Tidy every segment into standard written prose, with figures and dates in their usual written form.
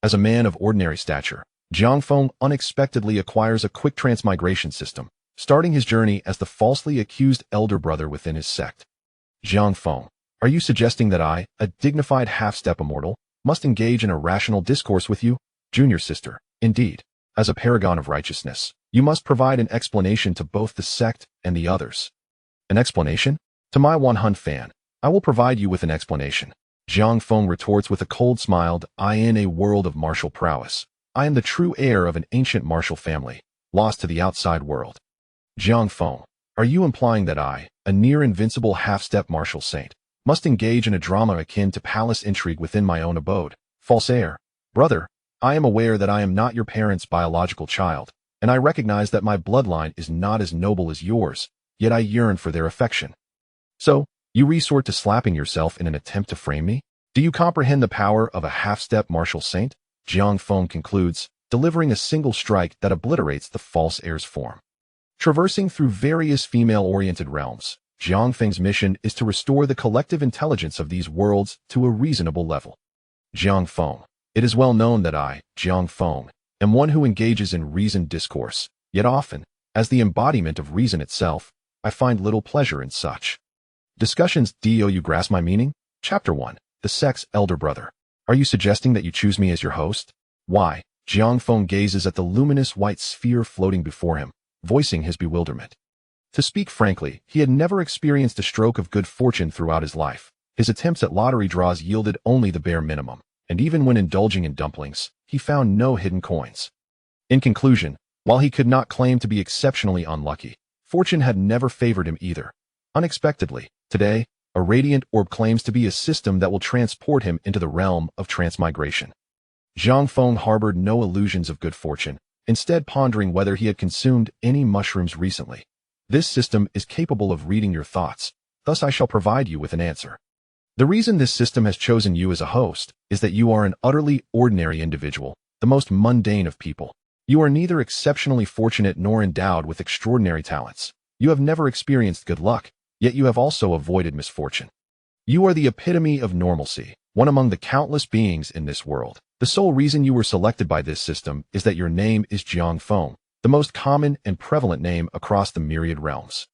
As a man of ordinary stature, Jiang Feng unexpectedly acquires a quick transmigration system, starting his journey as the falsely accused elder brother within his sect. Jiang Feng, are you suggesting that I, a dignified half-step immortal, must engage in a rational discourse with you, junior sister? Indeed, as a paragon of righteousness, you must provide an explanation to both the sect and the others. An explanation? To my Wanhun fan, I will provide you with an explanation. Jiang Feng retorts with a cold smile. I in a world of martial prowess. I am the true heir of an ancient martial family, lost to the outside world. Jiang Feng, are you implying that I, a near-invincible half-step martial saint, must engage in a drama akin to palace intrigue within my own abode? False heir. Brother, I am aware that I am not your parents' biological child, and I recognize that my bloodline is not as noble as yours, yet I yearn for their affection. So, you resort to slapping yourself in an attempt to frame me? Do you comprehend the power of a half-step martial saint? Jiang Feng concludes, delivering a single strike that obliterates the false heir's form. Traversing through various female-oriented realms, Jiang Feng's mission is to restore the collective intelligence of these worlds to a reasonable level. Jiang Feng, it is well known that I, Jiang Feng, am one who engages in reasoned discourse, yet often, as the embodiment of reason itself, I find little pleasure in such discussions. Do you grasp my meaning? Chapter 1. The Sect's Elder Brother. Are you suggesting that you choose me as your host? Why? Jiang Feng gazes at the luminous white sphere floating before him, voicing his bewilderment. To speak frankly, he had never experienced a stroke of good fortune throughout his life. His attempts at lottery draws yielded only the bare minimum, and even when indulging in dumplings, he found no hidden coins. In conclusion, while he could not claim to be exceptionally unlucky, fortune had never favored him either. Unexpectedly, today, a radiant orb claims to be a system that will transport him into the realm of transmigration. Jiang Feng harbored no illusions of good fortune, instead pondering whether he had consumed any mushrooms recently. This system is capable of reading your thoughts, thus I shall provide you with an answer. The reason this system has chosen you as a host is that you are an utterly ordinary individual, the most mundane of people. You are neither exceptionally fortunate nor endowed with extraordinary talents. You have never experienced good luck, yet you have also avoided misfortune. You are the epitome of normalcy, one among the countless beings in this world. The sole reason you were selected by this system is that your name is Jiang Feng, the most common and prevalent name across the myriad realms.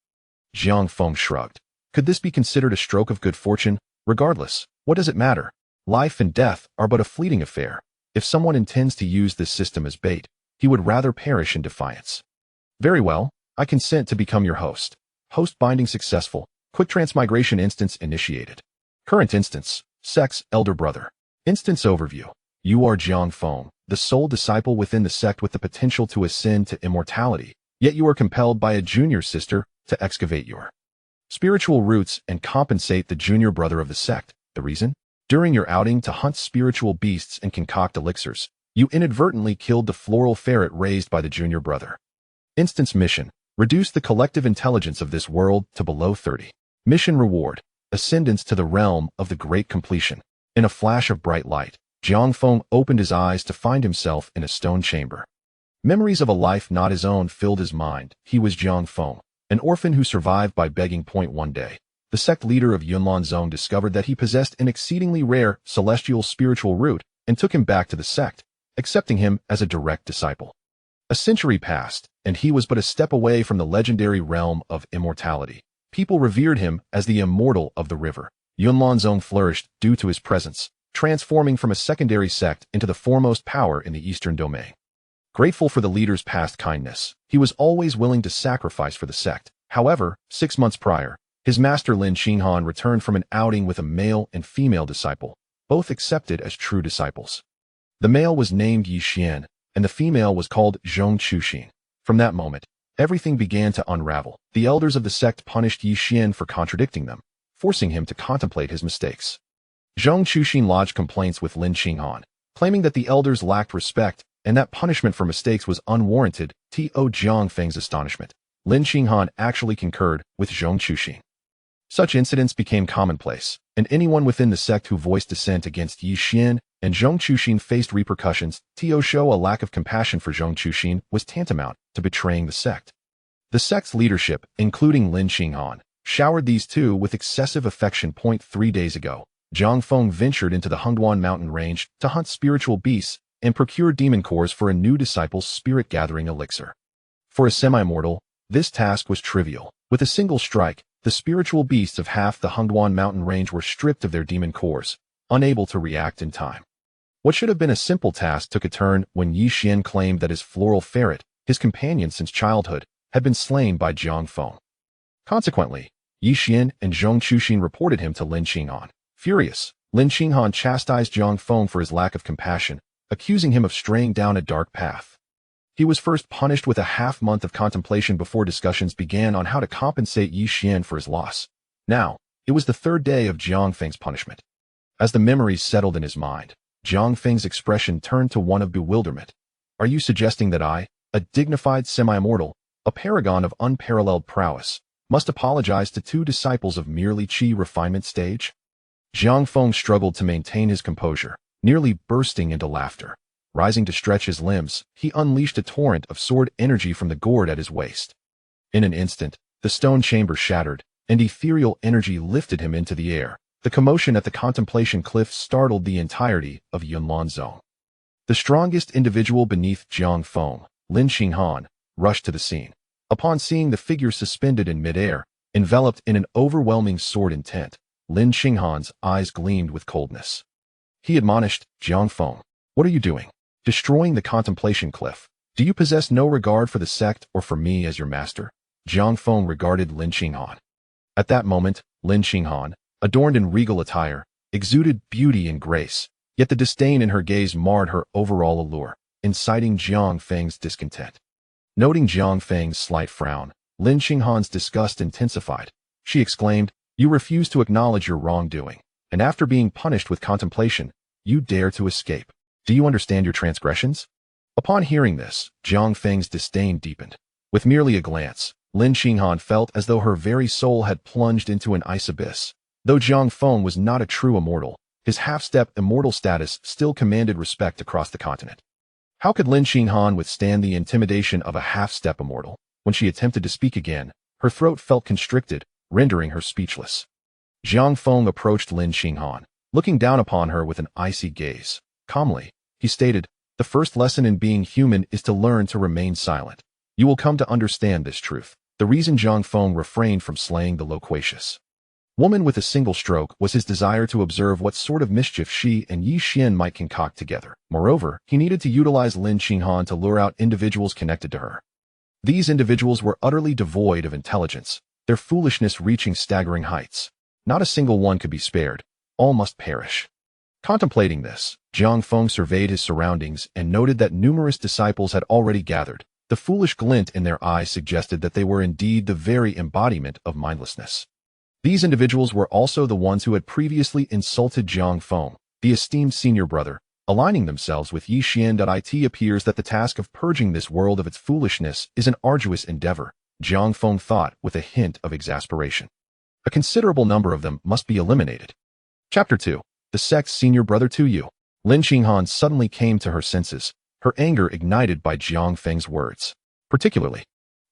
Jiang Feng shrugged. Could this be considered a stroke of good fortune? Regardless, what does it matter? Life and death are but a fleeting affair. If someone intends to use this system as bait, he would rather perish in defiance. Very well, I consent to become your host. Host binding successful. Quick transmigration instance initiated. Current instance, Sect's Elder Brother. Instance overview. You are Jiang Feng, the sole disciple within the sect with the potential to ascend to immortality, yet you are compelled by a junior sister to excavate your spiritual roots and compensate the junior brother of the sect. The reason? During your outing to hunt spiritual beasts and concoct elixirs, you inadvertently killed the floral ferret raised by the junior brother. Instance mission. Reduce the collective intelligence of this world to below 30. Mission reward. Ascendance to the realm of the great completion. In a flash of bright light, Jiang Feng opened his eyes to find himself in a stone chamber. Memories of a life not his own filled his mind. He was Jiang Feng, an orphan who survived by begging. One day, the sect leader of Yunlan Zone discovered that he possessed an exceedingly rare celestial spiritual root and took him back to the sect, accepting him as a direct disciple. A century passed, and he was but a step away from the legendary realm of immortality. People revered him as the immortal of the river. Yunlan Zone flourished due to his presence, transforming from a secondary sect into the foremost power in the eastern domain. Grateful for the leader's past kindness, he was always willing to sacrifice for the sect. However, 6 months prior, his master Lin Qinghan returned from an outing with a male and female disciple, both accepted as true disciples. The male was named Yi Xian, and the female was called Zhong Chuxin. From that moment, everything began to unravel. The elders of the sect punished Yi Xian for contradicting them, forcing him to contemplate his mistakes. Zhong Chuxin lodged complaints with Lin Qinghan, claiming that the elders lacked respect and that punishment for mistakes was unwarranted. To Jiang Feng's astonishment, Lin Qinghan actually concurred with Zhong Chuxin. Such incidents became commonplace, and anyone within the sect who voiced dissent against Yi Xian and Zhong Chuxin faced repercussions. To show a lack of compassion for Zhong Chuxin was tantamount to betraying the sect. The sect's leadership, including Lin Qinghan, showered these two with excessive affection. 3 days ago, Jiang Feng ventured into the Hengduan mountain range to hunt spiritual beasts and procured demon cores for a new disciple's spirit-gathering elixir. For a semi-mortal, this task was trivial. With a single strike, the spiritual beasts of half the Hongduan mountain range were stripped of their demon cores, unable to react in time. What should have been a simple task took a turn when Yi Xian claimed that his floral ferret, his companion since childhood, had been slain by Jiang Feng. Consequently, Yi Xian and Zhong Chuxin reported him to Lin Xinghan. Furious, Lin Xinghan chastised Jiang Feng for his lack of compassion, accusing him of straying down a dark path. He was first punished with a half-month of contemplation before discussions began on how to compensate Yi Xian for his loss. Now, it was the third day of Jiang Feng's punishment. As the memories settled in his mind, Jiang Feng's expression turned to one of bewilderment. Are you suggesting that I, a dignified semi-mortal, a paragon of unparalleled prowess, must apologize to two disciples of merely qi refinement stage? Jiang Feng struggled to maintain his composure, nearly bursting into laughter. Rising to stretch his limbs, he unleashed a torrent of sword energy from the gourd at his waist. In an instant, the stone chamber shattered, and ethereal energy lifted him into the air. The commotion at the contemplation cliff startled the entirety of Yunlan Zone. The strongest individual beneath Jiang Feng, Lin Xinghan, rushed to the scene. Upon seeing the figure suspended in midair, enveloped in an overwhelming sword intent, Lin Xinghan's eyes gleamed with coldness. He admonished, Jiang Feng, what are you doing? Destroying the contemplation cliff. Do you possess no regard for the sect or for me as your master? Jiang Feng regarded Lin Xinghan. At that moment, Lin Xinghan, adorned in regal attire, exuded beauty and grace, yet the disdain in her gaze marred her overall allure, inciting Jiang Feng's discontent. Noting Jiang Feng's slight frown, Lin Xinghan's disgust intensified. She exclaimed, you refuse to acknowledge your wrongdoing, and after being punished with contemplation, you dare to escape. Do you understand your transgressions? Upon hearing this, Jiang Feng's disdain deepened. With merely a glance, Lin Xinghan felt as though her very soul had plunged into an ice abyss. Though Jiang Feng was not a true immortal, his half-step immortal status still commanded respect across the continent. How could Lin Xinghan withstand the intimidation of a half-step immortal? When she attempted to speak again, her throat felt constricted, rendering her speechless. Jiang Feng approached Lin Xinghan, looking down upon her with an icy gaze. Calmly, he stated, the first lesson in being human is to learn to remain silent. You will come to understand this truth. The reason Jiang Feng refrained from slaying the loquacious woman with a single stroke was his desire to observe what sort of mischief she and Yi Xian might concoct together. Moreover, he needed to utilize Lin Xinghan to lure out individuals connected to her. These individuals were utterly devoid of intelligence, their foolishness reaching staggering heights. Not a single one could be spared. All must perish. Contemplating this, Jiang Feng surveyed his surroundings and noted that numerous disciples had already gathered. The foolish glint in their eyes suggested that they were indeed the very embodiment of mindlessness. These individuals were also the ones who had previously insulted Jiang Feng, the esteemed senior brother, aligning themselves with Yi Xian. It appears that the task of purging this world of its foolishness is an arduous endeavor, Jiang Feng thought with a hint of exasperation. A considerable number of them must be eliminated. Chapter 2. The sect's senior brother to you. Lin Xinghan suddenly came to her senses, her anger ignited by Jiang Feng's words. Particularly,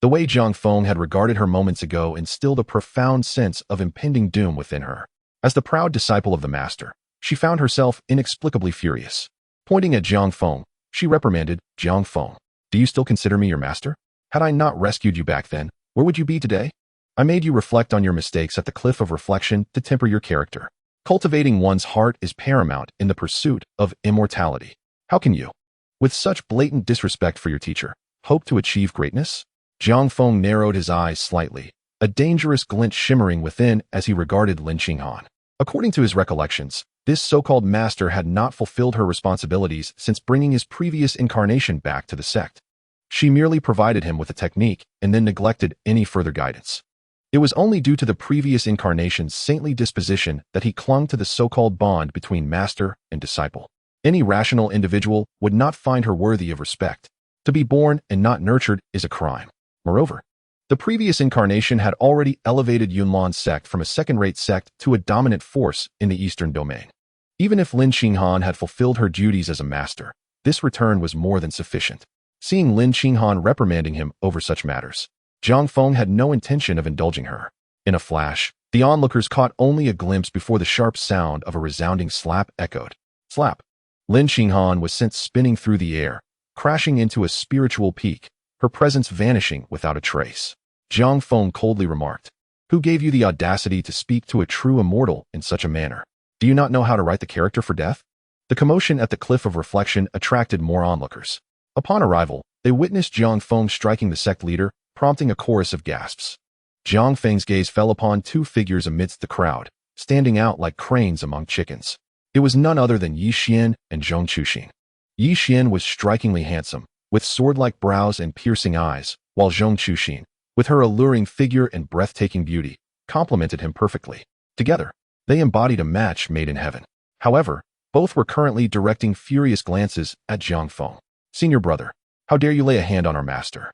the way Jiang Feng had regarded her moments ago instilled a profound sense of impending doom within her. As the proud disciple of the master, she found herself inexplicably furious. Pointing at Jiang Feng, she reprimanded, Jiang Feng, do you still consider me your master? Had I not rescued you back then, where would you be today? I made you reflect on your mistakes at the cliff of reflection to temper your character. Cultivating one's heart is paramount in the pursuit of immortality. How can you, with such blatant disrespect for your teacher, hope to achieve greatness? Jiang Feng narrowed his eyes slightly, a dangerous glint shimmering within as he regarded Lin Xinghan. According to his recollections, this so-called master had not fulfilled her responsibilities since bringing his previous incarnation back to the sect. She merely provided him with a technique and then neglected any further guidance. It was only due to the previous incarnation's saintly disposition that he clung to the so-called bond between master and disciple. Any rational individual would not find her worthy of respect. To be born and not nurtured is a crime. Moreover, the previous incarnation had already elevated Yunlan's sect from a second-rate sect to a dominant force in the eastern domain. Even if Lin Xinghan had fulfilled her duties as a master, this return was more than sufficient. Seeing Lin Xinghan reprimanding him over such matters, Jiang Feng had no intention of indulging her. In a flash, the onlookers caught only a glimpse before the sharp sound of a resounding slap echoed. Slap. Lin Xinghan was sent spinning through the air, crashing into a spiritual peak, her presence vanishing without a trace. Zhang Feng coldly remarked, "Who gave you the audacity to speak to a true immortal in such a manner? Do you not know how to write the character for death?" The commotion at the Cliff of Reflection attracted more onlookers. Upon arrival, they witnessed Zhang Feng striking the sect leader, prompting a chorus of gasps. Zhang Feng's gaze fell upon two figures amidst the crowd, standing out like cranes among chickens. It was none other than Yi Xian and Zhong Chuxing. Yi Xian was strikingly handsome, with sword-like brows and piercing eyes, while Zhong Chuxing, with her alluring figure and breathtaking beauty, complemented him perfectly. Together, they embodied a match made in heaven. However, both were currently directing furious glances at Zhang Feng. "Senior brother, how dare you lay a hand on our master?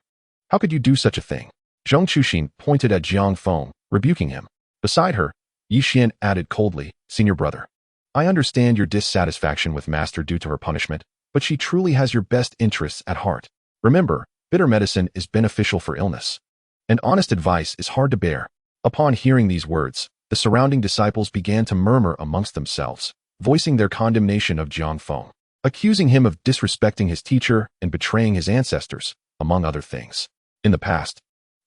How could you do such a thing?" Zhong Chuxing pointed at Zhang Feng, rebuking him. Beside her, Yi Xian added coldly, "Senior brother, I understand your dissatisfaction with master due to her punishment, but she truly has your best interests at heart. Remember, bitter medicine is beneficial for illness, and honest advice is hard to bear." Upon hearing these words, the surrounding disciples began to murmur amongst themselves, voicing their condemnation of Zhang Feng, accusing him of disrespecting his teacher and betraying his ancestors, among other things. In the past,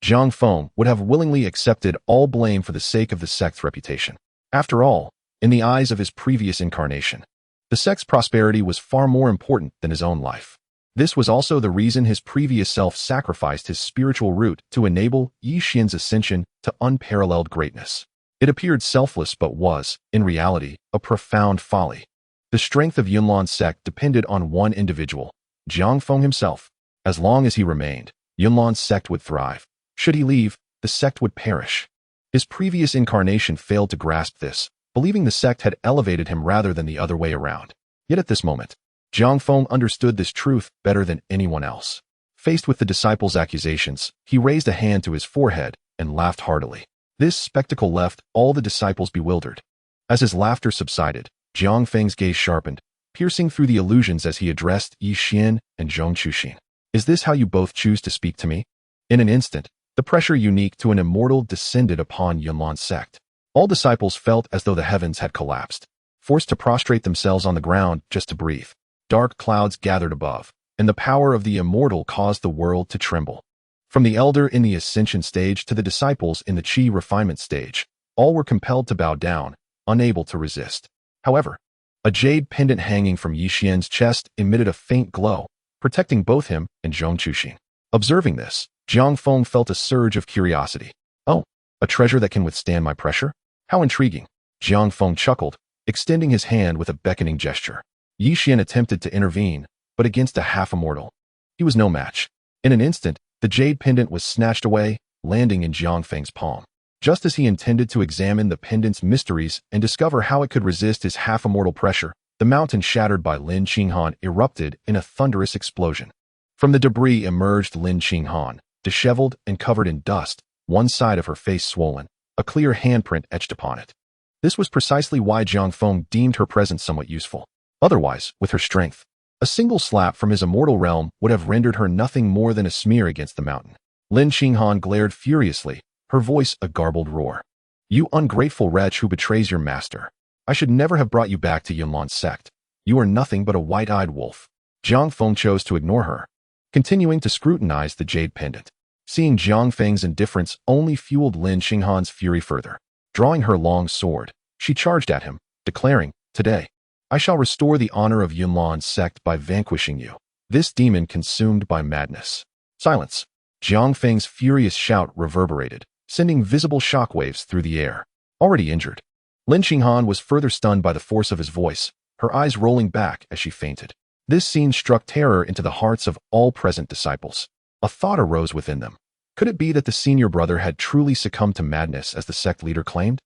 Zhang Feng would have willingly accepted all blame for the sake of the sect's reputation. After all, in the eyes of his previous incarnation, the sect's prosperity was far more important than his own life. This was also the reason his previous self sacrificed his spiritual root to enable Yi Xian's ascension to unparalleled greatness. It appeared selfless but was, in reality, a profound folly. The strength of Yunlan's sect depended on one individual, Zhang Feng himself. As long as he remained, Yunlan's sect would thrive. Should he leave, the sect would perish. His previous incarnation failed to grasp this, believing the sect had elevated him rather than the other way around. Yet at this moment, Zhang Feng understood this truth better than anyone else. Faced with the disciples' accusations, he raised a hand to his forehead and laughed heartily. This spectacle left all the disciples bewildered. As his laughter subsided, Zhang Feng's gaze sharpened, piercing through the illusions as he addressed Yi Xian and Zhong Chuxing. "Is this how you both choose to speak to me?" In an instant, the pressure unique to an immortal descended upon Yunlan's sect. All disciples felt as though the heavens had collapsed, forced to prostrate themselves on the ground just to breathe. Dark clouds gathered above, and the power of the immortal caused the world to tremble. From the elder in the ascension stage to the disciples in the chi refinement stage, all were compelled to bow down, unable to resist. However, a jade pendant hanging from Yi Xian's chest emitted a faint glow, protecting both him and Zhong Chuxing. Observing this, Zhang Feng felt a surge of curiosity. "Oh, a treasure that can withstand my pressure? How intriguing." Zhang Feng chuckled, extending his hand with a beckoning gesture. Yi Xian attempted to intervene, but against a half-immortal, he was no match. In an instant, the jade pendant was snatched away, landing in Zhang Feng's palm. Just as he intended to examine the pendant's mysteries and discover how it could resist his half-immortal pressure, the mountain shattered by Lin Xinghan erupted in a thunderous explosion. From the debris emerged Lin Xinghan, disheveled and covered in dust, one side of her face swollen, a clear handprint etched upon it. This was precisely why Zhang Feng deemed her presence somewhat useful. Otherwise, with her strength, a single slap from his immortal realm would have rendered her nothing more than a smear against the mountain. Lin Xinghan glared furiously, her voice a garbled roar. "You ungrateful wretch who betrays your master. I should never have brought you back to Yunlan's sect. You are nothing but a white-eyed wolf." Zhang Feng chose to ignore her, continuing to scrutinize the jade pendant. Seeing Zhang Feng's indifference only fueled Lin Xinghan's fury further. Drawing her long sword, she charged at him, declaring, "Today, I shall restore the honor of Yunlan's sect by vanquishing you, this demon consumed by madness." Silence. Zhang Feng's furious shout reverberated, sending visible shockwaves through the air. Already injured, Lin Xinghan was further stunned by the force of his voice, her eyes rolling back as she fainted. This scene struck terror into the hearts of all present disciples. A thought arose within them. Could it be that the senior brother had truly succumbed to madness as the sect leader claimed?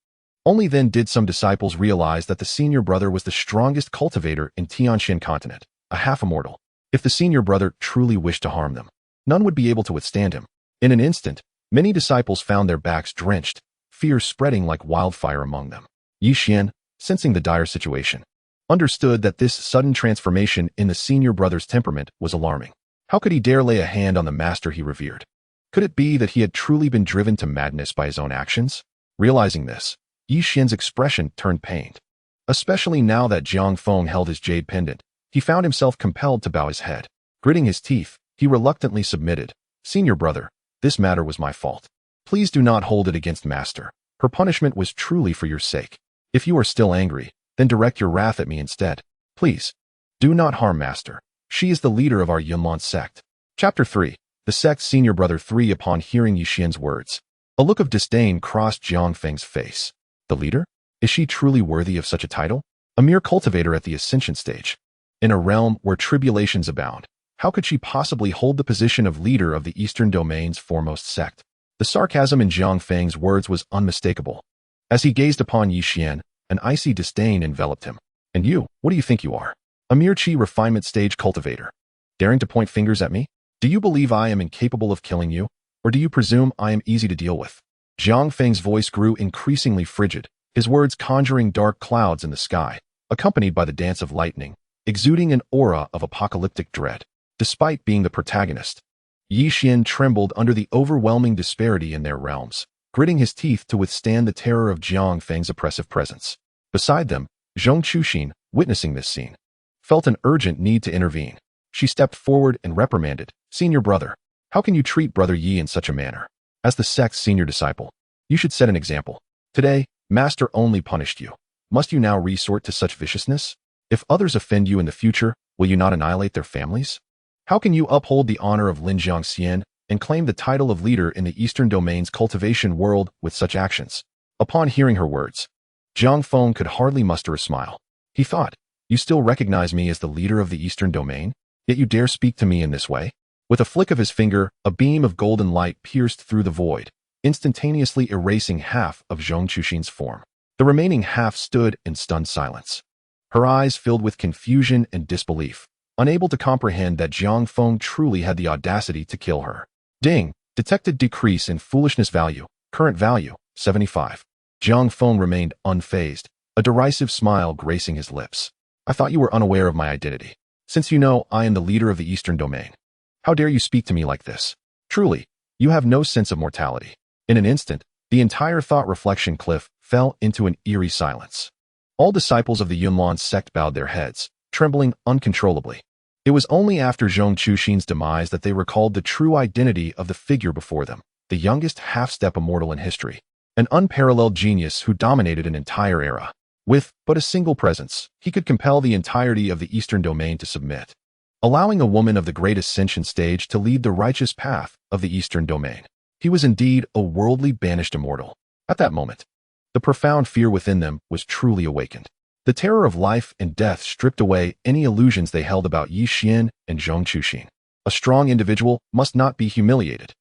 Only then did some disciples realize that the senior brother was the strongest cultivator in Tianxian continent, a half-immortal. If the senior brother truly wished to harm them, none would be able to withstand him. In an instant, many disciples found their backs drenched, fear spreading like wildfire among them. Yi Xian, sensing the dire situation, understood that this sudden transformation in the senior brother's temperament was alarming. How could he dare lay a hand on the master he revered? Could it be that he had truly been driven to madness by his own actions? Realizing this, Yi Xian's expression turned pained. Especially now that Zhang Feng held his jade pendant, He found himself compelled to bow his head. Gritting his teeth, he reluctantly submitted. Senior brother, this matter was my fault. Please do not hold it against Master. Her punishment was truly for your sake. If you are still angry, then direct your wrath at me instead. Please, do not harm Master. She is the leader of our Yunlong sect. Chapter 3. The sect's senior brother 3. Upon hearing Yi Xian's words, a look of disdain crossed Jiang Feng's face. The leader? Is she truly worthy of such a title? A mere cultivator at the ascension stage. In a realm where tribulations abound, how could she possibly hold the position of leader of the Eastern Domain's foremost sect? The sarcasm in Jiang Feng's words was unmistakable. As he gazed upon Yi Xian, an icy disdain enveloped him. And you, what do you think you are? A mere chi refinement stage cultivator. Daring to point fingers at me? Do you believe I am incapable of killing you? Or do you presume I am easy to deal with? Jiang Feng's voice grew increasingly frigid, his words conjuring dark clouds in the sky, accompanied by the dance of lightning, exuding an aura of apocalyptic dread. Despite being the protagonist, Yi Xian trembled under the overwhelming disparity in their realms, gritting his teeth to withstand the terror of Jiang Feng's oppressive presence. Beside them, Zhong Chuxin, witnessing this scene, felt an urgent need to intervene. She stepped forward and reprimanded, Senior brother, how can you treat Brother Yi in such a manner? As the sect's senior disciple, you should set an example. Today, Master only punished you. Must you now resort to such viciousness? If others offend you in the future, will you not annihilate their families? How can you uphold the honor of Lin Jiangxian and claim the title of leader in the Eastern Domain's cultivation world with such actions? Upon hearing her words, Jiang Feng could hardly muster a smile. He thought, you still recognize me as the leader of the Eastern Domain? Yet you dare speak to me in this way? With a flick of his finger, a beam of golden light pierced through the void, instantaneously erasing half of Zhong Chuxin's form. The remaining half stood in stunned silence. Her eyes filled with confusion and disbelief, unable to comprehend that Jiang Feng truly had the audacity to kill her. Ding! Detected decrease in foolishness value. Current value, 75. Jiang Feng remained unfazed, a derisive smile gracing his lips. I thought you were unaware of my identity. Since you know I am the leader of the Eastern Domain, how dare you speak to me like this? Truly, you have no sense of mortality. In an instant, the entire thought reflection cliff fell into an eerie silence. All disciples of the Yunlong sect bowed their heads, trembling uncontrollably. It was only after Zhong Chuxin's demise that they recalled the true identity of the figure before them, the youngest half-step immortal in history, an unparalleled genius who dominated an entire era. With but a single presence, he could compel the entirety of the Eastern Domain to submit, allowing a woman of the great ascension stage to lead the righteous path of the Eastern Domain. He was indeed a worldly banished immortal. At that moment, the profound fear within them was truly awakened. The terror of life and death stripped away any illusions they held about Yi Xian and Zhong Chuxin. A strong individual must not be humiliated.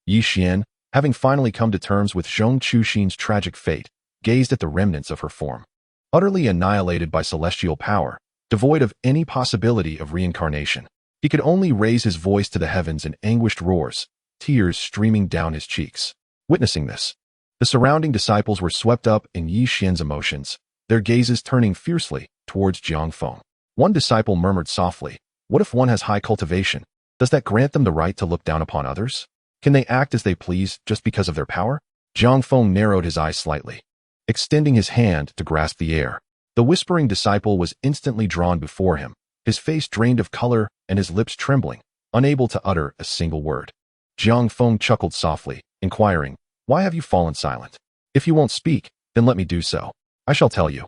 Yi Xian, having finally come to terms with Zhong Chuxin's tragic fate, gazed at the remnants of her form. Utterly annihilated by celestial power, devoid of any possibility of reincarnation, he could only raise his voice to the heavens in anguished roars, tears streaming down his cheeks. Witnessing this, the surrounding disciples were swept up in Yi Xian's emotions, their gazes turning fiercely towards Jiang Feng. One disciple murmured softly, what if one has high cultivation? Does that grant them the right to look down upon others? Can they act as they please just because of their power? Jiang Feng narrowed his eyes slightly, extending his hand to grasp the air. The whispering disciple was instantly drawn before him, his face drained of color and his lips trembling, unable to utter a single word. Jiang Feng chuckled softly, inquiring, why have you fallen silent? If you won't speak, then let me do so. I shall tell you.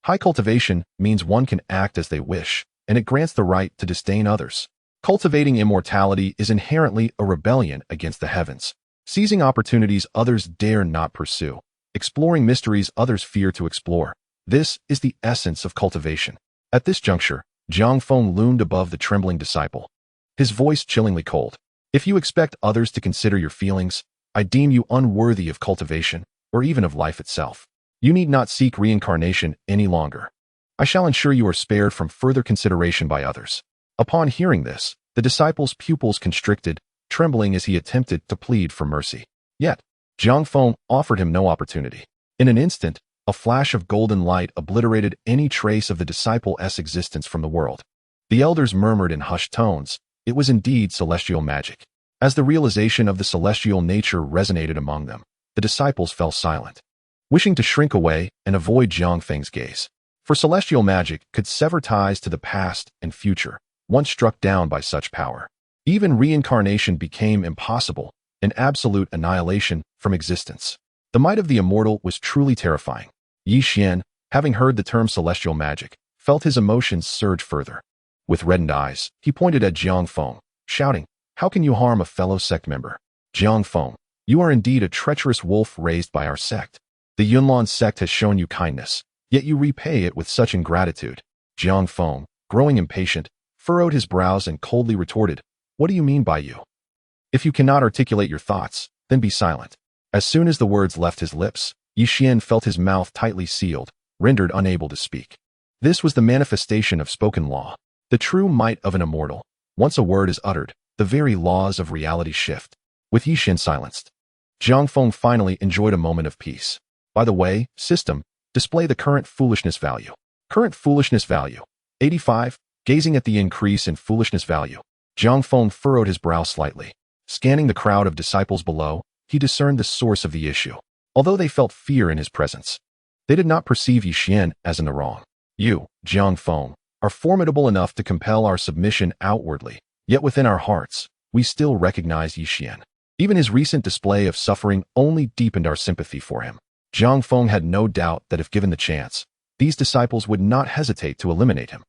High cultivation means one can act as they wish, and it grants the right to disdain others. Cultivating immortality is inherently a rebellion against the heavens, seizing opportunities others dare not pursue, exploring mysteries others fear to explore. This is the essence of cultivation. At this juncture, Jiang Feng loomed above the trembling disciple, his voice chillingly cold. If you expect others to consider your feelings, I deem you unworthy of cultivation, or even of life itself. You need not seek reincarnation any longer. I shall ensure you are spared from further consideration by others. Upon hearing this, the disciple's pupils constricted, trembling as he attempted to plead for mercy. Yet, Jiang Feng offered him no opportunity. In an instant, a flash of golden light obliterated any trace of the disciple's existence from the world. The elders murmured in hushed tones, it was indeed celestial magic. As the realization of the celestial nature resonated among them, the disciples fell silent, wishing to shrink away and avoid Jiang Feng's gaze. For celestial magic could sever ties to the past and future, once struck down by such power. Even reincarnation became impossible, an absolute annihilation from existence. The might of the immortal was truly terrifying. Yi Xian, having heard the term celestial magic, felt his emotions surge further. With reddened eyes, he pointed at Jiang Feng, shouting, "How can you harm a fellow sect member? Jiang Feng, you are indeed a treacherous wolf raised by our sect. The Yunlan sect has shown you kindness, yet you repay it with such ingratitude." Jiang Feng, growing impatient, furrowed his brows and coldly retorted, "What do you mean by you? If you cannot articulate your thoughts, then be silent." As soon as the words left his lips, Yi Xian felt his mouth tightly sealed, rendered unable to speak. This was the manifestation of spoken law, the true might of an immortal. Once a word is uttered, the very laws of reality shift. With Yi Xian silenced, Jiang Feng finally enjoyed a moment of peace. By the way, system, display the current foolishness value. Current foolishness value, 85. Gazing at the increase in foolishness value, Jiang Feng furrowed his brow slightly. Scanning the crowd of disciples below, he discerned the source of the issue. Although they felt fear in his presence, they did not perceive Yi Xian as in the wrong. "You, Jiang Feng, are formidable enough to compel our submission outwardly, yet within our hearts, we still recognize Yi Xian. Even his recent display of suffering only deepened our sympathy for him." Jiang Feng had no doubt that if given the chance, these disciples would not hesitate to eliminate him.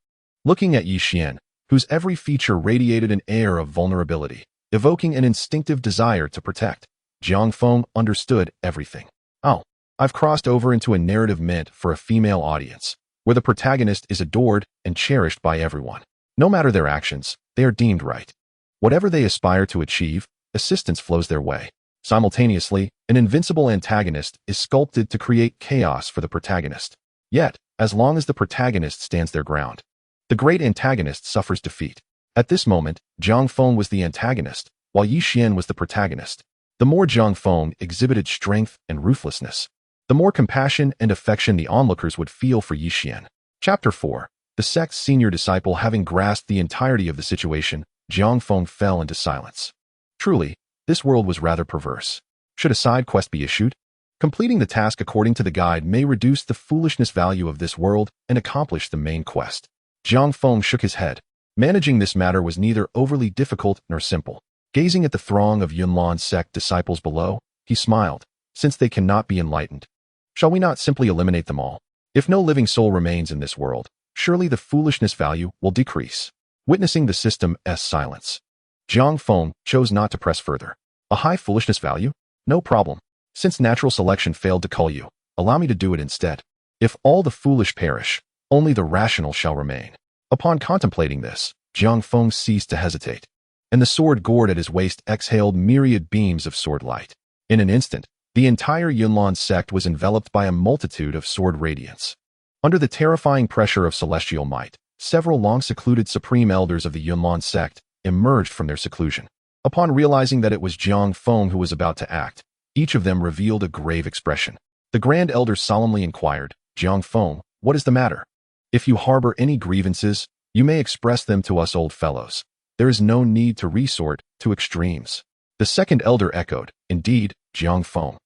Looking at Yi Xian, whose every feature radiated an air of vulnerability, evoking an instinctive desire to protect, Jiang Feng understood everything. "Oh, I've crossed over into a narrative meant for a female audience, where the protagonist is adored and cherished by everyone. No matter their actions, they are deemed right. Whatever they aspire to achieve, assistance flows their way. Simultaneously, an invincible antagonist is sculpted to create chaos for the protagonist. Yet, as long as the protagonist stands their ground, the great antagonist suffers defeat." At this moment, Jiang Feng was the antagonist, while Yi Xian was the protagonist. The more Jiang Feng exhibited strength and ruthlessness, the more compassion and affection the onlookers would feel for Yi Xian. Chapter 4. The sect's senior disciple having grasped the entirety of the situation, Jiang Feng fell into silence. Truly, this world was rather perverse. Should a side quest be issued? Completing the task according to the guide may reduce the foolishness value of this world and accomplish the main quest. Jiang Feng shook his head. Managing this matter was neither overly difficult nor simple. Gazing at the throng of Yunlan sect disciples below, he smiled. "Since they cannot be enlightened, shall we not simply eliminate them all? If no living soul remains in this world, surely the foolishness value will decrease." Witnessing the system's silence, Jiang Feng chose not to press further. "A high foolishness value? No problem. Since natural selection failed to cull you, allow me to do it instead. If all the foolish perish, only the rational shall remain." Upon contemplating this, Jiang Feng ceased to hesitate, and the sword gourd at his waist exhaled myriad beams of sword light. In an instant, the entire Yunlan sect was enveloped by a multitude of sword radiance. Under the terrifying pressure of celestial might, several long-secluded supreme elders of the Yunlan sect emerged from their seclusion. Upon realizing that it was Jiang Feng who was about to act, each of them revealed a grave expression. The Grand Elder solemnly inquired, "Jiang Feng, what is the matter? If you harbor any grievances, you may express them to us old fellows. There is no need to resort to extremes." The second elder echoed, "Indeed, Jiang Feng.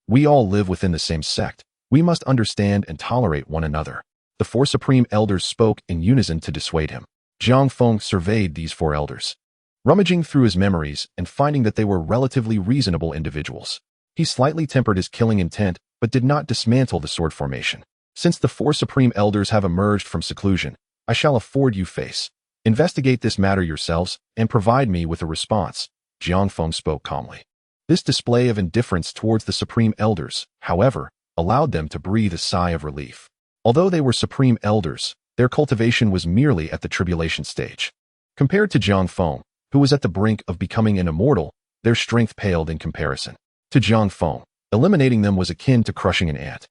We all live within the same sect. We must understand and tolerate one another." The four supreme elders spoke in unison to dissuade him. Jiang Feng surveyed these four elders, rummaging through his memories and finding that they were relatively reasonable individuals. He slightly tempered his killing intent, but did not dismantle the sword formation. "Since the four supreme elders have emerged from seclusion, I shall afford you face. Investigate this matter yourselves and provide me with a response." Jiang Feng spoke calmly. This display of indifference towards the supreme elders, however, allowed them to breathe a sigh of relief. Although they were supreme elders, their cultivation was merely at the tribulation stage. Compared to Jiang Feng, who was at the brink of becoming an immortal, their strength paled in comparison. To Jiang Feng, eliminating them was akin to crushing an ant.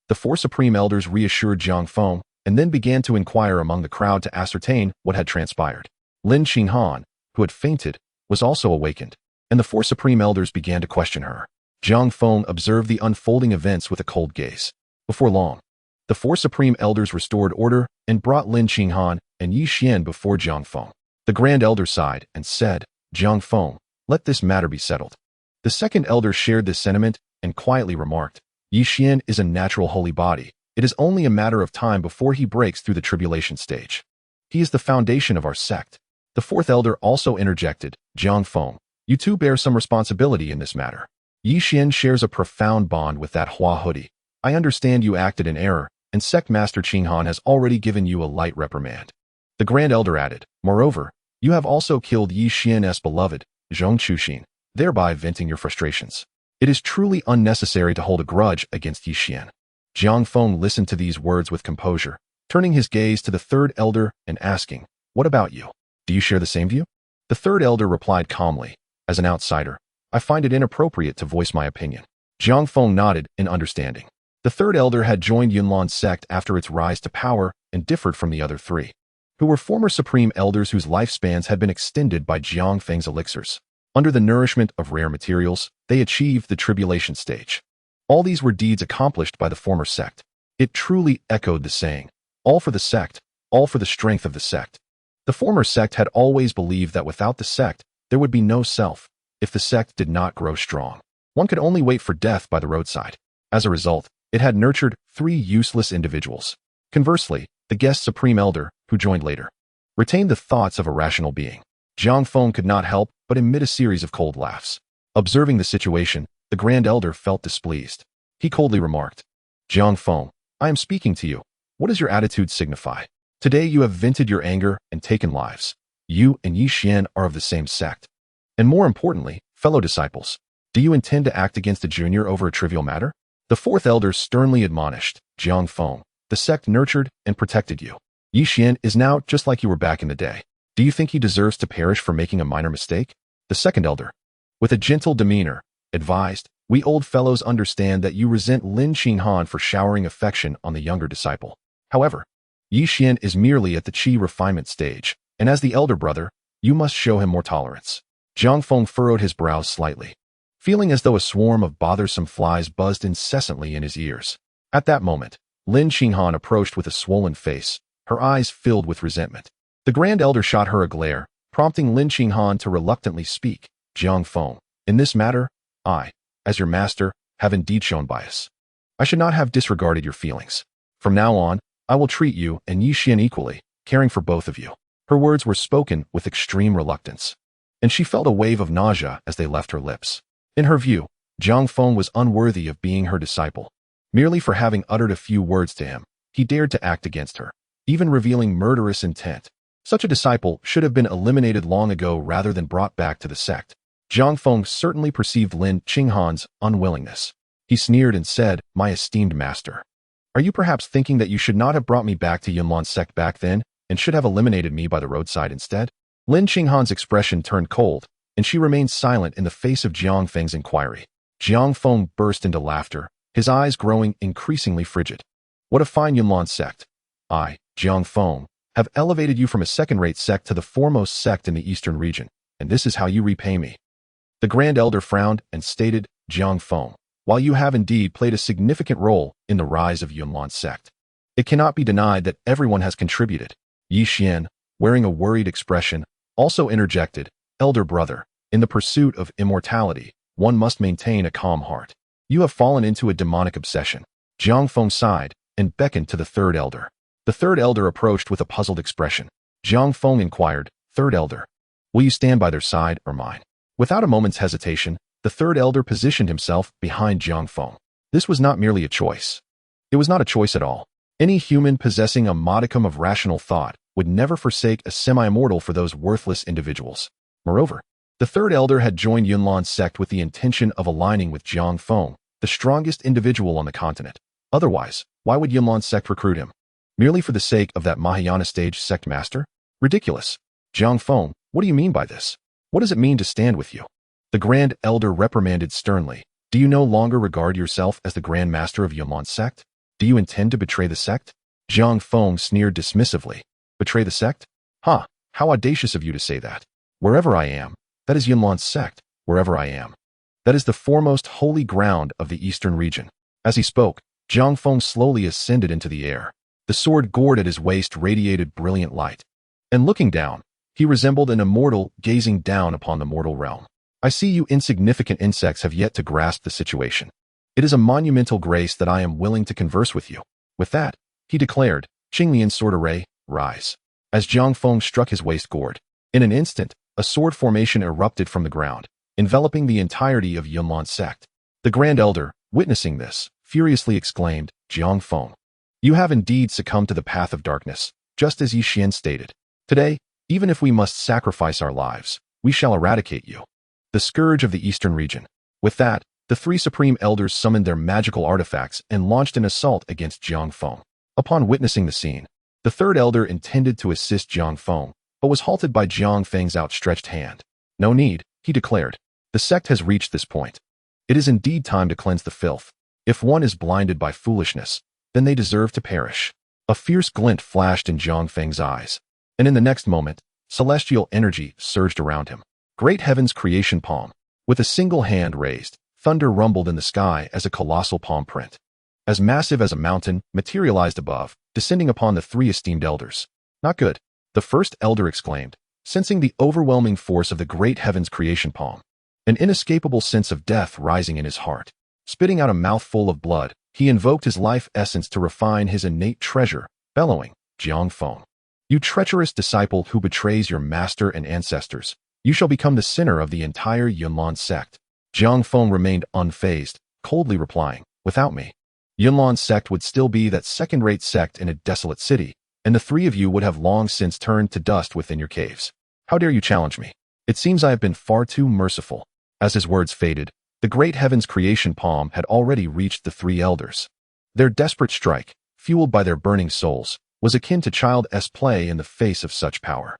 The four supreme elders reassured Jiang Feng and then began to inquire among the crowd to ascertain what had transpired. Lin Qinghan, who had fainted, was also awakened, and the four supreme elders began to question her. Jiang Feng observed the unfolding events with a cold gaze. Before long, the four supreme elders restored order and brought Lin Qinghan and Yi Xian before Jiang Feng. The grand elder sighed and said, "Jiang Feng, let this matter be settled." The second elder shared this sentiment and quietly remarked, "Yi Xian is a natural holy body. It is only a matter of time before he breaks through the tribulation stage. He is the foundation of our sect. The fourth elder also interjected, Jiang Feng, you too bear some responsibility in this matter. Yi Xian shares a profound bond with that Hua hoodie. I understand you acted in error, and Sect Master Qinghan has already given you a light reprimand. The Grand Elder added, moreover, you have also killed Yi Xian's beloved, Zhong Chuxin, thereby venting your frustrations. It is truly unnecessary to hold a grudge against Yi Xian. Jiang Feng listened to these words with composure, turning his gaze to the third elder and asking, what about you? Do you share the same view? The third elder replied calmly, as an outsider, I find it inappropriate to voice my opinion. Jiang Feng nodded in understanding. The third elder had joined Yunlan's sect after its rise to power and differed from the other three, who were former supreme elders whose lifespans had been extended by Jiang Feng's elixirs. Under the nourishment of rare materials, they achieved the tribulation stage. All these were deeds accomplished by the former sect. It truly echoed the saying, all for the sect, all for the strength of the sect. The former sect had always believed that without the sect, there would be no self. If the sect did not grow strong, one could only wait for death by the roadside. As a result, it had nurtured 3 useless individuals. Conversely, the guest supreme elder, who joined later, retained the thoughts of a rational being. Jiang Feng could not help but emit a series of cold laughs. Observing the situation, the Grand Elder felt displeased. He coldly remarked, Jiang Feng, I am speaking to you. What does your attitude signify? Today you have vented your anger and taken lives. You and Yi Xian are of the same sect. And more importantly, fellow disciples, do you intend to act against a junior over a trivial matter? The fourth elder sternly admonished, Jiang Feng, the sect nurtured and protected you. Yi Xian is now just like you were back in the day. Do you think he deserves to perish for making a minor mistake? The second elder, with a gentle demeanor, advised, we old fellows understand that you resent Lin Qinghan for showering affection on the younger disciple. However, Yi Xian is merely at the qi refinement stage, and as the elder brother, you must show him more tolerance. Jiang Feng furrowed his brows slightly, feeling as though a swarm of bothersome flies buzzed incessantly in his ears. At that moment, Lin Qinghan approached with a swollen face, her eyes filled with resentment. The Grand Elder shot her a glare, prompting Lin Qinghan to reluctantly speak. Jiang Feng, in this matter, I, as your master, have indeed shown bias. I should not have disregarded your feelings. From now on, I will treat you and Yi Xian equally, caring for both of you. Her words were spoken with extreme reluctance, and she felt a wave of nausea as they left her lips. In her view, Jiang Feng was unworthy of being her disciple. Merely for having uttered a few words to him, he dared to act against her, even revealing murderous intent. Such a disciple should have been eliminated long ago rather than brought back to the sect. Jiang Feng certainly perceived Lin Qinghan's unwillingness. He sneered and said, my esteemed master, are you perhaps thinking that you should not have brought me back to Yunlan's sect back then, and should have eliminated me by the roadside instead? Lin Qinghan's expression turned cold, and she remained silent in the face of Jiang Feng's inquiry. Jiang Feng burst into laughter, his eyes growing increasingly frigid. What a fine Yunlan sect! I, Jiang Feng, have elevated you from a second-rate sect to the foremost sect in the eastern region, and this is how you repay me. The Grand Elder frowned and stated, Jiang Feng, while you have indeed played a significant role in the rise of Yunlan's sect, it cannot be denied that everyone has contributed. Yi Xian, wearing a worried expression, also interjected, Elder brother, in the pursuit of immortality, one must maintain a calm heart. You have fallen into a demonic obsession. Jiang Feng sighed and beckoned to the third elder. The third elder approached with a puzzled expression. Jiang Feng inquired, Third elder, will you stand by their side or mine? Without a moment's hesitation, the third elder positioned himself behind Jiang Feng. This was not merely a choice. It was not a choice at all. Any human possessing a modicum of rational thought would never forsake a semi-mortal for those worthless individuals. Moreover, the third elder had joined Yunlan's sect with the intention of aligning with Jiang Feng, the strongest individual on the continent. Otherwise, why would Yunlan's sect recruit him? Merely for the sake of that Mahayana stage sect master? Ridiculous. Jiang Feng, what do you mean by this? What does it mean to stand with you? The Grand Elder reprimanded sternly. Do you no longer regard yourself as the Grand Master of Yunlan's sect? Do you intend to betray the sect? Jiang Feng sneered dismissively. Betray the sect? Ha! How audacious of you to say that. Wherever I am, that is Yunlan's sect. Wherever I am, that is the foremost holy ground of the eastern region. As he spoke, Jiang Feng slowly ascended into the air. The sword gored at his waist radiated brilliant light. And looking down, he resembled an immortal gazing down upon the mortal realm. I see you insignificant insects have yet to grasp the situation. It is a monumental grace that I am willing to converse with you. With that, he declared, Qinglian's sword array, rise. As Jiang Feng struck his waist gourd, in an instant, a sword formation erupted from the ground, enveloping the entirety of Yunlan's sect. The Grand Elder, witnessing this, furiously exclaimed, Jiang Feng, you have indeed succumbed to the path of darkness, just as Yi Xian stated. Today, even if we must sacrifice our lives, we shall eradicate you. The scourge of the eastern region. With that, the three supreme elders summoned their magical artifacts and launched an assault against Jiang Feng. Upon witnessing the scene, the third elder intended to assist Jiang Feng, but was halted by Jiang Feng's outstretched hand. No need, he declared. The sect has reached this point. It is indeed time to cleanse the filth. If one is blinded by foolishness, then they deserve to perish. A fierce glint flashed in Jiang Feng's eyes, and in the next moment, celestial energy surged around him. Great heaven's creation palm. With a single hand raised, thunder rumbled in the sky as a colossal palm print, as massive as a mountain, materialized above, descending upon the three esteemed elders. Not good, the first elder exclaimed, sensing the overwhelming force of the great heaven's creation palm. An inescapable sense of death rising in his heart. Spitting out a mouthful of blood, he invoked his life essence to refine his innate treasure, bellowing, Jiang Feng, you treacherous disciple who betrays your master and ancestors, you shall become the sinner of the entire Yunlan sect. Jiang Feng remained unfazed, coldly replying, without me, Yunlan's sect would still be that second-rate sect in a desolate city, and the three of you would have long since turned to dust within your caves. How dare you challenge me? It seems I have been far too merciful. As his words faded, the great heaven's creation palm had already reached the three elders. Their desperate strike, fueled by their burning souls, was akin to child's play in the face of such power.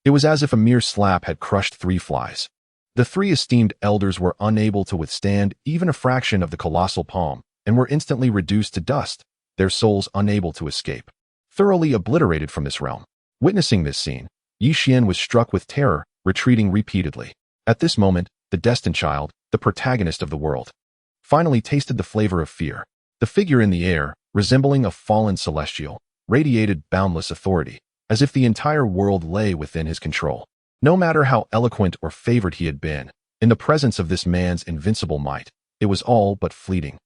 It was as if a mere slap had crushed three flies. The three esteemed elders were unable to withstand even a fraction of the colossal palm, and were instantly reduced to dust, their souls unable to escape. Thoroughly obliterated from this realm. Witnessing this scene, Yi Xian was struck with terror, retreating repeatedly. At this moment, the destined child, the protagonist of the world, finally tasted the flavor of fear. The figure in the air, resembling a fallen celestial, radiated boundless authority, as if the entire world lay within his control. No matter how eloquent or favored he had been, in the presence of this man's invincible might, it was all but fleeting.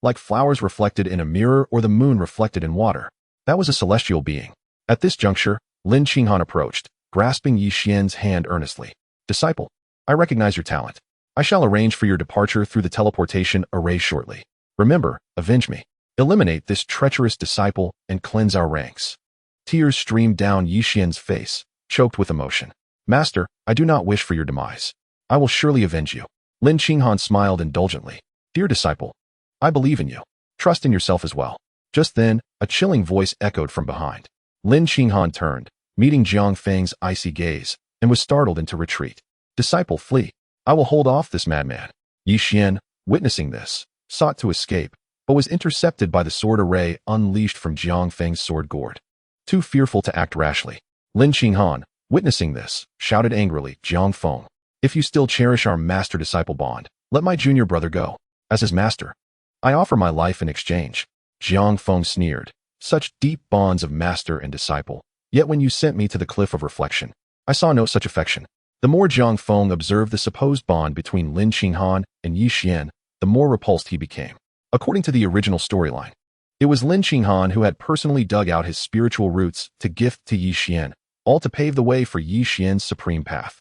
Like flowers reflected in a mirror or the moon reflected in water. That was a celestial being. At this juncture, Lin Qinghan approached, grasping Yi Xian's hand earnestly. Disciple, I recognize your talent. I shall arrange for your departure through the teleportation array shortly. Remember, avenge me. Eliminate this treacherous disciple and cleanse our ranks. Tears streamed down Yi Xian's face, choked with emotion. Master, I do not wish for your demise. I will surely avenge you. Lin Qinghan smiled indulgently. Dear disciple, I believe in you. Trust in yourself as well. Just then, a chilling voice echoed from behind. Lin Qinghan turned, meeting Jiang Feng's icy gaze, and was startled into retreat. Disciple, flee. I will hold off this madman. Yi Xian, witnessing this, sought to escape, but was intercepted by the sword array unleashed from Jiang Feng's sword gourd. Too fearful to act rashly, Lin Qinghan, witnessing this, shouted angrily, Jiang Feng, if you still cherish our master-disciple bond, let my junior brother go. As his master, I offer my life in exchange. Jiang Feng sneered, such deep bonds of master and disciple, yet when you sent me to the cliff of reflection, I saw no such affection. The more Jiang Feng observed the supposed bond between Lin Qinghan and Yi Xian, the more repulsed he became. According to the original storyline, it was Lin Qinghan who had personally dug out his spiritual roots to gift to Yi Xian, all to pave the way for Yi Xian's supreme path.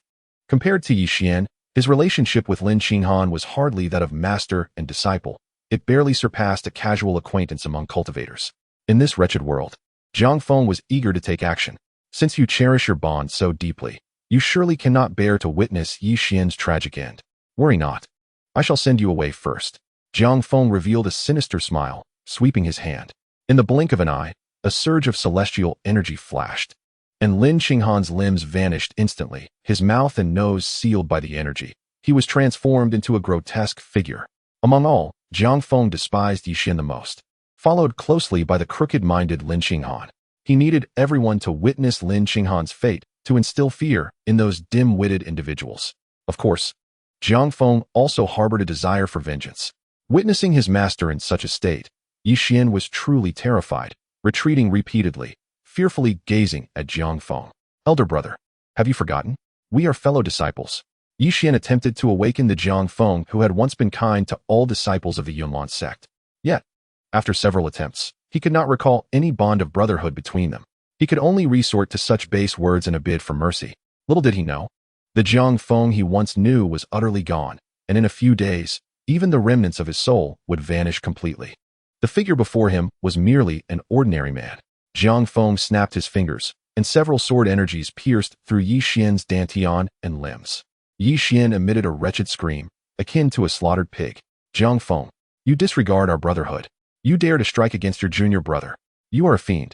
Compared to Yi Xian, his relationship with Lin Qinghan was hardly that of master and disciple. It barely surpassed a casual acquaintance among cultivators. In this wretched world, Jiang Feng was eager to take action. Since you cherish your bond so deeply, you surely cannot bear to witness Yi Xian's tragic end. Worry not. I shall send you away first. Jiang Feng revealed a sinister smile, sweeping his hand. In the blink of an eye, a surge of celestial energy flashed, and Lin Qinghan's limbs vanished instantly, his mouth and nose sealed by the energy. He was transformed into a grotesque figure. Among all, Jiang Feng despised Yi Xian the most, followed closely by the crooked-minded Lin Qinghan. He needed everyone to witness Lin Qinghan's fate, to instill fear in those dim-witted individuals. Of course, Jiang Feng also harbored a desire for vengeance. Witnessing his master in such a state, Yi Xian was truly terrified, retreating repeatedly, fearfully gazing at Jiang Feng. Elder brother, have you forgotten? We are fellow disciples. Yi Xian attempted to awaken the Jiang Feng who had once been kind to all disciples of the Yunlan sect. Yet, after several attempts, He could not recall any bond of brotherhood between them. He could only resort to such base words in a bid for mercy. Little did he know, the Jiang Feng he once knew was utterly gone, and in a few days, even the remnants of his soul would vanish completely. The figure before him was merely an ordinary man. Jiang Feng snapped his fingers, and several sword energies pierced through Yi Xian's dantian and limbs. Yi Xian emitted a wretched scream, akin to a slaughtered pig. Jiang Feng, you disregard our brotherhood. You dare to strike against your junior brother. You are a fiend.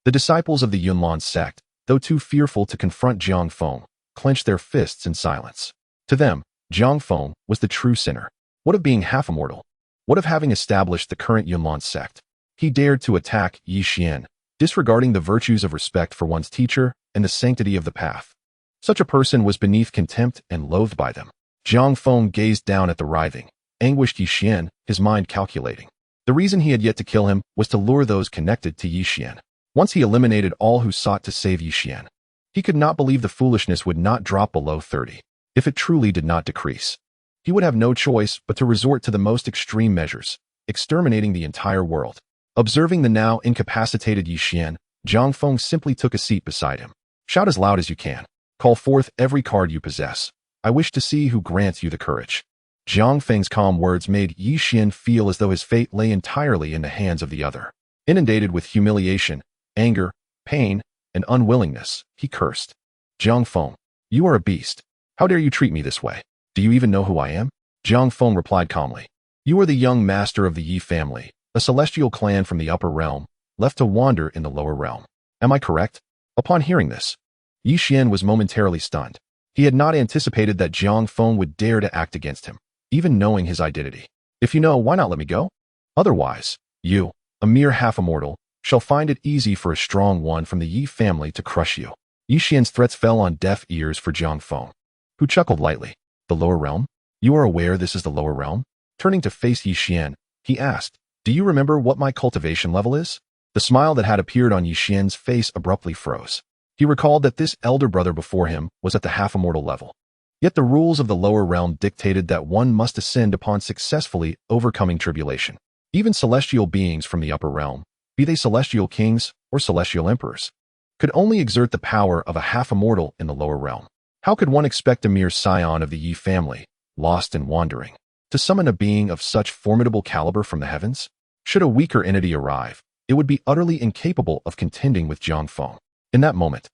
The disciples of the Yunlan sect, though too fearful to confront Jiang Feng, clenched their fists in silence. To them, Jiang Feng was the true sinner. What of being half immortal? What of having established the current Yunlan sect? He dared to attack Yi Xian, disregarding the virtues of respect for one's teacher and the sanctity of the path. Such a person was beneath contempt and loathed by them. Jiang Feng gazed down at the writhing, anguished Yi Xian, his mind calculating. The reason he had yet to kill him was to lure those connected to Yi Xian. Once he eliminated all who sought to save Yi Xian, he could not believe the foolishness would not drop below 30. If it truly did not decrease, he would have no choice but to resort to the most extreme measures, exterminating the entire world. Observing the now incapacitated Yi Xian, Jiang Feng simply took a seat beside him. Shout as loud as you can. Call forth every card you possess. I wish to see who grants you the courage. Jiang Feng's calm words made Yi Xian feel as though his fate lay entirely in the hands of the other. Inundated with humiliation, anger, pain, and unwillingness, he cursed. Jiang Feng, you are a beast. How dare you treat me this way? Do you even know who I am? Jiang Feng replied calmly. You are the young master of the Yi family, a celestial clan from the upper realm, left to wander in the lower realm. Am I correct? Upon hearing this, Yi Xian was momentarily stunned. He had not anticipated that Jiang Feng would dare to act against him, even knowing his identity. If you know, why not let me go? Otherwise, you, a mere half-immortal, shall find it easy for a strong one from the Yi family to crush you. Yi Xian's threats fell on deaf ears for Jiang Feng, who chuckled lightly. The lower realm? You are aware this is the lower realm? Turning to face Yi Xian, he asked, do you remember what my cultivation level is? The smile that had appeared on Yi Xian's face abruptly froze. He recalled that this elder brother before him was at the half-immortal level. Yet the rules of the lower realm dictated that one must ascend upon successfully overcoming tribulation. Even celestial beings from the upper realm, be they celestial kings or celestial emperors, could only exert the power of a half-immortal in the lower realm. How could one expect a mere scion of the Yi family, lost and wandering, to summon a being of such formidable caliber from the heavens? Should a weaker entity arrive, it would be utterly incapable of contending with Jiang Feng. In that moment,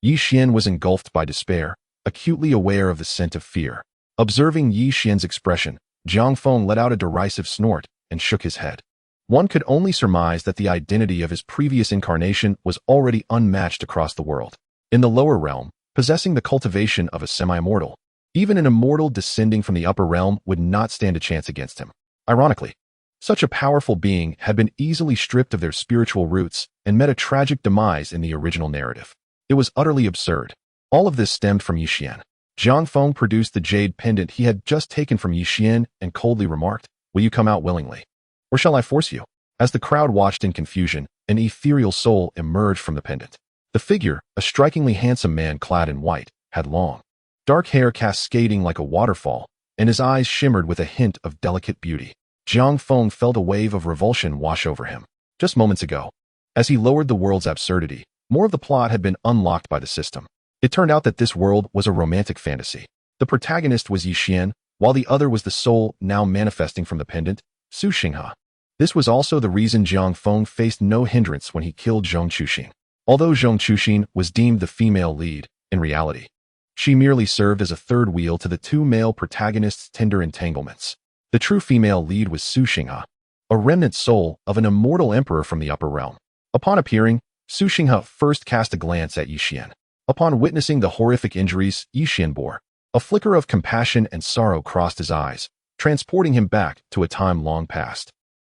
Yi Xian was engulfed by despair, acutely aware of the scent of fear. Observing Yi Xian's expression, Jiang Feng let out a derisive snort and shook his head. One could only surmise that the identity of his previous incarnation was already unmatched across the world. In the lower realm, possessing the cultivation of a semi-immortal, even an immortal descending from the upper realm would not stand a chance against him. Ironically, such a powerful being had been easily stripped of their spiritual roots and met a tragic demise in the original narrative. It was utterly absurd. All of this stemmed from Yi Xian. Jiang Feng produced the jade pendant he had just taken from Yi Xian and coldly remarked, will you come out willingly? Or shall I force you? As the crowd watched in confusion, an ethereal soul emerged from the pendant. The figure, a strikingly handsome man clad in white, had long, dark hair cascading like a waterfall, and his eyes shimmered with a hint of delicate beauty. Jiang Feng felt a wave of revulsion wash over him. Just moments ago, as he lowered the world's absurdity, more of the plot had been unlocked by the system. It turned out that this world was a romantic fantasy. The protagonist was Yi Xian, while the other was the soul now manifesting from the pendant, Su Xinghe. This was also the reason Jiang Feng faced no hindrance when he killed Zhong Chuxin. Although Zhong Chuxin was deemed the female lead, in reality, she merely served as a third wheel to the two male protagonists' tender entanglements. The true female lead was Su Xinghe, a remnant soul of an immortal emperor from the upper realm. Upon appearing, Su Xinghe first cast a glance at Yi Xian. Upon witnessing the horrific injuries Yi Xian bore, a flicker of compassion and sorrow crossed his eyes, transporting him back to a time long past.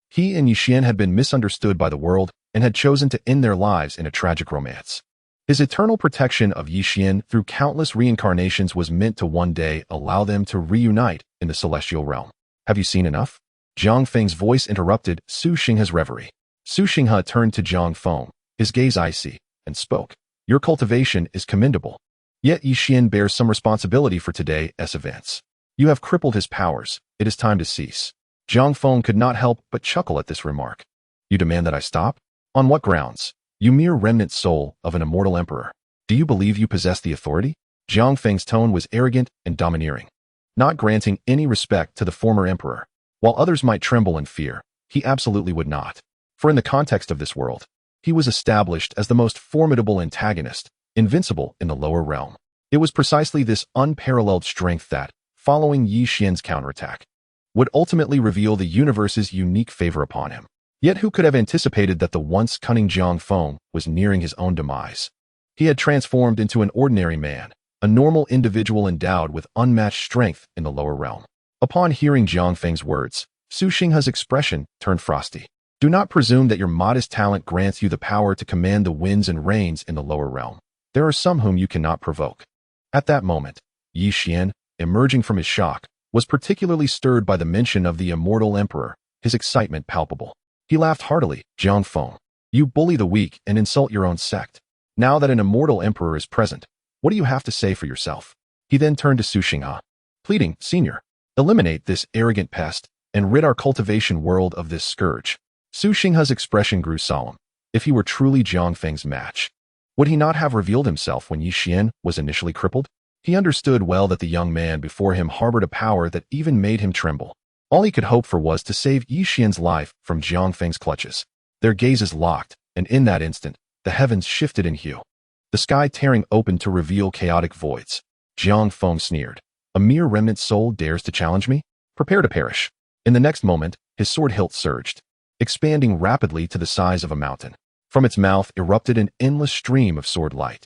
He and Yi Xian had been misunderstood by the world and had chosen to end their lives in a tragic romance. His eternal protection of Yi Xian through countless reincarnations was meant to one day allow them to reunite in the celestial realm. Have you seen enough? Jiang Feng's voice interrupted Su Xinghe's reverie. Su Xinghe turned to Jiang Feng, his gaze icy, and spoke. Your cultivation is commendable. Yet Yi Xian bears some responsibility for today's events. You have crippled his powers. It is time to cease. Jiang Feng could not help but chuckle at this remark. You demand that I stop? On what grounds? You mere remnant soul of an immortal emperor. Do you believe you possess the authority? Jiang Feng's tone was arrogant and domineering, not granting any respect to the former emperor. While others might tremble in fear, he absolutely would not. For in the context of this world, he was established as the most formidable antagonist, invincible in the lower realm. It was precisely this unparalleled strength that, following Yi Xian's counterattack, would ultimately reveal the universe's unique favor upon him. Yet who could have anticipated that the once cunning Jiang Feng was nearing his own demise? He had transformed into an ordinary man, a normal individual endowed with unmatched strength in the lower realm. Upon hearing Jiang Feng's words, Su Xinghe's expression turned frosty. Do not presume that your modest talent grants you the power to command the winds and rains in the lower realm. There are some whom you cannot provoke. At that moment, Yi Xian, emerging from his shock, was particularly stirred by the mention of the immortal emperor, his excitement palpable. He laughed heartily. Jiang Feng, you bully the weak and insult your own sect. Now that an immortal emperor is present, what do you have to say for yourself? He then turned to Su Xinghe, pleading, Senior, eliminate this arrogant pest and rid our cultivation world of this scourge. Su Xinghe's expression grew solemn. If he were truly Jiang Feng's match, would he not have revealed himself when Yi Xian was initially crippled? He understood well that the young man before him harbored a power that even made him tremble. All he could hope for was to save Yi Xian's life from Jiang Feng's clutches. Their gazes locked, and in that instant, the heavens shifted in hue, the sky tearing open to reveal chaotic voids. Jiang Feng sneered. A mere remnant soul dares to challenge me? Prepare to perish. In the next moment, his sword hilt surged, expanding rapidly to the size of a mountain. From its mouth erupted an endless stream of sword light,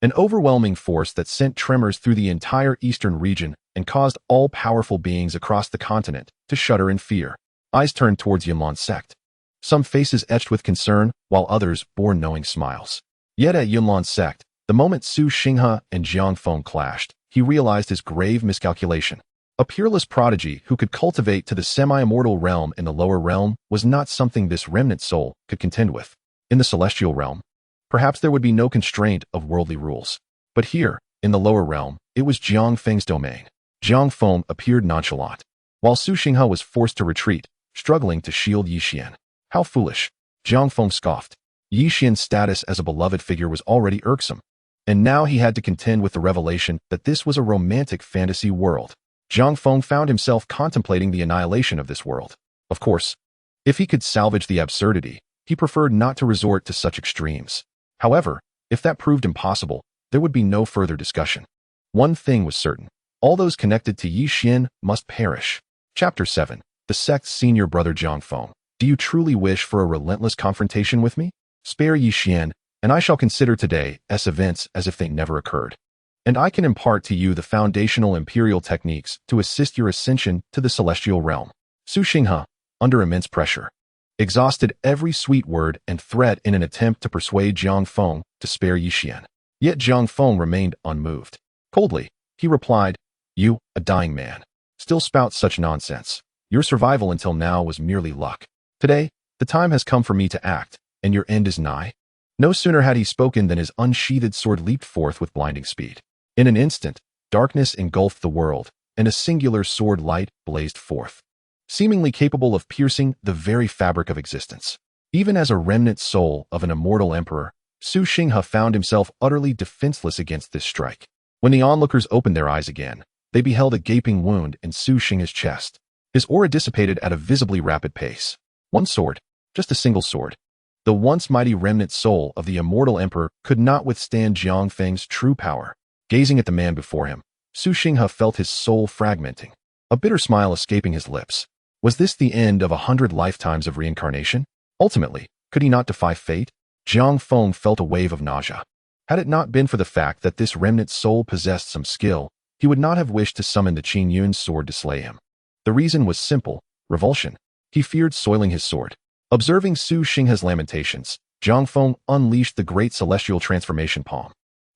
an overwhelming force that sent tremors through the entire eastern region and caused all powerful beings across the continent to shudder in fear. Eyes turned towards Yunlan's sect. Some faces etched with concern, while others bore knowing smiles. Yet at Yunlan's sect, the moment Su Xinghe and Jiang Feng clashed, he realized his grave miscalculation. A peerless prodigy who could cultivate to the semi-immortal realm in the lower realm was not something this remnant soul could contend with. In the celestial realm, perhaps there would be no constraint of worldly rules. But here, in the lower realm, it was Jiang Feng's domain. Jiang Feng appeared nonchalant, while Su Xinghe was forced to retreat, struggling to shield Yi Xian. How foolish! Jiang Feng scoffed. Yi Xian's status as a beloved figure was already irksome, and now he had to contend with the revelation that this was a romantic fantasy world. Jiang Feng found himself contemplating the annihilation of this world. Of course, if he could salvage the absurdity, he preferred not to resort to such extremes. However, if that proved impossible, there would be no further discussion. One thing was certain. All those connected to Yi Xian must perish. Chapter 7. The sect's senior brother Jiang Feng. Do you truly wish for a relentless confrontation with me? Spare Yi Xian, and I shall consider today's events as if they never occurred. And I can impart to you the foundational imperial techniques to assist your ascension to the celestial realm. Su Xinghe, under immense pressure, exhausted every sweet word and threat in an attempt to persuade Jiang Feng to spare Yi Xian. Yet Jiang Feng remained unmoved. Coldly, he replied, You, a dying man, still spout such nonsense. Your survival until now was merely luck. Today, the time has come for me to act, and your end is nigh. No sooner had he spoken than his unsheathed sword leaped forth with blinding speed. In an instant, darkness engulfed the world, and a singular sword light blazed forth, seemingly capable of piercing the very fabric of existence. Even as a remnant soul of an immortal emperor, Su Xinghe found himself utterly defenseless against this strike. When the onlookers opened their eyes again, they beheld a gaping wound in Su Xinghe's chest. His aura dissipated at a visibly rapid pace. One sword, just a single sword. The once mighty remnant soul of the immortal emperor could not withstand Jiang Feng's true power. Gazing at the man before him, Su Xinghe felt his soul fragmenting, a bitter smile escaping his lips. Was this the end of 100 lifetimes of reincarnation? Ultimately, could he not defy fate? Jiang Feng felt a wave of nausea. Had it not been for the fact that this remnant soul possessed some skill, he would not have wished to summon the Qin Yun's sword to slay him. The reason was simple: revulsion. He feared soiling his sword. Observing Su Xinghe's lamentations, Jiang Feng unleashed the great celestial transformation palm,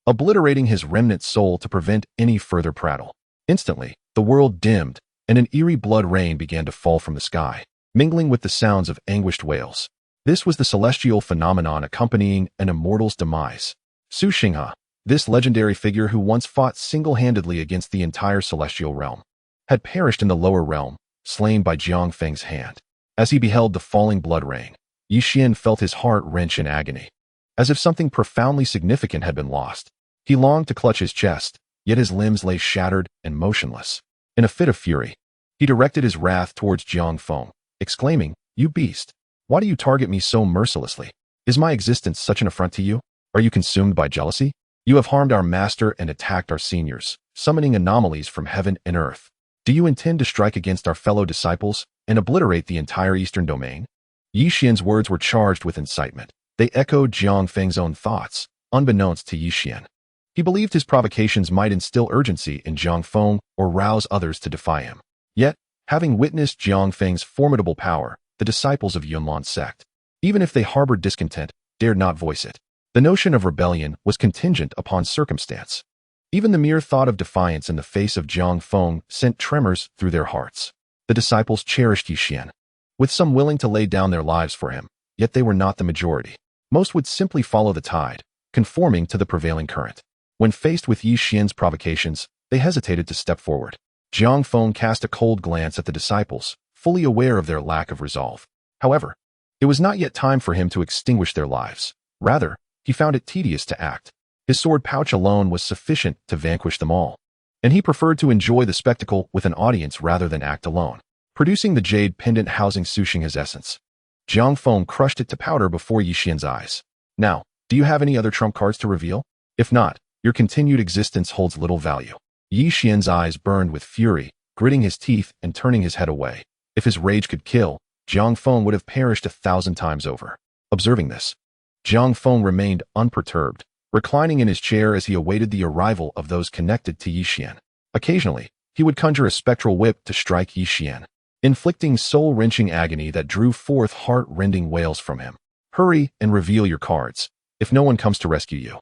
obliterating his remnant soul to prevent any further prattle. Instantly, the world dimmed, and an eerie blood rain began to fall from the sky, mingling with the sounds of anguished wails. This was the celestial phenomenon accompanying an immortal's demise. Su Xinghe, this legendary figure who once fought single-handedly against the entire celestial realm, had perished in the lower realm, slain by Jiang Feng's hand. As he beheld the falling blood rain, Yi Xian felt his heart wrench in agony, as if something profoundly significant had been lost. He longed to clutch his chest, yet his limbs lay shattered and motionless. In a fit of fury, he directed his wrath towards Jiang Feng, exclaiming, "You beast! Why do you target me so mercilessly? Is my existence such an affront to you? Are you consumed by jealousy? You have harmed our master and attacked our seniors, summoning anomalies from heaven and earth. Do you intend to strike against our fellow disciples and obliterate the entire Eastern Domain?" Yi Xian's words were charged with incitement. They echoed Jiang Feng's own thoughts, unbeknownst to Yi Xian. He believed his provocations might instill urgency in Jiang Feng or rouse others to defy him. Yet, having witnessed Jiang Feng's formidable power, the disciples of Yunlan sect, even if they harbored discontent, dared not voice it. The notion of rebellion was contingent upon circumstance. Even the mere thought of defiance in the face of Jiang Feng sent tremors through their hearts. The disciples cherished Yi Xian, with some willing to lay down their lives for him, yet they were not the majority. Most would simply follow the tide, conforming to the prevailing current. When faced with Yi Xian's provocations, they hesitated to step forward. Jiang Feng cast a cold glance at the disciples, fully aware of their lack of resolve. However, it was not yet time for him to extinguish their lives. Rather, he found it tedious to act. His sword pouch alone was sufficient to vanquish them all, and he preferred to enjoy the spectacle with an audience rather than act alone, producing the jade pendant housing Sushing his essence. Jiang Feng crushed it to powder before Yi Xian's eyes. "Now, do you have any other trump cards to reveal? If not, your continued existence holds little value." Yi Xian's eyes burned with fury, gritting his teeth and turning his head away. If his rage could kill, Jiang Feng would have perished 1,000 times over. Observing this, Jiang Feng remained unperturbed, reclining in his chair as he awaited the arrival of those connected to Yi Xian. Occasionally, he would conjure a spectral whip to strike Yi Xian, inflicting soul-wrenching agony that drew forth heart-rending wails from him. "Hurry and reveal your cards. If no one comes to rescue you,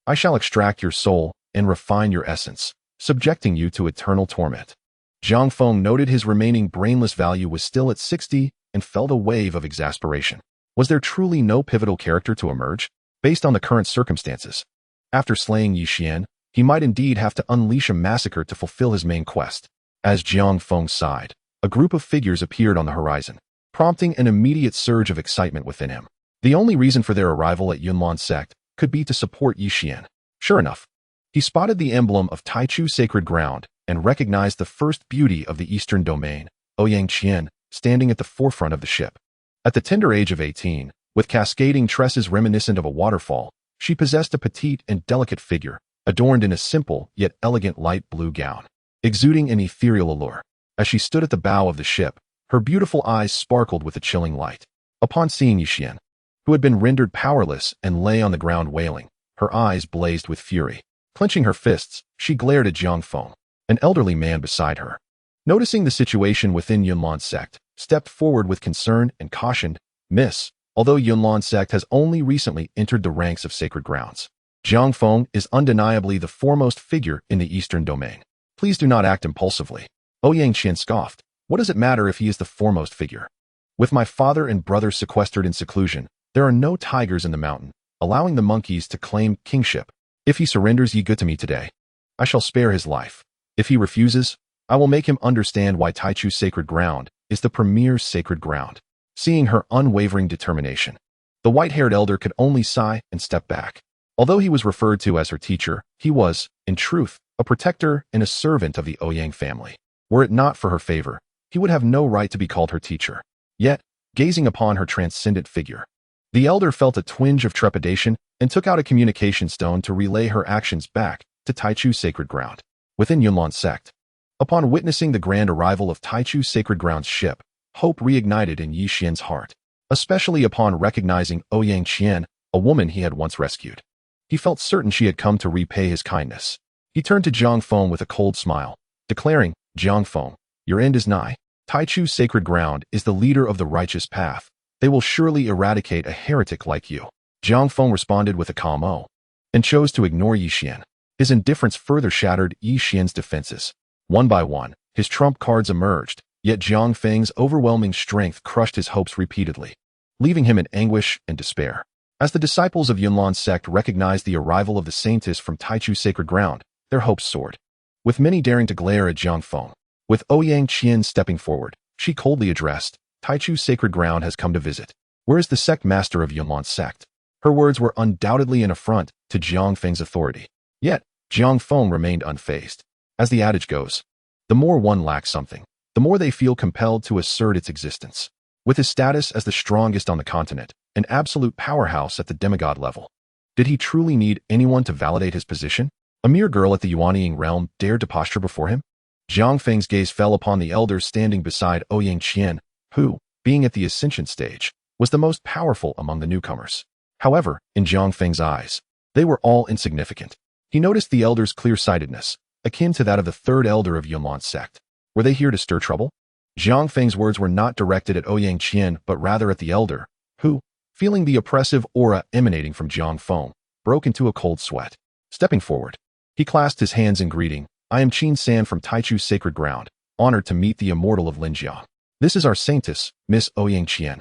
I shall extract your soul and refine your essence, subjecting you to eternal torment." Jiang Feng noted his remaining brainless value was still at 60 and felt a wave of exasperation. Was there truly no pivotal character to emerge? Based on the current circumstances, after slaying Yi Xian, he might indeed have to unleash a massacre to fulfill his main quest. As Jiang Feng sighed, a group of figures appeared on the horizon, prompting an immediate surge of excitement within him. The only reason for their arrival at Yunlan sect could be to support Yi Xian. Sure enough, he spotted the emblem of Taichu Sacred Ground and recognized the first beauty of the Eastern Domain, Ouyang Qian, standing at the forefront of the ship. At the tender age of 18, with cascading tresses reminiscent of a waterfall, she possessed a petite and delicate figure, adorned in a simple yet elegant light blue gown, exuding an ethereal allure. As she stood at the bow of the ship, her beautiful eyes sparkled with a chilling light. Upon seeing Yi Xian, who had been rendered powerless and lay on the ground wailing, her eyes blazed with fury. Clenching her fists, she glared at Jiang Feng, an elderly man beside her. Noticing the situation within Yunlan sect, stepped forward with concern and cautioned, "Miss, although Yunlan sect has only recently entered the ranks of sacred grounds, Jiang Feng is undeniably the foremost figure in the Eastern Domain. Please do not act impulsively." Ouyang Qian scoffed. "What does it matter if he is the foremost figure? With my father and brothers sequestered in seclusion, there are no tigers in the mountain, allowing the monkeys to claim kingship. If he surrenders Yi Ge to me today, I shall spare his life. If he refuses, I will make him understand why Taichu Sacred Ground is the premier sacred ground." Seeing her unwavering determination, the white-haired elder could only sigh and step back. Although he was referred to as her teacher, he was, in truth, a protector and a servant of the Ouyang family. Were it not for her favor, he would have no right to be called her teacher. Yet, gazing upon her transcendent figure, the elder felt a twinge of trepidation and took out a communication stone to relay her actions back to Taichu Sacred Ground. Within Yunlan sect, upon witnessing the grand arrival of Taichu Sacred Ground's ship, hope reignited in Yi Xian's heart, especially upon recognizing Ouyang Qian, a woman he had once rescued. He felt certain she had come to repay his kindness. He turned to Jiang Feng with a cold smile, declaring, "Jiang Feng, your end is nigh. Taichu Sacred Ground is the leader of the righteous path. They will surely eradicate a heretic like you." Jiang Feng responded with a calm "oh," and chose to ignore Yi Xian. His indifference further shattered Yi Xian's defenses. One by one, his trump cards emerged, yet Jiang Feng's overwhelming strength crushed his hopes repeatedly, leaving him in anguish and despair. As the disciples of Yunlan sect recognized the arrival of the saintess from Taichu Sacred Ground, their hopes soared, with many daring to glare at Jiang Feng. With Ouyang Qian stepping forward, she coldly addressed, "Taichu Sacred Ground has come to visit. Where is the sect master of Yunlan's sect? Her words were undoubtedly an affront to Jiang Feng's authority. Yet, Jiang Feng remained unfazed. As the adage goes, the more one lacks something, the more they feel compelled to assert its existence. With his status as the strongest on the continent, an absolute powerhouse at the demigod level, did he truly need anyone to validate his position? A mere girl at the Yuanying realm dared to posture before him? Jiang Feng's gaze fell upon the elder standing beside Ouyang Qian, who, being at the ascension stage, was the most powerful among the newcomers. However, in Jiang Feng's eyes, they were all insignificant. He noticed the elder's clear-sightedness, akin to that of the third elder of Yunlan's sect. Were they here to stir trouble? Jiang Feng's words were not directed at Ouyang Qian, but rather at the elder, who, feeling the oppressive aura emanating from Jiang Feng, broke into a cold sweat. Stepping forward, he clasped his hands in greeting. I am Qin San from Taichu's sacred ground, honored to meet the immortal of Linjiang. This is our saintess, Miss Ouyang Qian,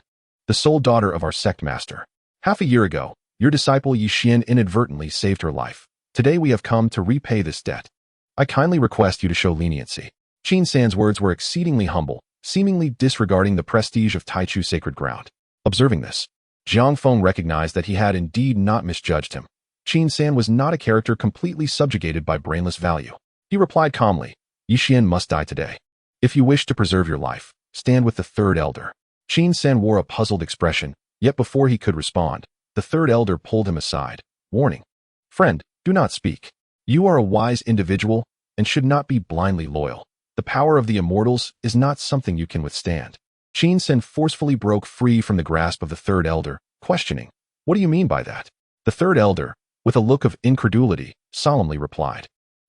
the sole daughter of our sect master. Half a year ago, your disciple Yi Xian inadvertently saved her life. Today we have come to repay this debt. I kindly request you to show leniency. Qin San's words were exceedingly humble, seemingly disregarding the prestige of Taichu's sacred ground. Observing this, Jiang Feng recognized that he had indeed not misjudged him. Qin San was not a character completely subjugated by brainless value. He replied calmly, Yi Xian must die today. If you wish to preserve your life, stand with the third elder. Qin San wore a puzzled expression, yet before he could respond, the third elder pulled him aside, warning, Friend, do not speak. You are a wise individual and should not be blindly loyal. The power of the immortals is not something you can withstand. Qin San forcefully broke free from the grasp of the third elder, questioning, What do you mean by that? The third elder, with a look of incredulity, solemnly replied,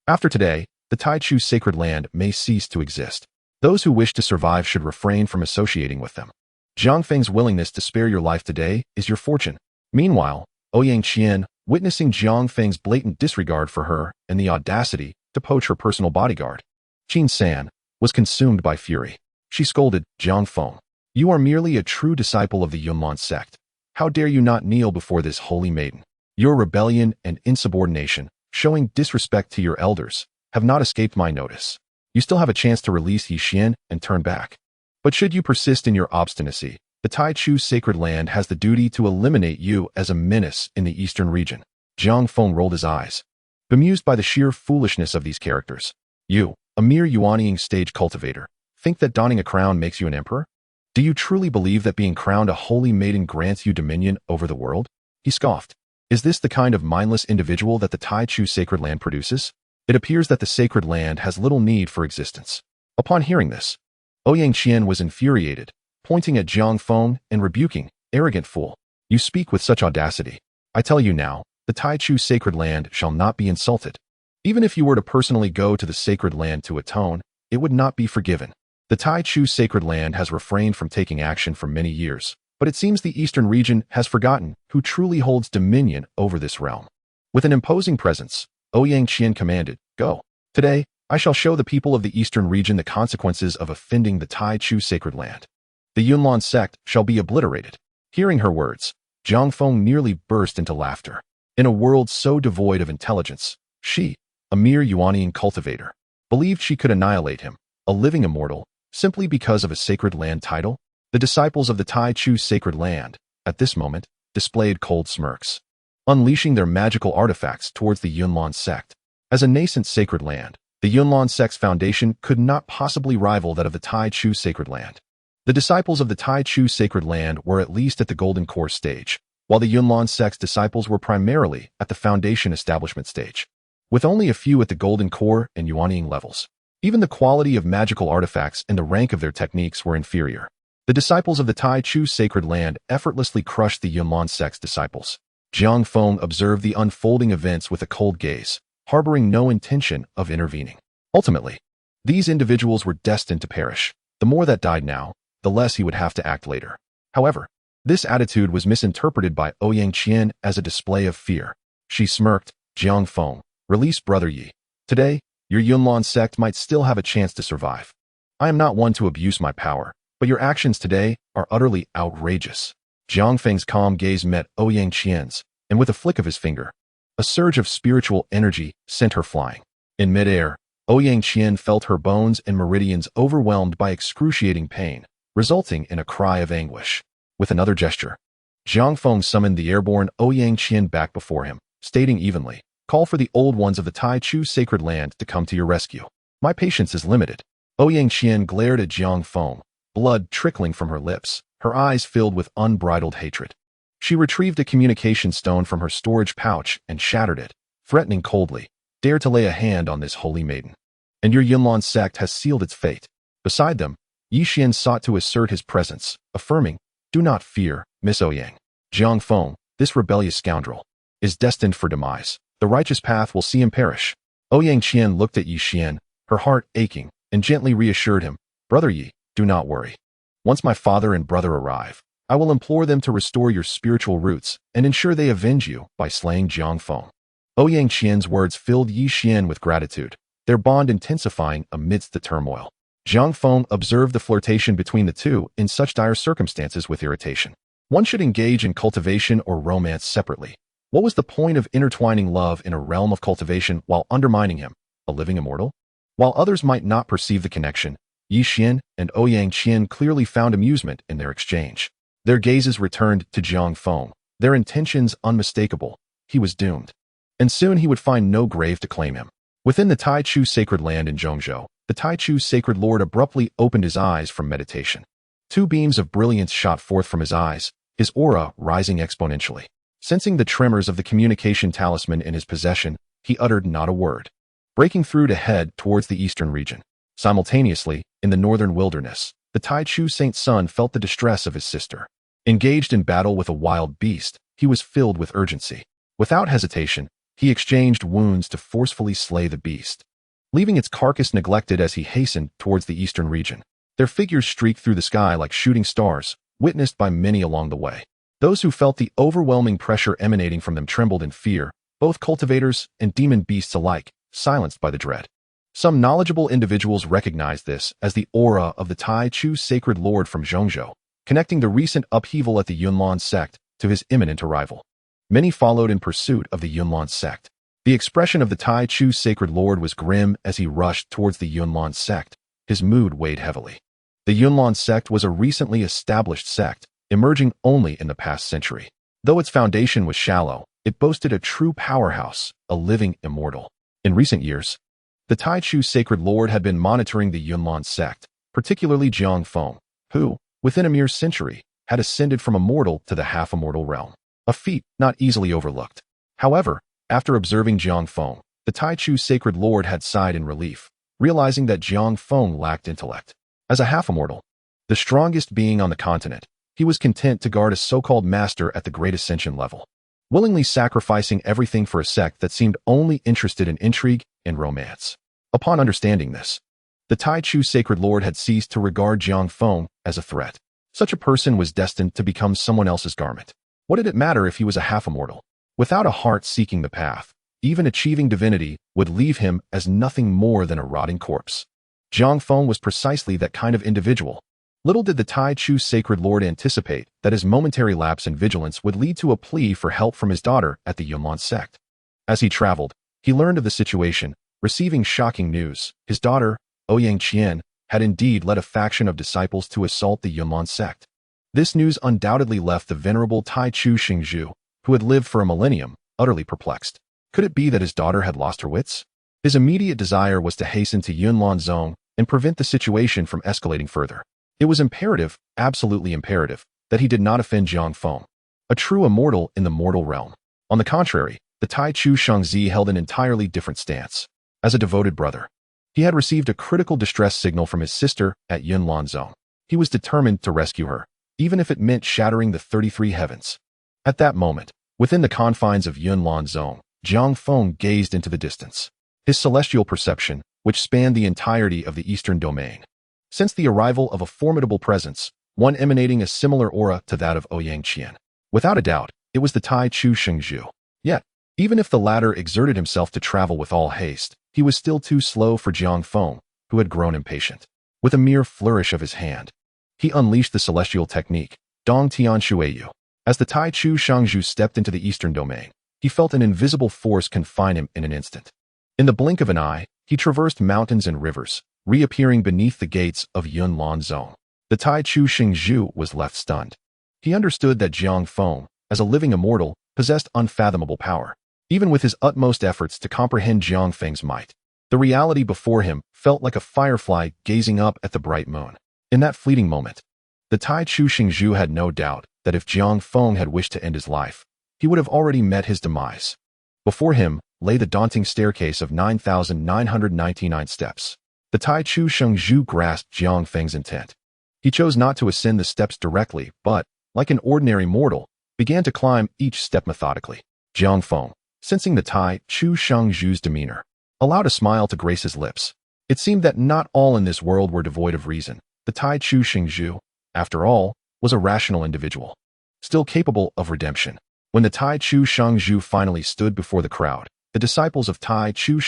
After today, the Taichu sacred land may cease to exist. Those who wish to survive should refrain from associating with them. Jiang Feng's willingness to spare your life today is your fortune. Meanwhile, Ouyang Qian, witnessing Jiang Feng's blatant disregard for her and the audacity to poach her personal bodyguard, Qin San, was consumed by fury. She scolded, Jiang Feng, you are merely a true disciple of the Yunlan sect. How dare you not kneel before this holy maiden? Your rebellion and insubordination, showing disrespect to your elders, have not escaped my notice. You still have a chance to release Yi Xian and turn back. But should you persist in your obstinacy, the Taichu sacred land has the duty to eliminate you as a menace in the eastern region. Jiang Feng rolled his eyes, bemused by the sheer foolishness of these characters. You, a mere Yuanying stage cultivator, think that donning a crown makes you an emperor? Do you truly believe that being crowned a holy maiden grants you dominion over the world? He scoffed. Is this the kind of mindless individual that the Taichu sacred land produces? It appears that the sacred land has little need for existence. Upon hearing this, Ouyang Qian was infuriated, pointing at Jiang Feng and rebuking, arrogant fool. You speak with such audacity. I tell you now, the Taichu sacred land shall not be insulted. Even if you were to personally go to the sacred land to atone, it would not be forgiven. The Taichu sacred land has refrained from taking action for many years, but it seems the eastern region has forgotten who truly holds dominion over this realm. With an imposing presence, Ouyang Qian commanded, Go. Today, I shall show the people of the eastern region the consequences of offending the Taichu sacred land. The Yunlan sect shall be obliterated. Hearing her words, Jiang Feng nearly burst into laughter. In a world so devoid of intelligence, she, a mere Yuanying cultivator, believed she could annihilate him, a living immortal, simply because of a sacred land title. The disciples of the Taichu sacred land, at this moment, displayed cold smirks, unleashing their magical artifacts towards the Yunlan sect. As a nascent sacred land, the Yunlan sect's foundation could not possibly rival that of the Taichu sacred land. The disciples of the Taichu sacred land were at least at the golden core stage, while the Yunlan sect's disciples were primarily at the foundation establishment stage, with only a few at the golden core and Yuanying levels. Even the quality of magical artifacts and the rank of their techniques were inferior. The disciples of the Taichu sacred land effortlessly crushed the Yunlan sect's disciples. Jiang Feng observed the unfolding events with a cold gaze, harboring no intention of intervening. Ultimately, these individuals were destined to perish. The more that died now, the less he would have to act later. However, this attitude was misinterpreted by Ouyang Qian as a display of fear. She smirked, Jiang Feng, release Brother Yi. Today, your Yunlan sect might still have a chance to survive. I am not one to abuse my power, but your actions today are utterly outrageous. Jiang Feng's calm gaze met Ouyang Qian's, and with a flick of his finger, a surge of spiritual energy sent her flying. In midair, Ouyang Qian felt her bones and meridians overwhelmed by excruciating pain, resulting in a cry of anguish. With another gesture, Zhang Feng summoned the airborne Ouyang Qian back before him, stating evenly, "Call for the old ones of the Tai Chu sacred land to come to your rescue. My patience is limited." Ouyang Qian glared at Zhang Feng, blood trickling from her lips, her eyes filled with unbridled hatred. She retrieved a communication stone from her storage pouch and shattered it, threatening coldly, "Dare to lay a hand on this holy maiden, and your Yunlan sect has sealed its fate." Beside them, Yi Xian sought to assert his presence, affirming, "Do not fear, Miss Ouyang. Zhang Feng, this rebellious scoundrel, is destined for demise. The righteous path will see him perish." Ouyang Qian looked at Yi Xian, her heart aching, and gently reassured him, "Brother Yi, do not worry. Once my father and brother arrive, I will implore them to restore your spiritual roots and ensure they avenge you by slaying Zhang Feng." Ouyang Qian's words filled Yi Xian with gratitude, their bond intensifying amidst the turmoil. Zhang Feng observed the flirtation between the two in such dire circumstances with irritation. One should engage in cultivation or romance separately. What was the point of intertwining love in a realm of cultivation while undermining him, a living immortal? While others might not perceive the connection, Yi Xian and Ouyang Qian clearly found amusement in their exchange. Their gazes returned to Zhang Feng, their intentions unmistakable. He was doomed. And soon he would find no grave to claim him. Within the Tai Chu sacred land in Zhongzhou, the Tai Chu sacred lord abruptly opened his eyes from meditation. Two beams of brilliance shot forth from his eyes, his aura rising exponentially. Sensing the tremors of the communication talisman in his possession, he uttered not a word, breaking through to head towards the eastern region. Simultaneously, in the northern wilderness, the Tai Chu Saint Sun felt the distress of his sister. Engaged in battle with a wild beast, he was filled with urgency. Without hesitation, he exchanged wounds to forcefully slay the beast, leaving its carcass neglected as he hastened towards the eastern region. Their figures streaked through the sky like shooting stars, witnessed by many along the way. Those who felt the overwhelming pressure emanating from them trembled in fear, both cultivators and demon beasts alike, silenced by the dread. Some knowledgeable individuals recognized this as the aura of the Tai Chu sacred lord from Zhongzhou, connecting the recent upheaval at the Yunlan sect to his imminent arrival. Many followed in pursuit of the Yunlan sect. The expression of the Tai Chu sacred lord was grim as he rushed towards the Yunlan sect. His mood weighed heavily. The Yunlan sect was a recently established sect, emerging only in the past century. Though its foundation was shallow, it boasted a true powerhouse, a living immortal. In recent years, the Tai Chu sacred lord had been monitoring the Yunlan sect, particularly Zhang Feng, who, within a mere century, had ascended from a mortal to the half-immortal realm. A feat not easily overlooked. However, after observing Zhang Feng, the Tai Chu sacred lord had sighed in relief, realizing that Zhang Feng lacked intellect. As a half-immortal, the strongest being on the continent, he was content to guard a so-called master at the great ascension level, willingly sacrificing everything for a sect that seemed only interested in intrigue and romance. Upon understanding this, the Tai Chu sacred lord had ceased to regard Zhang Feng as a threat. Such a person was destined to become someone else's garment. What did it matter if he was a half-immortal? Without a heart seeking the path, even achieving divinity would leave him as nothing more than a rotting corpse. Zhang Feng was precisely that kind of individual. Little did the Tai Chu sacred lord anticipate that his momentary lapse in vigilance would lead to a plea for help from his daughter at the Yunlan sect. As he traveled, he learned of the situation, receiving shocking news. His daughter, Ouyang Qian, had indeed led a faction of disciples to assault the Yunlan sect. This news undoubtedly left the venerable Tai Chu Xingzhu, who had lived for a millennium, utterly perplexed. Could it be that his daughter had lost her wits? His immediate desire was to hasten to Yunlan Zone and prevent the situation from escalating further. It was imperative, absolutely imperative, that he did not offend Zhang Feng, a true immortal in the mortal realm. On the contrary, the Tai Chu Shangzi held an entirely different stance. As a devoted brother, he had received a critical distress signal from his sister at Yunlan Zone. He was determined to rescue her, even if it meant shattering the 33 heavens. At that moment, within the confines of Yunlan Zone, Zhang Feng gazed into the distance. His celestial perception, which spanned the entirety of the eastern domain, sensed the arrival of a formidable presence, one emanating a similar aura to that of Ouyang Qian. Without a doubt, it was the Tai Chu Xingzhu. Yet, even if the latter exerted himself to travel with all haste, he was still too slow for Zhang Feng, who had grown impatient. With a mere flourish of his hand, he unleashed the celestial technique, Dong Tian Shueyu. As the Tai Chu Shangzhu stepped into the eastern domain, he felt an invisible force confine him in an instant. In the blink of an eye, he traversed mountains and rivers, reappearing beneath the gates of Yunlan Zone. The Tai Chu Xingzhu was left stunned. He understood that Jiang Feng, as a living immortal, possessed unfathomable power. Even with his utmost efforts to comprehend Jiang Feng's might, the reality before him felt like a firefly gazing up at the bright moon. In that fleeting moment, the Tai Chu Xingzhu had no doubt that if Jiang Feng had wished to end his life, he would have already met his demise. Before him lay the daunting staircase of 9,999 steps. The Tai Chu Xingzhu grasped Jiang Feng's intent. He chose not to ascend the steps directly, but, like an ordinary mortal, began to climb each step methodically. Jiang Feng, sensing the Tai Chu Xingzhu's demeanor, allowed a smile to grace his lips. It seemed that not all in this world were devoid of reason. The Tai Chu Xingzhu, after all, was a rational individual, still capable of redemption. When the Tai Chu Xingzhu finally stood before the crowd, the disciples of Tai Chu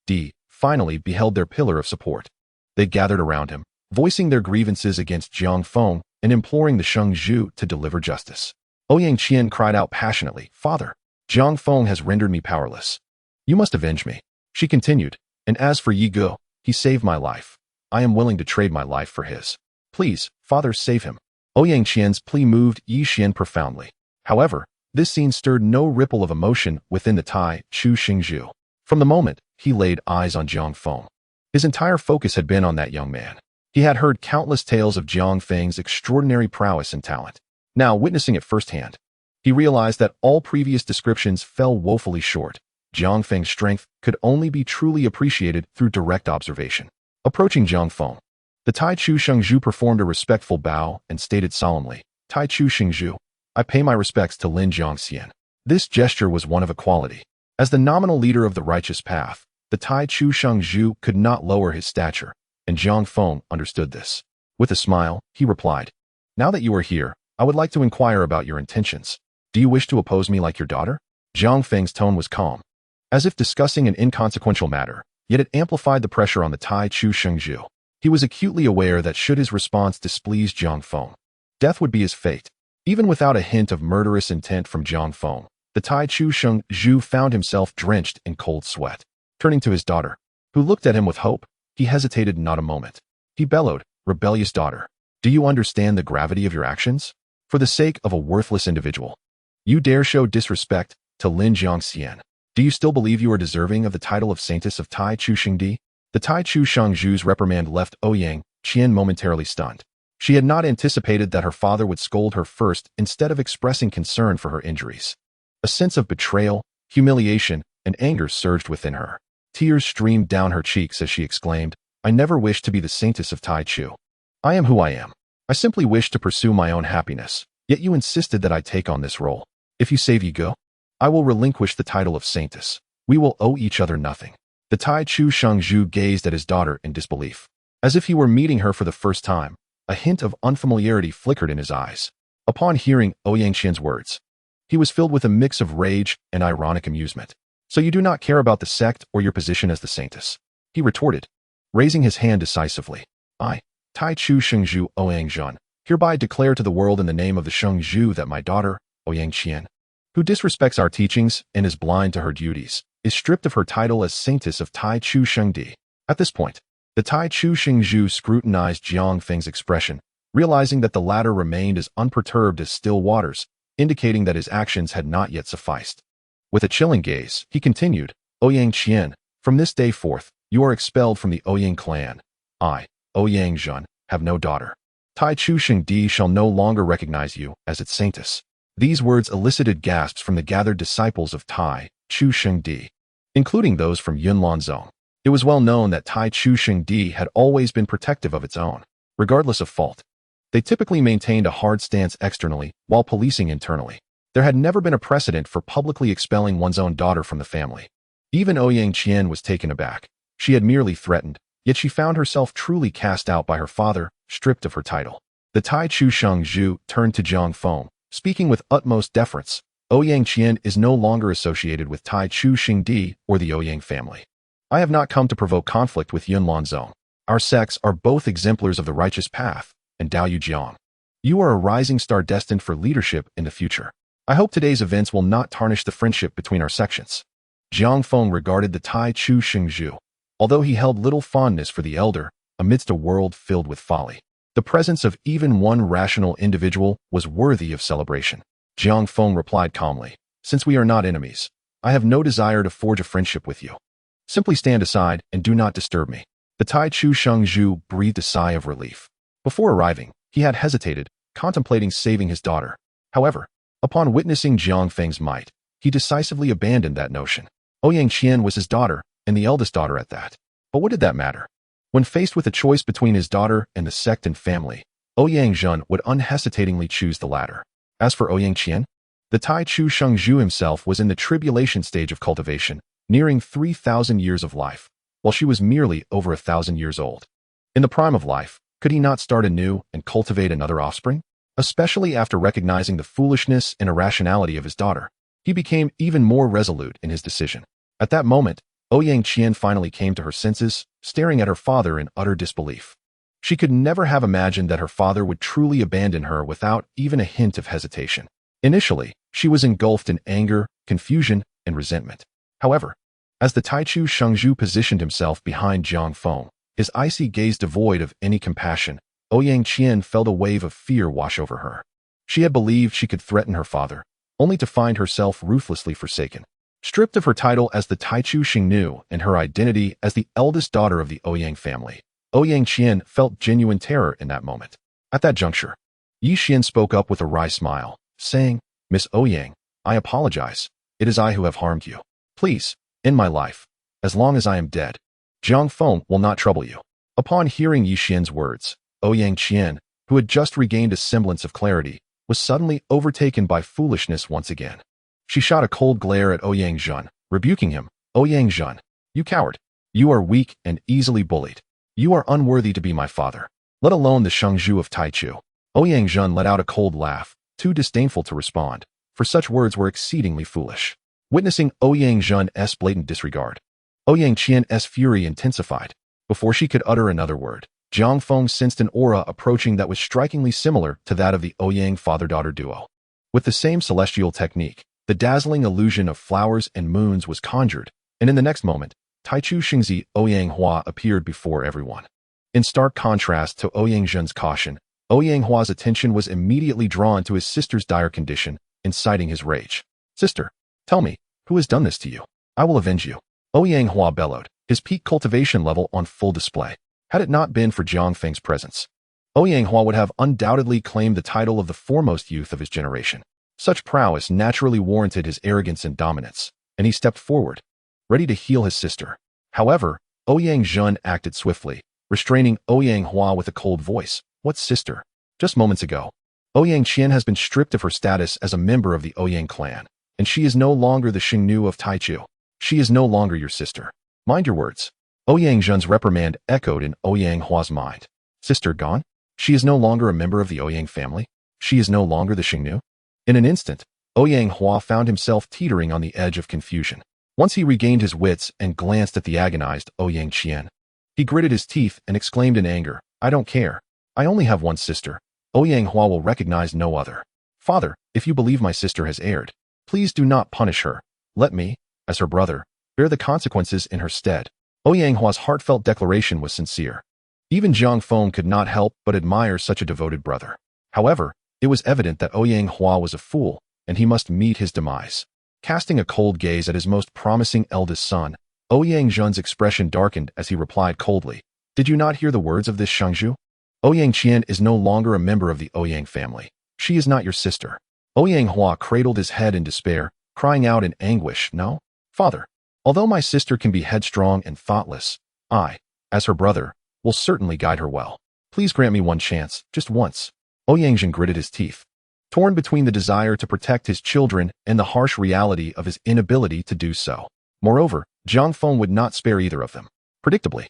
Di finally beheld their pillar of support. They gathered around him, voicing their grievances against Jiang Feng and imploring the Xingzhu to deliver justice. Ouyang Qian cried out passionately, "Father, Jiang Feng has rendered me powerless. You must avenge me." She continued, "And as for Yi Ge, he saved my life. I am willing to trade my life for his. Please, Father, save him." Ouyang Qian's plea moved Yi Xian profoundly. However, this scene stirred no ripple of emotion within the Tai Chu Xingzhu. From the moment he laid eyes on Jiang Feng, his entire focus had been on that young man. He had heard countless tales of Jiang Feng's extraordinary prowess and talent. Now, witnessing it firsthand, he realized that all previous descriptions fell woefully short. Jiang Feng's strength could only be truly appreciated through direct observation. Approaching Jiang Feng, the Tai Chu Xingzhu performed a respectful bow and stated solemnly, "Tai Chu Xingzhu, I pay my respects to Lin Jiangxian." This gesture was one of equality. As the nominal leader of the righteous path, the Tai Chu Xingzhu could not lower his stature, and Jiang Feng understood this. With a smile, he replied, "Now that you are here, I would like to inquire about your intentions. Do you wish to oppose me like your daughter?" Jiang Feng's tone was calm, as if discussing an inconsequential matter, yet it amplified the pressure on the Tai Chu Xingzhu. He was acutely aware that should his response displease Jiang Feng, death would be his fate. Even without a hint of murderous intent from Jiang Feng, the Tai Chu Xingzhu found himself drenched in cold sweat. Turning to his daughter, who looked at him with hope, he hesitated not a moment. He bellowed, "Rebellious daughter, do you understand the gravity of your actions? For the sake of a worthless individual, you dare show disrespect to Lin Jiangxian. Do you still believe you are deserving of the title of Saintess of Tai Chu Xingdi?" The Tai Chu Xingzhu's reprimand left Ouyang Qian momentarily stunned. She had not anticipated that her father would scold her first instead of expressing concern for her injuries. A sense of betrayal, humiliation, and anger surged within her. Tears streamed down her cheeks as she exclaimed, "I never wished to be the Saintess of Tai Chu. I am who I am. I simply wished to pursue my own happiness, yet you insisted that I take on this role. If you save Yi Ge, I will relinquish the title of Saintess. We will owe each other nothing." The Tai Chu Xingzhu gazed at his daughter in disbelief. As if he were meeting her for the first time, a hint of unfamiliarity flickered in his eyes. Upon hearing Ouyang Qian's words, he was filled with a mix of rage and ironic amusement. "So you do not care about the sect or your position as the Saintess?" he retorted, raising his hand decisively. "I, Tai Chu Xingzhu Ouyang Zhan, hereby declare to the world in the name of the Xingzhu that my daughter, Ouyang Qian, who disrespects our teachings and is blind to her duties, is stripped of her title as Saintess of Tai Chu Xingdi." At this point, the Tai Chu Xingzhu scrutinized Jiang Feng's expression, realizing that the latter remained as unperturbed as still waters, indicating that his actions had not yet sufficed. With a chilling gaze, he continued, "Ouyang Qian, from this day forth, you are expelled from the Ouyang clan. I, Ouyang Zhan, have no daughter. Tai Chu Xingdi shall no longer recognize you as its Saintess." These words elicited gasps from the gathered disciples of Tai Chu Xingdi, including those from Yunlanzong. It was well known that Tai Chu Xingdi had always been protective of its own, regardless of fault. They typically maintained a hard stance externally while policing internally. There had never been a precedent for publicly expelling one's own daughter from the family. Even Ouyang Qian was taken aback. She had merely threatened, yet she found herself truly cast out by her father, stripped of her title. The Tai Chu Xingzhu turned to Jiang Feng, speaking with utmost deference. "Ouyang Qian is no longer associated with Tai Chu Xingdi or the Ouyang family. I have not come to provoke conflict with Yunlanzong. Our sects are both exemplars of the righteous path, and Dao Yu Jiang, you are a rising star destined for leadership in the future. I hope today's events will not tarnish the friendship between our sections." Jiang Feng regarded the Tai Chu Xingzhu, although he held little fondness for the elder, amidst a world filled with folly. The presence of even one rational individual was worthy of celebration. Jiang Feng replied calmly, "Since we are not enemies, I have no desire to forge a friendship with you. Simply stand aside and do not disturb me." The Taichu Shengzhu breathed a sigh of relief. Before arriving, he had hesitated, contemplating saving his daughter. However, upon witnessing Jiang Feng's might, he decisively abandoned that notion. Ouyang Qian was his daughter, and the eldest daughter at that. But what did that matter? When faced with a choice between his daughter and the sect and family, Ouyang Zhen would unhesitatingly choose the latter. As for Ouyang Qian, the Taichu Shengzhu himself was in the tribulation stage of cultivation, nearing 3,000 years of life, while she was merely over 1,000 years old. In the prime of life, could he not start anew and cultivate another offspring? Especially after recognizing the foolishness and irrationality of his daughter, he became even more resolute in his decision. At that moment, Ouyang Qian finally came to her senses, staring at her father in utter disbelief. She could never have imagined that her father would truly abandon her without even a hint of hesitation. Initially, she was engulfed in anger, confusion, and resentment. However, as the Taichu Shengzhu positioned himself behind Jiang Feng, his icy gaze devoid of any compassion, Ouyang Qian felt a wave of fear wash over her. She had believed she could threaten her father, only to find herself ruthlessly forsaken. Stripped of her title as the Taichu Xingnu and her identity as the eldest daughter of the Ouyang family, Ouyang Qian felt genuine terror in that moment. At that juncture, Yi Xian spoke up with a wry smile, saying, "Miss Ouyang, I apologize. It is I who have harmed you. Please, end my life. As long as I am dead, Jiang Feng will not trouble you." Upon hearing Yi Xian's words, Ouyang Qian, who had just regained a semblance of clarity, was suddenly overtaken by foolishness once again. She shot a cold glare at Ouyang Zhen, rebuking him. "Ouyang Zhen, you coward. You are weak and easily bullied. You are unworthy to be my father, let alone the Shengzhu of Taichu." Ouyang Zhen let out a cold laugh, too disdainful to respond, for such words were exceedingly foolish. Witnessing Ouyang Zhen's blatant disregard, Ouyang Qian's fury intensified. Before she could utter another word, Jiang Feng sensed an aura approaching that was strikingly similar to that of the Ouyang father-daughter duo. With the same celestial technique, the dazzling illusion of flowers and moons was conjured, and in the next moment, Taichu Xingzi Ouyang Hua appeared before everyone. In stark contrast to Ouyang Zhen's caution, Ouyang Hua's attention was immediately drawn to his sister's dire condition, inciting his rage. "Sister, tell me, who has done this to you? I will avenge you." Ouyang Hua bellowed, his peak cultivation level on full display. Had it not been for Jiang Feng's presence, Ouyang Hua would have undoubtedly claimed the title of the foremost youth of his generation. Such prowess naturally warranted his arrogance and dominance, and he stepped forward, ready to heal his sister. However, Ouyang Zhen acted swiftly, restraining Ouyang Hua with a cold voice. "What sister? Just moments ago, Ouyang Qian has been stripped of her status as a member of the Ouyang clan, and she is no longer the Xingnu of Taichu. She is no longer your sister. Mind your words." Ouyang Zhen's reprimand echoed in Ouyang Hua's mind. Sister gone? She is no longer a member of the Ouyang family? She is no longer the Xingnu? In an instant, Ouyang Hua found himself teetering on the edge of confusion. Once he regained his wits and glanced at the agonized Ouyang Qian, he gritted his teeth and exclaimed in anger, "I don't care. I only have one sister. Ouyang Hua will recognize no other. Father, if you believe my sister has erred, please do not punish her. Let me, as her brother, bear the consequences in her stead." Ouyang Hua's heartfelt declaration was sincere. Even Jiang Feng could not help but admire such a devoted brother. However, it was evident that Ouyang Hua was a fool, and he must meet his demise. Casting a cold gaze at his most promising eldest son, Ouyang Zhen's expression darkened as he replied coldly, "Did you not hear the words of this Shengzhu? Ouyang Qian is no longer a member of the Ouyang family. She is not your sister." Ouyang Hua cradled his head in despair, crying out in anguish, "No, father. Although my sister can be headstrong and thoughtless, I, as her brother, will certainly guide her well. Please grant me one chance, just once." Ouyang Zhen gritted his teeth, torn between the desire to protect his children and the harsh reality of his inability to do so. Moreover, Jiang Feng would not spare either of them. Predictably,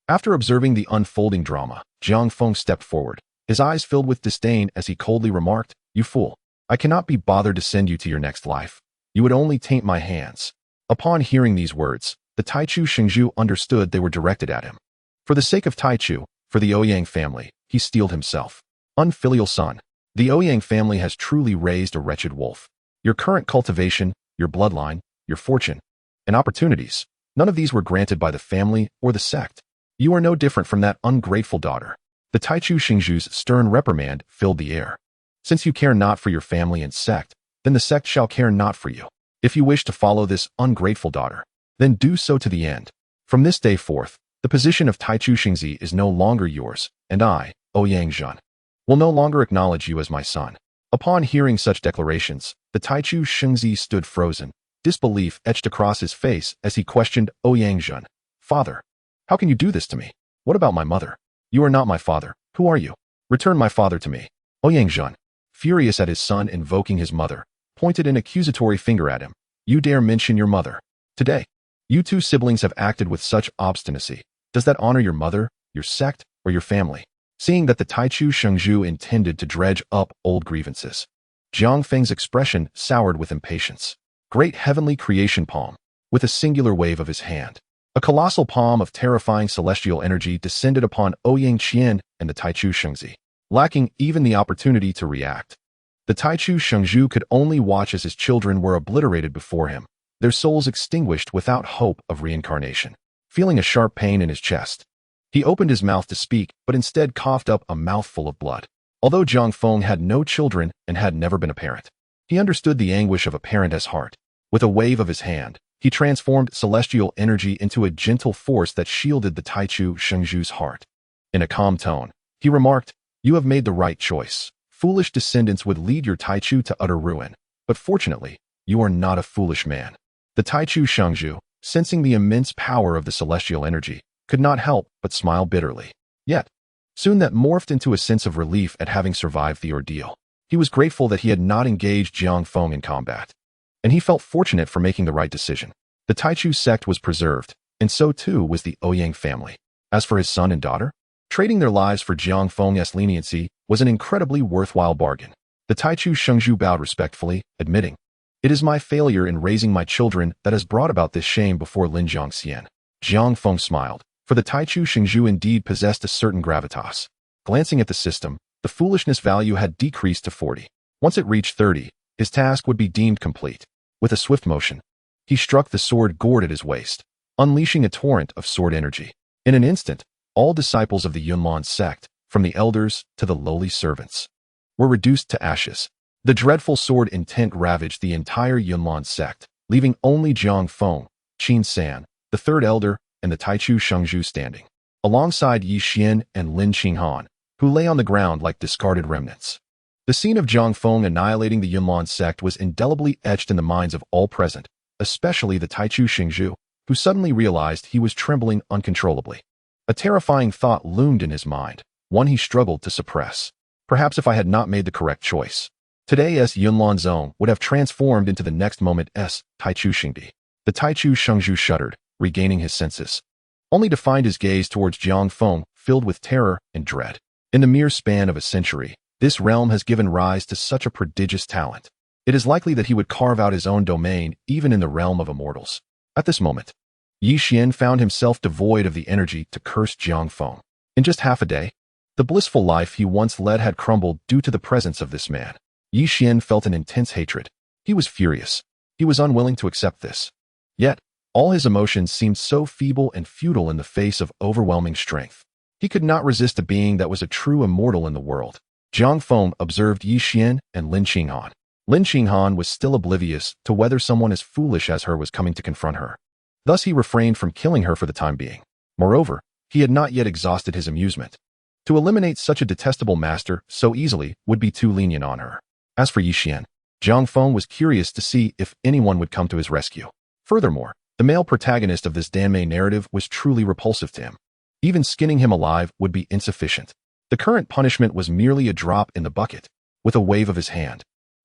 after observing the unfolding drama, Jiang Feng stepped forward, his eyes filled with disdain as he coldly remarked, "You fool. I cannot be bothered to send you to your next life. You would only taint my hands." Upon hearing these words, the Taichu Xingzhu understood they were directed at him. For the sake of Taichu, for the Ouyang family, he steeled himself. "Unfilial son, the Ouyang family has truly raised a wretched wolf. Your current cultivation, your bloodline, your fortune, and opportunities, none of these were granted by the family or the sect. You are no different from that ungrateful daughter. The Taichu Xingzhu's stern reprimand filled the air. Since you care not for your family and sect, then the sect shall care not for you. If you wish to follow this ungrateful daughter, then do so to the end. From this day forth, the position of Taichu Xingzi is no longer yours, and I, Ouyang Zhen, will no longer acknowledge you as my son. Upon hearing such declarations, the Taichu Xingzi stood frozen, disbelief etched across his face as he questioned Ouyang Zhen. Father, how can you do this to me? What about my mother? You are not my father. Who are you? Return my father to me. Ouyang Zhen, furious at his son invoking his mother, pointed an accusatory finger at him. You dare mention your mother? Today, you two siblings have acted with such obstinacy. Does that honor your mother, your sect, or your family? Seeing that the Taichu Xingzhu intended to dredge up old grievances, Jiang Feng's expression soured with impatience. Great heavenly creation palm, with a singular wave of his hand. A colossal palm of terrifying celestial energy descended upon Ouyang Qian and the Taichu Xingzi, lacking even the opportunity to react. The Taichu Xingzhu could only watch as his children were obliterated before him, their souls extinguished without hope of reincarnation. Feeling a sharp pain in his chest, he opened his mouth to speak, but instead coughed up a mouthful of blood. Although Jiang Feng had no children and had never been a parent, he understood the anguish of a parent's heart. With a wave of his hand, he transformed celestial energy into a gentle force that shielded the Taichu Xingzhu's heart. In a calm tone, he remarked, "You have made the right choice. Foolish descendants would lead your Taichu to utter ruin, but fortunately, you are not a foolish man." The Taichu Xingzhu, sensing the immense power of the celestial energy, could not help but smile bitterly. Yet, soon that morphed into a sense of relief at having survived the ordeal. He was grateful that he had not engaged Jiang Feng in combat, and he felt fortunate for making the right decision. The Taichu sect was preserved, and so too was the Ouyang family. As for his son and daughter, trading their lives for Jiang Feng's leniency was an incredibly worthwhile bargain. The Taichu Xingzhu bowed respectfully, admitting, "It is my failure in raising my children that has brought about this shame before Lin Jiangxian." Jiang Feng smiled, for the Taichu Xingzhu indeed possessed a certain gravitas. Glancing at the system, the foolishness value had decreased to 40. Once it reached 30, his task would be deemed complete. With a swift motion, he struck the sword gourd at his waist, unleashing a torrent of sword energy. In an instant, all disciples of the Yunlan sect, from the elders to the lowly servants, were reduced to ashes. The dreadful sword intent ravaged the entire Yunlan sect, leaving only Jiang Feng, Qin San, the third elder, and the Taichu Xingzhu standing, alongside Yi Xian and Lin Qinghan, who lay on the ground like discarded remnants. The scene of Jiang Feng annihilating the Yunlan sect was indelibly etched in the minds of all present, especially the Taichu Xingzhu, who suddenly realized he was trembling uncontrollably. A terrifying thought loomed in his mind, one he struggled to suppress. Perhaps if I had not made the correct choice, today's Yunlan zone would have transformed into the next moment's Taichu Xingdi. The Taichu Xingzhu shuddered, regaining his senses, only to find his gaze towards Jiang Feng filled with terror and dread. In the mere span of a century, this realm has given rise to such a prodigious talent. It is likely that he would carve out his own domain even in the realm of immortals. At this moment, Yi Xian found himself devoid of the energy to curse Jiang Feng. In just half a day, the blissful life he once led had crumbled due to the presence of this man. Yi Xian felt an intense hatred. He was furious. He was unwilling to accept this. Yet, all his emotions seemed so feeble and futile in the face of overwhelming strength. He could not resist a being that was a true immortal in the world. Jiang Feng observed Yi Xian and Lin Qinghan. Lin Qinghan was still oblivious to whether someone as foolish as her was coming to confront her. Thus he refrained from killing her for the time being. Moreover, he had not yet exhausted his amusement. To eliminate such a detestable master so easily would be too lenient on her. As for Yi Xian, Jiang Feng was curious to see if anyone would come to his rescue. Furthermore, the male protagonist of this Danmei narrative was truly repulsive to him. Even skinning him alive would be insufficient. The current punishment was merely a drop in the bucket. With a wave of his hand,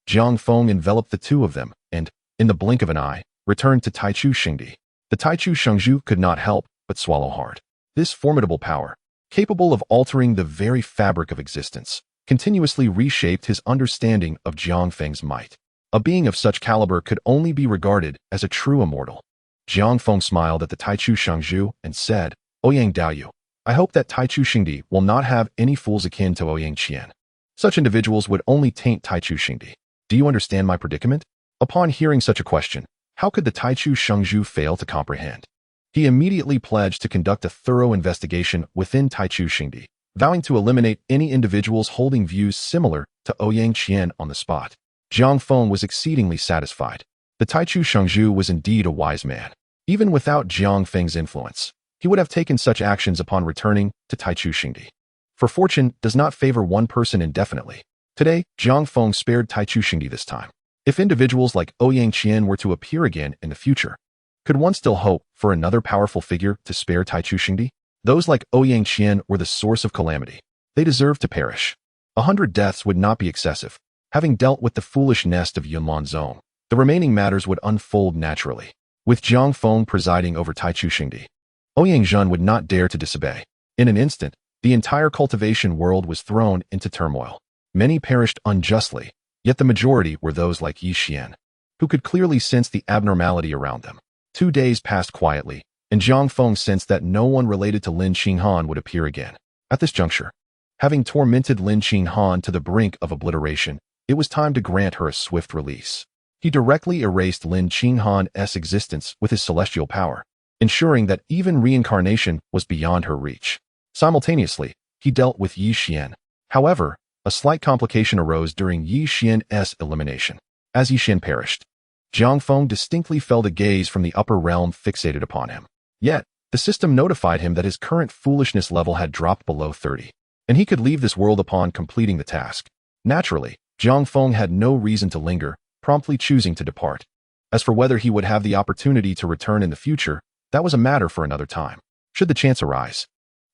Jiang Feng enveloped the two of them and, in the blink of an eye, returned to Taichu Xingdi. The Taichu Xingzhu could not help but swallow hard. This formidable power, capable of altering the very fabric of existence, continuously reshaped his understanding of Jiang Feng's might. A being of such caliber could only be regarded as a true immortal. Jiang Feng smiled at the Taichu Xingzhu and said, "Ouyang Daoyu, I hope that Taichu Xingdi will not have any fools akin to Ouyang Qian. Such individuals would only taint Taichu Xingdi. Do you understand my predicament?" Upon hearing such a question, how could the Taichu Xingzhu fail to comprehend? He immediately pledged to conduct a thorough investigation within Taichu Xingdi. vowing to eliminate any individuals holding views similar to Ouyang Qian on the spot. Jiang Feng was exceedingly satisfied. The Taichu Shengzhu was indeed a wise man. Even without Jiang Feng's influence, he would have taken such actions upon returning to Taichu Xingdi. For fortune does not favor one person indefinitely. Today, Jiang Feng spared Taichu Xingdi this time. If individuals like Ouyang Qian were to appear again in the future, could one still hope for another powerful figure to spare Taichu Xingdi? Those like Ouyang Qian were the source of calamity. They deserved to perish. 100 deaths would not be excessive. Having dealt with the foolish nest of Yunlan Zone, the remaining matters would unfold naturally. With Jiang Feng presiding over Taichu Xingdi, Ouyang Zhen would not dare to disobey. In an instant, the entire cultivation world was thrown into turmoil. Many perished unjustly, yet the majority were those like Yi Xian, who could clearly sense the abnormality around them. 2 days passed quietly, and Jiang Feng sensed that no one related to Lin Qinghan would appear again. At this juncture, having tormented Lin Qinghan to the brink of obliteration, it was time to grant her a swift release. He directly erased Lin Qinghan's existence with his celestial power, ensuring that even reincarnation was beyond her reach. Simultaneously, he dealt with Yi Xian. However, a slight complication arose during Yi Xian's elimination. As Yi Xian perished, Jiang Feng distinctly felt a gaze from the upper realm fixated upon him. Yet, the system notified him that his current foolishness level had dropped below 30, and he could leave this world upon completing the task. Naturally, Jiang Feng had no reason to linger, promptly choosing to depart. As for whether he would have the opportunity to return in the future, that was a matter for another time. Should the chance arise,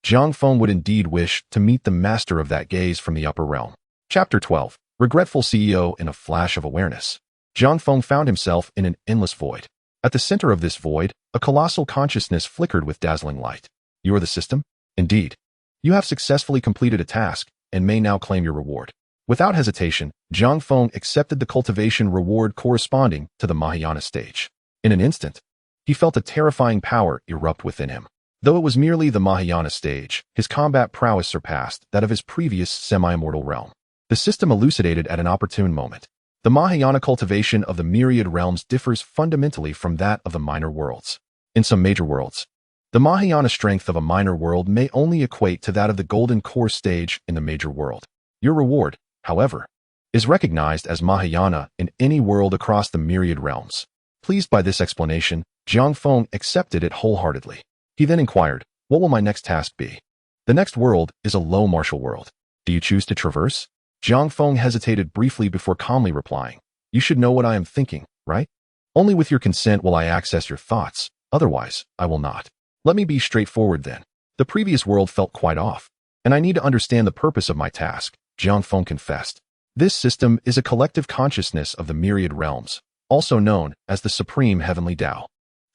Jiang Feng would indeed wish to meet the master of that gaze from the upper realm. Chapter 12. Regretful CEO. In a flash of awareness, Jiang Feng found himself in an endless void. At the center of this void, a colossal consciousness flickered with dazzling light. You are the system? Indeed. You have successfully completed a task and may now claim your reward. Without hesitation, Jiang Feng accepted the cultivation reward corresponding to the Mahayana stage. In an instant, he felt a terrifying power erupt within him. Though it was merely the Mahayana stage, his combat prowess surpassed that of his previous semi-immortal realm. The system elucidated at an opportune moment. The Mahayana cultivation of the myriad realms differs fundamentally from that of the minor worlds. In some major worlds, the Mahayana strength of a minor world may only equate to that of the golden core stage in the major world. Your reward, however, is recognized as Mahayana in any world across the myriad realms. Pleased by this explanation, Jiang Feng accepted it wholeheartedly. He then inquired, what will my next task be? The next world is a low martial world. Do you choose to traverse? Jiang Feng hesitated briefly before calmly replying, you should know what I am thinking, right? Only with your consent will I access your thoughts, otherwise, I will not. Let me be straightforward then. The previous world felt quite off, and I need to understand the purpose of my task, Jiang Feng confessed. This system is a collective consciousness of the myriad realms, also known as the Supreme Heavenly Tao.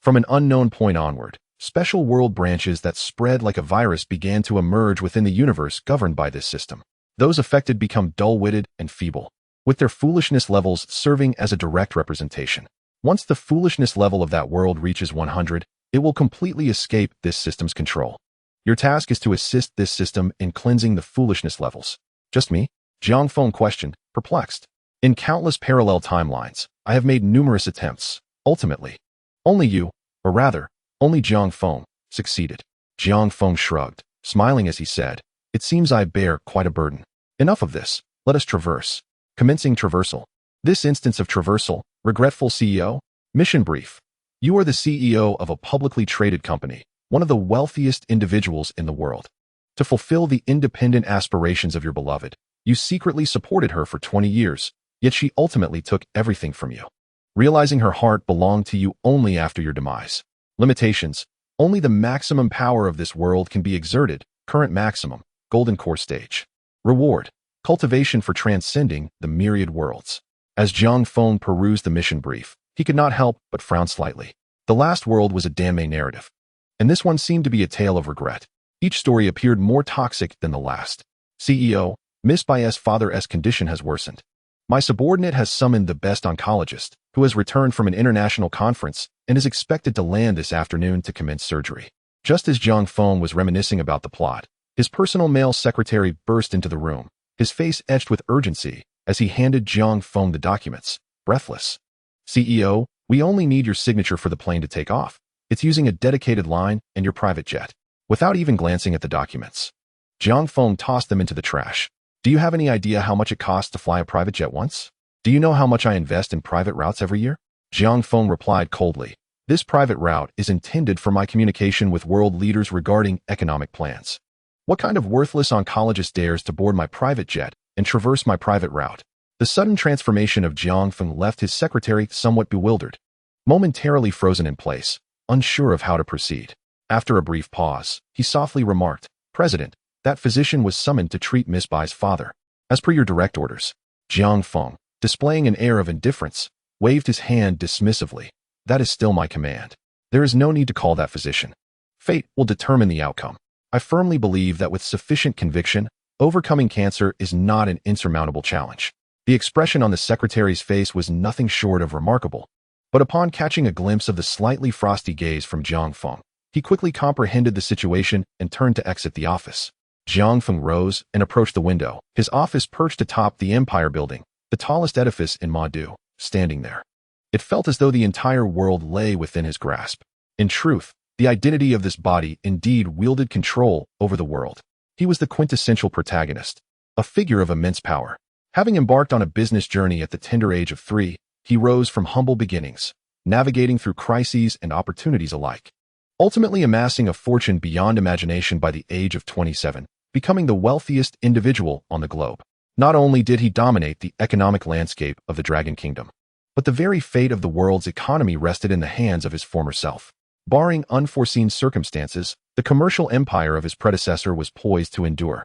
From an unknown point onward, special world branches that spread like a virus began to emerge within the universe governed by this system. Those affected become dull-witted and feeble, with their foolishness levels serving as a direct representation. Once the foolishness level of that world reaches 100, it will completely escape this system's control. Your task is to assist this system in cleansing the foolishness levels. Just me? Jiang Feng questioned, perplexed. In countless parallel timelines, I have made numerous attempts. Ultimately, only you, or rather, only Jiang Feng, succeeded. Jiang Feng shrugged, smiling as he said, it seems I bear quite a burden. Enough of this, let us traverse. Commencing traversal. This instance of traversal, regretful CEO, mission brief. You are the CEO of a publicly traded company, one of the wealthiest individuals in the world. To fulfill the independent aspirations of your beloved, you secretly supported her for 20 years, yet she ultimately took everything from you. Realizing her heart belonged to you only after your demise. Limitations. Only the maximum power of this world can be exerted. Current maximum. Golden core stage. Reward. Cultivation for transcending the myriad worlds. As Jiang Feng perused the mission brief, he could not help but frown slightly. The last world was a Danmei narrative, and this one seemed to be a tale of regret. Each story appeared more toxic than the last. CEO, Miss Bai's father's condition has worsened. My subordinate has summoned the best oncologist, who has returned from an international conference and is expected to land this afternoon to commence surgery. Just as Jiang Feng was reminiscing about the plot, his personal male secretary burst into the room, his face etched with urgency as he handed Jiang Feng the documents, breathless. CEO, we only need your signature for the plane to take off. It's using a dedicated line and your private jet. Without even glancing at the documents, Jiang Feng tossed them into the trash. Do you have any idea how much it costs to fly a private jet once? Do you know how much I invest in private routes every year? Jiang Feng replied coldly. This private route is intended for my communication with world leaders regarding economic plans. What kind of worthless oncologist dares to board my private jet and traverse my private route? The sudden transformation of Jiang Feng left his secretary somewhat bewildered, momentarily frozen in place, unsure of how to proceed. After a brief pause, he softly remarked, President, that physician was summoned to treat Miss Bai's father. As per your direct orders. Jiang Feng, displaying an air of indifference, waved his hand dismissively. That is still my command. There is no need to call that physician. Fate will determine the outcome. I firmly believe that with sufficient conviction, overcoming cancer is not an insurmountable challenge. The expression on the secretary's face was nothing short of remarkable. But upon catching a glimpse of the slightly frosty gaze from Jiang Feng, he quickly comprehended the situation and turned to exit the office. Jiang Feng rose and approached the window, his office perched atop the Empire Building, the tallest edifice in Madu, standing there. It felt as though the entire world lay within his grasp. In truth, the identity of this body indeed wielded control over the world. He was the quintessential protagonist, a figure of immense power. Having embarked on a business journey at the tender age of 3, he rose from humble beginnings, navigating through crises and opportunities alike. Ultimately amassing a fortune beyond imagination by the age of 27, becoming the wealthiest individual on the globe. Not only did he dominate the economic landscape of the Dragon Kingdom, but the very fate of the world's economy rested in the hands of his former self. Barring unforeseen circumstances, the commercial empire of his predecessor was poised to endure,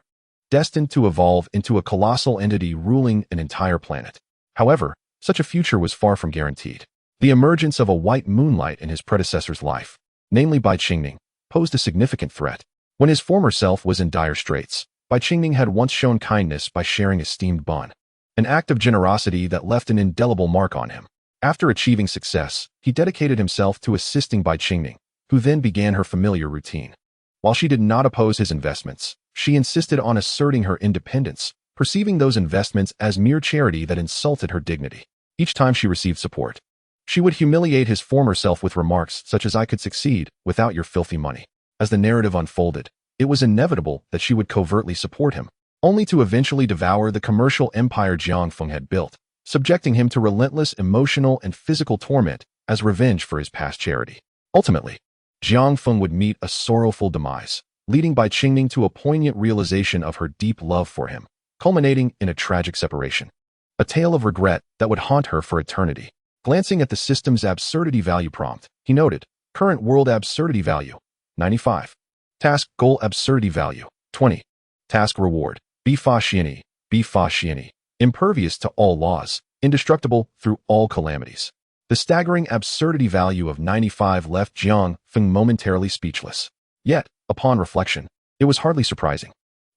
destined to evolve into a colossal entity ruling an entire planet. However, such a future was far from guaranteed. The emergence of a white moonlight in his predecessor's life, namely Bai Qingning, posed a significant threat. When his former self was in dire straits, Bai Qingning had once shown kindness by sharing a steamed bun, an act of generosity that left an indelible mark on him. After achieving success, he dedicated himself to assisting Bai Qingning, who then began her familiar routine. While she did not oppose his investments, she insisted on asserting her independence, perceiving those investments as mere charity that insulted her dignity. Each time she received support, she would humiliate his former self with remarks such as I could succeed without your filthy money. As the narrative unfolded, it was inevitable that she would covertly support him, only to eventually devour the commercial empire Jiang Feng had built, subjecting him to relentless emotional and physical torment as revenge for his past charity. Ultimately, Jiang Feng would meet a sorrowful demise, leading Bai Qingning to a poignant realization of her deep love for him, culminating in a tragic separation. A tale of regret that would haunt her for eternity. Glancing at the system's absurdity value prompt, he noted, current world absurdity value, 95. Task goal absurdity value, 20. Task reward, Bifa Xiani, impervious to all laws, indestructible through all calamities. The staggering absurdity value of 95 left Jiang Feng momentarily speechless. Yet, upon reflection, it was hardly surprising.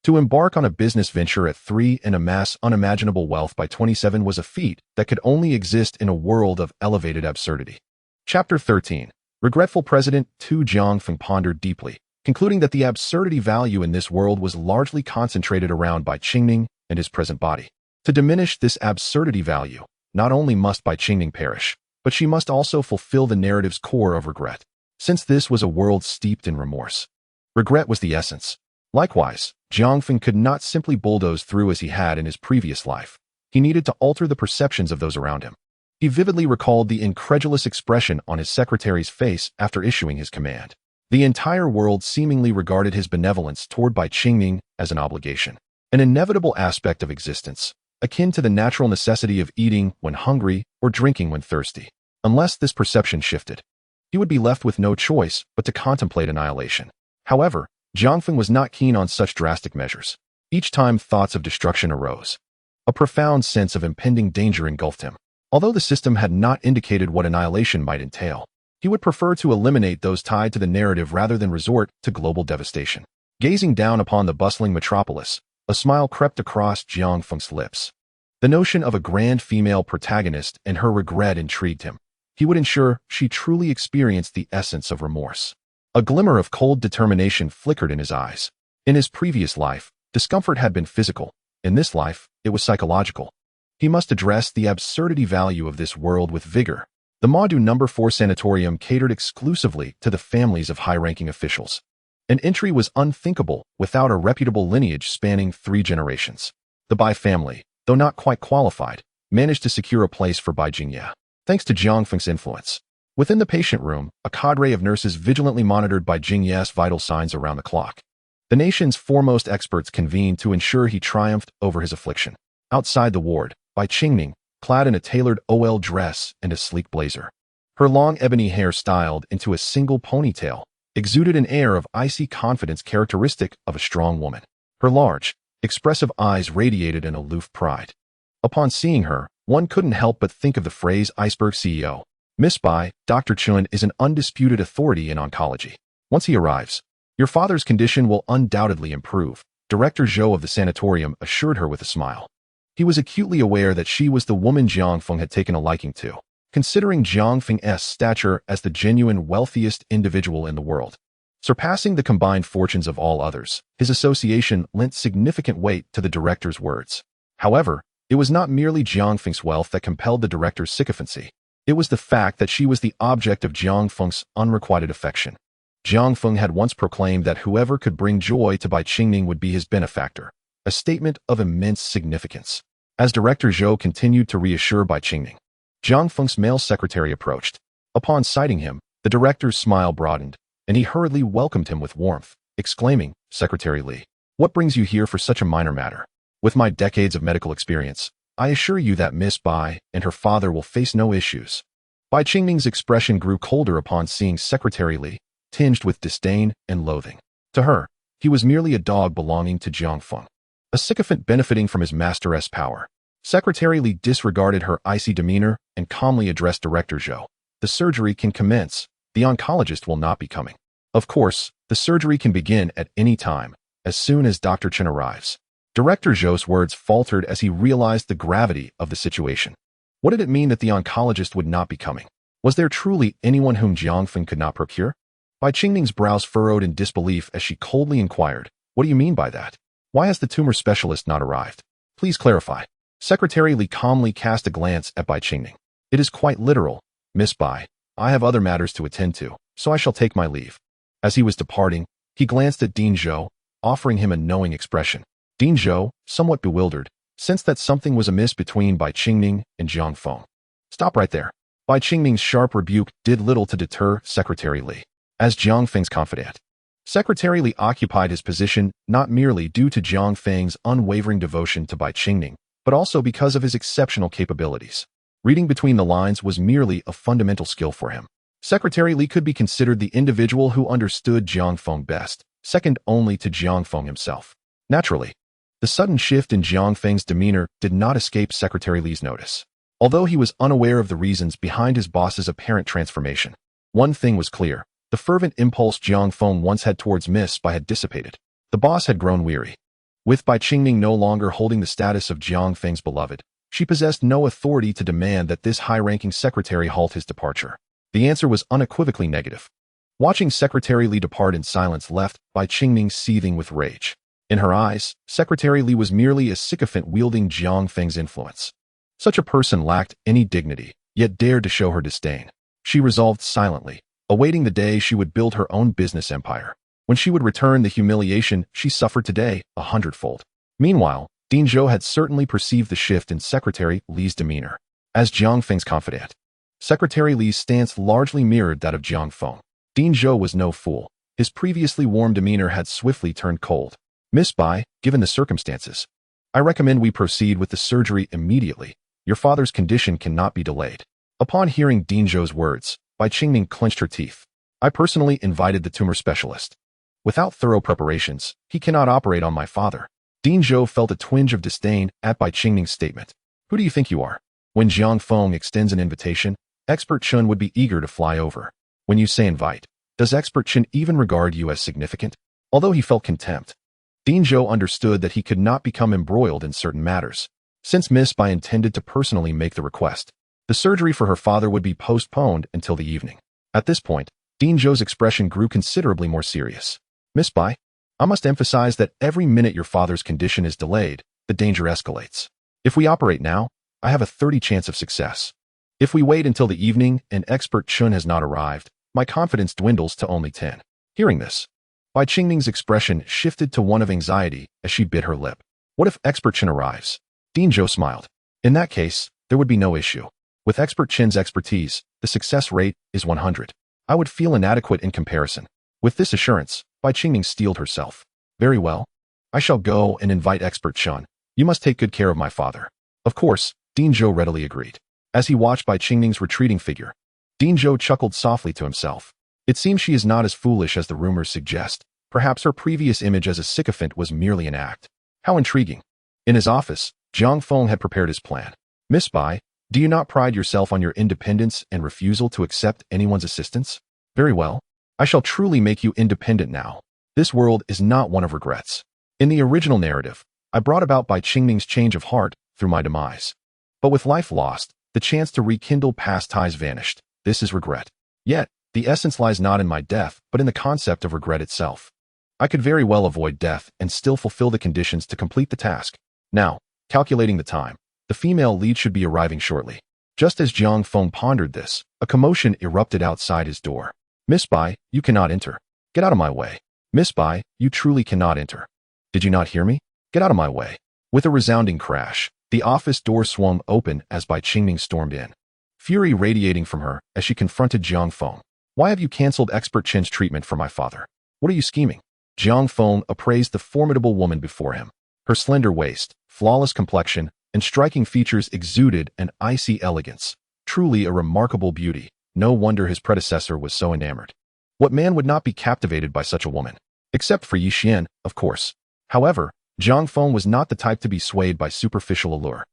To embark on a business venture at 3 and amass unimaginable wealth by 27 was a feat that could only exist in a world of elevated absurdity. Chapter 13. Regretful President Tu Jiang Feng pondered deeply, concluding that the absurdity value in this world was largely concentrated around Bai Qingning and his present body. To diminish this absurdity value, not only must Bai Qingning perish, but she must also fulfill the narrative's core of regret, since this was a world steeped in remorse. Regret was the essence. Likewise, Jiang Feng could not simply bulldoze through as he had in his previous life. He needed to alter the perceptions of those around him. He vividly recalled the incredulous expression on his secretary's face after issuing his command. The entire world seemingly regarded his benevolence toward Bai Qingning as an obligation, an inevitable aspect of existence, akin to the natural necessity of eating when hungry or drinking when thirsty. Unless this perception shifted, he would be left with no choice but to contemplate annihilation. However, Jiang Feng was not keen on such drastic measures. Each time thoughts of destruction arose, a profound sense of impending danger engulfed him. Although the system had not indicated what annihilation might entail, he would prefer to eliminate those tied to the narrative rather than resort to global devastation. Gazing down upon the bustling metropolis, a smile crept across Jiang Feng's lips. The notion of a grand female protagonist and her regret intrigued him. He would ensure she truly experienced the essence of remorse. A glimmer of cold determination flickered in his eyes. In his previous life, discomfort had been physical. In this life, it was psychological. He must address the absurdity value of this world with vigor. The Madu No. 4 sanatorium catered exclusively to the families of high-ranking officials. An entry was unthinkable without a reputable lineage spanning 3 generations. The Bai family, though not quite qualified, managed to secure a place for Bai Jingye, thanks to Jiang Feng's influence. Within the patient room, a cadre of nurses vigilantly monitored Bai Jingye's vital signs around the clock. The nation's foremost experts convened to ensure he triumphed over his affliction. Outside the ward, Bai Qingning, clad in a tailored OL dress and a sleek blazer. Her long ebony hair styled into a single ponytail, exuded an air of icy confidence characteristic of a strong woman. Her large, expressive eyes radiated an aloof pride. Upon seeing her, one couldn't help but think of the phrase iceberg CEO. Miss Bai, Dr. Chun is an undisputed authority in oncology. Once he arrives, your father's condition will undoubtedly improve, Director Zhou of the sanatorium assured her with a smile. He was acutely aware that she was the woman Jiang Feng had taken a liking to, considering Jiang Feng's stature as the genuine wealthiest individual in the world. Surpassing the combined fortunes of all others, his association lent significant weight to the director's words. However, it was not merely Jiang Feng's wealth that compelled the director's sycophancy. It was the fact that she was the object of Jiang Feng's unrequited affection. Jiang Feng had once proclaimed that whoever could bring joy to Bai Qingning would be his benefactor, a statement of immense significance. As Director Zhou continued to reassure Bai Qingning, Jiang Feng's male secretary approached. Upon sighting him, the director's smile broadened, and he hurriedly welcomed him with warmth, exclaiming, "Secretary Li, what brings you here for such a minor matter? With my decades of medical experience, I assure you that Miss Bai and her father will face no issues." Bai Qingning's expression grew colder upon seeing Secretary Li, tinged with disdain and loathing. To her, he was merely a dog belonging to Jiang Feng, a sycophant benefiting from his master's power. Secretary Li disregarded her icy demeanor and calmly addressed Director Zhou. "The surgery can commence. The oncologist will not be coming. Of course, the surgery can begin at any time, as soon as Dr. Chen arrives." Director Zhou's words faltered as he realized the gravity of the situation. What did it mean that the oncologist would not be coming? Was there truly anyone whom Jiang Feng could not procure? Bai Qingning's brows furrowed in disbelief as she coldly inquired, "What do you mean by that? Why has the tumor specialist not arrived? Please clarify." Secretary Li calmly cast a glance at Bai Qingning. "It is quite literal, Miss Bai. I have other matters to attend to, so I shall take my leave." As he was departing, he glanced at Dean Zhou, offering him a knowing expression. Dean Zhou, somewhat bewildered, sensed that something was amiss between Bai Qingning and Jiang Feng. "Stop right there." Bai Qingning's sharp rebuke did little to deter Secretary Li. As Jiang Feng's confidant, Secretary Li occupied his position not merely due to Jiang Feng's unwavering devotion to Bai Qingning, but also because of his exceptional capabilities. Reading between the lines was merely a fundamental skill for him. Secretary Li could be considered the individual who understood Jiang Feng best, second only to Jiang Feng himself. Naturally, the sudden shift in Jiang Feng's demeanor did not escape Secretary Li's notice. Although he was unaware of the reasons behind his boss's apparent transformation, one thing was clear. The fervent impulse Jiang Feng once had towards Miss Bai had dissipated. The boss had grown weary. With Bai Qingning no longer holding the status of Jiang Feng's beloved, she possessed no authority to demand that this high-ranking secretary halt his departure. The answer was unequivocally negative. Watching Secretary Li depart in silence left Bai Qingning seething with rage. In her eyes, Secretary Li was merely a sycophant wielding Jiang Feng's influence. Such a person lacked any dignity, yet dared to show her disdain. She resolved silently, awaiting the day she would build her own business empire, when she would return the humiliation she suffered today 100-fold. Meanwhile, Dean Zhou had certainly perceived the shift in Secretary Li's demeanor. As Jiang Feng's confidant, Secretary Li's stance largely mirrored that of Jiang Feng. Dean Zhou was no fool. His previously warm demeanor had swiftly turned cold. "Miss Bai, given the circumstances, I recommend we proceed with the surgery immediately. Your father's condition cannot be delayed." Upon hearing Dean Zhou's words, Bai Qingning clenched her teeth. "I personally invited the tumor specialist. Without thorough preparations, he cannot operate on my father." Dean Zhou felt a twinge of disdain at Bai Qingning's statement. "Who do you think you are?" When Jiang Feng extends an invitation, Expert Chun would be eager to fly over. When you say invite, does Expert Chun even regard you as significant? Although he felt contempt, Dean Zhou understood that he could not become embroiled in certain matters. Since Miss Bai intended to personally make the request, the surgery for her father would be postponed until the evening. At this point, Dean Zhou's expression grew considerably more serious. "Miss Bai, I must emphasize that every minute your father's condition is delayed, the danger escalates. If we operate now, I have a 30% chance of success. If we wait until the evening and Expert Chun has not arrived, my confidence dwindles to only 10. Hearing this, Bai Qingming's expression shifted to one of anxiety as she bit her lip. What if Expert Chen arrives? Dean Zhou smiled. In that case, there would be no issue. With Expert Chen's expertise, the success rate is 100. I would feel inadequate in comparison. With this assurance, Bai Qingming steeled herself. Very well. I shall go and invite Expert Chen. You must take good care of my father. Of course, Dean Zhou readily agreed. As he watched Bai Qingming's retreating figure, Dean Zhou chuckled softly to himself. It seems she is not as foolish as the rumors suggest. Perhaps her previous image as a sycophant was merely an act. How intriguing. In his office, Zhang Feng had prepared his plan. Miss Bai, do you not pride yourself on your independence and refusal to accept anyone's assistance? Very well. I shall truly make you independent now. This world is not one of regrets. In the original narrative, I brought about Bai Qingming's change of heart through my demise. But with life lost, the chance to rekindle past ties vanished. This is regret. Yet, the essence lies not in my death, but in the concept of regret itself. I could very well avoid death and still fulfill the conditions to complete the task. Now, calculating the time, the female lead should be arriving shortly. Just as Zhang Feng pondered this, a commotion erupted outside his door. Miss Bai, you cannot enter. Get out of my way. Miss Bai, you truly cannot enter. Did you not hear me? Get out of my way. With a resounding crash, the office door swung open as Bai Qingming stormed in. Fury radiating from her as she confronted Zhang Feng. Why have you cancelled Expert Chen's treatment for my father? What are you scheming? Zhang Feng appraised the formidable woman before him. Her slender waist, flawless complexion, and striking features exuded an icy elegance. Truly a remarkable beauty. No wonder his predecessor was so enamored. What man would not be captivated by such a woman? Except for Yi Xian, of course. However, Zhang Feng was not the type to be swayed by superficial allure.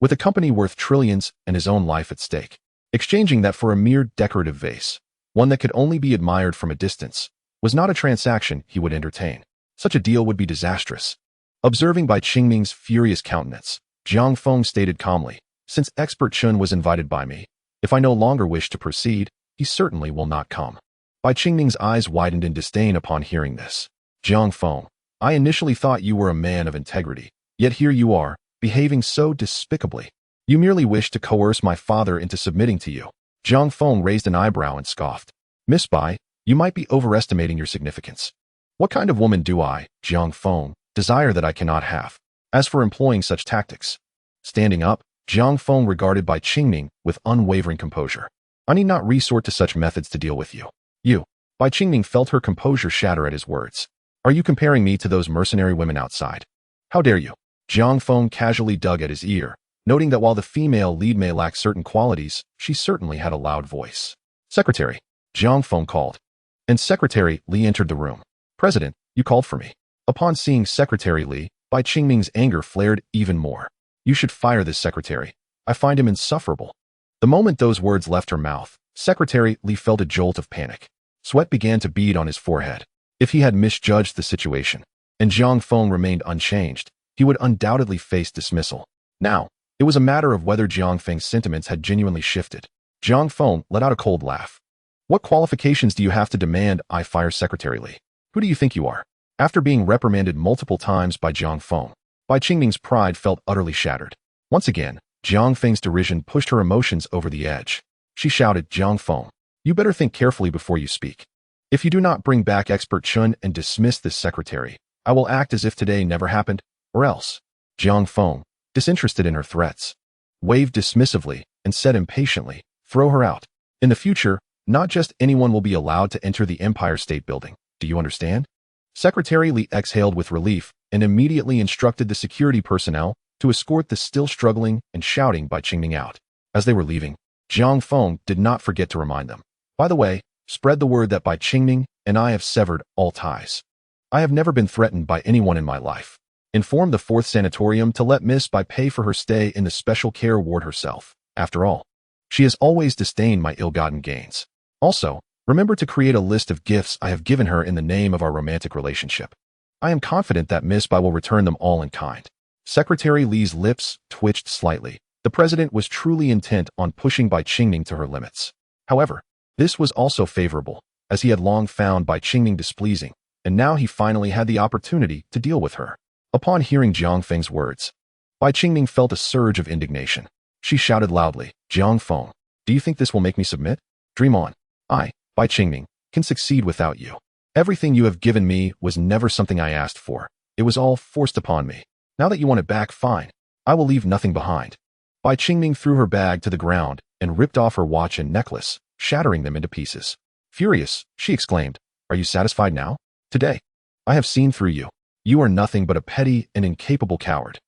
With a company worth trillions and his own life at stake, exchanging that for a mere decorative vase, one that could only be admired from a distance, was not a transaction he would entertain. Such a deal would be disastrous. Observing Bai Qingming's furious countenance, Zhang Feng stated calmly, since Expert Chen was invited by me, if I no longer wish to proceed, he certainly will not come. Bai Qingming's eyes widened in disdain upon hearing this. Zhang Feng, I initially thought you were a man of integrity, yet here you are, behaving so despicably. You merely wish to coerce my father into submitting to you. Zhang Feng raised an eyebrow and scoffed. Miss Bai, you might be overestimating your significance. What kind of woman do I, Zhang Feng, desire that I cannot have? As for employing such tactics, standing up, Zhang Feng regarded Bai Qingming with unwavering composure. I need not resort to such methods to deal with you. You. Bai Qingming felt her composure shatter at his words. Are you comparing me to those mercenary women outside? How dare you? Zhang Feng casually dug at his ear, noting that while the female lead may lack certain qualities, she certainly had a loud voice. Secretary, Zhang Feng called. And Secretary Li entered the room. President, you called for me. Upon seeing Secretary Li, Bai Qingming's anger flared even more. You should fire this secretary. I find him insufferable. The moment those words left her mouth, Secretary Li felt a jolt of panic. Sweat began to bead on his forehead. If he had misjudged the situation, and Zhang Feng remained unchanged, he would undoubtedly face dismissal. Now, it was a matter of whether Zhang Feng's sentiments had genuinely shifted. Zhang Feng let out a cold laugh. What qualifications do you have to demand I fire Secretary Li? Who do you think you are? After being reprimanded multiple times by Zhang Feng, Bai Qingming's pride felt utterly shattered. Once again, Zhang Feng's derision pushed her emotions over the edge. She shouted, Zhang Feng, you better think carefully before you speak. If you do not bring back Expert Chen and dismiss this secretary, I will act as if today never happened, or else. Zhang Feng, disinterested in her threats, waved dismissively and said impatiently, throw her out. In the future, not just anyone will be allowed to enter the Empire State Building. Do you understand? Secretary Li exhaled with relief and immediately instructed the security personnel to escort the still struggling and shouting Bai Qingming out. As they were leaving, Zhang Feng did not forget to remind them. By the way, spread the word that Bai Qingming and I have severed all ties. I have never been threatened by anyone in my life. Inform the 4th Sanatorium to let Miss Bai pay for her stay in the special care ward herself. After all, she has always disdained my ill-gotten gains. Also, remember to create a list of gifts I have given her in the name of our romantic relationship. I am confident that Miss Bai will return them all in kind. Secretary Li's lips twitched slightly. The president was truly intent on pushing Bai Qingming to her limits. However, this was also favorable, as he had long found Bai Qingming displeasing, and now he finally had the opportunity to deal with her. Upon hearing Zhang Feng's words, Bai Qingming felt a surge of indignation. She shouted loudly, Zhang Feng, do you think this will make me submit? Dream on. I, Bai Qingming, can succeed without you. Everything you have given me was never something I asked for. It was all forced upon me. Now that you want it back, fine. I will leave nothing behind. Bai Qingming threw her bag to the ground and ripped off her watch and necklace, shattering them into pieces. Furious, she exclaimed, "Are you satisfied now? Today, I have seen through you. You are nothing but a petty and incapable coward."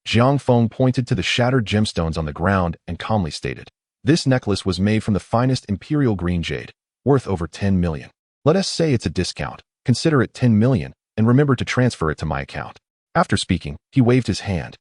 Jiang Feng pointed to the shattered gemstones on the ground and calmly stated, "This necklace was made from the finest imperial green jade, worth over 10 million. Let us say it's a discount. Consider it 10 million, and remember to transfer it to my account." After speaking, he waved his hand,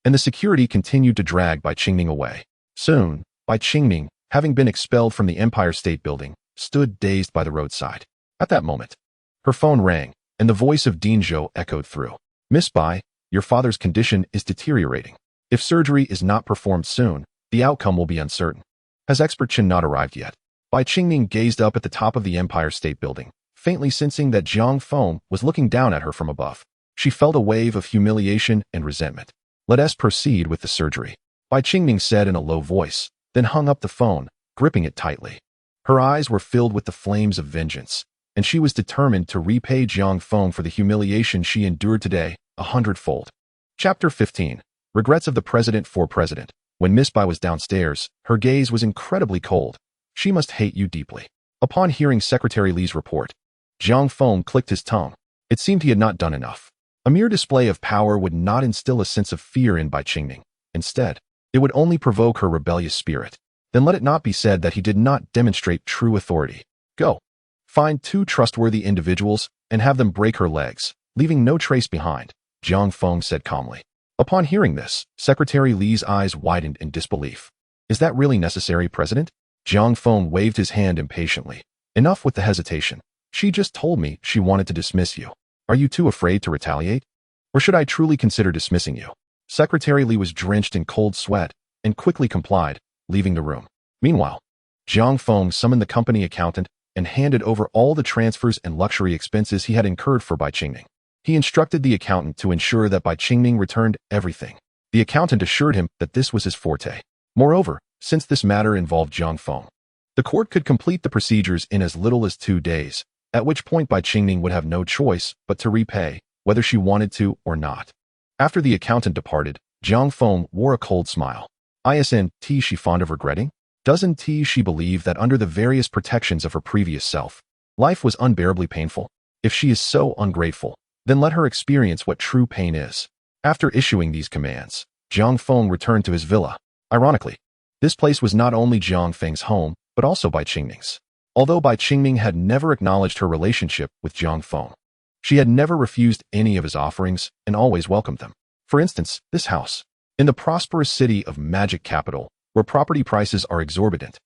and the security continued to drag Bai Qingming away. Soon, Bai Qingming, having been expelled from the Empire State Building, stood dazed by the roadside. At that moment, her phone rang, and the voice of Dean Zhou echoed through. "Miss Bai, your father's condition is deteriorating. If surgery is not performed soon, the outcome will be uncertain. Has expert Chen not arrived yet?" Bai Qingming gazed up at the top of the Empire State Building, faintly sensing that Jiang Feng was looking down at her from above. She felt a wave of humiliation and resentment. "Let us proceed with the surgery," Bai Qingming said in a low voice, then hung up the phone, gripping it tightly. Her eyes were filled with the flames of vengeance, and she was determined to repay Jiang Feng for the humiliation she endured today 100-fold. Chapter 15. Regrets of the President for President. When Miss Bai was downstairs, her gaze was incredibly cold. "She must hate you deeply." Upon hearing Secretary Li's report, Jiang Feng clicked his tongue. It seemed he had not done enough. A mere display of power would not instill a sense of fear in Bai Qingming. Instead, it would only provoke her rebellious spirit. Then let it not be said that he did not demonstrate true authority. "Go. Find 2 trustworthy individuals and have them break her legs, leaving no trace behind," Jiang Feng said calmly. Upon hearing this, Secretary Li's eyes widened in disbelief. "Is that really necessary, President?" Jiang Feng waved his hand impatiently. "Enough with the hesitation. She just told me she wanted to dismiss you. Are you too afraid to retaliate? Or should I truly consider dismissing you?" Secretary Li was drenched in cold sweat and quickly complied, leaving the room. Meanwhile, Jiang Feng summoned the company accountant and handed over all the transfers and luxury expenses he had incurred for Bai Qingming. He instructed the accountant to ensure that Bai Qingming returned everything. The accountant assured him that this was his forte. Moreover, since this matter involved Jiang Feng, the court could complete the procedures in as little as 2 days, at which point Bai Qingming would have no choice but to repay, whether she wanted to or not. After the accountant departed, Jiang Feng wore a cold smile. Isn't she fond of regretting? Doesn't she believe that under the various protections of her previous self, life was unbearably painful? If she is so ungrateful, then let her experience what true pain is. After issuing these commands, Jiang Feng returned to his villa. Ironically, this place was not only Jiang Feng's home, but also Bai Qingming's. Although Bai Qingming had never acknowledged her relationship with Jiang Feng, she had never refused any of his offerings and always welcomed them. For instance, this house, in the prosperous city of Magic Capital, where property prices are exorbitant.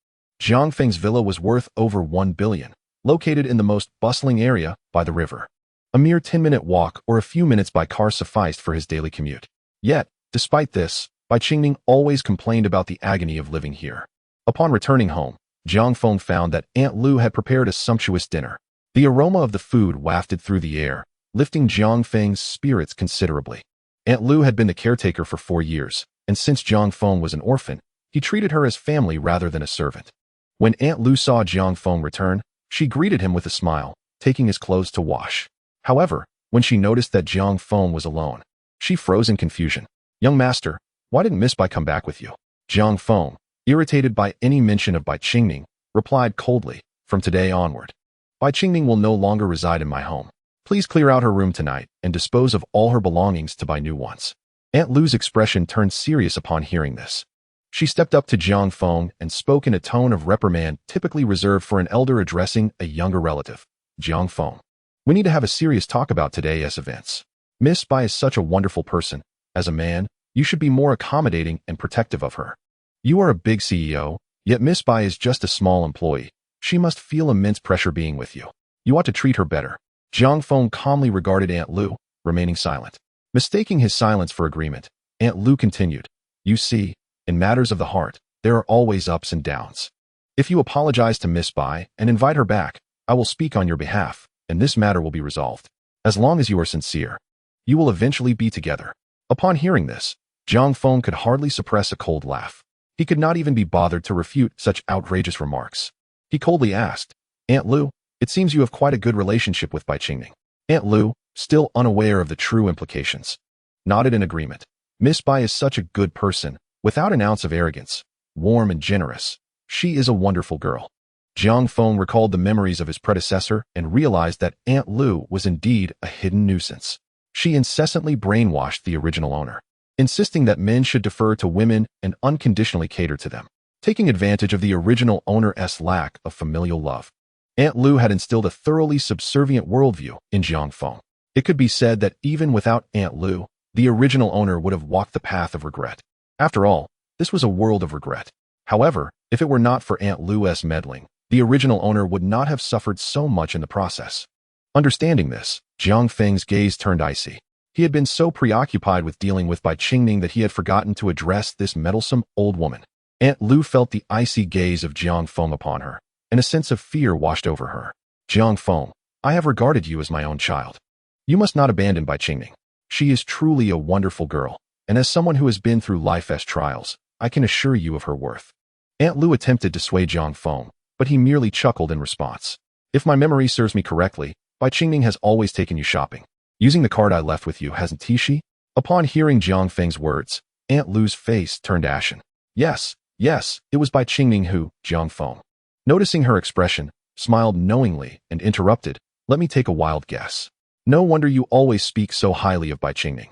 Jiang Feng's villa was worth over 1 billion, located in the most bustling area by the river. A mere 10-minute walk or a few minutes by car sufficed for his daily commute. Yet, despite this, Bai Qingming always complained about the agony of living here. Upon returning home, Jiang Feng found that Aunt Lu had prepared a sumptuous dinner. The aroma of the food wafted through the air, lifting Jiang Feng's spirits considerably. Aunt Lu had been the caretaker for 4 years, and since Jiang Feng was an orphan, he treated her as family rather than a servant. When Aunt Lu saw Jiang Feng return, she greeted him with a smile, taking his clothes to wash. However, when she noticed that Jiang Feng was alone, she froze in confusion. "Young master, why didn't Miss Bai come back with you?" Jiang Feng, irritated by any mention of Bai Qingming, replied coldly, "From today onward, Bai Qingming will no longer reside in my home. Please clear out her room tonight and dispose of all her belongings to buy new ones." Aunt Lu's expression turned serious upon hearing this. She stepped up to Jiang Feng and spoke in a tone of reprimand typically reserved for an elder addressing a younger relative. "Jiang Feng, we need to have a serious talk about today's events. Miss Bai is such a wonderful person. As a man, you should be more accommodating and protective of her. You are a big CEO, yet Miss Bai is just a small employee. She must feel immense pressure being with you. You ought to treat her better." Jiang Feng calmly regarded Aunt Lu, remaining silent. Mistaking his silence for agreement, Aunt Lu continued, "You see, in matters of the heart, there are always ups and downs. If you apologize to Miss Bai and invite her back, I will speak on your behalf, and this matter will be resolved. As long as you are sincere, you will eventually be together." Upon hearing this, Jiang Feng could hardly suppress a cold laugh. He could not even be bothered to refute such outrageous remarks. He coldly asked, "Aunt Lu, It seems you have quite a good relationship with Bai Qingning. Aunt Lu, still unaware of the true implications, nodded in agreement. Miss Bai is such a good person, without an ounce of arrogance, warm and generous. She is a wonderful girl. Jiang Feng recalled the memories of his predecessor and realized that Aunt Lu was indeed a hidden nuisance. She incessantly brainwashed the original owner, insisting that men should defer to women and unconditionally cater to them, taking advantage of the original owner's lack of familial love. Aunt Lu had instilled a thoroughly subservient worldview in Jiang Feng. It could be said that even without Aunt Lu, the original owner would have walked the path of regret. After all, this was a world of regret. However, if it were not for Aunt Lu's meddling, the original owner would not have suffered so much in the process. Understanding this, Jiang Feng's gaze turned icy. He had been so preoccupied with dealing with Bai Qingning that he had forgotten to address this meddlesome old woman. Aunt Lu felt the icy gaze of Jiang Feng upon her, and a sense of fear washed over her. Jiang Feng, I have regarded you as my own child. You must not abandon Bai Qingning. She is truly a wonderful girl, and as someone who has been through life's trials, I can assure you of her worth. Aunt Lu attempted to sway Jiang Feng, but he merely chuckled in response. If my memory serves me correctly, Bai Qingning has always taken you shopping, using the card I left with you, hasn't she? Upon hearing Jiang Feng's words, Aunt Lu's face turned ashen. Yes, it was Bai Qingning who, Jiang Feng, noticing her expression, smiled knowingly and interrupted, let me take a wild guess. No wonder you always speak so highly of Bai Qingning.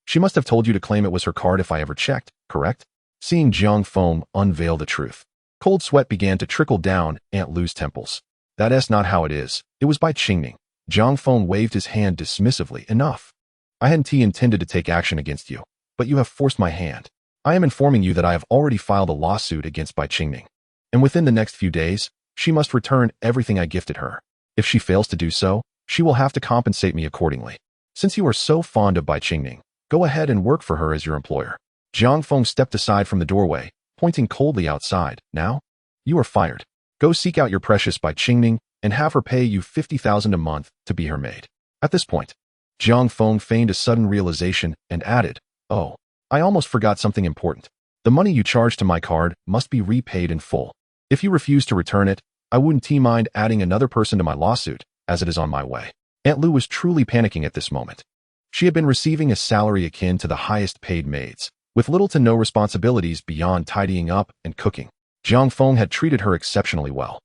She must have told you to claim it was her card if I ever checked, correct? Seeing Jiang Feng unveil the truth, cold sweat began to trickle down Aunt Lu's temples. That's not how it is. It was Bai Qingning. Jiang Feng waved his hand dismissively. Enough. I hadn't intended to take action against you, but you have forced my hand. I am informing you that I have already filed a lawsuit against Bai Qingning, and within the next few days, she must return everything I gifted her. If she fails to do so, she will have to compensate me accordingly. Since you are so fond of Bai Qingning, go ahead and work for her as your employer. Jiang Feng stepped aside from the doorway, pointing coldly outside. Now, you are fired. Go seek out your precious Bai Qingning and have her pay you 50,000 a month to be her maid. At this point, Jiang Feng feigned a sudden realization and added, oh, I almost forgot something important. The money you charged to my card must be repaid in full. If you refuse to return it, I wouldn't mind adding another person to my lawsuit, as it is on my way. Aunt Lu was truly panicking at this moment. She had been receiving a salary akin to the highest paid maids, with little to no responsibilities beyond tidying up and cooking. Jiang Feng had treated her exceptionally well,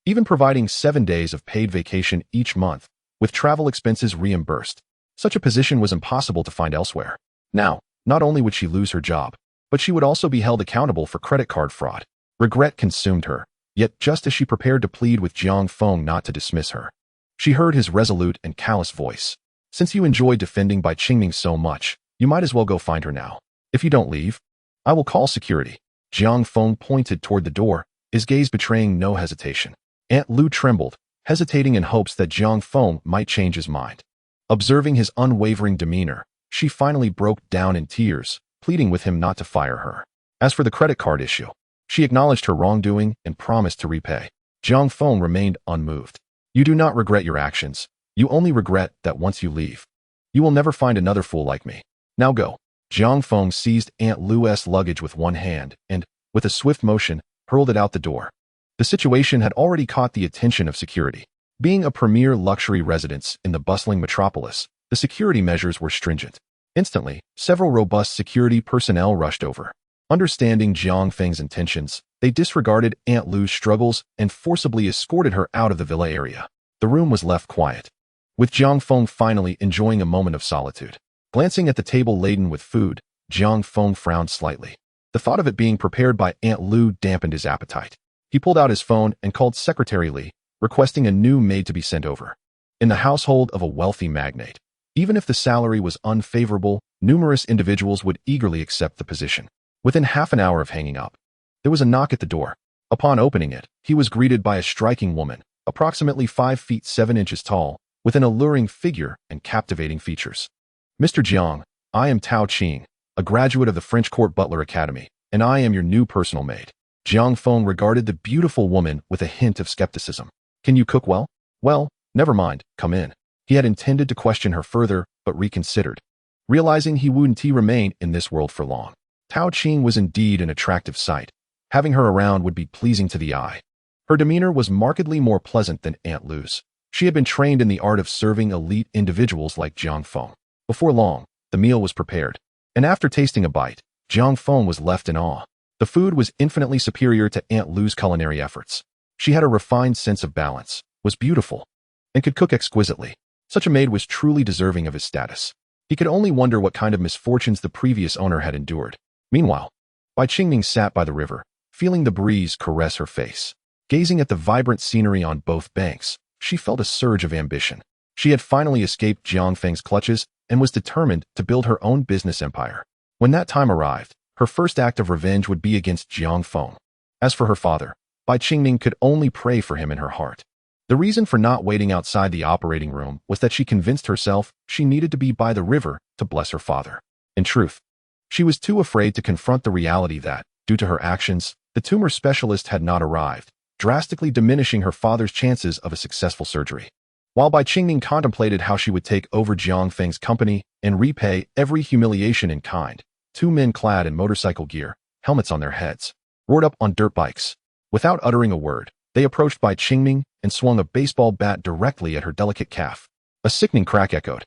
even providing 7 days of paid vacation each month, with travel expenses reimbursed. Such a position was impossible to find elsewhere. Now, not only would she lose her job, but she would also be held accountable for credit card fraud. Regret consumed her, yet just as she prepared to plead with Jiang Feng not to dismiss her, she heard his resolute and callous voice. Since you enjoy defending Bai Qingning so much, you might as well go find her now. If you don't leave, I will call security. Jiang Feng pointed toward the door, his gaze betraying no hesitation. Aunt Lu trembled, hesitating in hopes that Jiang Feng might change his mind. Observing his unwavering demeanor, she finally broke down in tears, pleading with him not to fire her. As for the credit card issue, she acknowledged her wrongdoing and promised to repay. Jiang Feng remained unmoved. You do not regret your actions. You only regret that once you leave, you will never find another fool like me. Now go. Jiang Feng seized Aunt Lu's luggage with one hand and, with a swift motion, hurled it out the door. The situation had already caught the attention of security. Being a premier luxury residence in the bustling metropolis, the security measures were stringent. Instantly, several robust security personnel rushed over. Understanding Jiang Feng's intentions, they disregarded Aunt Lu's struggles and forcibly escorted her out of the villa area. The room was left quiet, with Jiang Feng finally enjoying a moment of solitude. Glancing at the table laden with food, Jiang Feng frowned slightly. The thought of it being prepared by Aunt Lu dampened his appetite. He pulled out his phone and called Secretary Li, requesting a new maid to be sent over. In the household of a wealthy magnate, even if the salary was unfavorable, numerous individuals would eagerly accept the position. Within half an hour of hanging up, there was a knock at the door. Upon opening it, he was greeted by a striking woman, approximately 5 feet 7 inches tall, with an alluring figure and captivating features. Mr. Jiang, I am Tao Qing, a graduate of the French Court Butler Academy, and I am your new personal maid. Jiang Feng regarded the beautiful woman with a hint of skepticism. Can you cook well? Well, never mind, come in. He had intended to question her further, but reconsidered, realizing he wouldn't remain in this world for long. Tao Qing was indeed an attractive sight. Having her around would be pleasing to the eye. Her demeanor was markedly more pleasant than Aunt Lu's. She had been trained in the art of serving elite individuals like Jiang Feng. Before long, the meal was prepared, and after tasting a bite, Jiang Feng was left in awe. The food was infinitely superior to Aunt Lu's culinary efforts. She had a refined sense of balance, was beautiful, and could cook exquisitely. Such a maid was truly deserving of his status. He could only wonder what kind of misfortunes the previous owner had endured. Meanwhile, Bai Qingming sat by the river, feeling the breeze caress her face. Gazing at the vibrant scenery on both banks, she felt a surge of ambition. She had finally escaped Jiang Feng's clutches and was determined to build her own business empire. When that time arrived, her first act of revenge would be against Jiang Feng. As for her father, Bai Qingming could only pray for him in her heart. The reason for not waiting outside the operating room was that she convinced herself she needed to be by the river to bless her father. In truth, she was too afraid to confront the reality that, due to her actions, the tumor specialist had not arrived, drastically diminishing her father's chances of a successful surgery. While Bai Qingming contemplated how she would take over Jiang Feng's company and repay every humiliation in kind, two men clad in motorcycle gear, helmets on their heads, roared up on dirt bikes. Without uttering a word, they approached Bai Qingming and swung a baseball bat directly at her delicate calf. A sickening crack echoed,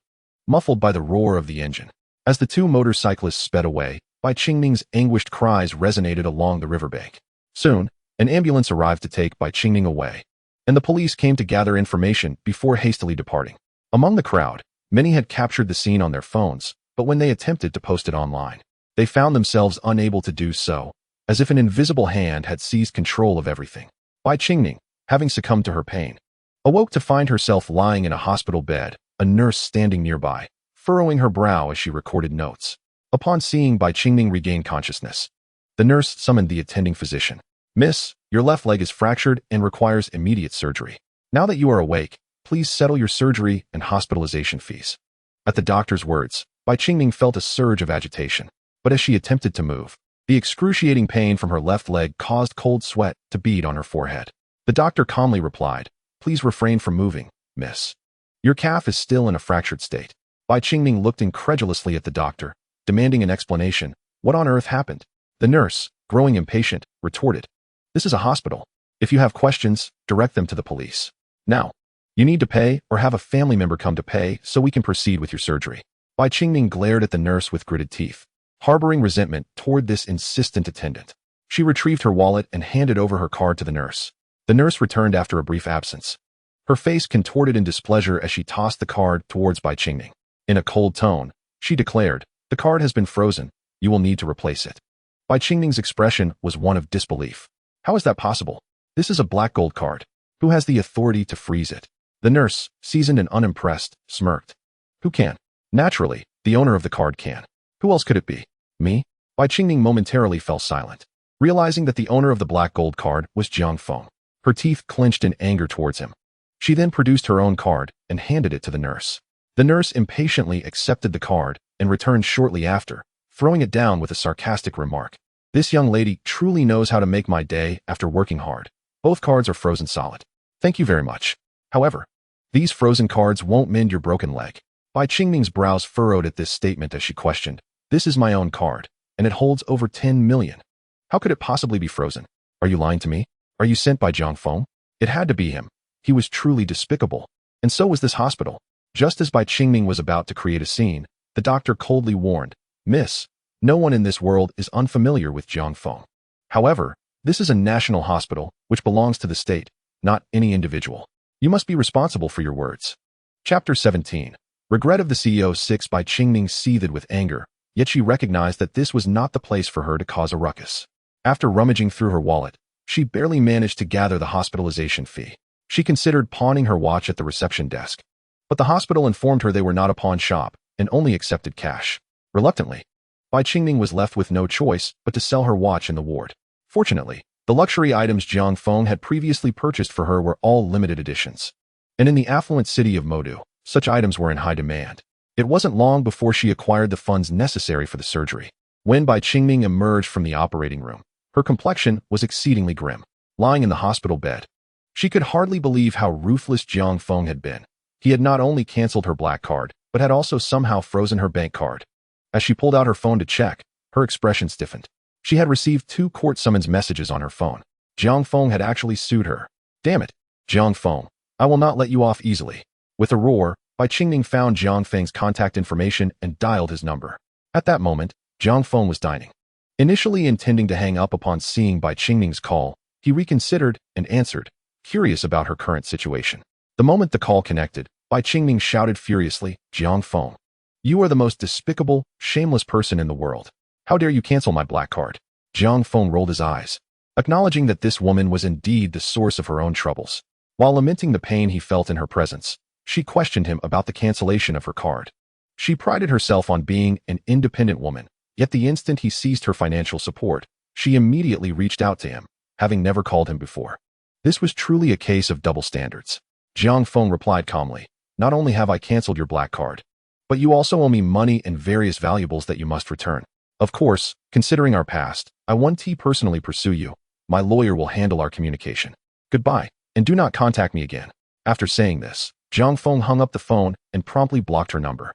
muffled by the roar of the engine. As the two motorcyclists sped away, Bai Qingming's anguished cries resonated along the riverbank. Soon, an ambulance arrived to take Bai Qingming away, and the police came to gather information before hastily departing. Among the crowd, many had captured the scene on their phones, but when they attempted to post it online, they found themselves unable to do so, as if an invisible hand had seized control of everything. Bai Qingming, having succumbed to her pain, awoke to find herself lying in a hospital bed, a nurse standing nearby, furrowing her brow as she recorded notes. Upon seeing Bai Qingming regain consciousness, the nurse summoned the attending physician. "Miss, your left leg is fractured and requires immediate surgery. Now that you are awake, please settle your surgery and hospitalization fees." At the doctor's words, Bai Qingming felt a surge of agitation, but as she attempted to move, the excruciating pain from her left leg caused cold sweat to bead on her forehead. The doctor calmly replied, "Please refrain from moving, miss. Your calf is still in a fractured state." Bai Qingming looked incredulously at the doctor, demanding an explanation. What on earth happened? The nurse, growing impatient, retorted, "This is a hospital. If you have questions, direct them to the police. Now, you need to pay or have a family member come to pay so we can proceed with your surgery." Bai Qingming glared at the nurse with gritted teeth, harboring resentment toward this insistent attendant. She retrieved her wallet and handed over her card to the nurse. The nurse returned after a brief absence. Her face contorted in displeasure as she tossed the card towards Bai Qingming. In a cold tone, she declared, "The card has been frozen. You will need to replace it." Bai Qingming's expression was one of disbelief. "How is that possible? This is a black gold card. Who has the authority to freeze it?" The nurse, seasoned and unimpressed, smirked. "Who can? Naturally, the owner of the card can. Who else could it be? Me?" Bai Qingming momentarily fell silent, realizing that the owner of the black gold card was Jiang Feng. Her teeth clenched in anger towards him. She then produced her own card and handed it to the nurse. The nurse impatiently accepted the card and returned shortly after, throwing it down with a sarcastic remark. "This young lady truly knows how to make my day after working hard. Both cards are frozen solid. Thank you very much. However, these frozen cards won't mend your broken leg." Bai Qingming's brows furrowed at this statement as she questioned, "This is my own card, and it holds over 10 million. How could it possibly be frozen? Are you lying to me? Are you sent by Jiang Feng?" It had to be him. He was truly despicable. And so was this hospital. Just as Bai Qingming was about to create a scene, the doctor coldly warned, "Miss, no one in this world is unfamiliar with Jiang Feng. However, this is a national hospital, which belongs to the state, not any individual. You must be responsible for your words." Chapter 17. Regret of the CEO 6. Bai Qingming seethed with anger, yet she recognized that this was not the place for her to cause a ruckus. After rummaging through her wallet, she barely managed to gather the hospitalization fee. She considered pawning her watch at the reception desk, but the hospital informed her they were not a pawn shop and only accepted cash. Reluctantly, Bai Qingming was left with no choice but to sell her watch in the ward. Fortunately, the luxury items Jiang Feng had previously purchased for her were all limited editions. And in the affluent city of Modu, such items were in high demand. It wasn't long before she acquired the funds necessary for the surgery. When Bai Qingming emerged from the operating room, her complexion was exceedingly grim. Lying in the hospital bed, she could hardly believe how ruthless Jiang Feng had been. He had not only canceled her black card, but had also somehow frozen her bank card. As she pulled out her phone to check, her expression stiffened. She had received 2 court summons messages on her phone. Jiang Feng had actually sued her. Damn it, Jiang Feng, I will not let you off easily. With a roar, Bai Qingning found Jiang Feng's contact information and dialed his number. At that moment, Jiang Feng was dining. Initially intending to hang up upon seeing Bai Qingning's call, he reconsidered and answered, curious about her current situation. The moment the call connected, Bai Qingning shouted furiously, Jiang Feng, you are the most despicable, shameless person in the world. How dare you cancel my black card? Jiang Feng rolled his eyes, acknowledging that this woman was indeed the source of her own troubles. While lamenting the pain he felt in her presence, she questioned him about the cancellation of her card. She prided herself on being an independent woman, yet the instant he ceased her financial support, she immediately reached out to him, having never called him before. This was truly a case of double standards. Jiang Feng replied calmly, not only have I cancelled your black card, but you also owe me money and various valuables that you must return. Of course, considering our past, I want to personally pursue you. My lawyer will handle our communication. Goodbye, and do not contact me again. After saying this, Jiang Feng hung up the phone and promptly blocked her number.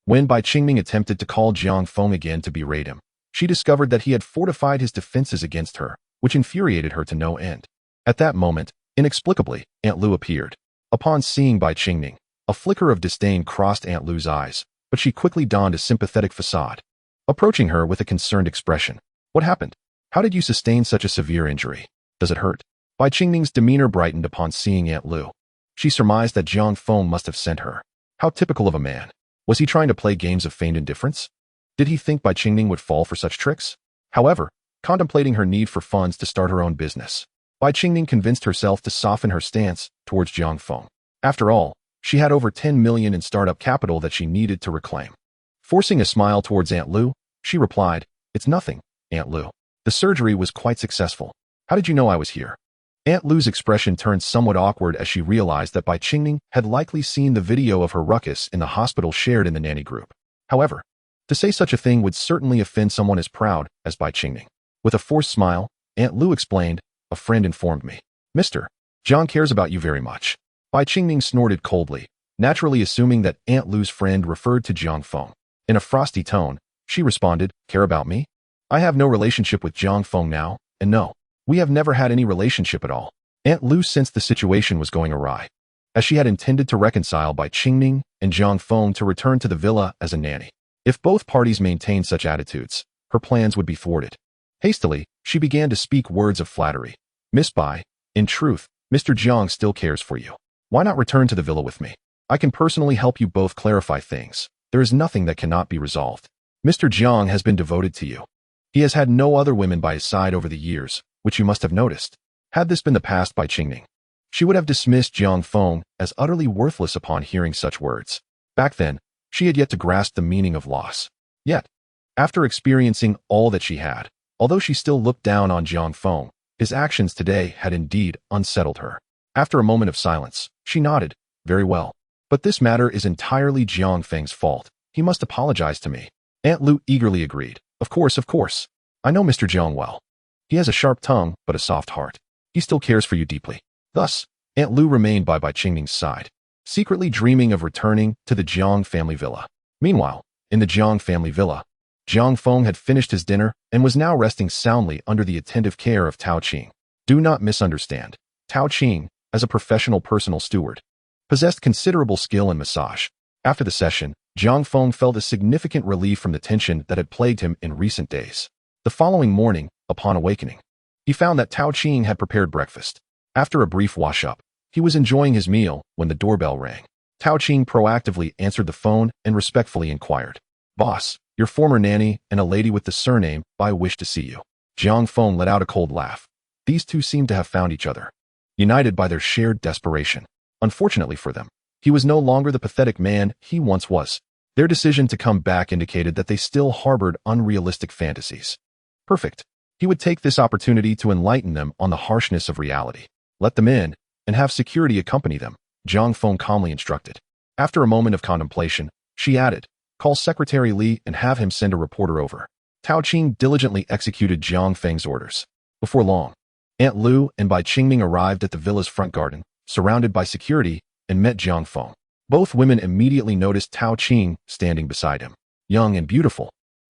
When Bai Qingning attempted to call Jiang Feng again to berate him, she discovered that he had fortified his defenses against her, which infuriated her to no end. At that moment, inexplicably, Aunt Lu appeared. Upon seeing Bai Qingning, a flicker of disdain crossed Aunt Lu's eyes, but she quickly donned a sympathetic facade. Approaching her with a concerned expression, what happened? How did you sustain such a severe injury? Does it hurt? Bai Qingning's demeanor brightened upon seeing Aunt Lu. She surmised that Jiang Feng must have sent her. How typical of a man. Was he trying to play games of feigned indifference? Did he think Bai Qingning would fall for such tricks? However, contemplating her need for funds to start her own business, Bai Qingning convinced herself to soften her stance towards Jiang Feng. After all, she had over 10 million in startup capital that she needed to reclaim. Forcing a smile towards Aunt Lu, she replied, it's nothing, Aunt Lu. The surgery was quite successful. How did you know I was here? Aunt Lu's expression turned somewhat awkward as she realized that Bai Qingning had likely seen the video of her ruckus in the hospital shared in the nanny group. However, to say such a thing would certainly offend someone as proud as Bai Qingning. With a forced smile, Aunt Lu explained, a friend informed me. Mr. John cares about you very much. Bai Qingning snorted coldly, naturally assuming that Aunt Lu's friend referred to Jiang Feng. In a frosty tone, she responded, care about me? I have no relationship with Jiang Feng now, and no, we have never had any relationship at all. Aunt Lu sensed the situation was going awry, as she had intended to reconcile Bai Qingning and Jiang Feng to return to the villa as a nanny. If both parties maintained such attitudes, her plans would be thwarted. Hastily, she began to speak words of flattery. Miss Bai, in truth, Mr. Jiang still cares for you. Why not return to the villa with me? I can personally help you both clarify things. There is nothing that cannot be resolved. Mr. Jiang has been devoted to you. He has had no other women by his side over the years, which you must have noticed. Had this been the past Bai Qingning, she would have dismissed Jiang Feng as utterly worthless upon hearing such words. Back then, she had yet to grasp the meaning of loss. Yet, after experiencing all that she had, although she still looked down on Jiang Feng, his actions today had indeed unsettled her. After a moment of silence, she nodded, very well. But this matter is entirely Jiang Feng's fault. He must apologize to me. Aunt Lu eagerly agreed. Of course. I know Mr. Jiang well. He has a sharp tongue, but a soft heart. He still cares for you deeply. Thus, Aunt Lu remained by Bai Qingning's side, secretly dreaming of returning to the Jiang family villa. Meanwhile, in the Jiang family villa, Jiang Feng had finished his dinner and was now resting soundly under the attentive care of Tao Qing. Do not misunderstand. Tao Qing, as a professional personal steward, possessed considerable skill in massage. After the session, Jiang Feng felt a significant relief from the tension that had plagued him in recent days. The following morning, upon awakening, he found that Tao Qing had prepared breakfast. After a brief wash-up, he was enjoying his meal when the doorbell rang. Tao Qing proactively answered the phone and respectfully inquired, Boss, your former nanny and a lady with the surname Bai wish to see you. Jiang Feng let out a cold laugh. These two seemed to have found each other, united by their shared desperation. Unfortunately for them, he was no longer the pathetic man he once was. Their decision to come back indicated that they still harbored unrealistic fantasies. Perfect. He would take this opportunity to enlighten them on the harshness of reality. Let them in, and have security accompany them, Jiang Feng calmly instructed. After a moment of contemplation, she added, call Secretary Li and have him send a reporter over. Tao Qing diligently executed Jiang Feng's orders. Before long, Aunt Lu and Bai Qingning arrived at the villa's front garden, surrounded by security, and met Jiang Feng. Both women immediately noticed Tao Qing standing beside him. Young and beautiful,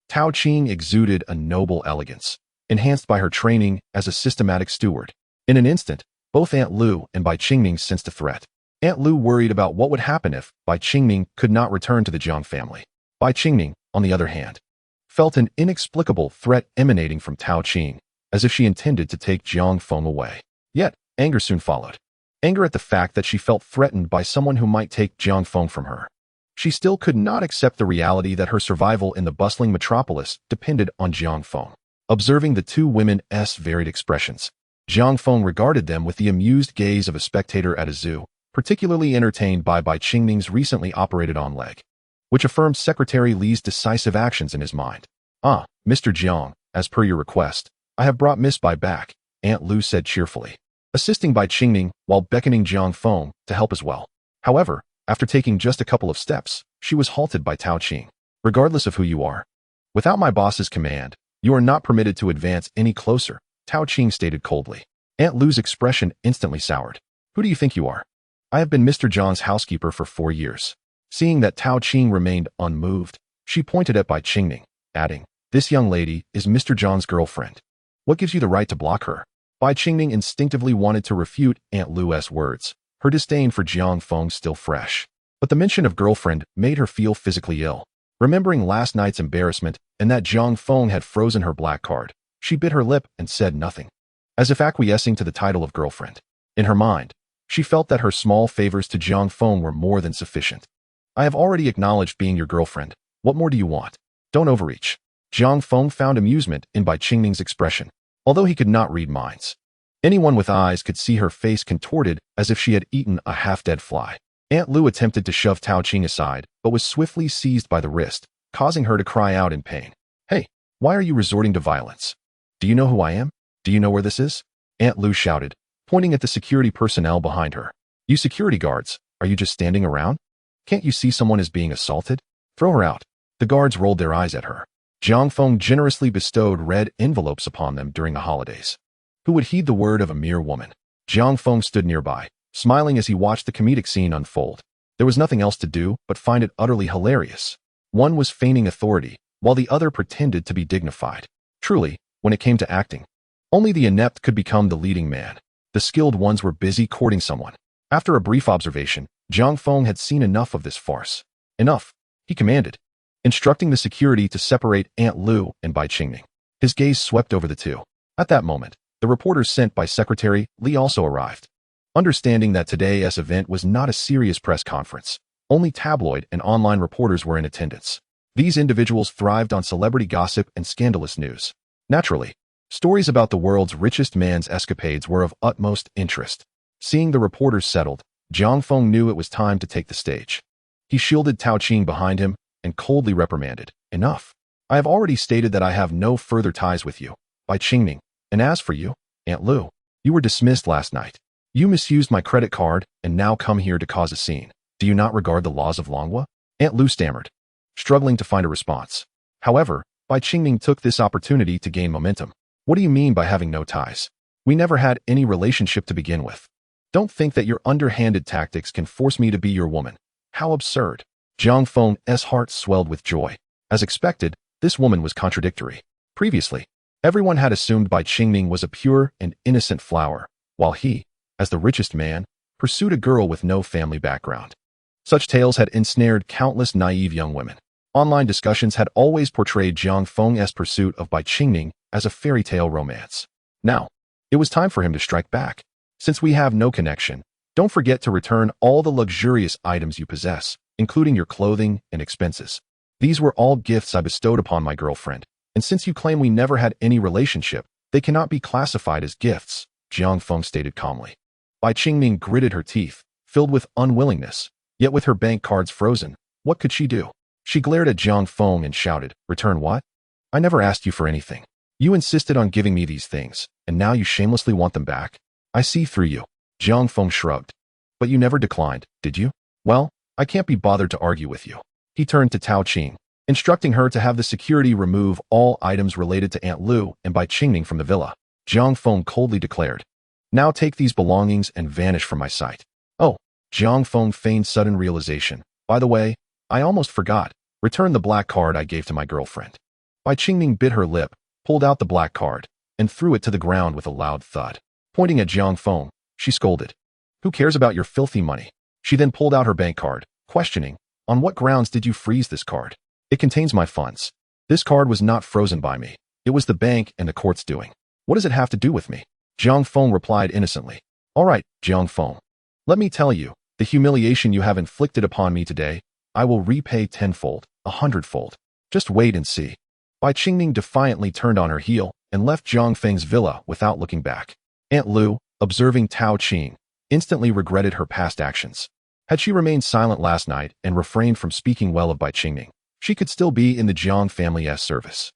Tao Qing exuded a noble elegance, enhanced by her training as a systematic steward. In an instant, both Aunt Lu and Bai Qingning sensed a threat. Aunt Lu worried about what would happen if Bai Qingming could not return to the Jiang family. Bai Qingming, on the other hand, felt an inexplicable threat emanating from Tao Qing, as if she intended to take Jiang Feng away. Yet, anger soon followed. Anger at the fact that she felt threatened by someone who might take Jiang Feng from her. She still could not accept the reality that her survival in the bustling metropolis depended on Jiang Feng. Observing the two women's varied expressions, Jiang Feng regarded them with the amused gaze of a spectator at a zoo, particularly entertained by Bai Qingming's recently operated on leg, which affirmed Secretary Li's decisive actions in his mind. "Ah, Mr. Jiang, as per your request, I have brought Miss Bai back," Aunt Lu said cheerfully, assisting Bai Qingming while beckoning Jiang Feng to help as well. However, after taking just a couple of steps, she was halted by Tao Qing. "Regardless of who you are, without my boss's command, you are not permitted to advance any closer," Tao Qing stated coldly. Aunt Lu's expression instantly soured. "Who do you think you are? I have been Mr. Jiang's housekeeper for 4 years. Seeing that Tao Qing remained unmoved, she pointed at Bai Qingming, adding, "This young lady is Mr. Jiang's girlfriend. What gives you the right to block her?" Bai Qingming instinctively wanted to refute Aunt Lu's words, her disdain for Jiang Feng still fresh. But the mention of girlfriend made her feel physically ill. Remembering last night's embarrassment and that Jiang Feng had frozen her black card, she bit her lip and said nothing, as if acquiescing to the title of girlfriend. In her mind, she felt that her small favors to Jiang Feng were more than sufficient. "I have already acknowledged being your girlfriend. What more do you want? Don't overreach." Jiang Feng found amusement in Bai Qingming's expression, although he could not read minds. Anyone with eyes could see her face contorted as if she had eaten a half-dead fly. Aunt Lu attempted to shove Tao Qing aside, but was swiftly seized by the wrist, causing her to cry out in pain. "Hey, why are you resorting to violence? Do you know who I am? Do you know where this is?" Aunt Lu shouted, pointing at the security personnel behind her. "You security guards, are you just standing around? Can't you see someone is being assaulted? Throw her out." The guards rolled their eyes at her. Jiang Feng generously bestowed red envelopes upon them during the holidays. Who would heed the word of a mere woman? Jiang Feng stood nearby, smiling as he watched the comedic scene unfold. There was nothing else to do but find it utterly hilarious. One was feigning authority, while the other pretended to be dignified. Truly, when it came to acting, only the inept could become the leading man. The skilled ones were busy courting someone. After a brief observation, Jiang Feng had seen enough of this farce. "Enough," he commanded, instructing the security to separate Aunt Lu and Bai Qingming. His gaze swept over the two. At that moment, the reporters sent by Secretary Li also arrived. Understanding that today's event was not a serious press conference, only tabloid and online reporters were in attendance. These individuals thrived on celebrity gossip and scandalous news. Naturally, stories about the world's richest man's escapades were of utmost interest. Seeing the reporters settled, Jiang Feng knew it was time to take the stage. He shielded Tao Qing behind him and coldly reprimanded, "Enough. I have already stated that I have no further ties with you, Bai Qingming. And as for you, Aunt Lu, you were dismissed last night. You misused my credit card and now come here to cause a scene. Do you not regard the laws of Longhua?" Aunt Lu stammered, struggling to find a response. However, Bai Qingming took this opportunity to gain momentum. "What do you mean by having no ties? We never had any relationship to begin with. Don't think that your underhanded tactics can force me to be your woman. How absurd." Jiang Feng's heart swelled with joy. As expected, this woman was contradictory. Previously, everyone had assumed Bai Qingming was a pure and innocent flower, while he, as the richest man, pursued a girl with no family background. Such tales had ensnared countless naive young women. Online discussions had always portrayed Jiang Feng's pursuit of Bai Qingming as a fairy tale romance. Now, it was time for him to strike back. "Since we have no connection, don't forget to return all the luxurious items you possess, including your clothing and expenses. These were all gifts I bestowed upon my girlfriend, and since you claim we never had any relationship, they cannot be classified as gifts," Jiang Feng stated calmly. Bai Qingming gritted her teeth, filled with unwillingness, yet with her bank cards frozen, what could she do? She glared at Jiang Feng and shouted, "Return what? I never asked you for anything. You insisted on giving me these things, and now you shamelessly want them back? I see through you." Jiang Feng shrugged. "But you never declined, did you? Well, I can't be bothered to argue with you." He turned to Tao Qing, instructing her to have the security remove all items related to Aunt Lu and Bai Qingming from the villa. Jiang Feng coldly declared, "Now take these belongings and vanish from my sight." "Oh," Jiang Feng feigned sudden realization. "By the way, I almost forgot. Return the black card I gave to my girlfriend." Bai Qingming bit her lip, pulled out the black card, and threw it to the ground with a loud thud. Pointing at Jiang Feng, she scolded, "Who cares about your filthy money? She then pulled out her bank card, questioning, "On what grounds did you freeze this card? It contains my funds. This card was not frozen by me. It was the bank and the court's doing. What does it have to do with me?" Jiang Feng replied innocently. "All right, Jiang Feng. Let me tell you, the humiliation you have inflicted upon me today, I will repay tenfold, 100-fold. Just wait and see." Bai Qingning defiantly turned on her heel and left Jiang Feng's villa without looking back. Aunt Lu, observing Tao Qing, instantly regretted her past actions. Had she remained silent last night and refrained from speaking well of Bai Qingning, she could still be in the Jiang family's service.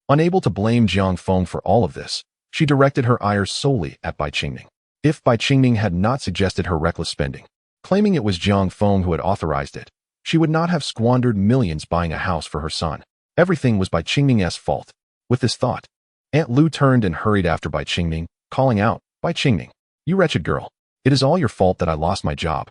Unable to blame Jiang Feng for all of this, she directed her ire solely at Bai Qingning. If Bai Qingning had not suggested her reckless spending, claiming it was Jiang Feng who had authorized it, she would not have squandered millions buying a house for her son. Everything was Bai Qingning's fault. With this thought, Aunt Lu turned and hurried after Bai Qingning, calling out, "Bai Qingning, you wretched girl. It is all your fault that I lost my job."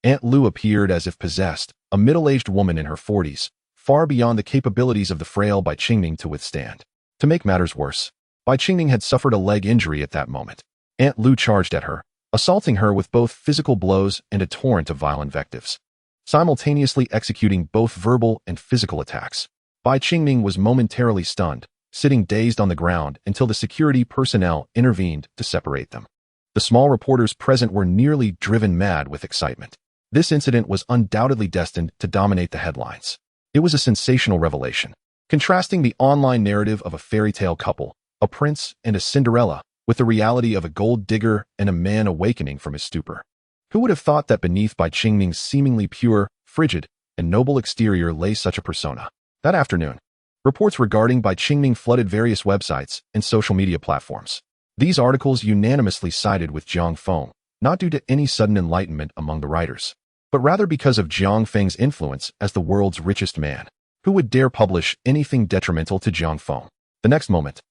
Aunt Lu appeared as if possessed, a middle-aged woman in her 40s, far beyond the capabilities of the frail Bai Qingning to withstand. To make matters worse, Bai Qingning had suffered a leg injury at that moment. Aunt Lu charged at her, assaulting her with both physical blows and a torrent of vile invectives, simultaneously executing both verbal and physical attacks. Bai Qingning was momentarily stunned, sitting dazed on the ground until the security personnel intervened to separate them. The small reporters present were nearly driven mad with excitement. This incident was undoubtedly destined to dominate the headlines. It was a sensational revelation, contrasting the online narrative of a fairy tale couple, a prince and a Cinderella, with the reality of a gold digger and a man awakening from his stupor. Who would have thought that beneath Bai Qingning's seemingly pure, frigid, and noble exterior lay such a persona? That afternoon, reports regarding Bai Qingning flooded various websites and social media platforms. These articles unanimously sided with Jiang Feng, not due to any sudden enlightenment among the writers, but rather because of Jiang Feng's influence as the world's richest man. Who would dare publish anything detrimental to Jiang Feng? The next moment,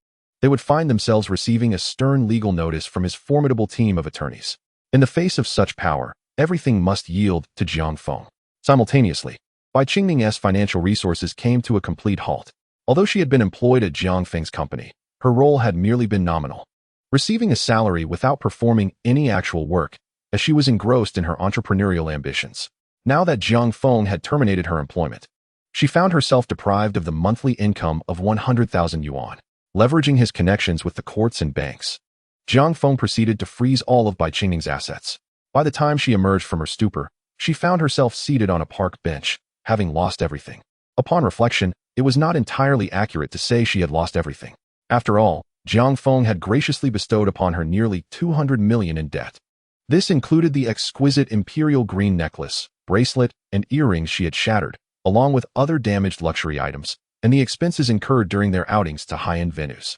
they would find themselves receiving a stern legal notice from his formidable team of attorneys. In the face of such power, everything must yield to Jiang Feng. Simultaneously, Bai Qingning's financial resources came to a complete halt. Although she had been employed at Jiang Feng's company, her role had merely been nominal, receiving a salary without performing any actual work, as she was engrossed in her entrepreneurial ambitions. Now that Jiang Feng had terminated her employment, she found herself deprived of the monthly income of 100,000 yuan. Leveraging his connections with the courts and banks, Jiang Feng proceeded to freeze all of Bai Qingning's assets. By the time she emerged from her stupor, she found herself seated on a park bench, having lost everything. Upon reflection, it was not entirely accurate to say she had lost everything. After all, Jiang Feng had graciously bestowed upon her nearly 200 million in debt. This included the exquisite imperial green necklace, bracelet, and earrings she had shattered, along with other damaged luxury items, and the expenses incurred during their outings to high-end venues.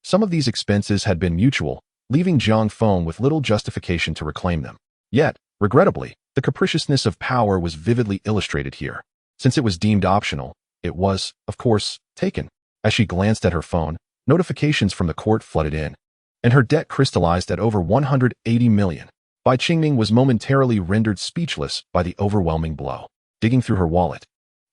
Some of these expenses had been mutual, leaving Jiang Feng with little justification to reclaim them. Yet, regrettably, the capriciousness of power was vividly illustrated here. Since it was deemed optional, it was, of course, taken. As she glanced at her phone, notifications from the court flooded in, and her debt crystallized at over 180 million. Bai Qingning was momentarily rendered speechless by the overwhelming blow. Digging through her wallet,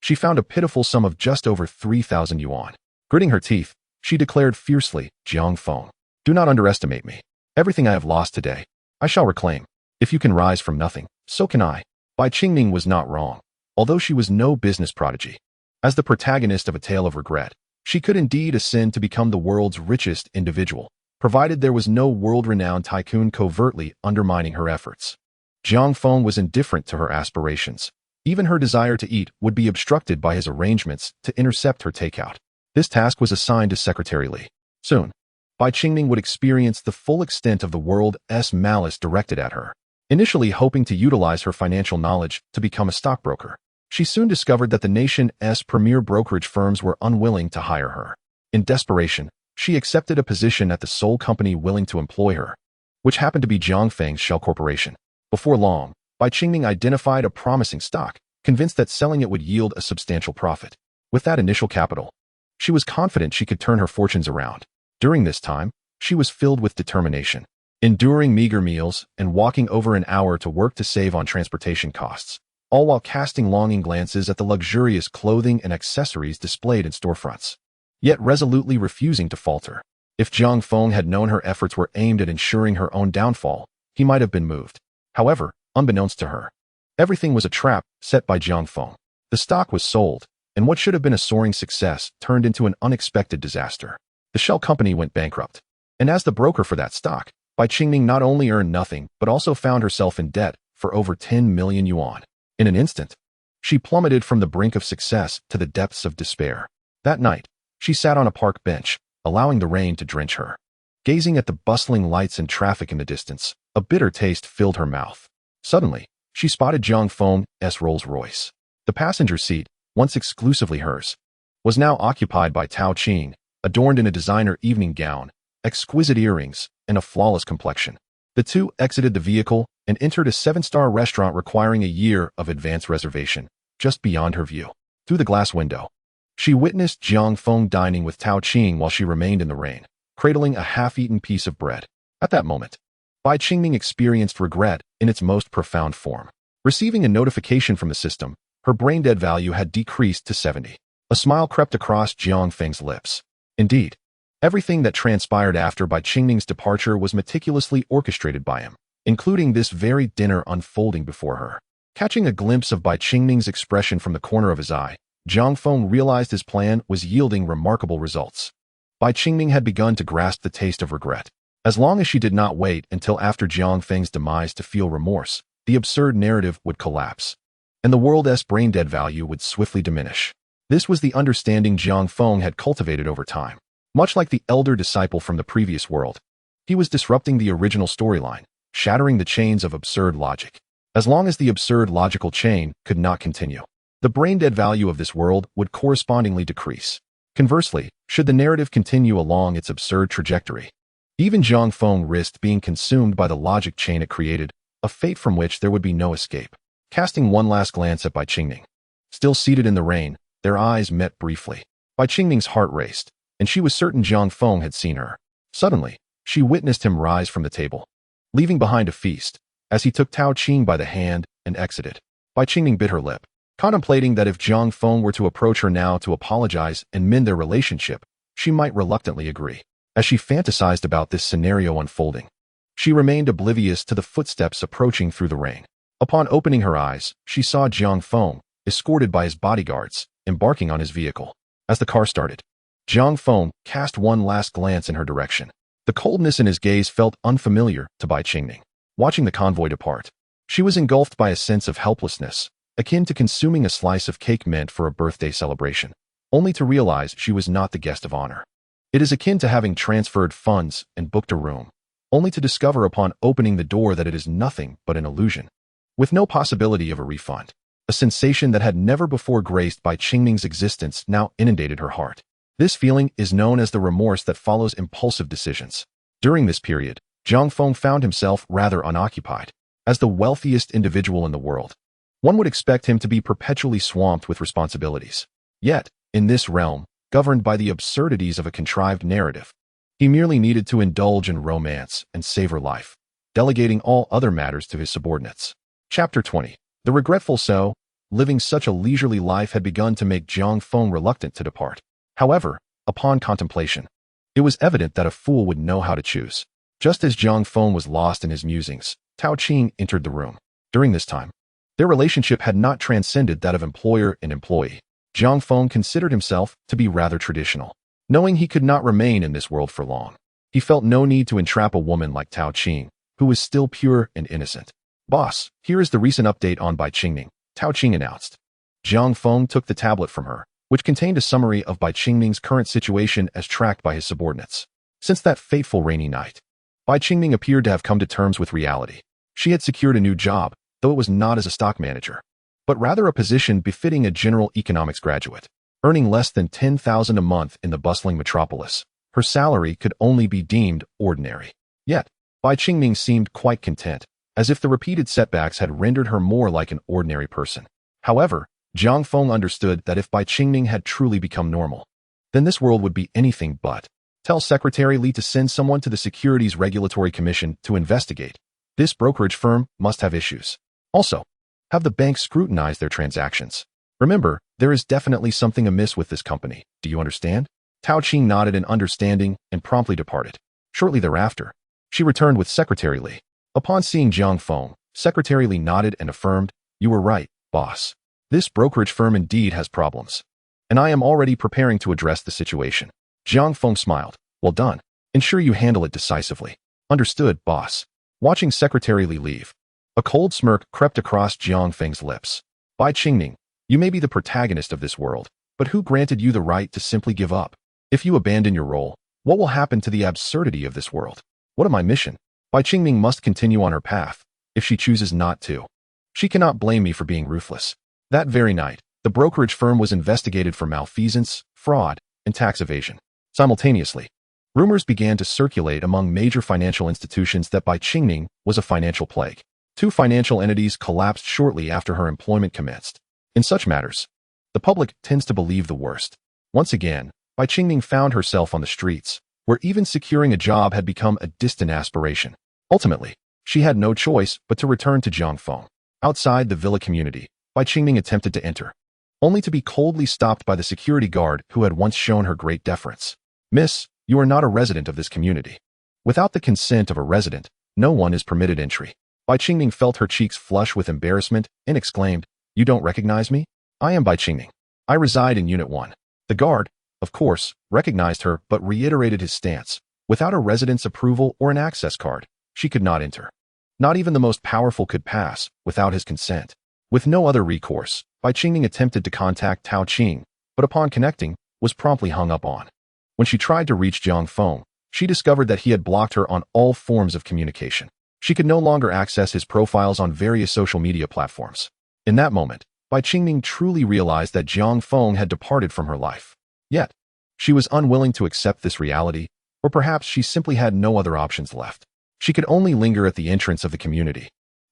she found a pitiful sum of just over 3,000 yuan. Gritting her teeth, she declared fiercely, "Jiang Feng, do not underestimate me. Everything I have lost today, I shall reclaim. If you can rise from nothing, so can I." Bai Qingning was not wrong, although she was no business prodigy. As the protagonist of a tale of regret, she could indeed ascend to become the world's richest individual, provided there was no world-renowned tycoon covertly undermining her efforts. Jiang Feng was indifferent to her aspirations. Even her desire to eat would be obstructed by his arrangements to intercept her takeout. This task was assigned to Secretary Li. Soon, Bai Qingning would experience the full extent of the world's malice directed at her. Initially hoping to utilize her financial knowledge to become a stockbroker, she soon discovered that the nation's premier brokerage firms were unwilling to hire her. In desperation, she accepted a position at the sole company willing to employ her, which happened to be Jiang Feng's Shell Corporation. Before long, Bai Qingning identified a promising stock, convinced that selling it would yield a substantial profit. With that initial capital, she was confident she could turn her fortunes around. During this time, she was filled with determination, enduring meager meals and walking over an hour to work to save on transportation costs, all while casting longing glances at the luxurious clothing and accessories displayed in storefronts, yet resolutely refusing to falter. If Jiang Feng had known her efforts were aimed at ensuring her own downfall, he might have been moved. However, unbeknownst to her, Everything was a trap set by Jiang Feng. The stock was sold, and what should have been a soaring success turned into an unexpected disaster. The shell company went bankrupt. And as the broker for that stock, Bai Qingming not only earned nothing but also found herself in debt for over 10 million yuan. In an instant, she plummeted from the brink of success to the depths of despair. That night, she sat on a park bench, allowing the rain to drench her. Gazing at the bustling lights and traffic in the distance, a bitter taste filled her mouth. Suddenly, she spotted Jiang Feng's Rolls-Royce. The passenger seat, once exclusively hers, was now occupied by Tao Qing, adorned in a designer evening gown, exquisite earrings, and a flawless complexion. The two exited the vehicle and entered a 7-star restaurant requiring a year of advance reservation, just beyond her view. Through the glass window, she witnessed Jiang Feng dining with Tao Qing while she remained in the rain, cradling a half-eaten piece of bread. At that moment, Bai Qingming experienced regret in its most profound form. Receiving a notification from the system, her brain-dead value had decreased to 70. A smile crept across Jiang Feng's lips. Indeed, everything that transpired after Bai Qingming's departure was meticulously orchestrated by him, including this very dinner unfolding before her. Catching a glimpse of Bai Qingming's expression from the corner of his eye, Jiang Feng realized his plan was yielding remarkable results. Bai Qingming had begun to grasp the taste of regret. As long as she did not wait until after Jiang Feng's demise to feel remorse, the absurd narrative would collapse, and the world's brain-dead value would swiftly diminish. This was the understanding Jiang Feng had cultivated over time. Much like the elder disciple from the previous world, he was disrupting the original storyline, shattering the chains of absurd logic. As long as the absurd logical chain could not continue, the brain-dead value of this world would correspondingly decrease. Conversely, should the narrative continue along its absurd trajectory, even Jiang Feng risked being consumed by the logic chain it created, a fate from which there would be no escape. Casting one last glance at Bai Qingming, still seated in the rain, their eyes met briefly. Bai Qingming's heart raced, and she was certain Jiang Feng had seen her. Suddenly, she witnessed him rise from the table, leaving behind a feast, as he took Tao Qing by the hand and exited. Bai Qingming bit her lip, contemplating that if Jiang Feng were to approach her now to apologize and mend their relationship, she might reluctantly agree. As she fantasized about this scenario unfolding, she remained oblivious to the footsteps approaching through the rain. Upon opening her eyes, she saw Jiang Feng, escorted by his bodyguards, embarking on his vehicle. As the car started, Jiang Feng cast one last glance in her direction. The coldness in his gaze felt unfamiliar to Bai Qingming. Watching the convoy depart, she was engulfed by a sense of helplessness, akin to consuming a slice of cake meant for a birthday celebration, only to realize she was not the guest of honor. It is akin to having transferred funds and booked a room, only to discover upon opening the door that it is nothing but an illusion, with no possibility of a refund. A sensation that had never before graced Bai Qingming's existence now inundated her heart. This feeling is known as the remorse that follows impulsive decisions. During this period, Jiang Feng found himself rather unoccupied. As the wealthiest individual in the world, one would expect him to be perpetually swamped with responsibilities. Yet, in this realm, governed by the absurdities of a contrived narrative, he merely needed to indulge in romance and savor life, delegating all other matters to his subordinates. Chapter 20. The regretful so, living such a leisurely life had begun to make Jiang Feng reluctant to depart. However, upon contemplation, it was evident that a fool would know how to choose. Just as Jiang Feng was lost in his musings, Tao Qing entered the room. During this time, their relationship had not transcended that of employer and employee. Jiang Feng considered himself to be rather traditional. Knowing he could not remain in this world for long, he felt no need to entrap a woman like Tao Qing, who was still pure and innocent. "Boss, here is the recent update on Bai Qingming," Tao Qing announced. Jiang Feng took the tablet from her, which contained a summary of Bai Qingming's current situation as tracked by his subordinates. Since that fateful rainy night, Bai Qingming appeared to have come to terms with reality. She had secured a new job, though it was not as a stock manager, but rather a position befitting a general economics graduate. Earning less than 10,000 a month in the bustling metropolis, her salary could only be deemed ordinary. Yet, Bai Qingming seemed quite content, as if the repeated setbacks had rendered her more like an ordinary person. However, Jiang Feng understood that if Bai Qingming had truly become normal, then this world would be anything but. Tell Secretary Li to send someone to the Securities Regulatory Commission to investigate. This brokerage firm must have issues. Also, have the bank scrutinize their transactions. Remember, there is definitely something amiss with this company. Do you understand? Tao Qing nodded in understanding and promptly departed. Shortly thereafter, she returned with Secretary Li. Upon seeing Jiang Feng, Secretary Li nodded and affirmed, You were right, boss. This brokerage firm indeed has problems. And I am already preparing to address the situation. Jiang Feng smiled. Well done. Ensure you handle it decisively. Understood, boss. Watching Secretary Li leave, a cold smirk crept across Jiang Feng's lips. Bai Qingning, you may be the protagonist of this world, but who granted you the right to simply give up? If you abandon your role, what will happen to the absurdity of this world? What of my mission? Bai Qingning must continue on her path, if she chooses not to. She cannot blame me for being ruthless. That very night, the brokerage firm was investigated for malfeasance, fraud, and tax evasion. Simultaneously, rumors began to circulate among major financial institutions that Bai Qingning was a financial plague. 2 financial entities collapsed shortly after her employment commenced. In such matters, the public tends to believe the worst. Once again, Bai Qingning found herself on the streets, where even securing a job had become a distant aspiration. Ultimately, she had no choice but to return to Jiangfeng. Outside the villa community, Bai Qingning attempted to enter, only to be coldly stopped by the security guard who had once shown her great deference. Miss, you are not a resident of this community. Without the consent of a resident, no one is permitted entry. Bai Qingning felt her cheeks flush with embarrassment and exclaimed, You don't recognize me? I am Bai Qingning. I reside in Unit 1. The guard, of course, recognized her but reiterated his stance. Without a resident's approval or an access card, she could not enter. Not even the most powerful could pass without his consent. With no other recourse, Bai Qingning attempted to contact Tao Qing, but upon connecting, was promptly hung up on. When she tried to reach Jiang Feng, she discovered that he had blocked her on all forms of communication. She could no longer access his profiles on various social media platforms. In that moment, Bai Qingning truly realized that Jiang Feng had departed from her life. Yet, she was unwilling to accept this reality, or perhaps she simply had no other options left. She could only linger at the entrance of the community,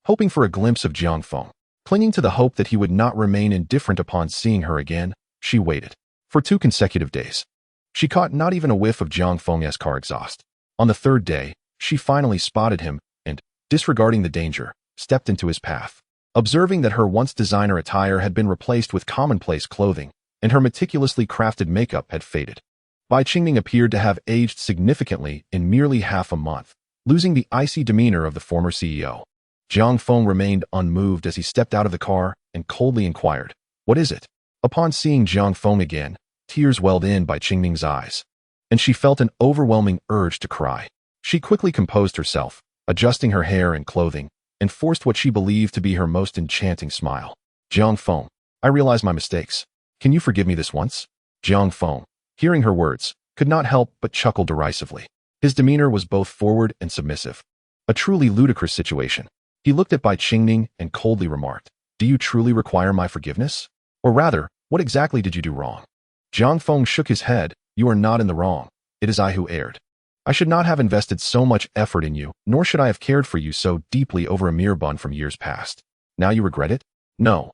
hoping for a glimpse of Jiang Feng. Clinging to the hope that he would not remain indifferent upon seeing her again, she waited. For 2 consecutive days, she caught not even a whiff of Jiang Feng's car exhaust. On the 3rd day, she finally spotted him and, disregarding the danger, stepped into his path. Observing that her once designer attire had been replaced with commonplace clothing, and her meticulously crafted makeup had faded, Bai Qingning appeared to have aged significantly in merely half a month, losing the icy demeanor of the former CEO. Jiang Feng remained unmoved as he stepped out of the car and coldly inquired, What is it? Upon seeing Jiang Feng again, tears welled in Bai Qingning's eyes, and she felt an overwhelming urge to cry. She quickly composed herself, adjusting her hair and clothing, and forced what she believed to be her most enchanting smile. Jiang Feng, I realize my mistakes. Can you forgive me this once? Jiang Feng, hearing her words, could not help but chuckle derisively. His demeanor was both forward and submissive. A truly ludicrous situation. He looked at Bai Qingning and coldly remarked, Do you truly require my forgiveness? Or rather, what exactly did you do wrong? Jiang Feng shook his head. You are not in the wrong. It is I who erred. I should not have invested so much effort in you, nor should I have cared for you so deeply over a mere bun from years past. Now you regret it? No,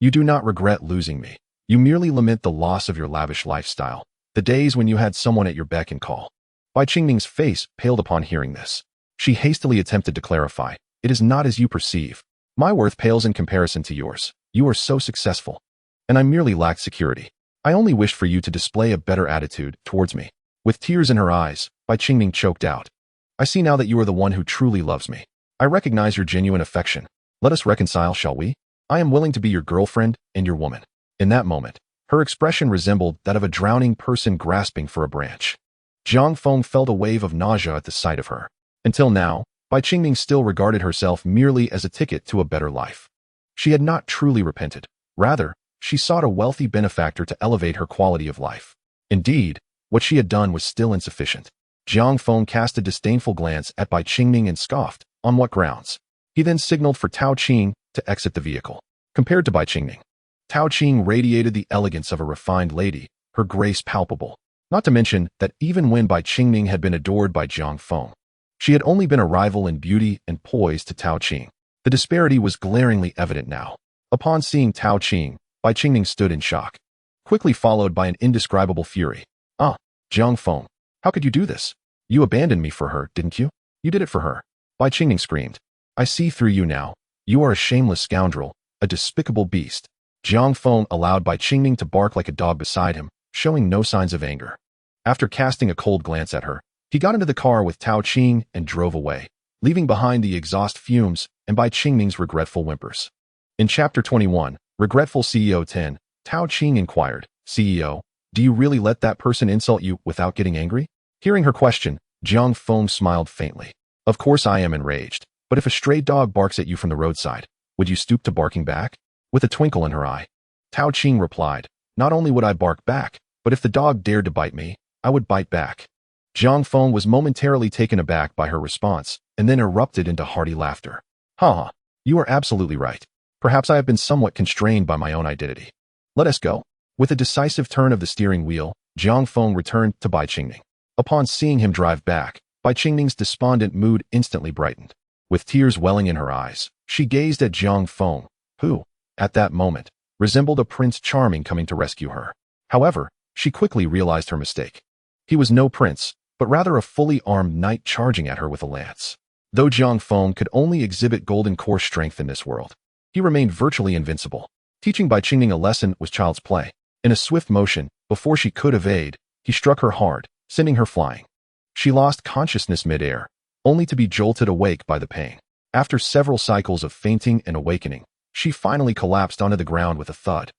you do not regret losing me. You merely lament the loss of your lavish lifestyle, the days when you had someone at your beck and call. Bai Qingning's face paled upon hearing this. She hastily attempted to clarify, It is not as you perceive. My worth pales in comparison to yours. You are so successful. And I merely lack security. I only wished for you to display a better attitude towards me. With tears in her eyes, Bai Qingning choked out. I see now that you are the one who truly loves me. I recognize your genuine affection. Let us reconcile, shall we? I am willing to be your girlfriend and your woman. In that moment, her expression resembled that of a drowning person grasping for a branch. Jiang Feng felt a wave of nausea at the sight of her. Until now, Bai Qingning still regarded herself merely as a ticket to a better life. She had not truly repented. Rather, she sought a wealthy benefactor to elevate her quality of life. Indeed, what she had done was still insufficient. Jiang Feng cast a disdainful glance at Bai Qingning and scoffed. On what grounds? He then signaled for Tao Qing to exit the vehicle. Compared to Bai Qingning, Tao Qing radiated the elegance of a refined lady, her grace palpable. Not to mention that even when Bai Qingning had been adored by Jiang Feng, she had only been a rival in beauty and poise to Tao Qing. The disparity was glaringly evident now. Upon seeing Tao Qing, Bai Qingning stood in shock, quickly followed by an indescribable fury. Jiang Feng, how could you do this? You abandoned me for her, didn't you? You did it for her. Bai Qingning screamed. I see through you now. You are a shameless scoundrel, a despicable beast. Jiang Feng allowed Bai Qingning to bark like a dog beside him, showing no signs of anger. After casting a cold glance at her, he got into the car with Tao Qing and drove away, leaving behind the exhaust fumes and Bai Qingning's regretful whimpers. In Chapter 21, Regretful CEO 10, Tao Qing inquired, CEO, do you really let that person insult you without getting angry? Hearing her question, Jiang Feng smiled faintly. Of course I am enraged, but if a stray dog barks at you from the roadside, would you stoop to barking back? With a twinkle in her eye, Tao Qing replied, not only would I bark back, but if the dog dared to bite me, I would bite back. Jiang Feng was momentarily taken aback by her response, and then erupted into hearty laughter. Ha! You are absolutely right. Perhaps I have been somewhat constrained by my own identity. Let us go. With a decisive turn of the steering wheel, Jiang Feng returned to Bai Qingning. Upon seeing him drive back, Bai Qingning's despondent mood instantly brightened. With tears welling in her eyes, she gazed at Jiang Feng, who, at that moment, resembled a Prince Charming coming to rescue her. However, she quickly realized her mistake. He was no prince, but rather a fully armed knight charging at her with a lance. Though Jiang Feng could only exhibit golden core strength in this world, he remained virtually invincible. Teaching Bai Qingning a lesson was child's play. In a swift motion, before she could evade, he struck her hard, sending her flying. She lost consciousness mid-air, only to be jolted awake by the pain. After several cycles of fainting and awakening, she finally collapsed onto the ground with a thud,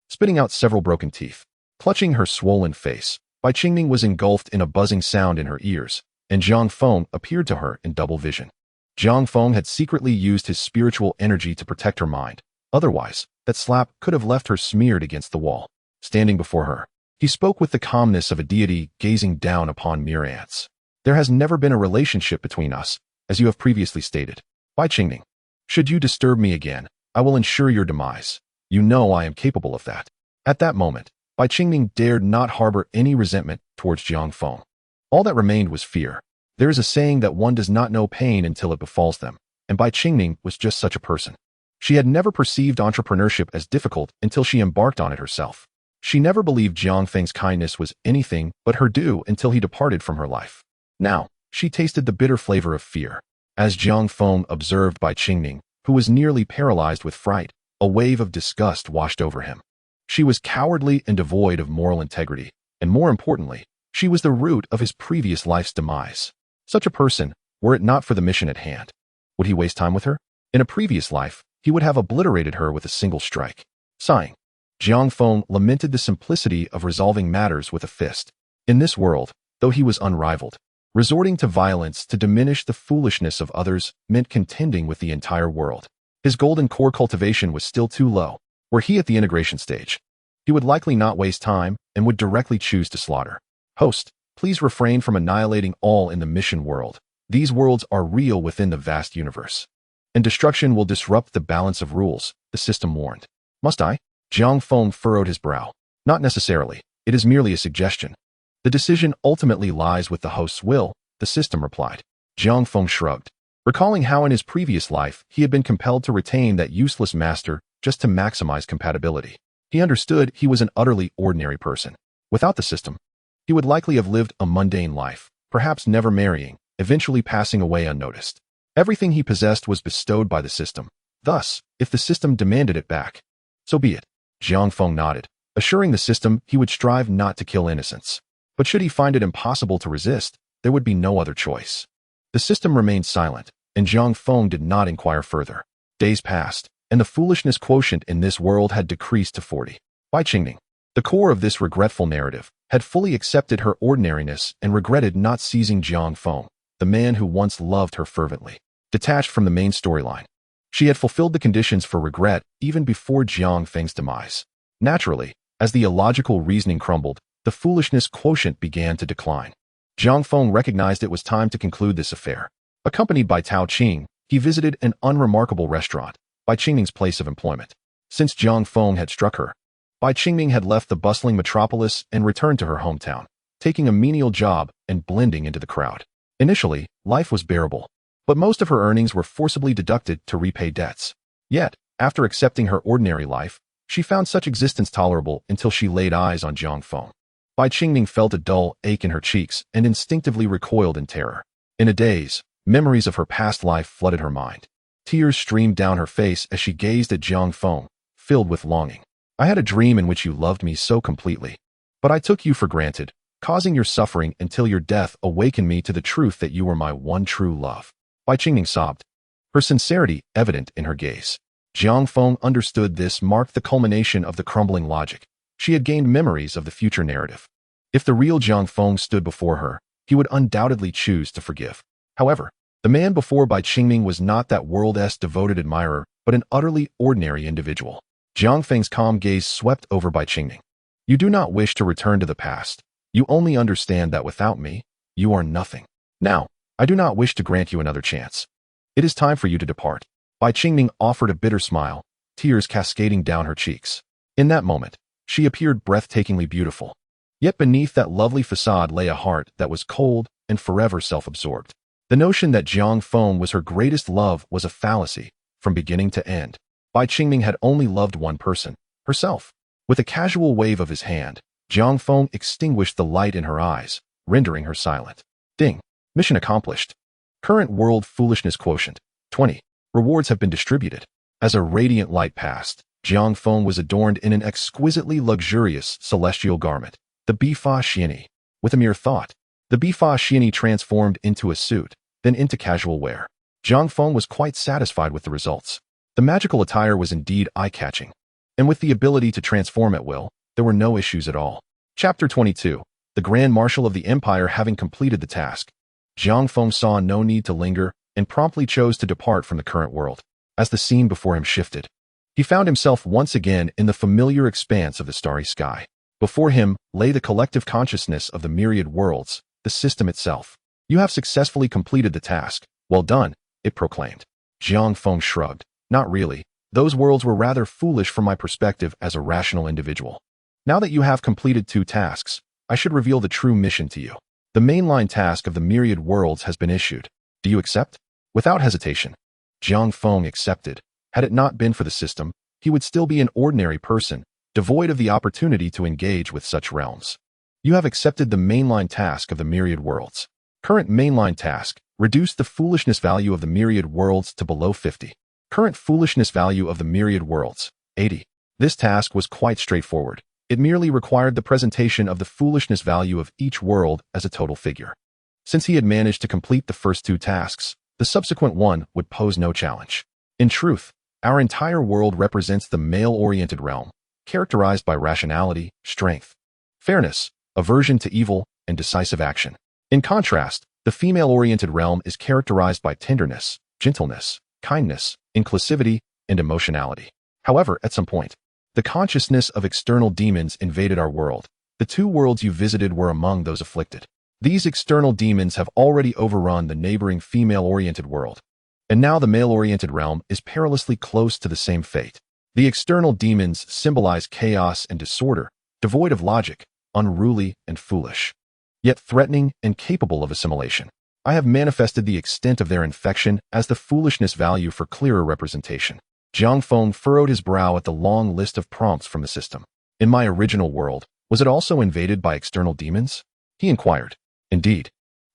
spitting out several broken teeth. Clutching her swollen face, Bai Qingning was engulfed in a buzzing sound in her ears, and Jiang Feng appeared to her in double vision. Jiang Feng had secretly used his spiritual energy to protect her mind. Otherwise, that slap could have left her smeared against the wall. Standing before her, he spoke with the calmness of a deity gazing down upon mere ants. There has never been a relationship between us, as you have previously stated. Bai Qingning, should you disturb me again, I will ensure your demise. You know I am capable of that. At that moment, Bai Qingning dared not harbor any resentment towards Jiang Feng. All that remained was fear. There is a saying that one does not know pain until it befalls them, and Bai Qingning was just such a person. She had never perceived entrepreneurship as difficult until she embarked on it herself. She never believed Jiang Feng's kindness was anything but her due until he departed from her life. Now, she tasted the bitter flavor of fear. As Jiang Feng observed Bai Qingning, who was nearly paralyzed with fright, a wave of disgust washed over him. She was cowardly and devoid of moral integrity, and more importantly, she was the root of his previous life's demise. Such a person, were it not for the mission at hand, would he waste time with her? In a previous life, he would have obliterated her with a single strike. Sighing, Jiang Feng lamented the simplicity of resolving matters with a fist. In this world, though he was unrivaled, resorting to violence to diminish the foolishness of others meant contending with the entire world. His golden core cultivation was still too low. Were he at the integration stage, he would likely not waste time and would directly choose to slaughter. Host, please refrain from annihilating all in the mission world. These worlds are real within the vast universe, and destruction will disrupt the balance of rules, the system warned. Must I? Jiang Feng furrowed his brow. Not necessarily. It is merely a suggestion. The decision ultimately lies with the host's will, the system replied. Jiang Feng shrugged, recalling how in his previous life he had been compelled to retain that useless master just to maximize compatibility. He understood he was an utterly ordinary person. Without the system, he would likely have lived a mundane life, perhaps never marrying, eventually passing away unnoticed. Everything he possessed was bestowed by the system. Thus, if the system demanded it back, so be it. Jiang Feng nodded, assuring the system he would strive not to kill innocents. But should he find it impossible to resist, there would be no other choice. The system remained silent, and Jiang Feng did not inquire further. Days passed, and the foolishness quotient in this world had decreased to 40. Bai Qingning, the core of this regretful narrative, had fully accepted her ordinariness and regretted not seizing Jiang Feng, the man who once loved her fervently. Detached from the main storyline, she had fulfilled the conditions for regret even before Jiang Feng's demise. Naturally, as the illogical reasoning crumbled, the foolishness quotient began to decline. Jiang Feng recognized it was time to conclude this affair. Accompanied by Tao Qing, he visited an unremarkable restaurant, Bai Qingning's place of employment. Since Jiang Feng had struck her, Bai Qingning had left the bustling metropolis and returned to her hometown, taking a menial job and blending into the crowd. Initially, life was bearable, but most of her earnings were forcibly deducted to repay debts. Yet, after accepting her ordinary life, she found such existence tolerable until she laid eyes on Jiang Feng. Bai Qingning felt a dull ache in her cheeks and instinctively recoiled in terror. In a daze, memories of her past life flooded her mind. Tears streamed down her face as she gazed at Jiang Feng, filled with longing. I had a dream in which you loved me so completely, but I took you for granted, causing your suffering until your death awakened me to the truth that you were my one true love. Bai Qingning sobbed, her sincerity evident in her gaze. Jiang Feng understood this marked the culmination of the crumbling logic. She had gained memories of the future narrative. If the real Jiang Feng stood before her, he would undoubtedly choose to forgive. However, the man before Bai Qingming was not that world's devoted admirer, but an utterly ordinary individual. Jiang Feng's calm gaze swept over Bai Qingming. You do not wish to return to the past. You only understand that without me, you are nothing. Now, I do not wish to grant you another chance. It is time for you to depart. Bai Qingming offered a bitter smile, tears cascading down her cheeks. In that moment, she appeared breathtakingly beautiful. Yet beneath that lovely facade lay a heart that was cold and forever self-absorbed. The notion that Jiang Feng was her greatest love was a fallacy, from beginning to end. Bai Qingming had only loved one person, herself. With a casual wave of his hand, Jiang Feng extinguished the light in her eyes, rendering her silent. Ding. Mission accomplished. Current world foolishness quotient, 20. Rewards have been distributed. As a radiant light passed, Jiang Feng was adorned in an exquisitely luxurious celestial garment, the Bifa Xiani. With a mere thought, the Bifa Xiani transformed into a suit, then into casual wear. Jiang Feng was quite satisfied with the results. The magical attire was indeed eye-catching, and with the ability to transform at will, there were no issues at all. Chapter 22. The Grand Marshal of the Empire having completed the task, Jiang Feng saw no need to linger and promptly chose to depart from the current world. As the scene before him shifted, he found himself once again in the familiar expanse of the starry sky. Before him lay the collective consciousness of the myriad worlds, the system itself. You have successfully completed the task. Well done, it proclaimed. Jiang Feng shrugged. Not really. Those worlds were rather foolish from my perspective as a rational individual. Now that you have completed 2 tasks, I should reveal the true mission to you. The mainline task of the myriad worlds has been issued. Do you accept? Without hesitation, Jiang Feng accepted. Had it not been for the system, he would still be an ordinary person, devoid of the opportunity to engage with such realms. You have accepted the mainline task of the myriad worlds. Current mainline task, reduce the foolishness value of the myriad worlds to below 50. Current foolishness value of the myriad worlds, 80. This task was quite straightforward. It merely required the presentation of the foolishness value of each world as a total figure. Since he had managed to complete the first 2 tasks, the subsequent one would pose no challenge. In truth, our entire world represents the male-oriented realm, characterized by rationality, strength, fairness, aversion to evil, and decisive action. In contrast, the female-oriented realm is characterized by tenderness, gentleness, kindness, inclusivity, and emotionality. However, at some point, the consciousness of external demons invaded our world. The 2 worlds you visited were among those afflicted. These external demons have already overrun the neighboring female-oriented world, and now the male-oriented realm is perilously close to the same fate. The external demons symbolize chaos and disorder, devoid of logic, unruly and foolish, yet threatening and capable of assimilation. I have manifested the extent of their infection as the foolishness value for clearer representation. Jiang Feng furrowed his brow at the long list of prompts from the system. In my original world, was it also invaded by external demons? He inquired. Indeed.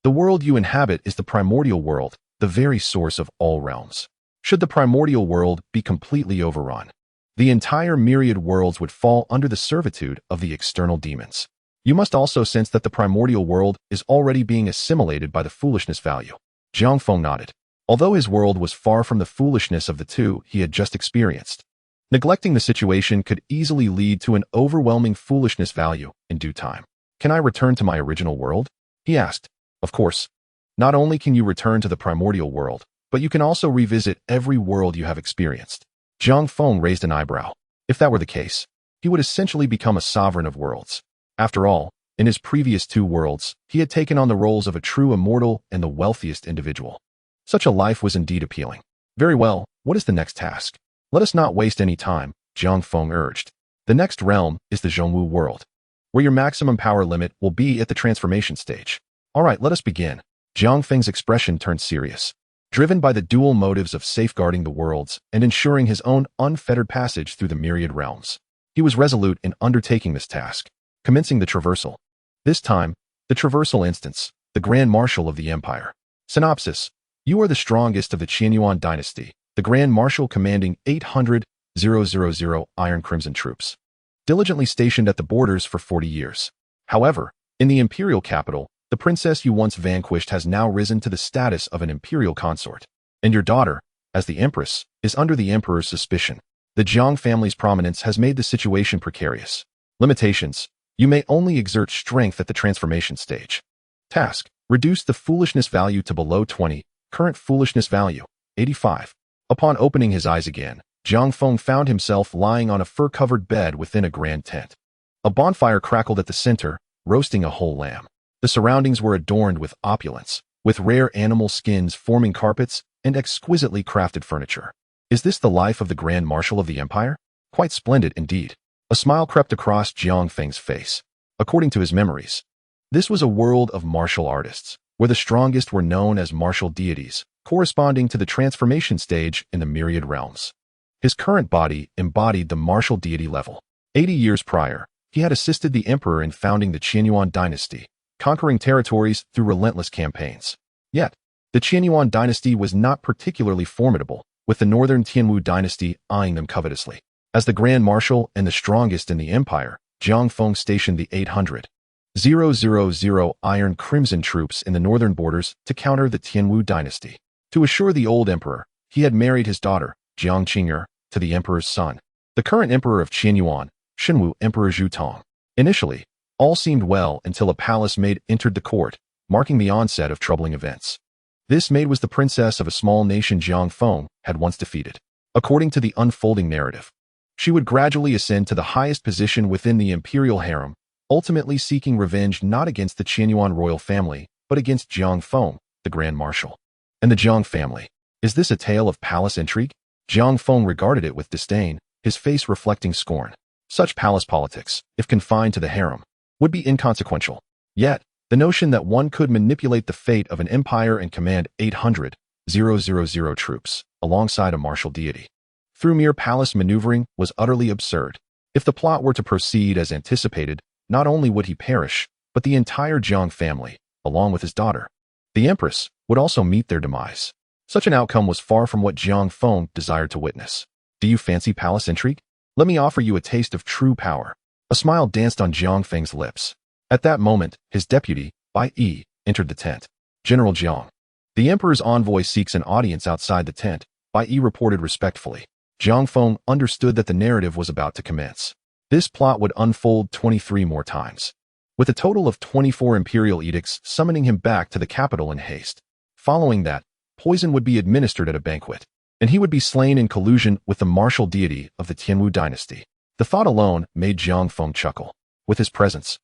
The world you inhabit is the primordial world, the very source of all realms. Should the primordial world be completely overrun, the entire myriad worlds would fall under the servitude of the external demons. You must also sense that the primordial world is already being assimilated by the foolishness value. Jiang Feng nodded. Although his world was far from the foolishness of the 2 he had just experienced, neglecting the situation could easily lead to an overwhelming foolishness value in due time. Can I return to my original world? He asked. Of course. Not only can you return to the primordial world, but you can also revisit every world you have experienced. Jiang Feng raised an eyebrow. If that were the case, he would essentially become a sovereign of worlds. After all, in his previous 2 worlds, he had taken on the roles of a true immortal and the wealthiest individual. Such a life was indeed appealing. Very well, what is the next task? Let us not waste any time, Jiang Feng urged. The next realm is the Zhongwu world, where your maximum power limit will be at the transformation stage. All right, let us begin. Jiang Feng's expression turned serious. Driven by the dual motives of safeguarding the worlds and ensuring his own unfettered passage through the myriad realms, he was resolute in undertaking this task, commencing the traversal. This time, the traversal instance, the Grand Marshal of the Empire. Synopsis. You are the strongest of the Qianyuan dynasty, the Grand Marshal commanding 800,000 Iron Crimson troops, diligently stationed at the borders for 40 years. However, in the imperial capital, the princess you once vanquished has now risen to the status of an imperial consort, and your daughter, as the Empress is under the Emperor's suspicion. The Jiang family's prominence has made the situation precarious. Limitations: you may only exert strength at the transformation stage. Task: reduce the foolishness value to below 20, current foolishness value, 85. Upon opening his eyes again, Jiang Feng found himself lying on a fur-covered bed within a grand tent. A bonfire crackled at the center, roasting a whole lamb. The surroundings were adorned with opulence, with rare animal skins forming carpets and exquisitely crafted furniture. Is this the life of the Grand Marshal of the Empire? Quite splendid indeed. A smile crept across Jiang Feng's face. According to his memories, this was a world of martial artists, where the strongest were known as martial deities, corresponding to the transformation stage in the myriad realms. His current body embodied the martial deity level. 80 years prior, he had assisted the emperor in founding the Qianyuan dynasty, conquering territories through relentless campaigns. Yet, the Qianyuan dynasty was not particularly formidable, with the northern Tianwu dynasty eyeing them covetously. As the Grand Marshal and the strongest in the empire, Jiang Feng stationed the 800,000 Iron Crimson troops in the northern borders to counter the Tianwu dynasty. To assure the old emperor, he had married his daughter, Jiang Qing'er, to the emperor's son, the current emperor of Qianyuan, Shenwu Emperor Zhu Tong. Initially, all seemed well until a palace maid entered the court, marking the onset of troubling events. This maid was the princess of a small nation Jiang Feng had once defeated. According to the unfolding narrative, she would gradually ascend to the highest position within the imperial harem, ultimately seeking revenge not against the Qianyuan royal family, but against Jiang Feng, the Grand Marshal. And the Jiang family. Is this a tale of palace intrigue? Jiang Feng regarded it with disdain, his face reflecting scorn. Such palace politics, if confined to the harem, would be inconsequential. Yet, the notion that one could manipulate the fate of an empire and command 800,000 troops alongside a martial deity through mere palace maneuvering was utterly absurd. If the plot were to proceed as anticipated, not only would he perish, but the entire Jiang family, along with his daughter, the Empress, would also meet their demise. Such an outcome was far from what Jiang Feng desired to witness. Do you fancy palace intrigue? Let me offer you a taste of true power. A smile danced on Jiang Feng's lips. At that moment, his deputy, Bai Yi, entered the tent. General Jiang. The emperor's envoy seeks an audience outside the tent, Bai Yi reported respectfully. Jiang Feng understood that the narrative was about to commence. This plot would unfold 23 more times, with a total of 24 imperial edicts summoning him back to the capital in haste. Following that, poison would be administered at a banquet, and he would be slain in collusion with the martial deity of the Tianwu dynasty. The thought alone made Jiang Feng chuckle. With his presence,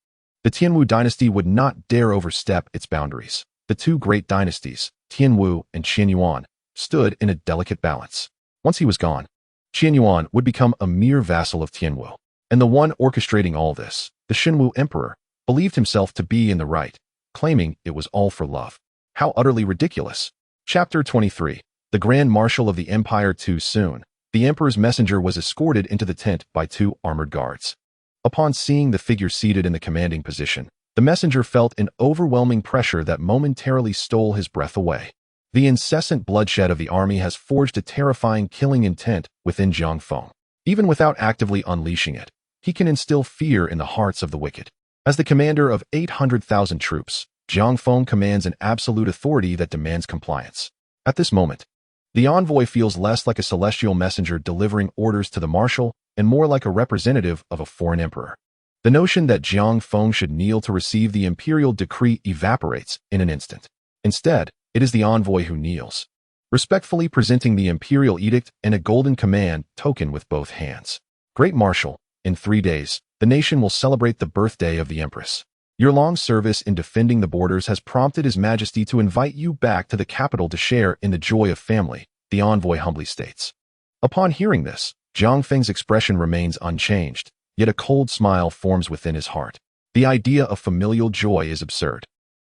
the Tianwu dynasty would not dare overstep its boundaries. The two great dynasties, Tianwu and Qianyuan, stood in a delicate balance. Once he was gone, Qianyuan would become a mere vassal of Tianwu, and the one orchestrating all this, the Shenwu emperor, believed himself to be in the right, claiming it was all for love. How utterly ridiculous. Chapter 23. The Grand Marshal of the Empire. Too soon, the emperor's messenger was escorted into the tent by two armored guards. Upon seeing the figure seated in the commanding position, the messenger felt an overwhelming pressure that momentarily stole his breath away. The incessant bloodshed of the army has forged a terrifying killing intent within Jiang Feng. Even without actively unleashing it, he can instill fear in the hearts of the wicked. As the commander of 800,000 troops, Jiang Feng commands an absolute authority that demands compliance. At this moment, the envoy feels less like a celestial messenger delivering orders to the marshal and more like a representative of a foreign emperor. The notion that Jiang Feng should kneel to receive the imperial decree evaporates in an instant. Instead, it is the envoy who kneels, respectfully presenting the imperial edict and a golden command token with both hands. Great Marshal, in 3 days, the nation will celebrate the birthday of the Empress. Your long service in defending the borders has prompted His Majesty to invite you back to the capital to share in the joy of family, the envoy humbly states. Upon hearing this, Jiang Feng's expression remains unchanged, yet a cold smile forms within his heart. The idea of familial joy is absurd.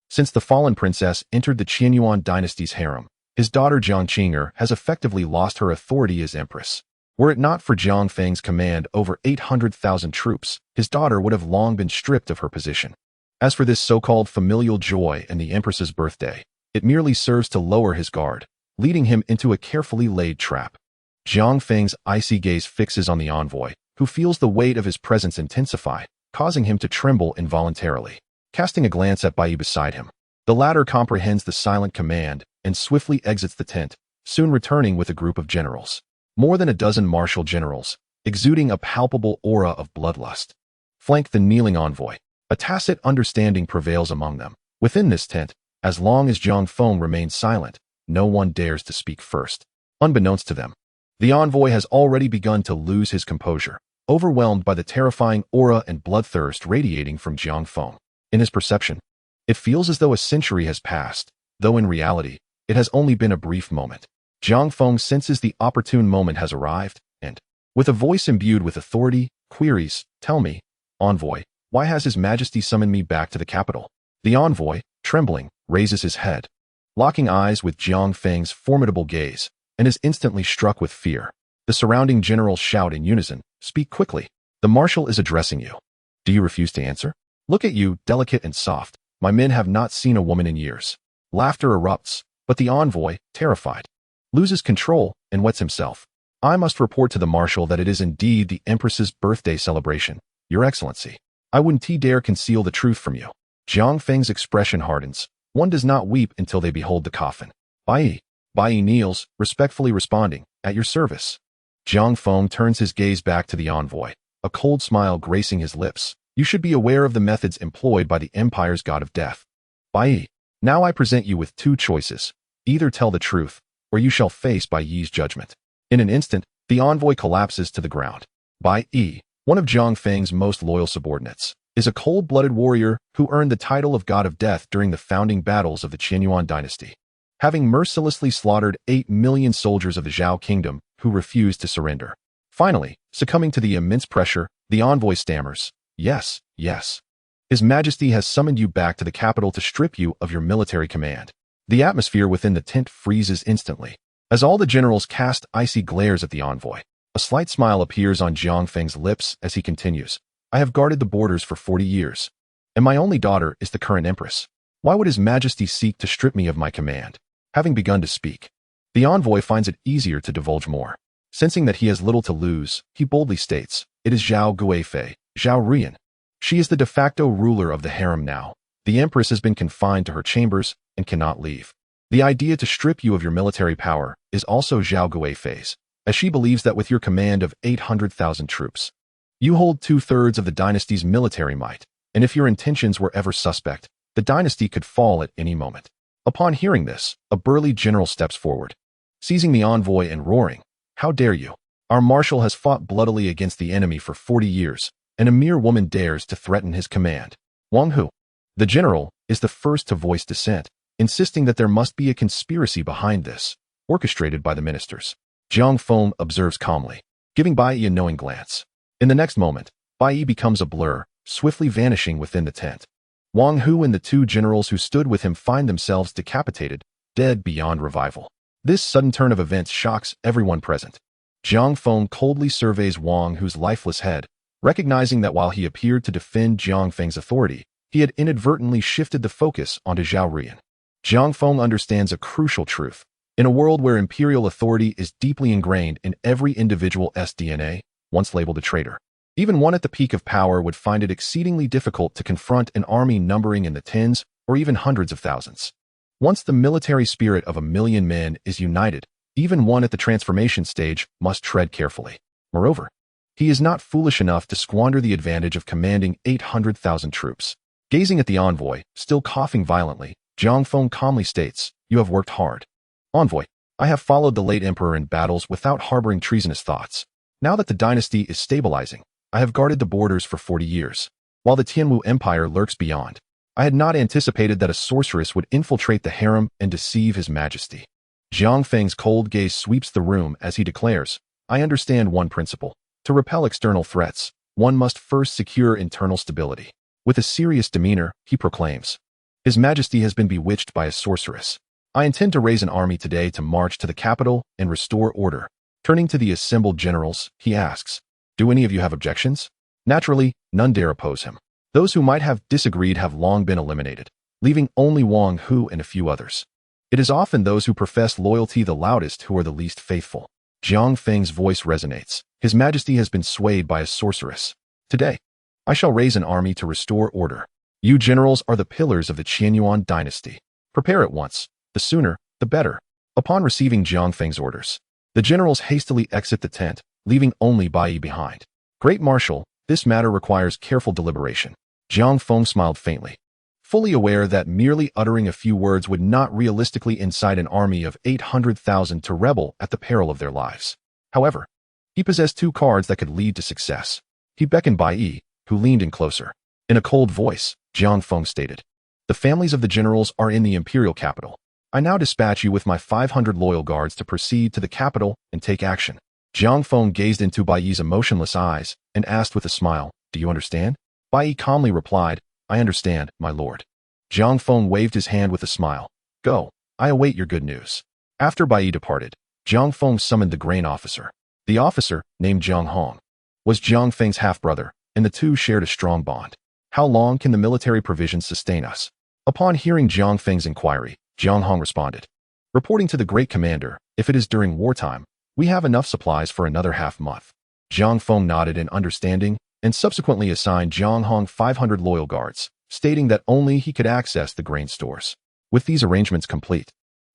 Since the fallen princess entered the Qianyuan dynasty's harem, his daughter Jiang Qing'er has effectively lost her authority as empress. Were it not for Jiang Feng's command over 800,000 troops, his daughter would have long been stripped of her position. As for this so-called familial joy and the empress's birthday, it merely serves to lower his guard, leading him into a carefully laid trap. Jiang Feng's icy gaze fixes on the envoy, who feels the weight of his presence intensify, causing him to tremble involuntarily. Casting a glance at Bai beside him, the latter comprehends the silent command and swiftly exits the tent, soon returning with a group of generals. More than a dozen martial generals, exuding a palpable aura of bloodlust, flank the kneeling envoy. A tacit understanding prevails among them. Within this tent, as long as Zhang Feng remains silent, no one dares to speak first. Unbeknownst to them, the envoy has already begun to lose his composure, overwhelmed by the terrifying aura and bloodthirst radiating from Zhang Feng. In his perception, it feels as though a century has passed, though in reality, it has only been a brief moment. Zhang Feng senses the opportune moment has arrived, and, with a voice imbued with authority, queries, "Tell me, envoy, why has His Majesty summoned me back to the capital?" The envoy, trembling, raises his head, locking eyes with Zhang Feng's formidable gaze, and is instantly struck with fear. The surrounding generals shout in unison, "Speak quickly. The marshal is addressing you. Do you refuse to answer? Look at you, delicate and soft. My men have not seen a woman in years." Laughter erupts, but the envoy, terrified, loses control and wets himself. "I must report to the marshal that it is indeed the Empress's birthday celebration, Your Excellency. I wouldn't dare conceal the truth from you." Zhang Feng's expression hardens. One does not weep until they behold the coffin. Bai Yi kneels, respectfully responding, "At your service." Zhang Feng turns his gaze back to the envoy, a cold smile gracing his lips. "You should be aware of the methods employed by the Empire's God of Death. Bai Yi, now I present you with two choices. Either tell the truth, or you shall face Bai Yi's judgment." In an instant, the envoy collapses to the ground. Bai Yi, one of Zhang Feng's most loyal subordinates, is a cold-blooded warrior who earned the title of God of Death during the founding battles of the Qianyuan dynasty, having mercilessly slaughtered 8 million soldiers of the Zhao kingdom who refused to surrender. Finally, succumbing to the immense pressure, the envoy stammers, "Yes, yes. His Majesty has summoned you back to the capital to strip you of your military command." The atmosphere within the tent freezes instantly, as all the generals cast icy glares at the envoy. A slight smile appears on Zhang Feng's lips as he continues, "I have guarded the borders for 40 years, and my only daughter is the current empress. Why would His Majesty seek to strip me of my command?" Having begun to speak, the envoy finds it easier to divulge more. Sensing that he has little to lose, he boldly states, "It is Zhao Guifei, Zhao Rian. She is the de facto ruler of the harem now. The empress has been confined to her chambers and cannot leave. The idea to strip you of your military power is also Zhao Guifei's, as she believes that with your command of 800,000 troops, you hold 2/3 of the dynasty's military might, and if your intentions were ever suspect, the dynasty could fall at any moment." Upon hearing this, a burly general steps forward, seizing the envoy and roaring, "How dare you? Our marshal has fought bloodily against the enemy for 40 years, and a mere woman dares to threaten his command." Wang Hu, the general, is the first to voice dissent, insisting that there must be a conspiracy behind this, orchestrated by the ministers. Zhang Feng observes calmly, giving Bai Yi a knowing glance. In the next moment, Bai Yi becomes a blur, swiftly vanishing within the tent. Wang Hu and the two generals who stood with him find themselves decapitated, dead beyond revival. This sudden turn of events shocks everyone present. Zhang Feng coldly surveys Wang Hu's lifeless head, recognizing that while he appeared to defend Zhang Feng's authority, he had inadvertently shifted the focus onto Zhao Rian. Zhang Feng understands a crucial truth. In a world where imperial authority is deeply ingrained in every individual's DNA, once labeled a traitor, even one at the peak of power would find it exceedingly difficult to confront an army numbering in the tens or even hundreds of thousands. Once the military spirit of 1,000,000 men is united, even one at the transformation stage must tread carefully. Moreover, he is not foolish enough to squander the advantage of commanding 800,000 troops. Gazing at the envoy, still coughing violently, Zhang Feng calmly states, "You have worked hard. Envoy, I have followed the late emperor in battles without harboring treasonous thoughts. Now that the dynasty is stabilizing, I have guarded the borders for 40 years, while the Tianwu Empire lurks beyond. I had not anticipated that a sorceress would infiltrate the harem and deceive His Majesty." Zhang Feng's cold gaze sweeps the room as he declares, "I understand one principle. To repel external threats, one must first secure internal stability." With a serious demeanor, he proclaims, "His Majesty has been bewitched by a sorceress. I intend to raise an army today to march to the capital and restore order." Turning to the assembled generals, he asks, "Do any of you have objections?" Naturally, none dare oppose him. Those who might have disagreed have long been eliminated, leaving only Wang Hu and a few others. It is often those who profess loyalty the loudest who are the least faithful. Zhang Feng's voice resonates. "His Majesty has been swayed by a sorceress. Today, I shall raise an army to restore order. You generals are the pillars of the Qianyuan dynasty. Prepare at once. The sooner, the better." Upon receiving Jiang Feng's orders, the generals hastily exit the tent, leaving only Bai Yi behind. Great Marshal, this matter requires careful deliberation. Jiang Feng smiled faintly, fully aware that merely uttering a few words would not realistically incite an army of 800,000 to rebel at the peril of their lives. However, he possessed two cards that could lead to success. He beckoned Bai Yi, who leaned in closer. In a cold voice, Jiang Feng stated, "The families of the generals are in the imperial capital. I now dispatch you with my 500 loyal guards to proceed to the capital and take action." Jiang Feng gazed into Bai Yi's emotionless eyes and asked with a smile, "Do you understand?" Bai Yi calmly replied, "I understand, my lord." Jiang Feng waved his hand with a smile. "Go, I await your good news." After Bai Yi departed, Jiang Feng summoned the grain officer. The officer, named Jiang Hong, was Jiang Feng's half-brother, and the two shared a strong bond. "How long can the military provisions sustain us?" Upon hearing Jiang Feng's inquiry, Jiang Hong responded, "Reporting to the great commander, if it is during wartime, we have enough supplies for another half-month." Jiang Feng nodded in understanding and subsequently assigned Jiang Hong 500 loyal guards, stating that only he could access the grain stores. With these arrangements complete,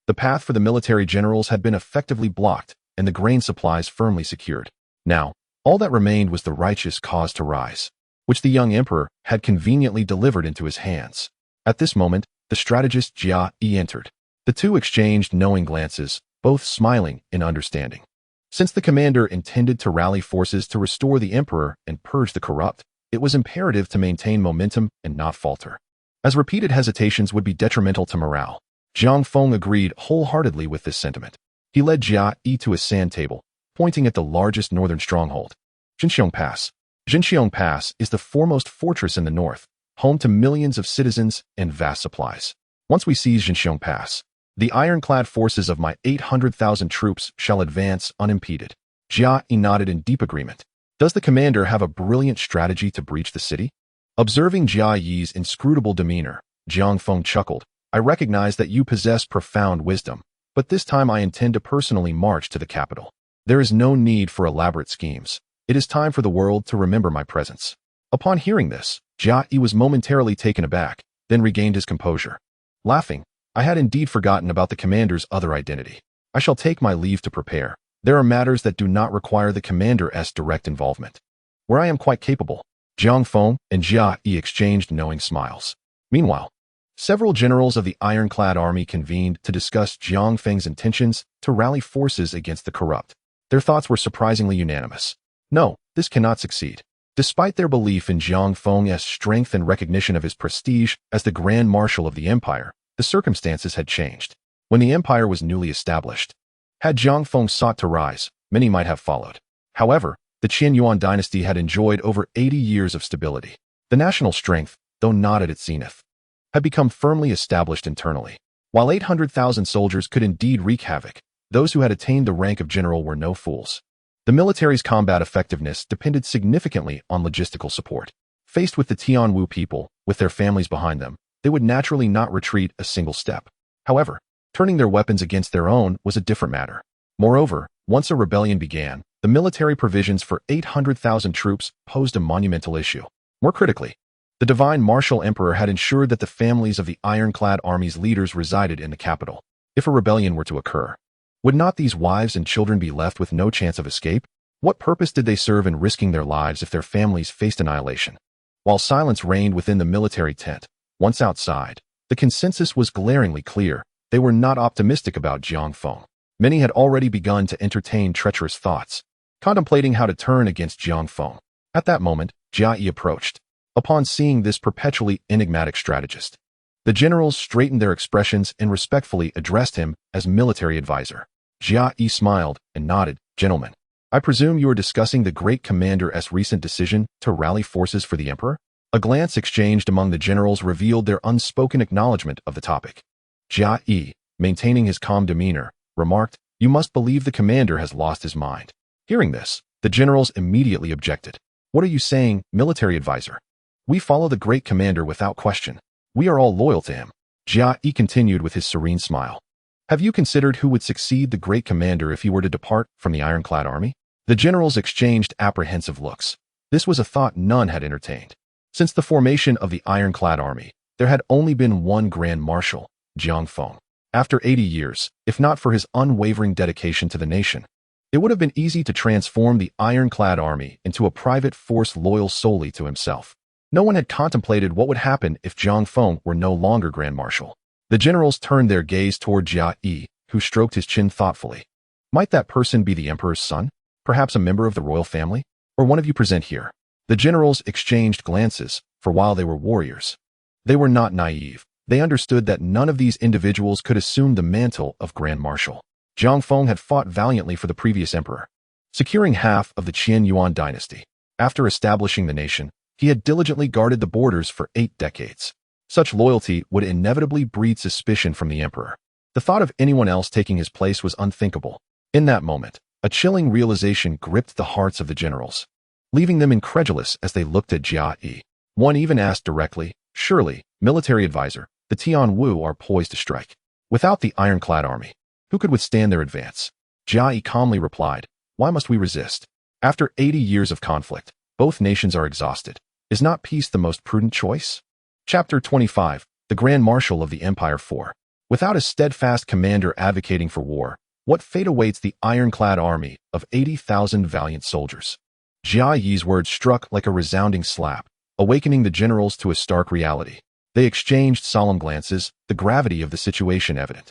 the path for the military generals had been effectively blocked and the grain supplies firmly secured. Now, all that remained was the righteous cause to rise, which the young emperor had conveniently delivered into his hands. At this moment, the strategist Jia Yi entered. The two exchanged knowing glances, both smiling in understanding. Since the commander intended to rally forces to restore the emperor and purge the corrupt, it was imperative to maintain momentum and not falter, as repeated hesitations would be detrimental to morale. Jiang Feng agreed wholeheartedly with this sentiment. He led Jia Yi to a sand table, pointing at the largest northern stronghold, Jinxiong Pass. Jinxiong Pass is the foremost fortress in the north, home to millions of citizens and vast supplies. Once we seize Jinxiong Pass, the ironclad forces of my 800,000 troops shall advance unimpeded. Jia Yi nodded in deep agreement. Does the commander have a brilliant strategy to breach the city? Observing Jia Yi's inscrutable demeanor, Jiang Feng chuckled. "I recognize that you possess profound wisdom, but this time I intend to personally march to the capital. There is no need for elaborate schemes. It is time for the world to remember my presence." Upon hearing this, Jia Yi was momentarily taken aback, then regained his composure. Laughing, "I had indeed forgotten about the commander's other identity. I shall take my leave to prepare. There are matters that do not require the commander's direct involvement, where I am quite capable." Jiang Feng and Jia Yi exchanged knowing smiles. Meanwhile, several generals of the ironclad army convened to discuss Jiang Feng's intentions to rally forces against the corrupt. Their thoughts were surprisingly unanimous. No, this cannot succeed. Despite their belief in Jiang Feng's strength and recognition of his prestige as the Grand Marshal of the Empire, the circumstances had changed. When the empire was newly established, had Jiang Feng sought to rise, many might have followed. However, the Qin Yuan dynasty had enjoyed over 80 years of stability. The national strength, though not at its zenith, had become firmly established internally. While 800,000 soldiers could indeed wreak havoc, those who had attained the rank of general were no fools. The military's combat effectiveness depended significantly on logistical support. Faced with the Tianwu people, with their families behind them, they would naturally not retreat a single step. However, turning their weapons against their own was a different matter. Moreover, once a rebellion began, the military provisions for 800,000 troops posed a monumental issue. More critically, the divine martial emperor had ensured that the families of the ironclad army's leaders resided in the capital. If a rebellion were to occur, would not these wives and children be left with no chance of escape? What purpose did they serve in risking their lives if their families faced annihilation? While silence reigned within the military tent, once outside, the consensus was glaringly clear. They were not optimistic about Jiang Feng. Many had already begun to entertain treacherous thoughts, contemplating how to turn against Jiang Feng. At that moment, Jia Yi approached. Upon seeing this perpetually enigmatic strategist, the generals straightened their expressions and respectfully addressed him as military advisor. Jia Yi smiled and nodded. "Gentlemen, I presume you are discussing the great commander's recent decision to rally forces for the emperor?" A glance exchanged among the generals revealed their unspoken acknowledgement of the topic. Jia Yi, maintaining his calm demeanor, remarked, "You must believe the commander has lost his mind." Hearing this, the generals immediately objected. "What are you saying, military advisor? We follow the great commander without question. We are all loyal to him." Jia Yi continued with his serene smile. "Have you considered who would succeed the great commander if he were to depart from the ironclad army?" The generals exchanged apprehensive looks. This was a thought none had entertained. Since the formation of the ironclad army, there had only been one grand marshal, Jiang Feng. After 80 years, if not for his unwavering dedication to the nation, it would have been easy to transform the ironclad army into a private force loyal solely to himself. No one had contemplated what would happen if Zhang Feng were no longer Grand Marshal. The generals turned their gaze toward Jia Yi, who stroked his chin thoughtfully. Might that person be the emperor's son? Perhaps a member of the royal family? Or one of you present here? The generals exchanged glances, for while they were warriors, they were not naive. They understood that none of these individuals could assume the mantle of Grand Marshal. Zhang Feng had fought valiantly for the previous emperor, securing half of the Qian Yuan dynasty. After establishing the nation, he had diligently guarded the borders for 8 decades. Such loyalty would inevitably breed suspicion from the emperor. The thought of anyone else taking his place was unthinkable. In that moment, a chilling realization gripped the hearts of the generals, leaving them incredulous as they looked at Jia Yi. One even asked directly, "Surely, military advisor, the Tian Wu are poised to strike. Without the ironclad army, who could withstand their advance?" Jia Yi calmly replied, "Why must we resist? After 80 years of conflict, both nations are exhausted. Is not peace the most prudent choice?" Chapter 25, The Grand Marshal of the Empire 4. Without a steadfast commander advocating for war, what fate awaits the ironclad army of 80,000 valiant soldiers? Jia Yi's words struck like a resounding slap, awakening the generals to a stark reality. They exchanged solemn glances, the gravity of the situation evident.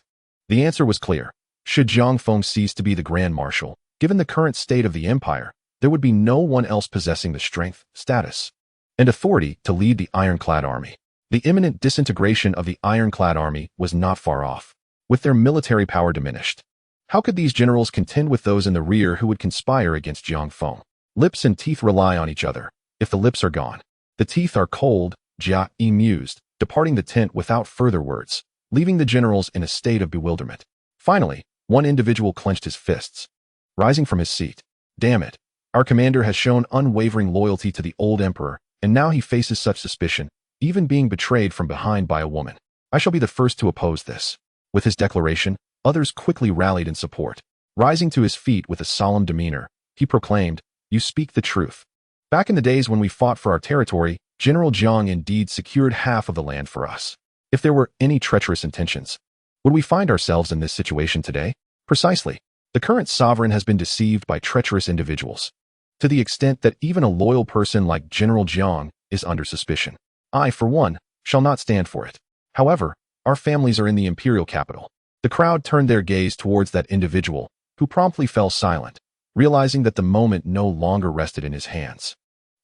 The answer was clear. Should Zhang Feng cease to be the Grand Marshal, given the current state of the empire, there would be no one else possessing the strength, status, and authority to lead the ironclad army. The imminent disintegration of the ironclad army was not far off, with their military power diminished. How could these generals contend with those in the rear who would conspire against Zhang Feng? Lips and teeth rely on each other. If the lips are gone, the teeth are cold, Jia Yi mused, departing the tent without further words, leaving the generals in a state of bewilderment. Finally, one individual clenched his fists, rising from his seat. "Damn it. Our commander has shown unwavering loyalty to the old emperor, and now he faces such suspicion, even being betrayed from behind by a woman. I shall be the first to oppose this." With his declaration, others quickly rallied in support. Rising to his feet with a solemn demeanor, he proclaimed, "You speak the truth. Back in the days when we fought for our territory, General Jiang indeed secured half of the land for us. If there were any treacherous intentions, would we find ourselves in this situation today? Precisely. The current sovereign has been deceived by treacherous individuals, to the extent that even a loyal person like General Jiang is under suspicion. I, for one, shall not stand for it. However, our families are in the imperial capital." The crowd turned their gaze towards that individual, who promptly fell silent, realizing that the moment no longer rested in his hands.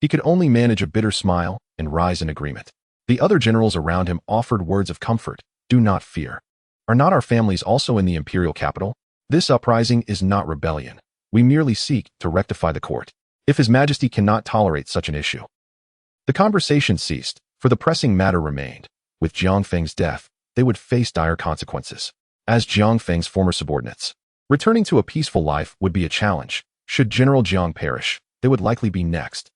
He could only manage a bitter smile and rise in agreement. The other generals around him offered words of comfort. "Do not fear. Are not our families also in the imperial capital? This uprising is not rebellion. We merely seek to rectify the court. If His Majesty cannot tolerate such an issue." The conversation ceased, for the pressing matter remained. With Jiang Feng's death, they would face dire consequences. As Jiang Feng's former subordinates, returning to a peaceful life would be a challenge. Should General Jiang perish, they would likely be next.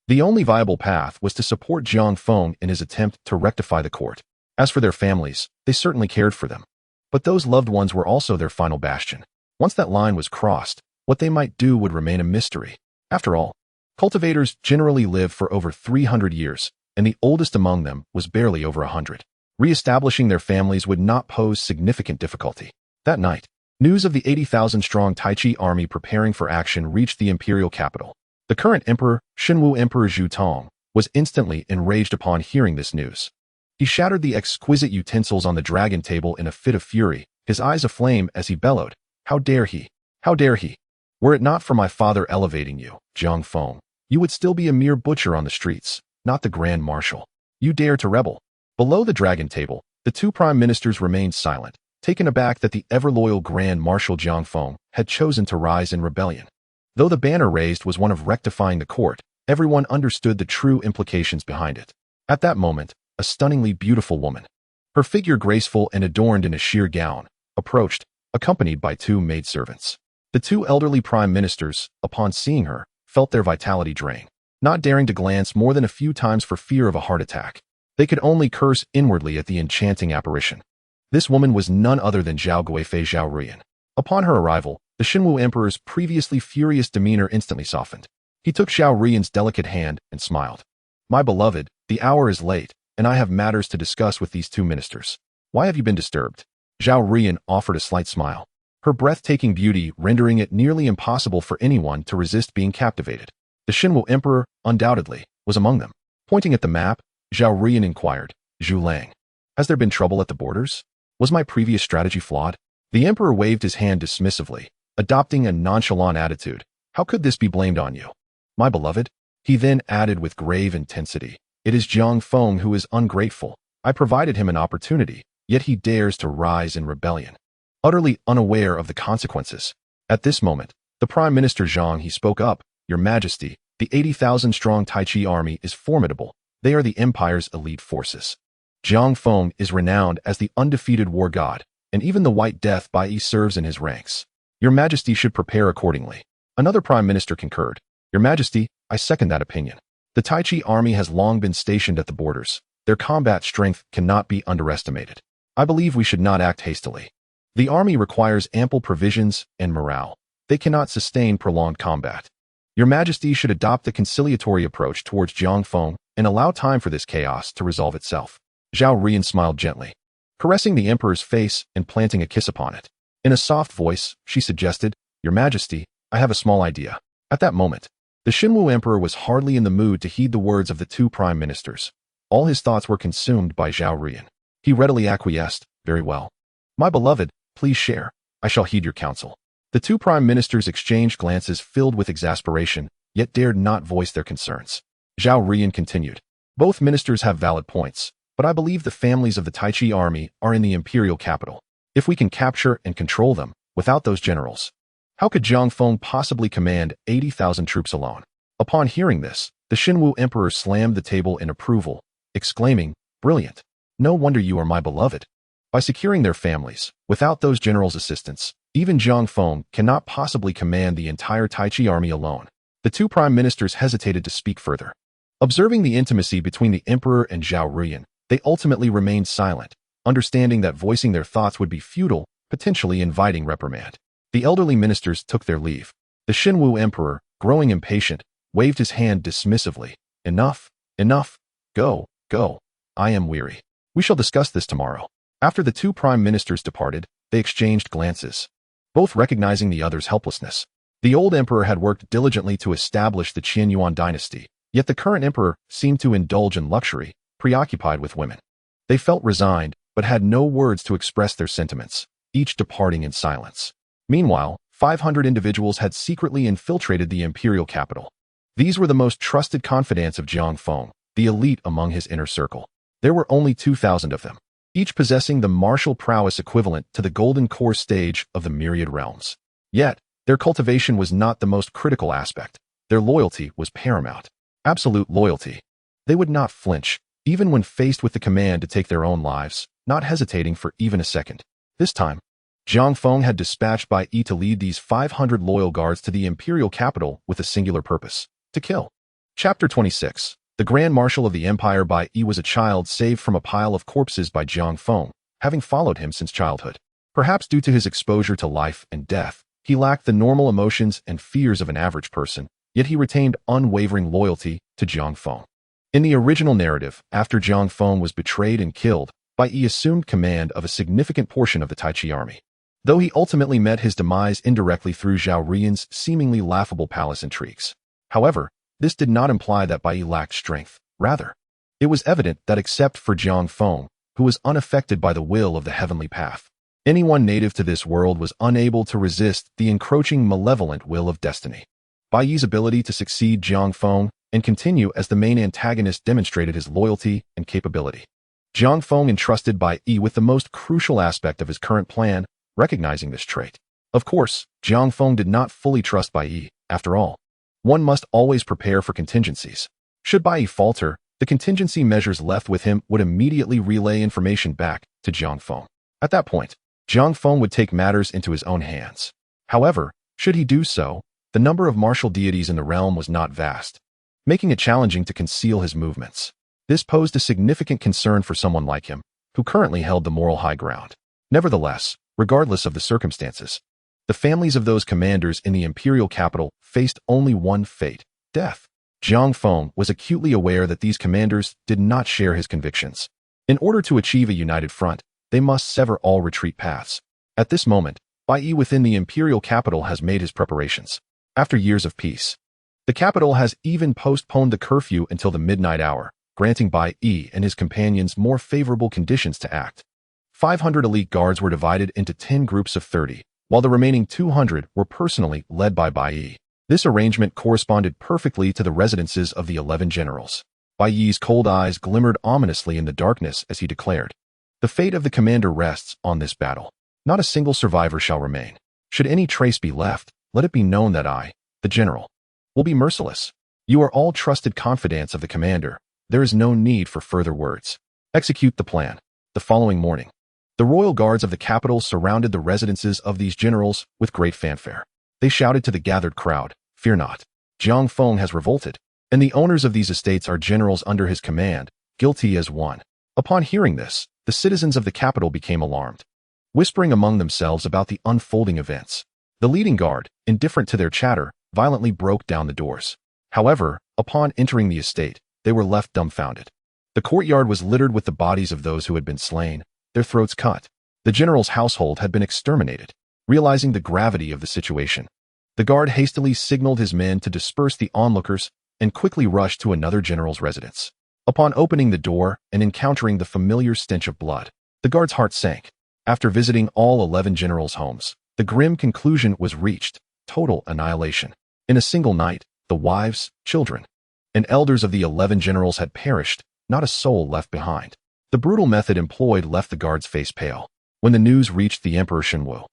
The only viable path was to support Zhang Feng in his attempt to rectify the court. As for their families, they certainly cared for them. But those loved ones were also their final bastion. Once that line was crossed, what they might do would remain a mystery. After all, cultivators generally live for over 300 years, and the oldest among them was barely over 100. Re-establishing their families would not pose significant difficulty. That night, news of the 80,000-strong Taichi army preparing for action reached the imperial capital. The current emperor, Shenwu Emperor Zhu Tong, was instantly enraged upon hearing this news. He shattered the exquisite utensils on the dragon table in a fit of fury, his eyes aflame as he bellowed, "How dare he? How dare he? Were it not for my father elevating you, Zhang Feng, you would still be a mere butcher on the streets, not the Grand Marshal. You dare to rebel." Below the dragon table, the two prime ministers remained silent, taken aback that the ever-loyal Grand Marshal Zhang Feng had chosen to rise in rebellion. Though the banner raised was one of rectifying the court, everyone understood the true implications behind it. At that moment, a stunningly beautiful woman, her figure graceful and adorned in a sheer gown, approached, accompanied by 2 maidservants. The 2 elderly prime ministers, upon seeing her, felt their vitality drain, not daring to glance more than a few times for fear of a heart attack. They could only curse inwardly at the enchanting apparition. This woman was none other than Zhao Guifei Zhao Ruyan. Upon her arrival, the Shenwu Emperor's previously furious demeanor instantly softened. He took Zhao Ruyan's delicate hand and smiled. "My beloved, the hour is late, and I have matters to discuss with these 2 ministers. Why have you been disturbed?" Zhao Rian offered a slight smile, her breathtaking beauty rendering it nearly impossible for anyone to resist being captivated. The Xinwu Emperor, undoubtedly, was among them. Pointing at the map, Zhao Rian inquired, Zhu Lang, has there been trouble at the borders? Was my previous strategy flawed? The Emperor waved his hand dismissively, adopting a nonchalant attitude. How could this be blamed on you, my beloved? He then added with grave intensity, it is Zhang Feng who is ungrateful. I provided him an opportunity, yet he dares to rise in rebellion, utterly unaware of the consequences. At this moment, the Prime Minister Zhang he spoke up, Your Majesty, the 80,000-strong Tai Chi army is formidable. They are the Empire's elite forces. Zhang Feng is renowned as the undefeated war god, and even the White Death Bai Yi serves in his ranks. Your Majesty should prepare accordingly. Another Prime Minister concurred. Your Majesty, I second that opinion. The Tai Chi army has long been stationed at the borders. Their combat strength cannot be underestimated. I believe we should not act hastily. The army requires ample provisions and morale. They cannot sustain prolonged combat. Your Majesty should adopt a conciliatory approach towards Zhang Feng and allow time for this chaos to resolve itself. Zhao Rian smiled gently, caressing the Emperor's face and planting a kiss upon it. In a soft voice, she suggested, Your Majesty, I have a small idea. At that moment, the Xinwu Emperor was hardly in the mood to heed the words of the two prime ministers. All his thoughts were consumed by Zhao Rian. He readily acquiesced, Very well. My beloved, please share. I shall heed your counsel. The two prime ministers exchanged glances filled with exasperation, yet dared not voice their concerns. Zhao Rian continued, Both ministers have valid points, but I believe the families of the Tai Chi army are in the imperial capital. If we can capture and control them, without those generals, how could Zhang Feng possibly command 80,000 troops alone? Upon hearing this, the Xinwu Emperor slammed the table in approval, exclaiming, Brilliant! No wonder you are my beloved. By securing their families, without those generals' assistance, even Zhang Feng cannot possibly command the entire Tai Chi army alone. The two prime ministers hesitated to speak further. Observing the intimacy between the Emperor and Zhao Rian, they ultimately remained silent, understanding that voicing their thoughts would be futile, potentially inviting reprimand. The elderly ministers took their leave. The Xinwu Emperor, growing impatient, waved his hand dismissively. Enough, enough. Go, go. I am weary. We shall discuss this tomorrow. After the two prime ministers departed, they exchanged glances, both recognizing the other's helplessness. The old emperor had worked diligently to establish the Qian Yuan dynasty, yet the current emperor seemed to indulge in luxury, preoccupied with women. They felt resigned, but had no words to express their sentiments, each departing in silence. Meanwhile, 500 individuals had secretly infiltrated the imperial capital. These were the most trusted confidants of Zhang Feng, the elite among his inner circle. There were only 2,000 of them, each possessing the martial prowess equivalent to the golden core stage of the myriad realms. Yet, their cultivation was not the most critical aspect. Their loyalty was paramount. Absolute loyalty. They would not flinch, even when faced with the command to take their own lives, not hesitating for even a second. This time, Zhang Feng had dispatched Bai Yi to lead these 500 loyal guards to the imperial capital with a singular purpose: to kill. Chapter 26. The Grand Marshal of the Empire Bai Yi was a child saved from a pile of corpses by Zhang Feng, having followed him since childhood. Perhaps due to his exposure to life and death, he lacked the normal emotions and fears of an average person, yet he retained unwavering loyalty to Zhang Feng. In the original narrative, after Zhang Feng was betrayed and killed, Bai Yi assumed command of a significant portion of the Tai Chi army. Though he ultimately met his demise indirectly through Zhao Rian's seemingly laughable palace intrigues. However, this did not imply that Bai Yi lacked strength. Rather, it was evident that except for Zhang Feng, who was unaffected by the will of the heavenly path, anyone native to this world was unable to resist the encroaching malevolent will of destiny. Bai Yi's ability to succeed Zhang Feng and continue as the main antagonist demonstrated his loyalty and capability. Zhang Feng entrusted Bai Yi with the most crucial aspect of his current plan, recognizing this trait. Of course, Zhang Feng did not fully trust Bai Yi. After all, one must always prepare for contingencies. Should Bai Yi falter, the contingency measures left with him would immediately relay information back to Zhang Feng. At that point, Zhang Feng would take matters into his own hands. However, should he do so, the number of martial deities in the realm was not vast, making it challenging to conceal his movements. This posed a significant concern for someone like him, who currently held the moral high ground. Nevertheless, regardless of the circumstances, the families of those commanders in the imperial capital faced only one fate: death. Zhang Feng was acutely aware that these commanders did not share his convictions. In order to achieve a united front, They must sever all retreat paths. At this moment, Bai Yi within the imperial capital has made his preparations. After years of peace, the capital has even postponed the curfew until the midnight hour, granting Bai Yi and his companions more favorable conditions to act. 500 elite guards were divided into 10 groups of 30, while the remaining 200 were personally led by Bai Yi. This arrangement corresponded perfectly to the residences of the 11 generals. Bai Yi's cold eyes glimmered ominously in the darkness as he declared, "The fate of the commander rests on this battle. Not a single survivor shall remain. Should any trace be left, let it be known that I, the general, will be merciless. You are all trusted confidants of the commander. There is no need for further words. Execute the plan." The following morning, the royal guards of the capital surrounded the residences of these generals with great fanfare. They shouted to the gathered crowd, "Fear not. Jiang Feng has revolted, and the owners of these estates are generals under his command, guilty as one." Upon hearing this, the citizens of the capital became alarmed, whispering among themselves about the unfolding events. The leading guard, indifferent to their chatter, violently broke down the doors. However, upon entering the estate, they were left dumbfounded. The courtyard was littered with the bodies of those who had been slain, their throats cut. The general's household had been exterminated. Realizing the gravity of the situation, the guard hastily signaled his men to disperse the onlookers and quickly rushed to another general's residence. Upon opening the door and encountering the familiar stench of blood, the guard's heart sank. After visiting all 11 generals' homes, the grim conclusion was reached: total annihilation. In a single night, the wives, children, and elders of the 11 generals had perished, not a soul left behind. The brutal method employed left the guard's face pale. When the news reached the Emperor Shenwu,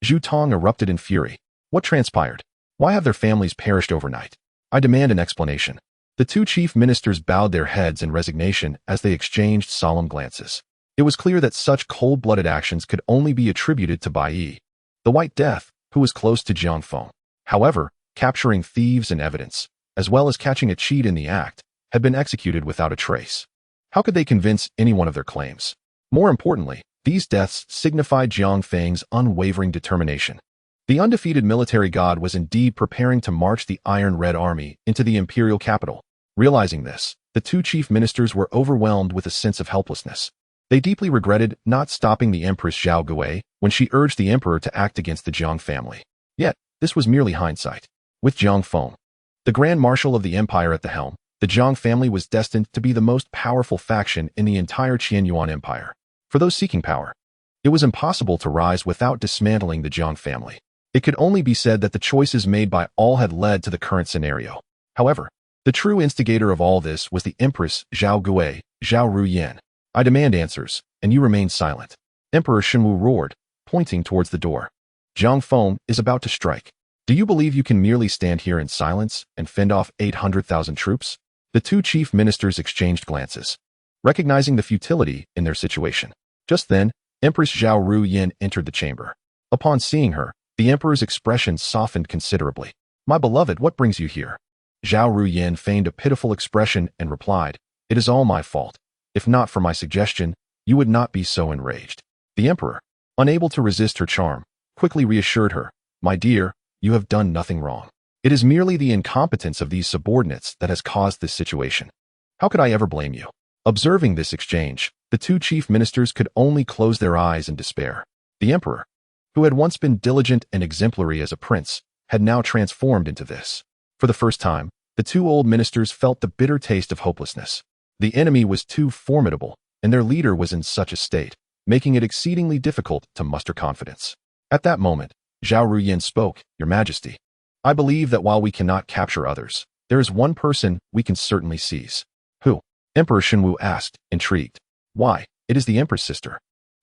Zhu Tong erupted in fury. "What transpired? Why have their families perished overnight? I demand an explanation." The two chief ministers bowed their heads in resignation as they exchanged solemn glances. It was clear that such cold-blooded actions could only be attributed to Bai Yi, the White Death, who was close to Jiang Feng. However, capturing thieves and evidence, as well as catching a cheat in the act, had been executed without a trace. How could they convince anyone of their claims? More importantly, these deaths signified Jiang Feng's unwavering determination. The undefeated military god was indeed preparing to march the Iron Red Army into the imperial capital. Realizing this, the two chief ministers were overwhelmed with a sense of helplessness. They deeply regretted not stopping the Empress Zhao Gui when she urged the emperor to act against the Jiang family. Yet, this was merely hindsight. With Jiang Feng, the Grand Marshal of the Empire at the helm, the Jiang family was destined to be the most powerful faction in the entire Qianyuan Empire. For those seeking power, it was impossible to rise without dismantling the Jiang family. It could only be said that the choices made by all had led to the current scenario. However, the true instigator of all this was the Empress Zhao Gui, Zhao Ruyan. "I demand answers, and you remain silent." Emperor Shenwu roared, pointing towards the door. "Jiang Feng is about to strike. Do you believe you can merely stand here in silence and fend off 800,000 troops?" The two chief ministers exchanged glances, recognizing the futility in their situation. Just then, Empress Zhao Ruyan entered the chamber. Upon seeing her, the emperor's expression softened considerably. "My beloved, what brings you here?" Zhao Ruyan feigned a pitiful expression and replied, "It is all my fault. If not for my suggestion, you would not be so enraged." The emperor, unable to resist her charm, quickly reassured her, "My dear, you have done nothing wrong. It is merely the incompetence of these subordinates that has caused this situation. How could I ever blame you?" Observing this exchange, the two chief ministers could only close their eyes in despair. The emperor, who had once been diligent and exemplary as a prince, had now transformed into this. For the first time, the two old ministers felt the bitter taste of hopelessness. The enemy was too formidable, and their leader was in such a state, making it exceedingly difficult to muster confidence. At that moment, Zhao Ruyan spoke, "Your Majesty, I believe that while we cannot capture others, there is one person we can certainly seize." "Who?" Emperor Shenwu asked, intrigued. "Why, it is the Empress sister."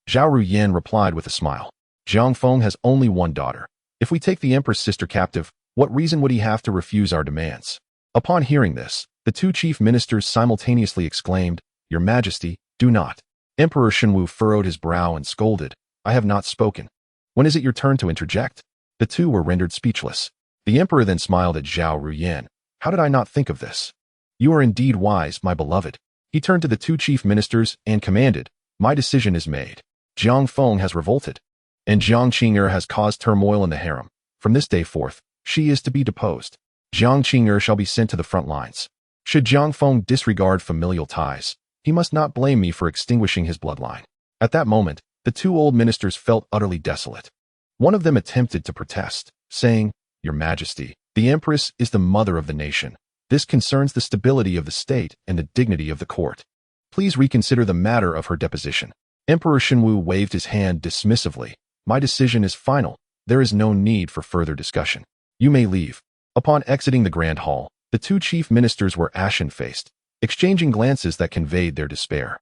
Zhao Ruyan replied with a smile. "Jiang Feng has only one daughter. If we take the Empress sister captive, what reason would he have to refuse our demands?" Upon hearing this, the two chief ministers simultaneously exclaimed, "Your Majesty, do not." Emperor Shenwu furrowed his brow and scolded, "I have not spoken. When is it your turn to interject?" The two were rendered speechless. The emperor then smiled at Zhao Ruyan. "How did I not think of this? You are indeed wise, my beloved." He turned to the two chief ministers and commanded, "My decision is made. Jiang Feng has revolted, and Jiang Qing'er has caused turmoil in the harem. From this day forth, she is to be deposed. Jiang Qing'er shall be sent to the front lines. Should Jiang Feng disregard familial ties, he must not blame me for extinguishing his bloodline." At that moment, The two old ministers felt utterly desolate. One of them attempted to protest, saying, "Your Majesty, the Empress is the mother of the nation. This concerns the stability of the state and the dignity of the court. Please reconsider the matter of her deposition." Emperor Shenwu waved his hand dismissively. "My decision is final. There is no need for further discussion. You may leave." Upon exiting the grand hall, the two chief ministers were ashen-faced, exchanging glances that conveyed their despair.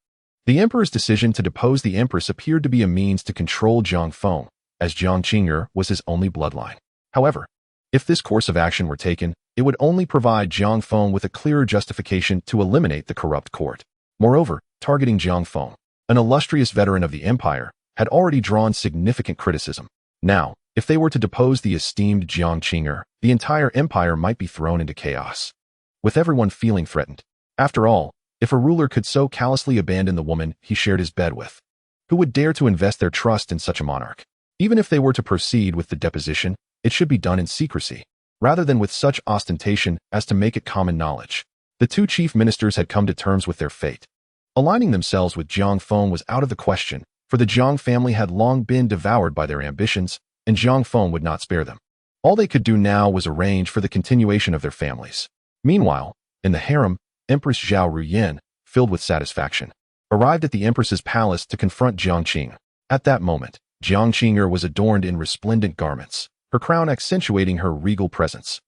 The emperor's decision to depose the empress appeared to be a means to control Zhang Feng, as Jiang Qing'er was his only bloodline. However, if this course of action were taken, it would only provide Zhang Feng with a clearer justification to eliminate the corrupt court. Moreover, targeting Zhang Feng, an illustrious veteran of the empire, had already drawn significant criticism. Now, if they were to depose the esteemed Jiang Qing'er, the entire empire might be thrown into chaos, with everyone feeling threatened. After all, if a ruler could so callously abandon the woman he shared his bed with, who would dare to invest their trust in such a monarch? Even if they were to proceed with the deposition, it should be done in secrecy, rather than with such ostentation as to make it common knowledge. The two chief ministers had come to terms with their fate. Aligning themselves with Jiang Feng was out of the question, for the Jiang family had long been devoured by their ambitions, and Jiang Feng would not spare them. All they could do now was arrange for the continuation of their families. Meanwhile, in the harem, Empress Zhao Ruyan, filled with satisfaction, arrived at the empress's palace to confront Jiang Qing. At that moment, Jiang Qing'er was adorned in resplendent garments, her crown accentuating her regal presence.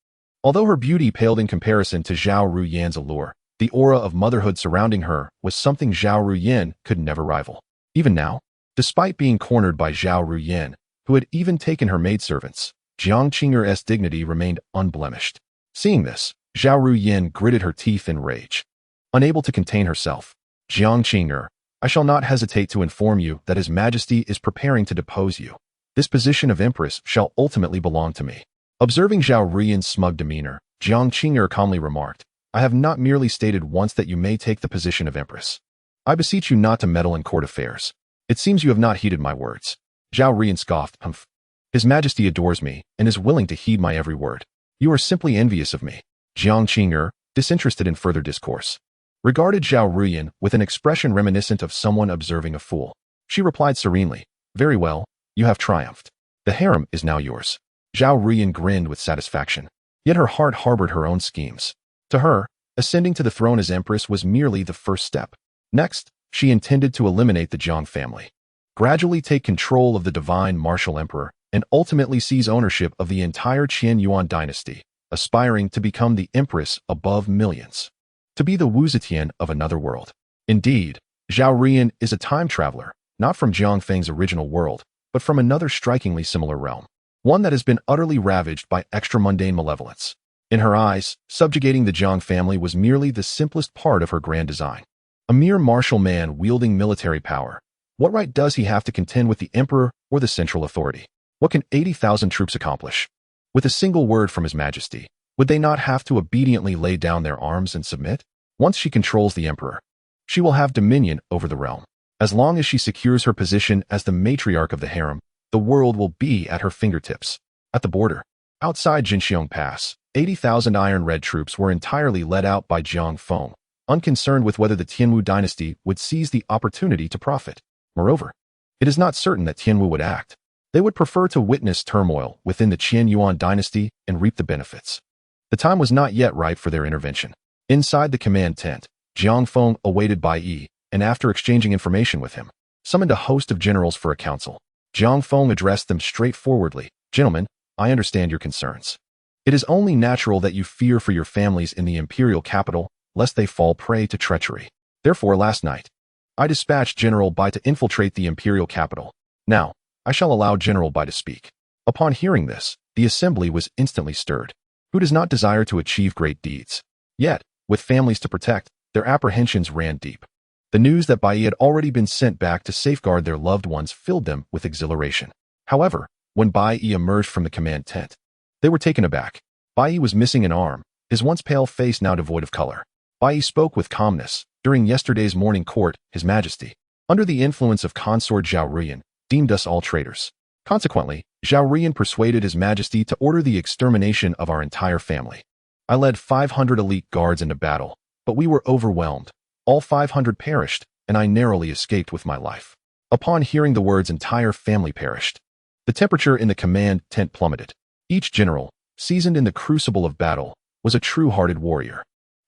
Although her beauty paled in comparison to Zhao Ruyan's allure, the aura of motherhood surrounding her was something Zhao Ruyan could never rival. Even now, despite being cornered by Zhao Ruyan, who had even taken her maidservants, Jiang Qing'er's dignity remained unblemished. Seeing this, Zhao Ruyan gritted her teeth in rage. Unable to contain herself, "Jiang Qing'er, I shall not hesitate to inform you that His Majesty is preparing to depose you. This position of empress shall ultimately belong to me." Observing Zhao Ruyan's smug demeanor, Jiang Qing'er calmly remarked, "I have not merely stated once that you may take the position of empress. I beseech you not to meddle in court affairs. It seems you have not heeded my words." Zhao Ruyan scoffed, "Humph. His Majesty adores me and is willing to heed my every word. You are simply envious of me." Jiang Qing'er, disinterested in further discourse, regarded Zhao Ruyan with an expression reminiscent of someone observing a fool. She replied serenely, "Very well, you have triumphed. The harem is now yours." Zhao Ruyan grinned with satisfaction, yet her heart harbored her own schemes. To her, ascending to the throne as empress was merely the first step. Next, she intended to eliminate the Jiang family, gradually take control of the divine martial emperor, and ultimately seize ownership of the entire Qian Yuan dynasty, aspiring to become the empress above millions. To be the Wu Zetian of another world. Indeed, Zhao Ruyan is a time traveler, not from Jiang Feng's original world, but from another strikingly similar realm, one that has been utterly ravaged by extra-mundane malevolence. In her eyes, subjugating the Jiang family was merely the simplest part of her grand design. A mere martial man wielding military power. What right does he have to contend with the emperor or the central authority? What can 80,000 troops accomplish? With a single word from His Majesty, would they not have to obediently lay down their arms and submit? Once she controls the emperor, she will have dominion over the realm. As long as she secures her position as the matriarch of the harem, the world will be at her fingertips. At the border, outside Jinxiong Pass, 80,000 Iron Red troops were entirely led out by Jiang Feng, unconcerned with whether the Tianwu dynasty would seize the opportunity to profit. Moreover, it is not certain that Tianwu would act. They would prefer to witness turmoil within the Qian Yuan dynasty and reap the benefits. The time was not yet ripe for their intervention. Inside the command tent, Jiang Feng awaited Bai Yi, and after exchanging information with him, summoned a host of generals for a council. Jiang Feng addressed them straightforwardly. "Gentlemen, I understand your concerns. It is only natural that you fear for your families in the imperial capital, lest they fall prey to treachery. Therefore, last night, I dispatched General Bai to infiltrate the imperial capital. Now, I shall allow General Bai to speak." Upon hearing this, the assembly was instantly stirred. Who does not desire to achieve great deeds? Yet, with families to protect, their apprehensions ran deep. The news that Bai Yi had already been sent back to safeguard their loved ones filled them with exhilaration. However, when Bai Yi emerged from the command tent, they were taken aback. Bai Yi was missing an arm, his once pale face now devoid of color. Bai Yi spoke with calmness. "During yesterday's morning court, His Majesty, under the influence of consort Zhao Ruyan, deemed us all traitors. Consequently, Zhao Ruyan persuaded His Majesty to order the extermination of our entire family. I led 500 elite guards into battle, but we were overwhelmed. All 500 perished, and I narrowly escaped with my life. Upon hearing the words, entire family perished. The temperature in the command tent plummeted. Each general, seasoned in the crucible of battle, was a true-hearted warrior.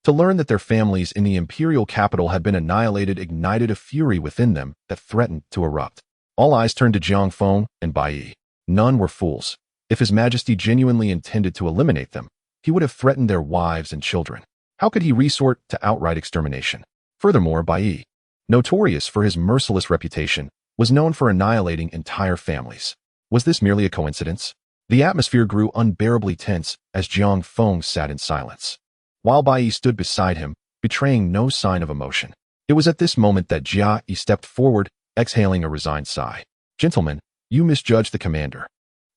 To learn that their families in the imperial capital had been annihilated ignited a fury within them that threatened to erupt. All eyes turned to Jiang Feng and Bai Yi. None were fools. If His Majesty genuinely intended to eliminate them, he would have threatened their wives and children. How could he resort to outright extermination? Furthermore, Bai Yi, notorious for his merciless reputation, was known for annihilating entire families. Was this merely a coincidence? The atmosphere grew unbearably tense as Jiang Feng sat in silence, while Bai Yi stood beside him, betraying no sign of emotion. It was at this moment that Jia Yi stepped forward, exhaling a resigned sigh. Gentlemen, you misjudge the commander.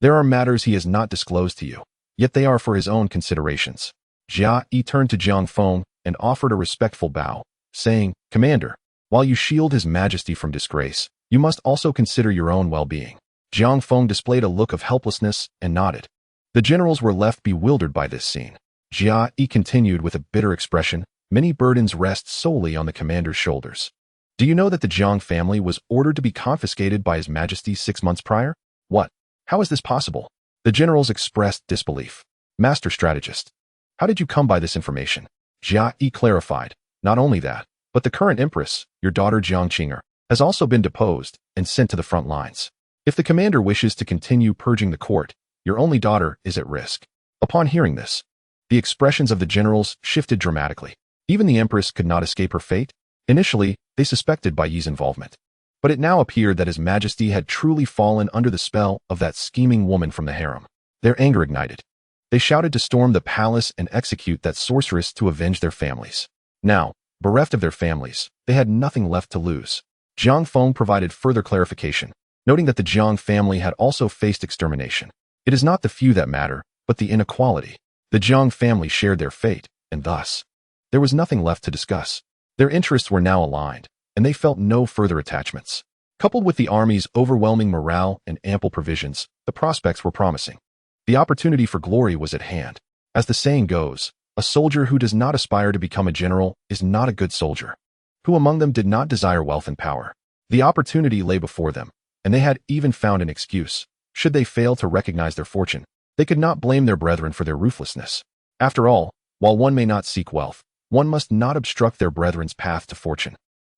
There are matters he has not disclosed to you, yet they are for his own considerations. Jia Yi turned to Jiang Feng and offered a respectful bow, saying, Commander, while you shield His Majesty from disgrace, you must also consider your own well-being. Jiang Feng displayed a look of helplessness and nodded. The generals were left bewildered by this scene. Jia Yi continued with a bitter expression, many burdens rest solely on the commander's shoulders. Do you know that the Jiang family was ordered to be confiscated by His Majesty 6 months prior? What? How is this possible? The generals expressed disbelief. Master strategist, how did you come by this information? Jia Yi clarified, not only that, but the current empress, your daughter Jiang Qing'er, has also been deposed and sent to the front lines. If the commander wishes to continue purging the court, your only daughter is at risk. Upon hearing this, the expressions of the generals shifted dramatically. Even the empress could not escape her fate. Initially, they suspected Bai Yi's involvement, but it now appeared that His Majesty had truly fallen under the spell of that scheming woman from the harem. Their anger ignited. They shouted to storm the palace and execute that sorceress to avenge their families. Now, bereft of their families, they had nothing left to lose. Jiang Feng provided further clarification, noting that the Jiang family had also faced extermination. It is not the few that matter, but the inequality. The Jiang family shared their fate, and thus, there was nothing left to discuss. Their interests were now aligned, and they felt no further attachments. Coupled with the army's overwhelming morale and ample provisions, the prospects were promising. The opportunity for glory was at hand. As the saying goes, a soldier who does not aspire to become a general is not a good soldier. Who among them did not desire wealth and power? The opportunity lay before them, and they had even found an excuse. Should they fail to recognize their fortune, they could not blame their brethren for their ruthlessness. After all, while one may not seek wealth, one must not obstruct their brethren's path to fortune.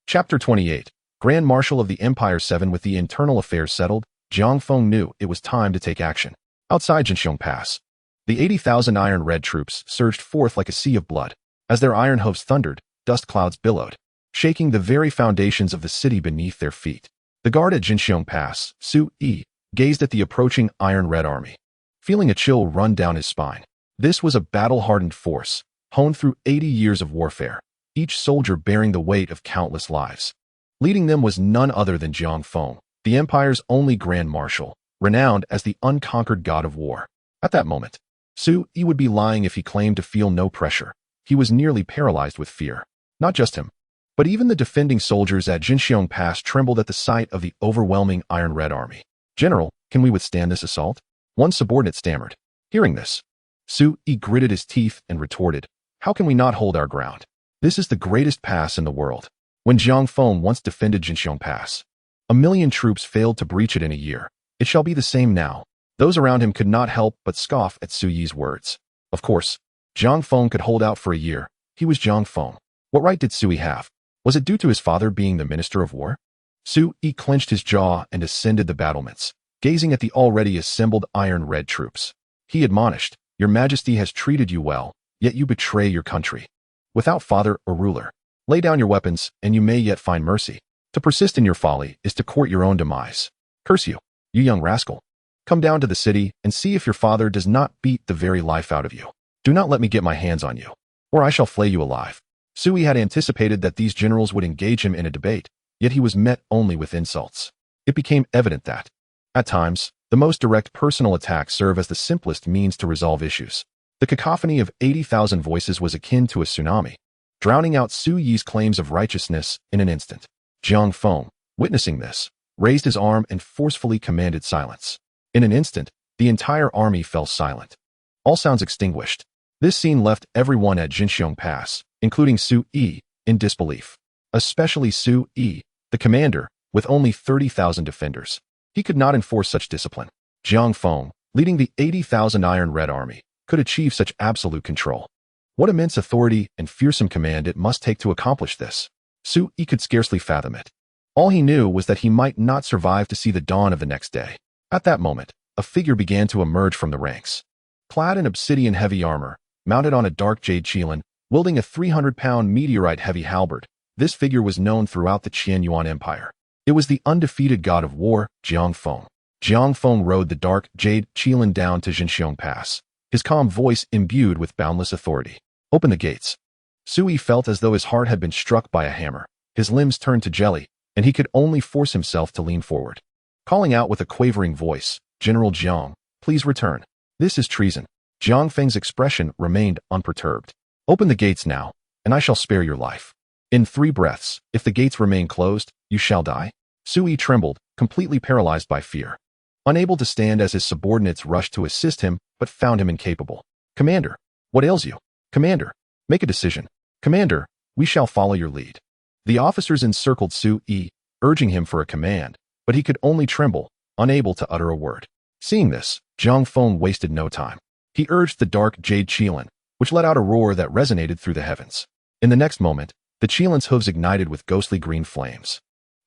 Chapter 28. Grand Marshal of the Empire 7. With the internal affairs settled, Jiang Feng knew it was time to take action. Outside Jinxiong Pass, the 80,000 Iron Red troops surged forth like a sea of blood. As their iron hooves thundered, dust clouds billowed, shaking the very foundations of the city beneath their feet. The guard at Jinxiong Pass, Su Yi, gazed at the approaching Iron Red army, feeling a chill run down his spine. This was a battle-hardened force, honed through 80 years of warfare, each soldier bearing the weight of countless lives. Leading them was none other than Jiang Feng, the Empire's only Grand Marshal, renowned as the unconquered god of war. At that moment, Su Yi would be lying if he claimed to feel no pressure. He was nearly paralyzed with fear. Not just him, but even the defending soldiers at Jinxiong Pass trembled at the sight of the overwhelming Iron Red army. General, can we withstand this assault? One subordinate stammered. Hearing this, Su Yi gritted his teeth and retorted, how can we not hold our ground? This is the greatest pass in the world. When Jiang Feng once defended Jinxiong Pass, 1,000,000 troops failed to breach it in a year. It shall be the same now. Those around him could not help but scoff at Su Yi's words. Of course, Jiang Feng could hold out for a year. He was Jiang Feng. What right did Su Yi have? Was it due to his father being the Minister of War? Su Yi clenched his jaw and ascended the battlements, gazing at the already assembled Iron Red troops. He admonished, Your Majesty has treated you well, yet you betray your country. Without father or ruler, lay down your weapons, and you may yet find mercy. To persist in your folly is to court your own demise. Curse you, you young rascal. Come down to the city and see if your father does not beat the very life out of you. Do not let me get my hands on you, or I shall flay you alive. Su Yi had anticipated that these generals would engage him in a debate, yet he was met only with insults. It became evident that, at times, the most direct personal attacks serve as the simplest means to resolve issues. The cacophony of 80,000 voices was akin to a tsunami, drowning out Su Yi's claims of righteousness in an instant. Jiang Feng, witnessing this, raised his arm and forcefully commanded silence. In an instant, the entire army fell silent. All sounds extinguished. This scene left everyone at Jinxiong Pass, including Su Yi, in disbelief. Especially Su Yi, the commander, with only 30,000 defenders. He could not enforce such discipline. Jiang Feng, leading the 80,000 Iron Red Army, could achieve such absolute control. What immense authority and fearsome command it must take to accomplish this. Su Yi could scarcely fathom it. All he knew was that he might not survive to see the dawn of the next day. At that moment, a figure began to emerge from the ranks. Clad in obsidian-heavy armor, mounted on a dark jade qilin, wielding a 300-pound meteorite-heavy halberd, this figure was known throughout the Qianyuan Empire. It was the undefeated god of war, Jiang Feng. Jiang Feng rode the dark jade qilin down to Jinxiong Pass, his calm voice imbued with boundless authority. Open the gates. Su Yi felt as though his heart had been struck by a hammer. His limbs turned to jelly, and he could only force himself to lean forward. Calling out with a quavering voice, General Jiang, please return. This is treason. Jiang Feng's expression remained unperturbed. Open the gates now, and I shall spare your life. In 3 breaths, if the gates remain closed, you shall die. Su Yi trembled, completely paralyzed by fear. Unable to stand as his subordinates rushed to assist him, but found him incapable. Commander, what ails you? Commander, make a decision. Commander, we shall follow your lead. The officers encircled Su Yi, urging him for a command, but he could only tremble, unable to utter a word. Seeing this, Jiang Feng wasted no time. He urged the dark jade qilin, which let out a roar that resonated through the heavens. In the next moment, the qilin's hooves ignited with ghostly green flames,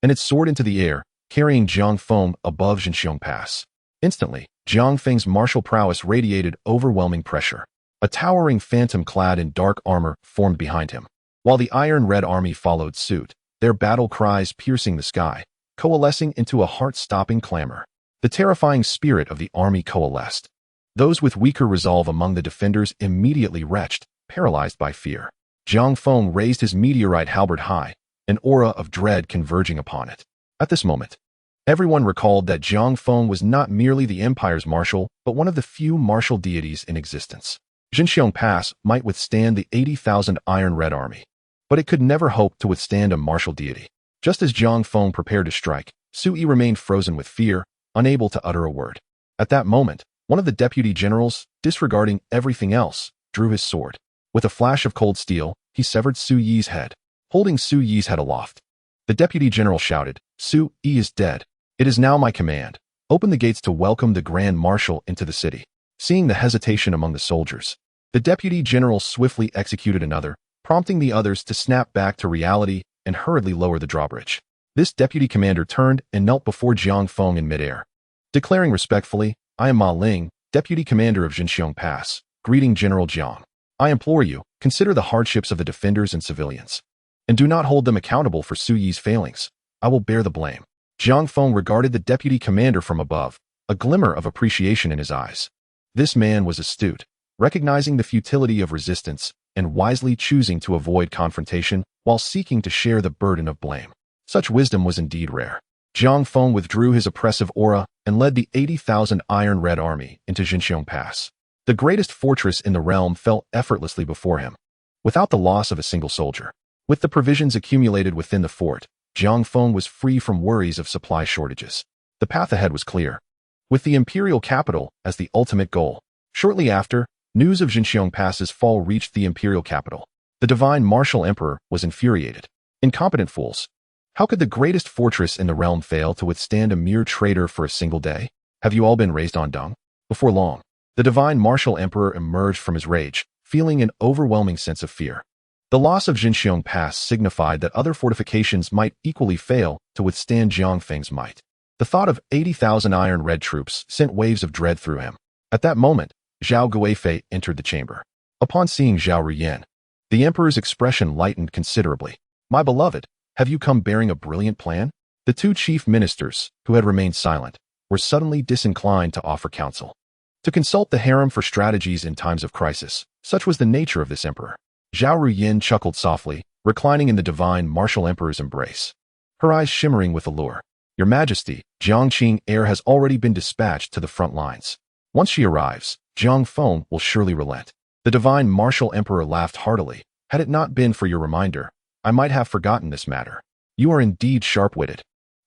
and it soared into the air, carrying Jiang Feng above Jinxiong Pass. Instantly, Jiang Feng's martial prowess radiated overwhelming pressure. A towering phantom clad in dark armor formed behind him, while the Iron Red Army followed suit, their battle cries piercing the sky, coalescing into a heart-stopping clamor. The terrifying spirit of the army coalesced. Those with weaker resolve among the defenders immediately retched, paralyzed by fear. Jiang Feng raised his meteorite halberd high, an aura of dread converging upon it. At this moment, everyone recalled that Jiang Feng was not merely the empire's marshal, but one of the few martial deities in existence. Jinxiong Pass might withstand the 80,000 Iron Red Army, but it could never hope to withstand a martial deity. Just as Jiang Feng prepared to strike, Su Yi remained frozen with fear, unable to utter a word. At that moment, one of the deputy generals, disregarding everything else, drew his sword. With a flash of cold steel, he severed Su Yi's head, holding Su Yi's head aloft. The deputy general shouted, Su Yi is dead. It is now my command. Open the gates to welcome the grand marshal into the city. Seeing the hesitation among the soldiers, the deputy general swiftly executed another, prompting the others to snap back to reality and hurriedly lower the drawbridge. This deputy commander turned and knelt before Jiang Feng in midair, declaring respectfully, I am Ma Ling, deputy commander of Jinxiong Pass, greeting General Jiang. I implore you, consider the hardships of the defenders and civilians, and do not hold them accountable for Su Yi's failings. I will bear the blame. Jiang Feng regarded the deputy commander from above, a glimmer of appreciation in his eyes. This man was astute, recognizing the futility of resistance and wisely choosing to avoid confrontation while seeking to share the burden of blame. Such wisdom was indeed rare. Jiang Feng withdrew his oppressive aura and led the 80,000 Iron Red Army into Jinxiong Pass. The greatest fortress in the realm fell effortlessly before him, without the loss of a single soldier. With the provisions accumulated within the fort, Jiang Feng was free from worries of supply shortages. The path ahead was clear, with the imperial capital as the ultimate goal. Shortly after, news of Jinxiong Pass's fall reached the imperial capital. The divine martial emperor was infuriated. Incompetent fools! How could the greatest fortress in the realm fail to withstand a mere traitor for a single day? Have you all been raised on dung? Before long, the divine martial emperor emerged from his rage, feeling an overwhelming sense of fear. The loss of Jinxiong Pass signified that other fortifications might equally fail to withstand Jiang Feng's might. The thought of 80,000 Iron Red troops sent waves of dread through him. At that moment, Zhao Guifei entered the chamber. Upon seeing Zhao Ruyan, the emperor's expression lightened considerably. My beloved, have you come bearing a brilliant plan? The 2 chief ministers, who had remained silent, were suddenly disinclined to offer counsel, to consult the harem for strategies in times of crisis. Such was the nature of this emperor. Zhao Ruyan chuckled softly, reclining in the divine martial emperor's embrace, her eyes shimmering with allure. Your Majesty, Jiang Qing heir has already been dispatched to the front lines. Once she arrives, Jiang Feng will surely relent. The divine martial emperor laughed heartily. Had it not been for your reminder, I might have forgotten this matter. You are indeed sharp-witted.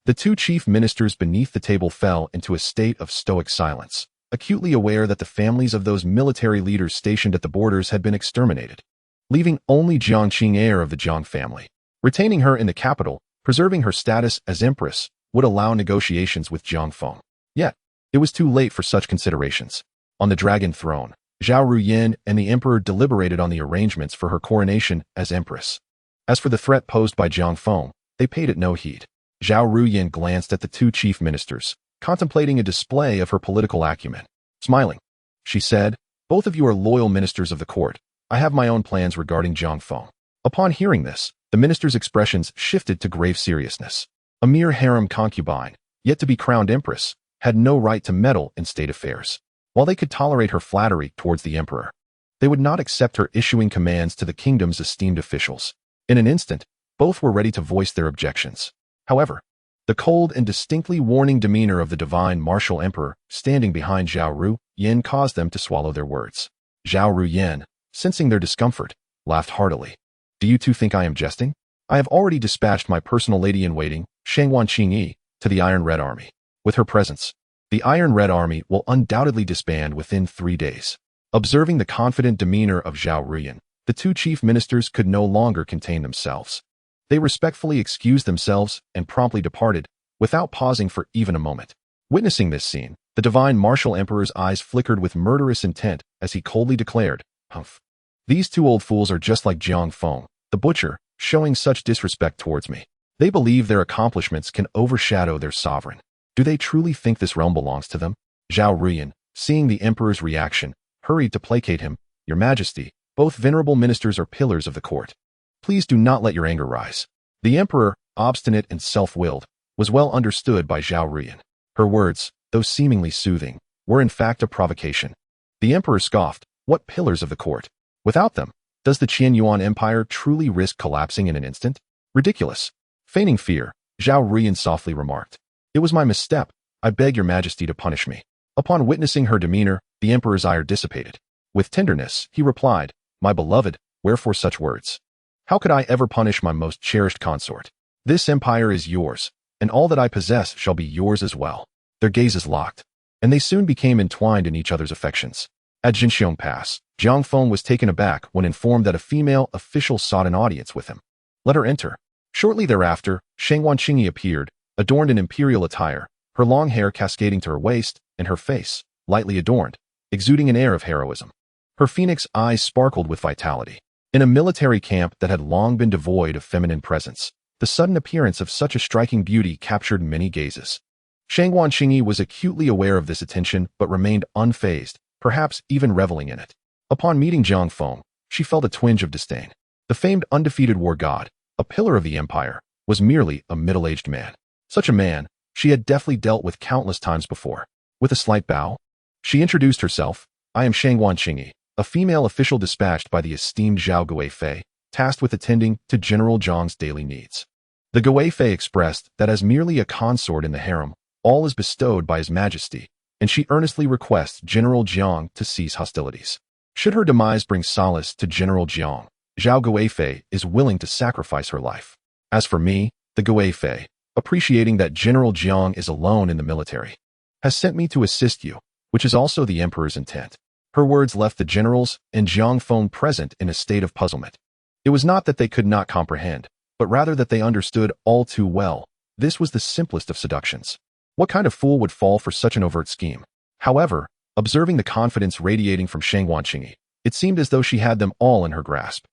The 2 chief ministers beneath the table fell into a state of stoic silence, acutely aware that the families of those military leaders stationed at the borders had been exterminated, leaving only Jiang Qing heir of the Jiang family. Retaining her in the capital Preserving her status as empress would allow negotiations with Jiang Feng. Yet, it was too late for such considerations. On the dragon throne, Zhao Ruyin and the emperor deliberated on the arrangements for her coronation as empress. As for the threat posed by Jiang Feng, they paid it no heed. Zhao Ruyin glanced at the two chief ministers, contemplating a display of her political acumen. Smiling, she said, "Both of you are loyal ministers of the court. I have my own plans regarding Jiang Feng." Upon hearing this, the ministers' expressions shifted to grave seriousness. A mere harem concubine, yet to be crowned empress, had no right to meddle in state affairs. While they could tolerate her flattery towards the emperor, they would not accept her issuing commands to the kingdom's esteemed officials. In an instant, both were ready to voice their objections. However, the cold and distinctly warning demeanor of the divine martial emperor standing behind Zhao Ruyin caused them to swallow their words. Zhao Ruyin, sensing their discomfort, laughed heartily. "Do you two think I am jesting? I have already dispatched my personal lady-in-waiting, Shangwan Qingyi, to the Iron Red Army. With her presence, the Iron Red Army will undoubtedly disband within 3 days." Observing the confident demeanor of Zhao Ruyin, the two chief ministers could no longer contain themselves. They respectfully excused themselves and promptly departed, without pausing for even a moment. Witnessing this scene, the divine martial emperor's eyes flickered with murderous intent as he coldly declared, "Humph. These two old fools are just like Jiang Feng, the butcher, showing such disrespect towards me. They believe their accomplishments can overshadow their sovereign. Do they truly think this realm belongs to them?" Zhao Ruyin, seeing the emperor's reaction, hurried to placate him. "Your Majesty, both venerable ministers are pillars of the court. Please do not let your anger rise." The emperor, obstinate and self-willed, was well understood by Zhao Ruyin. Her words, though seemingly soothing, were in fact a provocation. The emperor scoffed. What pillars of the court? Without them, does the Qianyuan Empire truly risk collapsing in an instant? Ridiculous. Feigning fear, Zhao Ruyin softly remarked, "It was my misstep. I beg your Majesty to punish me." Upon witnessing her demeanor, the emperor's ire dissipated. With tenderness, he replied, "My beloved, wherefore such words? How could I ever punish my most cherished consort? This empire is yours, and all that I possess shall be yours as well." Their gazes locked, and they soon became entwined in each other's affections. At Jinxiong Pass, Jiang Feng was taken aback when informed that a female official sought an audience with him. "Let her enter." Shortly thereafter, Shangwan Qingyi appeared, adorned in imperial attire, her long hair cascading to her waist, and her face, lightly adorned, exuding an air of heroism. Her phoenix eyes sparkled with vitality. In a military camp that had long been devoid of feminine presence, the sudden appearance of such a striking beauty captured many gazes. Shangwan Qingyi was acutely aware of this attention but remained unfazed, perhaps even reveling in it. Upon meeting Jiang Feng, she felt a twinge of disdain. The famed undefeated war god, a pillar of the empire, was merely a middle-aged man. Such a man, she had deftly dealt with countless times before. With a slight bow, she introduced herself. "I am Shangwan Qingyi, a female official dispatched by the esteemed Zhao Guifei, tasked with attending to General Jiang's daily needs." The Guifei expressed that as merely a consort in the harem, all is bestowed by His Majesty, and she earnestly requests General Jiang to cease hostilities. Should her demise bring solace to General Jiang, Zhao Guifei is willing to sacrifice her life. As for me, the Guifei, appreciating that General Jiang is alone in the military, has sent me to assist you, which is also the emperor's intent. Her words left the generals and Jiang Feng present in a state of puzzlement. It was not that they could not comprehend, but rather that they understood all too well. This was the simplest of seductions. What kind of fool would fall for such an overt scheme? However, observing the confidence radiating from Shangwan Qingyi, it seemed as though she had them all in her grasp.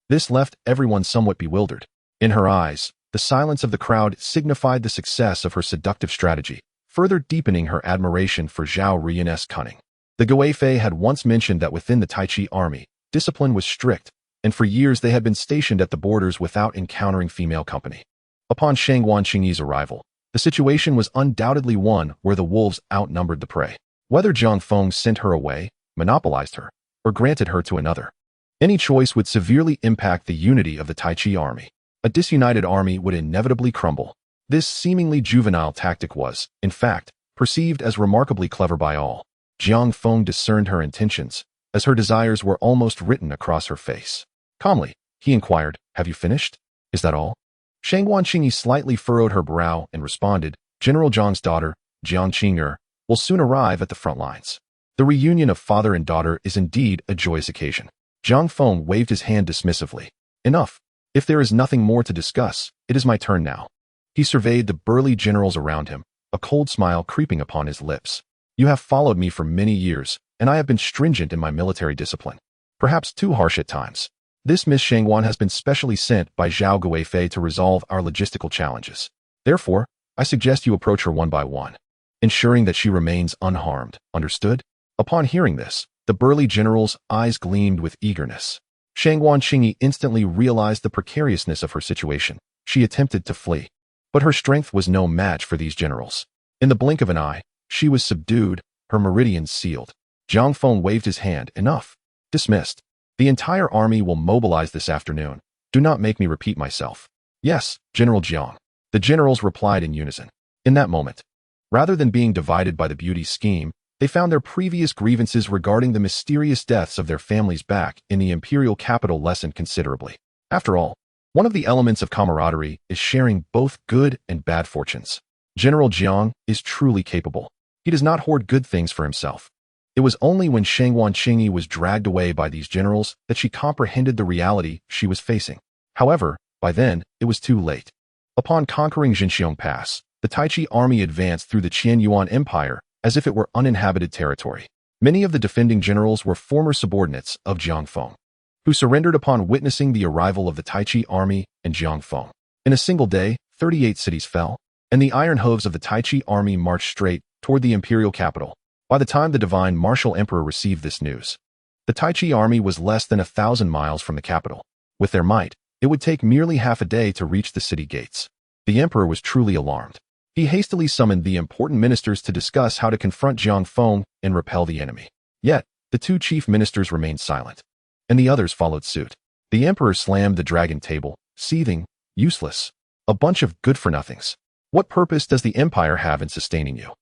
This left everyone somewhat bewildered. In her eyes, the silence of the crowd signified the success of her seductive strategy, further deepening her admiration for Zhao Ruyin's cunning. The Guifei had once mentioned that within the Taichi army, discipline was strict, and for years they had been stationed at the borders without encountering female company. Upon Shangwan Qingyi's arrival, the situation was undoubtedly one where the wolves outnumbered the prey. Whether Jiang Feng sent her away, monopolized her, or granted her to another, any choice would severely impact the unity of the Taichi army. A disunited army would inevitably crumble. This seemingly juvenile tactic was, in fact, perceived as remarkably clever by all. Jiang Feng discerned her intentions, as her desires were almost written across her face. Calmly, he inquired, "Have you finished? Is that all?" Shangwan Qingyi slightly furrowed her brow and responded, "General Jiang's daughter, Jiang Qing'er, will soon arrive at the front lines. The reunion of father and daughter is indeed a joyous occasion." Jiang Feng waved his hand dismissively. "Enough. If there is nothing more to discuss, it is my turn now." He surveyed the burly generals around him, a cold smile creeping upon his lips. You have followed me for many years, and I have been stringent in my military discipline. Perhaps too harsh at times. This Miss Shangwan has been specially sent by Zhao Guifei to resolve our logistical challenges. Therefore, I suggest you approach her one by one, ensuring that she remains unharmed. Understood? Upon hearing this, the burly general's eyes gleamed with eagerness. Shangwan Qingyi instantly realized the precariousness of her situation. She attempted to flee, but her strength was no match for these generals. In the blink of an eye, she was subdued, her meridians sealed. Zhang Feng waved his hand. Enough. Dismissed. The entire army will mobilize this afternoon. Do not make me repeat myself. Yes, General Jiang. The generals replied in unison. In that moment, rather than being divided by the beauty scheme, they found their previous grievances regarding the mysterious deaths of their families back in the imperial capital lessened considerably. After all, one of the elements of camaraderie is sharing both good and bad fortunes. General Jiang is truly capable. He does not hoard good things for himself. It was only when Shangwan Qingyi was dragged away by these generals that she comprehended the reality she was facing. However, by then, it was too late. Upon conquering Jinxiong Pass, the Taichi army advanced through the Qianyuan Empire as if it were uninhabited territory. Many of the defending generals were former subordinates of Jiang Feng, who surrendered upon witnessing the arrival of the Taichi army and Jiang Feng. In a single day, 38 cities fell, and the iron hooves of the Taichi army marched straight toward the imperial capital. By the time the divine martial emperor received this news, the Taichi army was less than 1,000 miles from the capital. With their might, it would take merely half a day to reach the city gates. The emperor was truly alarmed. He hastily summoned the important ministers to discuss how to confront Jiang Feng and repel the enemy. Yet, the two chief ministers remained silent, and the others followed suit. The emperor slammed the dragon table, seething, useless. A bunch of good-for-nothings. What purpose does the empire have in sustaining you?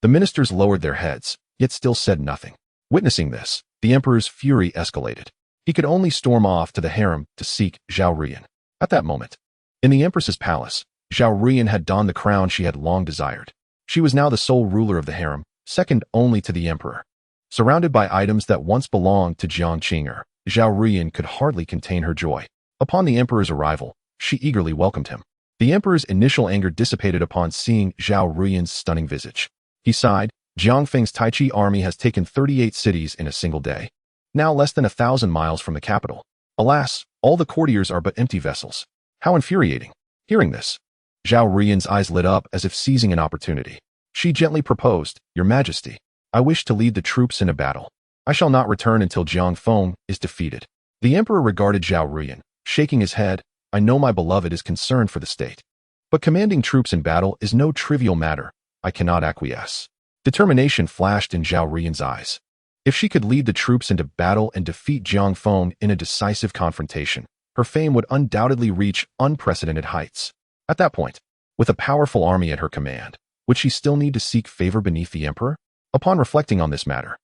The ministers lowered their heads, yet still said nothing. Witnessing this, the emperor's fury escalated. He could only storm off to the harem to seek Zhao Rian. At that moment, in the empress's palace, Zhao Rian had donned the crown she had long desired. She was now the sole ruler of the harem, second only to the emperor. Surrounded by items that once belonged to Jiang Qing'er, Zhao Rian could hardly contain her joy. Upon the emperor's arrival, she eagerly welcomed him. The emperor's initial anger dissipated upon seeing Zhao Rian's stunning visage. He sighed. Jiang Feng's Taichi army has taken 38 cities in a single day, now less than 1,000 miles from the capital. Alas, all the courtiers are but empty vessels. How infuriating. Hearing this, Zhao Rian's eyes lit up as if seizing an opportunity. She gently proposed, Your Majesty, I wish to lead the troops in a battle. I shall not return until Jiang Feng is defeated. The emperor regarded Zhao Rian, shaking his head. I know my beloved is concerned for the state, but commanding troops in battle is no trivial matter. I cannot acquiesce. Determination flashed in Zhao Rian's eyes. If she could lead the troops into battle and defeat Jiang Feng in a decisive confrontation, her fame would undoubtedly reach unprecedented heights. At that point, with a powerful army at her command, would she still need to seek favor beneath the emperor? Upon reflecting on this matter,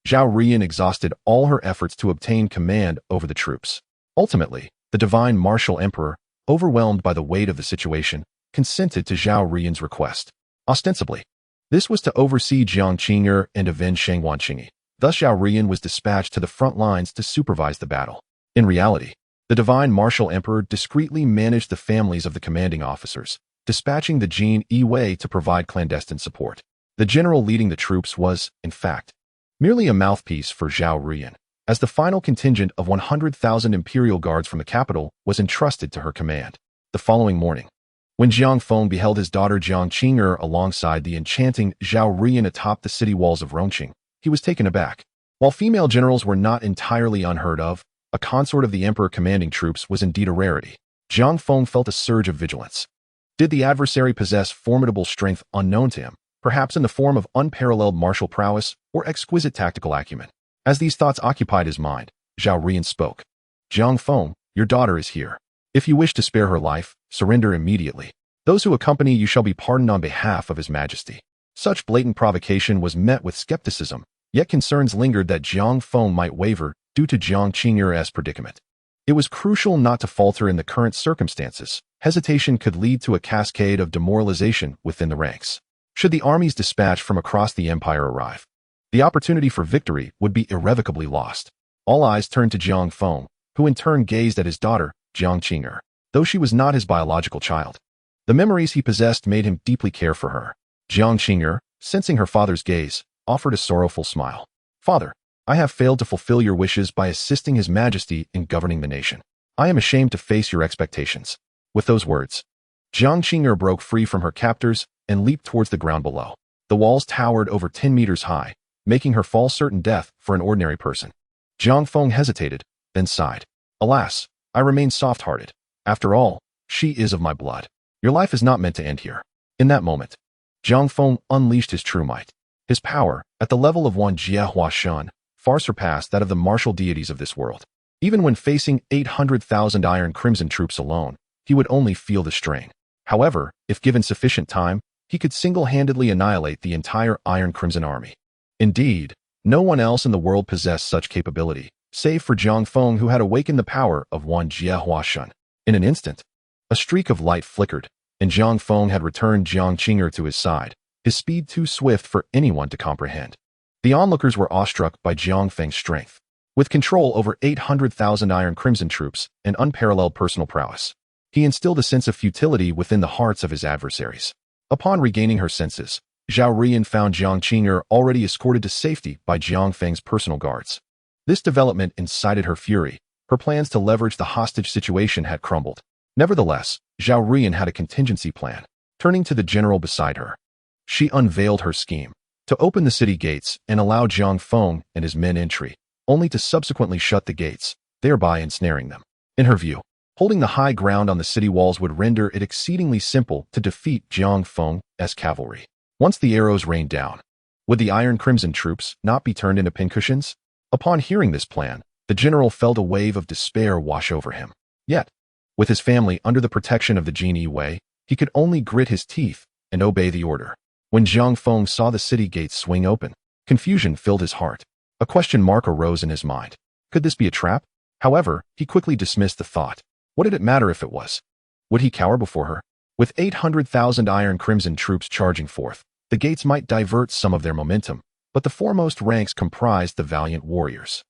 Zhao Rian exhausted all her efforts to obtain command over the troops. Ultimately, the divine martial emperor, overwhelmed by the weight of the situation, consented to Zhao Rian's request. Ostensibly, this was to oversee Jiang Qing'er and avenge Shangwan Qingyi. Thus Zhao Rian was dispatched to the front lines to supervise the battle. In reality, the divine martial emperor discreetly managed the families of the commanding officers, dispatching the Jin Yi Wei to provide clandestine support. The general leading the troops was, in fact, merely a mouthpiece for Zhao Rian, as the final contingent of 100,000 imperial guards from the capital was entrusted to her command. The following morning, when Jiang Feng beheld his daughter Jiang Qing'er alongside the enchanting Zhao Rian atop the city walls of Rongqing, he was taken aback. While female generals were not entirely unheard of, a consort of the emperor commanding troops was indeed a rarity. Jiang Feng felt a surge of vigilance. Did the adversary possess formidable strength unknown to him, perhaps in the form of unparalleled martial prowess or exquisite tactical acumen? As these thoughts occupied his mind, Zhao Rian spoke. Jiang Feng, your daughter is here. If you wish to spare her life, surrender immediately. Those who accompany you shall be pardoned on behalf of His Majesty. Such blatant provocation was met with skepticism, yet concerns lingered that Jiang Feng might waver due to Jiang Qing'er's predicament. It was crucial not to falter in the current circumstances. Hesitation could lead to a cascade of demoralization within the ranks. Should the armies dispatched from across the empire arrive, the opportunity for victory would be irrevocably lost. All eyes turned to Jiang Feng, who in turn gazed at his daughter, Jiang Qing'er. Though she was not his biological child, The memories he possessed made him deeply care for her. Jiang Qing'er, sensing her father's gaze, offered a sorrowful smile. Father, I have failed to fulfill your wishes by assisting His Majesty in governing the nation. I am ashamed to face your expectations. With those words, Jiang Qing'er broke free from her captors and leaped towards the ground below. The walls towered over 10 meters high, making her fall certain death for an ordinary person. Jiang Feng hesitated, then sighed. Alas, I remain soft-hearted. After all, she is of my blood. Your life is not meant to end here. In that moment, Jiang Feng unleashed his true might. His power, at the level of one Jie Huashan, far surpassed that of the martial deities of this world. Even when facing 800,000 Iron Crimson troops alone, he would only feel the strain. However, if given sufficient time, he could single-handedly annihilate the entire Iron Crimson army. Indeed, no one else in the world possessed such capability, save for Jiang Feng, who had awakened the power of one Jie Huashan. In an instant, a streak of light flickered, and Jiang Feng had returned Jiang Qing'er to his side, his speed too swift for anyone to comprehend. The onlookers were awestruck by Jiang Feng's strength. With control over 800,000 Iron Crimson troops and unparalleled personal prowess, he instilled a sense of futility within the hearts of his adversaries. Upon regaining her senses, Zhao Rian found Jiang Qing'er already escorted to safety by Jiang Feng's personal guards. This development incited her fury. Her plans to leverage the hostage situation had crumbled. Nevertheless, Zhao Rian had a contingency plan. Turning to the general beside her, she unveiled her scheme to open the city gates and allow Jiang Feng and his men entry, only to subsequently shut the gates, thereby ensnaring them. In her view, holding the high ground on the city walls would render it exceedingly simple to defeat Jiang Feng's cavalry. Once the arrows rained down, would the Iron Crimson troops not be turned into pincushions? Upon hearing this plan, the general felt a wave of despair wash over him. Yet, with his family under the protection of the Jin Wei, he could only grit his teeth and obey the order. When Jiang Feng saw the city gates swing open, confusion filled his heart. A question mark arose in his mind. Could this be a trap? However, he quickly dismissed the thought. What did it matter if it was? Would he cower before her? With 800,000 Iron Crimson troops charging forth, the gates might divert some of their momentum, but the foremost ranks comprised the valiant warriors.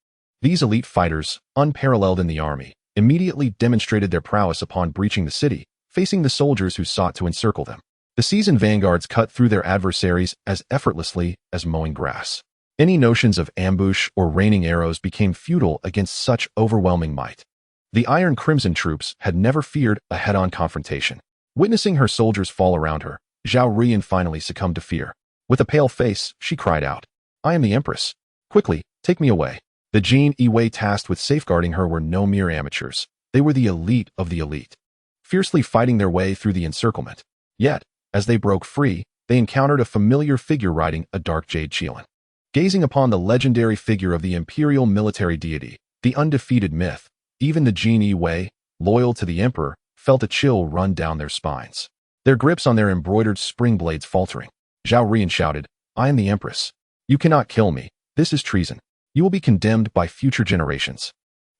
These elite fighters, unparalleled in the army, immediately demonstrated their prowess upon breaching the city, facing the soldiers who sought to encircle them. The seasoned vanguards cut through their adversaries as effortlessly as mowing grass. Any notions of ambush or raining arrows became futile against such overwhelming might. The Iron Crimson troops had never feared a head-on confrontation. Witnessing her soldiers fall around her, Zhao Rian finally succumbed to fear. With a pale face, she cried out, "I am the Empress. Quickly, take me away." The Jin Wei tasked with safeguarding her were no mere amateurs. They were the elite of the elite, fiercely fighting their way through the encirclement. Yet, as they broke free, they encountered a familiar figure riding a dark jade Qilin. Gazing upon the legendary figure of the imperial military deity, the undefeated myth, even the Jin Wei, loyal to the emperor, felt a chill run down their spines. Their grips on their embroidered spring blades faltering. Zhao Rian shouted, "I am the Empress. You cannot kill me. This is treason. You will be condemned by future generations."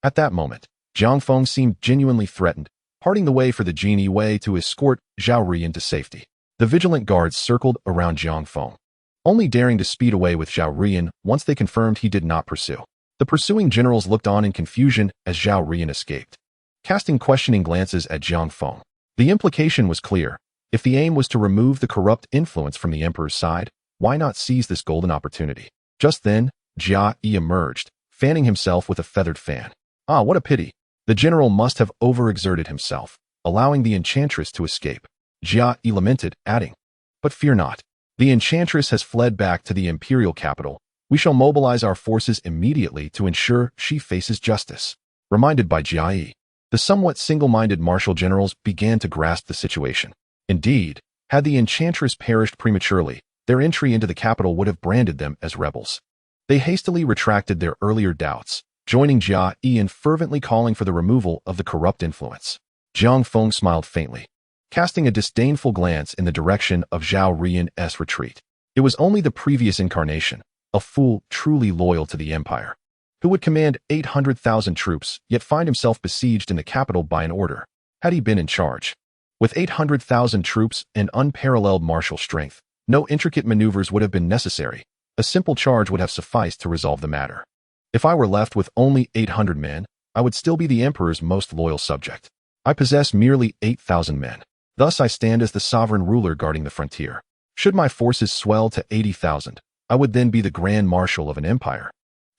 At that moment, Jiang Feng seemed genuinely threatened, parting the way for the Jin Wei to escort Zhao Rian to safety. The vigilant guards circled around Jiang Feng, only daring to speed away with Zhao Rian once they confirmed he did not pursue. The pursuing generals looked on in confusion as Zhao Rian escaped, casting questioning glances at Jiang Feng. The implication was clear. If the aim was to remove the corrupt influence from the emperor's side, why not seize this golden opportunity? Just then, Jia Yi emerged, fanning himself with a feathered fan. Ah, what a pity. The general must have overexerted himself, allowing the enchantress to escape. Jia Yi lamented, adding, "But fear not. The enchantress has fled back to the imperial capital. We shall mobilize our forces immediately to ensure she faces justice." Reminded by Jia Yi, the somewhat single-minded martial generals began to grasp the situation. Indeed, had the enchantress perished prematurely, their entry into the capital would have branded them as rebels. They hastily retracted their earlier doubts, joining Jia Yi in fervently calling for the removal of the corrupt influence. Jiang Feng smiled faintly, casting a disdainful glance in the direction of Zhao Rian's retreat. It was only the previous incarnation, a fool truly loyal to the empire, who would command 800,000 troops yet find himself besieged in the capital by an order. Had he been in charge? With 800,000 troops and unparalleled martial strength, no intricate maneuvers would have been necessary. A simple charge would have sufficed to resolve the matter. If I were left with only 800 men, I would still be the emperor's most loyal subject. I possess merely 8,000 men. Thus I stand as the sovereign ruler guarding the frontier. Should my forces swell to 80,000, I would then be the grand marshal of an empire.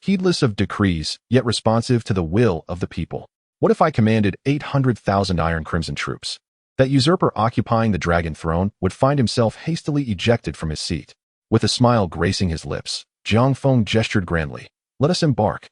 Heedless of decrees, yet responsive to the will of the people. What if I commanded 800,000 Iron Crimson troops? That usurper occupying the dragon throne would find himself hastily ejected from his seat. With a smile gracing his lips, Jiang Feng gestured grandly. Let us embark.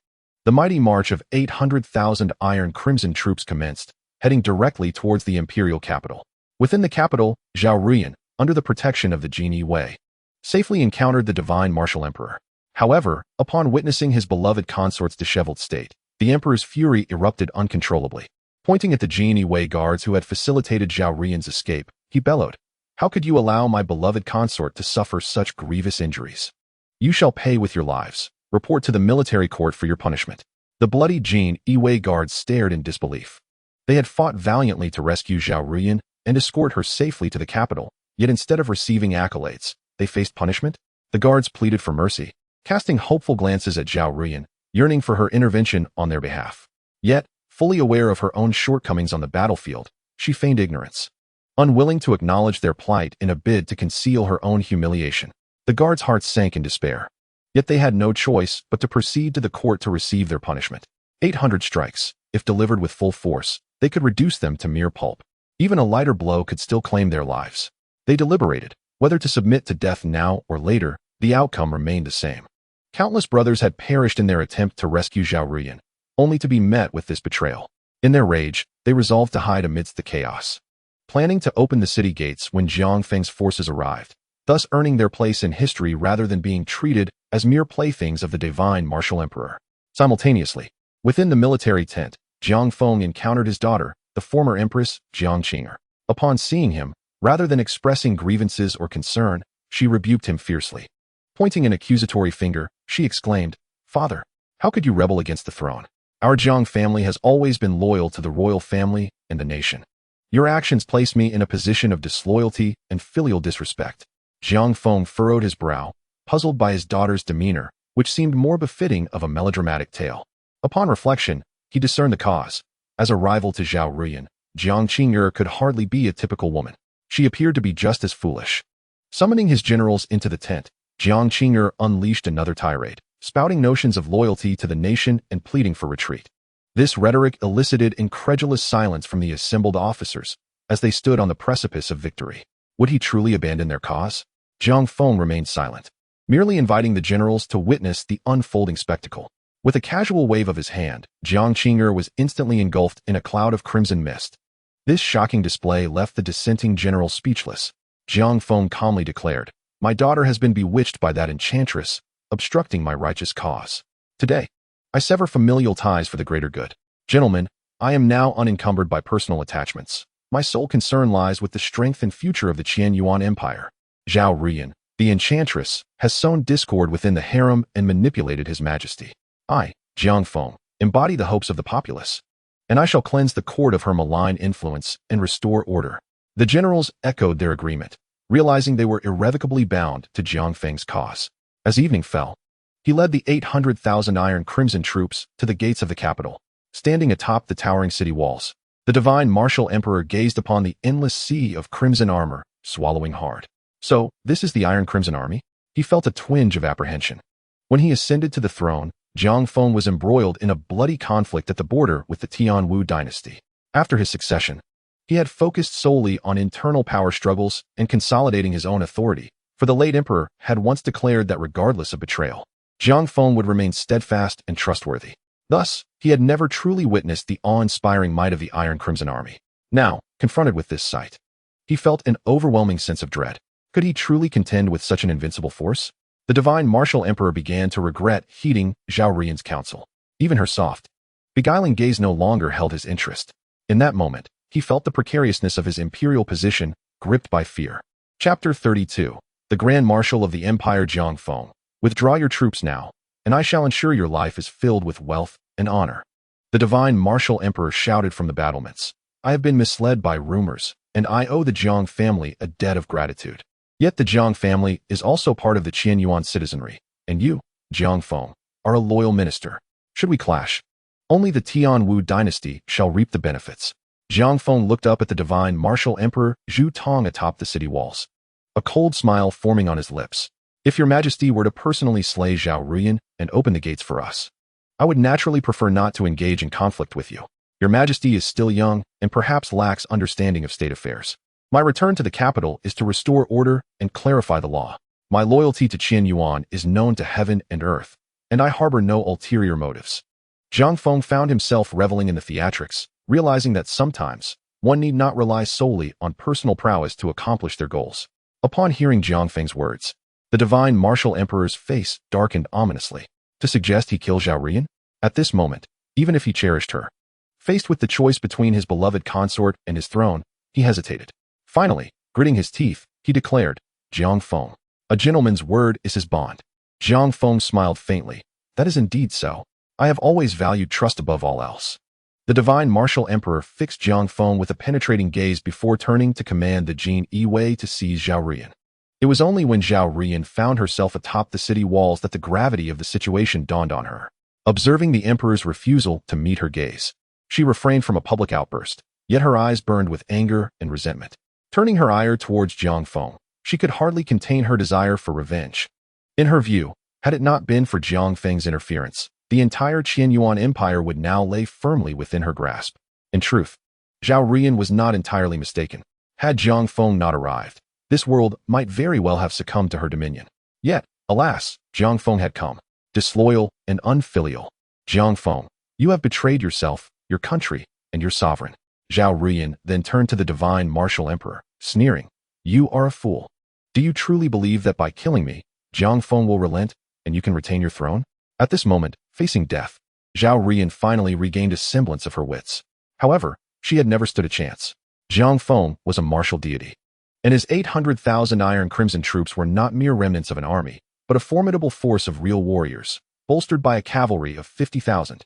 The mighty march of 800,000 Iron Crimson troops commenced, heading directly towards the imperial capital. Within the capital, Zhao Ruyan, under the protection of the Genie Wei, safely encountered the divine martial emperor. However, upon witnessing his beloved consort's disheveled state, the emperor's fury erupted uncontrollably. Pointing at the Genie Wei guards who had facilitated Zhao Ruyan's escape, he bellowed, "How could you allow my beloved consort to suffer such grievous injuries? You shall pay with your lives. Report to the military court for your punishment." The bloody Genie Wei guards stared in disbelief. They had fought valiantly to rescue Zhao Ruyan and escort her safely to the capital, yet instead of receiving accolades, they faced punishment? The guards pleaded for mercy, casting hopeful glances at Zhao Ruyan, yearning for her intervention on their behalf. Yet, fully aware of her own shortcomings on the battlefield, she feigned ignorance. Unwilling to acknowledge their plight in a bid to conceal her own humiliation, the guards' hearts sank in despair. Yet they had no choice but to proceed to the court to receive their punishment. 800 strikes, if delivered with full force, they could reduce them to mere pulp. Even a lighter blow could still claim their lives. They deliberated, whether to submit to death now or later. The outcome remained the same. Countless brothers had perished in their attempt to rescue Zhao Ruyan, only to be met with this betrayal. In their rage, they resolved to hide amidst the chaos, planning to open the city gates when Jiang Feng's forces arrived, thus earning their place in history rather than being treated as mere playthings of the divine martial emperor. Simultaneously, within the military tent, Jiang Feng encountered his daughter, the former empress, Jiang Qing'er. Upon seeing him, rather than expressing grievances or concern, she rebuked him fiercely. Pointing an accusatory finger, she exclaimed, "Father, how could you rebel against the throne? Our Jiang family has always been loyal to the royal family and the nation. Your actions place me in a position of disloyalty and filial disrespect." Jiang Feng furrowed his brow, puzzled by his daughter's demeanor, which seemed more befitting of a melodramatic tale. Upon reflection, he discerned the cause. As a rival to Zhao Ruyan, Jiang Qing'er could hardly be a typical woman. She appeared to be just as foolish. Summoning his generals into the tent, Jiang Qing'er unleashed another tirade, spouting notions of loyalty to the nation and pleading for retreat. This rhetoric elicited incredulous silence from the assembled officers as they stood on the precipice of victory. Would he truly abandon their cause? Jiang Feng remained silent, merely inviting the generals to witness the unfolding spectacle. With a casual wave of his hand, Jiang Qing'er was instantly engulfed in a cloud of crimson mist. This shocking display left the dissenting generals speechless. Jiang Feng calmly declared, "My daughter has been bewitched by that enchantress, obstructing my righteous cause. Today, I sever familial ties for the greater good. Gentlemen, I am now unencumbered by personal attachments. My sole concern lies with the strength and future of the Qian Yuan Empire. Zhao Ruyan, the enchantress, has sown discord within the harem and manipulated his majesty. I, Jiang Feng, embody the hopes of the populace, and I shall cleanse the court of her malign influence and restore order." The generals echoed their agreement, realizing they were irrevocably bound to Jiang Feng's cause. As evening fell, he led the 800,000 Iron Crimson troops to the gates of the capital. Standing atop the towering city walls, the divine martial emperor gazed upon the endless sea of crimson armor, swallowing hard. So, this is the Iron Crimson army? He felt a twinge of apprehension. When he ascended to the throne, Jiang Feng was embroiled in a bloody conflict at the border with the Tianwu dynasty. After his succession, he had focused solely on internal power struggles and consolidating his own authority, for the late emperor had once declared that regardless of betrayal, Jiang Feng would remain steadfast and trustworthy. Thus, he had never truly witnessed the awe-inspiring might of the Iron Crimson army. Now, confronted with this sight, he felt an overwhelming sense of dread. Could he truly contend with such an invincible force? The divine martial emperor began to regret heeding Zhao Ruyan's counsel. Even her soft, beguiling gaze no longer held his interest. In that moment, he felt the precariousness of his imperial position, gripped by fear. Chapter 32. The Grand Marshal of the Empire Jiang Feng. Withdraw your troops now, and I shall ensure your life is filled with wealth and honor. The divine martial emperor shouted from the battlements. I have been misled by rumors, and I owe the Jiang family a debt of gratitude. Yet the Jiang family is also part of the Qian Yuan citizenry, and you, Jiang Feng, are a loyal minister. Should we clash, only the Tianwu dynasty shall reap the benefits. Jiang Feng looked up at the divine martial emperor Zhu Tong atop the city walls, a cold smile forming on his lips. If your majesty were to personally slay Zhao Ruyan and open the gates for us, I would naturally prefer not to engage in conflict with you. Your majesty is still young and perhaps lacks understanding of state affairs. My return to the capital is to restore order and clarify the law. My loyalty to Qian Yuan is known to heaven and earth, and I harbor no ulterior motives. Jiang Feng found himself reveling in the theatrics, realizing that sometimes one need not rely solely on personal prowess to accomplish their goals. Upon hearing Jiang Feng's words, the divine martial emperor's face darkened ominously. To suggest he kill Zhao Ruyan? At this moment, even if he cherished her, faced with the choice between his beloved consort and his throne, he hesitated. Finally, gritting his teeth, he declared, Jiang Feng, a gentleman's word is his bond. Jiang Feng smiled faintly. That is indeed so. I have always valued trust above all else. The divine martial emperor fixed Jiang Feng with a penetrating gaze before turning to command the Jin Yi to seize Zhao Ruyan. It was only when Zhao Ruyan found herself atop the city walls that the gravity of the situation dawned on her. Observing the emperor's refusal to meet her gaze, she refrained from a public outburst, yet her eyes burned with anger and resentment. Turning her ire towards Jiang Feng, she could hardly contain her desire for revenge. In her view, had it not been for Jiang Feng's interference, the entire Qian Yuan Empire would now lay firmly within her grasp. In truth, Zhao Ruyan was not entirely mistaken. Had Jiang Feng not arrived, this world might very well have succumbed to her dominion. Yet, alas, Jiang Feng had come. Disloyal and unfilial. Jiang Feng, you have betrayed yourself, your country, and your sovereign. Zhao Ruyan then turned to the divine martial emperor, sneering, you are a fool. Do you truly believe that by killing me, Jiang Feng will relent, and you can retain your throne? At this moment, facing death, Zhao Ruyan finally regained a semblance of her wits. However, she had never stood a chance. Jiang Feng was a martial deity, and his 800,000 Iron Crimson troops were not mere remnants of an army, but a formidable force of real warriors, bolstered by a cavalry of 50,000.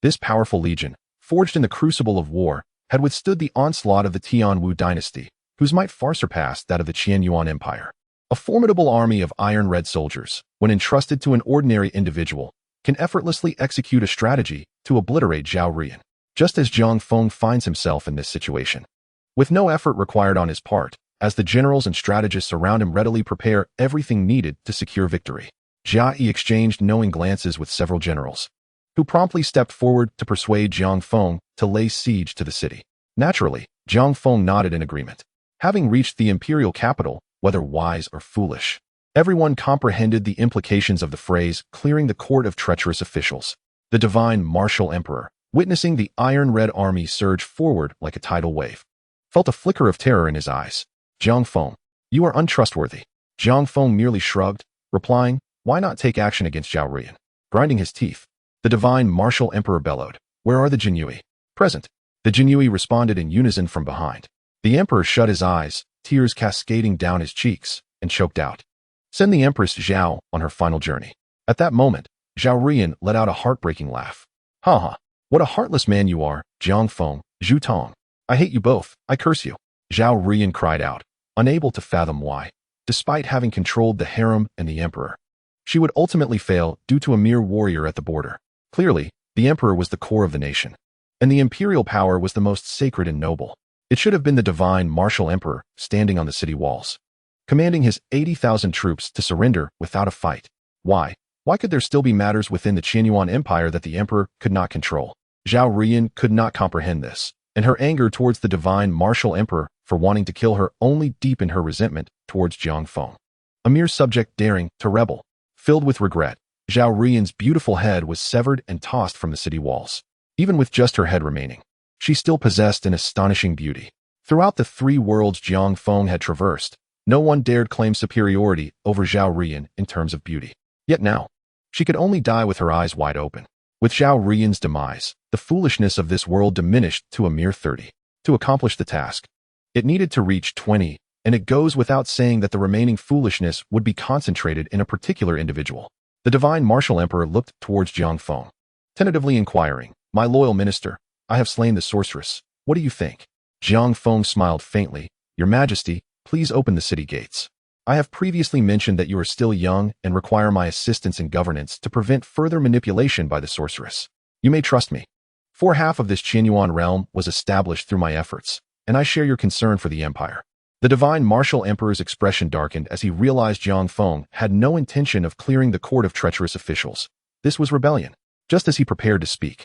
This powerful legion, forged in the crucible of war, had withstood the onslaught of the Tianwu dynasty, whose might far surpassed that of the Qian Yuan Empire. A formidable army of iron-red soldiers, when entrusted to an ordinary individual, can effortlessly execute a strategy to obliterate Zhao Ruyan, just as Jiang Feng finds himself in this situation. With no effort required on his part, as the generals and strategists around him readily prepare everything needed to secure victory. Jia Yi exchanged knowing glances with several generals, who promptly stepped forward to persuade Jiang Feng to lay siege to the city. Naturally, Jiang Feng nodded in agreement. Having reached the imperial capital, whether wise or foolish, everyone comprehended the implications of the phrase clearing the court of treacherous officials. The divine martial emperor, witnessing the iron-red army surge forward like a tidal wave, felt a flicker of terror in his eyes. Jiang Feng, you are untrustworthy. Jiang Feng merely shrugged, replying, why not take action against Zhao Ruyan? Grinding his teeth, the divine martial emperor bellowed, where are the Jinyui? Present. The Jinyui responded in unison from behind. The emperor shut his eyes, tears cascading down his cheeks, and choked out. Send the Empress Zhao on her final journey. At that moment, Zhao Ruyan let out a heartbreaking laugh. Ha ha, what a heartless man you are, Jiang Feng, Zhu Tong. I hate you both, I curse you. Zhao Ruyan cried out, unable to fathom why, despite having controlled the harem and the emperor, she would ultimately fail due to a mere warrior at the border. Clearly, the emperor was the core of the nation, and the imperial power was the most sacred and noble. It should have been the divine martial emperor standing on the city walls, commanding his 80,000 troops to surrender without a fight. Why? Why could there still be matters within the Qian Yuan Empire that the emperor could not control? Zhao Ruyan could not comprehend this, and her anger towards the divine martial emperor for wanting to kill her only deepened her resentment towards Jiang Feng, a mere subject daring to rebel. Filled with regret, Zhao Ruyan's beautiful head was severed and tossed from the city walls. Even with just her head remaining, she still possessed an astonishing beauty. Throughout the 3 worlds Jiang Feng had traversed, no one dared claim superiority over Zhao Ruyan in terms of beauty. Yet now, she could only die with her eyes wide open. With Zhao Ruyan's demise, the foolishness of this world diminished to a mere 30. To accomplish the task, it needed to reach 20, and it goes without saying that the remaining foolishness would be concentrated in a particular individual. The divine martial emperor looked towards Jiang Feng, tentatively inquiring, my loyal minister, I have slain the sorceress. What do you think? Jiang Feng smiled faintly, Your Majesty, please open the city gates. I have previously mentioned that you are still young and require my assistance in governance to prevent further manipulation by the sorceress. You may trust me. For half of this Qianyuan realm was established through my efforts, and I share your concern for the empire. The divine martial emperor's expression darkened as he realized Jiang Feng had no intention of clearing the court of treacherous officials. This was rebellion. Just as he prepared to speak,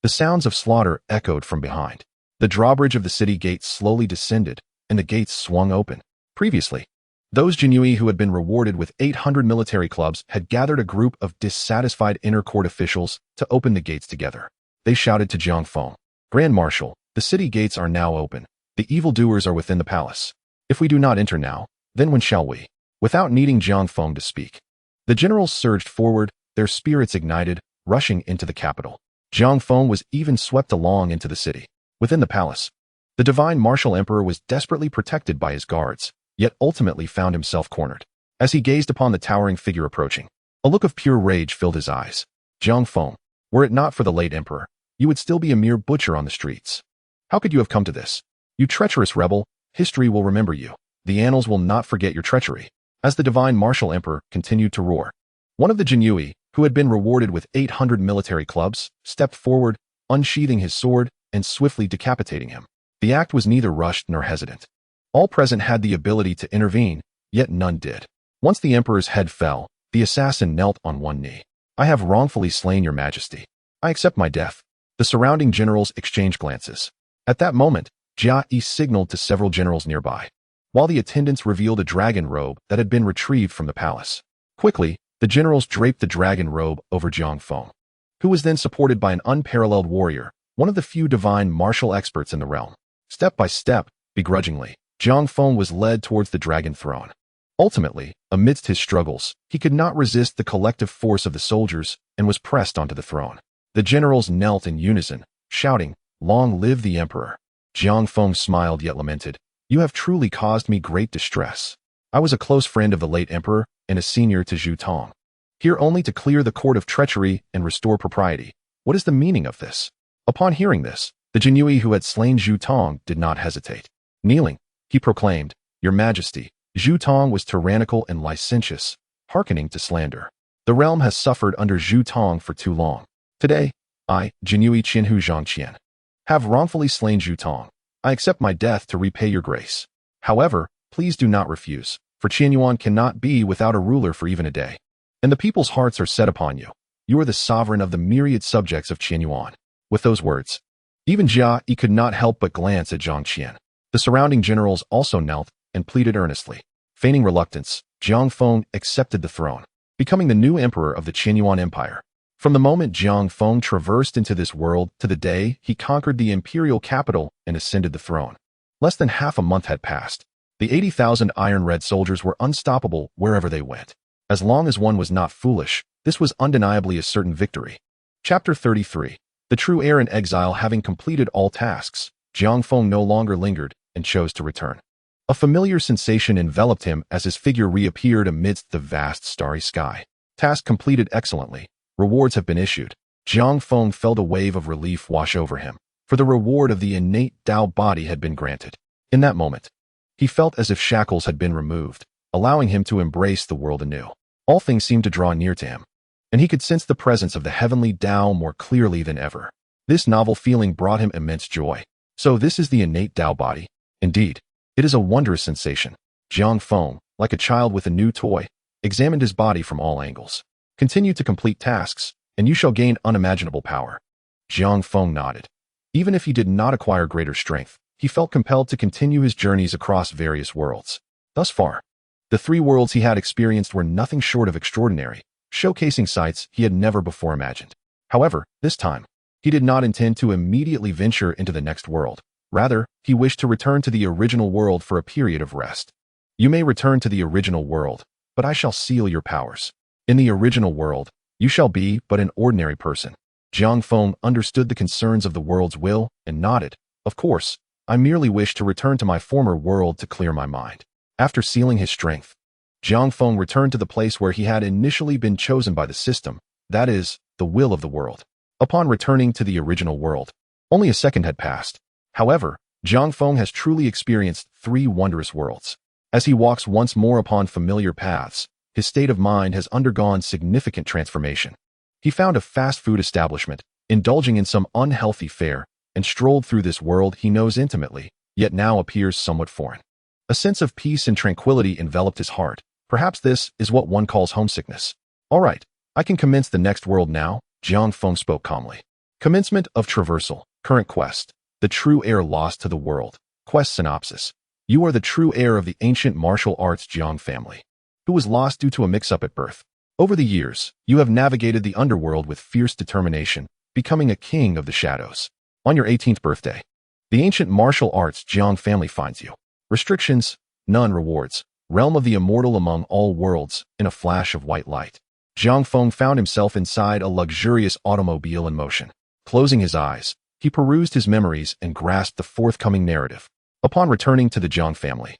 the sounds of slaughter echoed from behind. The drawbridge of the city gates slowly descended, and the gates swung open. Previously, those Jinui who had been rewarded with 800 military clubs had gathered a group of dissatisfied inner court officials to open the gates together. They shouted to Jiang Feng, "Grand Marshal, the city gates are now open. The evildoers are within the palace. If we do not enter now, then when shall we?" Without needing Jiang Feng to speak, the generals surged forward, their spirits ignited, rushing into the capital. Jiang Feng was even swept along into the city. Within the palace, the divine martial emperor was desperately protected by his guards, yet ultimately found himself cornered. As he gazed upon the towering figure approaching, a look of pure rage filled his eyes. "Jiang Feng, were it not for the late emperor, you would still be a mere butcher on the streets. How could you have come to this? You treacherous rebel, history will remember you. The annals will not forget your treachery." As the divine martial emperor continued to roar, one of the Jinui, who had been rewarded with 800 military clubs, stepped forward, unsheathing his sword and swiftly decapitating him. The act was neither rushed nor hesitant. All present had the ability to intervene, yet none did. Once the emperor's head fell, the assassin knelt on one knee. "I have wrongfully slain your majesty. I accept my death." The surrounding generals exchanged glances. At that moment, Jia Yi signaled to several generals nearby, while the attendants revealed a dragon robe that had been retrieved from the palace. Quickly, the generals draped the dragon robe over Jiang Feng, who was then supported by an unparalleled warrior, one of the few divine martial experts in the realm. Step by step, begrudgingly, Jiang Feng was led towards the dragon throne. Ultimately, amidst his struggles, he could not resist the collective force of the soldiers and was pressed onto the throne. The generals knelt in unison, shouting, "Long live the emperor." Jiang Feng smiled yet lamented, "You have truly caused me great distress. I was a close friend of the late emperor and a senior to Zhu Tong. Here only to clear the court of treachery and restore propriety. What is the meaning of this?" Upon hearing this, the Jinui who had slain Zhu Tong did not hesitate. Kneeling, he proclaimed, "Your Majesty, Zhu Tong was tyrannical and licentious, hearkening to slander. The realm has suffered under Zhu Tong for too long. Today, I, Jinui Qinhu Zhangqian, have wrongfully slain Zhu Tong. I accept my death to repay your grace. However, please do not refuse, for Qianyuan cannot be without a ruler for even a day. And the people's hearts are set upon you. You are the sovereign of the myriad subjects of Qianyuan." With those words, even Jia Yi could not help but glance at Zhang Qian. The surrounding generals also knelt and pleaded earnestly. Feigning reluctance, Jiang Feng accepted the throne, becoming the new emperor of the Qianyuan Empire. From the moment Jiang Feng traversed into this world to the day he conquered the imperial capital and ascended the throne, less than half a month had passed. The 80,000 iron-red soldiers were unstoppable wherever they went. As long as one was not foolish, this was undeniably a certain victory. Chapter 33. The true heir in exile. Having completed all tasks, Jiang Feng no longer lingered and chose to return. A familiar sensation enveloped him as his figure reappeared amidst the vast starry sky. Task completed excellently. Rewards have been issued. Jiang Feng felt a wave of relief wash over him, for the reward of the innate Tao body had been granted. In that moment, he felt as if shackles had been removed, allowing him to embrace the world anew. All things seemed to draw near to him, and he could sense the presence of the heavenly Tao more clearly than ever. This novel feeling brought him immense joy. So this is the innate Tao body. Indeed, it is a wondrous sensation. Jiang Feng, like a child with a new toy, examined his body from all angles. "Continue to complete tasks, and you shall gain unimaginable power." Jiang Feng nodded. Even if he did not acquire greater strength, he felt compelled to continue his journeys across various worlds. Thus far, the 3 worlds he had experienced were nothing short of extraordinary, showcasing sights he had never before imagined. However, this time, he did not intend to immediately venture into the next world. Rather, he wished to return to the original world for a period of rest. "You may return to the original world, but I shall seal your powers. In the original world, you shall be but an ordinary person." Jiang Feng understood the concerns of the world's will and nodded. "Of course, I merely wish to return to my former world to clear my mind." After sealing his strength, Jiang Feng returned to the place where he had initially been chosen by the system, that is, the will of the world. Upon returning to the original world, only a second had passed. However, Jiang Feng has truly experienced 3 wondrous worlds. As he walks once more upon familiar paths, his state of mind has undergone significant transformation. He found a fast food establishment, indulging in some unhealthy fare, and strolled through this world he knows intimately, yet now appears somewhat foreign. A sense of peace and tranquility enveloped his heart. Perhaps this is what one calls homesickness. All right, I can commence the next world now, Jiang Feng spoke calmly. Commencement of traversal, current quest. The true heir lost to the world. Quest synopsis. You are the true heir of the ancient martial arts Jiang family, who was lost due to a mix-up at birth. Over the years, you have navigated the underworld with fierce determination, becoming a king of the shadows. On your 18th birthday, the ancient martial arts Jiang family finds you. Restrictions, none. Rewards. Realm of the immortal among all worlds, in a flash of white light. Jiang Feng found himself inside a luxurious automobile in motion. Closing his eyes, he perused his memories and grasped the forthcoming narrative. Upon returning to the Jiang family,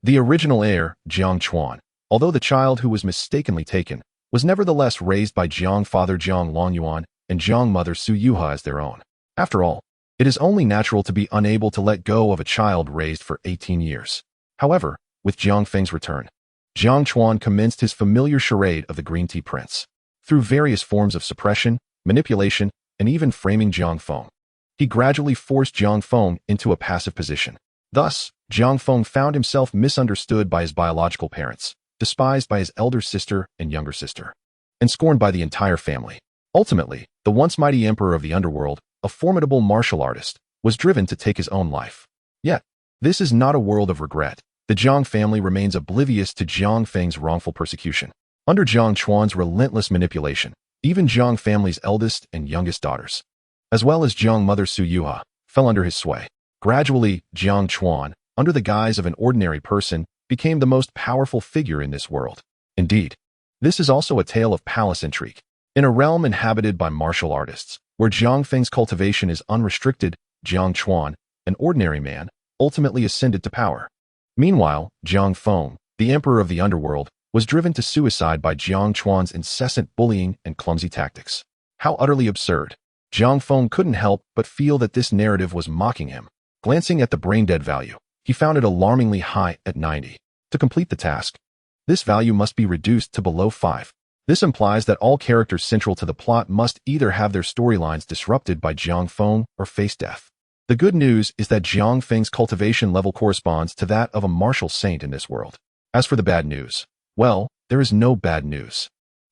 the original heir, Jiang Chuan, although the child who was mistakenly taken, was nevertheless raised by Jiang father Jiang Longyuan and Jiang mother Su Yuha as their own. After all, it is only natural to be unable to let go of a child raised for 18 years. However, with Jiang Feng's return, Jiang Chuan commenced his familiar charade of the Green Tea Prince. Through various forms of suppression, manipulation, and even framing Jiang Feng, he gradually forced Jiang Feng into a passive position. Thus, Jiang Feng found himself misunderstood by his biological parents, despised by his elder sister and younger sister, and scorned by the entire family. Ultimately, the once mighty emperor of the underworld, a formidable martial artist, was driven to take his own life. Yet, this is not a world of regret. The Jiang family remains oblivious to Jiang Feng's wrongful persecution. Under Jiang Chuan's relentless manipulation, even Jiang family's eldest and youngest daughters, as well as Jiang mother Su Yuha, fell under his sway. Gradually, Jiang Chuan, under the guise of an ordinary person, became the most powerful figure in this world. Indeed, this is also a tale of palace intrigue. In a realm inhabited by martial artists, where Jiang Feng's cultivation is unrestricted, Jiang Chuan, an ordinary man, ultimately ascended to power. Meanwhile, Jiang Feng, the emperor of the underworld, was driven to suicide by Jiang Chuan's incessant bullying and clumsy tactics. How utterly absurd. Jiang Feng couldn't help but feel that this narrative was mocking him. Glancing at the brain-dead value, he found it alarmingly high at 90. To complete the task, this value must be reduced to below 5. This implies that all characters central to the plot must either have their storylines disrupted by Jiang Feng or face death. The good news is that Jiang Feng's cultivation level corresponds to that of a martial saint in this world. As for the bad news, well, there is no bad news.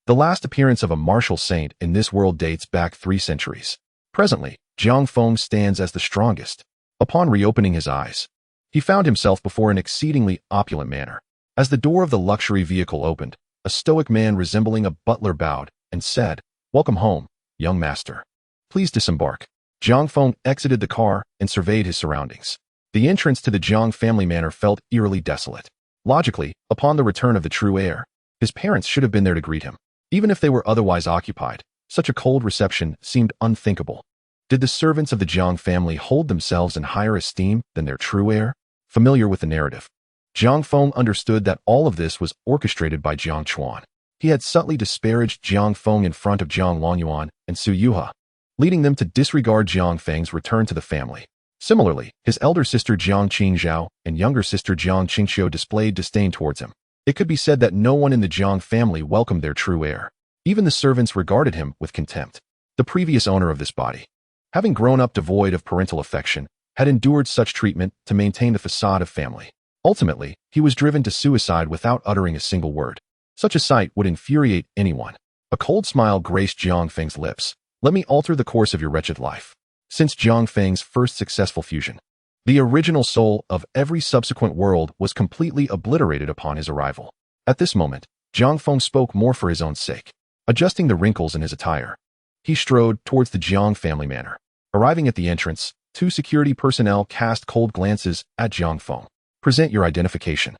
The last appearance of a martial saint in this world dates back 3 centuries. Presently, Jiang Feng stands as the strongest. Upon reopening his eyes, he found himself before an exceedingly opulent manor. As the door of the luxury vehicle opened, a stoic man resembling a butler bowed and said, "Welcome home, young master. Please disembark." Jiang Feng exited the car and surveyed his surroundings. The entrance to the Jiang family manor felt eerily desolate. Logically, upon the return of the true heir, his parents should have been there to greet him. Even if they were otherwise occupied, such a cold reception seemed unthinkable. Did the servants of the Jiang family hold themselves in higher esteem than their true heir? Familiar with the narrative, Jiang Feng understood that all of this was orchestrated by Jiang Chuan. He had subtly disparaged Jiang Feng in front of Jiang Longyuan and Su Yuha, leading them to disregard Jiang Feng's return to the family. Similarly, his elder sister Jiang Qingzhao and younger sister Jiang Qingxiu displayed disdain towards him. It could be said that no one in the Jiang family welcomed their true heir. Even the servants regarded him with contempt. The previous owner of this body, having grown up devoid of parental affection, had endured such treatment to maintain the facade of family. Ultimately, he was driven to suicide without uttering a single word. Such a sight would infuriate anyone. A cold smile graced Jiang Feng's lips. "Let me alter the course of your wretched life." Since Jiang Feng's first successful fusion, the original soul of every subsequent world was completely obliterated upon his arrival. At this moment, Jiang Feng spoke more for his own sake. Adjusting the wrinkles in his attire, he strode towards the Jiang family manor. Arriving at the entrance, 2 security personnel cast cold glances at Jiang Feng. "Present your identification."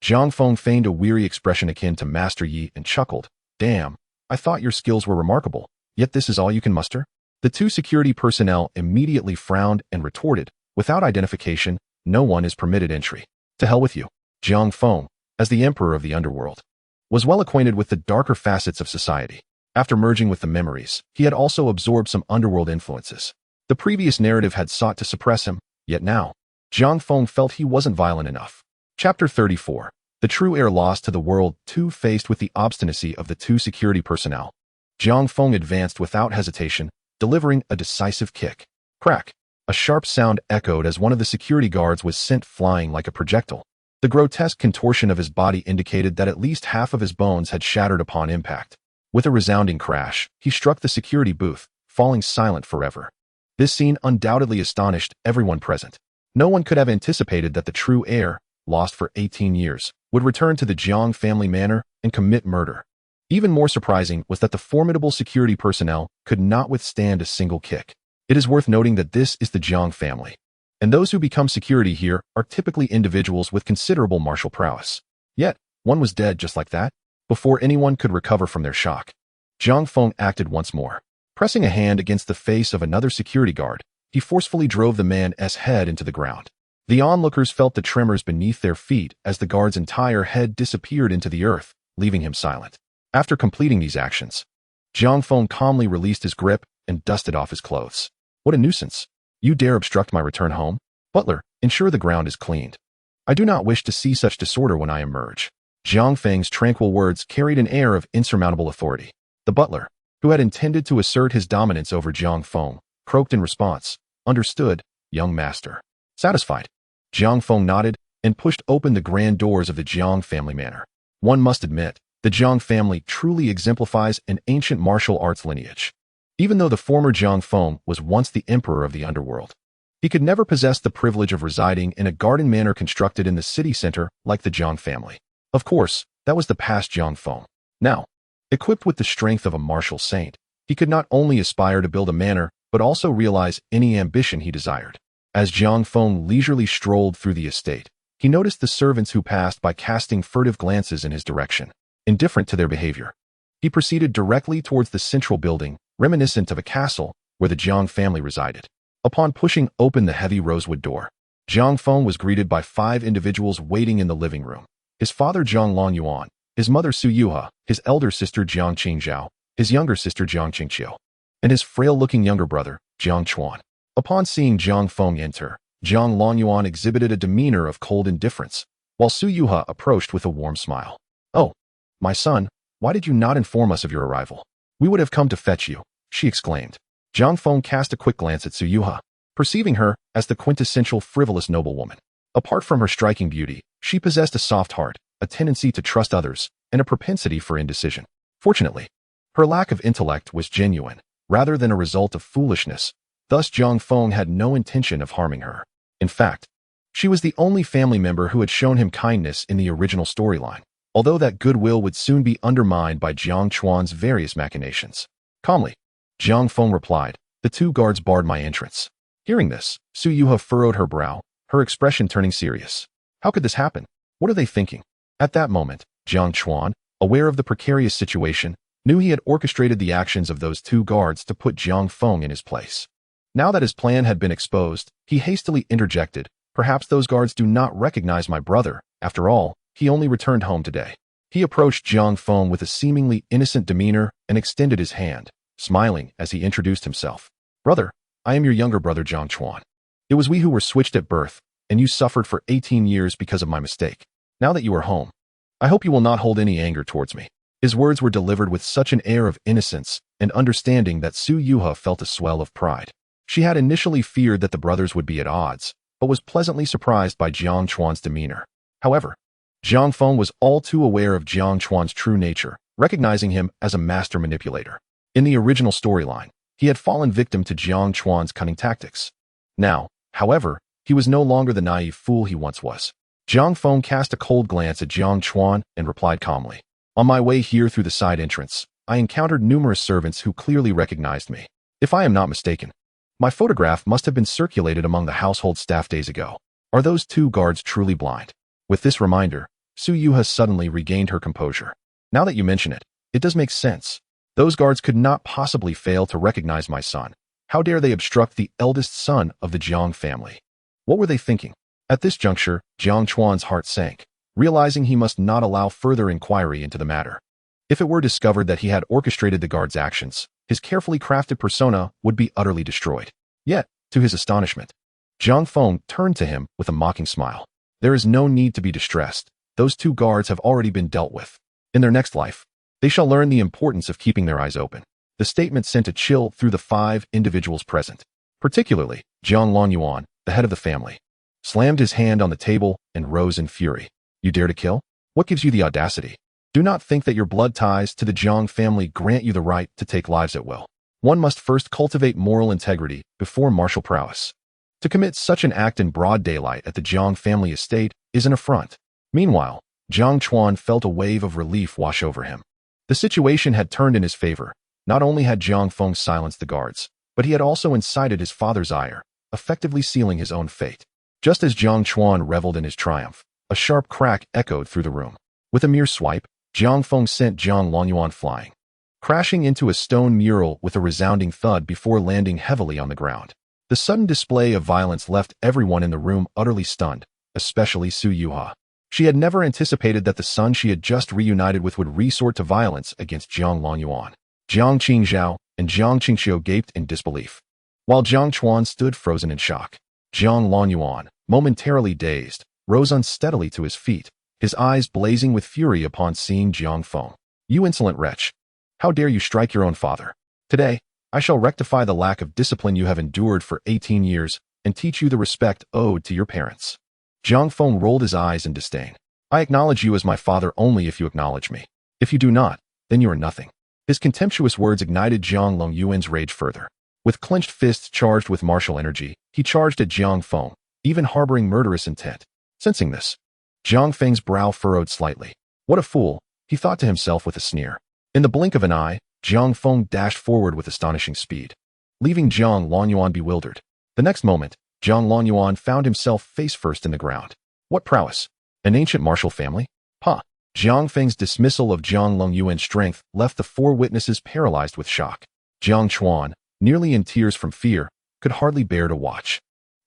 Jiang Feng feigned a weary expression akin to Master Yi and chuckled. "Damn, I thought your skills were remarkable, yet this is all you can muster?" The 2 security personnel immediately frowned and retorted, "Without identification, no one is permitted entry." "To hell with you." Jiang Feng, as the emperor of the underworld, was well acquainted with the darker facets of society. After merging with the memories, he had also absorbed some underworld influences. The previous narrative had sought to suppress him, yet now, Jiang Feng felt he wasn't violent enough. Chapter 34. The true heir lost to the world. 2. Faced with the obstinacy of the 2 security personnel, Jiang Feng advanced without hesitation, delivering a decisive kick. Crack! A sharp sound echoed as one of the security guards was sent flying like a projectile. The grotesque contortion of his body indicated that at least half of his bones had shattered upon impact. With a resounding crash, he struck the security booth, falling silent forever. This scene undoubtedly astonished everyone present. No one could have anticipated that the true heir, lost for 18 years, would return to the Jiang family manor and commit murder. Even more surprising was that the formidable security personnel could not withstand a single kick. It is worth noting that this is the Jiang family, and those who become security here are typically individuals with considerable martial prowess. Yet, one was dead just like that, before anyone could recover from their shock. Zhang Feng acted once more. Pressing a hand against the face of another security guard, he forcefully drove the man's head into the ground. The onlookers felt the tremors beneath their feet as the guard's entire head disappeared into the earth, leaving him silent. After completing these actions, Zhang Feng calmly released his grip and dusted off his clothes. What a nuisance! You dare obstruct my return home? Butler, ensure the ground is cleaned. I do not wish to see such disorder when I emerge. Zhang Feng's tranquil words carried an air of insurmountable authority. The butler, who had intended to assert his dominance over Zhang Feng, croaked in response. Understood, young master. Satisfied, Zhang Feng nodded and pushed open the grand doors of the Jiang family manor. One must admit, the Jiang family truly exemplifies an ancient martial arts lineage. Even though the former Zhang Feng was once the emperor of the underworld, he could never possess the privilege of residing in a garden manor constructed in the city center like the Jiang family. Of course, that was the past Zhang Feng. Now, equipped with the strength of a martial saint, he could not only aspire to build a manor, but also realize any ambition he desired. As Zhang Feng leisurely strolled through the estate, he noticed the servants who passed by casting furtive glances in his direction. Indifferent to their behavior, he proceeded directly towards the central building, reminiscent of a castle where the Jiang family resided. Upon pushing open the heavy rosewood door, Zhang Feng was greeted by 5 individuals waiting in the living room. His father Zhang Longyuan, his mother Su Yuha, his elder sister Jiang Qingzhao, his younger sister Jiang Qingqiu, and his frail-looking younger brother, Jiang Chuan. Upon seeing Zhang Feng enter, Zhang Longyuan exhibited a demeanor of cold indifference, while Su Yuha approached with a warm smile. "Oh, my son, why did you not inform us of your arrival? We would have come to fetch you," she exclaimed. Zhang Feng cast a quick glance at Su Yuha, perceiving her as the quintessential frivolous noblewoman. Apart from her striking beauty, she possessed a soft heart, a tendency to trust others, and a propensity for indecision. Fortunately, her lack of intellect was genuine, rather than a result of foolishness. Thus, Zhang Feng had no intention of harming her. In fact, she was the only family member who had shown him kindness in the original storyline, although that goodwill would soon be undermined by Jiang Chuan's various machinations. Calmly, Zhang Feng replied, "The 2 guards barred my entrance." Hearing this, Su Yuha furrowed her brow, her expression turning serious. How could this happen? What are they thinking? At that moment, Jiang Chuan, aware of the precarious situation, knew he had orchestrated the actions of those 2 guards to put Zhang Feng in his place. Now that his plan had been exposed, he hastily interjected, "Perhaps those guards do not recognize my brother. After all, he only returned home today." He approached Zhang Feng with a seemingly innocent demeanor and extended his hand, smiling as he introduced himself. "Brother, I am your younger brother Zhang Chuan. It was we who were switched at birth, and you suffered for 18 years because of my mistake. Now that you are home, I hope you will not hold any anger towards me." His words were delivered with such an air of innocence and understanding that Su Yuha felt a swell of pride. She had initially feared that the brothers would be at odds, but was pleasantly surprised by Jiang Chuan's demeanor. However, Zhang Feng was all too aware of Jiang Chuan's true nature, recognizing him as a master manipulator. In the original storyline, he had fallen victim to Jiang Chuan's cunning tactics. Now, however, he was no longer the naive fool he once was. Zhang Feng cast a cold glance at Jiang Chuan and replied calmly, "On my way here through the side entrance, I encountered numerous servants who clearly recognized me. If I am not mistaken, my photograph must have been circulated among the household staff days ago. Are those 2 guards truly blind?" With this reminder, Su Yuha suddenly regained her composure. "Now that you mention it, it does make sense. Those guards could not possibly fail to recognize my son. How dare they obstruct the eldest son of the Jiang family? What were they thinking?" At this juncture, Jiang Chuan's heart sank, realizing he must not allow further inquiry into the matter. If it were discovered that he had orchestrated the guards' actions, his carefully crafted persona would be utterly destroyed. Yet, to his astonishment, Zhang Feng turned to him with a mocking smile. "There is no need to be distressed. Those 2 guards have already been dealt with. In their next life, they shall learn the importance of keeping their eyes open." The statement sent a chill through the 5 individuals present. Particularly, Jiang Longyuan, the head of the family, slammed his hand on the table and rose in fury. You dare to kill? What gives you the audacity? Do not think that your blood ties to the Jiang family grant you the right to take lives at will. One must first cultivate moral integrity before martial prowess. To commit such an act in broad daylight at the Jiang family estate is an affront. Meanwhile, Jiang Chuan felt a wave of relief wash over him. The situation had turned in his favor. Not only had Jiang Feng silenced the guards, but he had also incited his father's ire, effectively sealing his own fate. Just as Jiang Chuan reveled in his triumph, a sharp crack echoed through the room. With a mere swipe, Jiang Feng sent Jiang Longyuan flying, crashing into a stone mural with a resounding thud before landing heavily on the ground. The sudden display of violence left everyone in the room utterly stunned, especially Su Yuha. She had never anticipated that the son she had just reunited with would resort to violence against Jiang Longyuan. Jiang Qingzhao and Jiang Qingxiu gaped in disbelief, while Jiang Chuan stood frozen in shock. Jiang Longyuan, momentarily dazed, rose unsteadily to his feet, his eyes blazing with fury upon seeing Jiang Feng. You insolent wretch! How dare you strike your own father? Today, I shall rectify the lack of discipline you have endured for 18 years and teach you the respect owed to your parents. Jiang Feng rolled his eyes in disdain. I acknowledge you as my father only if you acknowledge me. If you do not, then you are nothing. His contemptuous words ignited Jiang Longyuan's rage further. With clenched fists charged with martial energy, he charged at Jiang Feng, even harboring murderous intent. Sensing this, Jiang Feng's brow furrowed slightly. What a fool, he thought to himself with a sneer. In the blink of an eye, Jiang Feng dashed forward with astonishing speed, leaving Jiang Longyuan bewildered. The next moment, Jiang Longyuan found himself face first in the ground. What prowess! An ancient martial family? Huh! Jiang Feng's dismissal of Jiang Longyuan's strength left the 4 witnesses paralyzed with shock. Jiang Chuan, nearly in tears from fear, could hardly bear to watch.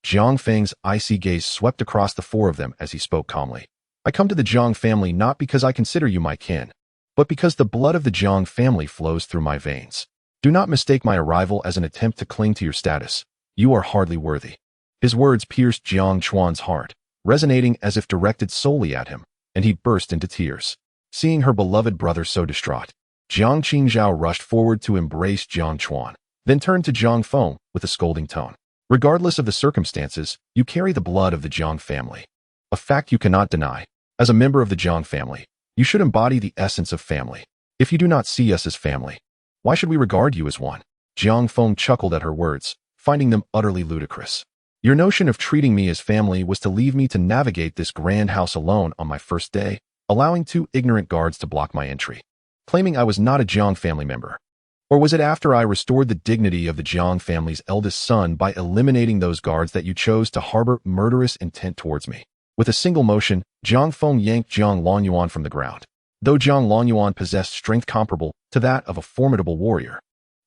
Jiang Feng's icy gaze swept across the 4 of them as he spoke calmly. I come to the Jiang family not because I consider you my kin, but because the blood of the Jiang family flows through my veins. Do not mistake my arrival as an attempt to cling to your status. You are hardly worthy. His words pierced Jiang Chuan's heart, resonating as if directed solely at him, and he burst into tears. Seeing her beloved brother so distraught, Jiang Qingzhao rushed forward to embrace Jiang Chuan, then turned to Jiang Feng with a scolding tone. Regardless of the circumstances, you carry the blood of the Jiang family. A fact you cannot deny. As a member of the Jiang family, you should embody the essence of family. If you do not see us as family, why should we regard you as one? Jiang Feng chuckled at her words, finding them utterly ludicrous. Your notion of treating me as family was to leave me to navigate this grand house alone on my first day, allowing 2 ignorant guards to block my entry, claiming I was not a Jiang family member. Or was it after I restored the dignity of the Jiang family's eldest son by eliminating those guards that you chose to harbor murderous intent towards me? With a single motion, Jiang Feng yanked Jiang Longyuan from the ground. Though Jiang Longyuan possessed strength comparable to that of a formidable warrior,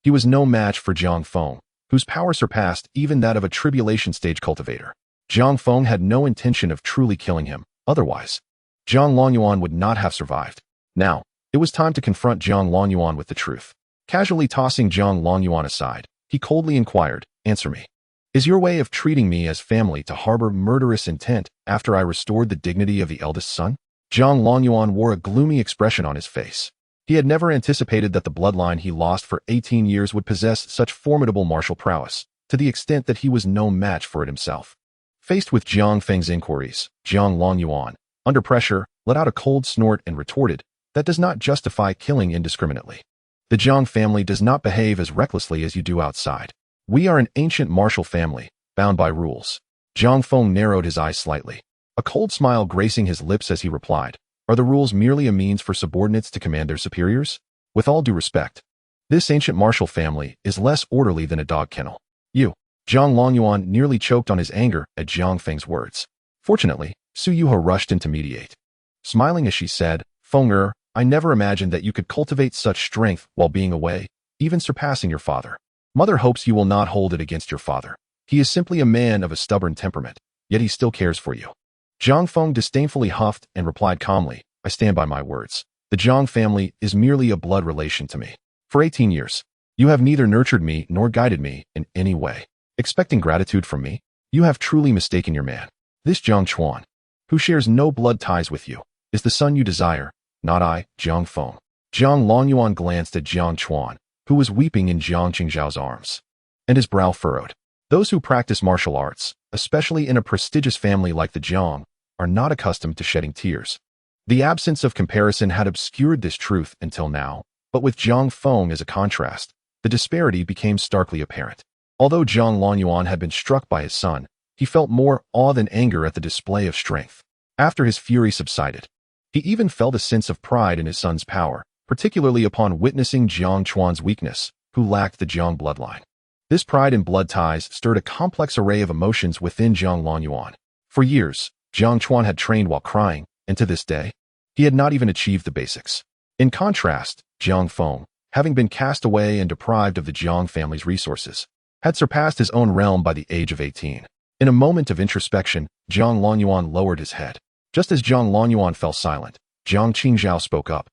he was no match for Jiang Feng, whose power surpassed even that of a tribulation stage cultivator. Jiang Feng had no intention of truly killing him, otherwise, Jiang Longyuan would not have survived. Now, it was time to confront Jiang Longyuan with the truth. Casually tossing Jiang Longyuan aside, he coldly inquired, Answer me. Is your way of treating me as family to harbor murderous intent after I restored the dignity of the eldest son? Jiang Longyuan wore a gloomy expression on his face. He had never anticipated that the bloodline he lost for 18 years would possess such formidable martial prowess, to the extent that he was no match for it himself. Faced with Jiang Feng's inquiries, Jiang Longyuan, under pressure, let out a cold snort and retorted, That does not justify killing indiscriminately. The Jiang family does not behave as recklessly as you do outside. We are an ancient martial family, bound by rules. Jiang Feng narrowed his eyes slightly, a cold smile gracing his lips as he replied, Are the rules merely a means for subordinates to command their superiors? With all due respect, this ancient martial family is less orderly than a dog kennel. You. Jiang Longyuan nearly choked on his anger at Jiang Feng's words. Fortunately, Su Yuha rushed in to mediate. Smiling as she said, Feng I never imagined that you could cultivate such strength while being away, even surpassing your father. Mother hopes you will not hold it against your father. He is simply a man of a stubborn temperament, yet he still cares for you. Jiang Feng disdainfully huffed and replied calmly, I stand by my words. The Jiang family is merely a blood relation to me. For 18 years, you have neither nurtured me nor guided me in any way. Expecting gratitude from me, you have truly mistaken your man. This Jiang Chuan, who shares no blood ties with you, is the son you desire, not I, Jiang Feng. Jiang Longyuan glanced at Jiang Chuan, who was weeping in Jiang Qingzhao's arms, and his brow furrowed. Those who practice martial arts, especially in a prestigious family like the Jiang, are not accustomed to shedding tears. The absence of comparison had obscured this truth until now, but with Zhang Feng as a contrast, the disparity became starkly apparent. Although Zhang Lonyuan had been struck by his son, he felt more awe than anger at the display of strength. After his fury subsided, he even felt a sense of pride in his son's power, particularly upon witnessing Jiang Chuan's weakness, who lacked the Jiang bloodline. This pride in blood ties stirred a complex array of emotions within Zhang Lonyuan. For years, Jiang Chuan had trained while crying, and to this day, he had not even achieved the basics. In contrast, Jiang Feng, having been cast away and deprived of the Jiang family's resources, had surpassed his own realm by the age of 18. In a moment of introspection, Zhang Lonyuan lowered his head. Just as Zhang Lonyuan fell silent, Jiang Qingzhao spoke up,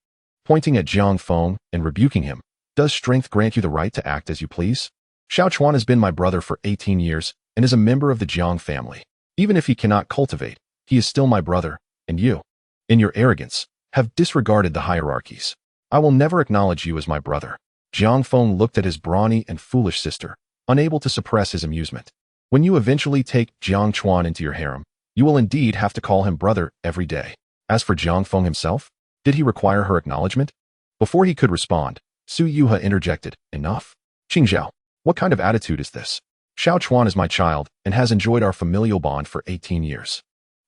pointing at Jiang Feng and rebuking him. Does strength grant you the right to act as you please? Xiao Chuan has been my brother for 18 years and is a member of the Jiang family. Even if he cannot cultivate, he is still my brother, and you, in your arrogance, have disregarded the hierarchies. I will never acknowledge you as my brother. Jiang Feng looked at his brawny and foolish sister, unable to suppress his amusement. When you eventually take Jiang Chuan into your harem, you will indeed have to call him brother every day. As for Jiang Feng himself, did he require her acknowledgement? Before he could respond, Su Yuha interjected, Enough. Qingzhao, what kind of attitude is this? Xiao Chuan is my child and has enjoyed our familial bond for 18 years.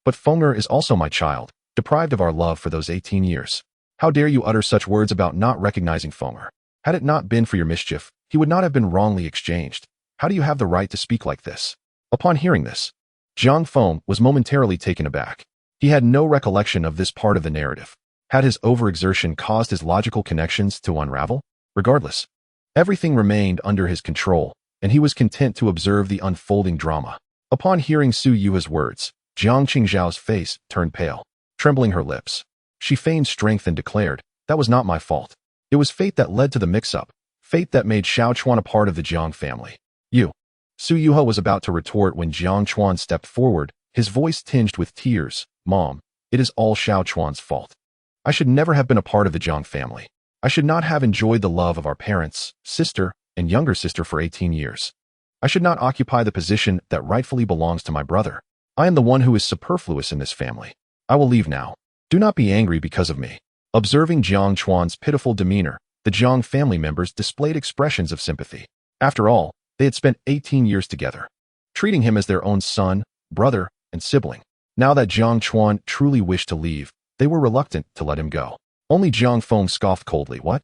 But Fenger is also my child, deprived of our love for those 18 years. How dare you utter such words about not recognizing Fenger? Had it not been for your mischief, he would not have been wrongly exchanged. How do you have the right to speak like this? Upon hearing this, Zhang Feng was momentarily taken aback. He had no recollection of this part of the narrative. Had his overexertion caused his logical connections to unravel? Regardless, everything remained under his control, and he was content to observe the unfolding drama. Upon hearing Su Yuha's words, Jiang Qingzhao's face turned pale, trembling her lips. She feigned strength and declared, That was not my fault. It was fate that led to the mix-up, fate that made Xiao Chuan a part of the Jiang family. You. Su Yuha was about to retort when Jiang Chuan stepped forward, his voice tinged with tears. Mom, it is all Xiao Chuan's fault. I should never have been a part of the Jiang family. I should not have enjoyed the love of our parents, sister, and younger sister for 18 years. I should not occupy the position that rightfully belongs to my brother. I am the one who is superfluous in this family. I will leave now. Do not be angry because of me. Observing Jiang Chuan's pitiful demeanor, the Jiang family members displayed expressions of sympathy. After all, they had spent 18 years together, treating him as their own son, brother, and sibling. Now that Jiang Chuan truly wished to leave, they were reluctant to let him go. Only Jiang Feng scoffed coldly. What?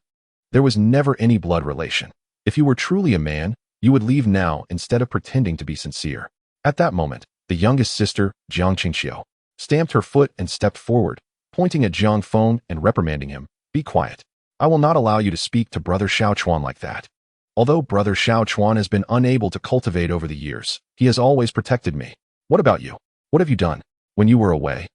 There was never any blood relation. If you were truly a man, you would leave now instead of pretending to be sincere. At that moment, the youngest sister, Jiang Qingxiu, stamped her foot and stepped forward, pointing at Jiang Feng and reprimanding him. Be quiet. I will not allow you to speak to brother Xiao Chuan like that. Although brother Xiao Chuan has been unable to cultivate over the years, he has always protected me. What about you? What have you done? When you were away,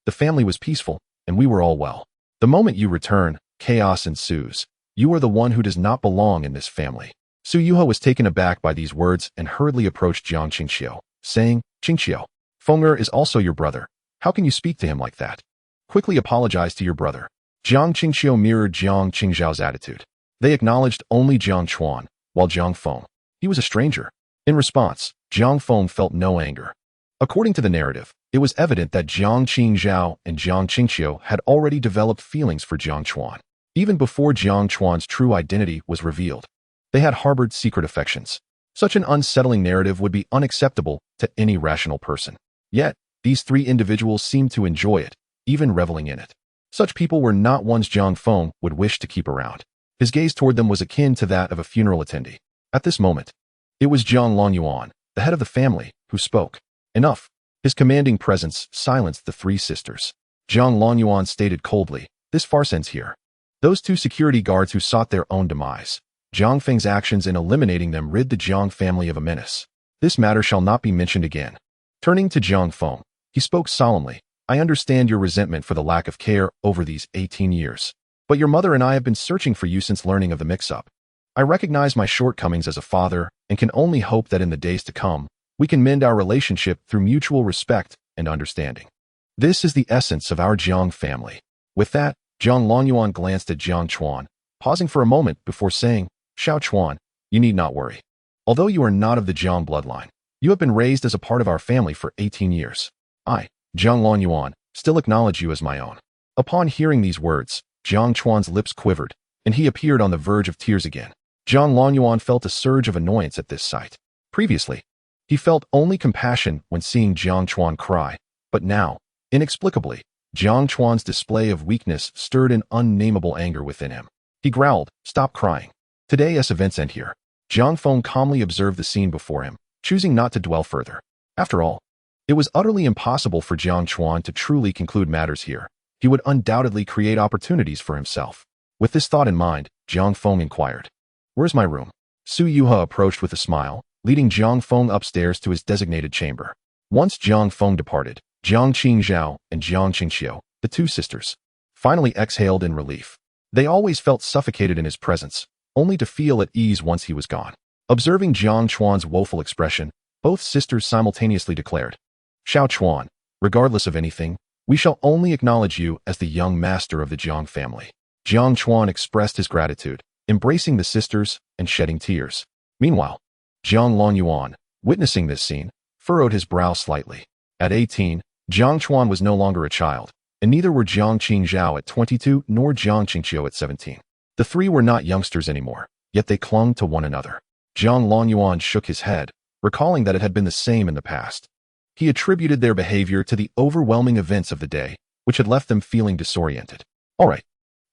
the family was peaceful, and we were all well. The moment you return, chaos ensues. You are the one who does not belong in this family. Su Yuha was taken aback by these words and hurriedly approached Jiang Qingxiu, saying, Qingxiu, Fenger is also your brother. How can you speak to him like that? Quickly apologize to your brother. Jiang Qingxiu mirrored Jiang Qingzhao's attitude. They acknowledged only Jiang Chuan, while Jiang Feng, he was a stranger. In response, Jiang Feng felt no anger. According to the narrative, it was evident that Jiang Qingzhao and Jiang Qingxiu had already developed feelings for Jiang Chuan. Even before Jiang Chuan's true identity was revealed, they had harbored secret affections. Such an unsettling narrative would be unacceptable to any rational person. Yet, these three individuals seemed to enjoy it, even reveling in it. Such people were not ones Jiang Feng would wish to keep around. His gaze toward them was akin to that of a funeral attendee. At this moment, it was Zhang Lonyuan, the head of the family, who spoke. Enough. His commanding presence silenced the three sisters. Zhang Lonyuan stated coldly, This farce ends here. Those two security guards who sought their own demise. Jiang Feng's actions in eliminating them rid the Jiang family of a menace. This matter shall not be mentioned again. Turning to Jiang Feng, he spoke solemnly. I understand your resentment for the lack of care over these 18 years. But your mother and I have been searching for you since learning of the mix-up. I recognize my shortcomings as a father and can only hope that in the days to come, we can mend our relationship through mutual respect and understanding. This is the essence of our Jiang family. With that, Zhang Lonyuan glanced at Jiang Chuan, pausing for a moment before saying, Xiao Chuan, you need not worry. Although you are not of the Jiang bloodline, you have been raised as a part of our family for 18 years. I, Jiang Lonyuan, still acknowledge you as my own." Upon hearing these words, Jiang Chuan's lips quivered, and he appeared on the verge of tears again. Jiang Lonyuan felt a surge of annoyance at this sight. Previously, he felt only compassion when seeing Jiang Chuan cry, but now, inexplicably, Jiang Chuan's display of weakness stirred an unnameable anger within him. He growled, "Stop crying. Today's events end here." Jiang Feng calmly observed the scene before him, choosing not to dwell further. After all, it was utterly impossible for Jiang Chuan to truly conclude matters here. He would undoubtedly create opportunities for himself. With this thought in mind, Jiang Feng inquired, "Where's my room?" Su Yuha approached with a smile, leading Jiang Feng upstairs to his designated chamber. Once Jiang Feng departed, Jiang Qingzhao and Jiang Qingxiu, the two sisters, finally exhaled in relief. They always felt suffocated in his presence, only to feel at ease once he was gone. Observing Jiang Chuan's woeful expression, both sisters simultaneously declared, "Xiao Chuan, regardless of anything, we shall only acknowledge you as the young master of the Jiang family." Jiang Chuan expressed his gratitude, embracing the sisters and shedding tears. Meanwhile, Jiang Lonyuan, witnessing this scene, furrowed his brow slightly. At 18, Jiang Chuan was no longer a child, and neither were Jiang Qingzhao at 22 nor Jiang Qingxiu at 17. The three were not youngsters anymore, yet they clung to one another. Jiang Lonyuan shook his head, recalling that it had been the same in the past. He attributed their behavior to the overwhelming events of the day, which had left them feeling disoriented. "All right,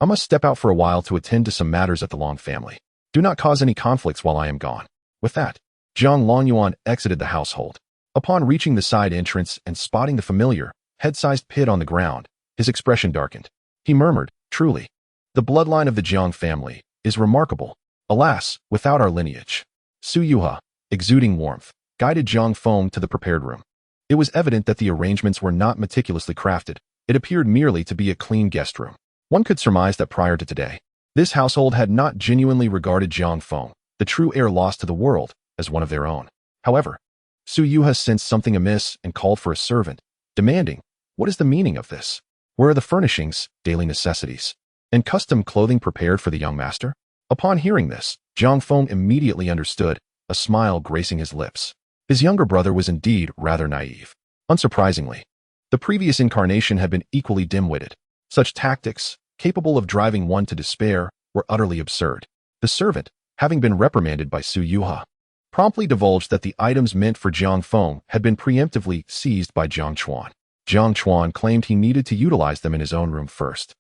I must step out for a while to attend to some matters at the Long family. Do not cause any conflicts while I am gone." With that, Jiang Lonyuan exited the household. Upon reaching the side entrance and spotting the familiar, head-sized pit on the ground, his expression darkened. He murmured, "Truly, the bloodline of the Jiang family is remarkable. Alas, without our lineage." Su Yuha, exuding warmth, guided Jiang Feng to the prepared room. It was evident that the arrangements were not meticulously crafted. It appeared merely to be a clean guest room. One could surmise that prior to today, this household had not genuinely regarded Jiang Feng, the true heir lost to the world, as one of their own. However, Su Yuha sensed something amiss and called for a servant, demanding, "What is the meaning of this? Where are the furnishings, daily necessities, and custom clothing prepared for the young master?" Upon hearing this, Jiang Feng immediately understood, a smile gracing his lips. His younger brother was indeed rather naive. Unsurprisingly, the previous incarnation had been equally dim-witted. Such tactics, capable of driving one to despair, were utterly absurd. The servant, having been reprimanded by Su Yuha, promptly divulged that the items meant for Jiang Feng had been preemptively seized by Jiang Chuan. Jiang Chuan claimed he needed to utilize them in his own room first,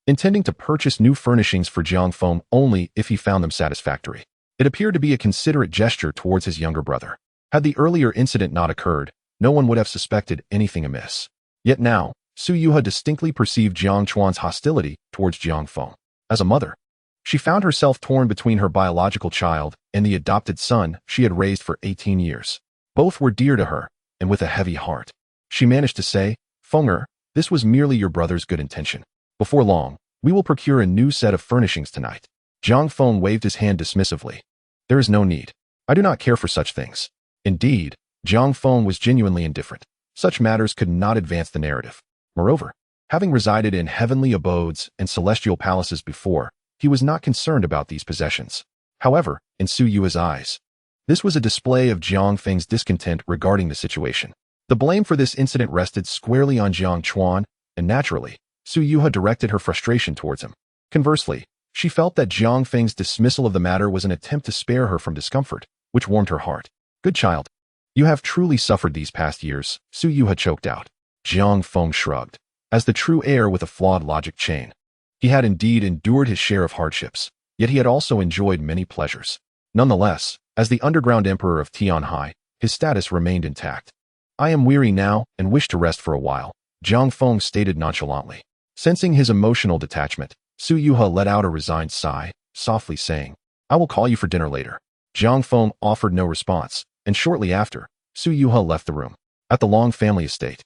intending to purchase new furnishings for Jiang Feng only if he found them satisfactory. It appeared to be a considerate gesture towards his younger brother. Had the earlier incident not occurred, no one would have suspected anything amiss. Yet now, Su Yuha distinctly perceived Jiang Chuan's hostility towards Jiang Feng. As a mother, she found herself torn between her biological child and the adopted son she had raised for 18 years. Both were dear to her, and with a heavy heart, she managed to say, "Fenger, this was merely your brother's good intention. Before long, we will procure a new set of furnishings tonight." Jiang Feng waved his hand dismissively. "There is no need. I do not care for such things." Indeed, Jiang Feng was genuinely indifferent. Such matters could not advance the narrative. Moreover, having resided in heavenly abodes and celestial palaces before, he was not concerned about these possessions. However, in Su Yuha's eyes, this was a display of Jiang Feng's discontent regarding the situation. The blame for this incident rested squarely on Jiang Chuan, and naturally, Su Yuha directed her frustration towards him. Conversely, she felt that Jiang Feng's dismissal of the matter was an attempt to spare her from discomfort, which warmed her heart. "Good child, you have truly suffered these past years," Su Yuha choked out. Jiang Feng shrugged. As the true heir with a flawed logic chain, he had indeed endured his share of hardships, yet he had also enjoyed many pleasures. Nonetheless, as the underground emperor of Tianhai, his status remained intact. "I am weary now and wish to rest for a while," Jiang Feng stated nonchalantly. Sensing his emotional detachment, Su Yuha let out a resigned sigh, softly saying, "I will call you for dinner later." Jiang Feng offered no response, and shortly after, Su Yuha left the room. At the Long family estate,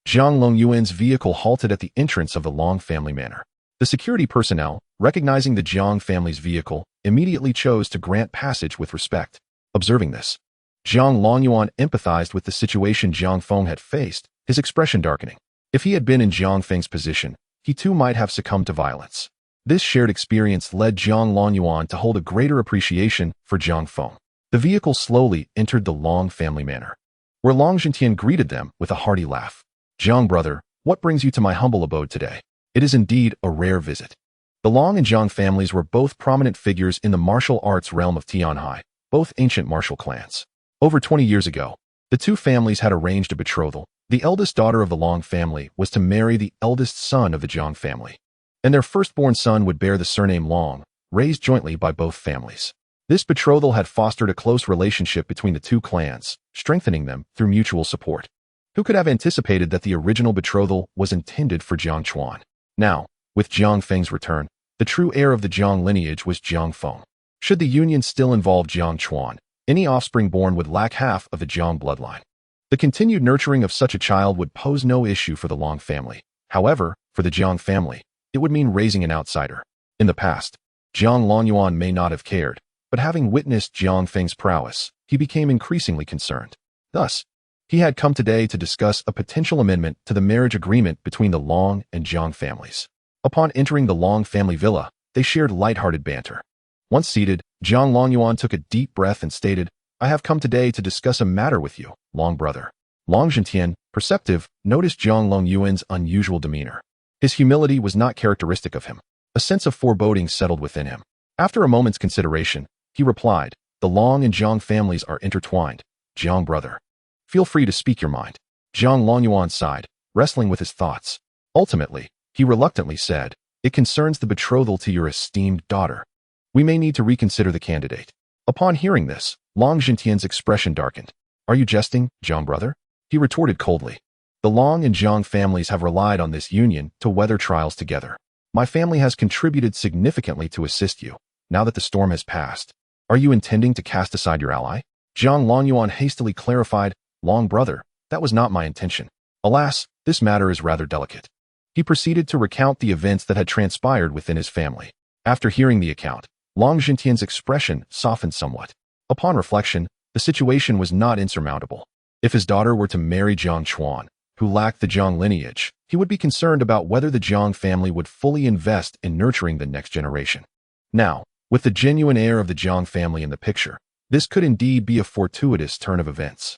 Jiang Longyuan's vehicle halted at the entrance of the Long family manor. The security personnel, recognizing the Jiang family's vehicle, immediately chose to grant passage with respect. Observing this, Jiang Longyuan empathized with the situation Jiang Feng had faced, his expression darkening. If he had been in Jiang Feng's position, he too might have succumbed to violence. This shared experience led Zhang Longyuan to hold a greater appreciation for Zhang Feng. The vehicle slowly entered the Long family manor, where Long Zhentian greeted them with a hearty laugh. "Zhang brother, what brings you to my humble abode today? It is indeed a rare visit." The Long and Zhang families were both prominent figures in the martial arts realm of Tianhai, both ancient martial clans. Over 20 years ago, the two families had arranged a betrothal. The eldest daughter of the Long family was to marry the eldest son of the Zhang family, and their firstborn son would bear the surname Long, raised jointly by both families. This betrothal had fostered a close relationship between the two clans, strengthening them through mutual support. Who could have anticipated that the original betrothal was intended for Jiang Chuan? Now, with Jiang Feng's return, the true heir of the Jiang lineage was Jiang Feng. Should the union still involve Jiang Chuan, any offspring born would lack half of the Jiang bloodline. The continued nurturing of such a child would pose no issue for the Long family. However, for the Jiang family, it would mean raising an outsider. In the past, Jiang Longyuan may not have cared, but having witnessed Jiang Feng's prowess, he became increasingly concerned. Thus, he had come today to discuss a potential amendment to the marriage agreement between the Long and Jiang families. Upon entering the Long family villa, they shared lighthearted banter. Once seated, Jiang Longyuan took a deep breath and stated, "I have come today to discuss a matter with you, Long brother." Long Zhentian, perceptive, noticed Jiang Longyuan's unusual demeanor. His humility was not characteristic of him. A sense of foreboding settled within him. After a moment's consideration, he replied, "The Long and Jiang families are intertwined, Jiang brother. Feel free to speak your mind." Jiang Longyuan sighed, wrestling with his thoughts. Ultimately, he reluctantly said, "It concerns the betrothal to your esteemed daughter. We may need to reconsider the candidate." Upon hearing this, Long Zhentian's expression darkened. "Are you jesting, Jiang brother?" He retorted coldly. "The Long and Jiang families have relied on this union to weather trials together. My family has contributed significantly to assist you. Now that the storm has passed, are you intending to cast aside your ally?" Jiang Longyuan hastily clarified, "Long brother, that was not my intention. Alas, this matter is rather delicate." He proceeded to recount the events that had transpired within his family. After hearing the account, Long Zhentian's expression softened somewhat. Upon reflection, the situation was not insurmountable. If his daughter were to marry Jiang Chuan, who lacked the Jiang lineage, he would be concerned about whether the Jiang family would fully invest in nurturing the next generation. Now, with the genuine heir of the Jiang family in the picture, this could indeed be a fortuitous turn of events.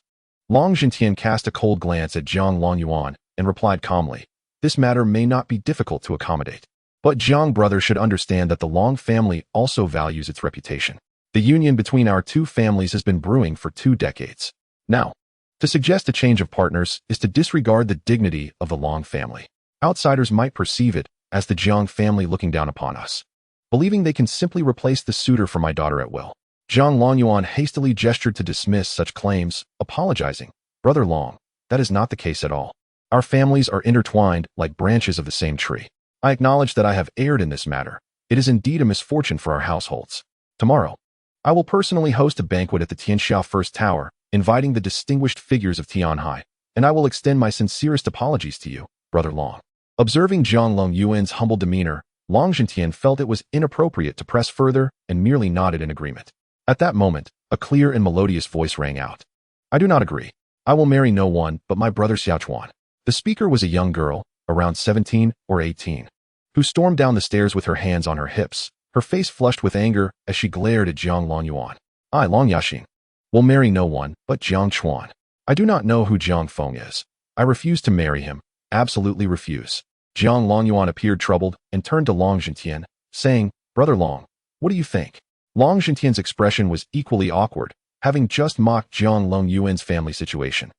Long Zhentian cast a cold glance at Jiang Longyuan and replied calmly, "This matter may not be difficult to accommodate. But Jiang brother should understand that the Long family also values its reputation. The union between our two families has been brewing for 2 decades. Now, to suggest a change of partners is to disregard the dignity of the Long family. Outsiders might perceive it as the Jiang family looking down upon us, believing they can simply replace the suitor for my daughter at will." Jiang Longyuan hastily gestured to dismiss such claims, apologizing, "Brother Long, that is not the case at all. Our families are intertwined like branches of the same tree. I acknowledge that I have erred in this matter. It is indeed a misfortune for our households. Tomorrow, I will personally host a banquet at the Tianxia First Tower, inviting the distinguished figures of Tianhai, and I will extend my sincerest apologies to you, Brother Long." Observing Jiang Longyuan's humble demeanor, Long Zhentian felt it was inappropriate to press further and merely nodded in agreement. At that moment, a clear and melodious voice rang out. "I do not agree. I will marry no one but my brother Xiaochuan." The speaker was a young girl, around 17 or 18, who stormed down the stairs with her hands on her hips, her face flushed with anger as she glared at Jiang Longyuan. "I, Long Yaxin, will marry no one but Jiang Chuan. I do not know who Jiang Feng is. I refuse to marry him, absolutely refuse." Jiang Longyuan appeared troubled and turned to Long Zhentian, saying, "Brother Long, what do you think?" Long Zhentian's expression was equally awkward, having just mocked Jiang Longyuan's family situation,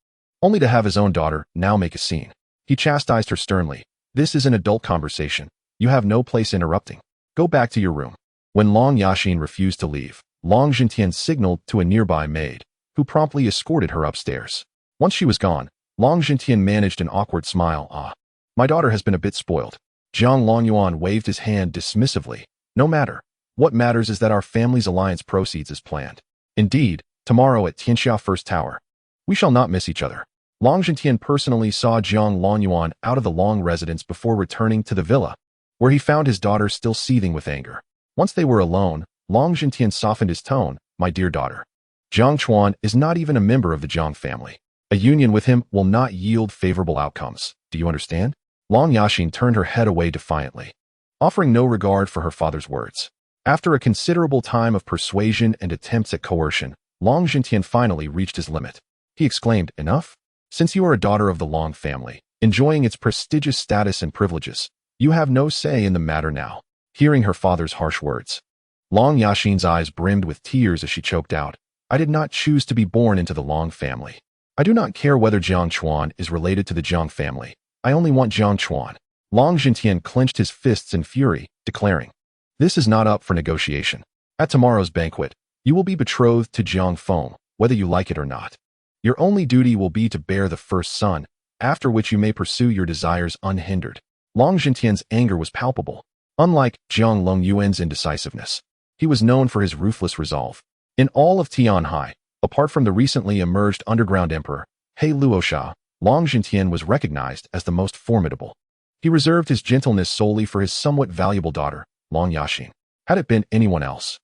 only to have his own daughter now make a scene. He chastised her sternly, "This is an adult conversation. You have no place interrupting. Go back to your room." When Long Yaxin refused to leave, Long Zhentian signaled to a nearby maid, who promptly escorted her upstairs. Once she was gone, Long Zhentian managed an awkward smile. "Ah, my daughter has been a bit spoiled." Jiang Longyuan waved his hand dismissively. "No matter. What matters is that our family's alliance proceeds as planned. Indeed, tomorrow at Tianxia First Tower, we shall not miss each other." Long Zhentian personally saw Jiang Longyuan out of the Long residence before returning to the villa, where he found his daughter still seething with anger. Once they were alone, Long Zhentian softened his tone. "My dear daughter, Jiang Chuan is not even a member of the Jiang family. A union with him will not yield favorable outcomes. Do you understand?" Long Yaxin turned her head away defiantly. offering no regard for her father's words. After a considerable time of persuasion and attempts at coercion, Long Jintian finally reached his limit. He exclaimed, "Enough? Since you are a daughter of the Long family, enjoying its prestigious status and privileges, you have no say in the matter now." Hearing her father's harsh words, Long Yashin's eyes brimmed with tears as she choked out, "I did not choose to be born into the Long family. I do not care whether Jiang Chuan is related to the Jiang family. I only want Jiang Chuan." Long Jintian clenched his fists in fury, declaring, "This is not up for negotiation. At tomorrow's banquet, you will be betrothed to Jiang Feng, whether you like it or not. Your only duty will be to bear the first son, after which you may pursue your desires unhindered." Long Jintian's anger was palpable. Unlike Jiang Longyuan's indecisiveness, he was known for his ruthless resolve. In all of Tianhai, apart from the recently emerged underground emperor, He Luosha, Long Jintian was recognized as the most formidable. He reserved his gentleness solely for his somewhat valuable daughter, Long Yashin. Had it been anyone else,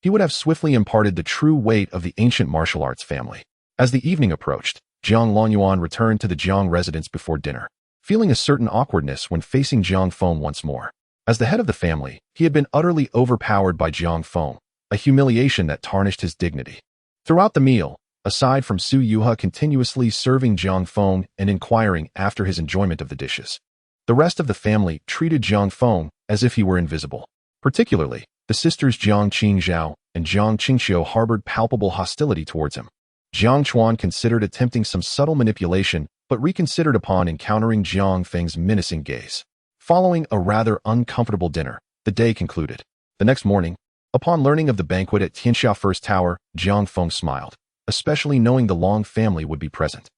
he would have swiftly imparted the true weight of the ancient martial arts family. As the evening approached, Jiang Longyuan returned to the Jiang residence before dinner, feeling a certain awkwardness when facing Jiang Feng once more. As the head of the family, he had been utterly overpowered by Jiang Feng, a humiliation that tarnished his dignity. Throughout the meal, aside from Su Yuha continuously serving Jiang Feng and inquiring after his enjoyment of the dishes, the rest of the family treated Jiang Feng as if he were invisible. Particularly, the sisters Jiang Qingzhao and Jiang Qingxiu harbored palpable hostility towards him. Jiang Chuan considered attempting some subtle manipulation, but reconsidered upon encountering Jiang Feng's menacing gaze. Following a rather uncomfortable dinner, the day concluded. The next morning, upon learning of the banquet at Tianxia First Tower, Jiang Feng smiled, especially knowing the Long family would be present.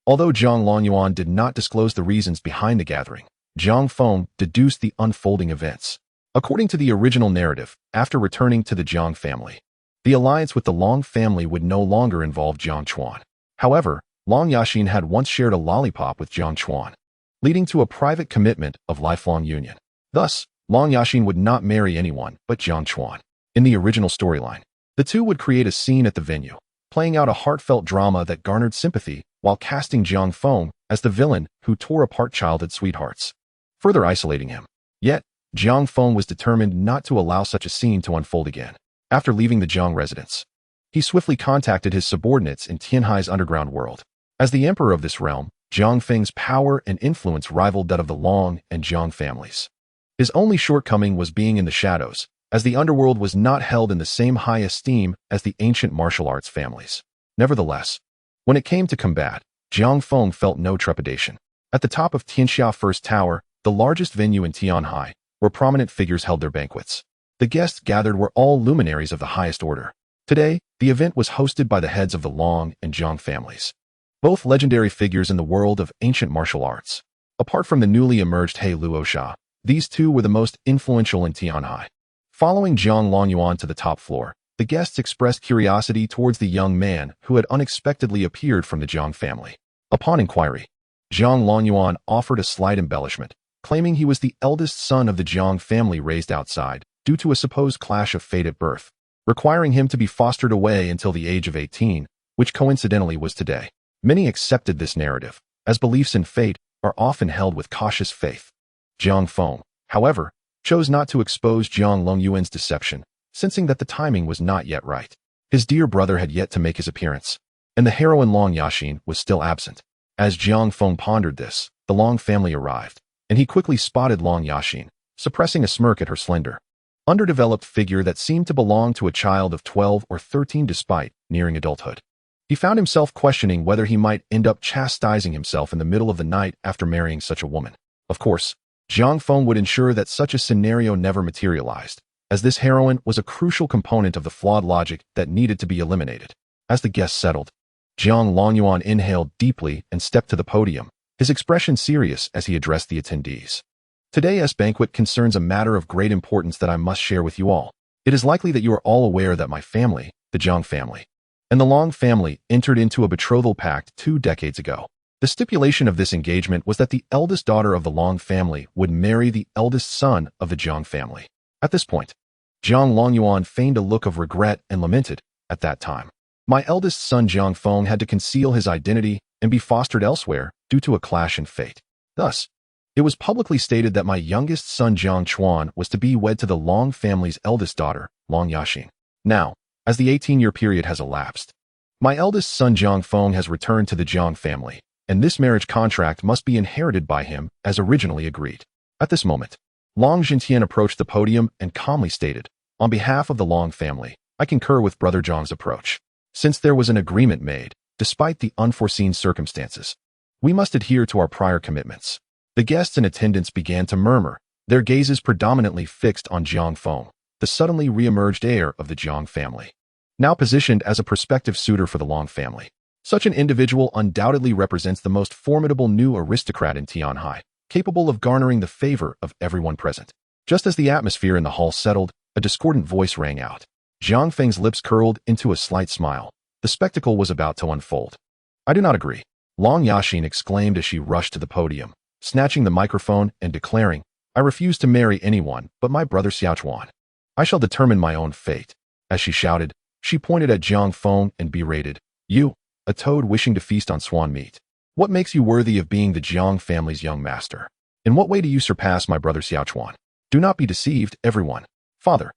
Although Jiang Longyuan did not disclose the reasons behind the gathering, Jiang Feng deduced the unfolding events. According to the original narrative, after returning to the Jiang family, the alliance with the Long family would no longer involve Jiang Chuan. However, Long Yashin had once shared a lollipop with Jiang Chuan, leading to a private commitment of lifelong union. Thus, Long Yashin would not marry anyone but Jiang Chuan. In the original storyline, the two would create a scene at the venue, playing out a heartfelt drama that garnered sympathy while casting Jiang Feng as the villain who tore apart childhood sweethearts, further isolating him. Yet, Jiang Feng was determined not to allow such a scene to unfold again. After leaving the Jiang residence, he swiftly contacted his subordinates in Tianhai's underground world. As the emperor of this realm, Jiang Feng's power and influence rivaled that of the Long and Jiang families. His only shortcoming was being in the shadows, as the underworld was not held in the same high esteem as the ancient martial arts families. Nevertheless, when it came to combat, Jiang Feng felt no trepidation. At the top of Tianxia First Tower, the largest venue in Tianhai, where prominent figures held their banquets, the guests gathered were all luminaries of the highest order. Today, the event was hosted by the heads of the Long and Jiang families, both legendary figures in the world of ancient martial arts. Apart from the newly emerged He Luosha, these two were the most influential in Tianhai. Following Jiang Longyuan to the top floor, the guests expressed curiosity towards the young man who had unexpectedly appeared from the Jiang family. Upon inquiry, Jiang Longyuan offered a slight embellishment, claiming he was the eldest son of the Jiang family raised outside, due to a supposed clash of fate at birth, requiring him to be fostered away until the age of 18, which coincidentally was today. Many accepted this narrative, as beliefs in fate are often held with cautious faith. Jiang Feng, however, chose not to expose Jiang Longyuan's deception, sensing that the timing was not yet right. His dear brother had yet to make his appearance, and the heroine Long Yashin was still absent. As Jiang Feng pondered this, the Long family arrived, and he quickly spotted Long Yashin, suppressing a smirk at her slender, underdeveloped figure that seemed to belong to a child of 12 or 13 despite nearing adulthood. He found himself questioning whether he might end up chastising himself in the middle of the night after marrying such a woman. Of course, Jiang Feng would ensure that such a scenario never materialized, as this heroine was a crucial component of the flawed logic that needed to be eliminated. As the guests settled, Jiang Longyuan inhaled deeply and stepped to the podium, his expression serious as he addressed the attendees. Today's banquet concerns a matter of great importance that I must share with you all. It is likely that you are all aware that my family, the Jiang family, and the Long family entered into a betrothal pact 2 decades ago. The stipulation of this engagement was that the eldest daughter of the Long family would marry the eldest son of the Jiang family. At this point, Jiang Longyuan feigned a look of regret and lamented, "At that time, my eldest son Jiang Feng had to conceal his identity and be fostered elsewhere due to a clash in fate. Thus, It was publicly stated that my youngest son Jiang Chuan was to be wed to the Long family's eldest daughter, Long Yaxin. Now, as the 18-year period has elapsed, my eldest son Jiang Feng has returned to the Jiang family, and this marriage contract must be inherited by him as originally agreed. At this moment, Long Jintian approached the podium and calmly stated, "On behalf of the Long family, I concur with Brother Zhang's approach. Since there was an agreement made, despite the unforeseen circumstances, we must adhere to our prior commitments." The guests in attendance began to murmur, their gazes predominantly fixed on Jiang Feng, the suddenly re-emerged heir of the Jiang family, now positioned as a prospective suitor for the Long family. Such an individual undoubtedly represents the most formidable new aristocrat in Tianhai, capable of garnering the favor of everyone present. Just as the atmosphere in the hall settled, a discordant voice rang out. Jiang Feng's lips curled into a slight smile. The spectacle was about to unfold. "I do not agree," Long Yaxin exclaimed as she rushed to the podium, snatching the microphone and declaring, "I refuse to marry anyone but my brother Xiaochuan. I shall determine my own fate." As she shouted, she pointed at Jiang Feng and berated, "You, a toad wishing to feast on swan meat. What makes you worthy of being the Jiang family's young master? In what way do you surpass my brother Xiaochuan? Do not be deceived, everyone. Father,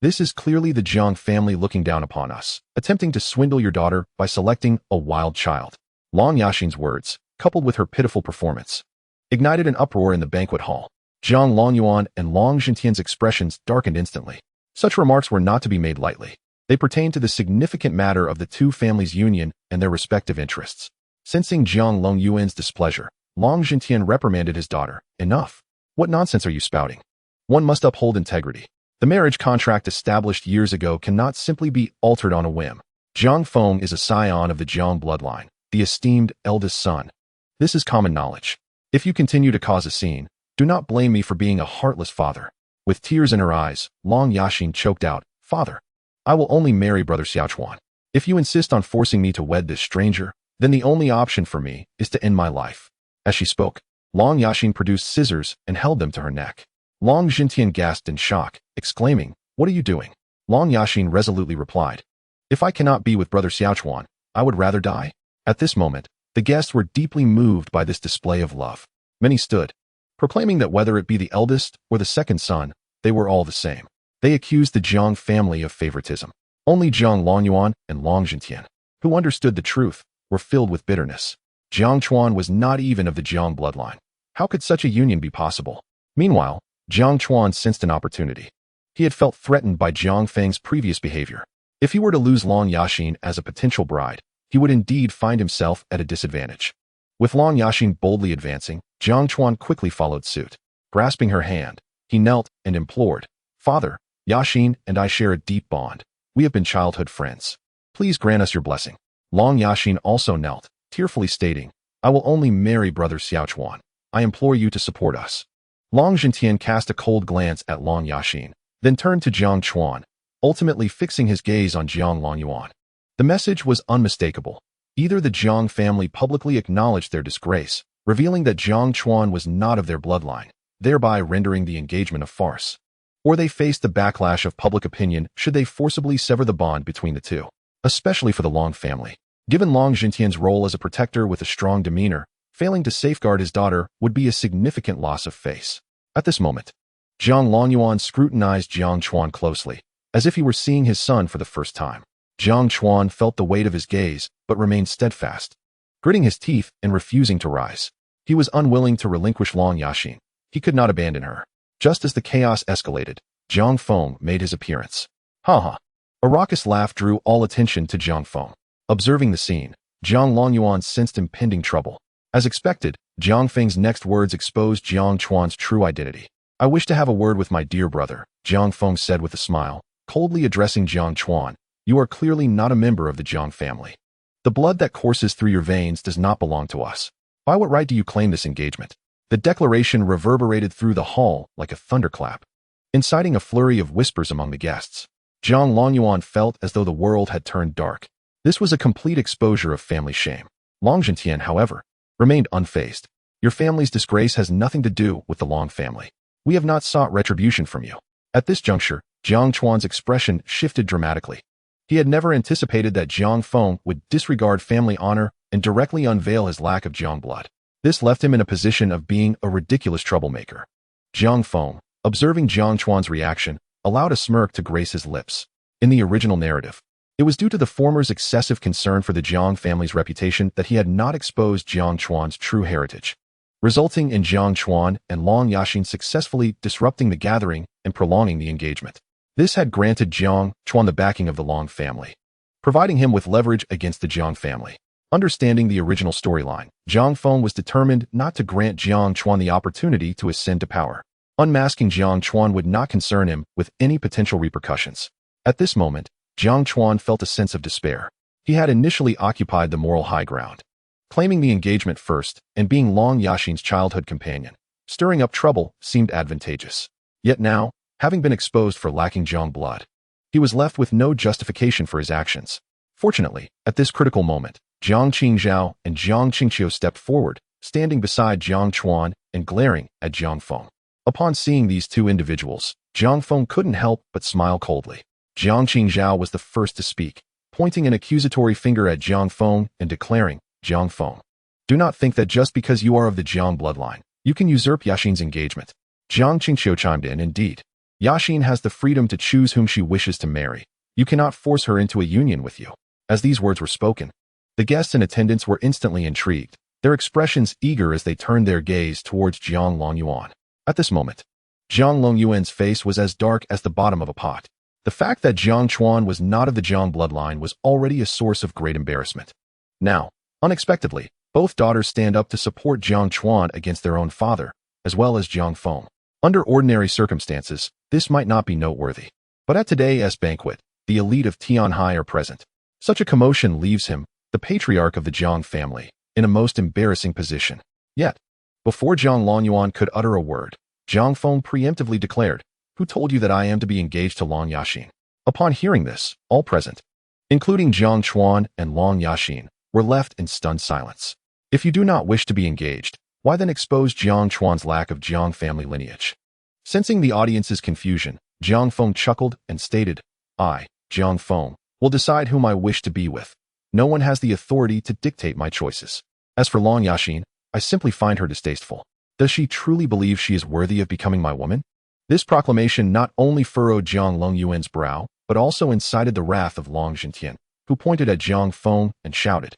this is clearly the Jiang family looking down upon us, attempting to swindle your daughter by selecting a wild child." Long Yaxin's words, coupled with her pitiful performance, ignited an uproar in the banquet hall. Jiang Longyuan and Long Jintian's expressions darkened instantly. Such remarks were not to be made lightly. They pertained to the significant matter of the two families' union and their respective interests. Sensing Jiang Longyuan's displeasure, Long Jintian reprimanded his daughter. "Enough. What nonsense are you spouting? One must uphold integrity. The marriage contract established years ago cannot simply be altered on a whim. Jiang Feng is a scion of the Jiang bloodline, the esteemed eldest son. This is common knowledge. If you continue to cause a scene, do not blame me for being a heartless father." With tears in her eyes, Long Yaxin choked out, "Father, I will only marry Brother Xiaochuan. If you insist on forcing me to wed this stranger, then the only option for me is to end my life." As she spoke, Long Yaxin produced scissors and held them to her neck. Long Jintian gasped in shock, exclaiming, "What are you doing?" Long Yaxin resolutely replied, "If I cannot be with Brother Xiaochuan, I would rather die." At this moment, the guests were deeply moved by this display of love. Many stood, proclaiming that whether it be the eldest or the second son, they were all the same. They accused the Jiang family of favoritism. Only Jiang Longyuan and Long Jintian, who understood the truth, were filled with bitterness. Jiang Chuan was not even of the Jiang bloodline. How could such a union be possible? Meanwhile, Jiang Chuan sensed an opportunity. He had felt threatened by Jiang Feng's previous behavior. If he were to lose Long Yaxin as a potential bride, he would indeed find himself at a disadvantage. With Long Yaxin boldly advancing, Jiang Chuan quickly followed suit. Grasping her hand, he knelt and implored, "Father, Yaxin and I share a deep bond. We have been childhood friends. Please grant us your blessing." Long Yaxin also knelt, tearfully stating, "I will only marry Brother Xiaochuan. I implore you to support us." Long Jintian cast a cold glance at Long Yaxin, then turned to Jiang Chuan, ultimately fixing his gaze on Jiang Longyuan. The message was unmistakable. Either the Jiang family publicly acknowledged their disgrace, revealing that Jiang Chuan was not of their bloodline, thereby rendering the engagement a farce, or they faced the backlash of public opinion should they forcibly sever the bond between the two. Especially for the Long family. Given Long Jintian's role as a protector with a strong demeanor, failing to safeguard his daughter would be a significant loss of face. At this moment, Jiang Longyuan scrutinized Jiang Chuan closely, as if he were seeing his son for the first time. Jiang Chuan felt the weight of his gaze, but remained steadfast, gritting his teeth and refusing to rise. He was unwilling to relinquish Long Yaxin. He could not abandon her. Just as the chaos escalated, Jiang Feng made his appearance. "Ha ha." A raucous laugh drew all attention to Jiang Feng. Observing the scene, Jiang Longyuan sensed impending trouble. As expected, Jiang Feng's next words exposed Jiang Chuan's true identity. "I wish to have a word with my dear brother," Jiang Feng said with a smile, coldly addressing Jiang Chuan. "You are clearly not a member of the Jiang family. The blood that courses through your veins does not belong to us. By what right do you claim this engagement?" The declaration reverberated through the hall like a thunderclap, inciting a flurry of whispers among the guests. Jiang Longyuan felt as though the world had turned dark. This was a complete exposure of family shame. Long Jintian, however, remained unfazed. "Your family's disgrace has nothing to do with the Long family. We have not sought retribution from you." At this juncture, Jiang Chuan's expression shifted dramatically. He had never anticipated that Jiang Feng would disregard family honor and directly unveil his lack of Jiang blood. This left him in a position of being a ridiculous troublemaker. Jiang Feng, observing Jiang Chuan's reaction, allowed a smirk to grace his lips. In the original narrative, it was due to the former's excessive concern for the Jiang family's reputation that he had not exposed Jiang Chuan's true heritage, resulting in Jiang Chuan and Long Yaxin successfully disrupting the gathering and prolonging the engagement. This had granted Jiang Chuan the backing of the Long family, providing him with leverage against the Jiang family. Understanding the original storyline, Jiang Feng was determined not to grant Jiang Chuan the opportunity to ascend to power. Unmasking Jiang Chuan would not concern him with any potential repercussions. At this moment, Jiang Chuan felt a sense of despair. He had initially occupied the moral high ground, claiming the engagement first and being Long Yaxin's childhood companion. Stirring up trouble seemed advantageous. Yet now, having been exposed for lacking Jiang blood, he was left with no justification for his actions. Fortunately, at this critical moment, Jiang Qingzhao and Jiang Qingqiu stepped forward, standing beside Jiang Chuan and glaring at Jiang Feng. Upon seeing these two individuals, Jiang Feng couldn't help but smile coldly. Jiang Qingzhao was the first to speak, pointing an accusatory finger at Jiang Feng and declaring, "Jiang Feng, do not think that just because you are of the Jiang bloodline, you can usurp Yaxin's engagement." Jiang Qingqiu chimed in, "Indeed, Yaxin has the freedom to choose whom she wishes to marry. You cannot force her into a union with you." As these words were spoken, the guests in attendance were instantly intrigued, their expressions eager as they turned their gaze towards Jiang Longyuan. At this moment, Jiang Longyuan's face was as dark as the bottom of a pot. The fact that Jiang Chuan was not of the Jiang bloodline was already a source of great embarrassment. Now, unexpectedly, both daughters stand up to support Jiang Chuan against their own father, as well as Jiang Feng. Under ordinary circumstances, this might not be noteworthy. But at today's banquet, the elite of Tianhai are present. Such a commotion leaves him, the patriarch of the Jiang family, in a most embarrassing position. Yet, before Jiang Longyuan could utter a word, Jiang Feng preemptively declared, "Who told you that I am to be engaged to Long Yaxin?" Upon hearing this, all present, including Jiang Chuan and Long Yaxin, were left in stunned silence. If you do not wish to be engaged, why then expose Jiang Chuan's lack of Jiang family lineage? Sensing the audience's confusion, Jiang Feng chuckled and stated, "I, Jiang Feng, will decide whom I wish to be with. No one has the authority to dictate my choices. As for Long Yaxin, I simply find her distasteful. Does she truly believe she is worthy of becoming my woman?" This proclamation not only furrowed Jiang Longyuan's brow, but also incited the wrath of Long Zhentian, who pointed at Jiang Feng and shouted,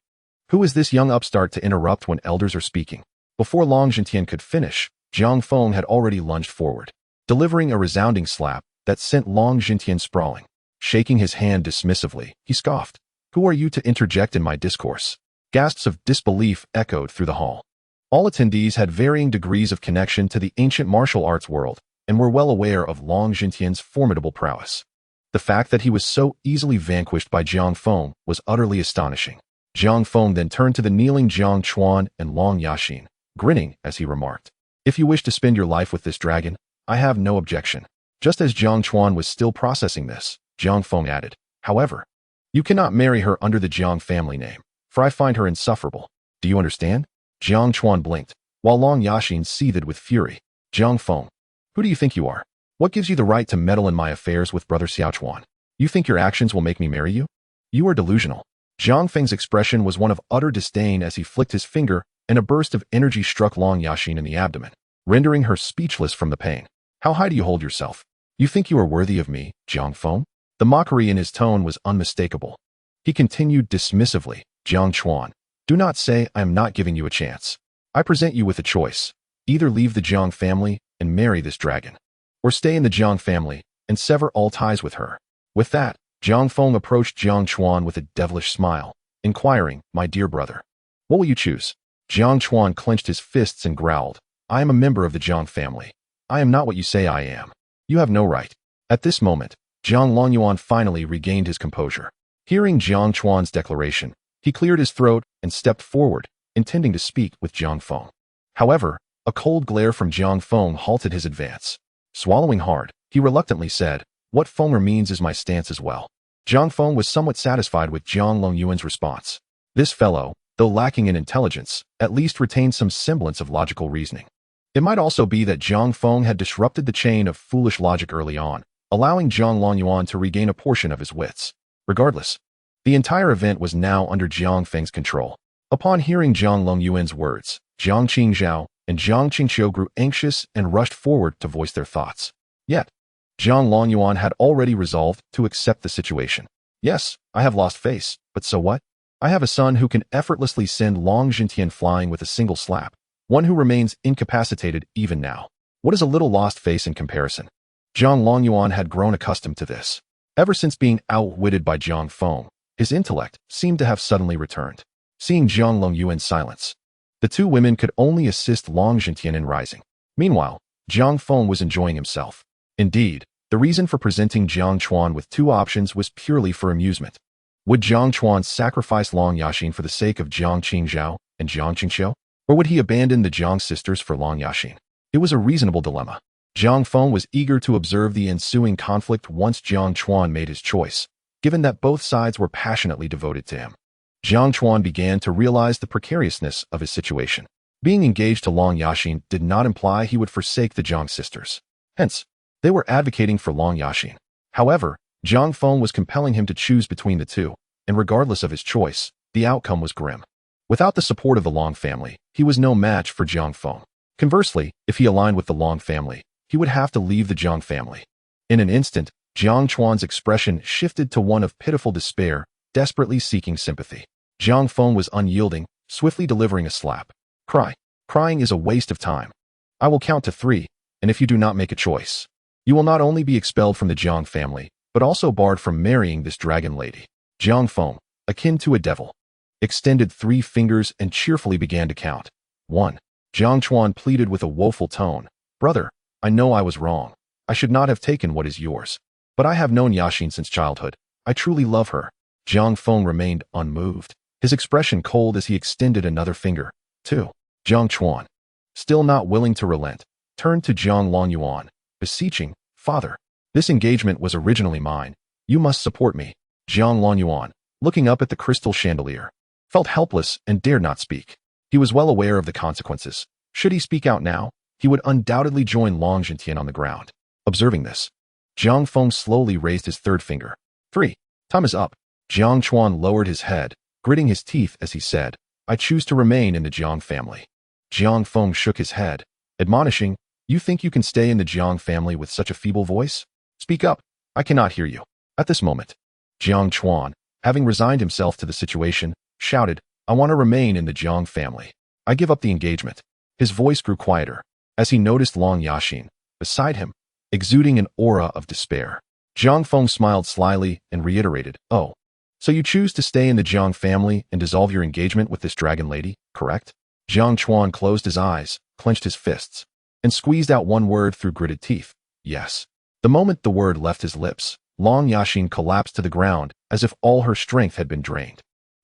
"Who is this young upstart to interrupt when elders are speaking?" Before Long Zhentian could finish, Jiang Feng had already lunged forward, delivering a resounding slap that sent Long Zhentian sprawling. Shaking his hand dismissively, he scoffed, "Who are you to interject in my discourse?" Gasps of disbelief echoed through the hall. All attendees had varying degrees of connection to the ancient martial arts world and were well aware of Long Zhentian's formidable prowess. The fact that he was so easily vanquished by Jiang Feng was utterly astonishing. Jiang Feng then turned to the kneeling Jiang Chuan and Long Yaxin, grinning as he remarked, "If you wish to spend your life with this dragon, I have no objection." Just as Jiang Chuan was still processing this, Jiang Feng added, "However, you cannot marry her under the Jiang family name, for I find her insufferable. Do you understand?" Jiang Chuan blinked, while Long Yaxin seethed with fury. "Jiang Feng, who do you think you are? What gives you the right to meddle in my affairs with brother Xiaochuan? You think your actions will make me marry you? You are delusional." Jiang Feng's expression was one of utter disdain as he flicked his finger and a burst of energy struck Long Yaxin in the abdomen, rendering her speechless from the pain. "How high do you hold yourself? You think you are worthy of me, Jiang Feng?" The mockery in his tone was unmistakable. He continued dismissively, "Jiang Chuan, do not say I am not giving you a chance. I present you with a choice. Either leave the Jiang family and marry this dragon, or stay in the Jiang family and sever all ties with her." With that, Jiang Feng approached Jiang Chuan with a devilish smile, inquiring, "My dear brother, what will you choose?" Jiang Chuan clenched his fists and growled, "I am a member of the Jiang family. I am not what you say I am. You have no right." At this moment, Jiang Longyuan finally regained his composure. Hearing Jiang Chuan's declaration, he cleared his throat and stepped forward, intending to speak with Jiang Feng. However, a cold glare from Jiang Feng halted his advance. Swallowing hard, he reluctantly said, "What Fenger means is my stance as well." Jiang Feng was somewhat satisfied with Jiang Longyuan's response. This fellow, though lacking in intelligence, at least retained some semblance of logical reasoning. It might also be that Jiang Feng had disrupted the chain of foolish logic early on, allowing Jiang Longyuan to regain a portion of his wits. Regardless, the entire event was now under Jiang Feng's control. Upon hearing Jiang Longyuan's words, Jiang Qingzhao and Jiang Qingqiu grew anxious and rushed forward to voice their thoughts. Yet, Jiang Longyuan had already resolved to accept the situation. Yes, I have lost face, but so what? I have a son who can effortlessly send Long Jintian flying with a single slap, one who remains incapacitated even now. What is a little lost face in comparison? Jiang Longyuan had grown accustomed to this. Ever since being outwitted by Jiang Feng, his intellect seemed to have suddenly returned. Seeing Jiang Longyuan's silence, the two women could only assist Long Jintian in rising. Meanwhile, Jiang Feng was enjoying himself. Indeed, the reason for presenting Jiang Chuan with two options was purely for amusement. Would Jiang Chuan sacrifice Long Yaxin for the sake of Jiang Qingzhao and Jiang Qingqiu? Or would he abandon the Jiang sisters for Long Yaxin? It was a reasonable dilemma. Jiang Feng was eager to observe the ensuing conflict once Jiang Chuan made his choice, given that both sides were passionately devoted to him. Jiang Chuan began to realize the precariousness of his situation. Being engaged to Long Yaxin did not imply he would forsake the Jiang sisters. Hence, they were advocating for Long Yaxin. However, Jiang Feng was compelling him to choose between the two, and regardless of his choice, the outcome was grim. Without the support of the Long family, he was no match for Jiang Feng. Conversely, if he aligned with the Long family, he would have to leave the Jiang family. In an instant, Jiang Chuan's expression shifted to one of pitiful despair, desperately seeking sympathy. Jiang Feng was unyielding, swiftly delivering a slap. Cry. Crying is a waste of time. I will count to 3, and if you do not make a choice, you will not only be expelled from the Jiang family, but also barred from marrying this dragon lady. Jiang Feng, akin to a devil, extended 3 fingers and cheerfully began to count. 1. Jiang Chuan pleaded with a woeful tone. Brother, I know I was wrong. I should not have taken what is yours. But I have known Yaxin since childhood. I truly love her. Jiang Feng remained unmoved, his expression cold as he extended another finger. 2. Jiang Chuan, still not willing to relent, turned to Jiang Longyuan, beseeching, Father, this engagement was originally mine. You must support me. Jiang Longyuan, looking up at the crystal chandelier, felt helpless and dared not speak. He was well aware of the consequences. Should he speak out now, he would undoubtedly join Long Jintian on the ground. Observing this, Jiang Feng slowly raised his 3rd finger. 3. Time is up. Jiang Chuan lowered his head, gritting his teeth as he said, I choose to remain in the Jiang family. Jiang Feng shook his head, admonishing, You think you can stay in the Jiang family with such a feeble voice? Speak up. I cannot hear you. At this moment, Jiang Chuan, having resigned himself to the situation, shouted, I want to remain in the Jiang family. I give up the engagement. His voice grew quieter as he noticed Long Yaxin, beside him, exuding an aura of despair. Jiang Feng smiled slyly and reiterated, Oh, so you choose to stay in the Jiang family and dissolve your engagement with this dragon lady, correct? Jiang Chuan closed his eyes, clenched his fists, and squeezed out one word through gritted teeth. Yes. The moment the word left his lips, Long Yaxin collapsed to the ground as if all her strength had been drained.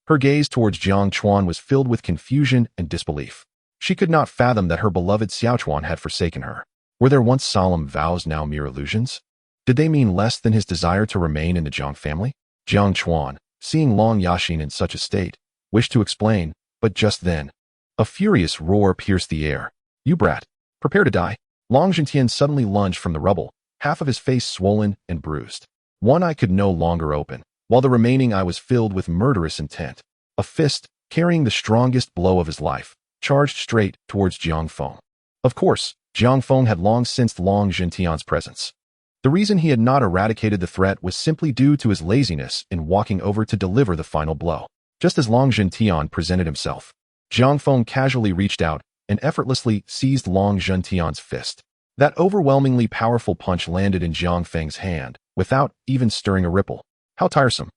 Her gaze towards Jiang Chuan was filled with confusion and disbelief. She could not fathom that her beloved Xiaochuan had forsaken her. Were their once solemn vows now mere illusions? Did they mean less than his desire to remain in the Jiang family? Jiang Chuan, seeing Long Yaxin in such a state, wished to explain, but just then, a furious roar pierced the air. You brat, prepare to die. Long Jintian suddenly lunged from the rubble, half of his face swollen and bruised. One eye could no longer open, while the remaining eye was filled with murderous intent. A fist, carrying the strongest blow of his life, charged straight towards Jiang Feng. Of course, Jiang Feng had long sensed Long Jintian's presence. The reason he had not eradicated the threat was simply due to his laziness in walking over to deliver the final blow. Just as Long Jintian presented himself, Jiang Feng casually reached out and effortlessly seized Long Jintian's fist. That overwhelmingly powerful punch landed in Jiang Feng's hand, without even stirring a ripple. How tiresome.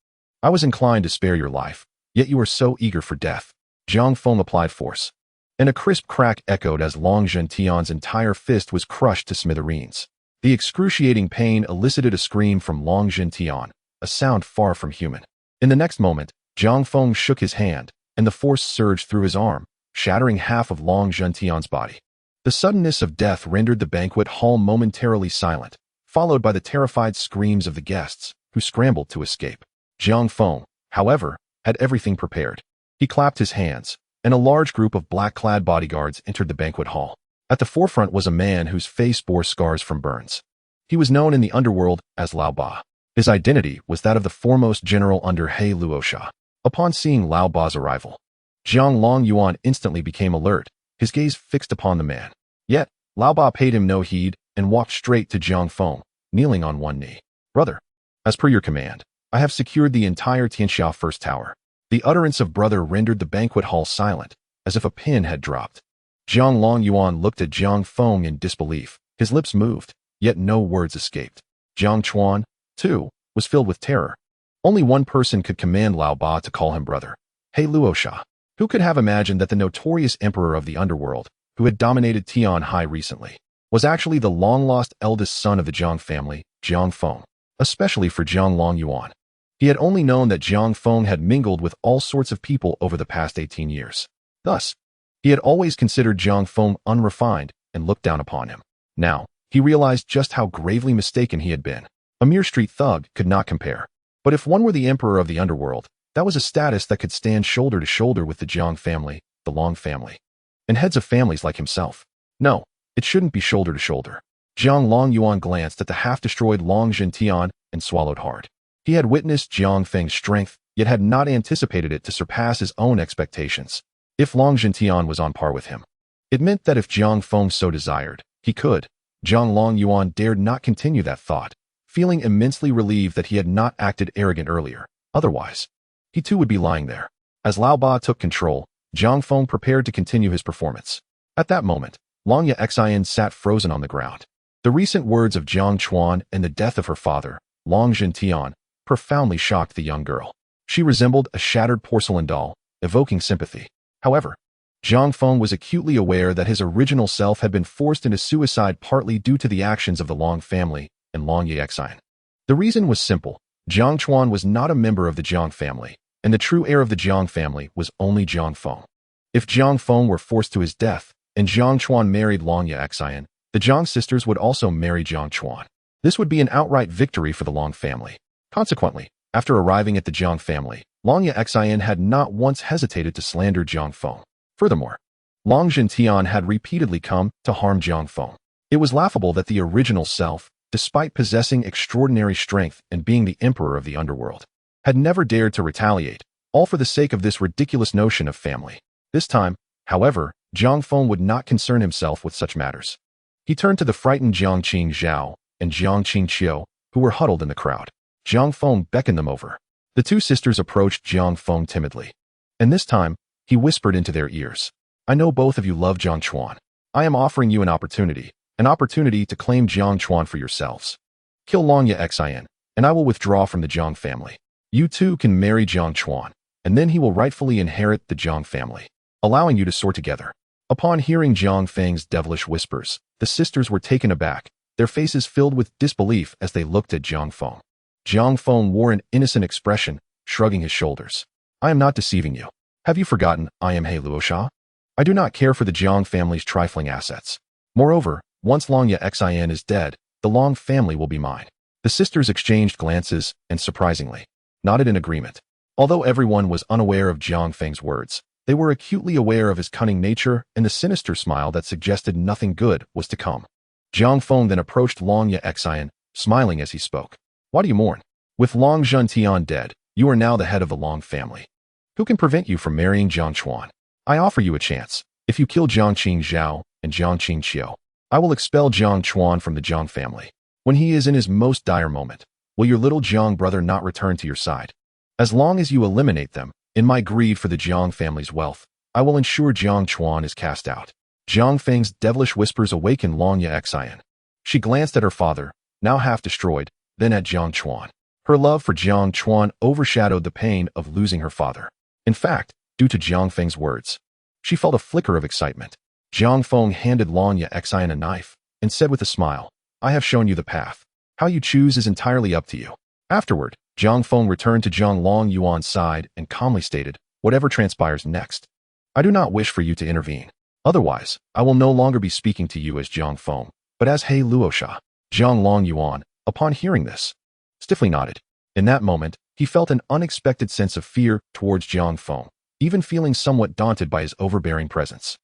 I was inclined to spare your life, yet you are so eager for death. Jiang Feng applied force, and a crisp crack echoed as Long Jintian's entire fist was crushed to smithereens. The excruciating pain elicited a scream from Long Jintian, a sound far from human. In the next moment, Jiang Feng shook his hand, and the force surged through his arm, shattering half of Long Jintian's body. The suddenness of death rendered the banquet hall momentarily silent, followed by the terrified screams of the guests, who scrambled to escape. Jiang Feng, however, had everything prepared. He clapped his hands, and a large group of black-clad bodyguards entered the banquet hall. At the forefront was a man whose face bore scars from burns. He was known in the underworld as Lao Ba. His identity was that of the foremost general under He Luosha. Upon seeing Lao Ba's arrival, Jiang Longyuan instantly became alert, his gaze fixed upon the man. Yet, Lao Ba paid him no heed and walked straight to Jiang Feng, kneeling on one knee. Brother, as per your command, I have secured the entire Tianxia First Tower. The utterance of brother rendered the banquet hall silent, as if a pin had dropped. Jiang Longyuan looked at Jiang Feng in disbelief. His lips moved, yet no words escaped. Jiang Chuan, too, was filled with terror. Only one person could command Lao Ba to call him brother. He Luosha. Who could have imagined that the notorious emperor of the underworld, who had dominated Tianhai recently, was actually the long-lost eldest son of the Jiang family, Jiang Feng, especially for Jiang Longyuan. He had only known that Jiang Feng had mingled with all sorts of people over the past 18 years. Thus, he had always considered Jiang Feng unrefined and looked down upon him. Now, he realized just how gravely mistaken he had been. A mere street thug could not compare. But if one were the emperor of the underworld, that was a status that could stand shoulder to shoulder with the Jiang family, the Long family, and heads of families like himself. No, it shouldn't be shoulder to shoulder. Jiang Longyuan glanced at the half-destroyed Long Zhentian and swallowed hard. He had witnessed Jiang Feng's strength, yet had not anticipated it to surpass his own expectations. If Long Zhentian was on par with him, it meant that if Jiang Feng so desired, he could. Jiang Longyuan dared not continue that thought, feeling immensely relieved that he had not acted arrogant earlier. Otherwise, he too would be lying there. As Lao Ba took control, Jiang Feng prepared to continue his performance. At that moment, Longya Xian sat frozen on the ground. The recent words of Jiang Chuan and the death of her father, Long Zhentian, profoundly shocked the young girl. She resembled a shattered porcelain doll, evoking sympathy. However, Jiang Feng was acutely aware that his original self had been forced into suicide partly due to the actions of the Long family and Long Yexian. The reason was simple. Jiang Chuan was not a member of the Jiang family, and the true heir of the Jiang family was only Jiang Feng. If Jiang Feng were forced to his death, and Jiang Chuan married Long Yexian, the Jiang sisters would also marry Jiang Chuan. This would be an outright victory for the Long family. Consequently, after arriving at the Jiang family, Long Yexian had not once hesitated to slander Jiang Feng. Furthermore, Long Zhentian had repeatedly come to harm Jiang Feng. It was laughable that the original self, despite possessing extraordinary strength and being the emperor of the underworld, had never dared to retaliate, all for the sake of this ridiculous notion of family. This time, however, Jiang Feng would not concern himself with such matters. He turned to the frightened Jiang Qing Zhao and Jiang Qing Qiu, who were huddled in the crowd. Jiang Feng beckoned them over. The two sisters approached Jiang Feng timidly. And this time, he whispered into their ears. I know both of you love Jiang Chuan. I am offering you an opportunity to claim Jiang Chuan for yourselves. Kill Long Yexian, and I will withdraw from the Jiang family. You too can marry Jiang Chuan, and then he will rightfully inherit the Jiang family, allowing you to soar together. Upon hearing Jiang Feng's devilish whispers, the sisters were taken aback, their faces filled with disbelief as they looked at Jiang Feng. Jiang Feng wore an innocent expression, shrugging his shoulders. I am not deceiving you. Have you forgotten I am He Luosha? I do not care for the Jiang family's trifling assets. Moreover, once Long Yexian is dead, the Long family will be mine. The sisters exchanged glances and, surprisingly, nodded in agreement. Although everyone was unaware of Jiang Feng's words, they were acutely aware of his cunning nature and the sinister smile that suggested nothing good was to come. Jiang Feng then approached Long Yexian, smiling as he spoke. Why do you mourn? With Long Zhentian dead, you are now the head of the Long family. Who can prevent you from marrying Jiang Chuan? I offer you a chance. If you kill Jiang Qing Zhao and Jiang Qing Qiu, I will expel Jiang Chuan from the Jiang family. When he is in his most dire moment, will your little Jiang brother not return to your side? As long as you eliminate them, in my greed for the Jiang family's wealth, I will ensure Jiang Chuan is cast out. Jiang Feng's devilish whispers awakened Long Yexian. She glanced at her father, now half destroyed, then at Jiang Chuan. Her love for Jiang Chuan overshadowed the pain of losing her father. In fact, due to Jiang Feng's words, she felt a flicker of excitement. Jiang Feng handed Long Yexian a knife and said with a smile, I have shown you the path. How you choose is entirely up to you. Afterward, Jiang Feng returned to Jiang Longyuan's side and calmly stated, whatever transpires next, I do not wish for you to intervene. Otherwise, I will no longer be speaking to you as Jiang Feng, but as He Luosha. Jiang Longyuan, upon hearing this, stiffly nodded. In that moment, he felt an unexpected sense of fear towards Jiang Feng, even feeling somewhat daunted by his overbearing presence.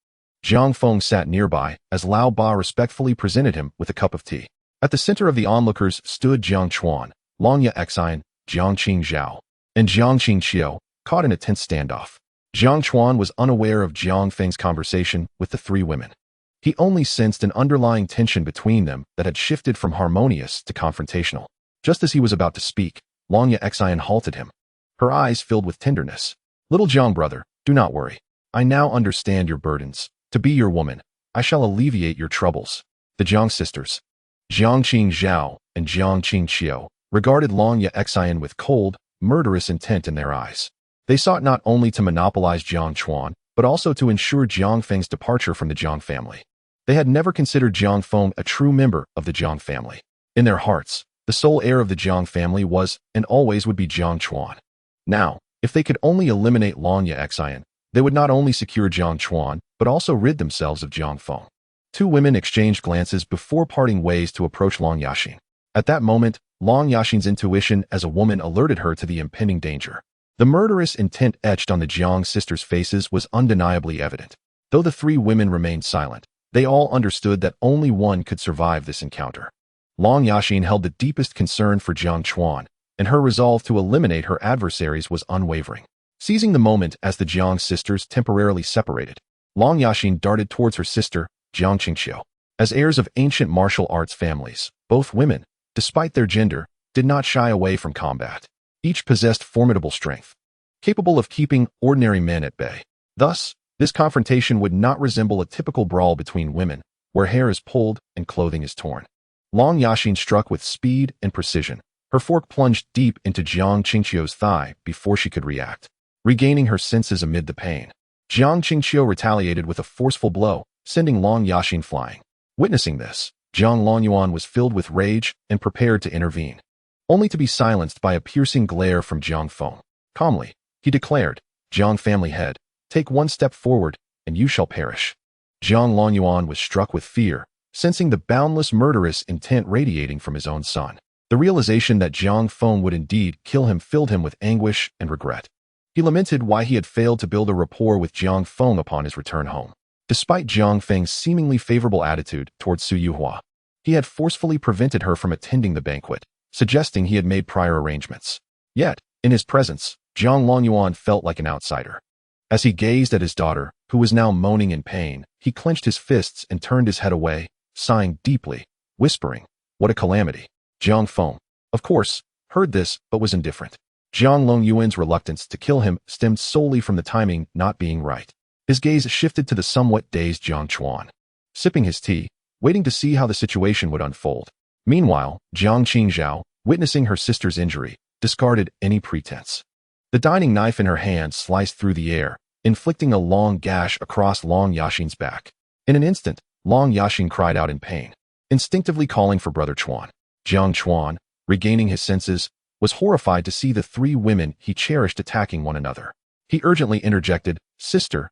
Jiang Feng sat nearby as Lao Ba respectfully presented him with a cup of tea. At the center of the onlookers stood Jiang Chuan, Long Yexian, Jiang Qing Zhao, and Jiang Qing Qiu, caught in a tense standoff. Jiang Chuan was unaware of Jiang Feng's conversation with the three women. He only sensed an underlying tension between them that had shifted from harmonious to confrontational. Just as he was about to speak, Longya Xian halted him. Her eyes filled with tenderness. Little Jiang brother, do not worry. I now understand your burdens. To be your woman, I shall alleviate your troubles. The Jiang sisters, Jiang Qing Zhao and Jiang Qing Qiu, regarded Longya Xian with cold, murderous intent in their eyes. They sought not only to monopolize Jiang Chuan, but also to ensure Jiang Feng's departure from the Jiang family. They had never considered Jiang Feng a true member of the Jiang family. In their hearts, the sole heir of the Jiang family was and always would be Jiang Chuan. Now, if they could only eliminate Longya Xian, they would not only secure Jiang Chuan, but also rid themselves of Jiang Feng. Two women exchanged glances before parting ways to approach Long Yaxin. At that moment, Long Yaxin's intuition as a woman alerted her to the impending danger. The murderous intent etched on the Jiang sisters' faces was undeniably evident. Though the three women remained silent, they all understood that only one could survive this encounter. Long Yaxin held the deepest concern for Jiang Chuan, and her resolve to eliminate her adversaries was unwavering. Seizing the moment as the Jiang sisters temporarily separated, Long Yaxin darted towards her sister, Jiang Qingqiu. As heirs of ancient martial arts families, both women, despite their gender, did not shy away from combat. Each possessed formidable strength, capable of keeping ordinary men at bay. Thus, this confrontation would not resemble a typical brawl between women, where hair is pulled and clothing is torn. Long Yaxin struck with speed and precision. Her fork plunged deep into Jiang Qingqiu's thigh before she could react, regaining her senses amid the pain. Jiang Qingqiu retaliated with a forceful blow, sending Long Yaxin flying. Witnessing this, Jiang Longyuan was filled with rage and prepared to intervene, only to be silenced by a piercing glare from Jiang Feng. Calmly, he declared, Jiang family head, take one step forward, and you shall perish. Jiang Longyuan was struck with fear, sensing the boundless murderous intent radiating from his own son. The realization that Jiang Feng would indeed kill him filled him with anguish and regret. He lamented why he had failed to build a rapport with Jiang Feng upon his return home. Despite Jiang Feng's seemingly favorable attitude towards Su Yuhua, he had forcefully prevented her from attending the banquet, suggesting he had made prior arrangements. Yet, in his presence, Jiang Longyuan felt like an outsider. As he gazed at his daughter, who was now moaning in pain, he clenched his fists and turned his head away, sighing deeply, whispering, what a calamity. Jiang Feng, of course, heard this but was indifferent. Jiang Longyuan's reluctance to kill him stemmed solely from the timing not being right. His gaze shifted to the somewhat dazed Jiang Chuan, sipping his tea, waiting to see how the situation would unfold. Meanwhile, Jiang Qingzhao, witnessing her sister's injury, discarded any pretense. The dining knife in her hand sliced through the air, inflicting a long gash across Long Yaxin's back. In an instant, Long Yaxin cried out in pain, instinctively calling for Brother Chuan. Jiang Chuan, regaining his senses, was horrified to see the three women he cherished attacking one another. He urgently interjected, Sister,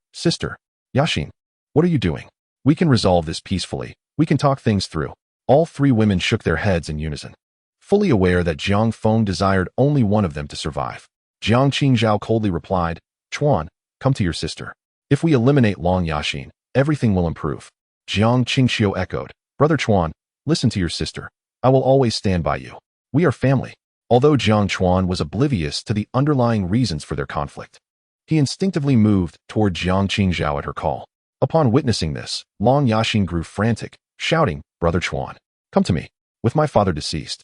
Yaxin, what are you doing? We can resolve this peacefully. We can talk things through. All three women shook their heads in unison, fully aware that Jiang Feng desired only one of them to survive. Jiang Qingzhao coldly replied, Chuan, come to your sister. If we eliminate Long Yaxin, everything will improve. Jiang Qingqiu echoed, Brother Chuan, listen to your sister. I will always stand by you. We are family. Although Jiang Chuan was oblivious to the underlying reasons for their conflict, he instinctively moved toward Jiang Qingzhao at her call. Upon witnessing this, Long Yaxin grew frantic, shouting, Brother Chuan, come to me. With my father deceased,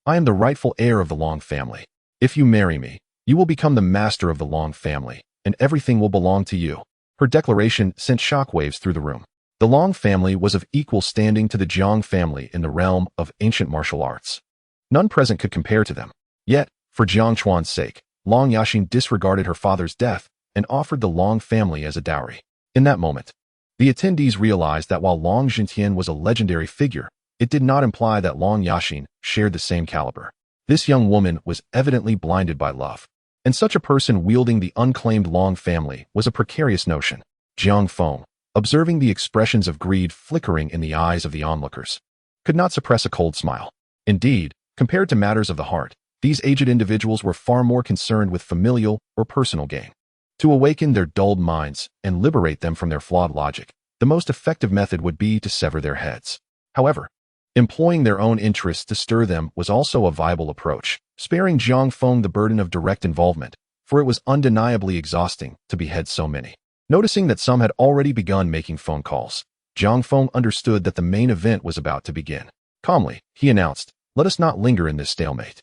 I am the rightful heir of the Long family. If you marry me, you will become the master of the Long family, and everything will belong to you. Her declaration sent shockwaves through the room. The Long family was of equal standing to the Jiang family in the realm of ancient martial arts. None present could compare to them. Yet, for Jiang Chuan's sake, Long Yaxin disregarded her father's death and offered the Long family as a dowry. In that moment, the attendees realized that while Long Jintian was a legendary figure, it did not imply that Long Yaxin shared the same caliber. This young woman was evidently blinded by love, and such a person wielding the unclaimed Long family was a precarious notion. Jiang Feng, observing the expressions of greed flickering in the eyes of the onlookers, could not suppress a cold smile. Indeed, compared to matters of the heart, these aged individuals were far more concerned with familial or personal gain. To awaken their dulled minds and liberate them from their flawed logic, the most effective method would be to sever their heads. However, employing their own interests to stir them was also a viable approach. Sparing Jiang Feng the burden of direct involvement, for it was undeniably exhausting to behead so many. Noticing that some had already begun making phone calls, Zhang Feng understood that the main event was about to begin. Calmly, he announced, "Let us not linger in this stalemate.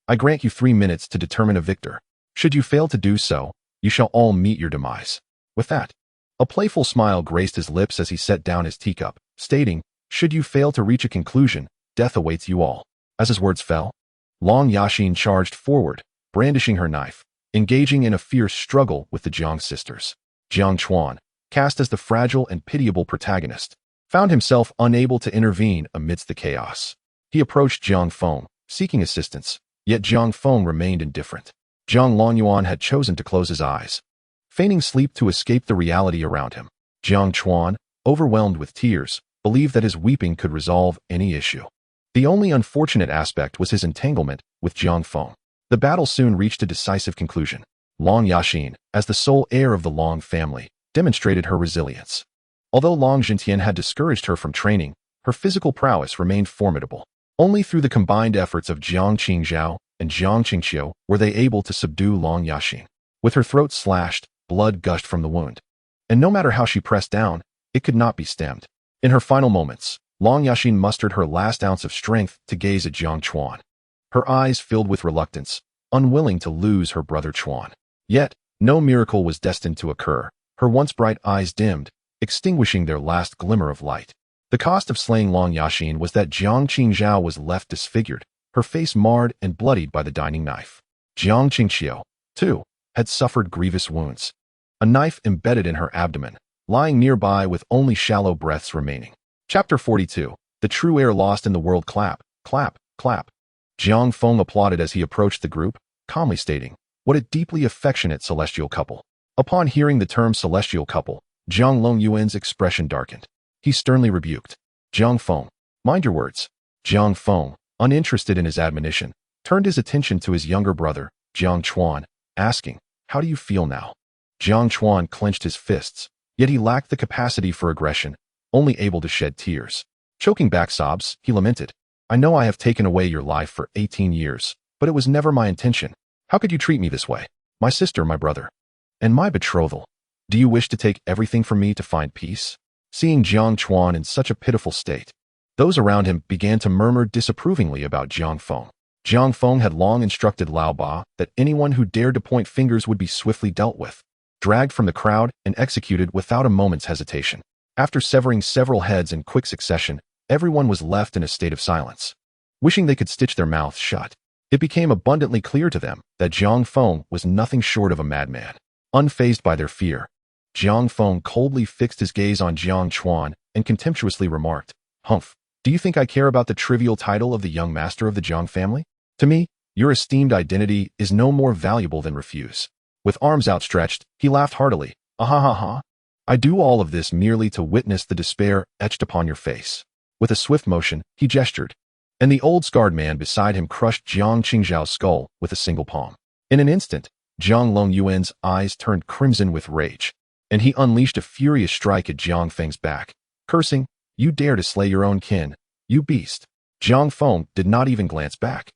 I grant you 3 minutes to determine a victor. Should you fail to do so, you shall all meet your demise." With that, a playful smile graced his lips as he set down his teacup, stating, "Should you fail to reach a conclusion, death awaits you all." As his words fell, Long Yaxin charged forward, brandishing her knife, engaging in a fierce struggle with the Jiang sisters. Jiang Chuan, cast as the fragile and pitiable protagonist, found himself unable to intervene amidst the chaos. He approached Jiang Feng, seeking assistance, yet Jiang Feng remained indifferent. Jiang Longyuan had chosen to close his eyes, feigning sleep to escape the reality around him. Jiang Chuan, overwhelmed with tears, believed that his weeping could resolve any issue. The only unfortunate aspect was his entanglement with Jiang Feng. The battle soon reached a decisive conclusion. Long Yaxin, as the sole heir of the Long family, demonstrated her resilience. Although Long Jintian had discouraged her from training, her physical prowess remained formidable. Only through the combined efforts of Jiang Qingzhao and Jiang Qingqiu were they able to subdue Long Yaxin. With her throat slashed, blood gushed from the wound. And no matter how she pressed down, it could not be stemmed. In her final moments, Long Yaxin mustered her last ounce of strength to gaze at Jiang Chuan. Her eyes filled with reluctance, unwilling to lose her brother Chuan. Yet, no miracle was destined to occur. Her once bright eyes dimmed, extinguishing their last glimmer of light. The cost of slaying Long Yaxin was that Jiang Qingzhao was left disfigured, her face marred and bloodied by the dining knife. Jiang Qingqiu, too, had suffered grievous wounds. A knife embedded in her abdomen, lying nearby with only shallow breaths remaining. Chapter 42. The true heir lost in the world. Clap, clap, clap. Jiang Feng applauded as he approached the group, calmly stating, "What a deeply affectionate celestial couple." Upon hearing the term celestial couple, Jiang Longyuan's expression darkened. He sternly rebuked, "Jiang Feng, mind your words." Jiang Feng, uninterested in his admonition, turned his attention to his younger brother, Jiang Chuan, asking, "How do you feel now?" Jiang Chuan clenched his fists, yet he lacked the capacity for aggression, only able to shed tears. Choking back sobs, he lamented, "I know I have taken away your life for 18 years, but it was never my intention. How could you treat me this way? My sister, my brother, and my betrothal. Do you wish to take everything from me to find peace?" Seeing Jiang Chuan in such a pitiful state, those around him began to murmur disapprovingly about Jiang Feng. Jiang Feng had long instructed Lao Ba that anyone who dared to point fingers would be swiftly dealt with, dragged from the crowd and executed without a moment's hesitation. After severing several heads in quick succession, everyone was left in a state of silence, wishing they could stitch their mouths shut. It became abundantly clear to them that Jiang Feng was nothing short of a madman. Unfazed by their fear, Jiang Feng coldly fixed his gaze on Jiang Chuan and contemptuously remarked, "Humph, do you think I care about the trivial title of the young master of the Jiang family? To me, your esteemed identity is no more valuable than refuse." With arms outstretched, he laughed heartily, "Ah ha ha ha. I do all of this merely to witness the despair etched upon your face." With a swift motion, he gestured, and the old scarred man beside him crushed Jiang Qingzhao's skull with a single palm. In an instant, Jiang Longyuan's eyes turned crimson with rage, and he unleashed a furious strike at Jiang Feng's back, cursing, "You dare to slay your own kin, you beast." Jiang Feng did not even glance back.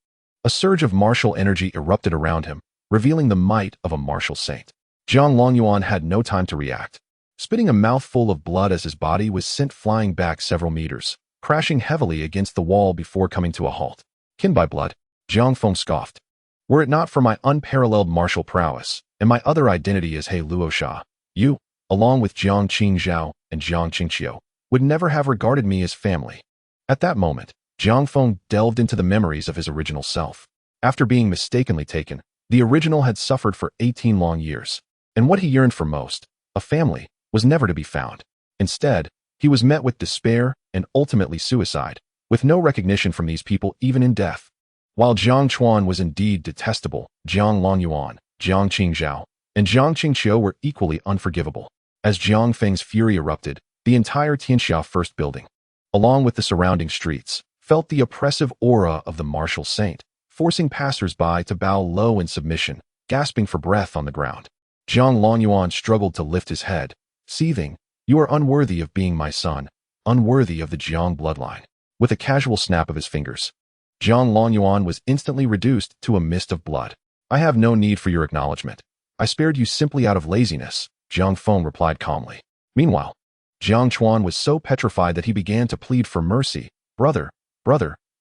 A surge of martial energy erupted around him, revealing the might of a martial saint. Jiang Longyuan had no time to react, spitting a mouthful of blood as his body was sent flying back several meters, crashing heavily against the wall before coming to a halt. "Kin by blood," Jiang Feng scoffed. "Were it not for my unparalleled martial prowess and my other identity as He Luosha, you, along with Jiang Qingzhao and Jiang Qingqiu, would never have regarded me as family." At that moment, Jiang Feng delved into the memories of his original self. After being mistakenly taken, the original had suffered for 18 long years, and what he yearned for most, a family, was never to be found. Instead, he was met with despair and ultimately suicide, with no recognition from these people even in death. While Jiang Chuan was indeed detestable, Jiang Longyuan, Jiang Qingzhao, and Jiang Qingqiu were equally unforgivable. As Jiang Feng's fury erupted, the entire Tianxia First Building, along with the surrounding streets, felt the oppressive aura of the martial saint, forcing passers-by to bow low in submission, gasping for breath on the ground. Jiang Longyuan struggled to lift his head, seething, "You are unworthy of being my son, unworthy of the Jiang bloodline." With a casual snap of his fingers, Jiang Longyuan was instantly reduced to a mist of blood. "I have no need for your acknowledgement. I spared you simply out of laziness, Jiang Feng replied calmly. Meanwhile, Jiang Chuan was so petrified that he began to plead for mercy. Brother,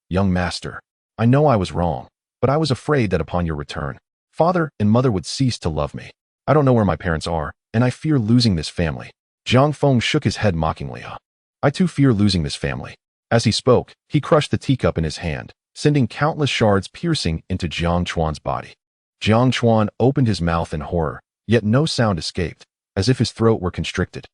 young master, I know I was wrong, but I was afraid that upon your return, father and mother would cease to love me. I don't know where my parents are, and I fear losing this family. Jiang Feng shook his head mockingly. I too fear losing this family. As he spoke, he crushed the teacup in his hand, sending countless shards piercing into Jiang Chuan's body. Jiang Chuan opened his mouth in horror, yet no sound escaped, as if his throat were constricted.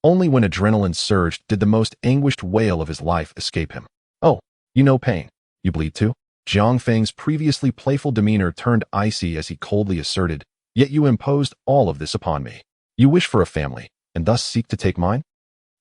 Only when adrenaline surged did the most anguished wail of his life escape him. Oh, you know pain. You bleed too? Jiang Feng's previously playful demeanor turned icy as he coldly asserted, yet you imposed all of this upon me. You wish for a family, and thus seek to take mine?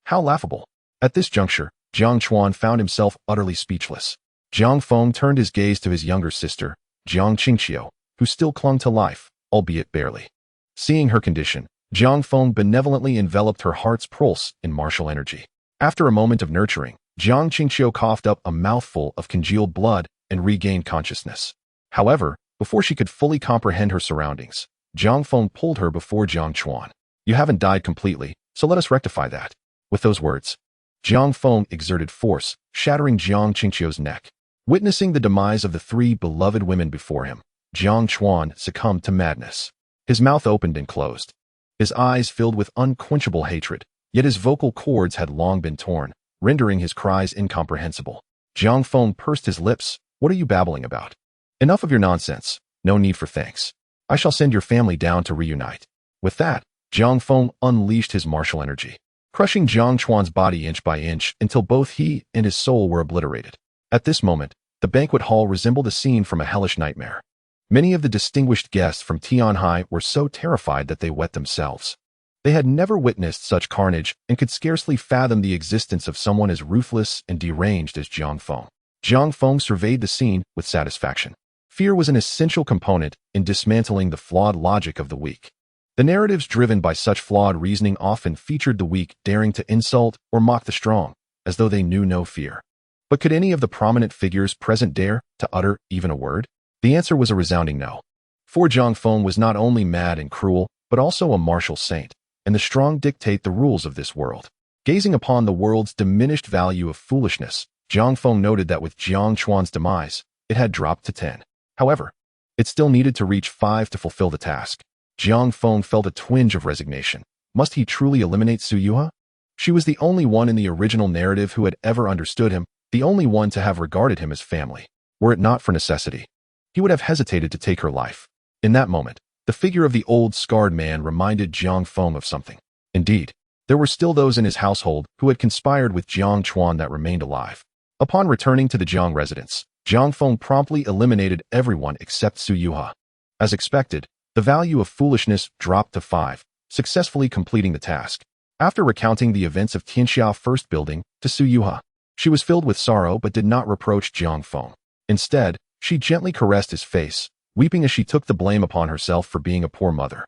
How laughable. At this juncture, Jiang Chuan found himself utterly speechless. Jiang Feng turned his gaze to his younger sister, Jiang Qingqiu, who still clung to life, albeit barely. Seeing her condition, Jiang Feng benevolently enveloped her heart's pulse in martial energy. After a moment of nurturing, Jiang Qingqiu coughed up a mouthful of congealed blood and regained consciousness. However, before she could fully comprehend her surroundings, Jiang Feng pulled her before Jiang Chuan. You haven't died completely, so let us rectify that. With those words, Jiang Feng exerted force, shattering Jiang Qingqiu's neck. Witnessing the demise of the three beloved women before him, Jiang Chuan succumbed to madness. His mouth opened and closed. His eyes filled with unquenchable hatred, yet his vocal cords had long been torn, rendering his cries incomprehensible. Jiang Feng pursed his lips. What are you babbling about? Enough of your nonsense. No need for thanks. I shall send your family down to reunite. With that, Jiang Feng unleashed his martial energy, crushing Jiang Chuan's body inch by inch until both he and his soul were obliterated. At this moment, the banquet hall resembled a scene from a hellish nightmare. Many of the distinguished guests from Tianhai were so terrified that they wet themselves. They had never witnessed such carnage and could scarcely fathom the existence of someone as ruthless and deranged as Jiang Feng. Jiang Feng surveyed the scene with satisfaction. Fear was an essential component in dismantling the flawed logic of the weak. The narratives driven by such flawed reasoning often featured the weak daring to insult or mock the strong, as though they knew no fear. But could any of the prominent figures present dare to utter even a word? The answer was a resounding no. For Jiang Feng was not only mad and cruel, but also a martial saint, and the strong dictate the rules of this world. Gazing upon the world's diminished value of foolishness, Jiang Feng noted that with Jiang Chuan's demise, it had dropped to 10. However, it still needed to reach 5 to fulfill the task. Jiang Feng felt a twinge of resignation. Must he truly eliminate Su Yuha? She was the only one in the original narrative who had ever understood him, the only one to have regarded him as family. Were it not for necessity, he would have hesitated to take her life. In that moment, the figure of the old scarred man reminded Jiang Feng of something. Indeed, there were still those in his household who had conspired with Jiang Chuan that remained alive. Upon returning to the Jiang residence, Jiang Feng promptly eliminated everyone except Su Yuha. As expected, the value of foolishness dropped to 5, successfully completing the task. After recounting the events of Tianxia first building to Su Yuha, she was filled with sorrow but did not reproach Jiang Feng. Instead, she gently caressed his face, weeping as she took the blame upon herself for being a poor mother.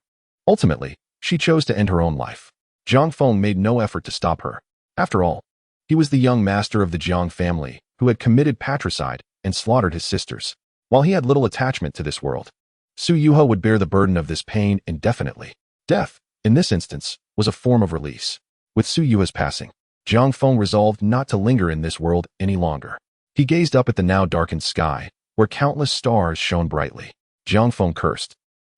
Ultimately, she chose to end her own life. Jiang Feng made no effort to stop her. After all, he was the young master of the Jiang family who had committed patricide and slaughtered his sisters. While he had little attachment to this world, Su Yuha would bear the burden of this pain indefinitely. Death, in this instance, was a form of release. With Su Yuha's passing, Jiang Feng resolved not to linger in this world any longer. He gazed up at the now darkened sky, where countless stars shone brightly. Jiang Feng cursed.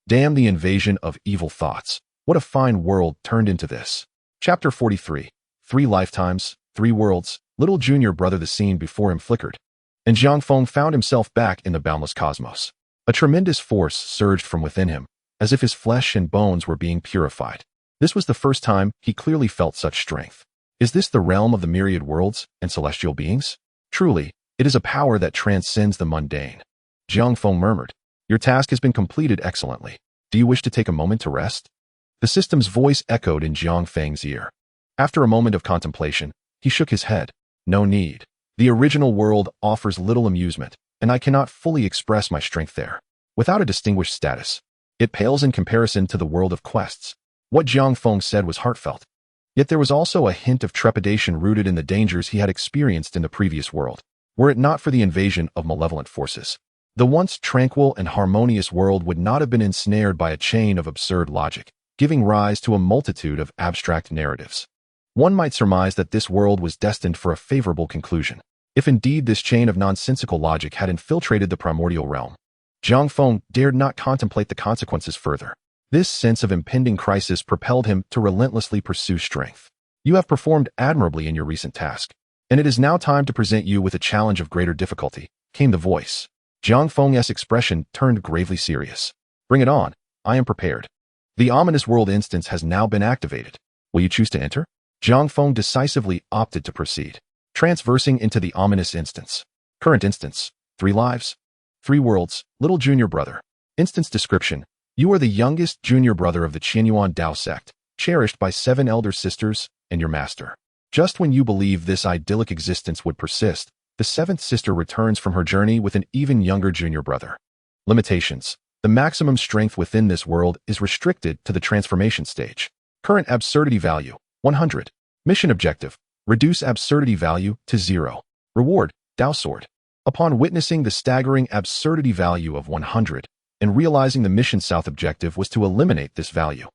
Damn the invasion of evil thoughts. What a fine world turned into this. Chapter 43. 3 lifetimes, 3 worlds. Little junior brother. The scene before him flickered, and Jiang Feng found himself back in the boundless cosmos. A tremendous force surged from within him, as if his flesh and bones were being purified. This was the first time he clearly felt such strength. Is this the realm of the myriad worlds and celestial beings? Truly, it is a power that transcends the mundane. Jiang Feng murmured, your task has been completed excellently. Do you wish to take a moment to rest? The system's voice echoed in Jiang Feng's ear. After a moment of contemplation, he shook his head. No need. The original world offers little amusement, and I cannot fully express my strength there. Without a distinguished status, it pales in comparison to the world of quests. What Jiang Feng said was heartfelt. Yet there was also a hint of trepidation rooted in the dangers he had experienced in the previous world. Were it not for the invasion of malevolent forces, The once tranquil and harmonious world would not have been ensnared by a chain of absurd logic, giving rise to a multitude of abstract narratives. One might surmise that this world was destined for a favorable conclusion, if indeed this chain of nonsensical logic had infiltrated the primordial realm. Zhang Feng dared not contemplate the consequences further. This sense of impending crisis propelled him to relentlessly pursue strength. You have performed admirably in your recent task, and it is now time to present you with a challenge of greater difficulty, came the voice. Zhang Feng's expression turned gravely serious. Bring it on, I am prepared. The ominous world instance has now been activated. Will you choose to enter? Zhang Feng decisively opted to proceed, transversing into the ominous instance. Current instance, 3 lives, 3 worlds, little junior brother. Instance description, you are the youngest junior brother of the Qianyuan Dao sect, cherished by 7 elder sisters and your master. Just when you believe this idyllic existence would persist, the 7th sister returns from her journey with an even younger junior brother. Limitations. The maximum strength within this world is restricted to the transformation stage. Current absurdity value, 100. Mission objective, reduce absurdity value to 0. Reward, Dao Sword. Upon witnessing the staggering absurdity value of 100, and realizing the mission south objective was to eliminate this value,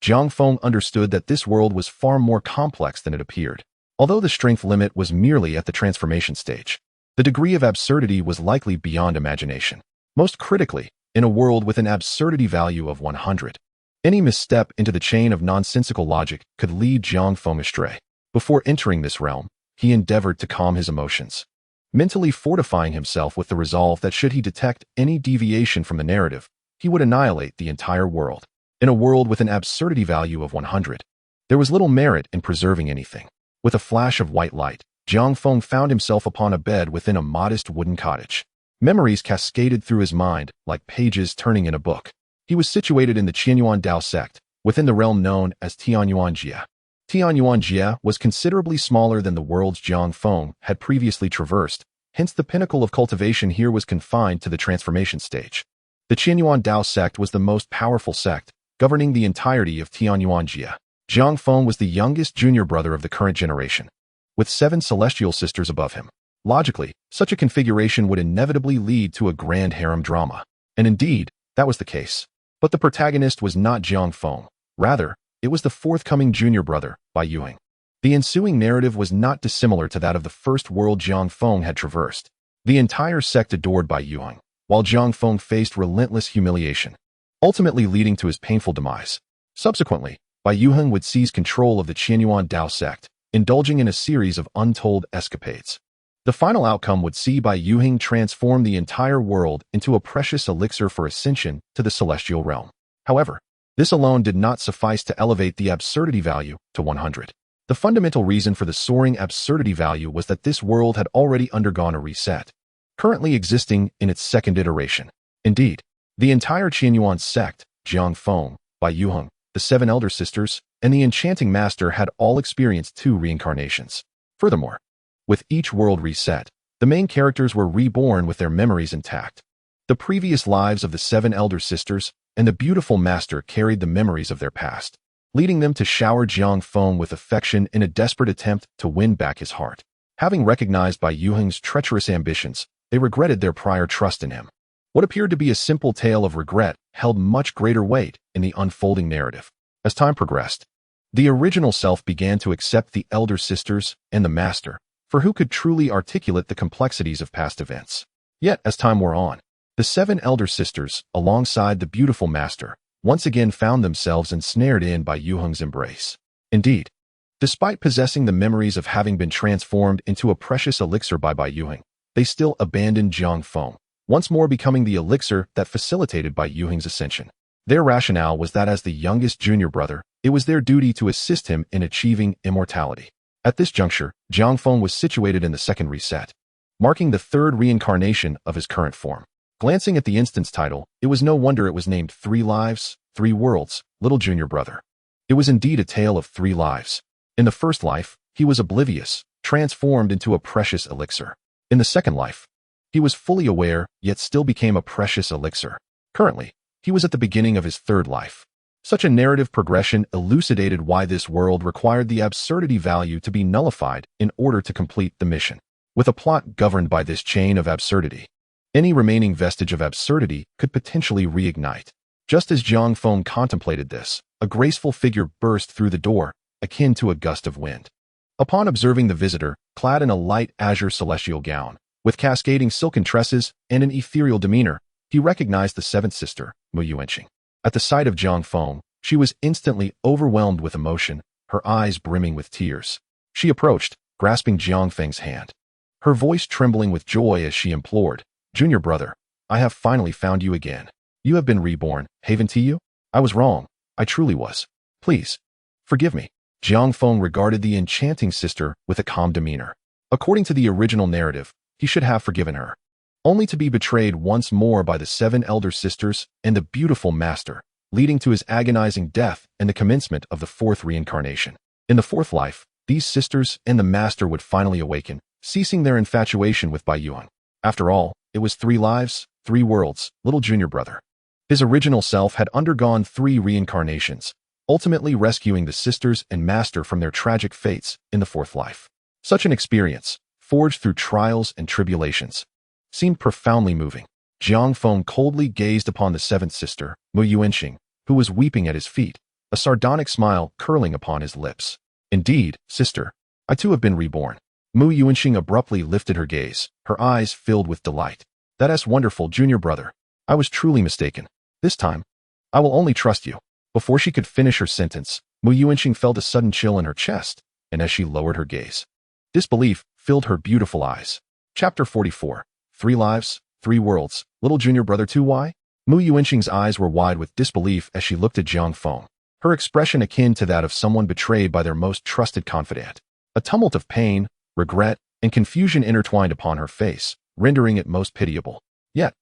Zhang Feng understood that this world was far more complex than it appeared. Although the strength limit was merely at the transformation stage, the degree of absurdity was likely beyond imagination. Most critically, in a world with an absurdity value of 100, any misstep into the chain of nonsensical logic could lead Zhang Feng astray. Before entering this realm, he endeavored to calm his emotions, mentally fortifying himself with the resolve that should he detect any deviation from the narrative, he would annihilate the entire world. In a world with an absurdity value of 100, there was little merit in preserving anything. With a flash of white light, Zhang Feng found himself upon a bed within a modest wooden cottage. Memories cascaded through his mind like pages turning in a book. He was situated in the Qianyuan Dao sect, within the realm known as Tianyuan Jia. Tianyuan Jia was considerably smaller than the worlds Zhang Feng had previously traversed, hence the pinnacle of cultivation here was confined to the transformation stage. The Qianyuan Dao sect was the most powerful sect, governing the entirety of Tianyuan Jia. Zhang Feng was the youngest junior brother of the current generation, with 7 celestial sisters above him. Logically, such a configuration would inevitably lead to a grand harem drama. And indeed, that was the case. But the protagonist was not Zhang Feng. Rather, it was the forthcoming junior brother, Bai Yuheng. The ensuing narrative was not dissimilar to that of the first world Zhang Feng had traversed. The entire sect adored Bai Yuheng, while Zhang Feng faced relentless humiliation, ultimately leading to his painful demise. Subsequently, Bai Yuheng would seize control of the Qianyuan Dao sect, indulging in a series of untold escapades. The final outcome would see Bai Yuheng transform the entire world into a precious elixir for ascension to the celestial realm. However, this alone did not suffice to elevate the absurdity value to 100. The fundamental reason for the soaring absurdity value was that this world had already undergone a reset, currently existing in its 2nd iteration. Indeed, the entire Qianyuan sect, Zhang Feng, Bai Yuheng, the 7 elder sisters, and the enchanting master had all experienced 2 reincarnations. Furthermore, with each world reset, the main characters were reborn with their memories intact. The previous lives of the 7 elder sisters and the beautiful master carried the memories of their past, leading them to shower Zhang Feng with affection in a desperate attempt to win back his heart. Having recognized Bai Yuheng's treacherous ambitions, they regretted their prior trust in him. What appeared to be a simple tale of regret held much greater weight in the unfolding narrative. As time progressed, the original self began to accept the elder sisters and the master, for who could truly articulate the complexities of past events. Yet, as time wore on, the 7 elder sisters, alongside the beautiful master, once again found themselves ensnared in Bai Yuheng's embrace. Indeed, despite possessing the memories of having been transformed into a precious elixir by Bai Yuheng, they still abandoned Zhang Feng, once more becoming the elixir that facilitated Bai Yuheng's ascension. Their rationale was that as the youngest junior brother, it was their duty to assist him in achieving immortality. At this juncture, Zhang Feng was situated in the 2nd reset, marking the 3rd reincarnation of his current form. Glancing at the instance title, it was no wonder it was named 3 Lives, 3 Worlds, Little Junior Brother. It was indeed a tale of 3 lives. In the first life, he was oblivious, transformed into a precious elixir. In the second life, he was fully aware, yet still became a precious elixir. Currently, he was at the beginning of his 3rd life. Such a narrative progression elucidated why this world required the absurdity value to be nullified in order to complete the mission. With a plot governed by this chain of absurdity, Any remaining vestige of absurdity could potentially reignite. Just as Jiang Feng contemplated this, a graceful figure burst through the door, akin to a gust of wind. Upon observing the visitor, clad in a light azure celestial gown, with cascading silken tresses and an ethereal demeanor, he recognized the seventh sister, Mu Yuanqing. At the sight of Jiang Feng, she was instantly overwhelmed with emotion, her eyes brimming with tears. She approached, grasping Jiang Feng's hand, her voice trembling with joy as she implored, "Junior brother, I have finally found you again. You have been reborn, haven't you? I was wrong. I truly was. Please, forgive me." Jiang Feng regarded the enchanting sister with a calm demeanor. According to the original narrative, he should have forgiven her, only to be betrayed once more by the 7 elder sisters and the beautiful master, leading to his agonizing death and the commencement of the 4th reincarnation. In the 4th life, these sisters and the master would finally awaken, ceasing their infatuation with Bai Yuan. After all, it was 3 lives, 3 worlds, little junior brother. His original self had undergone 3 reincarnations, ultimately rescuing the sisters and master from their tragic fates in the 4th life. Such an experience, forged through trials and tribulations, seemed profoundly moving. Jiang Feng coldly gazed upon the 7th sister, Mu Yuanqing, who was weeping at his feet, a sardonic smile curling upon his lips. "Indeed, sister, I too have been reborn." Mu Yuanqing abruptly lifted her gaze, her eyes filled with delight. "That's wonderful, junior brother. I was truly mistaken. This time, I will only trust you." Before she could finish her sentence, Mu Yuanqing felt a sudden chill in her chest, and as she lowered her gaze, disbelief filled her beautiful eyes. Chapter 44. 3 lives, 3 worlds, little junior brother 2Y? Mu Yuanqing's eyes were wide with disbelief as she looked at Jiang Feng, her expression akin to that of someone betrayed by their most trusted confidant. A tumult of pain, regret, and confusion intertwined upon her face, rendering it most pitiable. Yet,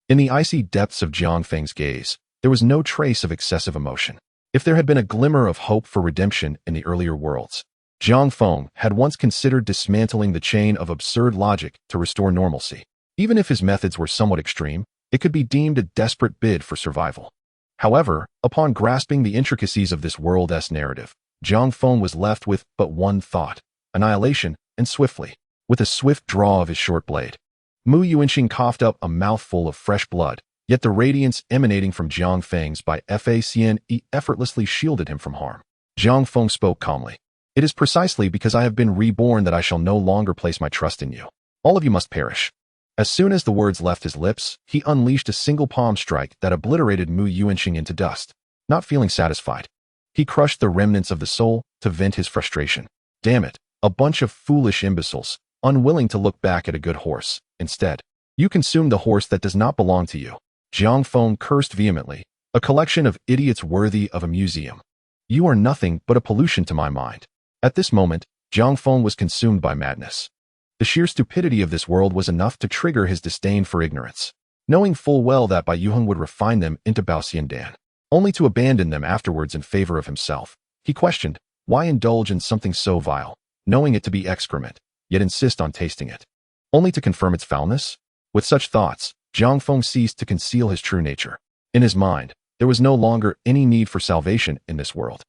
in the icy depths of Jiang Feng's gaze, there was no trace of excessive emotion. If there had been a glimmer of hope for redemption in the earlier worlds, Jiang Feng had once considered dismantling the chain of absurd logic to restore normalcy. Even if his methods were somewhat extreme, it could be deemed a desperate bid for survival. However, upon grasping the intricacies of this world-esque narrative, Jiang Feng was left with but one thought: annihilation, and swiftly. With a swift draw of his short blade, Mu Yuanqing coughed up a mouthful of fresh blood, yet the radiance emanating from Jiang Feng's by Facne effortlessly shielded him from harm. Jiang Feng spoke calmly. "It is precisely because I have been reborn that I shall no longer place my trust in you. All of you must perish." As soon as the words left his lips, he unleashed a single palm strike that obliterated Mu Yuanqing into dust. Not feeling satisfied, he crushed the remnants of the soul to vent his frustration. "Damn it, a bunch of foolish imbeciles, unwilling to look back at a good horse. Instead, you consumed the horse that does not belong to you." Jiang Feng cursed vehemently, "A collection of idiots worthy of a museum. You are nothing but a pollution to my mind." At this moment, Jiang Feng was consumed by madness. The sheer stupidity of this world was enough to trigger his disdain for ignorance. Knowing full well that Bai Yuheng would refine them into Baoxiandan, only to abandon them afterwards in favor of himself, he questioned, why indulge in something so vile, knowing it to be excrement, yet insist on tasting it, only to confirm its foulness? With such thoughts, Jiang Feng ceased to conceal his true nature. In his mind, there was no longer any need for salvation in this world.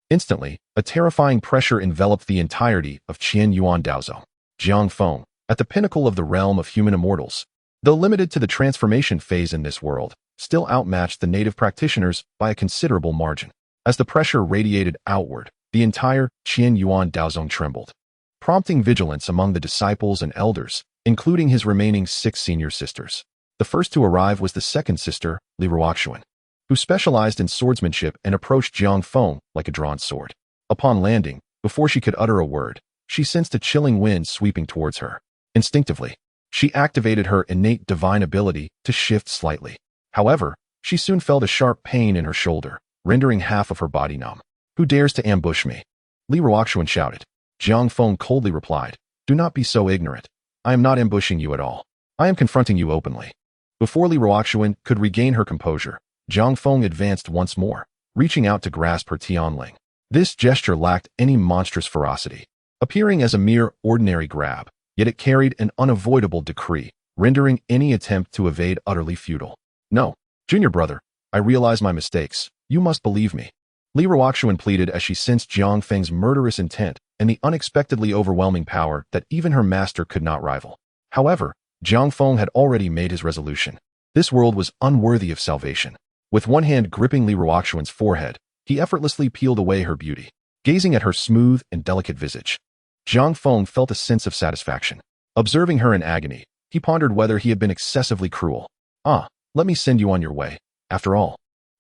Instantly, a terrifying pressure enveloped the entirety of Qian Yuan Daozhong. Jiang Feng, at the pinnacle of the realm of human immortals, though limited to the transformation phase in this world, still outmatched the native practitioners by a considerable margin. As the pressure radiated outward, the entire Qian Yuan Daozhong trembled, prompting vigilance among the disciples and elders, including his remaining 6 senior sisters. The first to arrive was the second sister, Li Ruoxuan, who specialized in swordsmanship and approached Jiang Feng like a drawn sword. Upon landing, before she could utter a word, she sensed a chilling wind sweeping towards her. Instinctively, she activated her innate divine ability to shift slightly. However, she soon felt a sharp pain in her shoulder, rendering half of her body numb. "Who dares to ambush me?" Li Ruoxuan shouted. Jiang Feng coldly replied, "Do not be so ignorant. I am not ambushing you at all. I am confronting you openly." Before Li Ruoxuan could regain her composure, Jiang Feng advanced once more, reaching out to grasp her Tianling. This gesture lacked any monstrous ferocity, appearing as a mere ordinary grab, yet it carried an unavoidable decree, rendering any attempt to evade utterly futile. "No, junior brother, I realize my mistakes. You must believe me," Li Ruoxuan pleaded as she sensed Jiang Feng's murderous intent and the unexpectedly overwhelming power that even her master could not rival. However, Jiang Feng had already made his resolution. This world was unworthy of salvation. With one hand gripping Li Ruoxuan's forehead, he effortlessly peeled away her beauty. Gazing at her smooth and delicate visage, Jiang Feng felt a sense of satisfaction. Observing her in agony, he pondered whether he had been excessively cruel. Let me send you on your way. After all,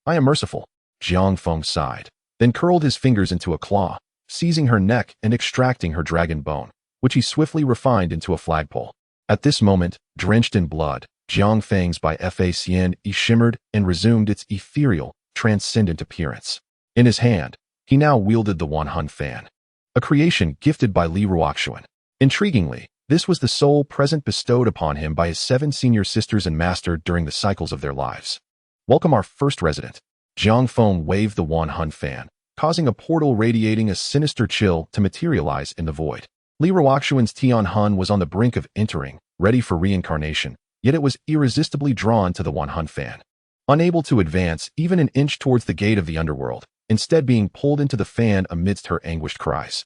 I am merciful. Jiang Feng sighed, then curled his fingers into a claw, seizing her neck and extracting her dragon bone, which he swiftly refined into a flagpole. At this moment, drenched in blood, Jiang Feng's by Facn shimmered and resumed its ethereal, transcendent appearance. In his hand, he now wielded the Wanhun fan, a creation gifted by Li Ruoxuan. Intriguingly, this was the sole present bestowed upon him by his 7 senior sisters and master during the cycles of their lives. Welcome our first resident. Jiang Feng waved the Wanhun fan, causing a portal radiating a sinister chill to materialize in the void. Li Ruoxuan's Tianhun was on the brink of entering, ready for reincarnation, yet it was irresistibly drawn to the Wanhun fan. Unable to advance even an inch towards the gate of the underworld, instead being pulled into the fan amidst her anguished cries.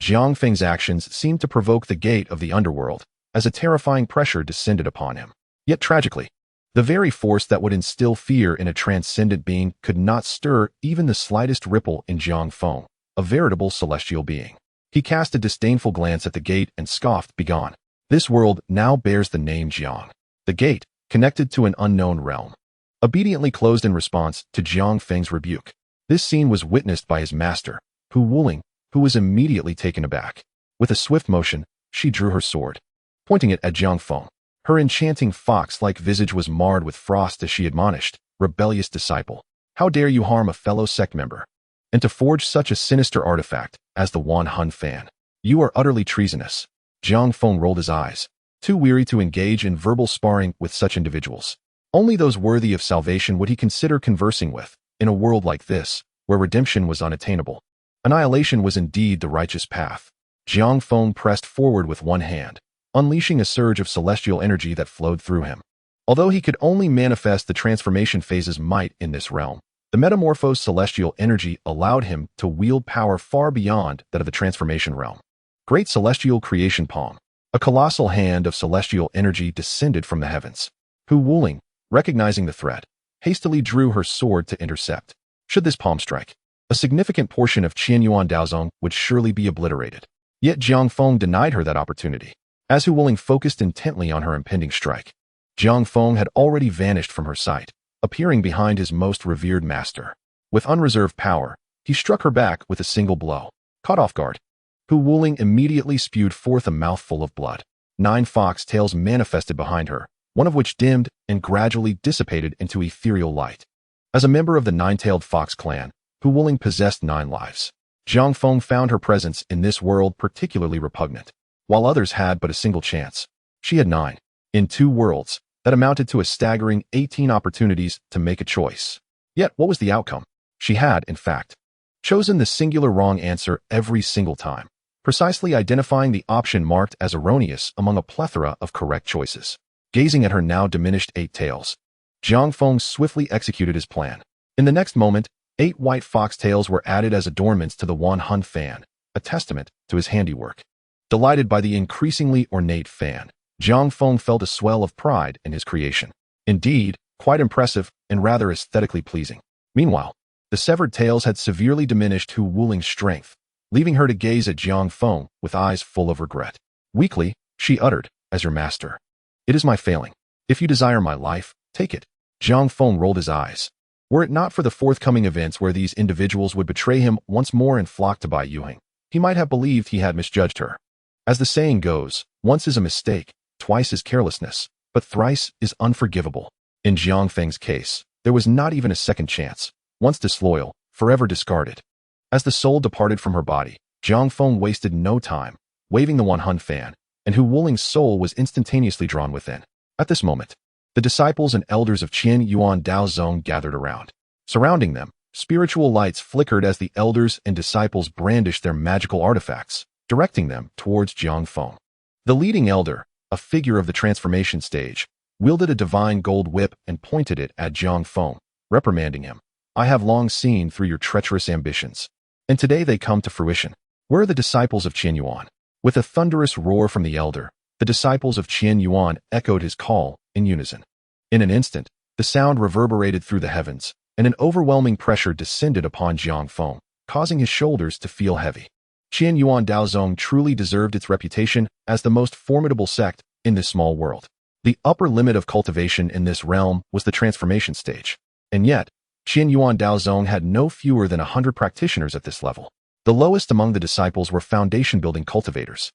Jiang Feng's actions seemed to provoke the gate of the underworld, as a terrifying pressure descended upon him. Yet tragically, the very force that would instill fear in a transcendent being could not stir even the slightest ripple in Jiang Feng, a veritable celestial being. He cast a disdainful glance at the gate and scoffed, "Begone. This world now bears the name Jiang." The gate, connected to an unknown realm, obediently closed in response to Jiang Feng's rebuke. This scene was witnessed by his master, Hu Wuling, who was immediately taken aback. With a swift motion, she drew her sword, pointing it at Jiang Feng. Her enchanting fox-like visage was marred with frost as she admonished, "Rebellious disciple, how dare you harm a fellow sect member? And to forge such a sinister artifact as the Wanhun fan. You are utterly treasonous." Jiang Feng rolled his eyes, too weary to engage in verbal sparring with such individuals. Only those worthy of salvation would he consider conversing with, in a world like this, where redemption was unattainable. Annihilation was indeed the righteous path. Jiang Feng pressed forward with one hand, unleashing a surge of celestial energy that flowed through him. Although he could only manifest the transformation phase's might in this realm, the metamorphosed celestial energy allowed him to wield power far beyond that of the transformation realm. Great celestial creation palm. A colossal hand of celestial energy descended from the heavens. Hu Wuling, recognizing the threat, hastily drew her sword to intercept. Should this palm strike, a significant portion of Qianyuan Daozong would surely be obliterated. Yet Jiang Feng denied her that opportunity. As Hu Wuling focused intently on her impending strike, Jiang Feng had already vanished from her sight, appearing behind his most revered master. With unreserved power, he struck her back with a single blow. Caught off guard, Hu Wuling immediately spewed forth a mouthful of blood. 9 fox tails manifested behind her, one of which dimmed and gradually dissipated into ethereal light. As a member of the 9-tailed fox clan, Hu Wuling possessed 9 lives. Jiang Feng found her presence in this world particularly repugnant. While others had but a single chance, she had 9. In 2 worlds, that amounted to a staggering 18 opportunities to make a choice. Yet what was the outcome? She had, in fact, chosen the singular wrong answer every single time, precisely identifying the option marked as erroneous among a plethora of correct choices. Gazing at her now diminished 8 tails, Jiang Feng swiftly executed his plan. In the next moment, 8 white fox tails were added as adornments to the Wanhun fan, a testament to his handiwork. Delighted by the increasingly ornate fan, Jiang Feng felt a swell of pride in his creation. Indeed, quite impressive and rather aesthetically pleasing. Meanwhile, the severed tails had severely diminished Hu Wuling's strength, leaving her to gaze at Jiang Feng with eyes full of regret. Weakly, she uttered, "As your master, it is my failing. If you desire my life, take it." Jiang Feng rolled his eyes. Were it not for the forthcoming events where these individuals would betray him once more and flock to Bai Yuhing, he might have believed he had misjudged her. As the saying goes, once is a mistake, twice is carelessness, but thrice is unforgivable. In Jiang Feng's case, there was not even a second chance. Once disloyal, forever discarded. As the soul departed from her body, Jiang Feng wasted no time, waving the Wanhun fan, and Hu Wuling's soul was instantaneously drawn within. At this moment, the disciples and elders of Qianyuan Daozong gathered around. Surrounding them, spiritual lights flickered as the elders and disciples brandished their magical artifacts, directing them towards Jiang Feng. The leading elder, a figure of the transformation stage, wielded a divine gold whip and pointed it at Jiang Feng, reprimanding him. "I have long seen through your treacherous ambitions, and today they come to fruition. Where are the disciples of Qianyuan?" With a thunderous roar from the elder, The disciples of Qian Yuan echoed his call in unison. In an instant, the sound reverberated through the heavens, and an overwhelming pressure descended upon Jiang Feng, causing his shoulders to feel heavy. Qian Yuan Daozong truly deserved its reputation as the most formidable sect in this small world. The upper limit of cultivation in this realm was the transformation stage. And yet, Qian Yuan Daozong had no fewer than 100 practitioners at this level. The lowest among the disciples were foundation-building cultivators,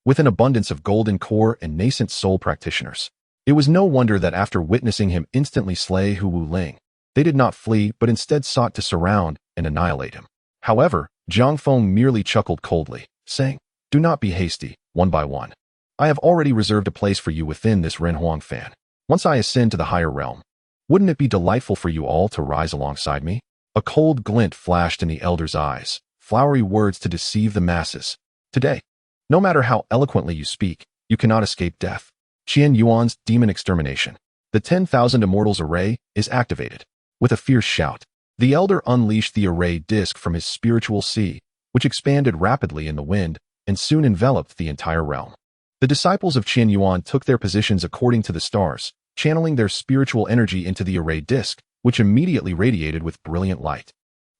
with an abundance of golden core and nascent soul practitioners. It was no wonder that after witnessing him instantly slay Hu Wuling, they did not flee but instead sought to surround and annihilate him. However, Jiang Feng merely chuckled coldly, saying, "Do not be hasty, one by one. I have already reserved a place for you within this Renhuang fan. Once I ascend to the higher realm, wouldn't it be delightful for you all to rise alongside me?" A cold glint flashed in the elder's eyes, flowery words to deceive the masses. "Today, no matter how eloquently you speak, you cannot escape death." Qian Yuan's demon extermination. The 10,000 Immortals array is activated. With a fierce shout, the elder unleashed the array disc from his spiritual sea, which expanded rapidly in the wind and soon enveloped the entire realm. The disciples of Qian Yuan took their positions according to the stars, channeling their spiritual energy into the array disc, which immediately radiated with brilliant light.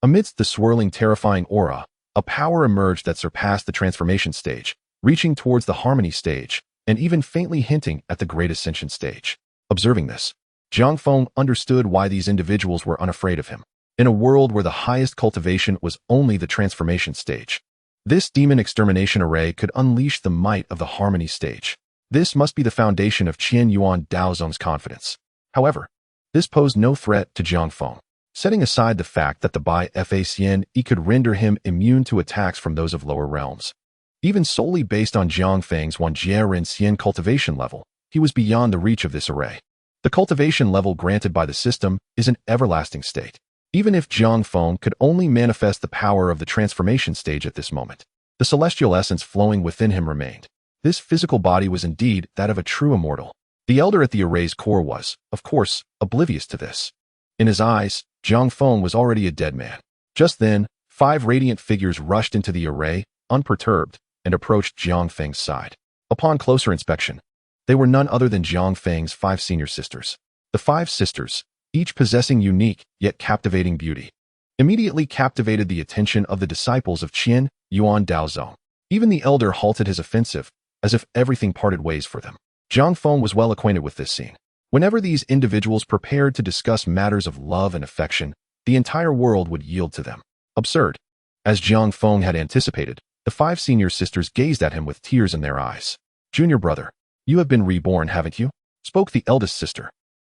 Amidst the swirling, terrifying aura, a power emerged that surpassed the transformation stage, reaching towards the harmony stage, and even faintly hinting at the great ascension stage. Observing this, Jiang Feng understood why these individuals were unafraid of him. In a world where the highest cultivation was only the transformation stage, this demon extermination array could unleash the might of the harmony stage. This must be the foundation of Qian Yuan Daozong's confidence. However, this posed no threat to Jiang Feng. Setting aside the fact that the Bai Facn could render him immune to attacks from those of lower realms. Even solely based on Jiang Feng's Wanjie Xian cultivation level, he was beyond the reach of this array. The cultivation level granted by the system is an everlasting state. Even if Jiang Feng could only manifest the power of the transformation stage at this moment, the celestial essence flowing within him remained. This physical body was indeed that of a true immortal. The elder at the array's core was, of course, oblivious to this. In his eyes, Jiang Feng was already a dead man. Just then, 5 radiant figures rushed into the array, unperturbed, and approached Jiang Feng's side. Upon closer inspection, they were none other than Jiang Feng's 5 senior sisters. The 5 sisters, each possessing unique yet captivating beauty, immediately captivated the attention of the disciples of Qian Yuan Daozong. Even the elder halted his offensive, as if everything parted ways for them. Jiang Feng was well acquainted with this scene. Whenever these individuals prepared to discuss matters of love and affection, the entire world would yield to them. Absurd. As Jiang Feng had anticipated, the 5 senior sisters gazed at him with tears in their eyes. "Junior brother, you have been reborn, haven't you?" spoke the eldest sister.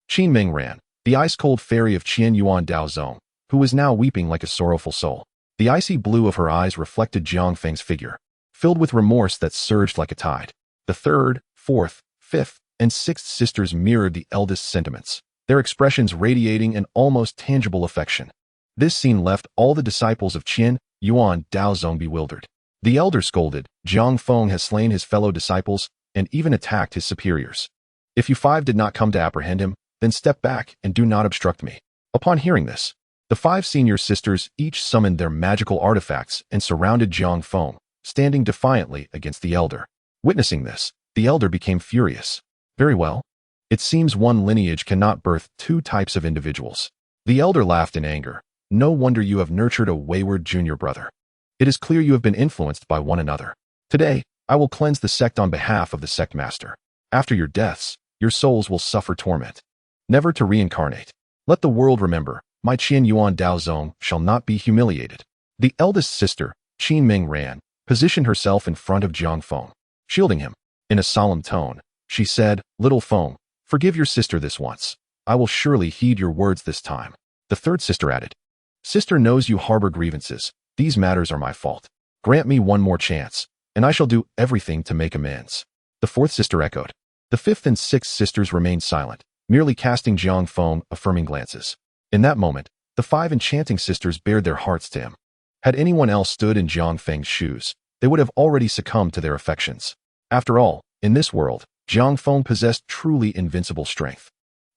Qin Mingran, the ice-cold fairy of Qian Yuan Daozong, who was now weeping like a sorrowful soul. The icy blue of her eyes reflected Jiang Feng's figure, filled with remorse that surged like a tide. The 3rd, 4th, 5th, and 6th sisters mirrored the eldest's sentiments, their expressions radiating an almost tangible affection. This scene left all the disciples of Qian Yuan Daozong bewildered. The elder scolded, "Jiang Feng has slain his fellow disciples and even attacked his superiors. If you 5 did not come to apprehend him, then step back and do not obstruct me." Upon hearing this, the 5 senior sisters each summoned their magical artifacts and surrounded Jiang Feng, standing defiantly against the elder. Witnessing this, the elder became furious. "Very well. It seems one lineage cannot birth 2 types of individuals." The elder laughed in anger. "No wonder you have nurtured a wayward junior brother. It is clear you have been influenced by one another. Today, I will cleanse the sect on behalf of the sect master. After your deaths, your souls will suffer torment, never to reincarnate. Let the world remember, my Qian Yuan Daozong shall not be humiliated." The eldest sister, Qin Mingran, positioned herself in front of Jiang Feng, shielding him. In a solemn tone, she said, "Little Feng, forgive your sister this once. I will surely heed your words this time." The 3rd sister added, "Sister knows you harbor grievances. These matters are my fault. Grant me one more chance, and I shall do everything to make amends." The 4th sister echoed. The 5th and 6th sisters remained silent, merely casting Jiang Feng affirming glances. In that moment, the 5 enchanting sisters bared their hearts to him. Had anyone else stood in Jiang Feng's shoes, they would have already succumbed to their affections. After all, in this world, Jiang Feng possessed truly invincible strength.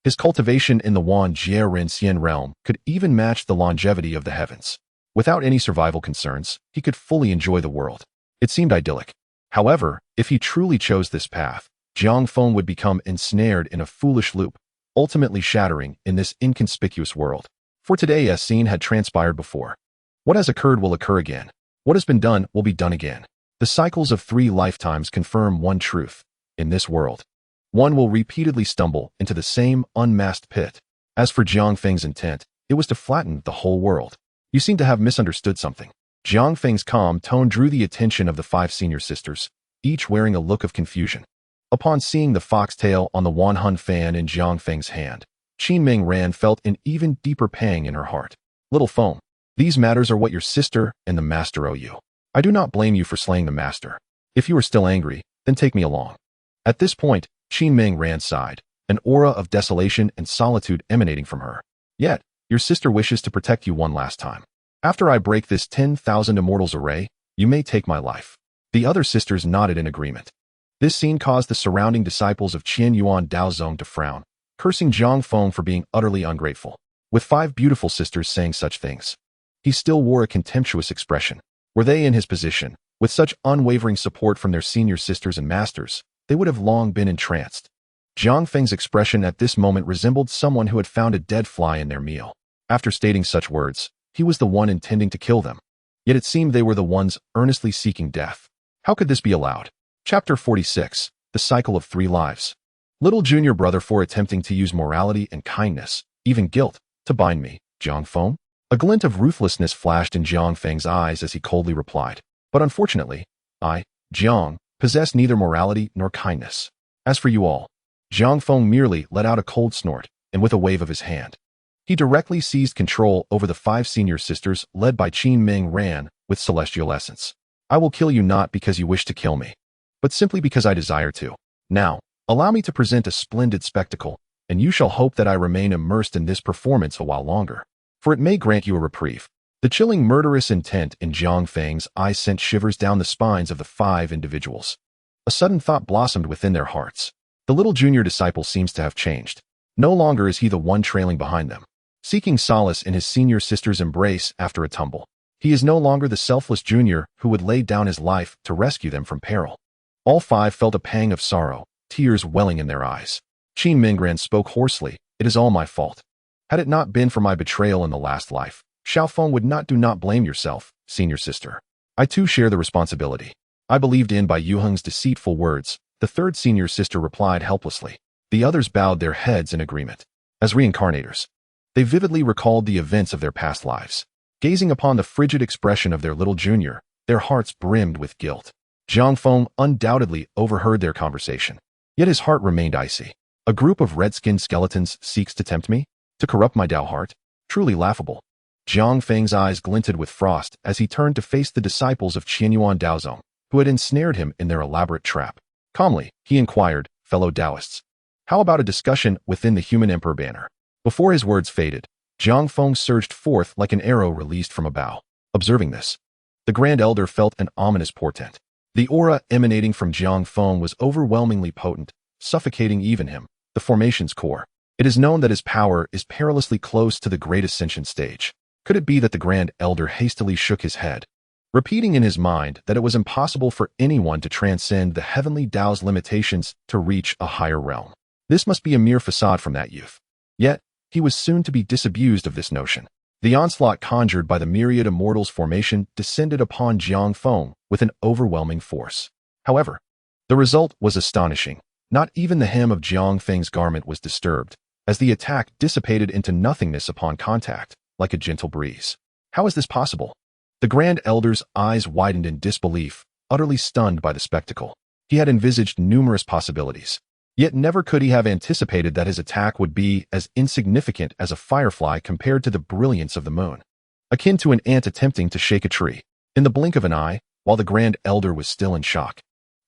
His cultivation in the Wanjie Xian realm could even match the longevity of the heavens. Without any survival concerns, he could fully enjoy the world. It seemed idyllic. However, if he truly chose this path, Jiang Feng would become ensnared in a foolish loop, ultimately shattering in this inconspicuous world. For today, a scene had transpired before. What has occurred will occur again. What has been done will be done again. The cycles of 3 lifetimes confirm one truth. In this world, one will repeatedly stumble into the same unmasked pit. As for Jiang Feng's intent, it was to flatten the whole world. You seem to have misunderstood something. Jiang Feng's calm tone drew the attention of the 5 senior sisters, each wearing a look of confusion. Upon seeing the foxtail on the Wanhun fan in Jiang Feng's hand, Qin Ming Ran felt an even deeper pang in her heart. Little Feng, these matters are what your sister and the master owe you. I do not blame you for slaying the master. If you are still angry, then take me along. At this point, Qin Ming Ran sighed, an aura of desolation and solitude emanating from her. Yet, your sister wishes to protect you one last time. After I break this 10,000 immortals array, you may take my life. The other sisters nodded in agreement. This scene caused the surrounding disciples of Qian Yuan Daozong to frown, cursing Jiang Feng for being utterly ungrateful. With 5 beautiful sisters saying such things, he still wore a contemptuous expression. Were they in his position, with such unwavering support from their senior sisters and masters, they would have long been entranced. Jiang Feng's expression at this moment resembled someone who had found a dead fly in their meal. After stating such words, he was the one intending to kill them. Yet it seemed they were the ones earnestly seeking death. How could this be allowed? Chapter 46, The Cycle of 3 Lives. Little junior brother, for attempting to use morality and kindness, even guilt, to bind me, Jiang Feng? A glint of ruthlessness flashed in Jiang Feng's eyes as he coldly replied. But unfortunately, I, Jiang, possess neither morality nor kindness. As for you all, Jiang Feng merely let out a cold snort, and with a wave of his hand, he directly seized control over the 5 senior sisters led by Qin Ming Ran with celestial essence. I will kill you not because you wish to kill me, but simply because I desire to. Now, allow me to present a splendid spectacle, and you shall hope that I remain immersed in this performance a while longer, for it may grant you a reprieve. The chilling murderous intent in Jiang Feng's eyes sent shivers down the spines of the 5 individuals. A sudden thought blossomed within their hearts. The little junior disciple seems to have changed. No longer is he the one trailing behind them, seeking solace in his senior sister's embrace after a tumble. He is no longer the selfless junior who would lay down his life to rescue them from peril. All 5 felt a pang of sorrow, tears welling in their eyes. Qin Mingran spoke hoarsely, "It is all my fault. Had it not been for my betrayal in the last life, Xiaofeng would not do not blame yourself, senior sister. I too share the responsibility. I believed in by Yuheng's deceitful words," the 3rd senior sister replied helplessly. The others bowed their heads in agreement. As reincarnators, they vividly recalled the events of their past lives. Gazing upon the frigid expression of their little junior, their hearts brimmed with guilt. Jiang Feng undoubtedly overheard their conversation, yet his heart remained icy. A group of red-skinned skeletons seeks to tempt me? To corrupt my Dao heart? Truly laughable. Jiang Feng's eyes glinted with frost as he turned to face the disciples of Qianyuan Daozong, who had ensnared him in their elaborate trap. Calmly, he inquired, "Fellow Taoists, how about a discussion within the Human Emperor banner?" Before his words faded, Jiang Feng surged forth like an arrow released from a bow. Observing this, the Grand Elder felt an ominous portent. The aura emanating from Jiang Feng was overwhelmingly potent, suffocating even him, the formation's core. It is known that his power is perilously close to the great ascension stage. Could it be that the Grand Elder hastily shook his head, repeating in his mind that it was impossible for anyone to transcend the heavenly Tao's limitations to reach a higher realm? This must be a mere facade from that youth. Yet, he was soon to be disabused of this notion. The onslaught conjured by the myriad immortals formation descended upon Jiang Feng with an overwhelming force. However, the result was astonishing. Not even the hem of Jiang Feng's garment was disturbed, as the attack dissipated into nothingness upon contact, like a gentle breeze. How is this possible? The Grand Elder's eyes widened in disbelief, utterly stunned by the spectacle. He had envisaged numerous possibilities, yet never could he have anticipated that his attack would be as insignificant as a firefly compared to the brilliance of the moon, akin to an ant attempting to shake a tree. In the blink of an eye, while the Grand Elder was still in shock,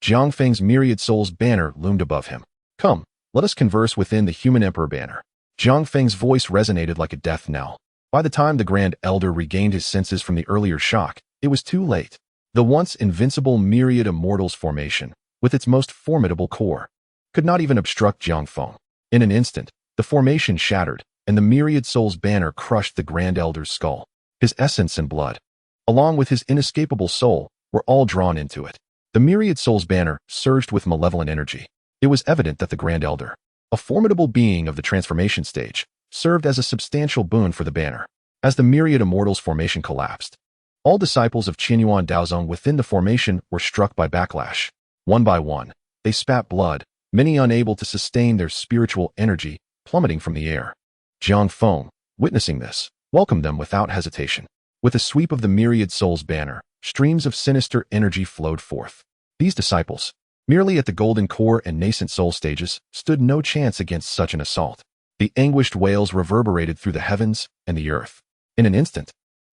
Jiang Feng's myriad souls banner loomed above him. "Come, let us converse within the Human Emperor banner." Jiang Feng's voice resonated like a death knell. By the time the Grand Elder regained his senses from the earlier shock, it was too late. The once invincible myriad immortals formation, with its most formidable core, could not even obstruct Jiang Feng. In an instant, the formation shattered, and the myriad souls banner crushed the Grand Elder's skull. His essence and blood, along with his inescapable soul, were all drawn into it. The myriad souls banner surged with malevolent energy. It was evident that the Grand Elder, a formidable being of the transformation stage, served as a substantial boon for the banner. As the myriad immortals formation collapsed, all disciples of Qianyuan Daozong within the formation were struck by backlash. One by one, they spat blood, many unable to sustain their spiritual energy, plummeting from the air. Jiang Feng, witnessing this, welcomed them without hesitation. With a sweep of the myriad souls banner, streams of sinister energy flowed forth. These disciples, merely at the golden core and nascent soul stages, stood no chance against such an assault. The anguished wails reverberated through the heavens and the earth. In an instant,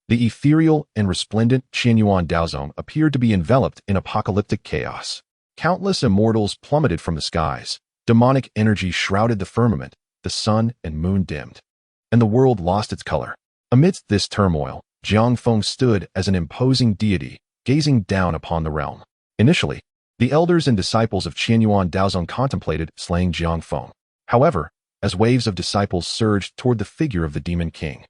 the ethereal and resplendent Qianyuan Daozong appeared to be enveloped in apocalyptic chaos. Countless immortals plummeted from the skies. Demonic energy shrouded the firmament, the sun and moon dimmed, and the world lost its color. Amidst this turmoil, Jiang Feng stood as an imposing deity, gazing down upon the realm. Initially, the elders and disciples of Qianyuan Daozong contemplated slaying Jiang Feng. However, as waves of disciples surged toward the figure of the Demon King,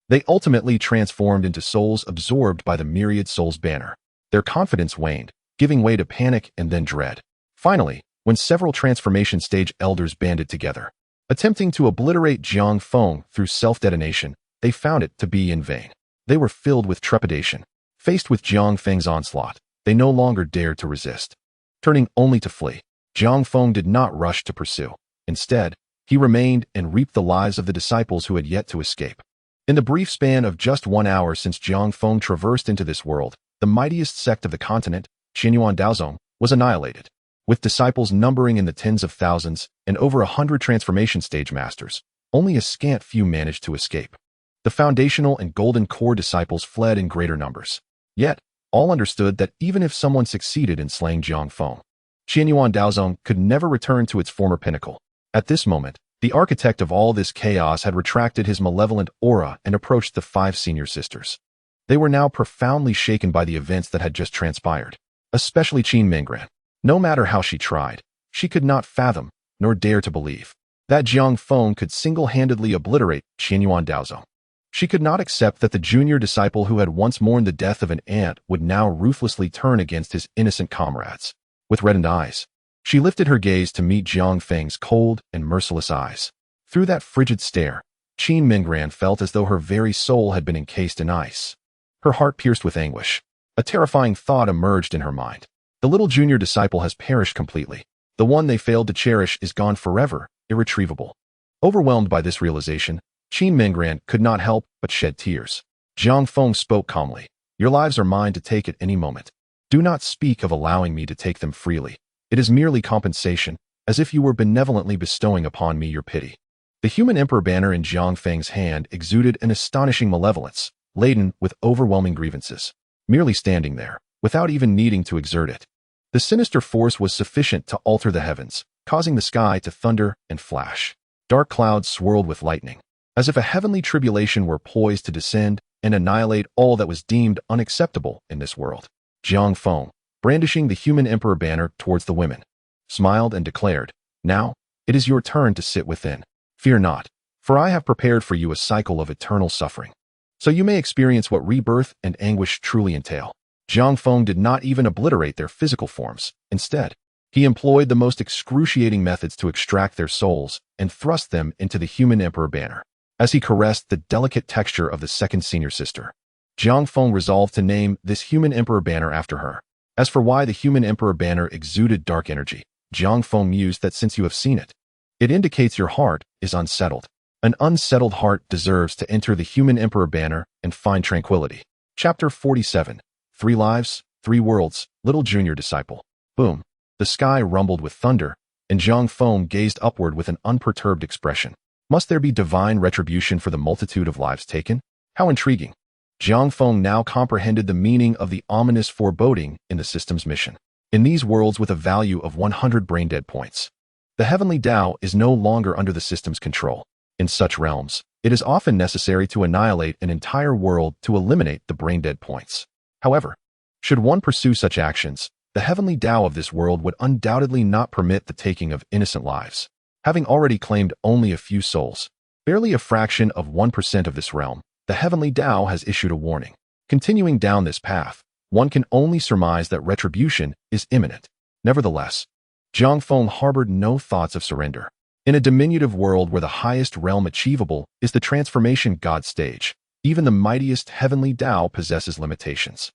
they ultimately transformed into souls absorbed by the myriad souls banner. Their confidence waned, giving way to panic and then dread. Finally, when several transformation stage elders banded together, attempting to obliterate Jiang Feng through self-detonation, they found it to be in vain. They were filled with trepidation. Faced with Jiang Feng's onslaught, they no longer dared to resist. Turning only to flee, Jiang Feng did not rush to pursue. Instead, he remained and reaped the lives of the disciples who had yet to escape. In the brief span of just 1 hour since Jiang Feng traversed into this world, the mightiest sect of the continent, Qianyuan Daozong, was annihilated. With disciples numbering in the tens of thousands and over 100 transformation stage masters, only a scant few managed to escape. The foundational and golden core disciples fled in greater numbers. Yet, all understood that even if someone succeeded in slaying Jiang Feng, Qianyuan Daozong could never return to its former pinnacle. At this moment, the architect of all this chaos had retracted his malevolent aura and approached the 5 senior sisters. They were now profoundly shaken by the events that had just transpired, especially Qin Mingran. No matter how she tried, she could not fathom, nor dare to believe, that Jiang Feng could single-handedly obliterate Qianyuan Daozong. She could not accept that the junior disciple who had once mourned the death of an aunt would now ruthlessly turn against his innocent comrades. With reddened eyes, she lifted her gaze to meet Jiang Feng's cold and merciless eyes. Through that frigid stare, Qin Mingran felt as though her very soul had been encased in ice. Her heart pierced with anguish. A terrifying thought emerged in her mind. The little junior disciple has perished completely. The one they failed to cherish is gone forever, irretrievable. Overwhelmed by this realization, Qin Mingran could not help but shed tears. Jiang Feng spoke calmly. Your lives are mine to take at any moment. Do not speak of allowing me to take them freely. It is merely compensation, as if you were benevolently bestowing upon me your pity. The human emperor banner in Jiang Feng's hand exuded an astonishing malevolence, laden with overwhelming grievances. Merely standing there, without even needing to exert it, the sinister force was sufficient to alter the heavens, causing the sky to thunder and flash. Dark clouds swirled with lightning, as if a heavenly tribulation were poised to descend and annihilate all that was deemed unacceptable in this world. Jiang Feng, brandishing the human emperor banner towards the women, smiled and declared, Now, it is your turn to sit within. Fear not, for I have prepared for you a cycle of eternal suffering, so you may experience what rebirth and anguish truly entail. Jiang Feng did not even obliterate their physical forms. Instead, he employed the most excruciating methods to extract their souls and thrust them into the human emperor banner. As he caressed the delicate texture of the second senior sister, Jiang Feng resolved to name this human emperor banner after her. As for why the human emperor banner exuded dark energy, Jiang Feng mused that since you have seen it, it indicates your heart is unsettled. An unsettled heart deserves to enter the human emperor banner and find tranquility. Chapter 47. 3 lives, 3 worlds, little junior disciple. Boom. The sky rumbled with thunder, and Jiang Feng gazed upward with an unperturbed expression. Must there be divine retribution for the multitude of lives taken? How intriguing. Jiang Feng now comprehended the meaning of the ominous foreboding in the system's mission. In these worlds with a value of 100 brain-dead points, the heavenly Tao is no longer under the system's control. In such realms, it is often necessary to annihilate an entire world to eliminate the brain-dead points. However, should one pursue such actions, the heavenly Tao of this world would undoubtedly not permit the taking of innocent lives. Having already claimed only a few souls, barely a fraction of 1% of this realm, the heavenly Tao has issued a warning. Continuing down this path, one can only surmise that retribution is imminent. Nevertheless, Jiang Feng harbored no thoughts of surrender. In a diminutive world where the highest realm achievable is the transformation god stage, even the mightiest heavenly Tao possesses limitations.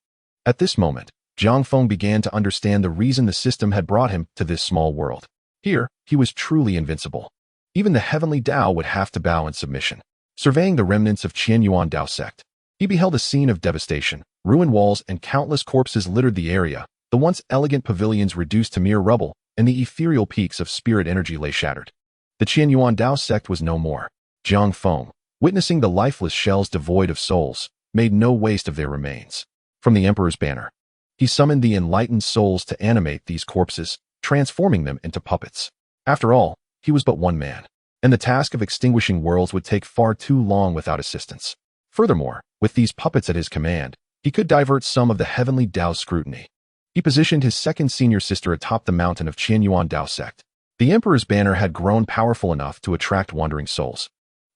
At this moment, Jiang Feng began to understand the reason the system had brought him to this small world. Here, he was truly invincible. Even the heavenly Tao would have to bow in submission. Surveying the remnants of Qianyuan Dao sect, he beheld a scene of devastation. Ruined walls and countless corpses littered the area, the once elegant pavilions reduced to mere rubble, and the ethereal peaks of spirit energy lay shattered. The Qianyuan Dao sect was no more. Jiang Feng, witnessing the lifeless shells devoid of souls, made no waste of their remains. From the Emperor's banner, he summoned the enlightened souls to animate these corpses, transforming them into puppets. After all, he was but one man, and the task of extinguishing worlds would take far too long without assistance. Furthermore, with these puppets at his command, he could divert some of the heavenly Dao's scrutiny. He positioned his second senior sister atop the mountain of Qianyuan Dao sect. The Emperor's banner had grown powerful enough to attract wandering souls,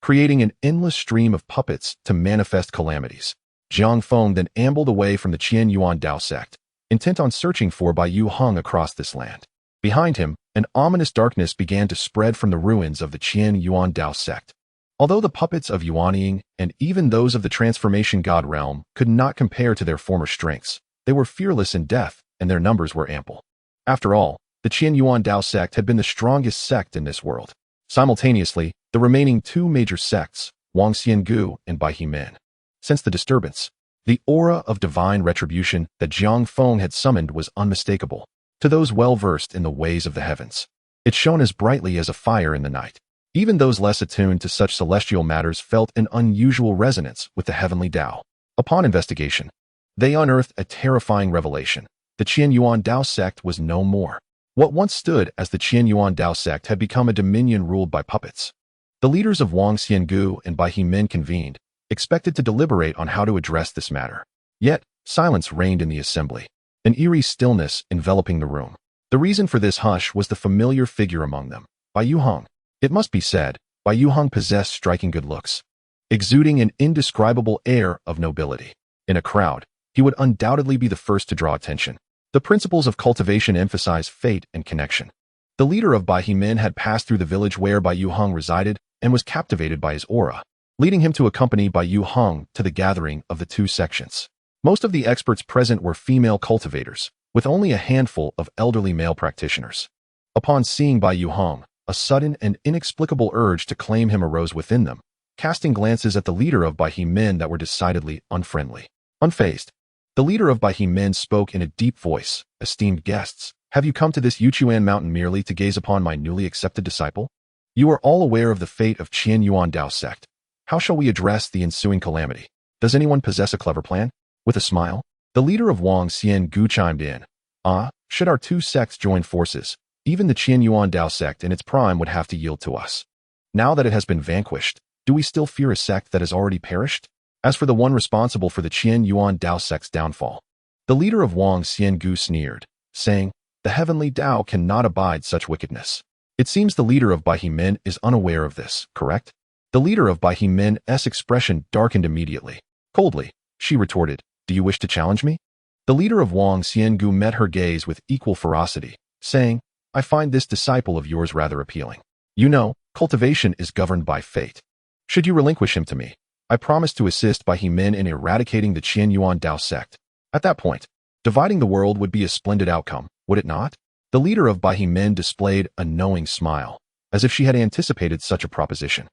creating an endless stream of puppets to manifest calamities. Jiang Feng then ambled away from the Qianyuan Dao sect, intent on searching for Bai Yu Heng across this land. Behind him, an ominous darkness began to spread from the ruins of the Qianyuan Dao sect. Although the puppets of Yuanying and even those of the transformation god realm could not compare to their former strengths, they were fearless in death, and their numbers were ample. After all, the Qianyuan Dao sect had been the strongest sect in this world. Simultaneously, the remaining two major sects, Wang Xiangu and Bai Himin. Since the disturbance, the aura of divine retribution that Jiang Feng had summoned was unmistakable. To those well-versed in the ways of the heavens, it shone as brightly as a fire in the night. Even those less attuned to such celestial matters felt an unusual resonance with the heavenly Tao. Upon investigation, they unearthed a terrifying revelation. The Qianyuan Dao sect was no more. What once stood as the Qianyuan Dao sect had become a dominion ruled by puppets. The leaders of Wang Xiangu and Bai Himin convened, expected to deliberate on how to address this matter. Yet, silence reigned in the assembly, an eerie stillness enveloping the room. The reason for this hush was the familiar figure among them, Bai Yu Heng. It must be said, Bai Yu Heng possessed striking good looks, exuding an indescribable air of nobility. In a crowd, he would undoubtedly be the first to draw attention. The principles of cultivation emphasize fate and connection. The leader of Bai Himin had passed through the village where Bai Yu Heng resided and was captivated by his aura, leading him to accompany Bai Yu Heng to the gathering of the two sections. Most of the experts present were female cultivators, with only a handful of elderly male practitioners. Upon seeing Bai Yu Heng, a sudden and inexplicable urge to claim him arose within them, casting glances at the leader of Bai Himin that were decidedly unfriendly. Unfazed, the leader of Bai Himin spoke in a deep voice, "Esteemed guests, have you come to this Yuchuan mountain merely to gaze upon my newly accepted disciple? You are all aware of the fate of Qianyuan Dao sect. How shall we address the ensuing calamity? Does anyone possess a clever plan?" With a smile, the leader of Wang Xiangu chimed in. Should our two sects join forces, even the Qianyuan Dao sect in its prime would have to yield to us. Now that it has been vanquished, do we still fear a sect that has already perished? As for the one responsible for the Qianyuan Dao sect's downfall, the leader of Wang Xiangu sneered, saying, "The heavenly Tao cannot abide such wickedness." It seems the leader of Bai Himin is unaware of this, correct? The leader of Bai Himin's expression darkened immediately. Coldly, she retorted, "Do you wish to challenge me?" The leader of Wang Xiangu met her gaze with equal ferocity, saying, "I find this disciple of yours rather appealing. You know, cultivation is governed by fate. Should you relinquish him to me, I promise to assist Bai Himin in eradicating the Qianyuan Dao sect. At that point, dividing the world would be a splendid outcome, would it not?" The leader of Bai Himin displayed a knowing smile, as if she had anticipated such a proposition.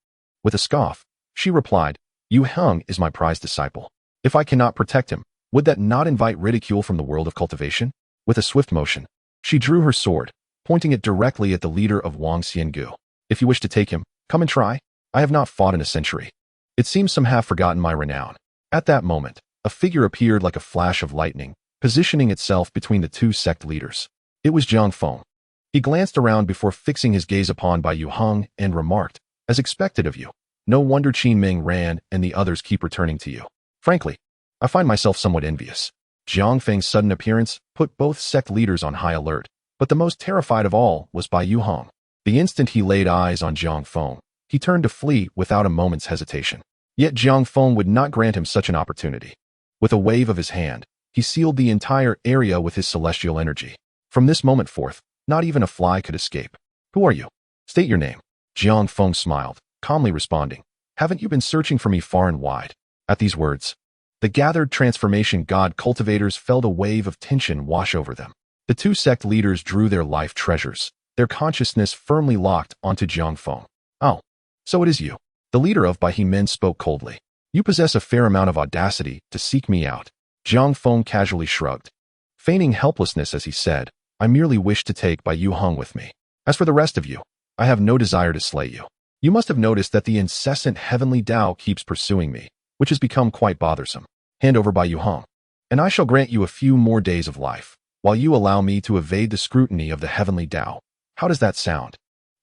With a scoff, she replied, "Yu Heng is my prized disciple. If I cannot protect him, would that not invite ridicule from the world of cultivation?" With a swift motion, she drew her sword, pointing it directly at the leader of Wang Xiangu. "If you wish to take him, come and try. I have not fought in a century. It seems some have forgotten my renown." At that moment, a figure appeared like a flash of lightning, positioning itself between the two sect leaders. It was Jiang Feng. He glanced around before fixing his gaze upon Bai Yu Heng and remarked, "As expected of you. No wonder Qin Ming ran and the others keep returning to you. Frankly, I find myself somewhat envious." Jiang Feng's sudden appearance put both sect leaders on high alert, but the most terrified of all was Bai Yu Heng. The instant he laid eyes on Jiang Feng, he turned to flee without a moment's hesitation. Yet Jiang Feng would not grant him such an opportunity. With a wave of his hand, he sealed the entire area with his celestial energy. From this moment forth, Not even a fly could escape. Who are you? State your name. Jiang Feng smiled, calmly responding. Haven't you been searching for me far and wide? At these words, the gathered transformation god cultivators felt a wave of tension wash over them. The two sect leaders drew their life treasures, their consciousness firmly locked onto Jiang Feng. Oh, so it is you. The leader of Baihe spoke coldly. You possess a fair amount of audacity to seek me out. Jiang Feng casually shrugged, feigning helplessness as he said, I merely wish to take Bai Yu Hong with me. As for the rest of you, I have no desire to slay you. You must have noticed that the incessant heavenly Tao keeps pursuing me, which has become quite bothersome. Hand over Bai Yu Hong, and I shall grant you a few more days of life, while you allow me to evade the scrutiny of the heavenly Tao. How does that sound?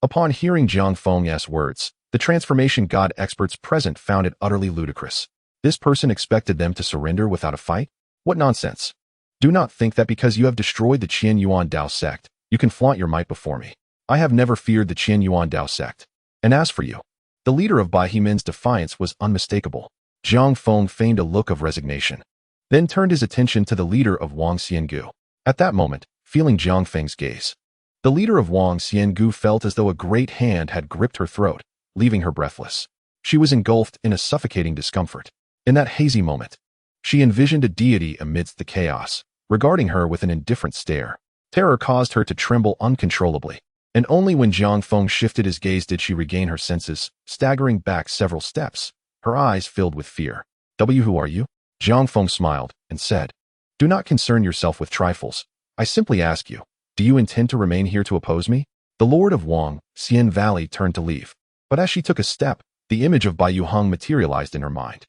Upon hearing Jiang Feng's words, the transformation god experts present found it utterly ludicrous. This person expected them to surrender without a fight? What nonsense! Do not think that because you have destroyed the Qian Yuan Dao sect, you can flaunt your might before me. I have never feared the Qian Yuan Dao sect. And as for you, the leader of Baihe defiance was unmistakable. Jiang Feng feigned a look of resignation, then turned his attention to the leader of Wang Xiangu. At that moment, feeling Jiang Feng's gaze, the leader of Wang Xiangu felt as though a great hand had gripped her throat, leaving her breathless. She was engulfed in a suffocating discomfort. In that hazy moment, she envisioned a deity amidst the chaos, regarding her with an indifferent stare. Terror caused her to tremble uncontrollably, and only when Jiang Feng shifted his gaze did she regain her senses, staggering back several steps, her eyes filled with fear. Who are you? Jiang Feng smiled and said, Do not concern yourself with trifles. I simply ask you, do you intend to remain here to oppose me? The Lord of Wang Xian Valley turned to leave, but as she took a step, the image of Bai Yu Hong materialized in her mind.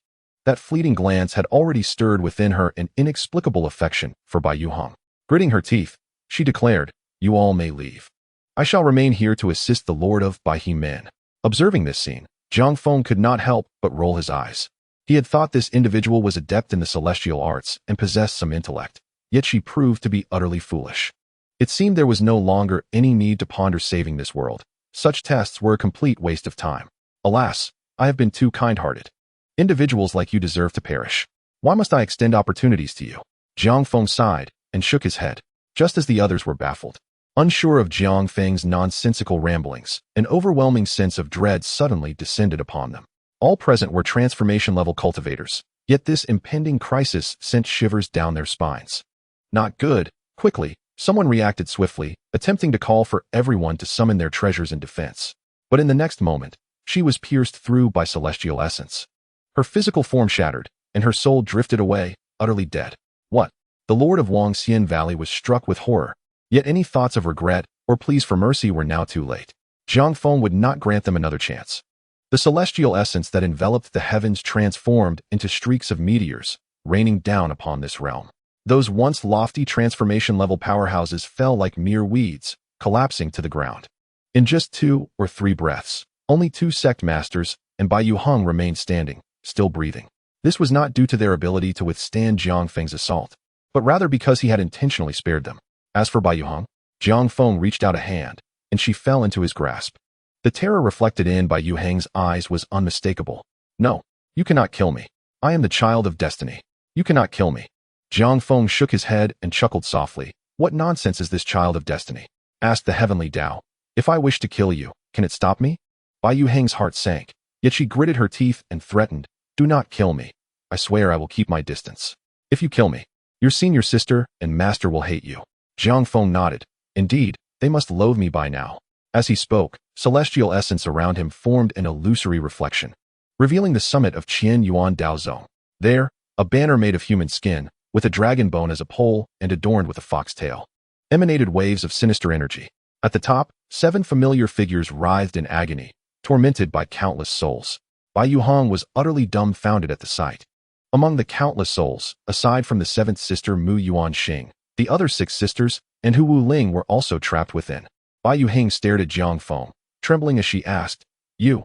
That fleeting glance had already stirred within her an inexplicable affection for Bai Yu Hong. Gritting her teeth, she declared, You all may leave. I shall remain here to assist the Lord of Baihe. Observing this scene, Jiang Feng could not help but roll his eyes. He had thought this individual was adept in the celestial arts and possessed some intellect, yet she proved to be utterly foolish. It seemed there was no longer any need to ponder saving this world. Such tests were a complete waste of time. Alas, I have been too kind-hearted. Individuals like you deserve to perish. Why must I extend opportunities to you? Jiang Feng sighed and shook his head, just as the others were baffled. Unsure of Jiang Feng's nonsensical ramblings, an overwhelming sense of dread suddenly descended upon them. All present were transformation-level cultivators, yet this impending crisis sent shivers down their spines. Not good. Quickly, someone reacted swiftly, attempting to call for everyone to summon their treasures in defense. But in the next moment, she was pierced through by celestial essence. Her physical form shattered, and her soul drifted away, utterly dead. What? The Lord of Wang Xian Valley was struck with horror. Yet any thoughts of regret or pleas for mercy were now too late. Jiang Feng would not grant them another chance. The celestial essence that enveloped the heavens transformed into streaks of meteors, raining down upon this realm. Those once lofty transformation-level powerhouses fell like mere weeds, collapsing to the ground. In just 2 or 3 breaths, only 2 sect masters and Bai Yu Hong remained standing, still breathing. This was not due to their ability to withstand Jiang Feng's assault, but rather because he had intentionally spared them. As for Bai Yu Hong, Jiang Feng reached out a hand, and she fell into his grasp. The terror reflected in Bai Yu Hong's eyes was unmistakable. No, you cannot kill me. I am the child of destiny. You cannot kill me. Jiang Feng shook his head and chuckled softly. What nonsense is this child of destiny? Asked the heavenly Tao. If I wish to kill you, can it stop me? Bai Yu Hong's heart sank, yet she gritted her teeth and threatened, Do not kill me. I swear I will keep my distance. If you kill me, your senior sister and master will hate you. Jiang Feng nodded. Indeed, they must loathe me by now. As he spoke, celestial essence around him formed an illusory reflection, revealing the summit of Qian Yuan Dao Zone. There, a banner made of human skin, with a dragon bone as a pole and adorned with a fox tail, emanated waves of sinister energy. At the top, 7 familiar figures writhed in agony, tormented by countless souls. Bai Yu Hong was utterly dumbfounded at the sight. Among the countless souls, aside from the 7th sister Mu Yuan Xing, the other 6 sisters, and Hu Wu Ling were also trapped within. Bai Yu Hong stared at Jiang Feng, trembling as she asked, You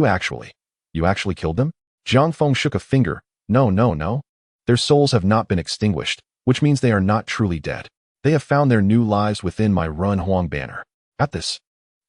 actually killed them? Jiang Feng shook a finger. No. Their souls have not been extinguished, which means they are not truly dead. They have found their new lives within my Run Huang banner. At this,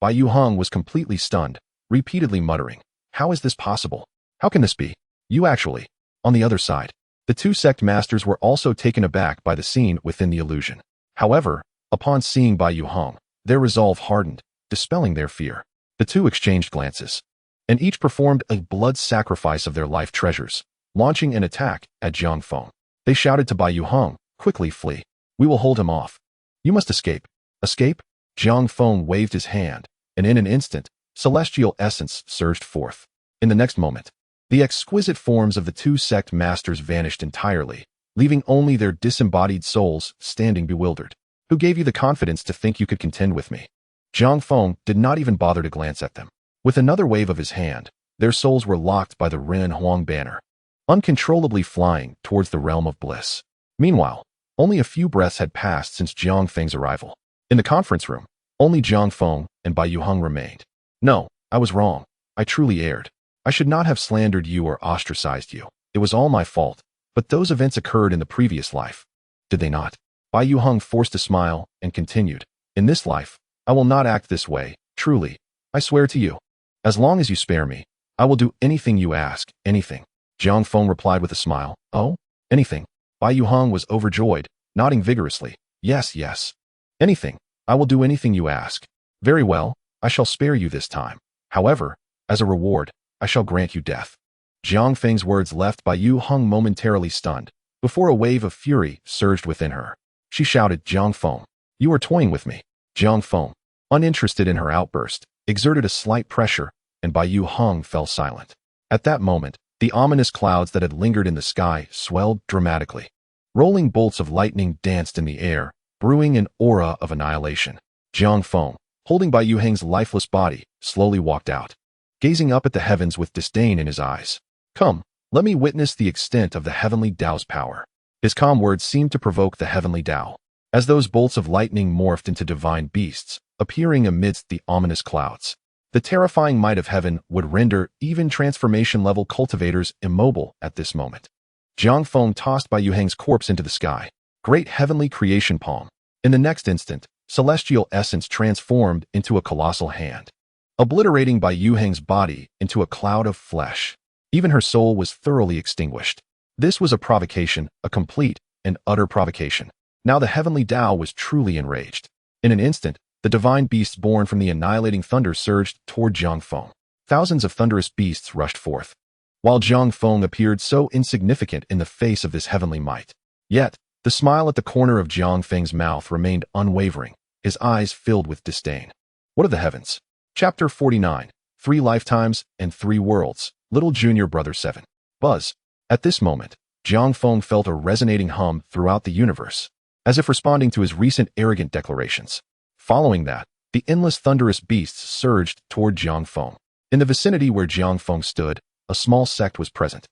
Bai Yu Hong was completely stunned, repeatedly muttering, How is this possible? How can this be? You actually. On the other side, the 2 sect masters were also taken aback by the scene within the illusion. However, upon seeing Bai Yu Hong, Their resolve hardened, dispelling their fear. The two exchanged glances, and each performed a blood sacrifice of their life treasures, launching an attack at Jiang Feng. They shouted to Bai Yuheng, "Quickly flee. We will hold him off. You must escape." Escape? Jiang Feng waved his hand, and in an instant, celestial essence surged forth. In the next moment, the exquisite forms of the two sect masters vanished entirely, leaving only their disembodied souls standing bewildered. "Who gave you the confidence to think you could contend with me?" Jiang Feng did not even bother to glance at them. With another wave of his hand, their souls were locked by the Ren Huang banner, uncontrollably flying towards the realm of bliss. Meanwhile, only a few breaths had passed since Jiang Feng's arrival. In the conference room, only Jiang Feng and Bai Yuheng remained. "No, I was wrong. I truly erred. I should not have slandered you or ostracized you. It was all my fault. But those events occurred in the previous life. Did they not?" Bai Yuheng forced a smile and continued, "In this life, I will not act this way, truly. I swear to you. As long as you spare me, I will do anything you ask, anything." Jiang Feng replied with a smile, "Oh, anything?" Bai Yuheng was overjoyed, nodding vigorously. "Yes, yes. Anything. I will do anything you ask." "Very well, I shall spare you this time. However, as a reward, I shall grant you death." Jiang Feng's words left Bai Yuheng momentarily stunned, before a wave of fury surged within her. She shouted, "Jiang Feng, you are toying with me." Jiang Feng, uninterested in her outburst, exerted a slight pressure, and Bai Yuheng fell silent. At that moment, the ominous clouds that had lingered in the sky swelled dramatically. Rolling bolts of lightning danced in the air, brewing an aura of annihilation. Jiang Feng, holding Bai Yuheng's lifeless body, slowly walked out, gazing up at the heavens with disdain in his eyes. "Come, let me witness the extent of the heavenly Tao's power." His calm words seemed to provoke the heavenly Tao, as those bolts of lightning morphed into divine beasts, appearing amidst the ominous clouds. The terrifying might of heaven would render even transformation-level cultivators immobile at this moment. Jiang Feng tossed Bai Yuheng's corpse into the sky. Great heavenly creation palm. In the next instant, celestial essence transformed into a colossal hand, obliterating Bai Yuheng's body into a cloud of flesh. Even her soul was thoroughly extinguished. This was a provocation, a complete and utter provocation. Now the heavenly Tao was truly enraged. In an instant, the divine beasts born from the annihilating thunder surged toward Jiang Feng. Thousands of thunderous beasts rushed forth, while Jiang Feng appeared so insignificant in the face of this heavenly might. Yet, the smile at the corner of Jiang Feng's mouth remained unwavering, his eyes filled with disdain. What are the heavens? Chapter 49, 3 Lifetimes and 3 Worlds, Little Junior Brother 7. Buzz. At this moment, Jiang Feng felt a resonating hum throughout the universe, as if responding to his recent arrogant declarations. Following that, the endless thunderous beasts surged toward Jiang Feng. In the vicinity where Jiang Feng stood, a small sect was present.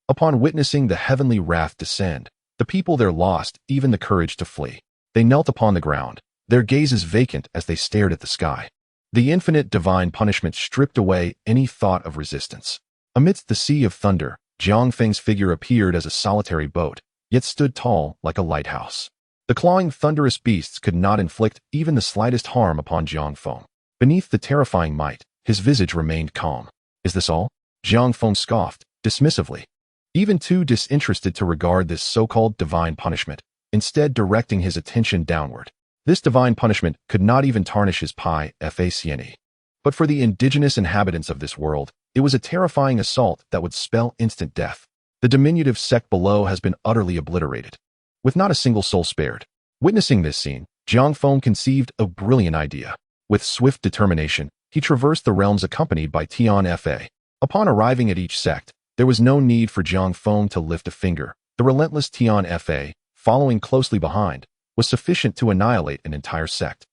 Upon witnessing the heavenly wrath descend, the people there lost even the courage to flee. They knelt upon the ground, their gazes vacant as they stared at the sky. The infinite divine punishment stripped away any thought of resistance. Amidst the sea of thunder, Jiang Feng's figure appeared as a solitary boat, yet stood tall like a lighthouse. The clawing thunderous beasts could not inflict even the slightest harm upon Jiang Feng. Beneath the terrifying might, his visage remained calm. "Is this all?" Jiang Feng scoffed, dismissively, even too disinterested to regard this so-called divine punishment, instead directing his attention downward. This divine punishment could not even tarnish his face. But for the indigenous inhabitants of this world, it was a terrifying assault that would spell instant death. The diminutive sect below has been utterly obliterated, with not a single soul spared. Witnessing this scene, Jiang Feng conceived a brilliant idea. With swift determination, he traversed the realms accompanied by Tian Fa. Upon arriving at each sect, there was no need for Jiang Feng to lift a finger. The relentless Tian Fa, following closely behind, was sufficient to annihilate an entire sect.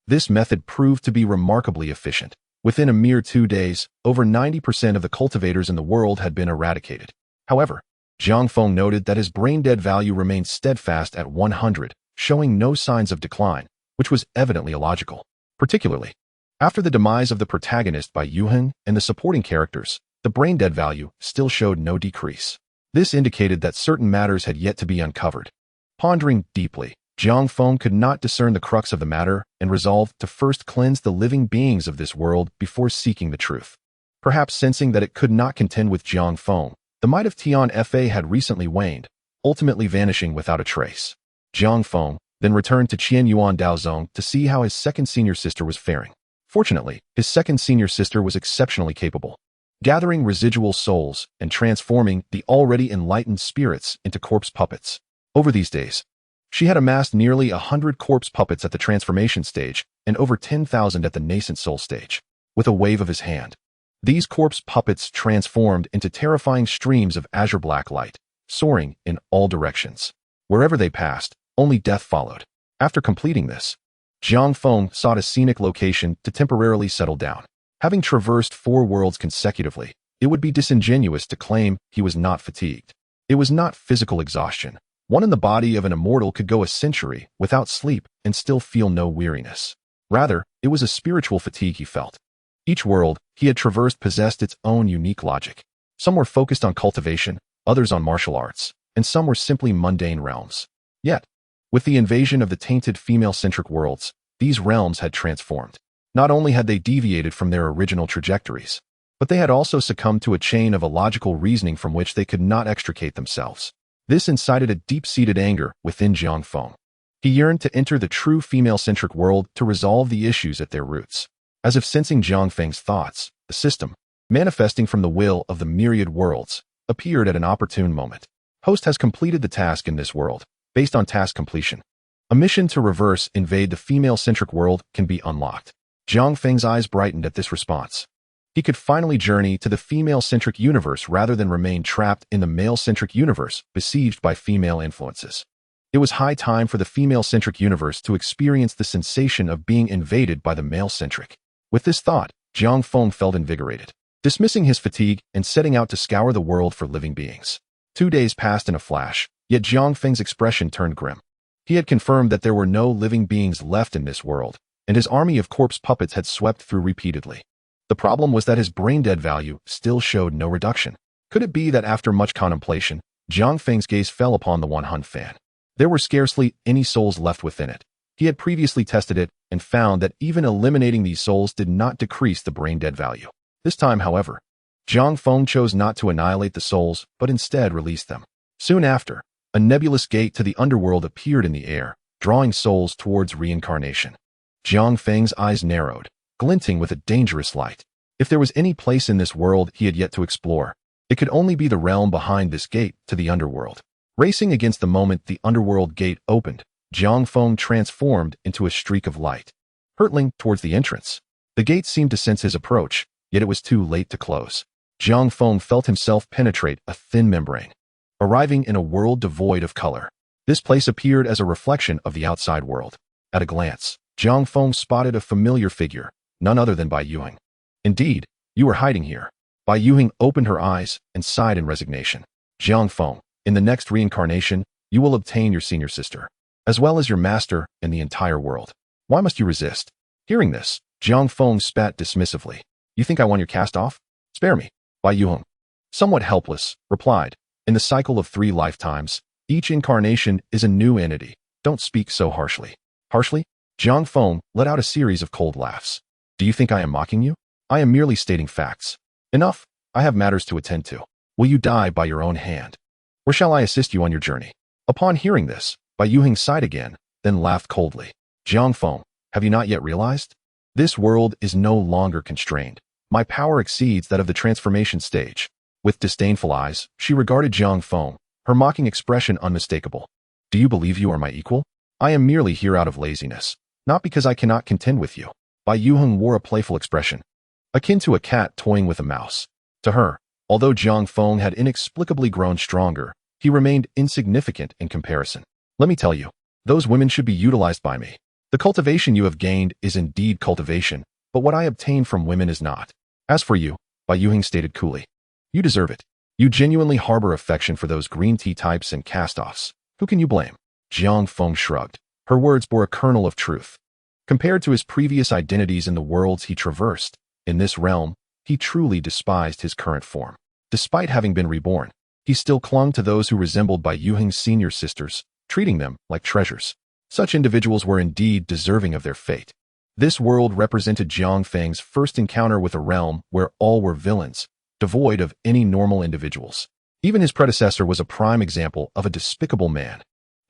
This method proved to be remarkably efficient. Within a mere 2 days, over 90% of the cultivators in the world had been eradicated. However, Jiang Feng noted that his brain-dead value remained steadfast at 100, showing no signs of decline, which was evidently illogical. Particularly, after the demise of the protagonist Bai Yuheng and the supporting characters, the brain-dead value still showed no decrease. This indicated that certain matters had yet to be uncovered. Pondering deeply, Jiang Feng could not discern the crux of the matter and resolved to first cleanse the living beings of this world before seeking the truth. Perhaps sensing that it could not contend with Jiang Feng, the might of Tian Fa had recently waned, ultimately vanishing without a trace. Jiang Feng, then returned to Qianyuan Daozong to see how his second senior sister was faring. Fortunately, his second senior sister was exceptionally capable, gathering residual souls and transforming the already enlightened spirits into corpse puppets. Over these days, she had amassed nearly 100 corpse puppets at the transformation stage and over 10,000 at the nascent soul stage. With a wave of his hand, these corpse puppets transformed into terrifying streams of azure black light, soaring in all directions. Wherever they passed, only death followed. After completing this, Jiang Feng sought a scenic location to temporarily settle down. Having traversed 4 worlds consecutively, it would be disingenuous to claim he was not fatigued. It was not physical exhaustion. One in the body of an immortal could go a century without sleep and still feel no weariness. Rather, it was a spiritual fatigue he felt. Each world he had traversed possessed its own unique logic. Some were focused on cultivation, others on martial arts, and some were simply mundane realms. Yet, with the invasion of the tainted female-centric worlds, these realms had transformed. Not only had they deviated from their original trajectories, but they had also succumbed to a chain of illogical reasoning from which they could not extricate themselves. This incited a deep-seated anger within Jiang Feng. He yearned to enter the true female-centric world to resolve the issues at their roots. As if sensing Jiang Feng's thoughts, the system, manifesting from the will of the myriad worlds, appeared at an opportune moment. Host has completed the task in this world. Based on task completion, a mission to reverse invade the female-centric world can be unlocked. Jiang Feng's eyes brightened at this response. He could finally journey to the female-centric universe rather than remain trapped in the male-centric universe besieged by female influences. It was high time for the female-centric universe to experience the sensation of being invaded by the male-centric. With this thought, Jiang Feng felt invigorated, dismissing his fatigue and setting out to scour the world for living beings. 2 days passed in a flash, yet Jiang Feng's expression turned grim. He had confirmed that there were no living beings left in this world, and his army of corpse puppets had swept through repeatedly. The problem was that his brain-dead value still showed no reduction. Could it be that after much contemplation, Jiang Feng's gaze fell upon the 100 fan? There were scarcely any souls left within it. He had previously tested it and found that even eliminating these souls did not decrease the brain-dead value. This time, however, Jiang Feng chose not to annihilate the souls, but instead released them. Soon after, a nebulous gate to the underworld appeared in the air, drawing souls towards reincarnation. Jiang Feng's eyes narrowed, glinting with a dangerous light. If there was any place in this world he had yet to explore, it could only be the realm behind this gate to the underworld. Racing against the moment the underworld gate opened, Jiang Feng transformed into a streak of light, hurtling towards the entrance. The gate seemed to sense his approach, yet it was too late to close. Jiang Feng felt himself penetrate a thin membrane, arriving in a world devoid of color. This place appeared as a reflection of the outside world. At a glance, Jiang Feng spotted a familiar figure, none other than Bai Yuheng. Indeed, you were hiding here. Bai Yuheng opened her eyes and sighed in resignation. Jiang Feng, in the next reincarnation, you will obtain your senior sister, as well as your master and the entire world. Why must you resist? Hearing this, Jiang Feng spat dismissively. You think I want your cast off? Spare me. Bai Yuheng, somewhat helpless, replied. In the cycle of 3 lifetimes, each incarnation is a new entity. Don't speak so harshly. Harshly? Jiang Feng let out a series of cold laughs. Do you think I am mocking you? I am merely stating facts. Enough. I have matters to attend to. Will you die by your own hand? Or shall I assist you on your journey? Upon hearing this, Bai Yuheng sighed again, then laughed coldly. Jiang Feng, have you not yet realized? This world is no longer constrained. My power exceeds that of the transformation stage. With disdainful eyes, she regarded Jiang Feng, her mocking expression unmistakable. Do you believe you are my equal? I am merely here out of laziness, not because I cannot contend with you. Bai Yuheng wore a playful expression, akin to a cat toying with a mouse. To her, although Jiang Feng had inexplicably grown stronger, he remained insignificant in comparison. Let me tell you, those women should be utilized by me. The cultivation you have gained is indeed cultivation, but what I obtain from women is not. As for you, Bai Yuheng stated coolly, you deserve it. You genuinely harbor affection for those green tea types and cast-offs. Who can you blame? Jiang Feng shrugged. Her words bore a kernel of truth. Compared to his previous identities in the worlds he traversed, in this realm, he truly despised his current form. Despite having been reborn, he still clung to those who resembled Bai Yuheng's senior sisters, treating them like treasures. Such individuals were indeed deserving of their fate. This world represented Jiang Feng's first encounter with a realm where all were villains, devoid of any normal individuals. Even his predecessor was a prime example of a despicable man.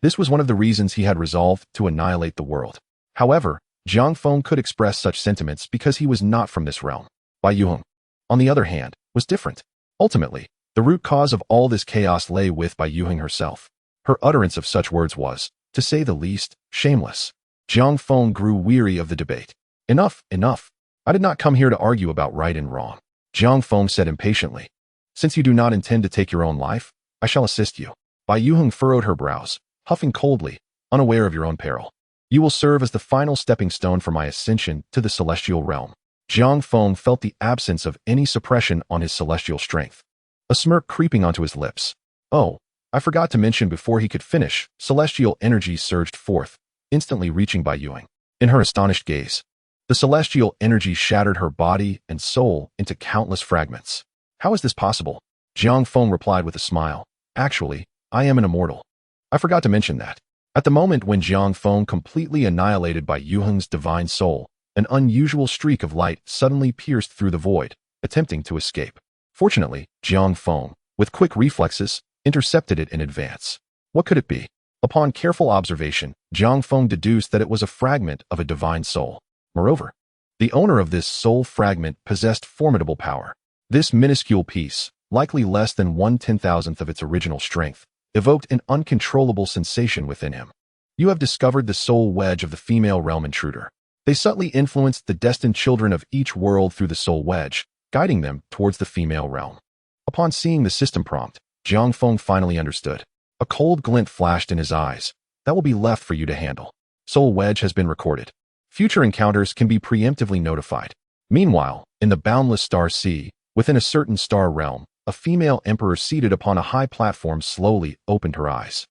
This was one of the reasons he had resolved to annihilate the world. However, Jiang Feng could express such sentiments because he was not from this realm. Bai Yuheng, on the other hand, was different. Ultimately, the root cause of all this chaos lay with Bai Yuheng herself. Her utterance of such words was, to say the least, shameless. Jiang Feng grew weary of the debate. Enough, enough. I did not come here to argue about right and wrong. Jiang Feng said impatiently. Since you do not intend to take your own life, I shall assist you. Bai Yuheng furrowed her brows, huffing coldly, unaware of your own peril. You will serve as the final stepping stone for my ascension to the celestial realm. Jiang Feng felt the absence of any suppression on his celestial strength. A smirk creeping onto his lips. Oh, I forgot to mention before he could finish, celestial energy surged forth, instantly reaching Bai Yuheng. In her astonished gaze, the celestial energy shattered her body and soul into countless fragments. How is this possible? Jiang Feng replied with a smile. Actually, I am an immortal. I forgot to mention that. At the moment when Jiang Feng completely annihilated Bai Yuheng's divine soul, an unusual streak of light suddenly pierced through the void, attempting to escape. Fortunately, Jiang Feng, with quick reflexes, intercepted it in advance. What could it be? Upon careful observation, Jiang Feng deduced that it was a fragment of a divine soul. Moreover, the owner of this soul fragment possessed formidable power. This minuscule piece, likely less than 1/10,000th of its original strength, evoked an uncontrollable sensation within him. You have discovered the soul wedge of the female realm intruder. They subtly influenced the destined children of each world through the soul wedge, guiding them towards the female realm. Upon seeing the system prompt, Jiang Feng finally understood. A cold glint flashed in his eyes. That will be left for you to handle. Soul wedge has been recorded. Future encounters can be preemptively notified. Meanwhile, in the boundless star sea, within a certain star realm, a female emperor seated upon a high platform slowly opened her eyes.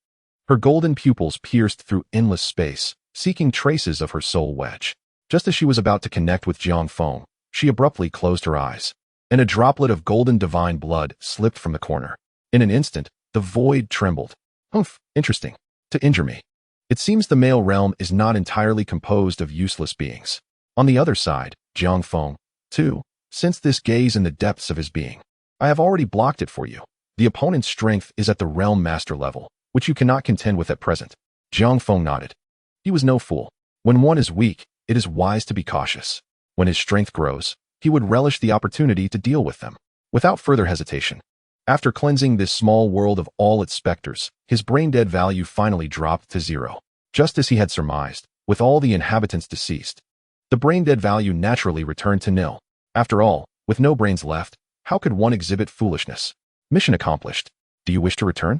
Her golden pupils pierced through endless space, seeking traces of her soul wedge. Just as she was about to connect with Jiang Feng, she abruptly closed her eyes, and a droplet of golden divine blood slipped from the corner. In an instant, the void trembled. Humph, interesting. To injure me. It seems the male realm is not entirely composed of useless beings. On the other side, Jiang Feng, too, sensed this gaze in the depths of his being. I have already blocked it for you. The opponent's strength is at the realm master level, which you cannot contend with at present. Jiang Feng nodded. He was no fool. When one is weak, it is wise to be cautious. When his strength grows, he would relish the opportunity to deal with them. Without further hesitation, after cleansing this small world of all its specters, his brain-dead value finally dropped to 0. Just as he had surmised, with all the inhabitants deceased, the brain-dead value naturally returned to nil. After all, with no brains left, how could one exhibit foolishness? Mission accomplished. Do you wish to return?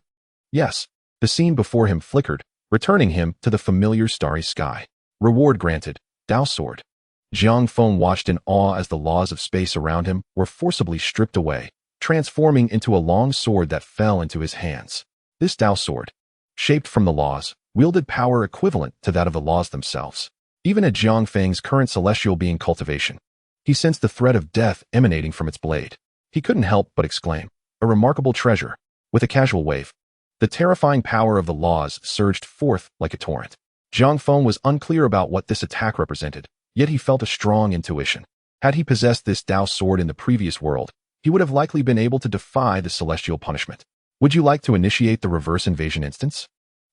Yes. The scene before him flickered, returning him to the familiar starry sky. Reward granted. Dao Sword. Jiang Feng watched in awe as the laws of space around him were forcibly stripped away, transforming into a long sword that fell into his hands. This Dao Sword, shaped from the laws, wielded power equivalent to that of the laws themselves. Even at Jiang Feng's current celestial being cultivation, he sensed the threat of death emanating from its blade. He couldn't help but exclaim, a remarkable treasure. With a casual wave, the terrifying power of the laws surged forth like a torrent. Jiang Feng was unclear about what this attack represented, yet he felt a strong intuition. Had he possessed this Dao Sword in the previous world, he would have likely been able to defy the celestial punishment. Would you like to initiate the reverse invasion instance?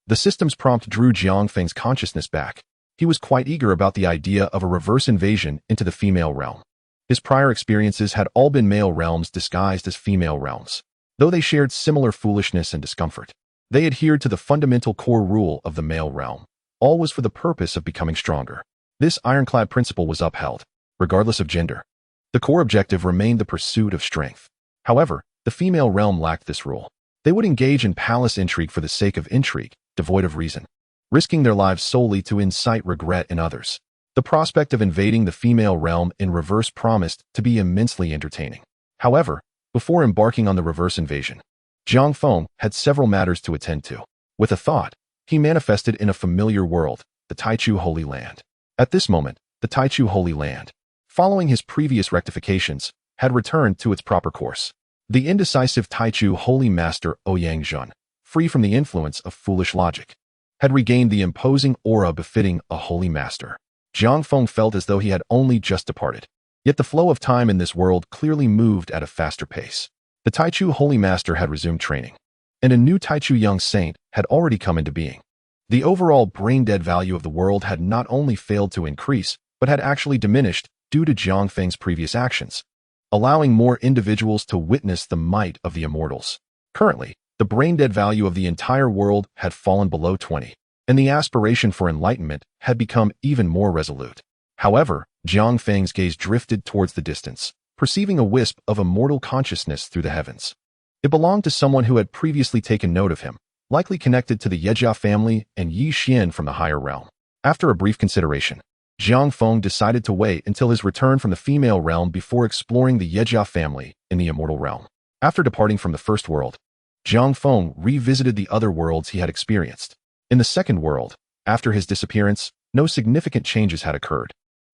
The system's prompt drew Jiang Feng's consciousness back. He was quite eager about the idea of a reverse invasion into the female realm. His prior experiences had all been male realms disguised as female realms. Though they shared similar foolishness and discomfort, they adhered to the fundamental core rule of the male realm. All was for the purpose of becoming stronger. This ironclad principle was upheld, regardless of gender. The core objective remained the pursuit of strength. However, the female realm lacked this rule. They would engage in palace intrigue for the sake of intrigue, devoid of reason, risking their lives solely to incite regret in others. The prospect of invading the female realm in reverse promised to be immensely entertaining. However, before embarking on the reverse invasion, Jiang Feng had several matters to attend to. With a thought, he manifested in a familiar world, the Taichu Holy Land. At this moment, the Taichu Holy Land, following his previous rectifications, had returned to its proper course. The indecisive Taichu Holy Master Ouyang Zhun, free from the influence of foolish logic, had regained the imposing aura befitting a holy master. Jiang Feng felt as though he had only just departed. Yet the flow of time in this world clearly moved at a faster pace. The Taichu Holy Master had resumed training, and a new Taichu young saint had already come into being. The overall brain-dead value of the world had not only failed to increase, but had actually diminished due to Jiang Feng's previous actions, allowing more individuals to witness the might of the immortals. Currently, the brain-dead value of the entire world had fallen below 20, and the aspiration for enlightenment had become even more resolute. However, Jiang Feng's gaze drifted towards the distance, perceiving a wisp of immortal consciousness through the heavens. It belonged to someone who had previously taken note of him, likely connected to the Yejia family and Yi Xian from the higher realm. After a brief consideration, Jiang Feng decided to wait until his return from the female realm before exploring the Yejia family in the immortal realm. After departing from the first world, Jiang Feng revisited the other worlds he had experienced. In the second world, after his disappearance, no significant changes had occurred.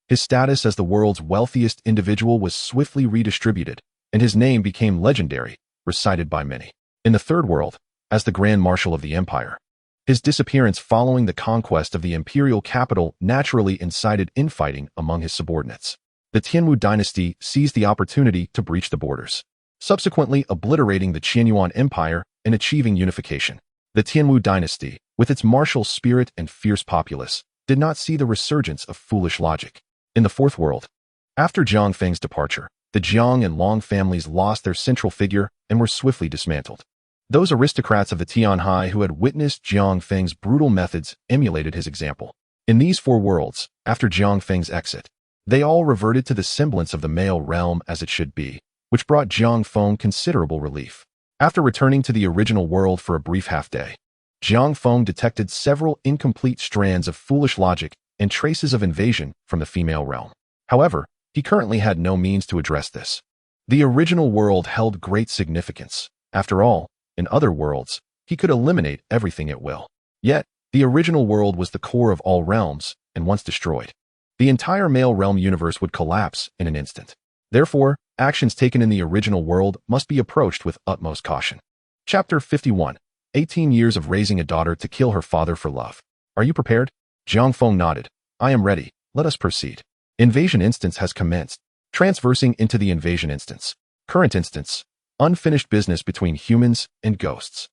His status as the world's wealthiest individual was swiftly redistributed, and his name became legendary, recited by many. In the third world, as the Grand Marshal of the Empire, his disappearance following the conquest of the imperial capital naturally incited infighting among his subordinates. The Tianwu dynasty seized the opportunity to breach the borders, subsequently obliterating the Qianyuan Empire and achieving unification. The Tianwu dynasty, with its martial spirit and fierce populace, did not see the resurgence of foolish logic. In the fourth world, after Jiang Feng's departure, the Jiang and Long families lost their central figure and were swiftly dismantled. Those aristocrats of the Tianhai who had witnessed Jiang Feng's brutal methods emulated his example. In these four worlds, after Jiang Feng's exit, they all reverted to the semblance of the male realm as it should be, which brought Jiang Feng considerable relief. After returning to the original world for a brief half-day, Jiang Feng detected several incomplete strands of foolish logic and traces of invasion from the female realm. However, he currently had no means to address this. The original world held great significance. After all, in other worlds, he could eliminate everything at will. Yet, the original world was the core of all realms, and once destroyed, the entire male realm universe would collapse in an instant. Therefore, actions taken in the original world must be approached with utmost caution. Chapter 51. 18 years of raising a daughter to kill her father for love. Are you prepared? Jiang Feng nodded. I am ready. Let us proceed. Invasion instance has commenced. Transversing into the invasion instance. Current instance. Unfinished business between humans and ghosts.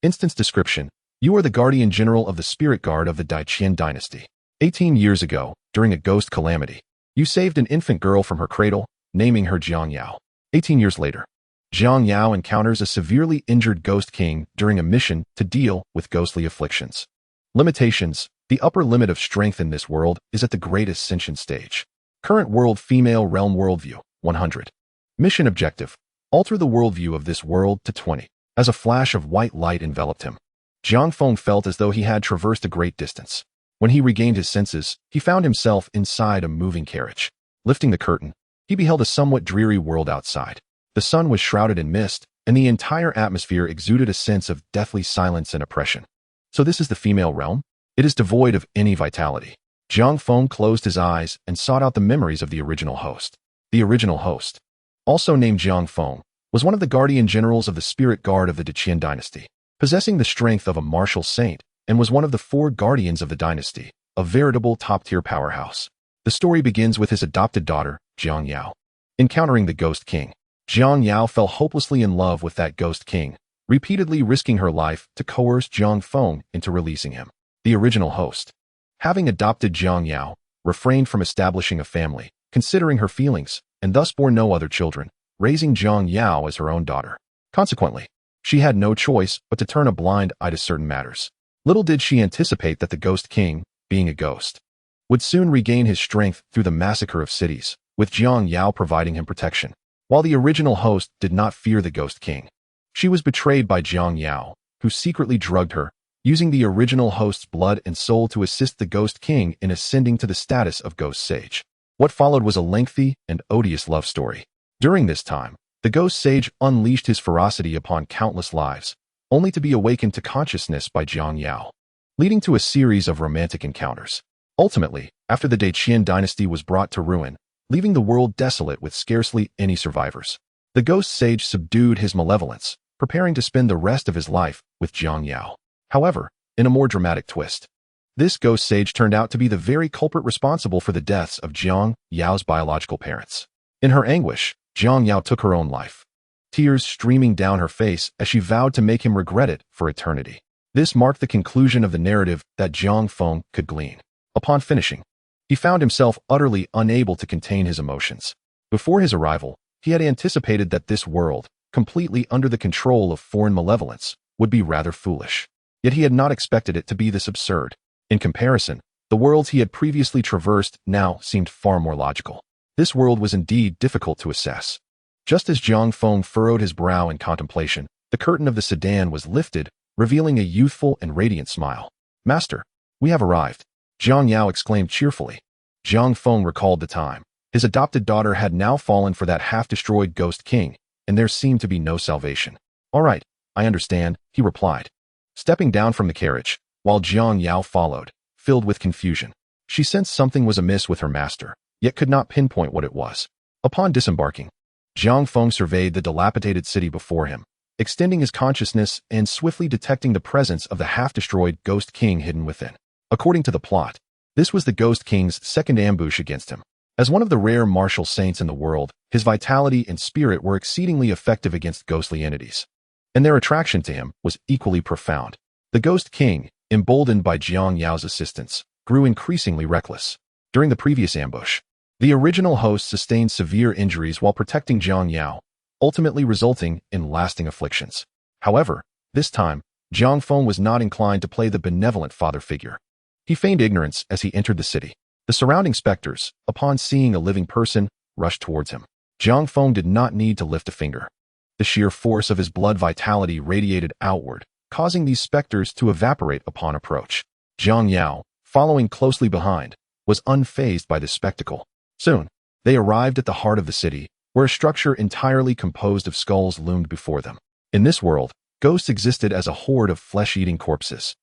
Instance description. You are the guardian general of the spirit guard of the Daiqian dynasty. 18 years ago, during a ghost calamity, you saved an infant girl from her cradle, naming her Jiang Yao. 18 years later, Jiang Yao encounters a severely injured ghost king during a mission to deal with ghostly afflictions. Limitations. The upper limit of strength in this world is at the great ascension stage. Current world female realm worldview, 100. Mission objective. Alter the worldview of this world to 20. As a flash of white light enveloped him, Jiang Feng felt as though he had traversed a great distance. When he regained his senses, he found himself inside a moving carriage. Lifting the curtain, he beheld a somewhat dreary world outside. The sun was shrouded in mist, and the entire atmosphere exuded a sense of deathly silence and oppression. So this is the female realm? It is devoid of any vitality. Jiang Feng closed his eyes and sought out the memories of the original host. The original host, also named Jiang Feng, was one of the guardian generals of the spirit guard of the Daiqian dynasty, possessing the strength of a martial saint, and was one of the four guardians of the dynasty, a veritable top-tier powerhouse. The story begins with his adopted daughter, Jiang Yao. Encountering the Ghost King, Jiang Yao fell hopelessly in love with that Ghost King, repeatedly risking her life to coerce Jiang Feng into releasing him. The original host, having adopted Jiang Yao, refrained from establishing a family, considering her feelings, and thus bore no other children, raising Jiang Yao as her own daughter. Consequently, she had no choice but to turn a blind eye to certain matters. Little did she anticipate that the Ghost King, being a ghost, would soon regain his strength through the massacre of cities, with Jiang Yao providing him protection. While the original host did not fear the Ghost King, she was betrayed by Jiang Yao, who secretly drugged her, using the original host's blood and soul to assist the Ghost King in ascending to the status of Ghost Sage. What followed was a lengthy and odious love story. During this time, the Ghost Sage unleashed his ferocity upon countless lives, only to be awakened to consciousness by Jiang Yao, leading to a series of romantic encounters. Ultimately, after the Daiqian dynasty was brought to ruin, leaving the world desolate with scarcely any survivors, the Ghost Sage subdued his malevolence, preparing to spend the rest of his life with Jiang Yao. However, in a more dramatic twist, this Ghost Sage turned out to be the very culprit responsible for the deaths of Jiang Yao's biological parents. In her anguish, Jiang Yao took her own life, tears streaming down her face as she vowed to make him regret it for eternity. This marked the conclusion of the narrative that Jiang Feng could glean. Upon finishing, he found himself utterly unable to contain his emotions. Before his arrival, he had anticipated that this world, completely under the control of foreign malevolence, would be rather foolish. Yet he had not expected it to be this absurd. In comparison, the worlds he had previously traversed now seemed far more logical. This world was indeed difficult to assess. Just as Jiang Feng furrowed his brow in contemplation, the curtain of the sedan was lifted, revealing a youthful and radiant smile. "Master, we have arrived," Jiang Yao exclaimed cheerfully. Jiang Feng recalled the time. His adopted daughter had now fallen for that half-destroyed ghost king, and there seemed to be no salvation. "All right, I understand," he replied, stepping down from the carriage, while Jiang Yao followed, filled with confusion. She sensed something was amiss with her master, yet could not pinpoint what it was. Upon disembarking, Jiang Feng surveyed the dilapidated city before him, extending his consciousness and swiftly detecting the presence of the half-destroyed Ghost King hidden within. According to the plot, this was the Ghost King's second ambush against him. As one of the rare martial saints in the world, his vitality and spirit were exceedingly effective against ghostly entities, and their attraction to him was equally profound. The Ghost King, emboldened by Jiang Yao's assistance, grew increasingly reckless. During the previous ambush, the original host sustained severe injuries while protecting Jiang Yao, ultimately resulting in lasting afflictions. However, this time, Jiang Feng was not inclined to play the benevolent father figure. He feigned ignorance as he entered the city. The surrounding specters, upon seeing a living person, rushed towards him. Jiang Feng did not need to lift a finger. The sheer force of his blood vitality radiated outward, causing these specters to evaporate upon approach. Jiang Yao, following closely behind, was unfazed by this spectacle. Soon, they arrived at the heart of the city, where a structure entirely composed of skulls loomed before them. In this world, ghosts existed as a horde of flesh-eating corpses.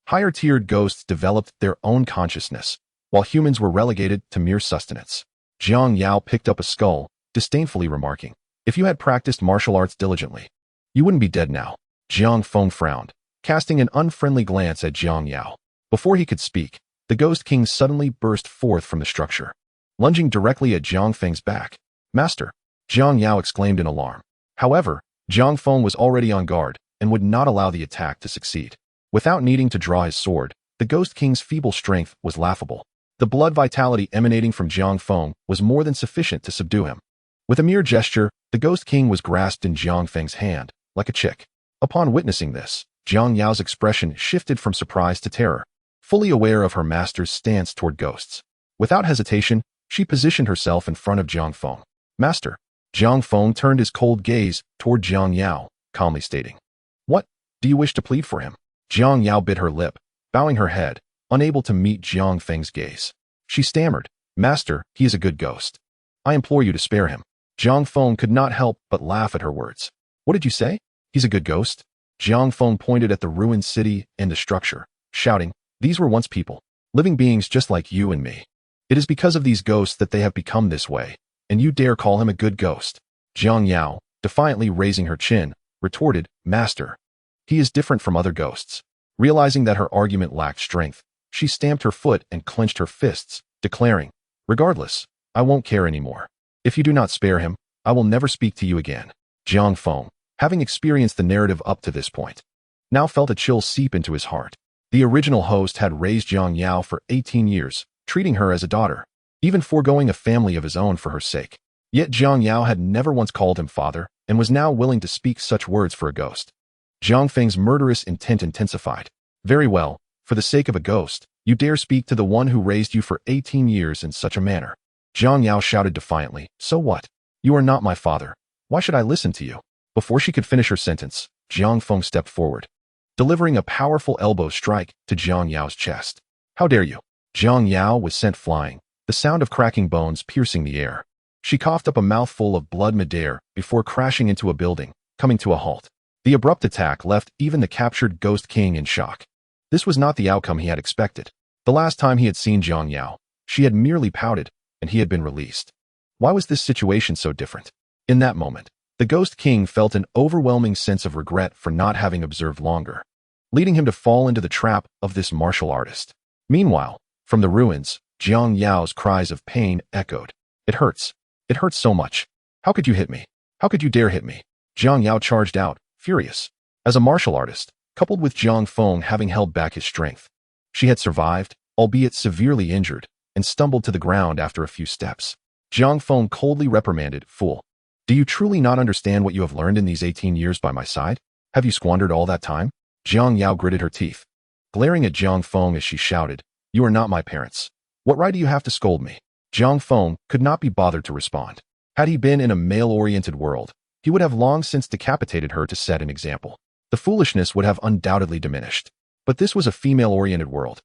Higher-tiered ghosts developed their own consciousness, while humans were relegated to mere sustenance. Jiang Yao picked up a skull, disdainfully remarking, "If you had practiced martial arts diligently, you wouldn't be dead now." Jiang Feng frowned, casting an unfriendly glance at Jiang Yao. Before he could speak, the Ghost King suddenly burst forth from the structure, lunging directly at Jiang Feng's back. "Master!" Jiang Yao exclaimed in alarm. However, Jiang Feng was already on guard and would not allow the attack to succeed. Without needing to draw his sword, the Ghost King's feeble strength was laughable. The blood vitality emanating from Jiang Feng was more than sufficient to subdue him. With a mere gesture, the Ghost King was grasped in Jiang Feng's hand, like a chick. Upon witnessing this, Jiang Yao's expression shifted from surprise to terror, fully aware of her master's stance toward ghosts. Without hesitation, she positioned herself in front of Jiang Feng. "Master." Jiang Feng turned his cold gaze toward Jiang Yao, calmly stating, "What? Do you wish to plead for him?" Jiang Yao bit her lip, bowing her head, unable to meet Jiang Feng's gaze. She stammered, "Master, he is a good ghost. I implore you to spare him." Jiang Feng could not help but laugh at her words. "What did you say? He's a good ghost?" Jiang Feng pointed at the ruined city and the structure, shouting, "These were once people, living beings just like you and me. It is because of these ghosts that they have become this way, and you dare call him a good ghost?" Jiang Yao, defiantly raising her chin, retorted, "Master, he is different from other ghosts." Realizing that her argument lacked strength, she stamped her foot and clenched her fists, declaring, "Regardless, I won't care anymore. If you do not spare him, I will never speak to you again." Jiang Feng, having experienced the narrative up to this point, now felt a chill seep into his heart. The original host had raised Jiang Yao for 18 years, treating her as a daughter, even foregoing a family of his own for her sake. Yet Jiang Yao had never once called him father, and was now willing to speak such words for a ghost. Jiang Feng's murderous intent intensified. "Very well, for the sake of a ghost, you dare speak to the one who raised you for 18 years in such a manner." Jiang Yao shouted defiantly, "So what? You are not my father. Why should I listen to you?" Before she could finish her sentence, Jiang Feng stepped forward, delivering a powerful elbow strike to Jiang Yao's chest. "How dare you?" Jiang Yao was sent flying, the sound of cracking bones piercing the air. She coughed up a mouthful of blood midair before crashing into a building, coming to a halt. The abrupt attack left even the captured Ghost King in shock. This was not the outcome he had expected. The last time he had seen Jiang Yao, she had merely pouted, and he had been released. Why was this situation so different? In that moment, the Ghost King felt an overwhelming sense of regret for not having observed longer, leading him to fall into the trap of this martial artist. Meanwhile, from the ruins, Jiang Yao's cries of pain echoed. "It hurts. It hurts so much. How could you hit me? How could you dare hit me?" Jiang Yao charged out, furious. As a martial artist, coupled with Jiang Feng having held back his strength. She had survived, albeit severely injured, and stumbled to the ground after a few steps. Jiang Feng coldly reprimanded, "Fool. Do you truly not understand what you have learned in these 18 years by my side? Have you squandered all that time?" Jiang Yao gritted her teeth, glaring at Jiang Feng as she shouted, "You are not my parents. What right do you have to scold me?" Jiang Feng could not be bothered to respond. Had he been in a male-oriented world, he would have long since decapitated her to set an example. The foolishness would have undoubtedly diminished. But this was a female-oriented world,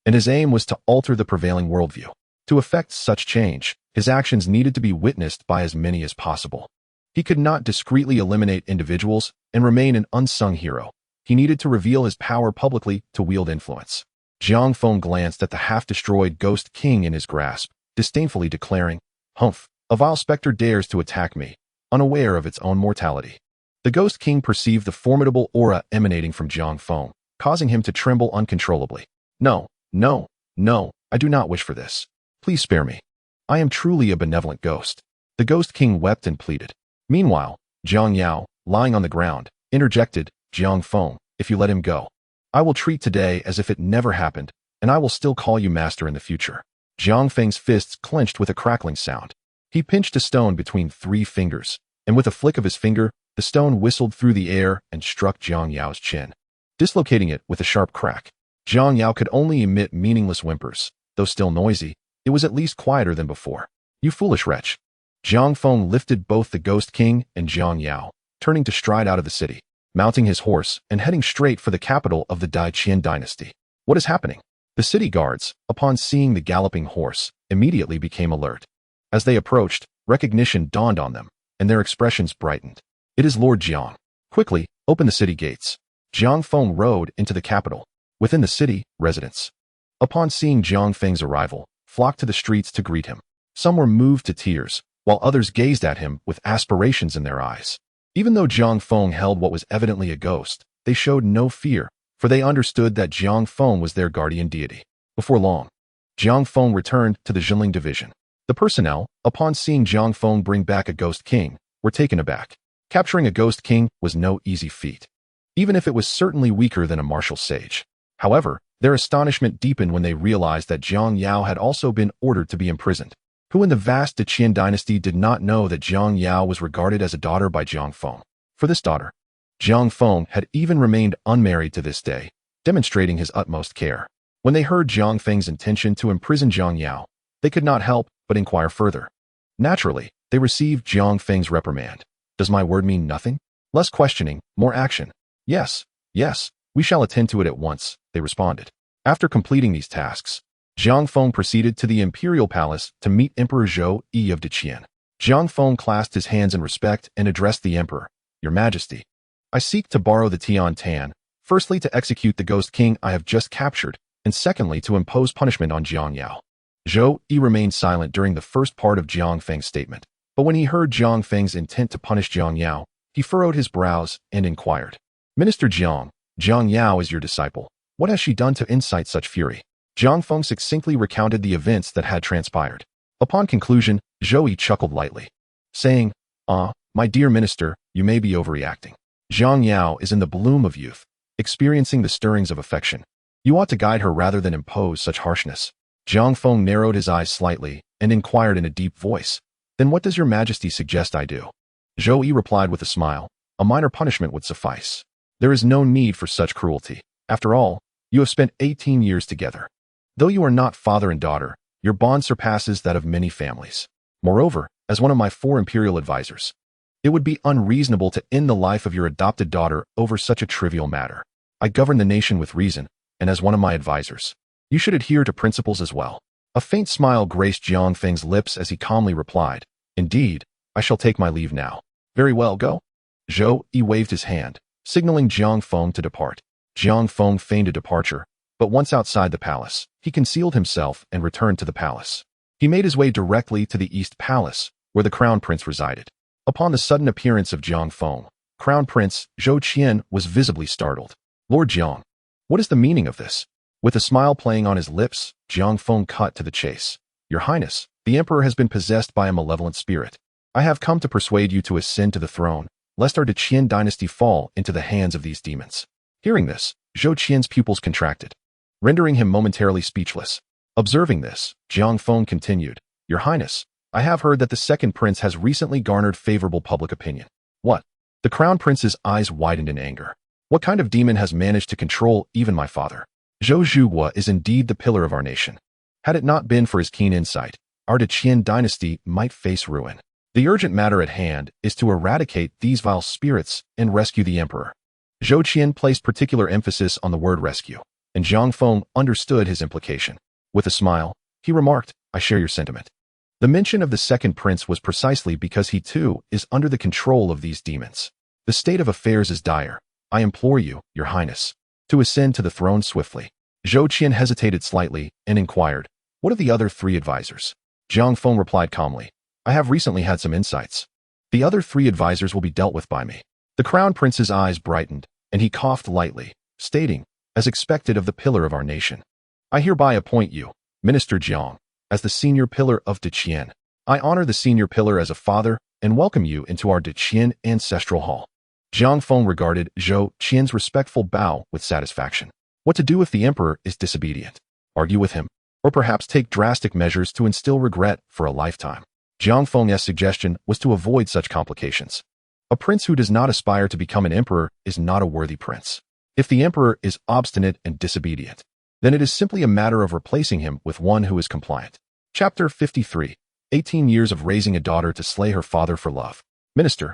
and his aim was to alter the prevailing worldview. To effect such change, his actions needed to be witnessed by as many as possible. He could not discreetly eliminate individuals and remain an unsung hero. He needed to reveal his power publicly to wield influence. Jiang Feng glanced at the half-destroyed Ghost King in his grasp, disdainfully declaring, "Humph, a vile specter dares to attack me, unaware of its own mortality." The Ghost King perceived the formidable aura emanating from Jiang Feng, causing him to tremble uncontrollably. "No, no, no, I do not wish for this. Please spare me. I am truly a benevolent ghost." The Ghost King wept and pleaded. Meanwhile, Jiang Yao, lying on the ground, interjected, "Jiang Feng, if you let him go, I will treat today as if it never happened, and I will still call you master in the future." Jiang Feng's fists clenched with a crackling sound. He pinched a stone between 3 fingers, and with a flick of his finger, the stone whistled through the air and struck Jiang Yao's chin, dislocating it with a sharp crack. Jiang Yao could only emit meaningless whimpers. Though still noisy, it was at least quieter than before. "You foolish wretch." Jiang Feng lifted both the Ghost King and Jiang Yao, turning to stride out of the city, mounting his horse and heading straight for the capital of the Daiqian dynasty. "What is happening?" The city guards, upon seeing the galloping horse, immediately became alert. As they approached, recognition dawned on them, and their expressions brightened. "It is Lord Jiang. Quickly, open the city gates." Jiang Feng rode into the capital. Within the city, residents, upon seeing Jiang Feng's arrival, flocked to the streets to greet him. Some were moved to tears, while others gazed at him with aspirations in their eyes. Even though Jiang Feng held what was evidently a ghost, they showed no fear, for they understood that Jiang Feng was their guardian deity. Before long, Jiang Feng returned to the Jinling division. The personnel, upon seeing Jiang Feng bring back a Ghost King, were taken aback. Capturing a Ghost King was no easy feat, even if it was certainly weaker than a martial sage. However, their astonishment deepened when they realized that Jiang Yao had also been ordered to be imprisoned. Who in the vast Daiqian dynasty did not know that Jiang Yao was regarded as a daughter by Jiang Feng? For this daughter, Jiang Feng had even remained unmarried to this day, demonstrating his utmost care. When they heard Jiang Feng's intention to imprison Jiang Yao, they could not help but inquire further. Naturally, they received Jiang Feng's reprimand. "Does my word mean nothing? Less questioning, more action." "Yes, yes, we shall attend to it at once," they responded. After completing these tasks, Jiang Feng proceeded to the imperial palace to meet Emperor Zhou Yi of Daiqian. Jiang Feng clasped his hands in respect and addressed the emperor. "Your Majesty, I seek to borrow the Tian Tan, firstly to execute the Ghost King I have just captured, and secondly to impose punishment on Jiang Yao." Zhou Yi remained silent during the first part of Jiang Feng's statement, but when he heard Jiang Feng's intent to punish Jiang Yao, he furrowed his brows and inquired, "Minister Jiang, Jiang Yao is your disciple. What has she done to incite such fury?" Jiang Feng succinctly recounted the events that had transpired. Upon conclusion, Zhou Yi chuckled lightly, saying, "My dear minister, you may be overreacting. Jiang Yao is in the bloom of youth, experiencing the stirrings of affection. You ought to guide her rather than impose such harshness." Jiang Feng narrowed his eyes slightly and inquired in a deep voice, "Then what does your Majesty suggest I do?" Zhou Yi replied with a smile, "A minor punishment would suffice. There is no need for such cruelty. After all, you have spent 18 years together. Though you are not father and daughter, your bond surpasses that of many families. Moreover, as one of my 4 imperial advisors, it would be unreasonable to end the life of your adopted daughter over such a trivial matter. I govern the nation with reason, and as one of my advisors, you should adhere to principles as well." A faint smile graced Jiang Feng's lips as he calmly replied, "Indeed, I shall take my leave now." "Very well, go." Zhou Yi waved his hand, signaling Jiang Feng to depart. Jiang Feng feigned a departure, but once outside the palace, he concealed himself and returned to the palace. He made his way directly to the East Palace, where the Crown Prince resided. Upon the sudden appearance of Jiang Feng, Crown Prince Zhou Qian was visibly startled. "Lord Jiang, what is the meaning of this?" With a smile playing on his lips, Jiang Feng cut to the chase. "Your Highness, the Emperor has been possessed by a malevolent spirit. I have come to persuade you to ascend to the throne, lest our Daiqian dynasty fall into the hands of these demons." Hearing this, Zhou Qian's pupils contracted, rendering him momentarily speechless. Observing this, Jiang Feng continued, Your Highness, I have heard that the second prince has recently garnered favorable public opinion. What? The crown prince's eyes widened in anger. What kind of demon has managed to control even my father? Zhou Zhuguo is indeed the pillar of our nation. Had it not been for his keen insight, our Deqian dynasty might face ruin. The urgent matter at hand is to eradicate these vile spirits and rescue the emperor. Zhou Qian placed particular emphasis on the word rescue, and Jiang Feng understood his implication. With a smile, he remarked, I share your sentiment. The mention of the second prince was precisely because he too is under the control of these demons. The state of affairs is dire. I implore you, Your Highness, to ascend to the throne swiftly. Zhou Qian hesitated slightly and inquired, What are the other 3 advisors? Jiang Feng replied calmly, I have recently had some insights. The other 3 advisors will be dealt with by me. The crown prince's eyes brightened, and he coughed lightly, stating, As expected of the pillar of our nation, I hereby appoint you, Minister Jiang, as the senior pillar of Deqian. I honor the senior pillar as a father and welcome you into our Deqian ancestral hall. Jiang Feng regarded Zhou Qian's respectful bow with satisfaction. What to do if the emperor is disobedient? Argue with him, or perhaps take drastic measures to instill regret for a lifetime. Jiang Feng's suggestion was to avoid such complications. A prince who does not aspire to become an emperor is not a worthy prince. If the emperor is obstinate and disobedient, then it is simply a matter of replacing him with one who is compliant. Chapter 53. 18 years of raising a daughter to slay her father for love. Minister,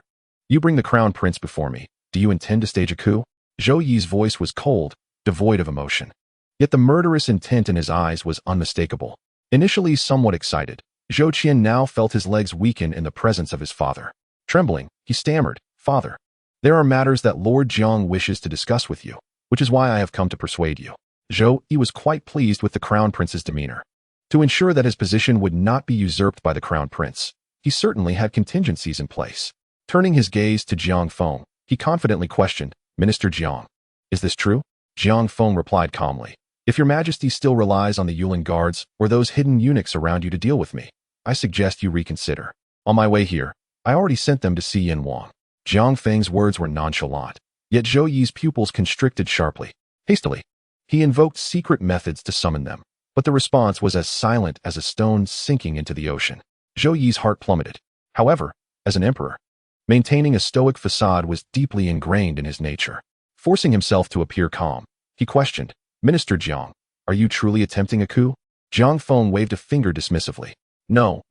you bring the crown prince before me. Do you intend to stage a coup? Zhou Yi's voice was cold, devoid of emotion. Yet the murderous intent in his eyes was unmistakable. Initially somewhat excited, Zhou Qian now felt his legs weaken in the presence of his father. Trembling, he stammered, Father, there are matters that Lord Jiang wishes to discuss with you, which is why I have come to persuade you. Zhou Yi was quite pleased with the crown prince's demeanor. To ensure that his position would not be usurped by the crown prince, he certainly had contingencies in place. Turning his gaze to Jiang Feng, he confidently questioned, Minister Jiang, is this true? Jiang Feng replied calmly, If your majesty still relies on the Yulin guards or those hidden eunuchs around you to deal with me, I suggest you reconsider. On my way here, I already sent them to see Yin Wang. Jiang Feng's words were nonchalant, yet Zhou Yi's pupils constricted sharply. Hastily, he invoked secret methods to summon them, but the response was as silent as a stone sinking into the ocean. Zhou Yi's heart plummeted. However, as an emperor, maintaining a stoic facade was deeply ingrained in his nature. Forcing himself to appear calm, he questioned, Minister Jiang, are you truly attempting a coup? Jiang Feng waved a finger dismissively. No,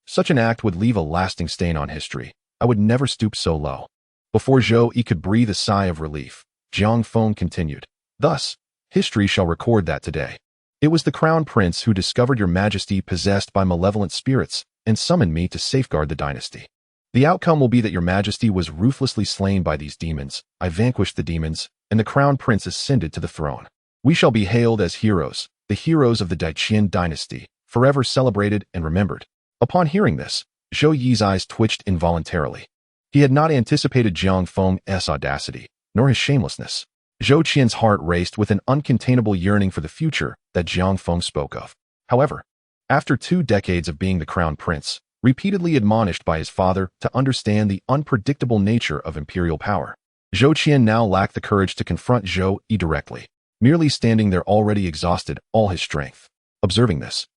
such an act would leave a lasting stain on history. I would never stoop so low. Before Zhou Yi could breathe a sigh of relief, Jiang Feng continued, Thus, history shall record that today. It was the crown prince who discovered your majesty possessed by malevolent spirits and summoned me to safeguard the dynasty. The outcome will be that your majesty was ruthlessly slain by these demons. I vanquished the demons, and the crown prince ascended to the throne. We shall be hailed as heroes, the heroes of the Deqian dynasty, forever celebrated and remembered. Upon hearing this, Zhou Yi's eyes twitched involuntarily. He had not anticipated Jiang Feng's audacity, nor his shamelessness. Zhou Qian's heart raced with an uncontainable yearning for the future that Jiang Feng spoke of. However, after 2 decades of being the crown prince, repeatedly admonished by his father to understand the unpredictable nature of imperial power, Zhou Qian now lacked the courage to confront Zhou Yi directly, merely standing there already exhausted all his strength. Observing this,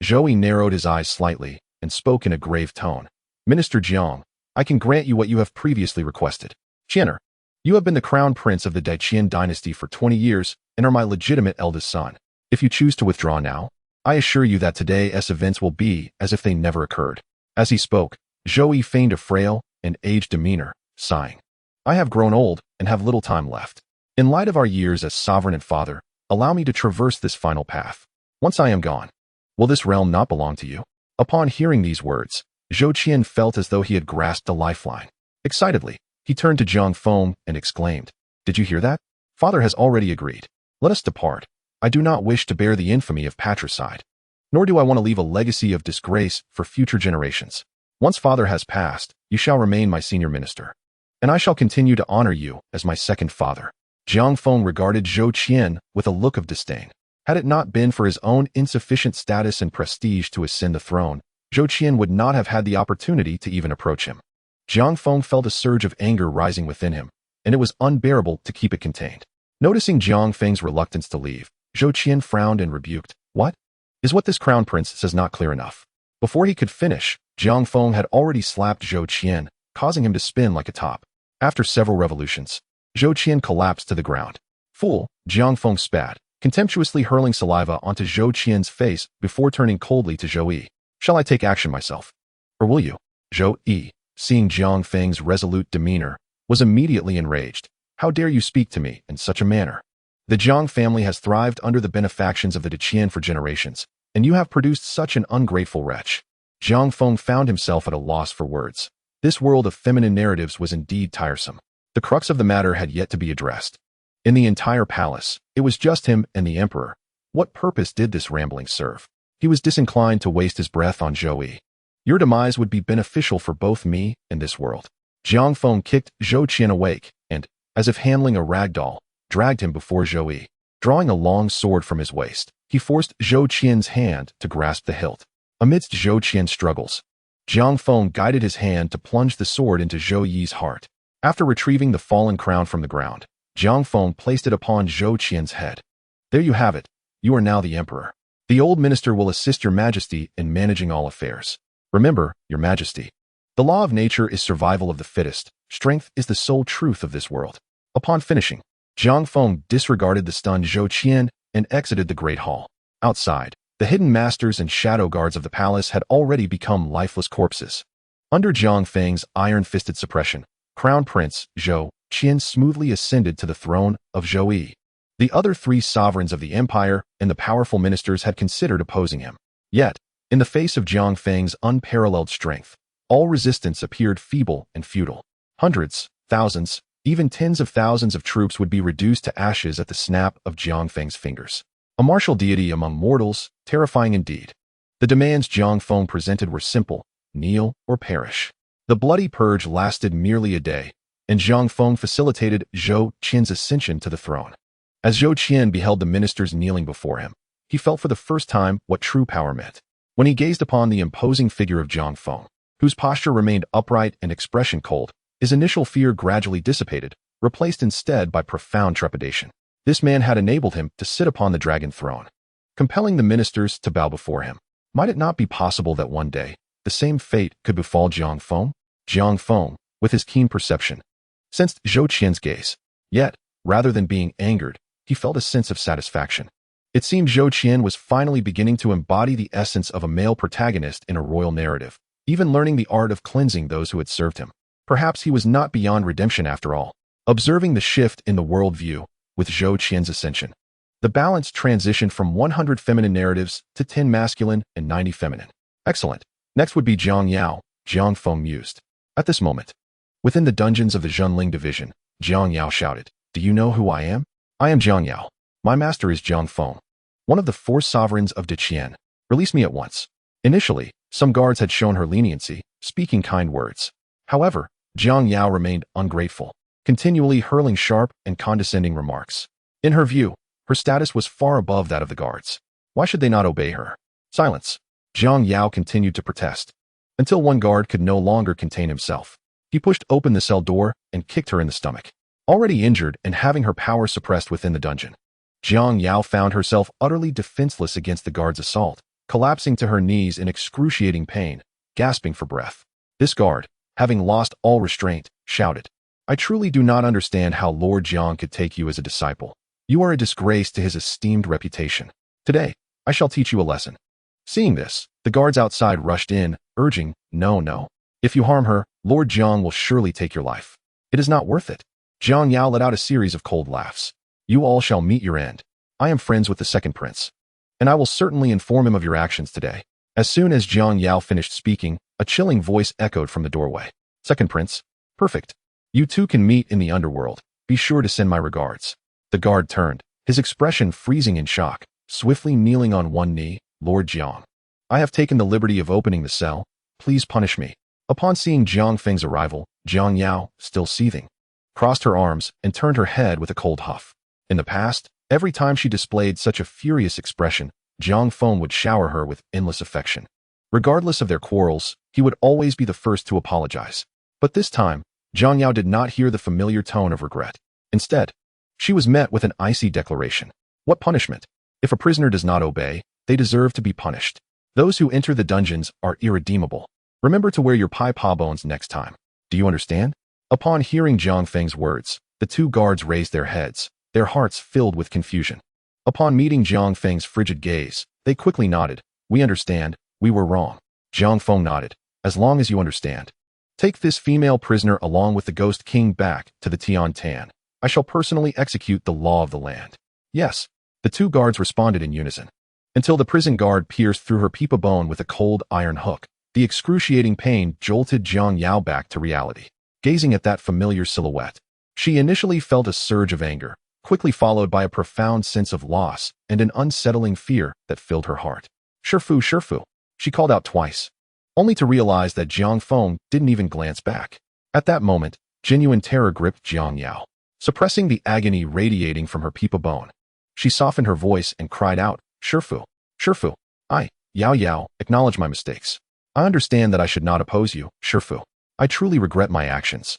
Zhou Yi narrowed his eyes slightly and spoke in a grave tone. Minister Jiang, I can grant you what you have previously requested. Qianer, you have been the crown prince of the Deqian dynasty for 20 years and are my legitimate eldest son. If you choose to withdraw now, I assure you that today's events will be as if they never occurred. As he spoke, Zhou Yi feigned a frail and aged demeanor, sighing. I have grown old and have little time left. In light of our years as sovereign and father, allow me to traverse this final path. Once I am gone, will this realm not belong to you? Upon hearing these words, Zhou Qian felt as though he had grasped a lifeline. Excitedly, he turned to Jiang Feng and exclaimed, Did you hear that? Father has already agreed. Let us depart. I do not wish to bear the infamy of patricide, nor do I want to leave a legacy of disgrace for future generations. Once father has passed, you shall remain my senior minister, and I shall continue to honor you as my second father. Jiang Feng regarded Zhou Qian with a look of disdain. Had it not been for his own insufficient status and prestige to ascend the throne, Zhou Qian would not have had the opportunity to even approach him. Jiang Feng felt a surge of anger rising within him, and it was unbearable to keep it contained. Noticing Jiang Feng's reluctance to leave, Zhou Qian frowned and rebuked. What? Is what this crown prince says not clear enough? Before he could finish, Jiang Feng had already slapped Zhou Qian, causing him to spin like a top. After several revolutions, Zhou Qian collapsed to the ground. Fool, Jiang Feng spat, contemptuously hurling saliva onto Zhou Qian's face before turning coldly to Zhou Yi. Shall I take action myself? Or will you? Zhou Yi, seeing Jiang Feng's resolute demeanor, was immediately enraged. How dare you speak to me in such a manner? The Jiang family has thrived under the benefactions of the Deqian for generations, and you have produced such an ungrateful wretch. Jiang Feng found himself at a loss for words. This world of feminine narratives was indeed tiresome. The crux of the matter had yet to be addressed. In the entire palace, it was just him and the emperor. What purpose did this rambling serve? He was disinclined to waste his breath on Zhou Yi. Your demise would be beneficial for both me and this world. Jiang Feng kicked Zhou Qian awake and, as if handling a rag doll, dragged him before Zhou Yi. Drawing a long sword from his waist, he forced Zhou Qian's hand to grasp the hilt. Amidst Zhou Qian's struggles, Jiang Feng guided his hand to plunge the sword into Zhou Yi's heart. After retrieving the fallen crown from the ground, Jiang Feng placed it upon Zhou Qian's head. There you have it. You are now the emperor. The old minister will assist your majesty in managing all affairs. Remember, your majesty, the law of nature is survival of the fittest. Strength is the sole truth of this world. Upon finishing, Jiang Feng disregarded the stunned Zhou Qian and exited the great hall. Outside, the hidden masters and shadow guards of the palace had already become lifeless corpses. Under Jiang Feng's iron-fisted suppression, Crown Prince Zhou Qian smoothly ascended to the throne of Zhou Yi. The other three sovereigns of the empire and the powerful ministers had considered opposing him. Yet, in the face of Jiang Feng's unparalleled strength, all resistance appeared feeble and futile. Hundreds, thousands, even tens of thousands of troops would be reduced to ashes at the snap of Jiang Feng's fingers. A martial deity among mortals, terrifying indeed. The demands Jiang Feng presented were simple: kneel or perish. The bloody purge lasted merely a day, and Jiang Feng facilitated Zhou Qian's ascension to the throne. As Zhou Qian beheld the ministers kneeling before him, he felt for the first time what true power meant. When he gazed upon the imposing figure of Jiang Feng, whose posture remained upright and expression cold, his initial fear gradually dissipated, replaced instead by profound trepidation. This man had enabled him to sit upon the dragon throne, compelling the ministers to bow before him. Might it not be possible that one day, the same fate could befall Jiang Feng? Jiang Feng, with his keen perception, sensed Zhou Qian's gaze. Yet, rather than being angered, he felt a sense of satisfaction. It seemed Zhou Qian was finally beginning to embody the essence of a male protagonist in a royal narrative, even learning the art of cleansing those who had served him. Perhaps he was not beyond redemption after all. Observing the shift in the worldview with Zhou Qian's ascension, the balance transitioned from 100 feminine narratives to 10 masculine and 90 feminine. Excellent. Next would be Jiang Yao, Jiang Feng mused. At this moment, within the dungeons of the Zhenling division, Jiang Yao shouted, "Do you know who I am? I am Jiang Yao. My master is Jiang Feng, one of the 4 sovereigns of Deqian. Release me at once." Initially, some guards had shown her leniency, speaking kind words. However, Jiang Yao remained ungrateful, continually hurling sharp and condescending remarks. In her view, her status was far above that of the guards. Why should they not obey her? Silence. Jiang Yao continued to protest, until one guard could no longer contain himself. He pushed open the cell door and kicked her in the stomach. Already injured and having her power suppressed within the dungeon, Jiang Yao found herself utterly defenseless against the guard's assault, collapsing to her knees in excruciating pain, gasping for breath. This guard, having lost all restraint, shouted, "I truly do not understand how Lord Jiang could take you as a disciple. You are a disgrace to his esteemed reputation. Today, I shall teach you a lesson." Seeing this, the guards outside rushed in, urging, No. If you harm her, Lord Jiang will surely take your life. It is not worth it." Jiang Yao let out a series of cold laughs. "You all shall meet your end. I am friends with the second prince, and I will certainly inform him of your actions today." As soon as Jiang Yao finished speaking, a chilling voice echoed from the doorway. "Second prince? Perfect. You two can meet in the underworld. Be sure to send my regards." The guard turned, his expression freezing in shock, swiftly kneeling on one knee. "Lord Jiang, I have taken the liberty of opening the cell. Please punish me." Upon seeing Jiang Feng's arrival, Jiang Yao, still seething, crossed her arms and turned her head with a cold huff. In the past, every time she displayed such a furious expression, Jiang Feng would shower her with endless affection. Regardless of their quarrels, he would always be the first to apologize. But this time, Zhang Yao did not hear the familiar tone of regret. Instead, she was met with an icy declaration. What punishment? If a prisoner does not obey, they deserve to be punished. Those who enter the dungeons are irredeemable. Remember to wear your pai pa bones next time. Do you understand? Upon hearing Zhang Feng's words, the two guards raised their heads, their hearts filled with confusion. Upon meeting Zhang Feng's frigid gaze, they quickly nodded. We understand, we were wrong. Zhang Feng nodded. As long as you understand. Take this female prisoner along with the Ghost King back to the Tian Tan. I shall personally execute the law of the land. Yes. The two guards responded in unison. Until the prison guard pierced through her peepa bone with a cold iron hook, the excruciating pain jolted Zhang Yao back to reality. Gazing at that familiar silhouette, she initially felt a surge of anger, quickly followed by a profound sense of loss and an unsettling fear that filled her heart. Shifu, Shifu, she called out twice, only to realize that Zhang Feng didn't even glance back. At that moment, genuine terror gripped Zhang Yao, suppressing the agony radiating from her peepa bone. She softened her voice and cried out, Shifu, Shifu, Yao Yao, acknowledge my mistakes. I understand that I should not oppose you, Shifu. I truly regret my actions.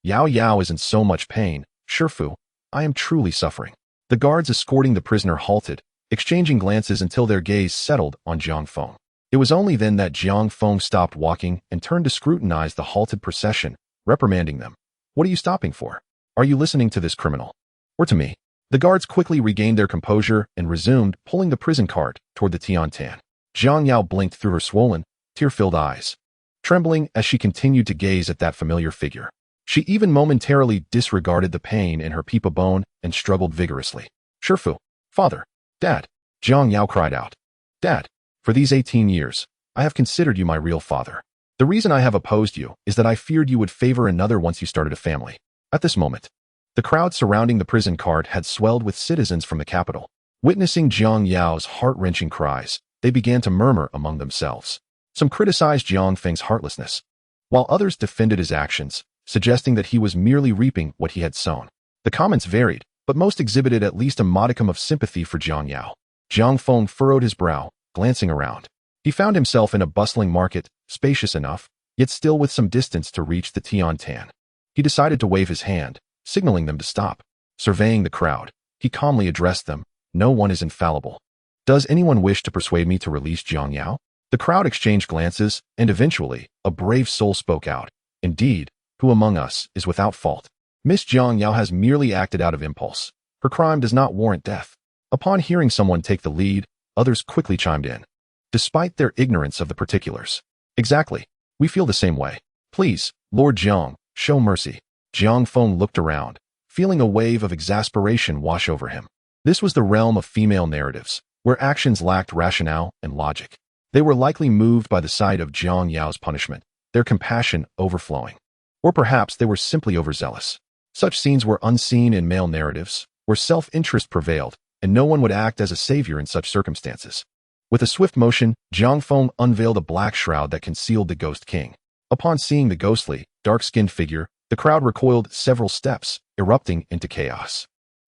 Yao Yao is in so much pain, Shifu. I am truly suffering. The guards escorting the prisoner halted, exchanging glances until their gaze settled on Zhang Feng. It was only then that Zhang Feng stopped walking and turned to scrutinize the halted procession, reprimanding them. What are you stopping for? Are you listening to this criminal? Or to me? The guards quickly regained their composure and resumed pulling the prison cart toward the Tian Tan. Zhang Yao blinked through her swollen, tear-filled eyes, trembling as she continued to gaze at that familiar figure. She even momentarily disregarded the pain in her peepa bone and struggled vigorously. Shifu, father, dad, Zhang Yao cried out. Dad, for these 18 years, I have considered you my real father. The reason I have opposed you is that I feared you would favor another once you started a family. At this moment, the crowd surrounding the prison cart had swelled with citizens from the capital. Witnessing Zhang Yao's heart-wrenching cries, they began to murmur among themselves. Some criticized Zhang Feng's heartlessness, while others defended his actions, suggesting that he was merely reaping what he had sown. The comments varied, but most exhibited at least a modicum of sympathy for Zhang Yao. Zhang Feng furrowed his brow, glancing around. He found himself in a bustling market, spacious enough, yet still with some distance to reach the Tian Tan. He decided to wave his hand, signaling them to stop. Surveying the crowd, he calmly addressed them. No one is infallible. Does anyone wish to persuade me to release Zhang Yao? The crowd exchanged glances, and eventually, a brave soul spoke out. Indeed, who among us is without fault? Miss Zhang Yao has merely acted out of impulse. Her crime does not warrant death. Upon hearing someone take the lead, others quickly chimed in, despite their ignorance of the particulars. Exactly. We feel the same way. Please, Lord Zhang, show mercy. Zhang Feng looked around, feeling a wave of exasperation wash over him. This was the realm of female narratives, where actions lacked rationale and logic. They were likely moved by the sight of Zhang Yao's punishment, their compassion overflowing. Or perhaps they were simply overzealous. Such scenes were unseen in male narratives, where self-interest prevailed, and no one would act as a savior in such circumstances. With a swift motion, Zhang Feng unveiled a black shroud that concealed the Ghost King. Upon seeing the ghostly, dark-skinned figure, the crowd recoiled several steps, erupting into chaos.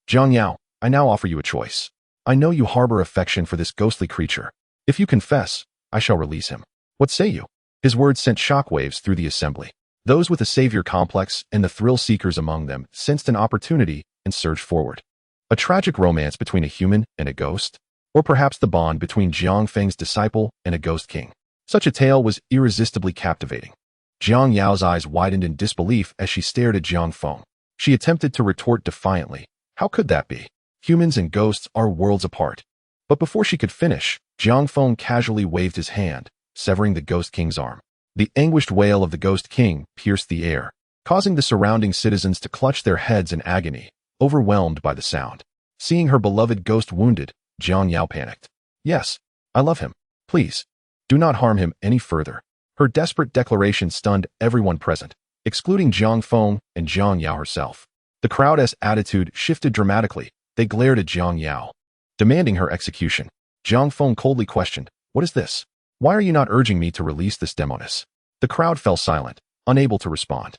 Zhang Yao, I now offer you a choice. I know you harbor affection for this ghostly creature. If you confess, I shall release him. What say you? His words sent shockwaves through the assembly. Those with a savior complex and the thrill-seekers among them sensed an opportunity and surged forward. A tragic romance between a human and a ghost? Or perhaps the bond between Zhang Feng's disciple and a ghost king? Such a tale was irresistibly captivating. Zhang Yao's eyes widened in disbelief as she stared at Zhang Feng. She attempted to retort defiantly. How could that be? Humans and ghosts are worlds apart. But before she could finish, Zhang Feng casually waved his hand, severing the Ghost King's arm. The anguished wail of the Ghost King pierced the air, causing the surrounding citizens to clutch their heads in agony, overwhelmed by the sound. Seeing her beloved ghost wounded, Zhang Yao panicked. Yes, I love him. Please, do not harm him any further. Her desperate declaration stunned everyone present, excluding Zhang Feng and Zhang Yao herself. The crowd's attitude shifted dramatically. They glared at Zhang Yao, demanding her execution. Zhang Feng coldly questioned, what is this? Why are you not urging me to release this demoness? The crowd fell silent, unable to respond.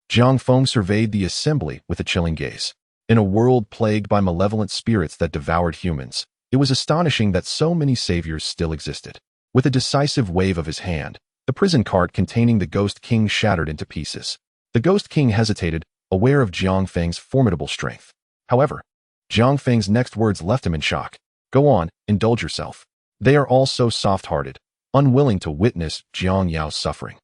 Zhang Feng surveyed the assembly with a chilling gaze. In a world plagued by malevolent spirits that devoured humans, it was astonishing that so many saviors still existed. With a decisive wave of his hand, the prison cart containing the Ghost King shattered into pieces. The Ghost King hesitated, aware of Jiang Feng's formidable strength. However, Jiang Feng's next words left him in shock. Go on, indulge yourself. They are all so soft-hearted, unwilling to witness Jiang Yao's suffering.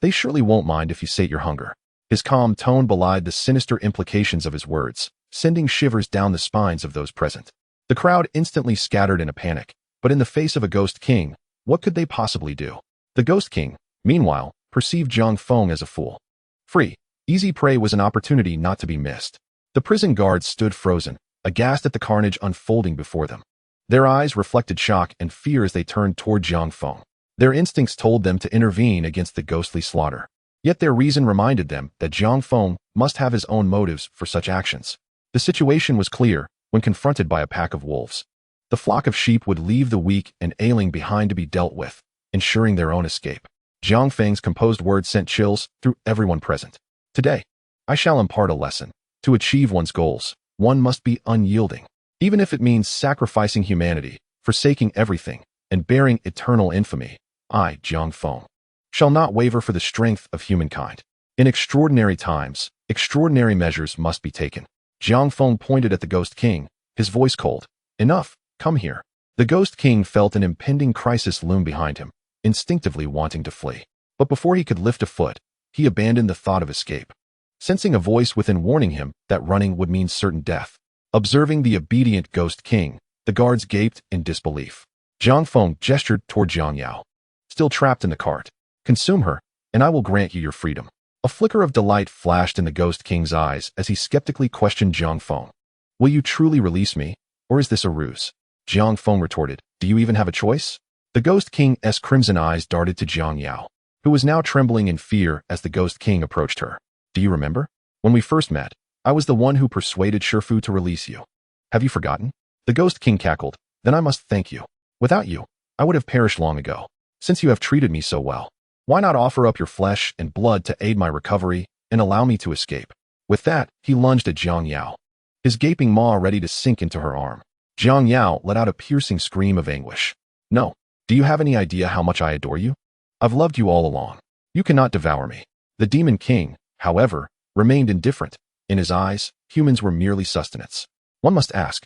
They surely won't mind if you sate your hunger. His calm tone belied the sinister implications of his words, sending shivers down the spines of those present. The crowd instantly scattered in a panic, but in the face of a Ghost King, what could they possibly do? The Ghost King, meanwhile, perceived Zhang Feng as a fool. Free, easy prey was an opportunity not to be missed. The prison guards stood frozen, aghast at the carnage unfolding before them. Their eyes reflected shock and fear as they turned toward Zhang Feng. Their instincts told them to intervene against the ghostly slaughter. Yet their reason reminded them that Zhang Feng must have his own motives for such actions. The situation was clear when confronted by a pack of wolves. The flock of sheep would leave the weak and ailing behind to be dealt with, ensuring their own escape. Jiang Feng's composed words sent chills through everyone present. Today, I shall impart a lesson. To achieve one's goals, one must be unyielding. Even if it means sacrificing humanity, forsaking everything, and bearing eternal infamy, I, Jiang Feng, shall not waver for the strength of humankind. In extraordinary times, extraordinary measures must be taken. Jiang Feng pointed at the Ghost King, his voice cold. Enough, come here. The Ghost King felt an impending crisis loom behind him, instinctively wanting to flee. But before he could lift a foot, he abandoned the thought of escape. Sensing a voice within warning him that running would mean certain death. Observing the obedient Ghost King, the guards gaped in disbelief. Jiang Feng gestured toward Jiang Yao. Still trapped in the cart. Consume her, and I will grant you your freedom. A flicker of delight flashed in the Ghost King's eyes as he skeptically questioned Jiang Feng. Will you truly release me, or is this a ruse? Jiang Feng retorted, do you even have a choice? The Ghost King's crimson eyes darted to Jiang Yao, who was now trembling in fear as the Ghost King approached her. Do you remember? When we first met, I was the one who persuaded Shifu to release you. Have you forgotten? The Ghost King cackled. Then I must thank you. Without you, I would have perished long ago. Since you have treated me so well, why not offer up your flesh and blood to aid my recovery and allow me to escape? With that, he lunged at Jiang Yao, his gaping maw ready to sink into her arm. Jiang Yao let out a piercing scream of anguish. No. Do you have any idea how much I adore you? I've loved you all along. You cannot devour me. The Demon King, however, remained indifferent. In his eyes, humans were merely sustenance. One must ask,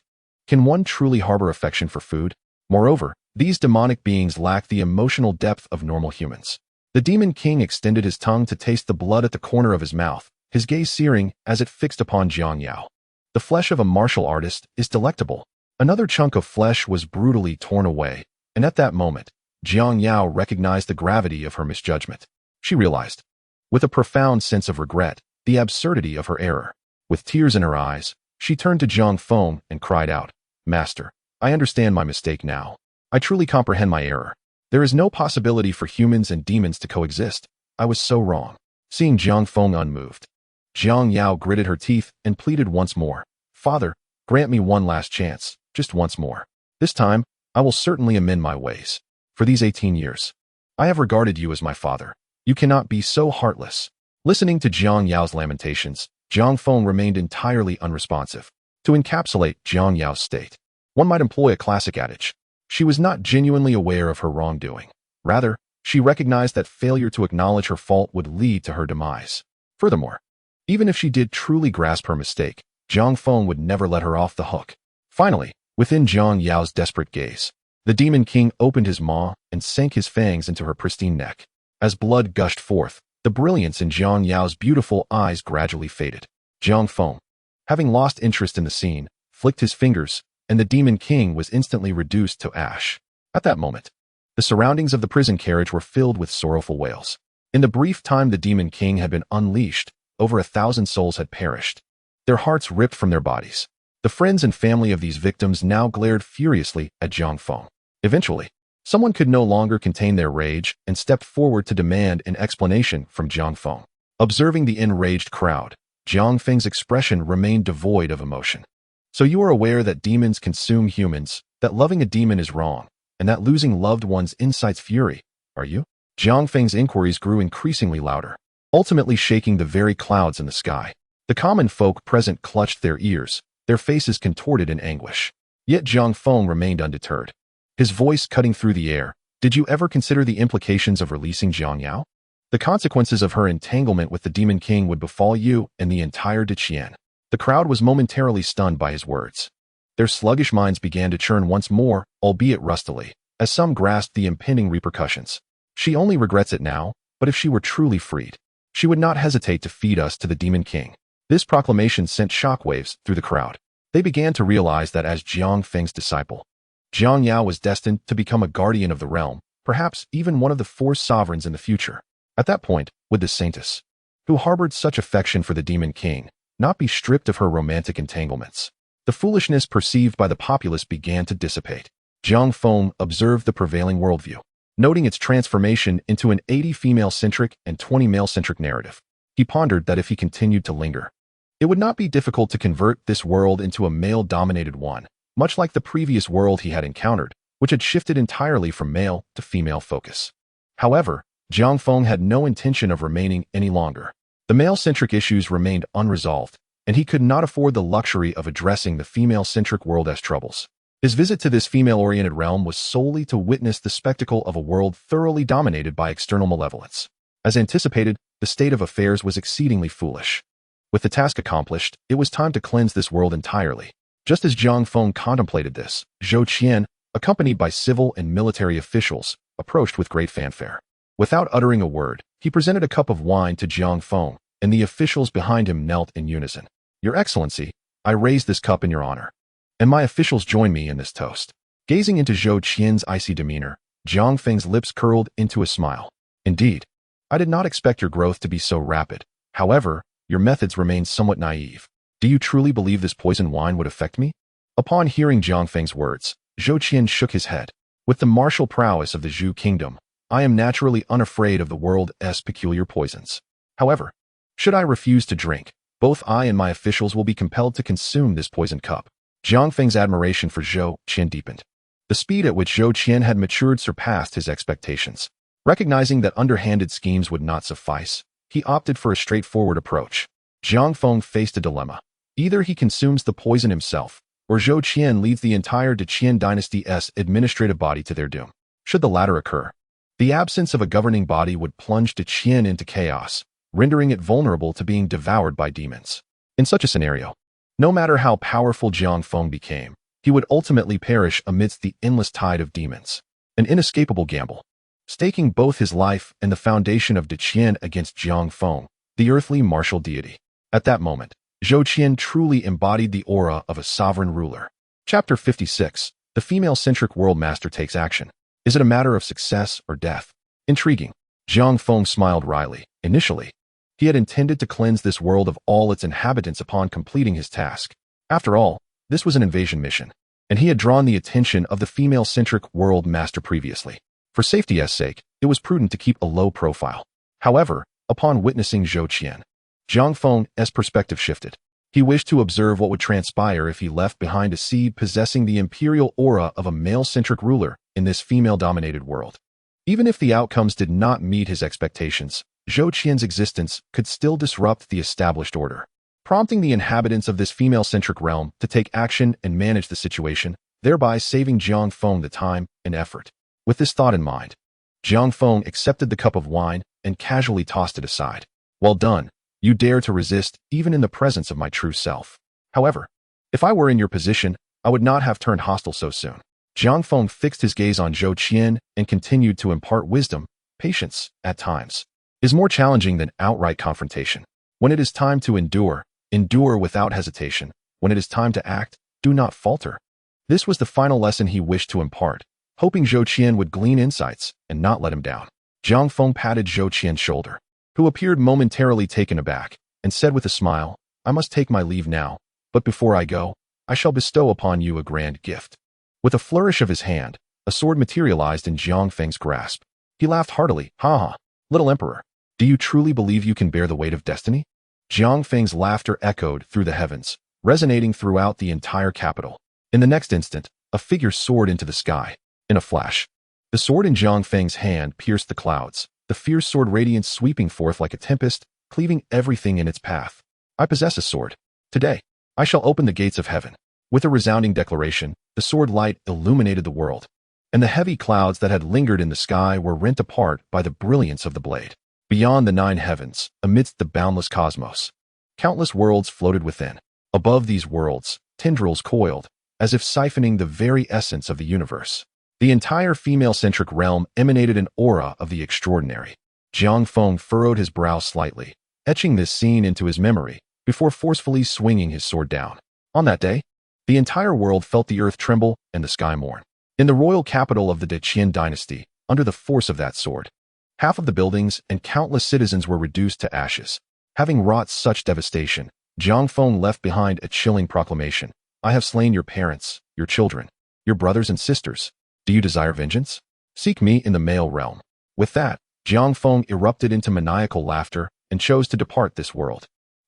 can one truly harbor affection for food? Moreover, these demonic beings lack the emotional depth of normal humans. The Demon King extended his tongue to taste the blood at the corner of his mouth, his gaze searing as it fixed upon Jiang Yao. The flesh of a martial artist is delectable. Another chunk of flesh was brutally torn away, and at that moment, Jiang Yao recognized the gravity of her misjudgment. She realized, with a profound sense of regret, the absurdity of her error. With tears in her eyes, she turned to Jiang Feng and cried out, Master, I understand my mistake now. I truly comprehend my error. There is no possibility for humans and demons to coexist. I was so wrong. Seeing Jiang Feng unmoved, Jiang Yao gritted her teeth and pleaded once more. Father, grant me one last chance, just once more. This time, I will certainly amend my ways. For these 18 years, I have regarded you as my father. You cannot be so heartless. Listening to Jiang Yao's lamentations, Jiang Feng remained entirely unresponsive. To encapsulate Jiang Yao's state, one might employ a classic adage. She was not genuinely aware of her wrongdoing. Rather, she recognized that failure to acknowledge her fault would lead to her demise. Furthermore, even if she did truly grasp her mistake, Jiang Feng would never let her off the hook. Finally, within Jiang Yao's desperate gaze, the Demon King opened his maw and sank his fangs into her pristine neck. As blood gushed forth, the brilliance in Jiang Yao's beautiful eyes gradually faded. Jiang Feng, having lost interest in the scene, flicked his fingers, and the Demon King was instantly reduced to ash. At that moment, the surroundings of the prison carriage were filled with sorrowful wails. In the brief time the Demon King had been unleashed, over 1,000 souls had perished, their hearts ripped from their bodies. The friends and family of these victims now glared furiously at Jiang Feng. Eventually, someone could no longer contain their rage and stepped forward to demand an explanation from Jiang Feng. Observing the enraged crowd, Jiang Feng's expression remained devoid of emotion. So you are aware that demons consume humans, that loving a demon is wrong, and that losing loved ones incites fury, are you? Jiang Feng's inquiries grew increasingly louder, ultimately shaking the very clouds in the sky. The common folk present clutched their ears, their faces contorted in anguish. Yet Jiang Feng remained undeterred. His voice cutting through the air, did you ever consider the implications of releasing Jiang Yao? The consequences of her entanglement with the Demon King would befall you and the entire Diqian. The crowd was momentarily stunned by his words. Their sluggish minds began to churn once more, albeit rustily, as some grasped the impending repercussions. She only regrets it now, but if she were truly freed, she would not hesitate to feed us to the Demon King. This proclamation sent shockwaves through the crowd. They began to realize that as Jiang Feng's disciple, Jiang Yao was destined to become a guardian of the realm, perhaps even one of the 4 sovereigns in the future. At that point, would the saintess, who harbored such affection for the Demon King, not be stripped of her romantic entanglements? The foolishness perceived by the populace began to dissipate. Jiang Feng observed the prevailing worldview, noting its transformation into an 80 female-centric and 20 male-centric narrative. He pondered that if he continued to linger, it would not be difficult to convert this world into a male-dominated one, much like the previous world he had encountered, which had shifted entirely from male to female focus. However, Jiang Feng had no intention of remaining any longer. The male-centric issues remained unresolved, and he could not afford the luxury of addressing the female-centric world's troubles. His visit to this female-oriented realm was solely to witness the spectacle of a world thoroughly dominated by external malevolence. As anticipated, the state of affairs was exceedingly foolish. With the task accomplished, it was time to cleanse this world entirely. Just as Jiang Feng contemplated this, Zhou Qian, accompanied by civil and military officials, approached with great fanfare. Without uttering a word, he presented a cup of wine to Jiang Feng, and the officials behind him knelt in unison. "Your Excellency, I raise this cup in your honor, and my officials join me in this toast." Gazing into Zhou Qian's icy demeanor, Jiang Feng's lips curled into a smile. "Indeed, I did not expect your growth to be so rapid. However, your methods remain somewhat naive. Do you truly believe this poisoned wine would affect me?" Upon hearing Jiang Feng's words, Zhou Qian shook his head. "With the martial prowess of the Zhu Kingdom, I am naturally unafraid of the world's peculiar poisons. However, should I refuse to drink, both I and my officials will be compelled to consume this poisoned cup." Jiang Feng's admiration for Zhou Qian deepened. The speed at which Zhou Qian had matured surpassed his expectations. Recognizing that underhanded schemes would not suffice, he opted for a straightforward approach. Jiang Feng faced a dilemma. Either he consumes the poison himself, or Zhou Qian leads the entire Diqian dynasty's administrative body to their doom. Should the latter occur, the absence of a governing body would plunge Diqian into chaos, rendering it vulnerable to being devoured by demons. In such a scenario, no matter how powerful Jiang Feng became, he would ultimately perish amidst the endless tide of demons. An inescapable gamble. Staking both his life and the foundation of Diqian against Jiang Feng, the earthly martial deity. At that moment, Zhou Qian truly embodied the aura of a sovereign ruler. Chapter 56. The female-centric world master takes action. Is it a matter of success or death? Intriguing. Jiang Feng smiled wryly. Initially, he had intended to cleanse this world of all its inhabitants upon completing his task. After all, this was an invasion mission, and he had drawn the attention of the female-centric world master previously. For safety's sake, it was prudent to keep a low profile. However, upon witnessing Zhou Qian, Jiang Feng's perspective shifted. He wished to observe what would transpire if he left behind a seed possessing the imperial aura of a male-centric ruler in this female-dominated world. Even if the outcomes did not meet his expectations, Zhou Qian's existence could still disrupt the established order, prompting the inhabitants of this female-centric realm to take action and manage the situation, thereby saving Jiang Feng the time and effort. With this thought in mind, Jiang Feng accepted the cup of wine and casually tossed it aside. "Well done. You dare to resist even in the presence of my true self. However, if I were in your position, I would not have turned hostile so soon." Jiang Feng fixed his gaze on Zhou Qian and continued to impart wisdom. Patience, at times, is more challenging than outright confrontation. When it is time to endure, endure without hesitation. When it is time to act, do not falter. This was the final lesson he wished to impart, hoping Zhou Qian would glean insights and not let him down. Jiang Feng patted Zhou Qian's shoulder, who appeared momentarily taken aback, and said with a smile, "I must take my leave now, but before I go, I shall bestow upon you a grand gift." With a flourish of his hand, a sword materialized in Jiang Feng's grasp. He laughed heartily. "Ha ha, little emperor, do you truly believe you can bear the weight of destiny?" Jiang Feng's laughter echoed through the heavens, resonating throughout the entire capital. In the next instant, a figure soared into the sky. In a flash, the sword in Jiang Feng's hand pierced the clouds, the fierce sword radiance sweeping forth like a tempest, cleaving everything in its path. "I possess a sword. Today, I shall open the gates of heaven." With a resounding declaration, the sword light illuminated the world, and the heavy clouds that had lingered in the sky were rent apart by the brilliance of the blade. Beyond the 9 heavens, amidst the boundless cosmos, countless worlds floated within. Above these worlds, tendrils coiled, as if siphoning the very essence of the universe. The entire female-centric realm emanated an aura of the extraordinary. Jiang Feng furrowed his brow slightly, etching this scene into his memory, before forcefully swinging his sword down. On that day, the entire world felt the earth tremble and the sky mourn. In the royal capital of the De Qian dynasty, under the force of that sword, half of the buildings and countless citizens were reduced to ashes. Having wrought such devastation, Jiang Feng left behind a chilling proclamation. I have slain your parents, your children, your brothers and sisters. Do you desire vengeance? Seek me in the male realm. With that, Jiang Feng erupted into maniacal laughter and chose to depart this world.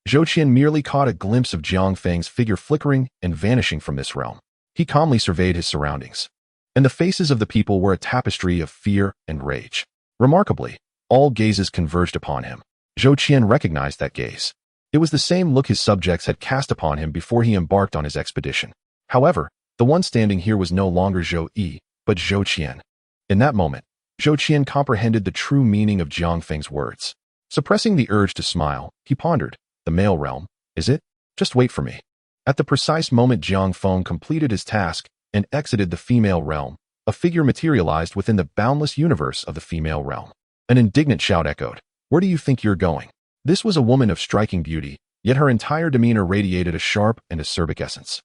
Zhou Qian merely caught a glimpse of Jiang Feng's figure flickering and vanishing from this realm. He calmly surveyed his surroundings, and the faces of the people were a tapestry of fear and rage. Remarkably, all gazes converged upon him. Zhou Qian recognized that gaze. It was the same look his subjects had cast upon him before he embarked on his expedition. However, the one standing here was no longer Zhou Yi, but Zhou Qian. In that moment, Zhou Qian comprehended the true meaning of Jiang Feng's words. Suppressing the urge to smile, he pondered, the male realm, is it? Just wait for me. At the precise moment Jiang Feng completed his task and exited the female realm, a figure materialized within the boundless universe of the female realm. An indignant shout echoed. Where do you think you're going? This was a woman of striking beauty, yet her entire demeanor radiated a sharp and acerbic essence.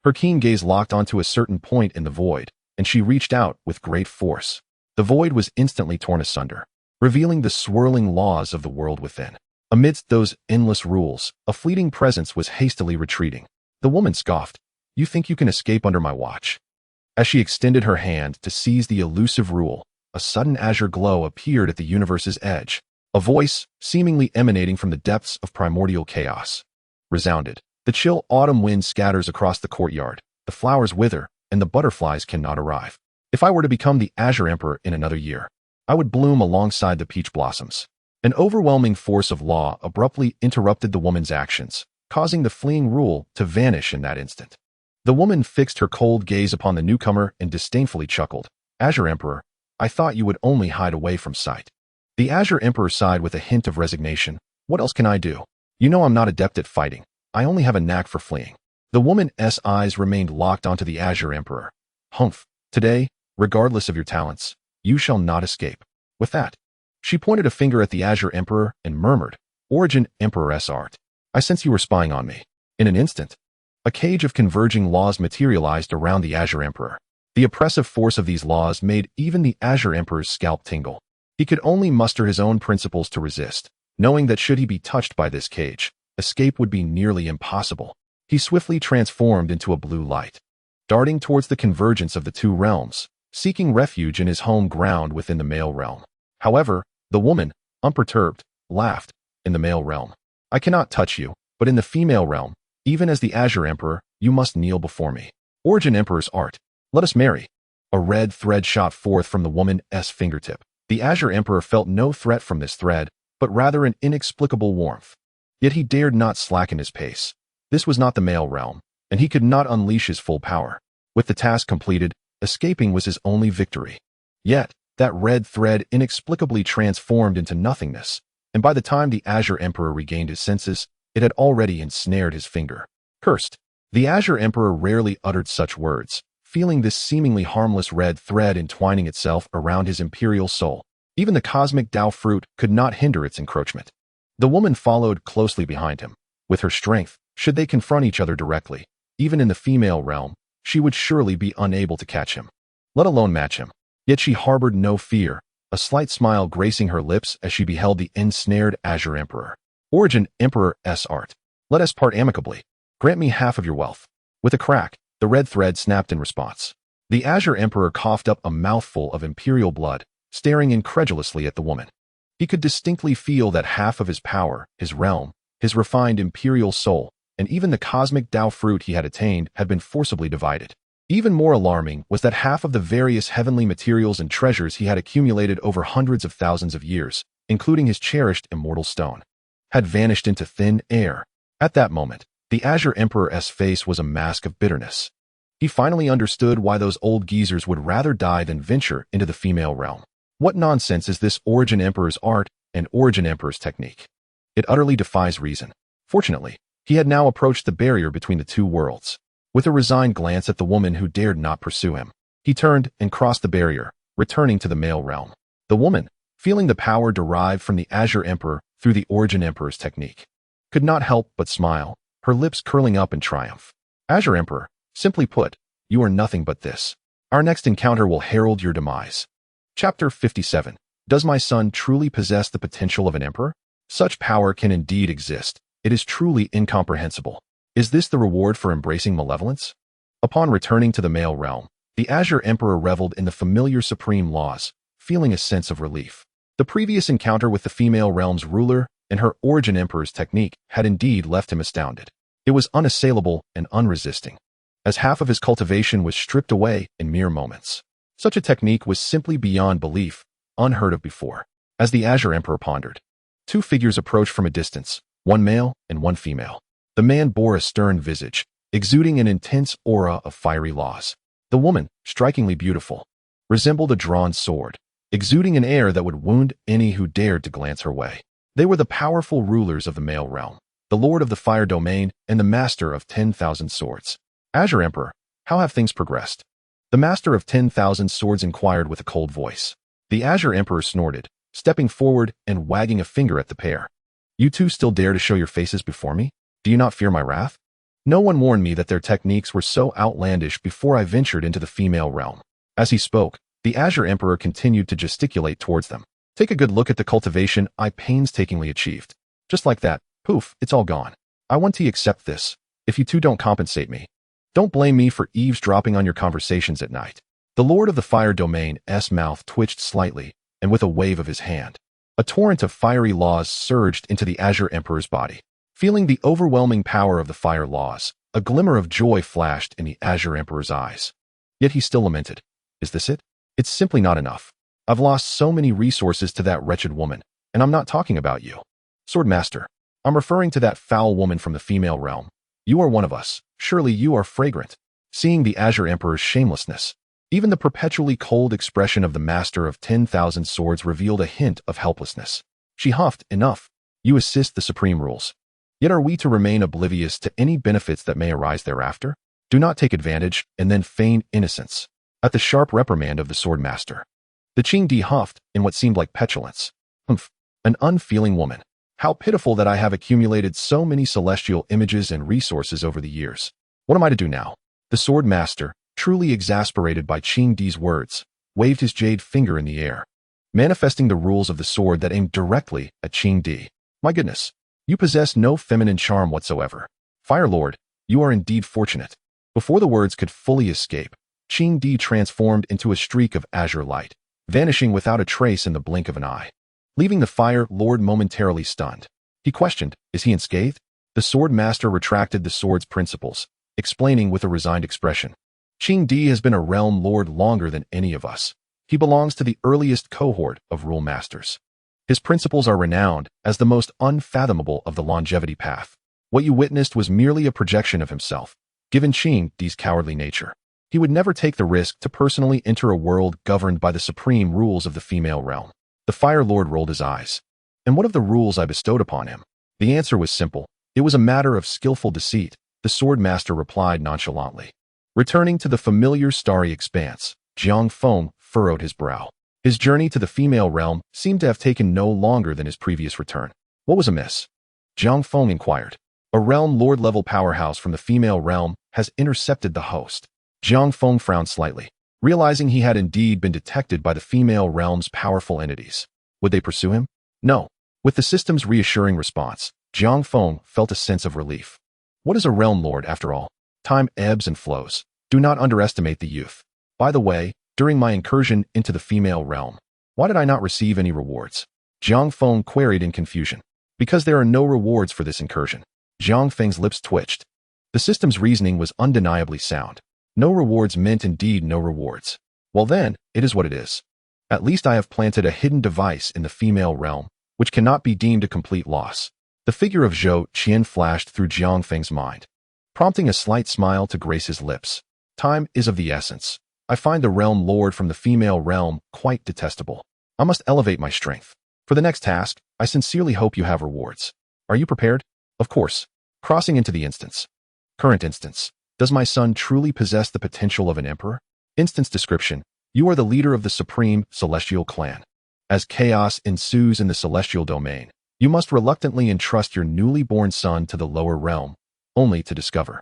Her keen gaze locked onto a certain point in the void, and she reached out with great force. The void was instantly torn asunder, revealing the swirling laws of the world within. Amidst those endless rules, a fleeting presence was hastily retreating. The woman scoffed, You think you can escape under my watch? As she extended her hand to seize the elusive rule, a sudden azure glow appeared at the universe's edge. A voice, seemingly emanating from the depths of primordial chaos, resounded. The chill autumn wind scatters across the courtyard, the flowers wither, and the butterflies cannot arrive. If I were to become the Azure Emperor in another year, I would bloom alongside the peach blossoms. An overwhelming force of law abruptly interrupted the woman's actions, causing the fleeing rule to vanish in that instant. The woman fixed her cold gaze upon the newcomer and disdainfully chuckled. Azure Emperor, I thought you would only hide away from sight. The Azure Emperor sighed with a hint of resignation. What else can I do? You know I'm not adept at fighting. I only have a knack for fleeing. The woman's eyes remained locked onto the Azure Emperor. Humph. Today, regardless of your talents, you shall not escape. With that, she pointed a finger at the Azure Emperor and murmured, Origin Emperor's art. I sense you were spying on me. In an instant, a cage of converging laws materialized around the Azure Emperor. The oppressive force of these laws made even the Azure Emperor's scalp tingle. He could only muster his own principles to resist, knowing that should he be touched by this cage, escape would be nearly impossible. He swiftly transformed into a blue light, darting towards the convergence of the two realms, seeking refuge in his home ground within the male realm. However, the woman, unperturbed, laughed. In the male realm, I cannot touch you, but in the female realm, even as the Azure Emperor, you must kneel before me. Origin Emperor's art. Let us marry. A red thread shot forth from the woman's fingertip. The Azure Emperor felt no threat from this thread, but rather an inexplicable warmth. Yet he dared not slacken his pace. This was not the male realm, and he could not unleash his full power. With the task completed, escaping was his only victory. Yet, that red thread inexplicably transformed into nothingness, and by the time the Azure Emperor regained his senses, it had already ensnared his finger. Cursed. The Azure Emperor rarely uttered such words, feeling this seemingly harmless red thread entwining itself around his imperial soul. Even the cosmic Tao fruit could not hinder its encroachment. The woman followed closely behind him. With her strength, should they confront each other directly, even in the female realm, she would surely be unable to catch him, let alone match him. Yet she harbored no fear, a slight smile gracing her lips as she beheld the ensnared Azure Emperor. Origin Emperor's art. Let us part amicably. Grant me half of your wealth. With a crack, the red thread snapped in response. The Azure Emperor coughed up a mouthful of imperial blood, staring incredulously at the woman. He could distinctly feel that half of his power, his realm, his refined imperial soul, and even the cosmic Tao fruit he had attained had been forcibly divided. Even more alarming was that half of the various heavenly materials and treasures he had accumulated over hundreds of thousands of years, including his cherished immortal stone, had vanished into thin air. At that moment, the Azure Emperor's face was a mask of bitterness. He finally understood why those old geezers would rather die than venture into the female realm. What nonsense is this Origin Emperor's art and Origin Emperor's technique. It utterly defies reason. Fortunately, he had now approached the barrier between the two worlds. With a resigned glance at the woman who dared not pursue him, he turned and crossed the barrier, returning to the male realm. The woman, feeling the power derived from the Azure Emperor through the Origin Emperor's technique, could not help but smile, her lips curling up in triumph. Azure Emperor, simply put, you are nothing but this. Our next encounter will herald your demise. Chapter 57. Does my son truly possess the potential of an emperor? Such power can indeed exist. It is truly incomprehensible. Is this the reward for embracing malevolence? Upon returning to the male realm, the Azure Emperor reveled in the familiar supreme laws, feeling a sense of relief. The previous encounter with the female realm's ruler and her Origin Emperor's technique had indeed left him astounded. It was unassailable and unresisting, as half of his cultivation was stripped away in mere moments. Such a technique was simply beyond belief, unheard of before. As the Azure Emperor pondered, two figures approached from a distance, one male and one female. The man bore a stern visage, exuding an intense aura of fiery laws. The woman, strikingly beautiful, resembled a drawn sword, exuding an air that would wound any who dared to glance her way. They were the powerful rulers of the male realm, the Lord of the Fire Domain and the Master of 10,000 Swords. Azure Emperor, how have things progressed? The Master of 10,000 Swords inquired with a cold voice. The Azure Emperor snorted, stepping forward and wagging a finger at the pair. You two still dare to show your faces before me? Do you not fear my wrath? No one warned me that their techniques were so outlandish before I ventured into the female realm. As he spoke, the Azure Emperor continued to gesticulate towards them. Take a good look at the cultivation I painstakingly achieved. Just like that, poof, it's all gone. I want to accept this, if you two don't compensate me. Don't blame me for eavesdropping on your conversations at night. The Lord of the Fire Domain's mouth twitched slightly, and with a wave of his hand, a torrent of fiery laws surged into the Azure Emperor's body. Feeling the overwhelming power of the fire laws, a glimmer of joy flashed in the Azure Emperor's eyes. Yet he still lamented. Is this it? It's simply not enough. I've lost so many resources to that wretched woman, and I'm not talking about you. Swordmaster, I'm referring to that foul woman from the female realm. You are one of us. Surely you are fragrant. Seeing the Azure Emperor's shamelessness, even the perpetually cold expression of the Master of 10,000 Swords revealed a hint of helplessness. She huffed, enough. You assist the supreme rules. Yet are we to remain oblivious to any benefits that may arise thereafter? Do not take advantage and then feign innocence. At the sharp reprimand of the Swordmaster, the Qing huffed in what seemed like petulance. Humph, an unfeeling woman. How pitiful that I have accumulated so many celestial images and resources over the years. What am I to do now? The Swordmaster, truly exasperated by Qing words, waved his jade finger in the air, manifesting the rules of the sword that aimed directly at Qing. My goodness, you possess no feminine charm whatsoever. Fire Lord, you are indeed fortunate. Before the words could fully escape, Qing transformed into a streak of azure light, vanishing without a trace in the blink of an eye, leaving the Fire Lord momentarily stunned. He questioned, is he unscathed? The Swordmaster retracted the sword's principles, explaining with a resigned expression. Qing has been a realm lord longer than any of us. He belongs to the earliest cohort of rule masters. His principles are renowned as the most unfathomable of the longevity path. What you witnessed was merely a projection of himself, given Qing's cowardly nature. He would never take the risk to personally enter a world governed by the supreme rules of the female realm. The Fire Lord rolled his eyes. And what of the rules I bestowed upon him? The answer was simple. It was a matter of skillful deceit, the Swordmaster replied nonchalantly. Returning to the familiar starry expanse, Jiang Feng furrowed his brow. His journey to the female realm seemed to have taken no longer than his previous return. What was amiss? Jiang Feng inquired. A realm lord-level powerhouse from the female realm has intercepted the host. Jiang Feng frowned slightly, realizing he had indeed been detected by the female realm's powerful entities. Would they pursue him? No. With the system's reassuring response, Jiang Feng felt a sense of relief. What is a realm lord, after all? Time ebbs and flows. Do not underestimate the youth. By the way, during my incursion into the female realm, why did I not receive any rewards? Jiang Feng queried in confusion. Because there are no rewards for this incursion. Jiang Feng's lips twitched. The system's reasoning was undeniably sound. No rewards meant indeed no rewards. Well then, it is what it is. At least I have planted a hidden device in the female realm, which cannot be deemed a complete loss. The figure of Zhou Qian flashed through Jiang Feng's mind, prompting a slight smile to grace his lips. Time is of the essence. I find the realm lord from the female realm quite detestable. I must elevate my strength. For the next task, I sincerely hope you have rewards. Are you prepared? Of course. Crossing into the instance. Current instance. Does my son truly possess the potential of an emperor? Instance description. You are the leader of the supreme celestial clan. As chaos ensues in the celestial domain, you must reluctantly entrust your newly born son to the lower realm, only to discover.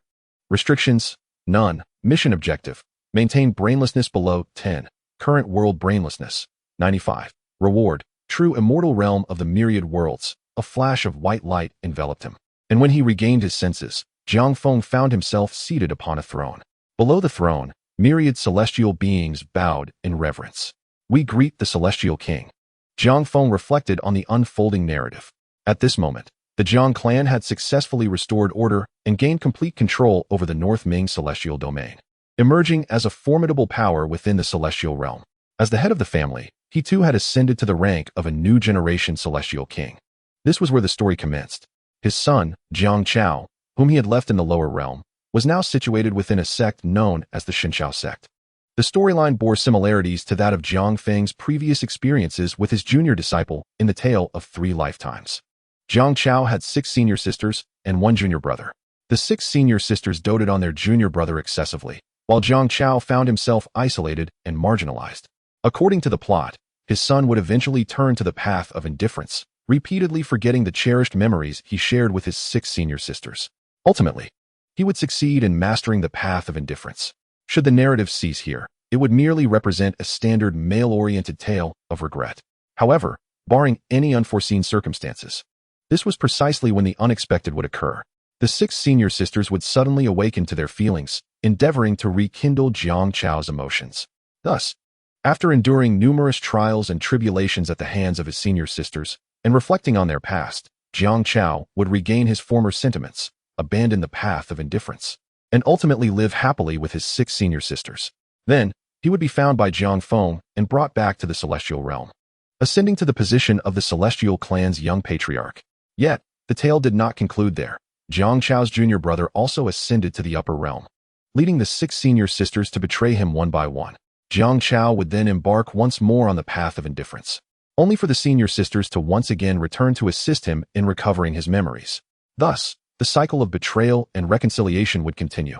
Restrictions? None. Mission objective. Maintain brainlessness below 10. Current world brainlessness. 95. Reward. True immortal realm of the myriad worlds. A flash of white light enveloped him. And when he regained his senses, Jiang Feng found himself seated upon a throne. Below the throne, myriad celestial beings bowed in reverence. We greet the celestial king. Jiang Feng reflected on the unfolding narrative. At this moment, the Jiang clan had successfully restored order and gained complete control over the North Ming celestial domain, emerging as a formidable power within the celestial realm. As the head of the family, he too had ascended to the rank of a new generation celestial king. This was where the story commenced. His son, Jiang Chao, whom he had left in the lower realm, was now situated within a sect known as the Shinchao sect. The storyline bore similarities to that of Jiang Feng's previous experiences with his junior disciple in the tale of 3 lifetimes. Jiang Chao had 6 senior sisters and 1 junior brother. The 6 senior sisters doted on their junior brother excessively, while Jiang Chao found himself isolated and marginalized. According to the plot, his son would eventually turn to the path of indifference, repeatedly forgetting the cherished memories he shared with his 6 senior sisters. Ultimately, he would succeed in mastering the path of indifference. Should the narrative cease here, it would merely represent a standard male-oriented tale of regret. However, barring any unforeseen circumstances, this was precisely when the unexpected would occur. The 6 senior sisters would suddenly awaken to their feelings, endeavoring to rekindle Jiang Chao's emotions. Thus, after enduring numerous trials and tribulations at the hands of his senior sisters, and reflecting on their past, Jiang Chao would regain his former sentiments, abandon the path of indifference, and ultimately live happily with his 6 senior sisters. Then, he would be found by Jiang Feng and brought back to the celestial realm, ascending to the position of the celestial clan's young patriarch. Yet, the tale did not conclude there. Jiang Chao's junior brother also ascended to the upper realm, leading the 6 senior sisters to betray him one by one. Jiang Chao would then embark once more on the path of indifference, only for the senior sisters to once again return to assist him in recovering his memories. Thus, the cycle of betrayal and reconciliation would continue,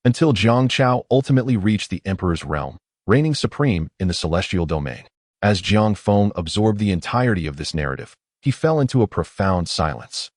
until Jiang Chao ultimately reached the emperor's realm, reigning supreme in the celestial domain. As Jiang Feng absorbed the entirety of this narrative, he fell into a profound silence,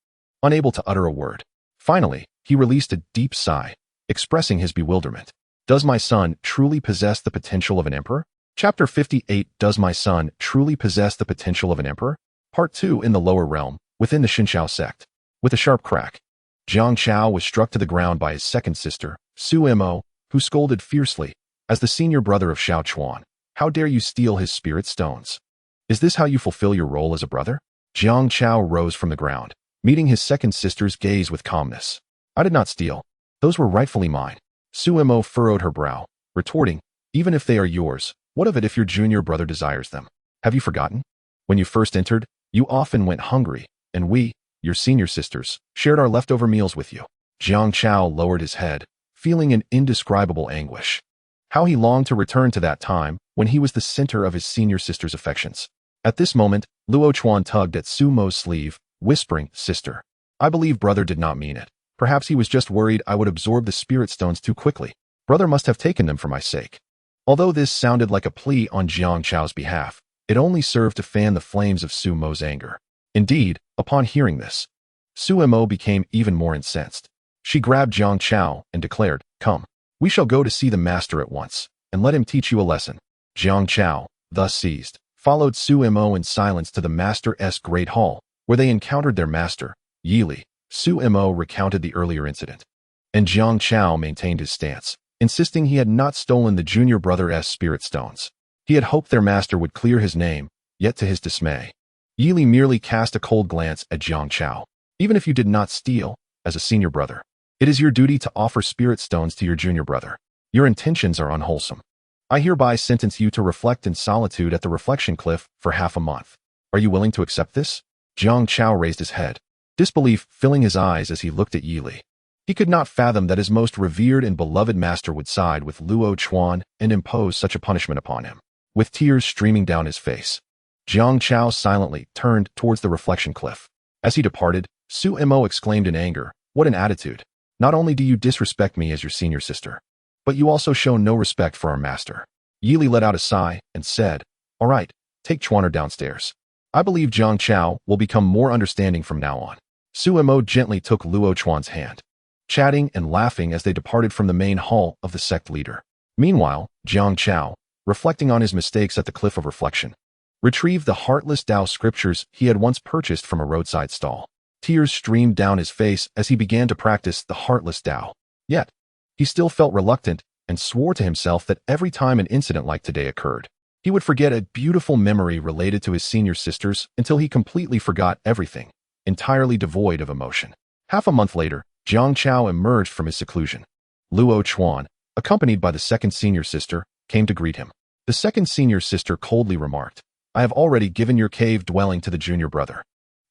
unable to utter a word. Finally, he released a deep sigh, expressing his bewilderment. Does my son truly possess the potential of an emperor? Chapter 58. Does my son truly possess the potential of an emperor? Part 2. In the lower realm, within the Shinchao sect. With a sharp crack, Jiang Chao was struck to the ground by his second sister, Su Mo, who scolded fiercely. As the senior brother of Xiao Chuan, how dare you steal his spirit stones? Is this how you fulfill your role as a brother? Jiang Chao rose from the ground, meeting his second sister's gaze with calmness. I did not steal. Those were rightfully mine. Su Mo furrowed her brow, retorting, even if they are yours, what of it if your junior brother desires them? Have you forgotten? When you first entered, you often went hungry, and we, your senior sisters, shared our leftover meals with you. Jiang Chao lowered his head, feeling an indescribable anguish. How he longed to return to that time when he was the center of his senior sister's affections. At this moment, Luo Chuan tugged at Su Mo's sleeve, whispering, Sister, I believe brother did not mean it. Perhaps he was just worried I would absorb the spirit stones too quickly. Brother must have taken them for my sake. Although this sounded like a plea on Jiang Chao's behalf, it only served to fan the flames of Su Mo's anger. Indeed, upon hearing this, Su Mo became even more incensed. She grabbed Jiang Chao and declared, Come, we shall go to see the master at once, and let him teach you a lesson. Jiang Chao, thus seized, followed Su Mo in silence to the master's great hall, where they encountered their master, Yi Li. Su Mo recounted the earlier incident, and Jiang Chao maintained his stance, insisting he had not stolen the junior brother's spirit stones. He had hoped their master would clear his name, yet to his dismay, Yi Li merely cast a cold glance at Jiang Chao. Even if you did not steal, as a senior brother, it is your duty to offer spirit stones to your junior brother. Your intentions are unwholesome. I hereby sentence you to reflect in solitude at the reflection cliff for half a month. Are you willing to accept this? Jiang Chao raised his head, disbelief filling his eyes as he looked at Yi Li. He could not fathom that his most revered and beloved master would side with Luo Chuan and impose such a punishment upon him. With tears streaming down his face, Jiang Chao silently turned towards the reflection cliff. As he departed, Su Imo exclaimed in anger, "What an attitude! Not only do you disrespect me as your senior sister, but you also show no respect for our master." Yili let out a sigh and said, "All right, take Chuaner downstairs. I believe Jiang Chao will become more understanding from now on." Su Imo gently took Luo Chuan's hand, chatting and laughing as they departed from the main hall of the sect leader. Meanwhile, Jiang Chao, reflecting on his mistakes at the Cliff of Reflection, retrieved the Heartless Tao scriptures he had once purchased from a roadside stall. Tears streamed down his face as he began to practice the Heartless Tao. Yet, he still felt reluctant and swore to himself that every time an incident like today occurred, he would forget a beautiful memory related to his senior sisters until he completely forgot everything, entirely devoid of emotion. Half a month later, Jiang Chao emerged from his seclusion. Luo Chuan, accompanied by the second senior sister, came to greet him. The second senior sister coldly remarked, "I have already given your cave dwelling to the junior brother.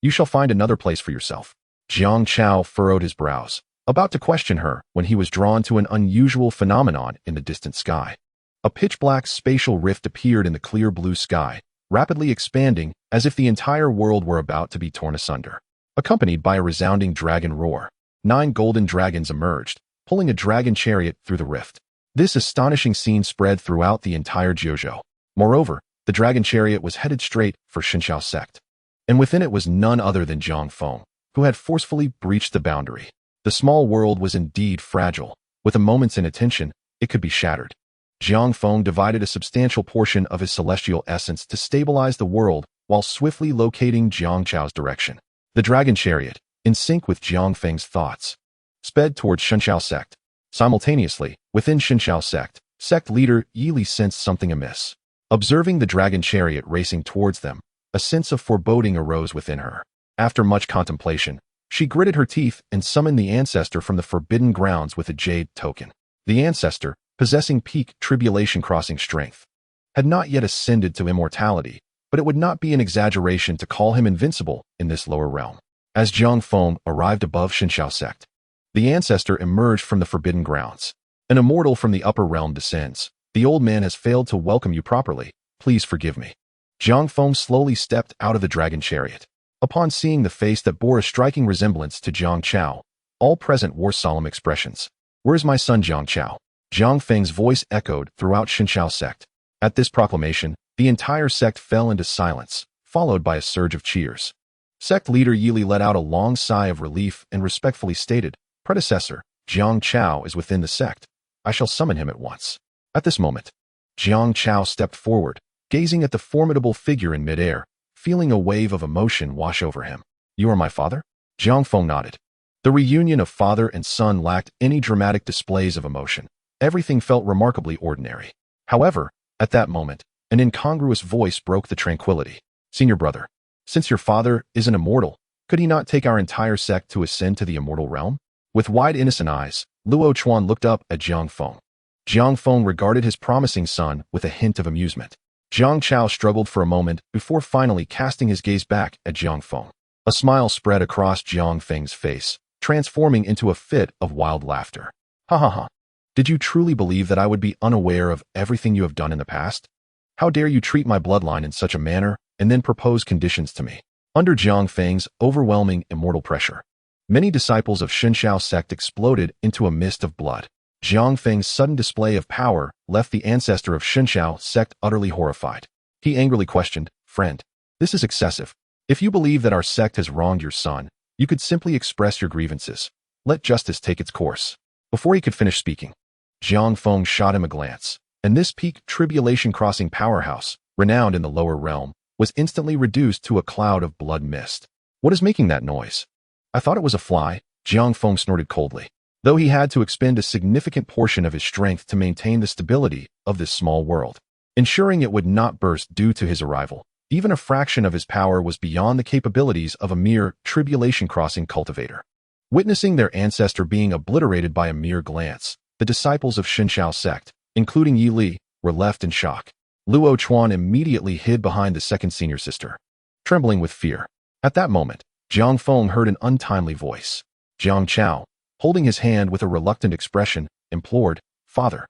You shall find another place for yourself." Jiang Chao furrowed his brows, about to question her when he was drawn to an unusual phenomenon in the distant sky. A pitch-black spatial rift appeared in the clear blue sky, rapidly expanding as if the entire world were about to be torn asunder. Accompanied by a resounding dragon roar, 9 golden dragons emerged, pulling a dragon chariot through the rift. This astonishing scene spread throughout the entire Jiuzhou. Moreover, the dragon chariot was headed straight for Xinxiao sect, and within it was none other than Zhang Feng, who had forcefully breached the boundary. The small world was indeed fragile. With a moment's inattention, it could be shattered. Zhang Feng divided a substantial portion of his celestial essence to stabilize the world while swiftly locating Jiang Chao's direction. The dragon chariot, in sync with Jiang Feng's thoughts, sped towards Xinxiao sect. Simultaneously, within Xinxiao sect leader Yili sensed something amiss. Observing the dragon chariot racing towards them, a sense of foreboding arose within her. After much contemplation, she gritted her teeth and summoned the ancestor from the forbidden grounds with a jade token. The ancestor, possessing peak tribulation crossing strength, had not yet ascended to immortality, but it would not be an exaggeration to call him invincible in this lower realm. As Zhang Feng arrived above Xinxiao sect, the ancestor emerged from the forbidden grounds. "An immortal from the upper realm descends. The old man has failed to welcome you properly. Please forgive me." Zhang Feng slowly stepped out of the dragon chariot. Upon seeing the face that bore a striking resemblance to Jiang Chao, all present wore solemn expressions. "Where is my son Jiang Chao?" Jiang Feng's voice echoed throughout Xinxiao sect. At this proclamation, the entire sect fell into silence, followed by a surge of cheers. Sect leader Yili let out a long sigh of relief and respectfully stated, "Predecessor, Jiang Chao is within the sect. I shall summon him at once." At this moment, Jiang Chao stepped forward, gazing at the formidable figure in midair, feeling a wave of emotion wash over him. "You are my father?" Zhang Feng nodded. The reunion of father and son lacked any dramatic displays of emotion. Everything felt remarkably ordinary. However, at that moment, an incongruous voice broke the tranquility. "Senior brother, since your father is an immortal, could he not take our entire sect to ascend to the immortal realm?" With wide innocent eyes, Luo Chuan looked up at Jiang Feng. Jiang Feng regarded his promising son with a hint of amusement. Jiang Chao struggled for a moment before finally casting his gaze back at Jiang Feng. A smile spread across Jiang Feng's face, transforming into a fit of wild laughter. "Ha ha ha. Did you truly believe that I would be unaware of everything you have done in the past? How dare you treat my bloodline in such a manner and then propose conditions to me?" Under Jiang Feng's overwhelming immortal pressure, many disciples of Xinxiao sect exploded into a mist of blood. Jiang Feng's sudden display of power left the ancestor of Xinxiao sect utterly horrified. He angrily questioned, "Friend, this is excessive. If you believe that our sect has wronged your son, you could simply express your grievances. Let justice take its course." Before he could finish speaking, Jiang Feng shot him a glance, and this peak tribulation-crossing powerhouse, renowned in the lower realm, was instantly reduced to a cloud of blood mist. "What is making that noise?" "I thought it was a fly," Jiang Feng snorted coldly. Though he had to expend a significant portion of his strength to maintain the stability of this small world, ensuring it would not burst due to his arrival, even a fraction of his power was beyond the capabilities of a mere tribulation-crossing cultivator. Witnessing their ancestor being obliterated by a mere glance, the disciples of Xinxiao sect, including Yi Li, were left in shock. Luo Chuan immediately hid behind the second senior sister, trembling with fear. At that moment, Jiang Feng heard an untimely voice. Jiang Chao, holding his hand with a reluctant expression, implored, "Father,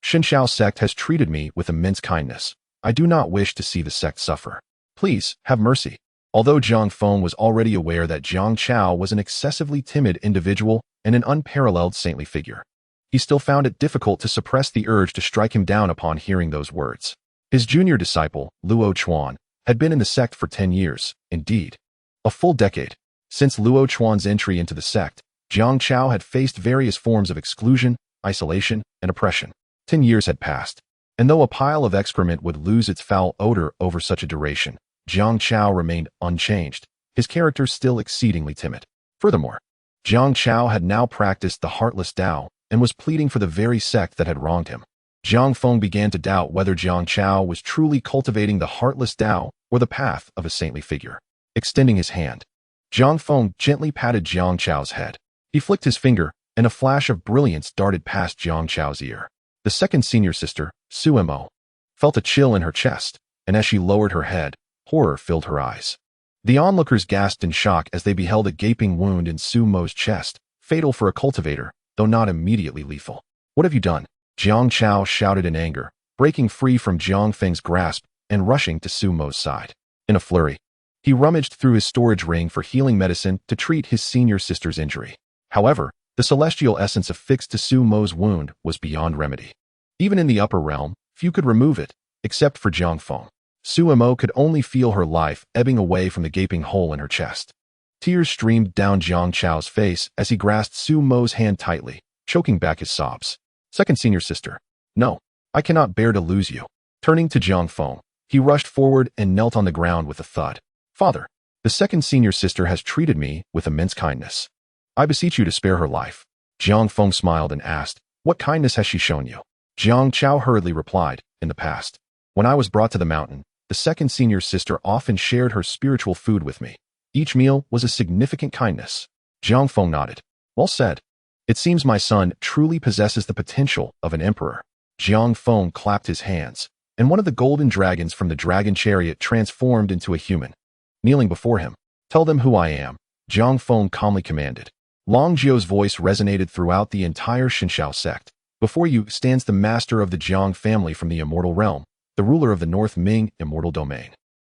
Xinxiao sect has treated me with immense kindness. I do not wish to see the sect suffer. Please, have mercy. Although Jiang Feng was already aware that Jiang Chao was an excessively timid individual and an unparalleled saintly figure, he still found it difficult to suppress the urge to strike him down upon hearing those words. His junior disciple, Luo Chuan, had been in the sect for 10 years, indeed, a full decade. Since Luo Chuan's entry into the sect, Jiang Chao had faced various forms of exclusion, isolation, and oppression. 10 years had passed, and though a pile of excrement would lose its foul odor over such a duration, Jiang Chao remained unchanged, his character still exceedingly timid. Furthermore, Jiang Chao had now practiced the heartless Tao and was pleading for the very sect that had wronged him. Jiang Feng began to doubt whether Jiang Chao was truly cultivating the heartless Tao or the path of a saintly figure. Extending his hand, Jiang Feng gently patted Jiang Chao's head. He flicked his finger, and a flash of brilliance darted past Jiang Chao's ear. The second senior sister, Su Mo, felt a chill in her chest, and as she lowered her head, horror filled her eyes. The onlookers gasped in shock as they beheld a gaping wound in Su Mo's chest, fatal for a cultivator, though not immediately lethal. What have you done? Jiang Chao shouted in anger, breaking free from Jiang Feng's grasp and rushing to Su Mo's side. In a flurry, he rummaged through his storage ring for healing medicine to treat his senior sister's injury. However, the celestial essence affixed to Su Mo's wound was beyond remedy. Even in the upper realm, few could remove it, except for Jiang Feng. Su Mo could only feel her life ebbing away from the gaping hole in her chest. Tears streamed down Jiang Chao's face as he grasped Su Mo's hand tightly, choking back his sobs. Second senior sister. No, I cannot bear to lose you. Turning to Jiang Feng, he rushed forward and knelt on the ground with a thud. Father, the second senior sister has treated me with immense kindness. I beseech you to spare her life. Jiang Feng smiled and asked, what kindness has she shown you? Jiang Chao hurriedly replied, in the past. When I was brought to the mountain, the second senior sister often shared her spiritual food with me. Each meal was a significant kindness. Jiang Feng nodded. Well said. It seems my son truly possesses the potential of an emperor. Jiang Feng clapped his hands, and one of the golden dragons from the dragon chariot transformed into a human. Kneeling before him, tell them who I am, Jiang Feng calmly commanded. Long Jiu's voice resonated throughout the entire Xinshao sect. Before you stands the master of the Jiang family from the immortal realm, the ruler of the North Ming immortal domain,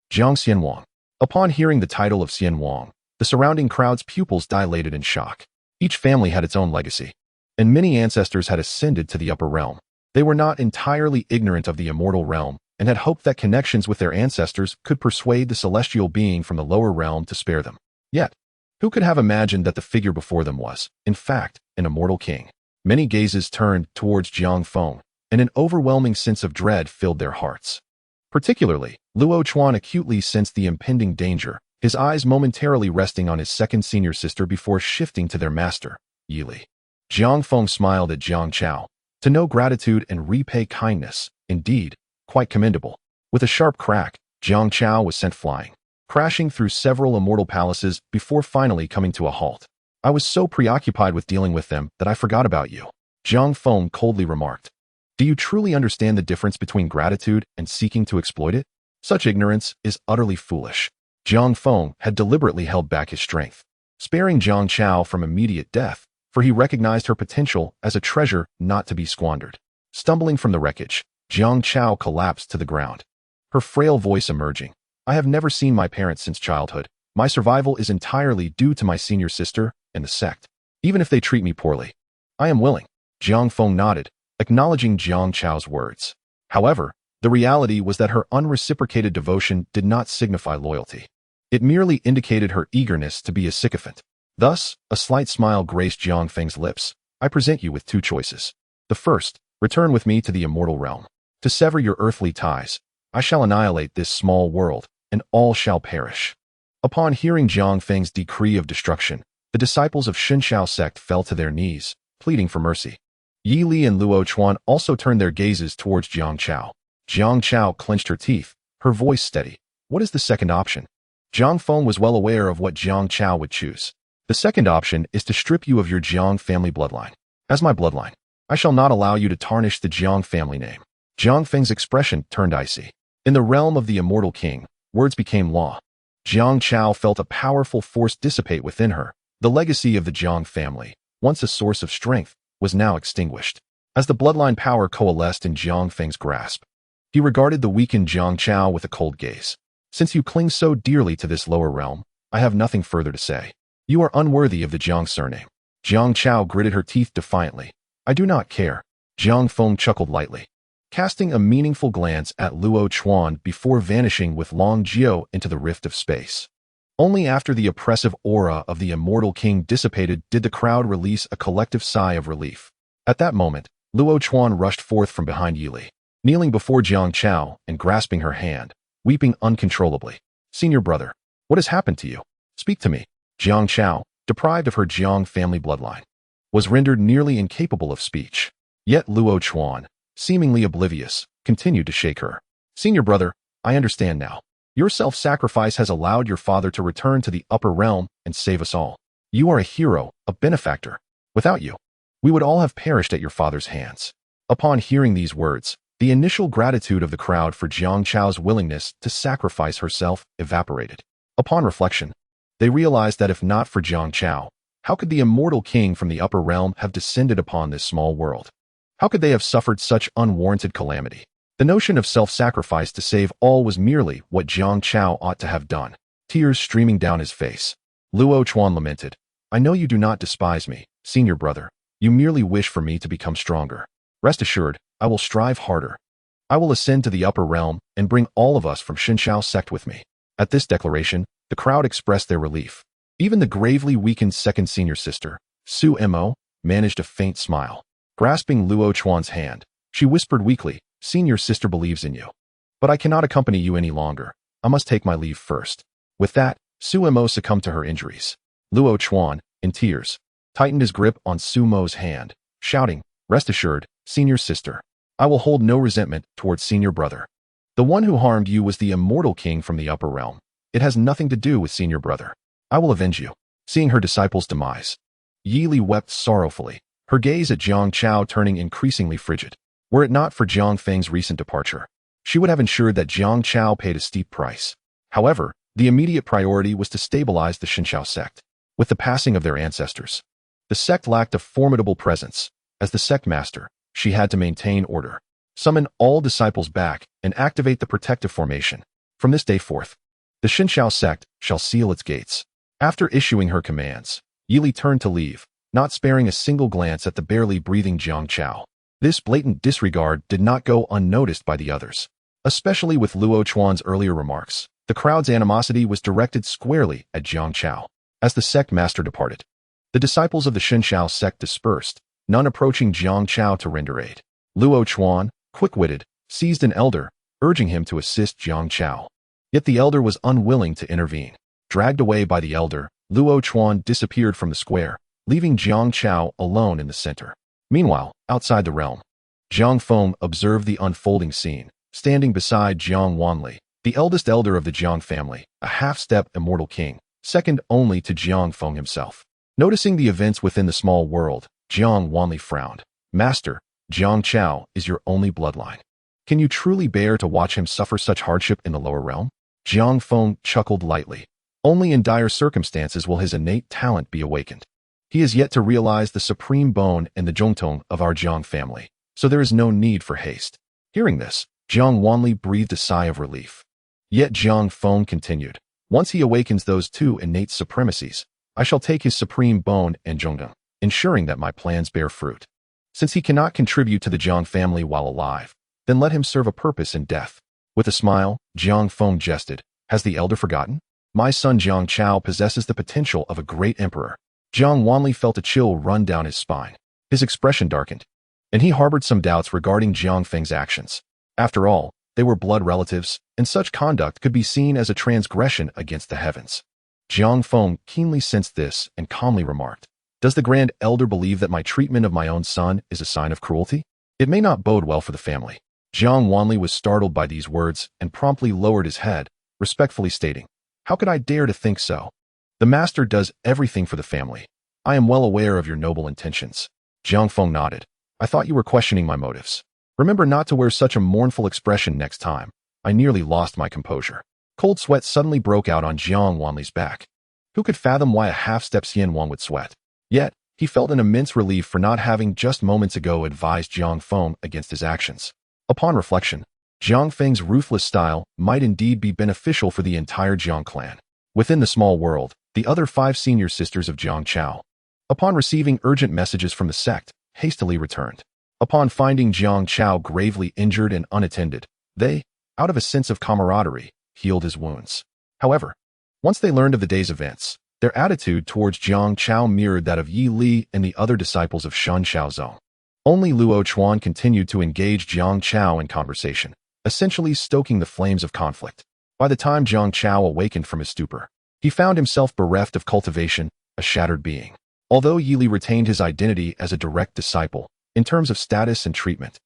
Jiang Xianwang. Upon hearing the title of Xianwang, the surrounding crowd's pupils dilated in shock. Each family had its own legacy, and many ancestors had ascended to the upper realm. They were not entirely ignorant of the immortal realm and had hoped that connections with their ancestors could persuade the celestial being from the lower realm to spare them. Yet, who could have imagined that the figure before them was, in fact, an immortal king? Many gazes turned towards Jiang Feng, and an overwhelming sense of dread filled their hearts. Particularly, Luo Chuan acutely sensed the impending danger, his eyes momentarily resting on his second senior sister before shifting to their master, Yili. Jiang Feng smiled at Jiang Chao. To know gratitude and repay kindness, indeed, quite commendable. With a sharp crack, Jiang Chao was sent flying, crashing through several immortal palaces before finally coming to a halt. I was so preoccupied with dealing with them that I forgot about you, Jiang Feng coldly remarked. Do you truly understand the difference between gratitude and seeking to exploit it? Such ignorance is utterly foolish. Jiang Feng had deliberately held back his strength, sparing Jiang Chao from immediate death, for he recognized her potential as a treasure not to be squandered. Stumbling from the wreckage, Jiang Chao collapsed to the ground, her frail voice emerging. I have never seen my parents since childhood. My survival is entirely due to my senior sister and the sect. Even if they treat me poorly, I am willing. Jiang Feng nodded, acknowledging Jiang Chao's words. However, the reality was that her unreciprocated devotion did not signify loyalty. It merely indicated her eagerness to be a sycophant. Thus, a slight smile graced Jiang Feng's lips. I present you with two choices. The first, return with me to the immortal realm. To sever your earthly ties, I shall annihilate this small world, and all shall perish. Upon hearing Jiang Feng's decree of destruction, the disciples of Xinshao sect fell to their knees, pleading for mercy. Yi Li and Luo Chuan also turned their gazes towards Jiang Chao. Jiang Chao clenched her teeth, her voice steady. What is the second option? Jiang Feng was well aware of what Jiang Chao would choose. The second option is to strip you of your Jiang family bloodline. As my bloodline, I shall not allow you to tarnish the Jiang family name. Jiang Feng's expression turned icy. In the realm of the immortal king, words became law. Jiang Chao felt a powerful force dissipate within her. The legacy of the Jiang family, once a source of strength, was now extinguished. As the bloodline power coalesced in Jiang Feng's grasp, he regarded the weakened Jiang Chao with a cold gaze. Since you cling so dearly to this lower realm, I have nothing further to say. You are unworthy of the Jiang surname. Jiang Chao gritted her teeth defiantly. I do not care. Jiang Feng chuckled lightly, casting a meaningful glance at Luo Chuan before vanishing with Long Jiao into the rift of space. Only after the oppressive aura of the immortal king dissipated did the crowd release a collective sigh of relief. At that moment, Luo Chuan rushed forth from behind Yili, kneeling before Jiang Chao and grasping her hand, weeping uncontrollably. Senior brother, what has happened to you? Speak to me. Jiang Chao, deprived of her Jiang family bloodline, was rendered nearly incapable of speech. Yet Luo Chuan, seemingly oblivious, continued to shake her. Senior brother, I understand now. Your self-sacrifice has allowed your father to return to the upper realm and save us all. You are a hero, a benefactor. Without you, we would all have perished at your father's hands. Upon hearing these words, the initial gratitude of the crowd for Jiang Chao's willingness to sacrifice herself evaporated. Upon reflection, they realized that if not for Jiang Chao, how could the immortal king from the upper realm have descended upon this small world? How could they have suffered such unwarranted calamity? The notion of self-sacrifice to save all was merely what Jiang Chao ought to have done. Tears streaming down his face, Luo Chuan lamented. I know you do not despise me, senior brother. You merely wish for me to become stronger. Rest assured, I will strive harder. I will ascend to the upper realm and bring all of us from Xinshao sect with me. At this declaration, the crowd expressed their relief. Even the gravely weakened second senior sister, Su Mo, managed a faint smile. Grasping Luo Chuan's hand, she whispered weakly, Senior sister believes in you. But I cannot accompany you any longer. I must take my leave first. With that, Su Mo succumbed to her injuries. Luo Chuan, in tears, tightened his grip on Su Mo's hand, shouting, Rest assured, senior sister. I will hold no resentment towards senior brother. The one who harmed you was the immortal king from the upper realm. It has nothing to do with senior brother. I will avenge you. Seeing her disciple's demise, Yili wept sorrowfully, her gaze at Jiang Chao turning increasingly frigid. Were it not for Jiang Feng's recent departure, she would have ensured that Jiang Chao paid a steep price. However, the immediate priority was to stabilize the Xinshao sect. With the passing of their ancestors, the sect lacked a formidable presence. As the sect master, she had to maintain order, summon all disciples back, and activate the protective formation. From this day forth, the Xinshao sect shall seal its gates. After issuing her commands, Yili turned to leave, not sparing a single glance at the barely breathing Jiang Chao. This blatant disregard did not go unnoticed by the others. Especially with Luo Chuan's earlier remarks, the crowd's animosity was directed squarely at Jiang Chao. As the sect master departed, the disciples of the Xinshao sect dispersed, none approaching Jiang Chao to render aid. Luo Chuan, quick-witted, seized an elder, urging him to assist Jiang Chao. Yet the elder was unwilling to intervene. Dragged away by the elder, Luo Chuan disappeared from the square, leaving Jiang Chao alone in the center. Meanwhile, outside the realm, Jiang Feng observed the unfolding scene, standing beside Jiang Wanli, the eldest elder of the Jiang family, a half-step immortal king, second only to Jiang Feng himself. Noticing the events within the small world, Jiang Wanli frowned. Master, Jiang Chao is your only bloodline. Can you truly bear to watch him suffer such hardship in the lower realm? Jiang Feng chuckled lightly. Only in dire circumstances will his innate talent be awakened. He is yet to realize the supreme bone and the zhongtong of our Jiang family, so there is no need for haste. Hearing this, Jiang Wanli breathed a sigh of relief. Yet Jiang Feng continued. Once he awakens those two innate supremacies, I shall take his supreme bone and zhongtong, ensuring that my plans bear fruit. Since he cannot contribute to the Jiang family while alive, then let him serve a purpose in death. With a smile, Jiang Feng jested. Has the elder forgotten? My son Jiang Chao possesses the potential of a great emperor. Jiang Wanli felt a chill run down his spine. His expression darkened, and he harbored some doubts regarding Jiang Feng's actions. After all, they were blood relatives, and such conduct could be seen as a transgression against the heavens. Jiang Feng keenly sensed this and calmly remarked, Does the Grand Elder believe that my treatment of my own son is a sign of cruelty? It may not bode well for the family. Jiang Wanli was startled by these words and promptly lowered his head, respectfully stating, How could I dare to think so? The master does everything for the family. I am well aware of your noble intentions. Jiang Feng nodded. I thought you were questioning my motives. Remember not to wear such a mournful expression next time. I nearly lost my composure. Cold sweat suddenly broke out on Jiang Wanli's back. Who could fathom why a half-step Xian Wang would sweat? Yet, he felt an immense relief for not having just moments ago advised Jiang Feng against his actions. Upon reflection, Jiang Feng's ruthless style might indeed be beneficial for the entire Jiang clan. Within the small world, the other 5 senior sisters of Jiang Chao, upon receiving urgent messages from the sect, hastily returned. Upon finding Jiang Chao gravely injured and unattended, they, out of a sense of camaraderie, healed his wounds. However, once they learned of the day's events, their attitude towards Jiang Chao mirrored that of Yi Li and the other disciples of Shen Xiaozong. Only Luo Chuan continued to engage Jiang Chao in conversation, essentially stoking the flames of conflict. By the time Jiang Chao awakened from his stupor, he found himself bereft of cultivation, a shattered being. Although Yi Li retained his identity as a direct disciple, in terms of status and treatment,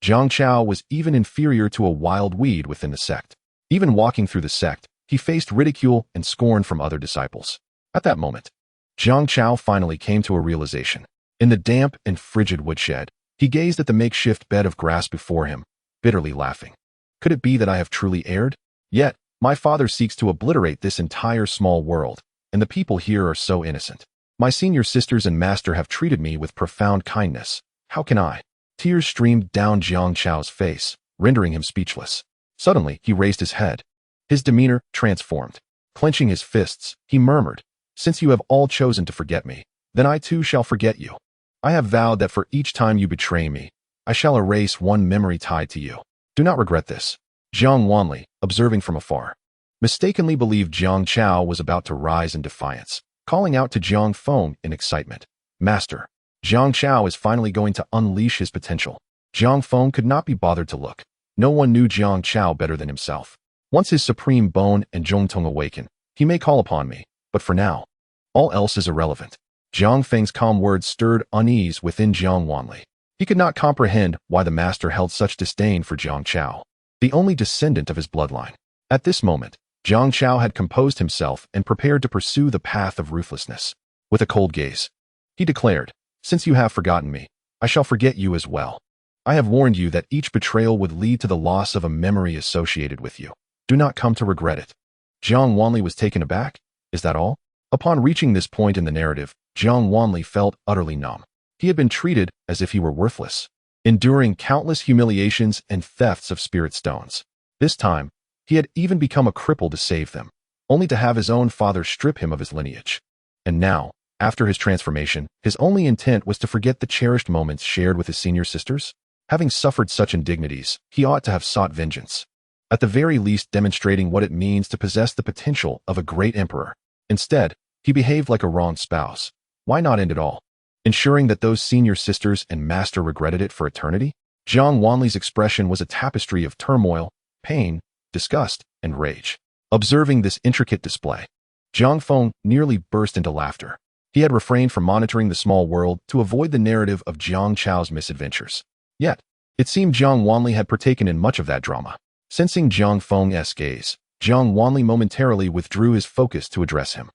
Jiang Chao was even inferior to a wild weed within the sect. Even walking through the sect, he faced ridicule and scorn from other disciples. At that moment, Jiang Chao finally came to a realization. In the damp and frigid woodshed, he gazed at the makeshift bed of grass before him, bitterly laughing. Could it be that I have truly erred? Yet, my father seeks to obliterate this entire small world, and the people here are so innocent. My senior sisters and master have treated me with profound kindness. How can I? Tears streamed down Jiang Chao's face, rendering him speechless. Suddenly, he raised his head. His demeanor transformed. Clenching his fists, he murmured, "Since you have all chosen to forget me, then I too shall forget you. I have vowed that for each time you betray me, I shall erase one memory tied to you. Do not regret this." Jiang Wanli, observing from afar, mistakenly believed Jiang Chao was about to rise in defiance, calling out to Jiang Feng in excitement, "Master, Jiang Chao is finally going to unleash his potential." Jiang Feng could not be bothered to look. No one knew Jiang Chao better than himself. Once his supreme bone and Zhongtong awaken, he may call upon me, but for now, all else is irrelevant. Jiang Feng's calm words stirred unease within Jiang Wanli. He could not comprehend why the master held such disdain for Jiang Chao, the only descendant of his bloodline. At this moment, Jiang Chao had composed himself and prepared to pursue the path of ruthlessness. With a cold gaze, he declared, "Since you have forgotten me, I shall forget you as well. I have warned you that each betrayal would lead to the loss of a memory associated with you. Do not come to regret it." Jiang Wanli was taken aback. Is that all? Upon reaching this point in the narrative, Jiang Wanli felt utterly numb. He had been treated as if he were worthless, enduring countless humiliations and thefts of spirit stones. This time, he had even become a cripple to save them, only to have his own father strip him of his lineage. And now, after his transformation, his only intent was to forget the cherished moments shared with his senior sisters. Having suffered such indignities, he ought to have sought vengeance, at the very least demonstrating what it means to possess the potential of a great emperor. Instead, he behaved like a wronged spouse. Why not end it all, ensuring that those senior sisters and master regretted it for eternity? Jiang Wanli's expression was a tapestry of turmoil, pain, disgust, and rage. Observing this intricate display, Jiang Feng nearly burst into laughter. He had refrained from monitoring the small world to avoid the narrative of Jiang Chao's misadventures. Yet, it seemed Jiang Wanli had partaken in much of that drama. Sensing Jiang Feng's gaze, Jiang Wanli momentarily withdrew his focus to address him.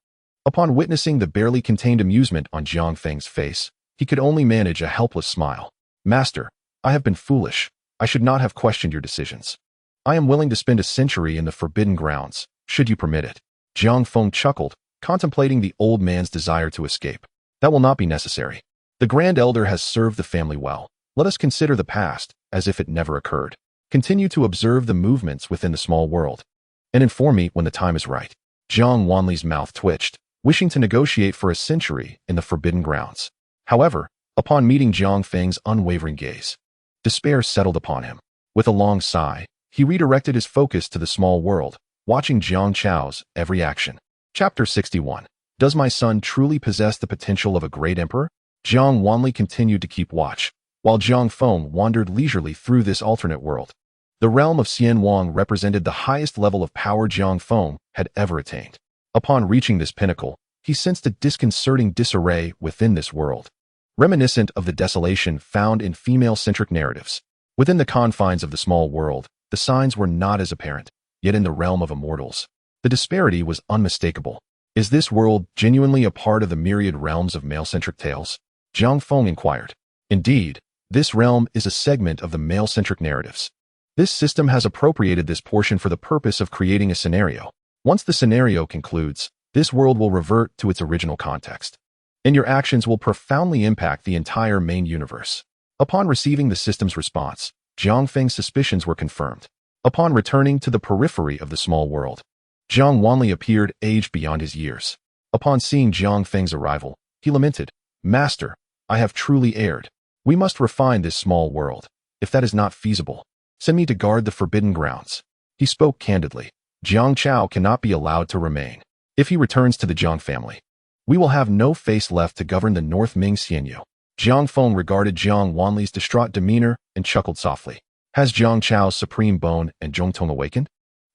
Upon witnessing the barely contained amusement on Jiang Feng's face, he could only manage a helpless smile. "Master, I have been foolish. I should not have questioned your decisions. I am willing to spend a century in the forbidden grounds, should you permit it." Jiang Feng chuckled, contemplating the old man's desire to escape. "That will not be necessary. The Grand Elder has served the family well. Let us consider the past as if it never occurred. Continue to observe the movements within the small world, and inform me when the time is right." Jiang Wanli's mouth twitched, wishing to negotiate for a century in the forbidden grounds. However, upon meeting Jiang Feng's unwavering gaze, despair settled upon him. With a long sigh, he redirected his focus to the small world, watching Jiang Chao's every action. Chapter 61. Does my son truly possess the potential of a great emperor? Jiang Wanli continued to keep watch, while Jiang Feng wandered leisurely through this alternate world. The realm of Xian Wang represented the highest level of power Jiang Feng had ever attained. Upon reaching this pinnacle, he sensed a disconcerting disarray within this world, reminiscent of the desolation found in female-centric narratives. Within the confines of the small world, the signs were not as apparent, yet in the realm of immortals, the disparity was unmistakable. Is this world genuinely a part of the myriad realms of male-centric tales? Jiang Feng inquired. Indeed, this realm is a segment of the male-centric narratives. This system has appropriated this portion for the purpose of creating a scenario. Once the scenario concludes, this world will revert to its original context, and your actions will profoundly impact the entire main universe. Upon receiving the system's response, Jiang Feng's suspicions were confirmed. Upon returning to the periphery of the small world, Jiang Wanli appeared aged beyond his years. Upon seeing Jiang Feng's arrival, he lamented, "Master, I have truly erred. We must refine this small world. If that is not feasible, send me to guard the forbidden grounds." He spoke candidly. Jiang Chao cannot be allowed to remain. If he returns to the Jiang family, we will have no face left to govern the North Ming Xianyu. Jiang Feng regarded Jiang Wanli's distraught demeanor and chuckled softly. Has Jiang Chao's supreme bone and Zhongtong awakened?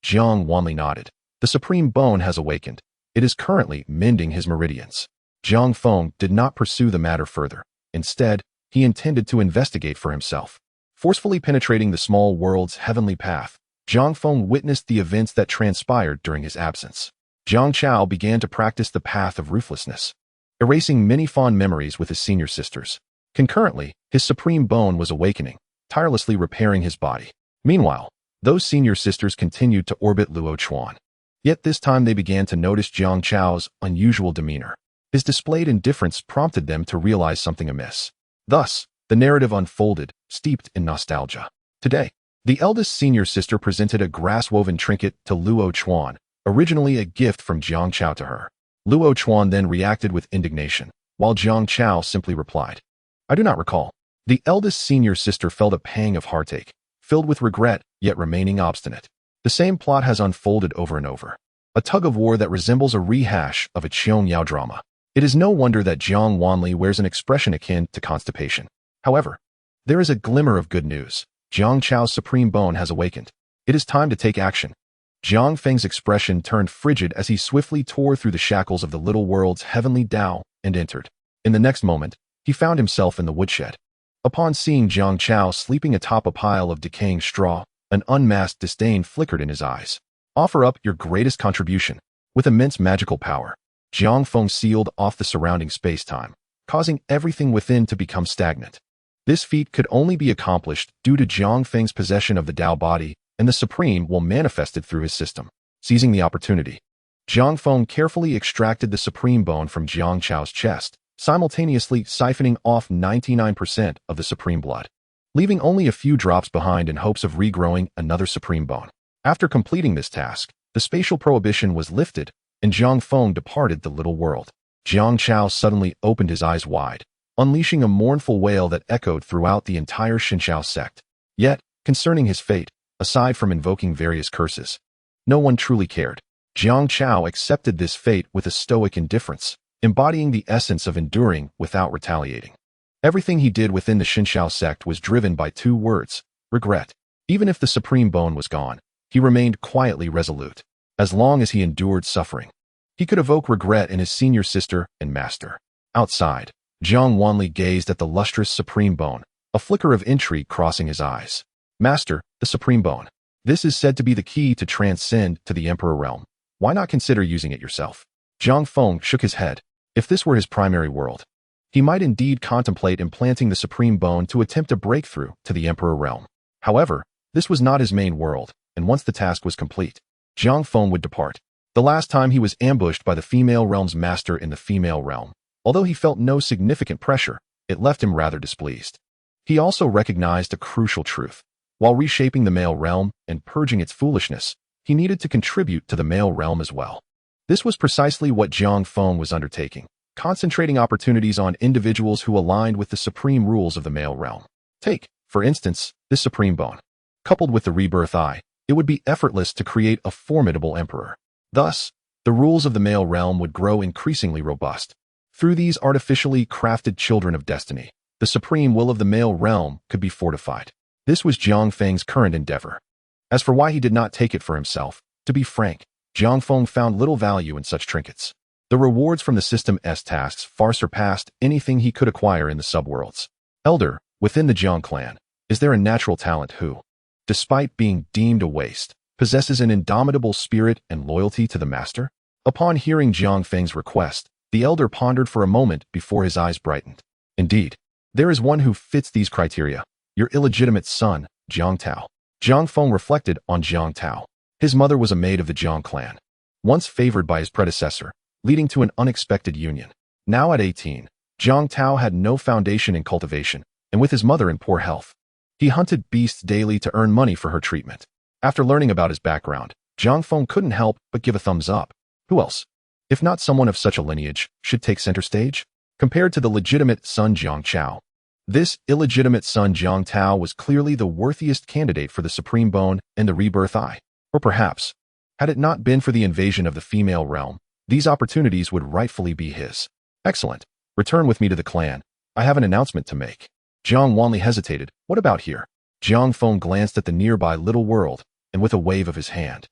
Jiang Wanli nodded. The supreme bone has awakened. It is currently mending his meridians. Jiang Feng did not pursue the matter further. Instead, he intended to investigate for himself. Forcefully penetrating the small world's heavenly path, Jiang Feng witnessed the events that transpired during his absence. Jiang Chao began to practice the path of ruthlessness, erasing many fond memories with his senior sisters. Concurrently, his supreme bone was awakening, tirelessly repairing his body. Meanwhile, those senior sisters continued to orbit Luo Chuan. Yet this time they began to notice Jiang Chao's unusual demeanor. His displayed indifference prompted them to realize something amiss. Thus, the narrative unfolded, steeped in nostalgia. Today, the eldest senior sister presented a grass-woven trinket to Luo Chuan, originally a gift from Jiang Chao to her. Luo Chuan then reacted with indignation, while Jiang Chao simply replied, "I do not recall." The eldest senior sister felt a pang of heartache, filled with regret, yet remaining obstinate. The same plot has unfolded over and over. A tug-of-war that resembles a rehash of a Qiong Yao drama. It is no wonder that Jiang Wanli wears an expression akin to constipation. However, there is a glimmer of good news. Jiang Chao's supreme bone has awakened. It is time to take action. Jiang Feng's expression turned frigid as he swiftly tore through the shackles of the little world's heavenly Tao and entered. In the next moment, he found himself in the woodshed. Upon seeing Jiang Chao sleeping atop a pile of decaying straw, an unmasked disdain flickered in his eyes. "Offer up your greatest contribution." With immense magical power, Jiang Feng sealed off the surrounding space-time, causing everything within to become stagnant. This feat could only be accomplished due to Jiang Feng's possession of the Tao body, and the Supreme will manifested through his system. Seizing the opportunity, Jiang Feng carefully extracted the Supreme bone from Jiang Chao's chest, simultaneously siphoning off 99% of the Supreme blood, leaving only a few drops behind in hopes of regrowing another Supreme bone. After completing this task, the spatial prohibition was lifted, and Jiang Feng departed the little world. Jiang Chao suddenly opened his eyes wide, unleashing a mournful wail that echoed throughout the entire Xinqiao sect. Yet, concerning his fate, aside from invoking various curses, no one truly cared. Jiang Chao accepted this fate with a stoic indifference, embodying the essence of enduring without retaliating. Everything he did within the Xinqiao sect was driven by two words: regret. Even if the Supreme Bone was gone, he remained quietly resolute. As long as he endured suffering, he could evoke regret in his senior sister and master. Outside, Jiang Wanli gazed at the lustrous Supreme Bone, a flicker of intrigue crossing his eyes. "Master, the Supreme Bone. This is said to be the key to transcend to the Emperor realm. Why not consider using it yourself?" Jiang Feng shook his head. If this were his primary world, he might indeed contemplate implanting the Supreme Bone to attempt a breakthrough to the Emperor realm. However, this was not his main world, and once the task was complete, Jiang Feng would depart. The last time he was ambushed by the female realm's master in the female realm. Although he felt no significant pressure, it left him rather displeased. He also recognized a crucial truth. While reshaping the male realm and purging its foolishness, he needed to contribute to the male realm as well. This was precisely what Jiang Feng was undertaking, concentrating opportunities on individuals who aligned with the supreme rules of the male realm. Take, for instance, this Supreme Bone. Coupled with the rebirth eye, it would be effortless to create a formidable emperor. Thus, the rules of the male realm would grow increasingly robust. Through these artificially crafted children of destiny, the supreme will of the male realm could be fortified. This was Jiang Feng's current endeavor. As for why he did not take it for himself, to be frank, Jiang Feng found little value in such trinkets. The rewards from the System-S tasks far surpassed anything he could acquire in the subworlds. Elder, within the Jiang clan, is there a natural talent who, despite being deemed a waste, possesses an indomitable spirit and loyalty to the master? Upon hearing Jiang Feng's request, the elder pondered for a moment before his eyes brightened. Indeed, there is one who fits these criteria. Your illegitimate son, Jiang Tao. Jiang Feng reflected on Jiang Tao. His mother was a maid of the Jiang clan, once favored by his predecessor, leading to an unexpected union. Now at 18, Jiang Tao had no foundation in cultivation, and with his mother in poor health, he hunted beasts daily to earn money for her treatment. After learning about his background, Jiang Feng couldn't help but give a thumbs up. Who else, if not someone of such a lineage, should take center stage? Compared to the legitimate son Jiang Chao, this illegitimate son Jiang Tao was clearly the worthiest candidate for the Supreme Bone and the Rebirth Eye. Or perhaps, had it not been for the invasion of the female realm, these opportunities would rightfully be his. Excellent. Return with me to the clan. I have an announcement to make. Jiang Wanli hesitated. What about here? Jiang Feng glanced at the nearby little world, and with a wave of his hand,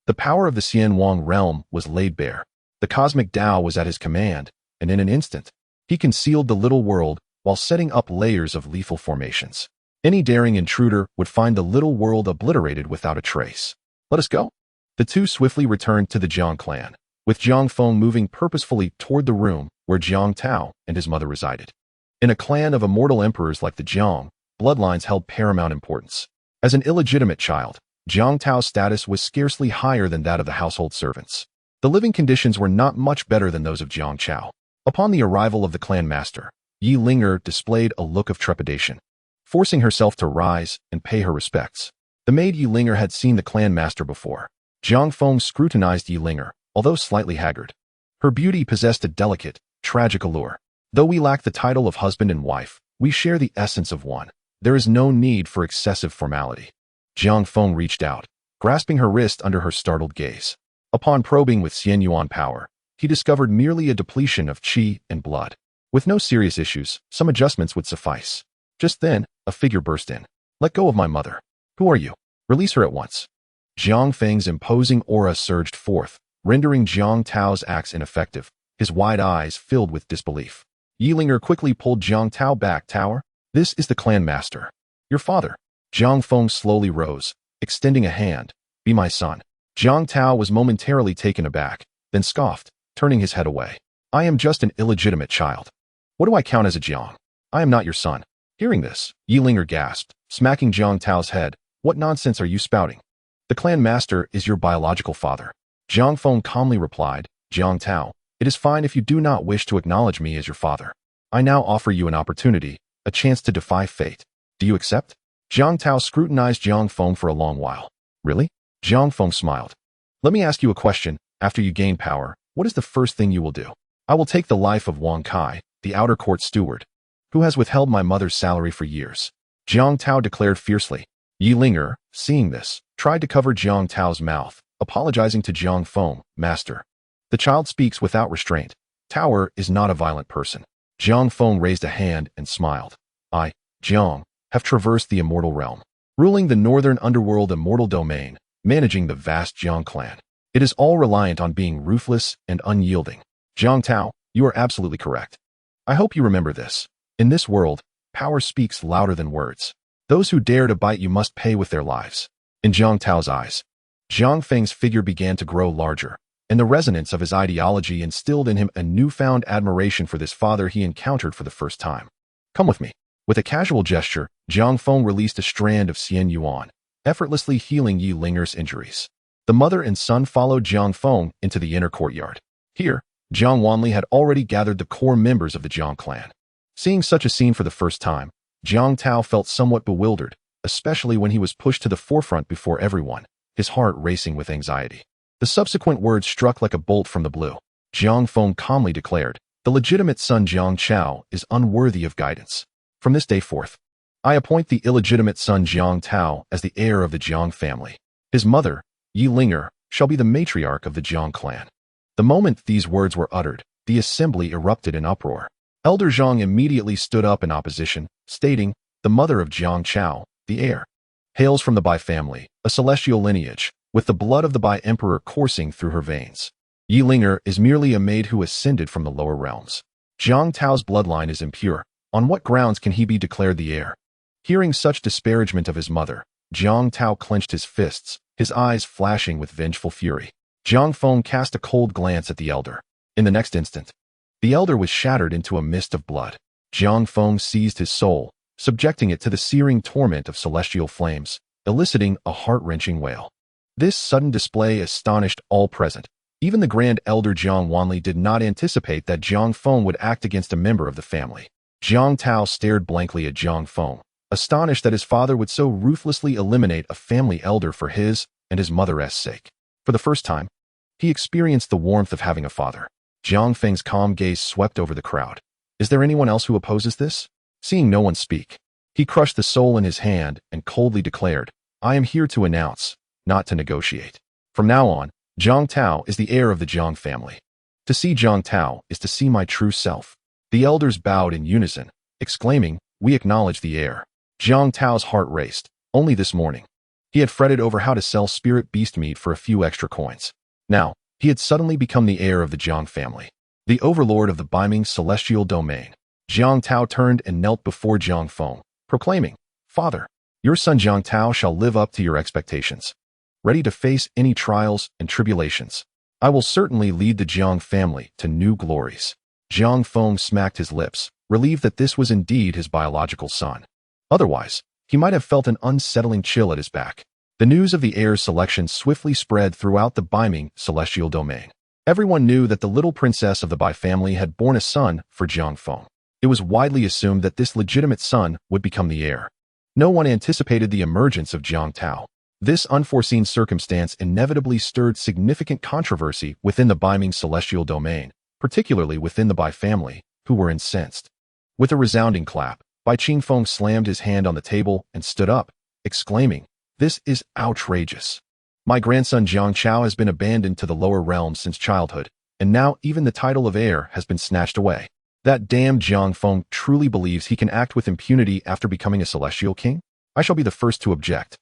the power of the Xian Wang realm was laid bare. The cosmic Tao was at his command, and in an instant, he concealed the little world while setting up layers of lethal formations. Any daring intruder would find the little world obliterated without a trace. Let us go. The two swiftly returned to the Jiang clan, with Jiang Feng moving purposefully toward the room where Jiang Tao and his mother resided. In a clan of immortal emperors like the Jiang, bloodlines held paramount importance. As an illegitimate child, Jiang Tao's status was scarcely higher than that of the household servants. The living conditions were not much better than those of Jiang Chao. Upon the arrival of the clan master, Yi Linger displayed a look of trepidation, forcing herself to rise and pay her respects. The maid Yi Linger had seen the clan master before. Jiang Feng scrutinized Yi Linger, although slightly haggard. Her beauty possessed a delicate, tragic allure. Though we lack the title of husband and wife, we share the essence of one. There is no need for excessive formality. Jiang Feng reached out, grasping her wrist under her startled gaze. Upon probing with Xian Yuan power, he discovered merely a depletion of qi and blood. With no serious issues, some adjustments would suffice. Just then, a figure burst in. Let go of my mother. Who are you? Release her at once. Jiang Feng's imposing aura surged forth, rendering Jiang Tao's acts ineffective, his wide eyes filled with disbelief. Yi Linger quickly pulled Jiang Tao back. Tower, this is the clan master. Your father. Jiang Feng slowly rose, extending a hand. Be my son. Jiang Tao was momentarily taken aback, then scoffed, turning his head away. I am just an illegitimate child. What do I count as a Jiang? I am not your son. Hearing this, Yi Linger gasped, smacking Jiang Tao's head. What nonsense are you spouting? The clan master is your biological father. Jiang Feng calmly replied, Jiang Tao, it is fine if you do not wish to acknowledge me as your father. I now offer you an opportunity, a chance to defy fate. Do you accept? Jiang Tao scrutinized Jiang Feng for a long while. Really? Jiang Feng smiled. Let me ask you a question. After you gain power, what is the first thing you will do? I will take the life of Wang Kai, the outer court steward, who has withheld my mother's salary for years. Jiang Tao declared fiercely. Yi Linger, seeing this, tried to cover Jiang Tao's mouth, apologizing to Jiang Feng, Master. The child speaks without restraint. Tower is not a violent person. Jiang Feng raised a hand and smiled. I, Jiang, have traversed the immortal realm, ruling the northern underworld immortal domain, managing the vast Jiang clan. It is all reliant on being ruthless and unyielding. Jiang Tao, you are absolutely correct. I hope you remember this. In this world, power speaks louder than words. Those who dare to bite you must pay with their lives. In Jiang Tao's eyes, Jiang Feng's figure began to grow larger, and the resonance of his ideology instilled in him a newfound admiration for this father he encountered for the first time. Come with me. With a casual gesture, Jiang Feng released a strand of Xian Yuan, effortlessly healing Yi Linger's injuries. The mother and son followed Jiang Feng into the inner courtyard. Here, Jiang Wanli had already gathered the core members of the Jiang clan. Seeing such a scene for the first time, Jiang Tao felt somewhat bewildered, especially when he was pushed to the forefront before everyone, his heart racing with anxiety. The subsequent words struck like a bolt from the blue. Jiang Feng calmly declared, the legitimate son Jiang Chao is unworthy of guidance. From this day forth, I appoint the illegitimate son Jiang Tao as the heir of the Jiang family. His mother, Yi Linger, shall be the matriarch of the Jiang clan. The moment these words were uttered, the assembly erupted in uproar. Elder Zhang immediately stood up in opposition, stating, the mother of Jiang Chao, the heir, hails from the Bai family, a celestial lineage, with the blood of the Bai emperor coursing through her veins. Yi Linger is merely a maid who ascended from the lower realms. Jiang Tao's bloodline is impure. On what grounds can he be declared the heir? Hearing such disparagement of his mother, Jiang Tao clenched his fists, his eyes flashing with vengeful fury. Jiang Feng cast a cold glance at the elder. In the next instant, the elder was shattered into a mist of blood. Jiang Feng seized his soul, subjecting it to the searing torment of celestial flames, eliciting a heart-wrenching wail. This sudden display astonished all present. Even the Grand Elder Jiang Wanli did not anticipate that Jiang Feng would act against a member of the family. Jiang Tao stared blankly at Jiang Feng, astonished that his father would so ruthlessly eliminate a family elder for his and his mother's sake. For the first time, he experienced the warmth of having a father. Jiang Feng's calm gaze swept over the crowd. Is there anyone else who opposes this? Seeing no one speak, he crushed the soul in his hand and coldly declared, I am here to announce, not to negotiate. From now on, Jiang Tao is the heir of the Jiang family. To see Jiang Tao is to see my true self. The elders bowed in unison, exclaiming, we acknowledge the heir. Jiang Tao's heart raced. Only this morning, he had fretted over how to sell spirit beast meat for a few extra coins. Now, he had suddenly become the heir of the Jiang family, the overlord of the Biming celestial domain. Jiang Tao turned and knelt before Jiang Feng, proclaiming, Father, your son Jiang Tao shall live up to your expectations. Ready to face any trials and tribulations, I will certainly lead the Jiang family to new glories. Jiang Feng smacked his lips, relieved that this was indeed his biological son. Otherwise, he might have felt an unsettling chill at his back. The news of the heir's selection swiftly spread throughout the Biming celestial domain. Everyone knew that the little princess of the Bai family had borne a son for Jiang Feng. It was widely assumed that this legitimate son would become the heir. No one anticipated the emergence of Jiang Tao. This unforeseen circumstance inevitably stirred significant controversy within the Biming celestial domain, particularly within the Bai family, who were incensed. With a resounding clap, Bai Qingfeng slammed his hand on the table and stood up, exclaiming, This is outrageous. My grandson Jiang Chao has been abandoned to the lower realms since childhood, and now even the title of heir has been snatched away. That damned Jiang Feng truly believes he can act with impunity after becoming a celestial king? I shall be the first to object.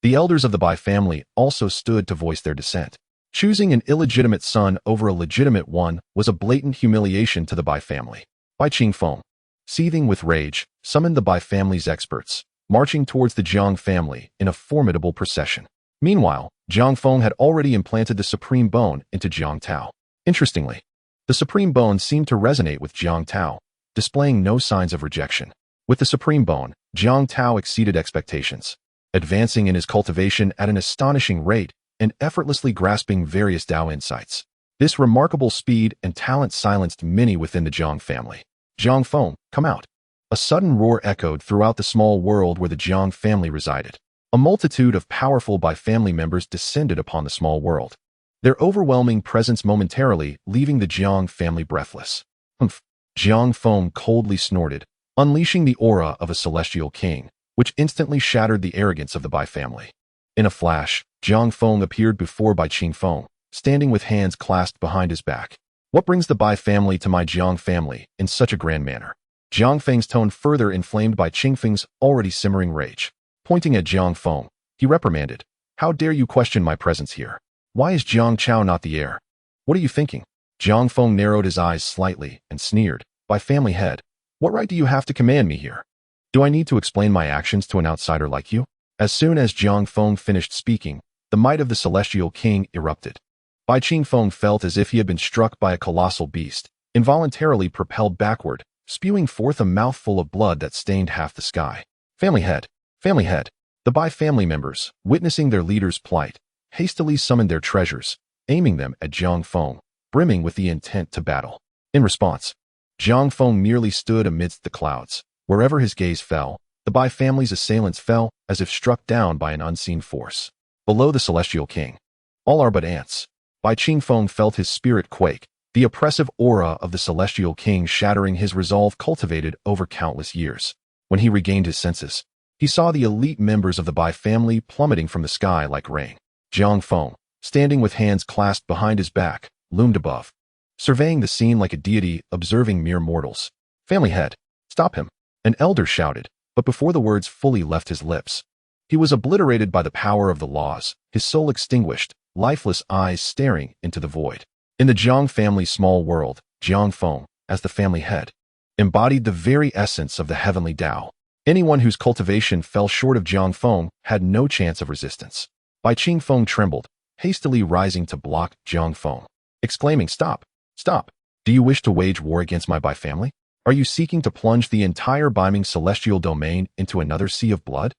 The elders of the Bai family also stood to voice their dissent. Choosing an illegitimate son over a legitimate one was a blatant humiliation to the Bai family. Bai Qingfeng, seething with rage, summoned the Bai family's experts, marching towards the Jiang family in a formidable procession. Meanwhile, Jiang Feng had already implanted the Supreme Bone into Jiang Tao. Interestingly, the Supreme Bone seemed to resonate with Jiang Tao, displaying no signs of rejection. With the Supreme Bone, Jiang Tao exceeded expectations, advancing in his cultivation at an astonishing rate and effortlessly grasping various Dao insights. This remarkable speed and talent silenced many within the Jiang family. Jiang Feng, come out. A sudden roar echoed throughout the small world where the Jiang family resided. A multitude of powerful Bai family members descended upon the small world, their overwhelming presence momentarily leaving the Jiang family breathless. Humph! Jiang Feng coldly snorted, unleashing the aura of a celestial king, which instantly shattered the arrogance of the Bai family. In a flash, Jiang Feng appeared before Bai Qingfeng, standing with hands clasped behind his back. What brings the Bai family to my Jiang family in such a grand manner? Jiang Feng's tone further inflamed Bai Qingfeng's already simmering rage. Pointing at Jiang Feng, he reprimanded, How dare you question my presence here? Why is Jiang Chao not the heir? What are you thinking? Jiang Feng narrowed his eyes slightly and sneered, By family head, what right do you have to command me here? Do I need to explain my actions to an outsider like you? As soon as Jiang Feng finished speaking, the might of the celestial king erupted. Bai Qingfeng felt as if he had been struck by a colossal beast, involuntarily propelled backward, spewing forth a mouthful of blood that stained half the sky. Family head. Family head. The Bai family members, witnessing their leader's plight, hastily summoned their treasures, aiming them at Jiang Feng, brimming with the intent to battle. In response, Jiang Feng merely stood amidst the clouds. Wherever his gaze fell, the Bai family's assailants fell as if struck down by an unseen force. Below the celestial king, all are but ants. Bai Qingfeng felt his spirit quake, the oppressive aura of the celestial king shattering his resolve cultivated over countless years. When he regained his senses, he saw the elite members of the Bai family plummeting from the sky like rain. Jiang Feng, standing with hands clasped behind his back, loomed above, surveying the scene like a deity observing mere mortals. Family head, stop him, an elder shouted, but before the words fully left his lips, he was obliterated by the power of the laws, his soul extinguished, lifeless eyes staring into the void. In the Jiang family's small world, Jiang Feng, as the family head, embodied the very essence of the heavenly Tao. Anyone whose cultivation fell short of Jiang Feng had no chance of resistance. Bai Qingfeng trembled, hastily rising to block Jiang Feng, exclaiming, Stop! Stop! Do you wish to wage war against my Bai family? Are you seeking to plunge the entire Biming celestial domain into another sea of blood?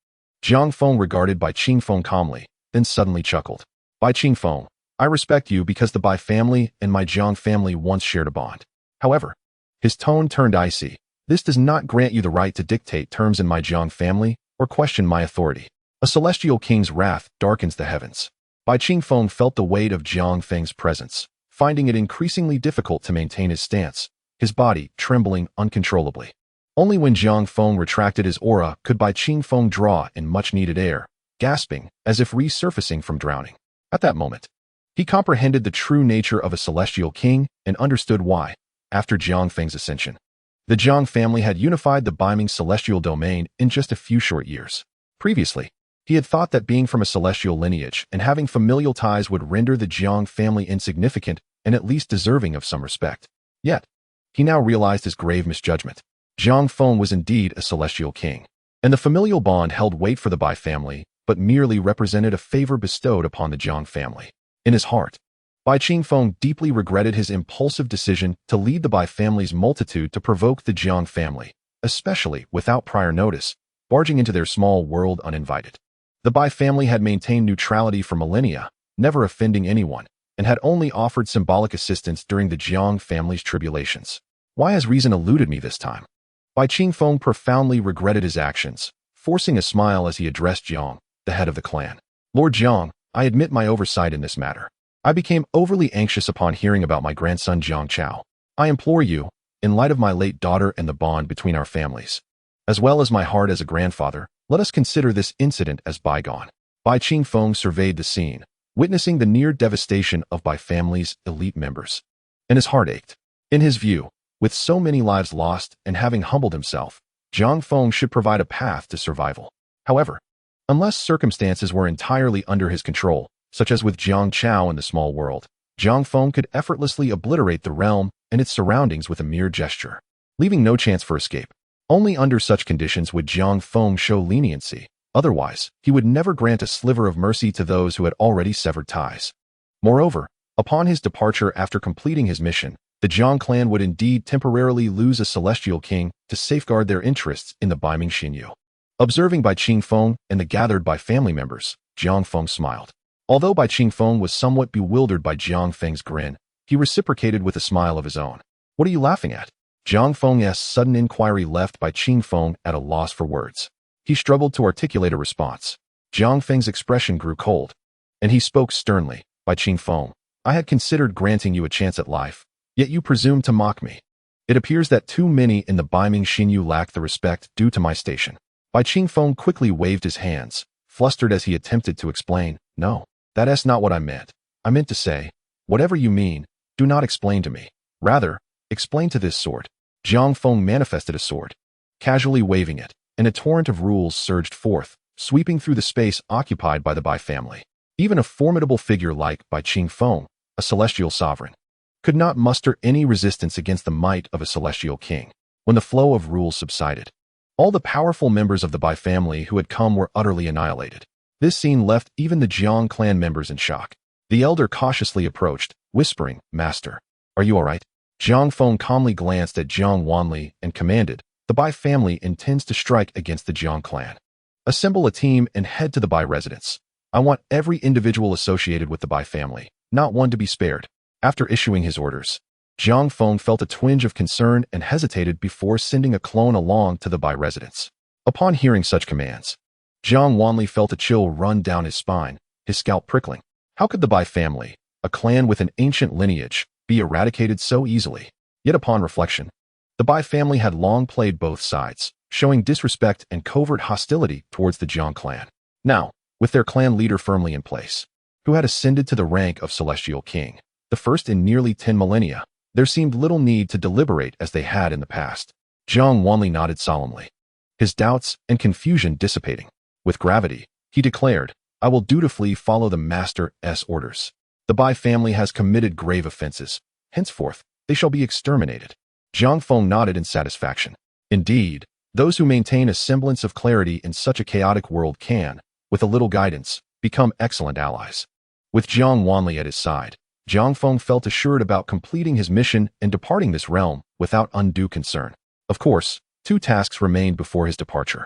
Jiang Feng regarded Bai Qingfeng calmly, then suddenly chuckled. Bai Qingfeng, I respect you because the Bai family and my Jiang family once shared a bond. However, his tone turned icy, This does not grant you the right to dictate terms in my Jiang family or question my authority. A celestial king's wrath darkens the heavens. Bai Qingfeng felt the weight of Jiang Feng's presence, finding it increasingly difficult to maintain his stance, his body trembling uncontrollably. Only when Jiang Feng retracted his aura could Bai Qingfeng draw in much-needed air, gasping as if resurfacing from drowning. At that moment, he comprehended the true nature of a celestial king and understood why, after Jiang Feng's ascension, the Jiang family had unified the Baiming celestial domain in just a few short years. Previously, he had thought that being from a celestial lineage and having familial ties would render the Jiang family insignificant and at least deserving of some respect. Yet, he now realized his grave misjudgment. Jiang Feng was indeed a celestial king, and the familial bond held weight for the Bai family, but merely represented a favor bestowed upon the Jiang family. In his heart, Bai Qingfeng deeply regretted his impulsive decision to lead the Bai family's multitude to provoke the Jiang family, especially without prior notice, barging into their small world uninvited. The Bai family had maintained neutrality for millennia, never offending anyone, and had only offered symbolic assistance during the Jiang family's tribulations. Why has reason eluded me this time? Bai Qingfeng profoundly regretted his actions, forcing a smile as he addressed Jiang, the head of the clan. Lord Jiang, I admit my oversight in this matter. I became overly anxious upon hearing about my grandson Jiang Chao. I implore you, in light of my late daughter and the bond between our families, as well as my heart as a grandfather, let us consider this incident as bygone. Bai Qingfeng surveyed the scene, witnessing the near devastation of Bai family's elite members, and his heart ached. In his view, with so many lives lost and having humbled himself, Jiang Feng should provide a path to survival. However, unless circumstances were entirely under his control, such as with Jiang Chao in the small world, Jiang Feng could effortlessly obliterate the realm and its surroundings with a mere gesture, leaving no chance for escape. Only under such conditions would Jiang Feng show leniency. Otherwise, he would never grant a sliver of mercy to those who had already severed ties. Moreover, upon his departure after completing his mission, the Jiang clan would indeed temporarily lose a celestial king to safeguard their interests in the Baiming Xinyu. Observing Bai Qingfeng and the gathered Bai family members, Jiang Feng smiled. Although Bai Qingfeng was somewhat bewildered by Jiang Feng's grin, he reciprocated with a smile of his own. What are you laughing at? Jiang Feng's sudden inquiry left Bai Qingfeng at a loss for words. He struggled to articulate a response. Jiang Feng's expression grew cold, and he spoke sternly. Bai Qingfeng, I had considered granting you a chance at life, yet you presume to mock me. It appears that too many in the Baiming Xinyu lack the respect due to my station. Bai Qingfeng quickly waved his hands, flustered as he attempted to explain. No, that's not what I meant. I meant to say, whatever you mean, do not explain to me. Rather, explain to this sword. Jiang Feng manifested a sword, casually waving it, and a torrent of rules surged forth, sweeping through the space occupied by the Bai family. Even a formidable figure like Bai Qingfeng, a celestial sovereign, could not muster any resistance against the might of a celestial king. When the flow of rules subsided, all the powerful members of the Bai family who had come were utterly annihilated. This scene left even the Jiang clan members in shock. The elder cautiously approached, whispering, Master, are you all right? Jiang Feng calmly glanced at Jiang Wanli and commanded, the Bai family intends to strike against the Jiang clan. Assemble a team and head to the Bai residence. I want every individual associated with the Bai family, not one to be spared. After issuing his orders, Jiang Feng felt a twinge of concern and hesitated before sending a clone along to the Bai residence. Upon hearing such commands, Jiang Wanli felt a chill run down his spine, his scalp prickling. How could the Bai family, a clan with an ancient lineage, be eradicated so easily? Yet upon reflection, the Bai family had long played both sides, showing disrespect and covert hostility towards the Jiang clan. Now, with their clan leader firmly in place, who had ascended to the rank of celestial king, the first in nearly 10 millennia, there seemed little need to deliberate as they had in the past. Jiang Wanli nodded solemnly, his doubts and confusion dissipating. With gravity, he declared, I will dutifully follow the Master's orders. The Bai family has committed grave offenses. Henceforth, they shall be exterminated. Jiang Feng nodded in satisfaction. Indeed, those who maintain a semblance of clarity in such a chaotic world can, with a little guidance, become excellent allies. With Jiang Wanli at his side, Jiang Feng felt assured about completing his mission and departing this realm without undue concern. Of course, two tasks remained before his departure.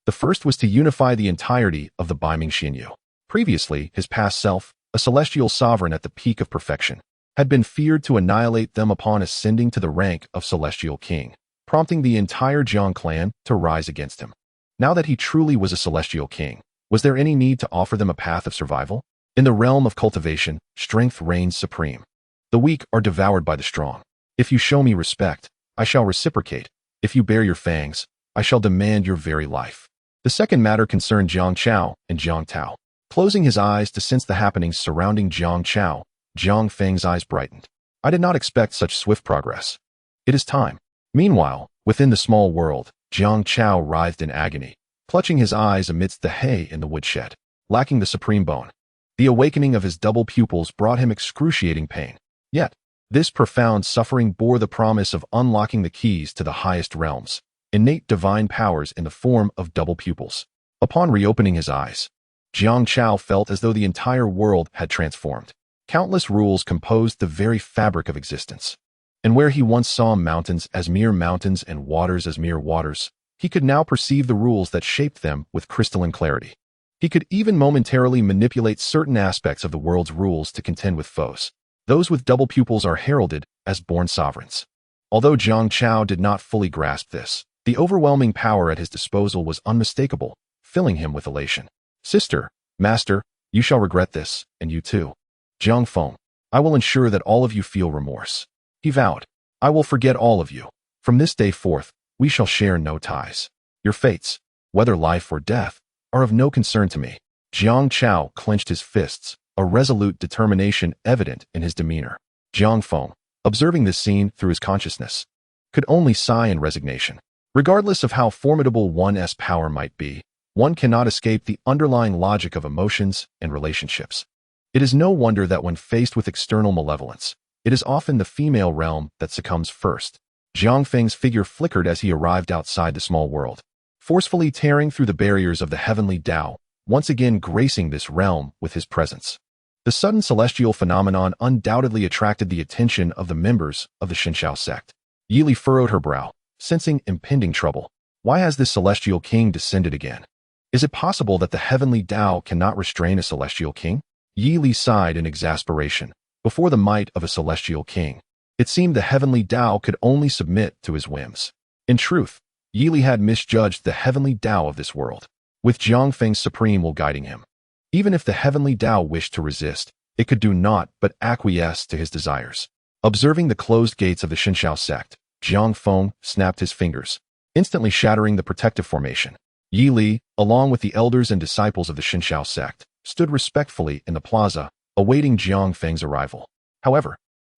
The first was to unify the entirety of the Baiming Xinyu. Previously, his past self, a celestial sovereign at the peak of perfection, had been feared to annihilate them upon ascending to the rank of celestial king. prompting the entire Jiang clan to rise against him. Now that he truly was a celestial king, was there any need to offer them a path of survival? In the realm of cultivation, strength reigns supreme. The weak are devoured by the strong. If you show me respect, I shall reciprocate. If you bare your fangs, I shall demand your very life. The second matter concerned Jiang Chao and Jiang Tao. Closing his eyes to sense the happenings surrounding Jiang Chao, Jiang Feng's eyes brightened. I did not expect such swift progress. It is time. Meanwhile, within the small world, Jiang Chao writhed in agony, clutching his eyes amidst the hay in the woodshed, lacking the supreme bone. The awakening of his double pupils brought him excruciating pain. Yet, this profound suffering bore the promise of unlocking the keys to the highest realms, innate divine powers in the form of double pupils. Upon reopening his eyes, Jiang Chao felt as though the entire world had transformed. Countless rules composed the very fabric of existence. And where he once saw mountains as mere mountains and waters as mere waters, he could now perceive the rules that shaped them with crystalline clarity. He could even momentarily manipulate certain aspects of the world's rules to contend with foes. Those with double pupils are heralded as born sovereigns. Although Jiang Chao did not fully grasp this, the overwhelming power at his disposal was unmistakable, filling him with elation. Sister, master, you shall regret this, and you too. Jiang Feng, I will ensure that all of you feel remorse. He vowed, I will forget all of you. From this day forth, we shall share no ties. Your fates, whether life or death, are of no concern to me. Jiang Chao clenched his fists, a resolute determination evident in his demeanor. Jiang Feng, observing this scene through his consciousness, could only sigh in resignation. Regardless of how formidable one's power might be, one cannot escape the underlying logic of emotions and relationships. It is no wonder that when faced with external malevolence, it is often the female realm that succumbs first. Jiang Feng's figure flickered as he arrived outside the small world, forcefully tearing through the barriers of the heavenly Tao, once again gracing this realm with his presence. The sudden celestial phenomenon undoubtedly attracted the attention of the members of the Shinshao sect. Yili furrowed her brow, sensing impending trouble. Why has this celestial king descended again? Is it possible that the heavenly Tao cannot restrain a celestial king? Yili sighed in exasperation. Before the might of a celestial king, it seemed the heavenly Tao could only submit to his whims. In truth, Yili had misjudged the heavenly Tao of this world, with Jiang Feng's supreme will guiding him. Even if the heavenly Tao wished to resist, it could do naught but acquiesce to his desires. Observing the closed gates of the Shinshao sect, Jiang Feng snapped his fingers, instantly shattering the protective formation. Yi Li, along with the elders and disciples of the Shinshao sect, stood respectfully in the plaza, awaiting Jiang Feng's arrival. However,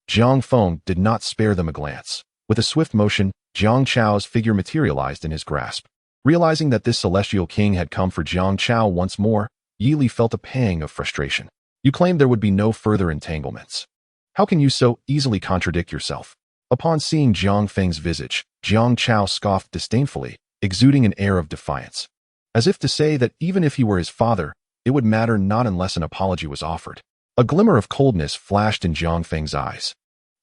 Jiang Feng did not spare them a glance. With a swift motion, Jiang Chao's figure materialized in his grasp. Realizing that this celestial king had come for Jiang Chao once more, Yi Li felt a pang of frustration. You claimed there would be no further entanglements. How can you so easily contradict yourself? Upon seeing Jiang Feng's visage, Jiang Chao scoffed disdainfully, exuding an air of defiance. As if to say that even if he were his father, it would matter not unless an apology was offered. A glimmer of coldness flashed in Jiang Feng's eyes.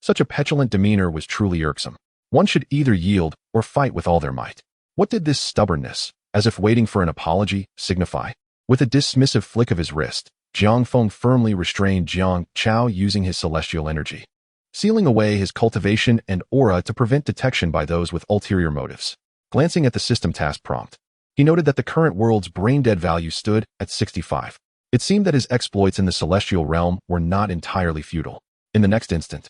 Such a petulant demeanor was truly irksome. One should either yield or fight with all their might. What did this stubbornness, as if waiting for an apology, signify? With a dismissive flick of his wrist, Jiang Feng firmly restrained Jiang Chao using his celestial energy, sealing away his cultivation and aura to prevent detection by those with ulterior motives. Glancing at the system task prompt, he noted that the current world's brain-dead value stood at 65. It seemed that his exploits in the celestial realm were not entirely futile. In the next instant,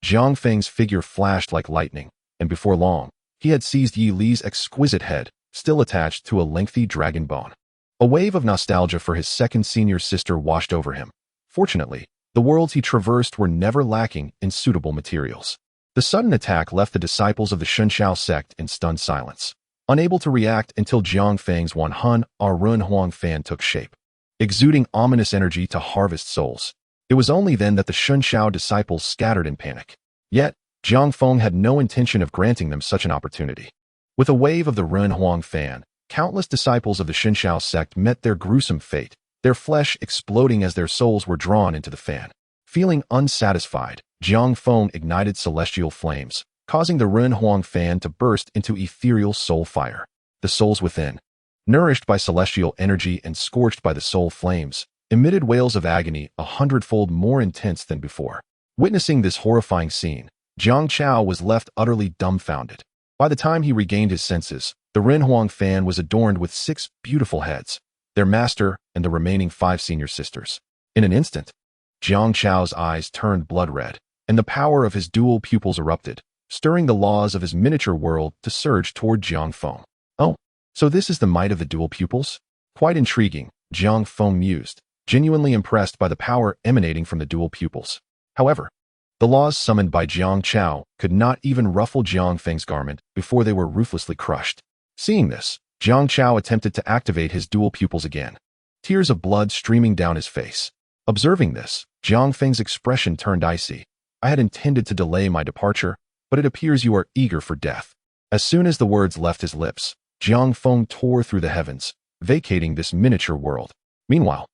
Jiang Feng's figure flashed like lightning, and before long, he had seized Yi Li's exquisite head, still attached to a lengthy dragon bone. A wave of nostalgia for his second senior sister washed over him. Fortunately, the worlds he traversed were never lacking in suitable materials. The sudden attack left the disciples of the Shinshao sect in stunned silence, unable to react until Jiang Feng's Wanhun Run Huang fan took shape, exuding ominous energy to harvest souls. It was only then that the Shinshao disciples scattered in panic. Yet, Jiang Feng had no intention of granting them such an opportunity. With a wave of the Run Huang fan, countless disciples of the Shinshao sect met their gruesome fate, their flesh exploding as their souls were drawn into the fan. Feeling unsatisfied, Jiang Feng ignited celestial flames, causing the Run Huang fan to burst into ethereal soul fire. The souls within, nourished by celestial energy and scorched by the soul flames, emitted wails of agony 100-fold more intense than before. Witnessing this horrifying scene, Jiang Chao was left utterly dumbfounded. By the time he regained his senses, the Renhuang fan was adorned with 6 beautiful heads, their master and the remaining 5 senior sisters. In an instant, Jiang Chao's eyes turned blood red, and the power of his dual pupils erupted, stirring the laws of his miniature world to surge toward Jiang Feng. Oh, so this is the might of the dual pupils? Quite intriguing, Jiang Feng mused, genuinely impressed by the power emanating from the dual pupils. However, the laws summoned by Jiang Chao could not even ruffle Jiang Feng's garment before they were ruthlessly crushed. Seeing this, Jiang Chao attempted to activate his dual pupils again, tears of blood streaming down his face. Observing this, Jiang Feng's expression turned icy. I had intended to delay my departure, but it appears you are eager for death. As soon as the words left his lips, Jiang Feng tore through the heavens, vacating this miniature world. Meanwhile,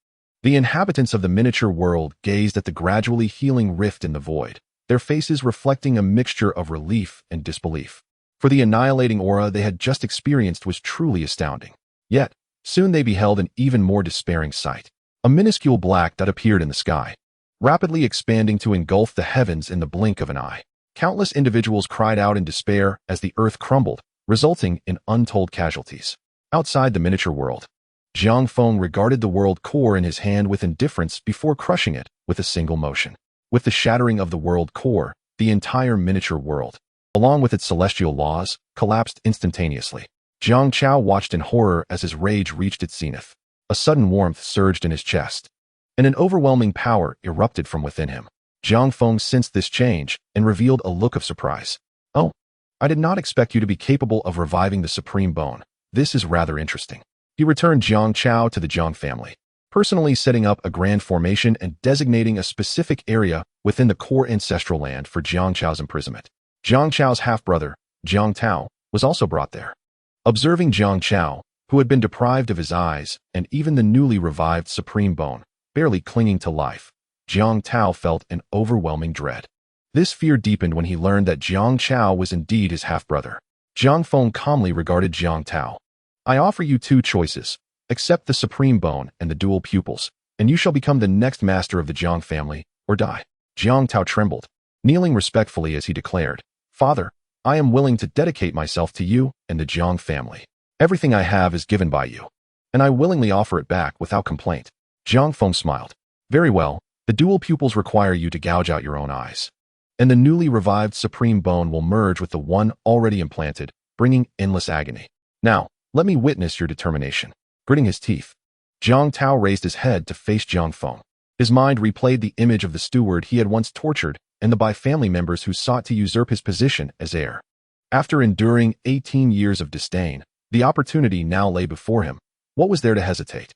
the inhabitants of the miniature world gazed at the gradually healing rift in the void, their faces reflecting a mixture of relief and disbelief. For the annihilating aura they had just experienced was truly astounding. Yet, soon they beheld an even more despairing sight. A minuscule black dot appeared in the sky, rapidly expanding to engulf the heavens in the blink of an eye. Countless individuals cried out in despair as the earth crumbled, resulting in untold casualties. Outside the miniature world, Jiang Feng regarded the world core in his hand with indifference before crushing it with a single motion. With the shattering of the world core, the entire miniature world, along with its celestial laws, collapsed instantaneously. Jiang Chao watched in horror as his rage reached its zenith. A sudden warmth surged in his chest, and an overwhelming power erupted from within him. Jiang Feng sensed this change and revealed a look of surprise. Oh, I did not expect you to be capable of reviving the Supreme Bone. This is rather interesting. He returned Jiang Chao to the Jiang family, personally setting up a grand formation and designating a specific area within the core ancestral land for Jiang Chao's imprisonment. Jiang Chao's half-brother, Jiang Tao, was also brought there. Observing Jiang Chao, who had been deprived of his eyes and even the newly revived Supreme Bone, barely clinging to life, Jiang Tao felt an overwhelming dread. This fear deepened when he learned that Jiang Chao was indeed his half-brother. Jiang Feng calmly regarded Jiang Tao. I offer you 2 choices. Accept the Supreme Bone and the dual pupils, and you shall become the next master of the Jiang family, or die. Jiang Tao trembled, kneeling respectfully as he declared, Father, I am willing to dedicate myself to you and the Jiang family. Everything I have is given by you, and I willingly offer it back without complaint. Jiang Feng smiled. Very well, the dual pupils require you to gouge out your own eyes, and the newly revived Supreme Bone will merge with the one already implanted, bringing endless agony. Now, let me witness your determination. Gritting his teeth, Jiang Tao raised his head to face Jiang Feng. His mind replayed the image of the steward he had once tortured and the family members who sought to usurp his position as heir. After enduring 18 years of disdain, the opportunity now lay before him. What was there to hesitate?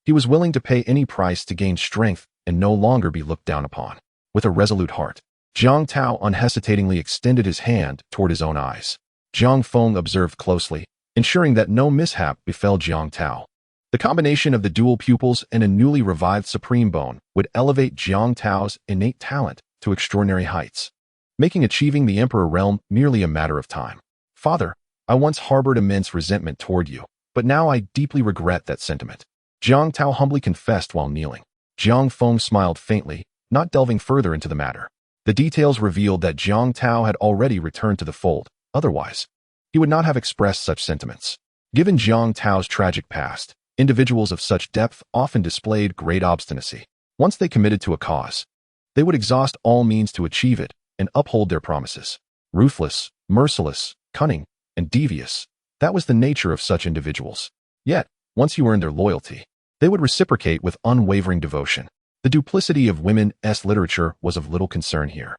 He was willing to pay any price to gain strength and no longer be looked down upon. With a resolute heart, Jiang Tao unhesitatingly extended his hand toward his own eyes. Jiang Feng observed closely, ensuring that no mishap befell Jiang Tao. The combination of the dual pupils and a newly revived Supreme Bone would elevate Jiang Tao's innate talent to extraordinary heights, making achieving the Emperor realm merely a matter of time. Father, I once harbored immense resentment toward you, but now I deeply regret that sentiment. Jiang Tao humbly confessed while kneeling. Jiang Feng smiled faintly, not delving further into the matter. The details revealed that Jiang Tao had already returned to the fold. Otherwise, he would not have expressed such sentiments. Given Jiang Tao's tragic past, individuals of such depth often displayed great obstinacy. Once they committed to a cause, they would exhaust all means to achieve it and uphold their promises. Ruthless, merciless, cunning, and devious, that was the nature of such individuals. Yet, once you earned their loyalty, they would reciprocate with unwavering devotion. The duplicity of women's literature was of little concern here.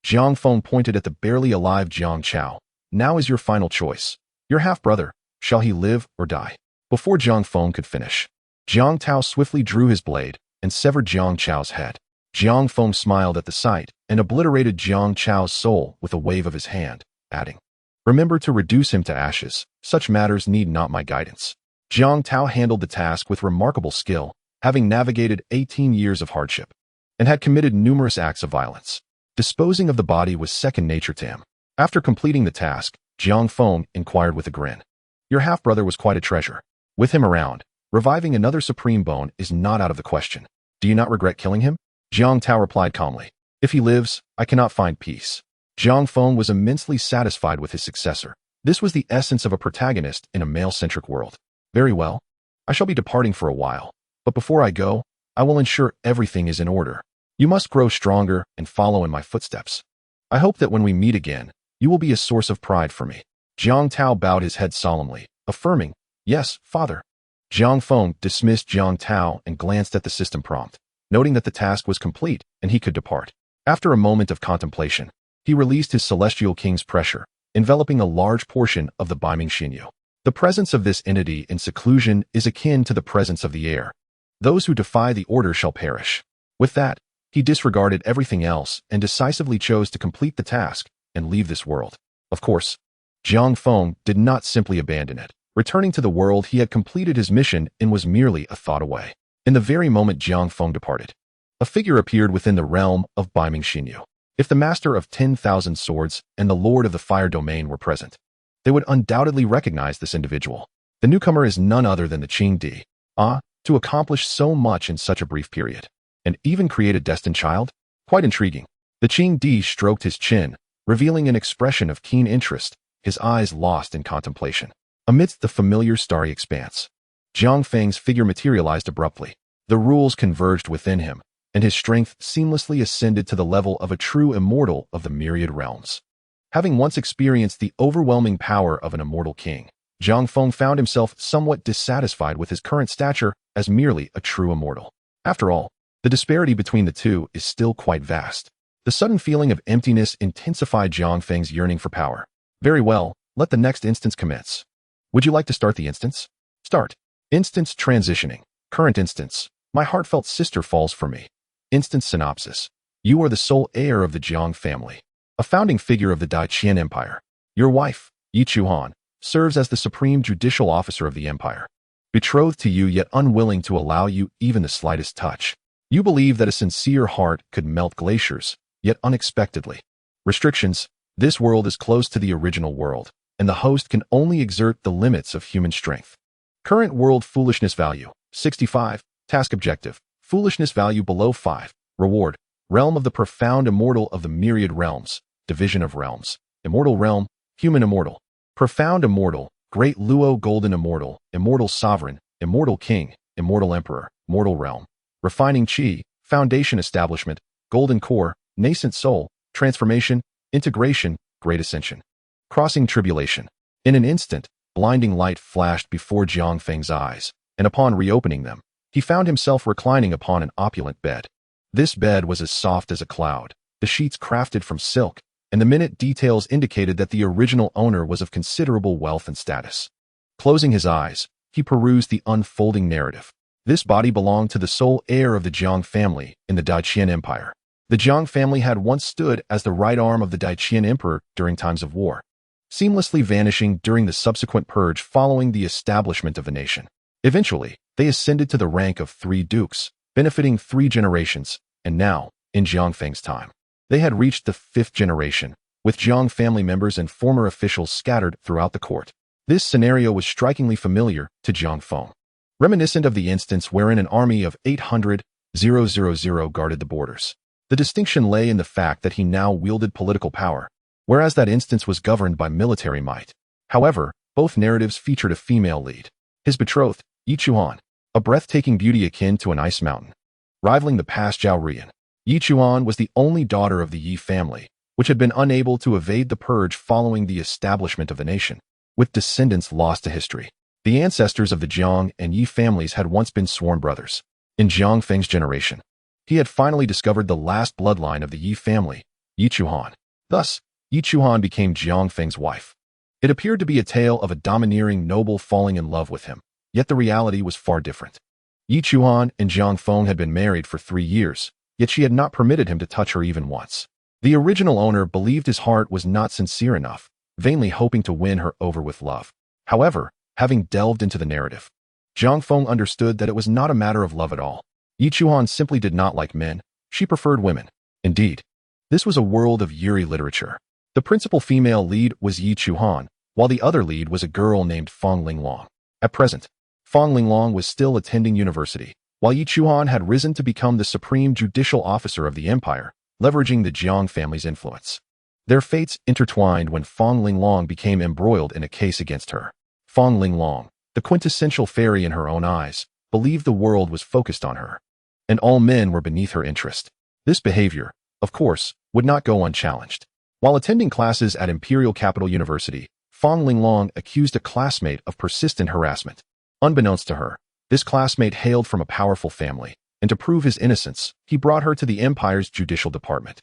Jiang Feng pointed at the barely alive Jiang Chao. Now is your final choice. Your half-brother, shall he live or die? Before Jiang Feng could finish, Jiang Tao swiftly drew his blade and severed Jiang Chao's head. Jiang Feng smiled at the sight and obliterated Jiang Chao's soul with a wave of his hand, adding, Remember to reduce him to ashes. Such matters need not my guidance. Jiang Tao handled the task with remarkable skill, having navigated 18 years of hardship, and had committed numerous acts of violence. Disposing of the body was second nature to him. After completing the task, Jiang Feng inquired with a grin. Your half-brother was quite a treasure. With him around, reviving another Supreme Bone is not out of the question. Do you not regret killing him? Jiang Tao replied calmly. If he lives, I cannot find peace. Jiang Feng was immensely satisfied with his successor. This was the essence of a protagonist in a male-centric world. Very well. I shall be departing for a while, but before I go, I will ensure everything is in order. You must grow stronger and follow in my footsteps. I hope that when we meet again, you will be a source of pride for me. Jiang Tao bowed his head solemnly, affirming, "Yes, father." Jiang Feng dismissed Jiang Tao and glanced at the system prompt, noting that the task was complete and he could depart. After a moment of contemplation, he released his celestial king's pressure, enveloping a large portion of the Domination. The presence of this entity in seclusion is akin to the presence of the air. Those who defy the order shall perish. With that, he disregarded everything else and decisively chose to complete the task and leave this world. Of course, Jiang Feng did not simply abandon it. Returning to the world he had completed his mission and was merely a thought away. In the very moment Jiang Feng departed, a figure appeared within the realm of Domination. If the master of 10,000 swords and the lord of the fire domain were present, they would undoubtedly recognize this individual. The newcomer is none other than the Qing Di. To accomplish so much in such a brief period, and even create a destined child? Quite intriguing. The Qing Di stroked his chin, revealing an expression of keen interest, his eyes lost in contemplation. Amidst the familiar starry expanse, Jiang Feng's figure materialized abruptly. The rules converged within him, and his strength seamlessly ascended to the level of a true immortal of the myriad realms. Having once experienced the overwhelming power of an immortal king, Jiang Feng found himself somewhat dissatisfied with his current stature as merely a true immortal. After all, the disparity between the two is still quite vast. The sudden feeling of emptiness intensified Jiang Feng's yearning for power. Very well, let the next instance commence. Would you like to start the instance? Start. Instance transitioning. Current instance. My heartfelt sister falls for me. Instance synopsis. You are the sole heir of the Jiang family, a founding figure of the Daqian Empire. Your wife, Yi Chuhan, serves as the supreme judicial officer of the empire. Betrothed to you yet unwilling to allow you even the slightest touch. You believe that a sincere heart could melt glaciers, yet unexpectedly. Restrictions. This world is close to the original world, and the host can only exert the limits of human strength. Current world foolishness value, 65. Task objective, foolishness value below 5. Reward, realm of the profound immortal of the myriad realms, division of realms. Immortal realm, human immortal. Profound immortal, great Luo golden immortal, immortal sovereign, immortal king, immortal emperor, mortal realm. Refining chi, foundation establishment, golden core, nascent soul, transformation, integration, great ascension. Crossing tribulation. In an instant, blinding light flashed before Jiang Feng's eyes, and upon reopening them, he found himself reclining upon an opulent bed. This bed was as soft as a cloud, the sheets crafted from silk, and the minute details indicated that the original owner was of considerable wealth and status. Closing his eyes, he perused the unfolding narrative. This body belonged to the sole heir of the Jiang family in the Daqian Empire. The Jiang family had once stood as the right arm of the Daqian emperor during times of war, seamlessly vanishing during the subsequent purge following the establishment of the nation. Eventually, they ascended to the rank of 3 dukes, benefiting 3 generations, and now, in Jiang Feng's time, they had reached the 5th generation, with Jiang family members and former officials scattered throughout the court. This scenario was strikingly familiar to Jiang Feng, reminiscent of the instance wherein an army of 800,000 guarded the borders. The distinction lay in the fact that he now wielded political power, whereas that instance was governed by military might. However, both narratives featured a female lead. His betrothed, Yi Chuan, a breathtaking beauty akin to an ice mountain, rivaling the past Zhao Rian. Yi Chuan was the only daughter of the Yi family, which had been unable to evade the purge following the establishment of the nation, with descendants lost to history. The ancestors of the Jiang and Yi families had once been sworn brothers. In Jiang Feng's generation, he had finally discovered the last bloodline of the Yi family, Yi Chuan. Thus, Yi Chuan became Jiang Feng's wife. It appeared to be a tale of a domineering noble falling in love with him, yet the reality was far different. Yi Chuan and Jiang Feng had been married for 3 years, yet she had not permitted him to touch her even once. The original owner believed his heart was not sincere enough, vainly hoping to win her over with love. However, having delved into the narrative, Jiang Feng understood that it was not a matter of love at all. Yi Chuan simply did not like men, she preferred women. Indeed, this was a world of Yuri literature. The principal female lead was Yi Chuan, while the other lead was a girl named Feng Linglong. At present, Feng Linglong was still attending university, while Yi Chuan had risen to become the supreme judicial officer of the empire, leveraging the Jiang family's influence. Their fates intertwined when Fong Linglong became embroiled in a case against her. Fong Linglong, the quintessential fairy in her own eyes, believed the world was focused on her, and all men were beneath her interest. This behavior, of course, would not go unchallenged. While attending classes at Imperial Capital University, Fong Linglong accused a classmate of persistent harassment. Unbeknownst to her, this classmate hailed from a powerful family, and to prove his innocence, he brought her to the Empire's judicial department.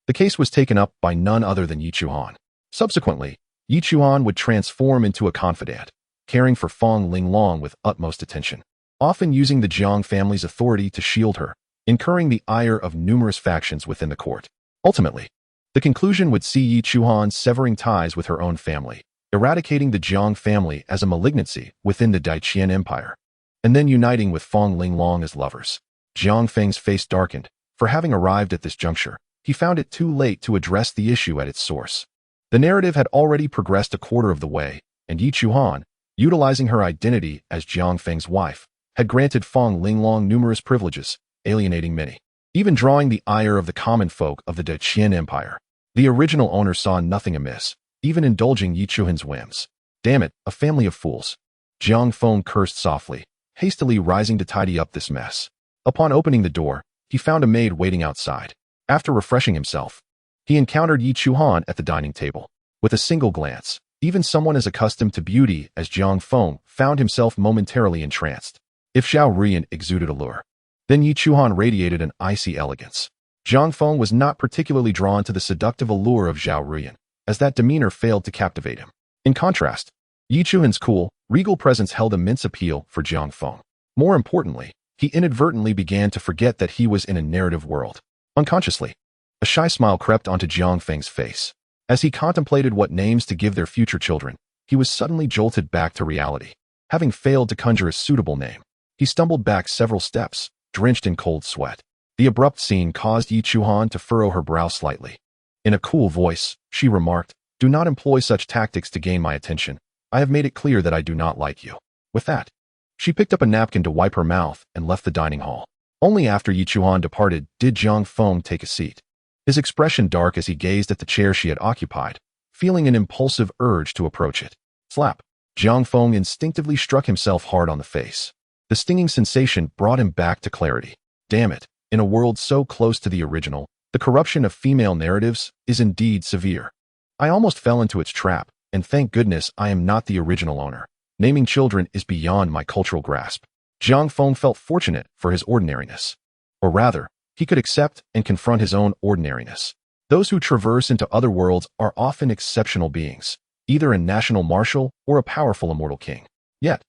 The case was taken up by none other than Yi Chuhan. Subsequently, Yi Chuhan would transform into a confidant, caring for Fong Linglong with utmost attention, often using the Jiang family's authority to shield her, incurring the ire of numerous factions within the court. Ultimately, the conclusion would see Yi Chuhan severing ties with her own family, eradicating the Jiang family as a malignancy within the Daiqian Empire, and then uniting with Fong Linglong as lovers. Jiang Feng's face darkened, for having arrived at this juncture, he found it too late to address the issue at its source. The narrative had already progressed a quarter of the way, and Yi Chuhan, utilizing her identity as Jiang Feng's wife, had granted Fong Linglong numerous privileges, alienating many, even drawing the ire of the common folk of the Daiqian Empire. The original owner saw nothing amiss, even indulging Yi Chuhan's whims. Damn it, a family of fools. Jiang Feng cursed softly, hastily rising to tidy up this mess. Upon opening the door, he found a maid waiting outside. After refreshing himself, he encountered Yi Chuhan at the dining table. With a single glance, even someone as accustomed to beauty as Jiang Feng found himself momentarily entranced. If Zhao Rian exuded allure, then Yi Chuhan radiated an icy elegance. Jiang Feng was not particularly drawn to the seductive allure of Zhao Rian, as that demeanor failed to captivate him. In contrast, Yi Chuhan's cool, regal presence held immense appeal for Jiang Feng. More importantly, he inadvertently began to forget that he was in a narrative world. Unconsciously, a shy smile crept onto Jiang Feng's face. As he contemplated what names to give their future children, he was suddenly jolted back to reality. Having failed to conjure a suitable name, he stumbled back several steps, drenched in cold sweat. The abrupt scene caused Yi Chuhan to furrow her brow slightly. In a cool voice, she remarked, "Do not employ such tactics to gain my attention. I have made it clear that I do not like you." With that, she picked up a napkin to wipe her mouth and left the dining hall. Only after Yi Chuhan departed did Jiang Feng take a seat, his expression dark as he gazed at the chair she had occupied, feeling an impulsive urge to approach it. Slap! Jiang Feng instinctively struck himself hard on the face. The stinging sensation brought him back to clarity. Damn it, in a world so close to the original, the corruption of female narratives is indeed severe. I almost fell into its trap, and thank goodness I am not the original owner. Naming children is beyond my cultural grasp. Jiang Feng felt fortunate for his ordinariness. Or rather, he could accept and confront his own ordinariness. Those who traverse into other worlds are often exceptional beings, either a national marshal or a powerful immortal king. Yet,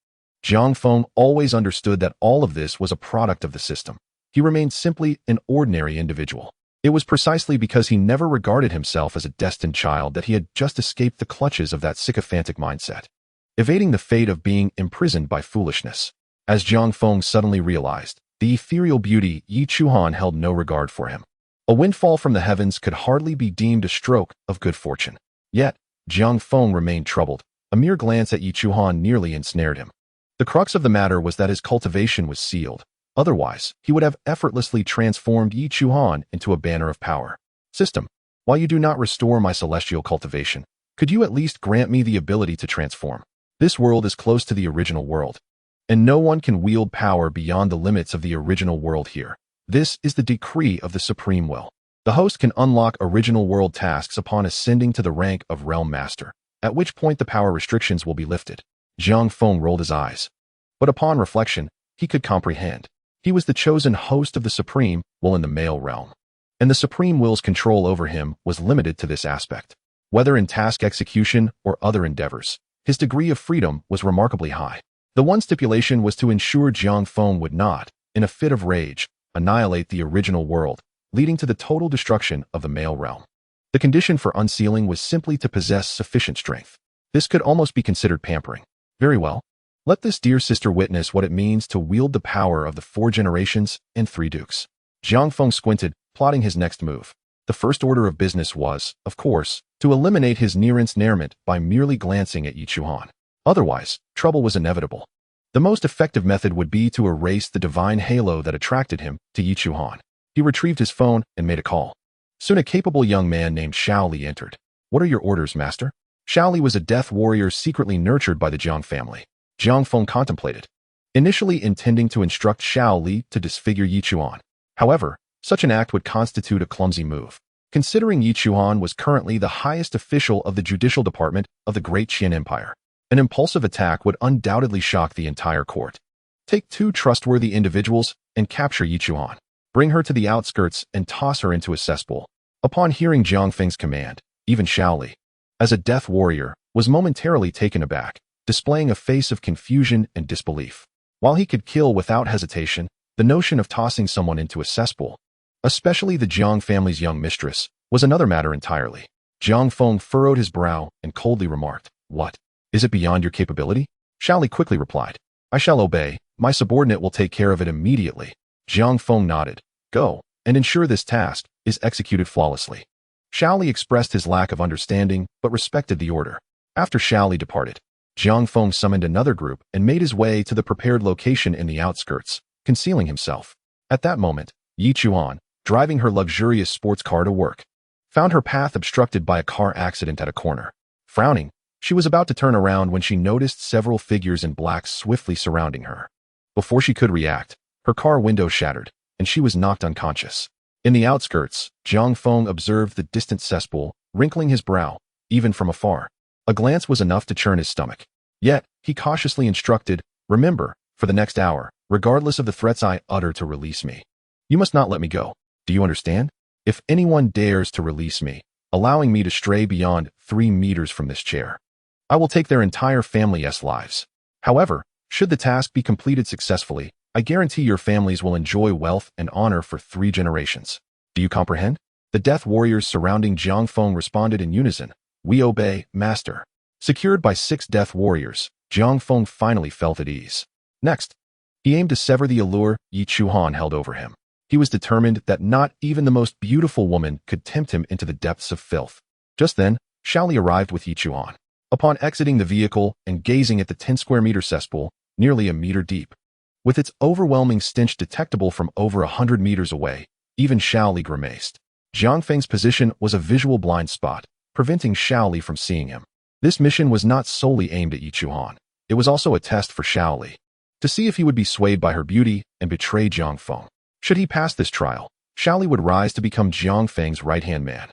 Jiang Feng always understood that all of this was a product of the system. He remained simply an ordinary individual. It was precisely because he never regarded himself as a destined child that he had just escaped the clutches of that sycophantic mindset, evading the fate of being imprisoned by foolishness. As Jiang Feng suddenly realized, the ethereal beauty Yi Chuhan held no regard for him. A windfall from the heavens could hardly be deemed a stroke of good fortune. Yet, Jiang Feng remained troubled. A mere glance at Yi Chuhan nearly ensnared him. The crux of the matter was that his cultivation was sealed. Otherwise, he would have effortlessly transformed Yi Chuhan into a banner of power. System, while you do not restore my celestial cultivation, could you at least grant me the ability to transform? This world is close to the original world, and no one can wield power beyond the limits of the original world here. This is the decree of the Supreme Will. The host can unlock original world tasks upon ascending to the rank of Realm Master, at which point the power restrictions will be lifted. Jiang Feng rolled his eyes, but upon reflection, he could comprehend. He was the chosen host of the Supreme Will in the male realm, and the Supreme Will's control over him was limited to this aspect. Whether in task execution or other endeavors, his degree of freedom was remarkably high. The one stipulation was to ensure Jiang Feng would not, in a fit of rage, annihilate the original world, leading to the total destruction of the male realm. The condition for unsealing was simply to possess sufficient strength. This could almost be considered pampering. Very well. Let this dear sister witness what it means to wield the power of the 4 generations and 3 dukes. Jiang Feng squinted, plotting his next move. The first order of business was, of course, to eliminate his near-ensnarement by merely glancing at Yi Chuhan. Otherwise, trouble was inevitable. The most effective method would be to erase the divine halo that attracted him to Yi Chuhan. He retrieved his phone and made a call. Soon a capable young man named Xiao Li entered. What are your orders, master? Xiao Li was a death warrior secretly nurtured by the Jiang family. Jiang Feng contemplated, initially intending to instruct Xiao Li to disfigure Yi Chuan. However, such an act would constitute a clumsy move, considering Yi Chuan was currently the highest official of the judicial department of the Great Qian Empire. An impulsive attack would undoubtedly shock the entire court. Take 2 trustworthy individuals and capture Yi Chuan. Bring her to the outskirts and toss her into a cesspool. Upon hearing Jiang Feng's command, even Xiao Li, as a death warrior, was momentarily taken aback, displaying a face of confusion and disbelief. While he could kill without hesitation, the notion of tossing someone into a cesspool, especially the Jiang family's young mistress, was another matter entirely. Jiang Feng furrowed his brow and coldly remarked, "What? Is it beyond your capability?" Xiao Li quickly replied, "I shall obey. My subordinate will take care of it immediately." Jiang Feng nodded. "Go, and ensure this task is executed flawlessly." Xiao Li expressed his lack of understanding, but respected the order. After Xiao Li departed, Jiang Feng summoned another group and made his way to the prepared location in the outskirts, concealing himself. At that moment, Yi Chuan, driving her luxurious sports car to work, found her path obstructed by a car accident at a corner. Frowning, she was about to turn around when she noticed several figures in black swiftly surrounding her. Before she could react, her car window shattered, and she was knocked unconscious. In the outskirts, Jiang Feng observed the distant cesspool, wrinkling his brow, even from afar. A glance was enough to churn his stomach. Yet, he cautiously instructed, "Remember, for the next hour, regardless of the threats I utter, to release me. You must not let me go. Do you understand? If anyone dares to release me, allowing me to stray beyond 3 meters from this chair, I will take their entire family's lives. However, should the task be completed successfully, I guarantee your families will enjoy wealth and honor for 3 generations. Do you comprehend?" The death warriors surrounding Jiang Feng responded in unison, "We obey, master." Secured by 6 death warriors, Jiang Feng finally felt at ease. Next, he aimed to sever the allure Yi Chuan held over him. He was determined that not even the most beautiful woman could tempt him into the depths of filth. Just then, Xiao Li arrived with Yi Chuan. Upon exiting the vehicle and gazing at the 10-square-meter cesspool, nearly a meter deep, with its overwhelming stench detectable from over 100 meters away, even Xiao Li grimaced. Jiang Feng's position was a visual blind spot, preventing Xiao Li from seeing him. This mission was not solely aimed at Yi Chuan. It was also a test for Xiao Li, to see if he would be swayed by her beauty and betray Jiang Feng. Should he pass this trial, Xiao Li would rise to become Jiang Feng's right-hand man,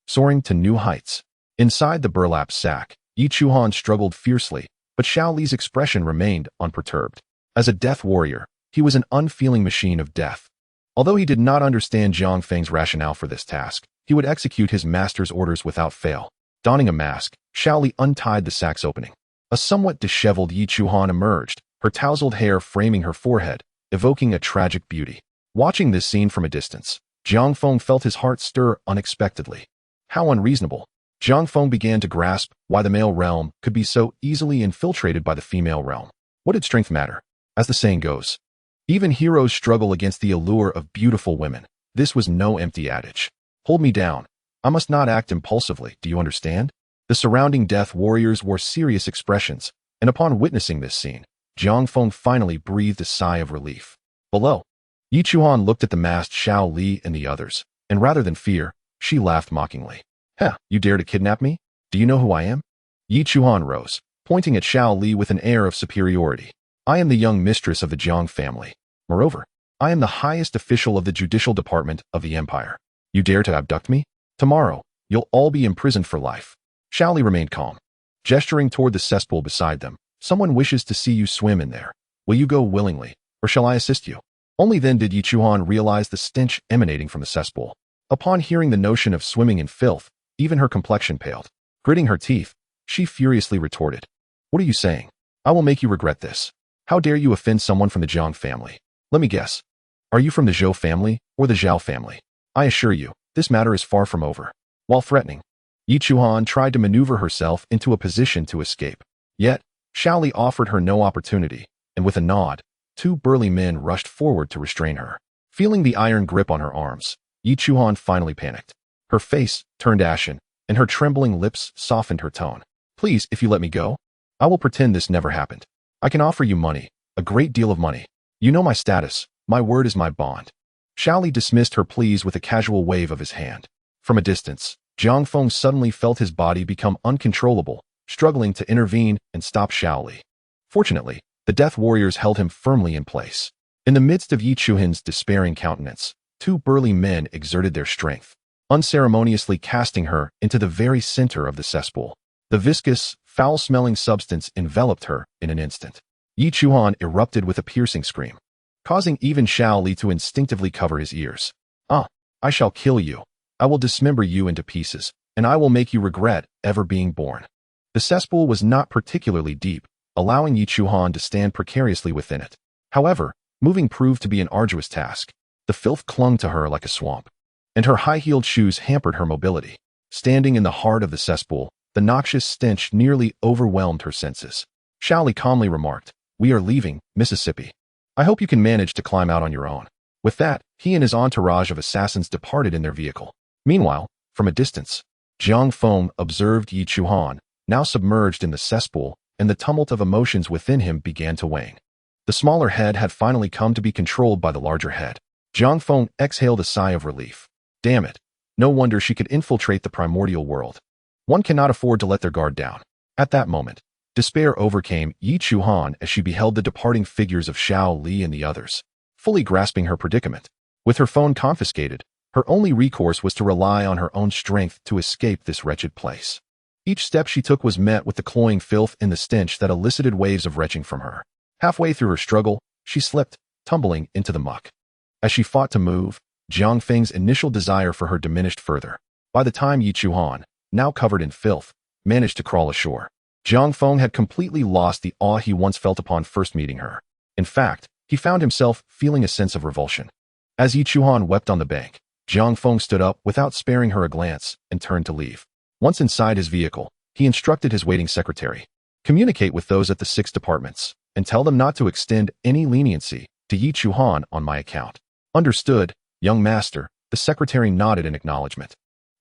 soaring to new heights. Inside the burlap sack, Yi Chuan struggled fiercely, but Xiao Li's expression remained unperturbed. As a death warrior, he was an unfeeling machine of death. Although he did not understand Jiang Feng's rationale for this task, he would execute his master's orders without fail. Donning a mask, Xiao Li untied the sack's opening. A somewhat disheveled Yi Chuan emerged, her tousled hair framing her forehead, evoking a tragic beauty. Watching this scene from a distance, Jiang Feng felt his heart stir unexpectedly. How unreasonable. Jiang Feng began to grasp why the male realm could be so easily infiltrated by the female realm. What did strength matter? As the saying goes, even heroes struggle against the allure of beautiful women. This was no empty adage. Hold me down. I must not act impulsively, do you understand? The surrounding death warriors wore serious expressions, and upon witnessing this scene, Jiang Feng finally breathed a sigh of relief. Below, Yi Chuan looked at the masked Xiao Li and the others, and rather than fear, she laughed mockingly. "Heh, you dare to kidnap me? Do you know who I am?" Yi Chuan rose, pointing at Xiao Li with an air of superiority. "I am the young mistress of the Jiang family. Moreover, I am the highest official of the judicial department of the empire. You dare to abduct me? Tomorrow, you'll all be imprisoned for life." Xiao Li remained calm, gesturing toward the cesspool beside them. "Someone wishes to see you swim in there. Will you go willingly, or shall I assist you?" Only then did Yi Chuan realize the stench emanating from the cesspool. Upon hearing the notion of swimming in filth, even her complexion paled. Gritting her teeth, she furiously retorted, "What are you saying? I will make you regret this. How dare you offend someone from the Jiang family? Let me guess. Are you from the Zhou family or the Zhao family? I assure you, this matter is far from over." While threatening, Yi Chuan tried to maneuver herself into a position to escape. Yet, Xiao Li offered her no opportunity, and with a nod, 2 burly men rushed forward to restrain her. Feeling the iron grip on her arms, Yi Chuan finally panicked. Her face turned ashen, and her trembling lips softened her tone. "Please, if you let me go, I will pretend this never happened. I can offer you money, a great deal of money. You know my status, my word is my bond." Xiao Li dismissed her pleas with a casual wave of his hand. From a distance, Jiang Feng suddenly felt his body become uncontrollable, struggling to intervene and stop Shaoli. Fortunately, the Death Warriors held him firmly in place. In the midst of Yi Chuhan's despairing countenance, two burly men exerted their strength, unceremoniously casting her into the very center of the cesspool. The viscous, foul-smelling substance enveloped her in an instant. Yi Chuhan erupted with a piercing scream, causing even Shaoli to instinctively cover his ears. "Ah, I shall kill you. I will dismember you into pieces, and I will make you regret ever being born." The cesspool was not particularly deep, allowing Yi Chuhan to stand precariously within it. However, moving proved to be an arduous task. The filth clung to her like a swamp, and her high-heeled shoes hampered her mobility. Standing in the heart of the cesspool, the noxious stench nearly overwhelmed her senses. Shaoli calmly remarked, "We are leaving, Mississippi. I hope you can manage to climb out on your own." With that, he and his entourage of assassins departed in their vehicle. Meanwhile, from a distance, Jiang Feng observed Yi Chuhan, now submerged in the cesspool, and the tumult of emotions within him began to wane. The smaller head had finally come to be controlled by the larger head. Jiang Feng exhaled a sigh of relief. Damn it. No wonder she could infiltrate the primordial world. One cannot afford to let their guard down. At that moment, despair overcame Yi Chuhan as she beheld the departing figures of Shao Li and the others. Fully grasping her predicament, with her phone confiscated, her only recourse was to rely on her own strength to escape this wretched place. Each step she took was met with the cloying filth and the stench that elicited waves of retching from her. Halfway through her struggle, she slipped, tumbling into the muck. As she fought to move, Jiang Feng's initial desire for her diminished further. By the time Yi Chuhan, now covered in filth, managed to crawl ashore, Jiang Feng had completely lost the awe he once felt upon first meeting her. In fact, he found himself feeling a sense of revulsion. As Yi Chuhan wept on the bank, Jiang Feng stood up without sparing her a glance and turned to leave. Once inside his vehicle, he instructed his waiting secretary, "Communicate with those at the 6 departments, and tell them not to extend any leniency to Yi Chuhan on my account." "Understood, young master," the secretary nodded in acknowledgement.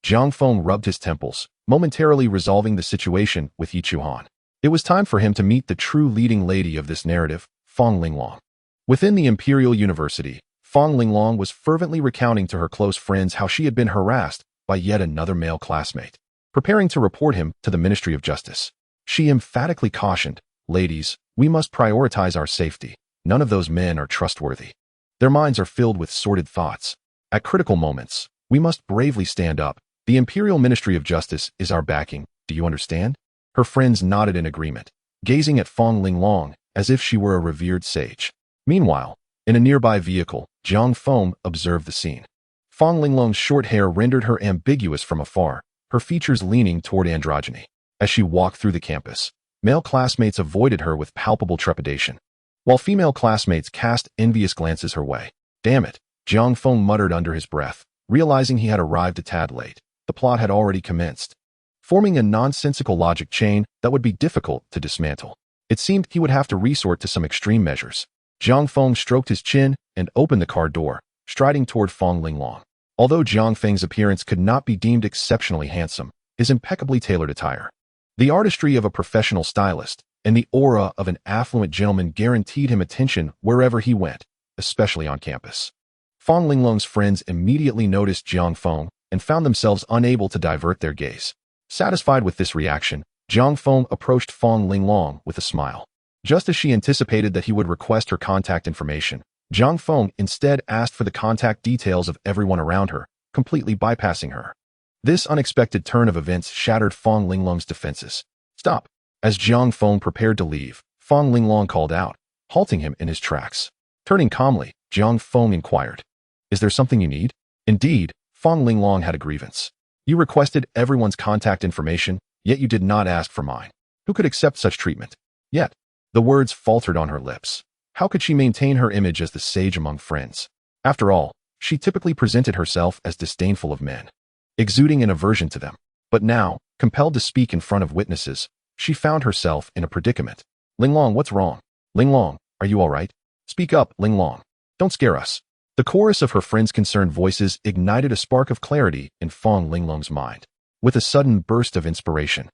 Jiang Feng rubbed his temples, momentarily resolving the situation with Yi Chuhan. It was time for him to meet the true leading lady of this narrative, Feng Linglong. Within the Imperial University, Feng Linglong was fervently recounting to her close friends how she had been harassed by yet another male classmate. Preparing to report him to the Ministry of Justice, she emphatically cautioned, "Ladies, we must prioritize our safety. None of those men are trustworthy. Their minds are filled with sordid thoughts. At critical moments, we must bravely stand up. The Imperial Ministry of Justice is our backing. Do you understand?" Her friends nodded in agreement, gazing at Feng Linglong as if she were a revered sage. Meanwhile, in a nearby vehicle, Jiang Feng observed the scene. Feng Linglong's short hair rendered her ambiguous from afar, her features leaning toward androgyny. As she walked through the campus, male classmates avoided her with palpable trepidation, while female classmates cast envious glances her way. "Damn it," Jiang Feng muttered under his breath, realizing he had arrived a tad late. The plot had already commenced, forming a nonsensical logic chain that would be difficult to dismantle. It seemed he would have to resort to some extreme measures. Jiang Feng stroked his chin and opened the car door, striding toward Feng Linglong. Although Jiang Feng's appearance could not be deemed exceptionally handsome, his impeccably tailored attire, the artistry of a professional stylist, and the aura of an affluent gentleman guaranteed him attention wherever he went, especially on campus. Feng Linglong's friends immediately noticed Jiang Feng and found themselves unable to divert their gaze. Satisfied with this reaction, Jiang Feng approached Feng Linglong with a smile. Just as she anticipated that he would request her contact information, Jiang Feng instead asked for the contact details of everyone around her, completely bypassing her. This unexpected turn of events shattered Feng Linglong's defenses. "Stop!" As Jiang Feng prepared to leave, Feng Linglong called out, halting him in his tracks. Turning calmly, Jiang Feng inquired, "Is there something you need?" Indeed, Feng Linglong had a grievance. "You requested everyone's contact information, yet you did not ask for mine. Who could accept such treatment?" Yet, the words faltered on her lips. How could she maintain her image as the sage among friends? After all, she typically presented herself as disdainful of men, exuding an aversion to them. But now, compelled to speak in front of witnesses, she found herself in a predicament. "Linglong, what's wrong? Linglong, are you all right? Speak up, Linglong. Don't scare us." The chorus of her friends' concerned voices ignited a spark of clarity in Feng Linglong's mind. With a sudden burst of inspiration,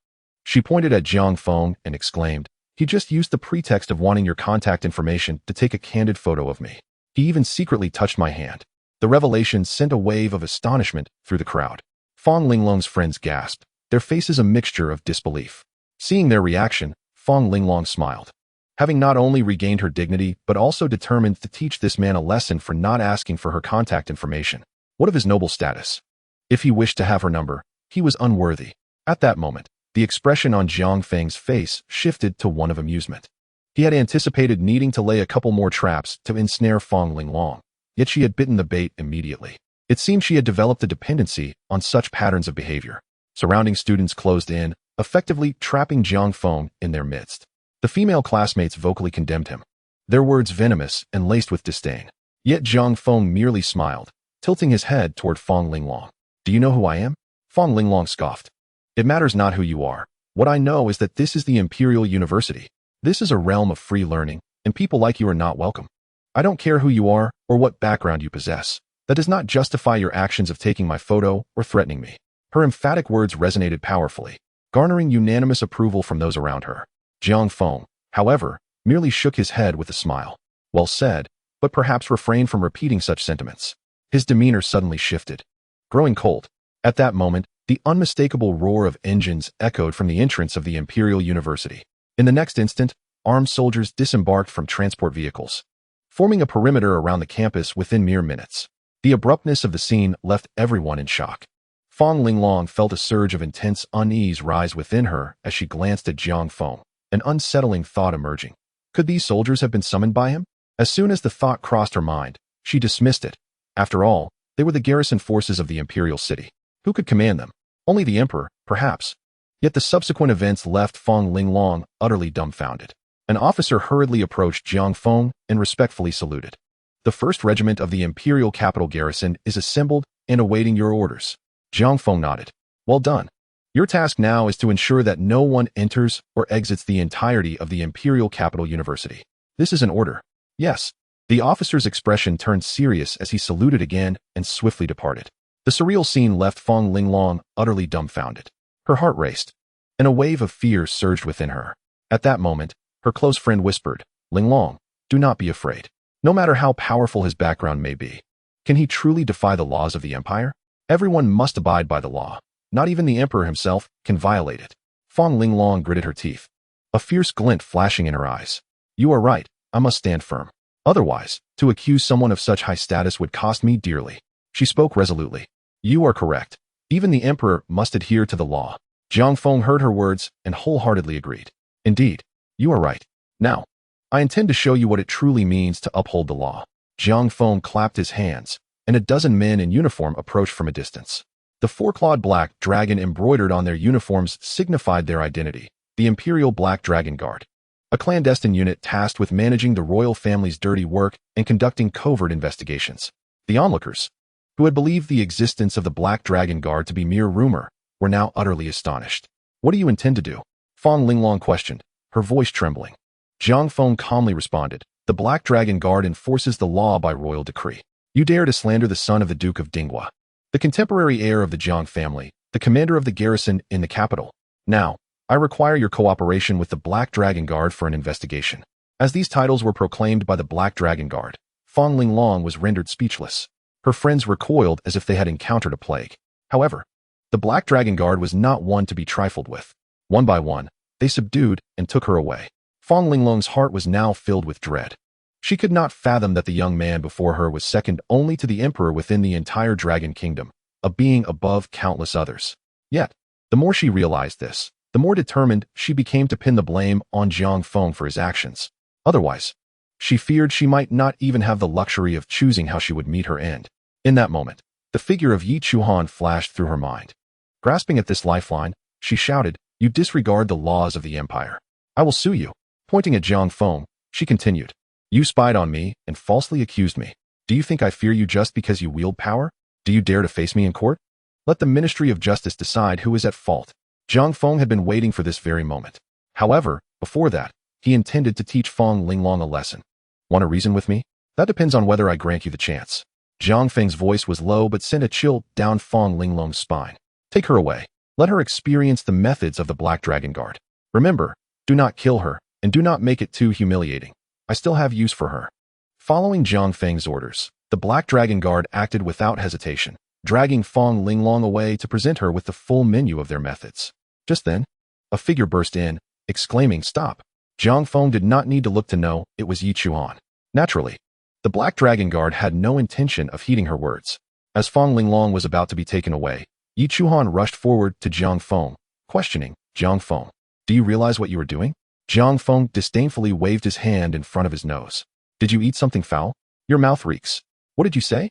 she pointed at Jiang Feng and exclaimed, "He just used the pretext of wanting your contact information to take a candid photo of me. He even secretly touched my hand." The revelation sent a wave of astonishment through the crowd. Fong Linglong's friends gasped, their faces a mixture of disbelief. Seeing their reaction, Fong Linglong smiled. Having not only regained her dignity but also determined to teach this man a lesson for not asking for her contact information. What of his noble status? If he wished to have her number, he was unworthy. At that moment, the expression on Jiang Feng's face shifted to one of amusement. He had anticipated needing to lay a couple more traps to ensnare Fong Linglong, yet she had bitten the bait immediately. It seemed she had developed a dependency on such patterns of behavior. Surrounding students closed in, effectively trapping Jiang Feng in their midst. The female classmates vocally condemned him, their words venomous and laced with disdain. Yet Jiang Feng merely smiled, tilting his head toward Fong Linglong. Do you know who I am? Fong Linglong scoffed. It matters not who you are. What I know is that this is the Imperial University. This is a realm of free learning, and people like you are not welcome. I don't care who you are or what background you possess. That does not justify your actions of taking my photo or threatening me. Her emphatic words resonated powerfully, garnering unanimous approval from those around her. Jiang Feng, however, merely shook his head with a smile. Well said, but perhaps refrained from repeating such sentiments. His demeanor suddenly shifted, growing cold. At that moment, the unmistakable roar of engines echoed from the entrance of the Imperial University. In the next instant, armed soldiers disembarked from transport vehicles, forming a perimeter around the campus within mere minutes. The abruptness of the scene left everyone in shock. Fong Linglong felt a surge of intense unease rise within her as she glanced at Jiang Feng, an unsettling thought emerging. Could these soldiers have been summoned by him? As soon as the thought crossed her mind, she dismissed it. After all, they were the garrison forces of the imperial city. Who could command them? Only the emperor, perhaps. Yet the subsequent events left Fong Linglong utterly dumbfounded. An officer hurriedly approached Jiang Feng and respectfully saluted. The 1st Regiment of the Imperial Capital Garrison is assembled and awaiting your orders. Jiang Feng nodded. Well done. Your task now is to ensure that no one enters or exits the entirety of the Imperial Capital University. This is an order. Yes. The officer's expression turned serious as he saluted again and swiftly departed. The surreal scene left Fong Linglong utterly dumbfounded. Her heart raced, and a wave of fear surged within her. At that moment, her close friend whispered, Linglong, do not be afraid. No matter how powerful his background may be, can he truly defy the laws of the empire? Everyone must abide by the law. Not even the emperor himself can violate it. Fong Linglong gritted her teeth, a fierce glint flashing in her eyes. You are right, I must stand firm. Otherwise, to accuse someone of such high status would cost me dearly. She spoke resolutely. You are correct. Even the emperor must adhere to the law. Jiang Feng heard her words and wholeheartedly agreed. Indeed, you are right. Now, I intend to show you what it truly means to uphold the law. Jiang Feng clapped his hands, and a dozen men in uniform approached from a distance. The 4-clawed black dragon embroidered on their uniforms signified their identity, the Imperial Black Dragon Guard, a clandestine unit tasked with managing the royal family's dirty work and conducting covert investigations. The onlookers, who had believed the existence of the Black Dragon Guard to be mere rumor, were now utterly astonished. What do you intend to do? Fong Linglong questioned, her voice trembling. Jiang Feng calmly responded, the Black Dragon Guard enforces the law by royal decree. You dare to slander the son of the Duke of Dinghua, the contemporary heir of the Jiang family, the commander of the garrison in the capital. Now, I require your cooperation with the Black Dragon Guard for an investigation. As these titles were proclaimed by the Black Dragon Guard, Fong Linglong was rendered speechless. Her friends recoiled as if they had encountered a plague. However, the Black Dragon Guard was not one to be trifled with. One by one, they subdued and took her away. Fong Linglong's heart was now filled with dread. She could not fathom that the young man before her was second only to the emperor within the entire Dragon Kingdom, a being above countless others. Yet, the more she realized this, the more determined she became to pin the blame on Jiang Feng for his actions. Otherwise, she feared she might not even have the luxury of choosing how she would meet her end. In that moment, the figure of Yi Chuhan flashed through her mind. Grasping at this lifeline, she shouted, You disregard the laws of the empire. I will sue you. Pointing at Jiang Feng, she continued, You spied on me and falsely accused me. Do you think I fear you just because you wield power? Do you dare to face me in court? Let the Ministry of Justice decide who is at fault. Jiang Feng had been waiting for this very moment. However, before that, he intended to teach Fong Linglong a lesson. Want to reason with me? That depends on whether I grant you the chance. Jiang Feng's voice was low but sent a chill down Fong Linglong's spine. Take her away. Let her experience the methods of the Black Dragon Guard. Remember, do not kill her, and do not make it too humiliating. I still have use for her. Following Jiang Feng's orders, the Black Dragon Guard acted without hesitation, dragging Fong Linglong away to present her with the full menu of their methods. Just then, a figure burst in, exclaiming, "Stop!" Jiang Feng did not need to look to know it was Yi Chuan. Naturally, the Black Dragon Guard had no intention of heeding her words. As Fong Linglong was about to be taken away, Yi Chuan rushed forward to Jiang Feng, questioning, "Jiang Feng, do you realize what you are doing?" Jiang Feng disdainfully waved his hand in front of his nose. "Did you eat something foul? Your mouth reeks. What did you say?"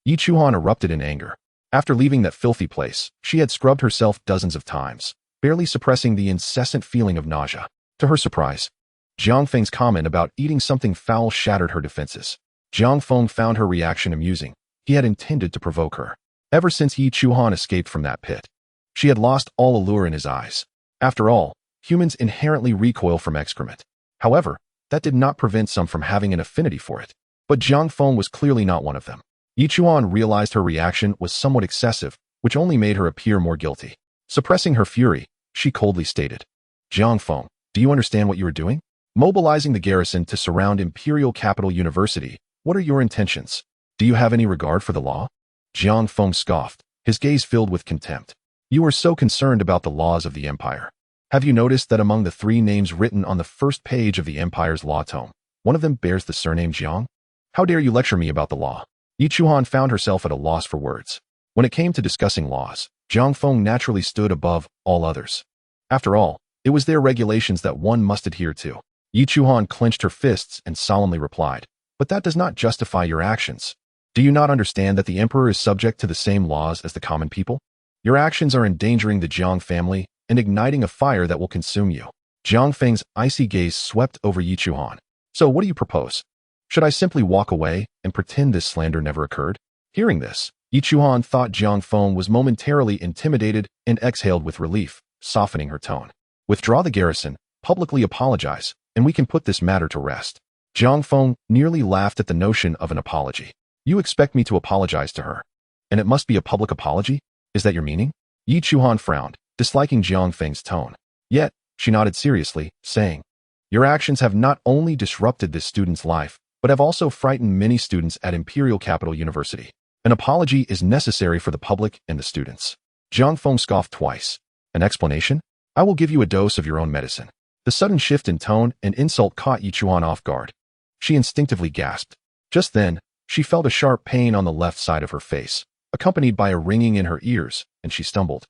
Yi Chuan erupted in anger. After leaving that filthy place, she had scrubbed herself dozens of times, barely suppressing the incessant feeling of nausea. To her surprise, Jiang Feng's comment about eating something foul shattered her defenses. Jiang Feng found her reaction amusing. He had intended to provoke her. Ever since Yi Chuan escaped from that pit, she had lost all allure in his eyes. After all, humans inherently recoil from excrement. However, that did not prevent some from having an affinity for it. But Jiang Feng was clearly not one of them. Yi Chuan realized her reaction was somewhat excessive, which only made her appear more guilty. Suppressing her fury, she coldly stated, "Jiang Feng, do you understand what you are doing? Mobilizing the garrison to surround Imperial Capital University, what are your intentions? Do you have any regard for the law?" Jiang Feng scoffed, his gaze filled with contempt. "You are so concerned about the laws of the Empire. Have you noticed that among the 3 names written on the first page of the Empire's law tome, one of them bears the surname Jiang? How dare you lecture me about the law?" Yi Chuan found herself at a loss for words. When it came to discussing laws, Jiang Feng naturally stood above all others. After all, it was their regulations that one must adhere to. Yi Chuan clenched her fists and solemnly replied, "But that does not justify your actions. Do you not understand that the emperor is subject to the same laws as the common people? Your actions are endangering the Jiang family and igniting a fire that will consume you." Jiang Feng's icy gaze swept over Yi Chuan. "So what do you propose? Should I simply walk away and pretend this slander never occurred?" Hearing this, Yi Chuan thought Jiang Feng was momentarily intimidated and exhaled with relief, softening her tone. "Withdraw the garrison, publicly apologize, and we can put this matter to rest." Jiang Feng nearly laughed at the notion of an apology. "You expect me to apologize to her? And it must be a public apology? Is that your meaning?" Yi Chuan frowned, disliking Jiang Feng's tone. Yet, she nodded seriously, saying, "Your actions have not only disrupted this student's life, but have also frightened many students at Imperial Capital University. An apology is necessary for the public and the students." Jiang Feng scoffed twice. "An explanation? I will give you a dose of your own medicine." The sudden shift in tone and insult caught Yi Chuan off guard. She instinctively gasped. Just then, she felt a sharp pain on the left side of her face, accompanied by a ringing in her ears, and she stumbled,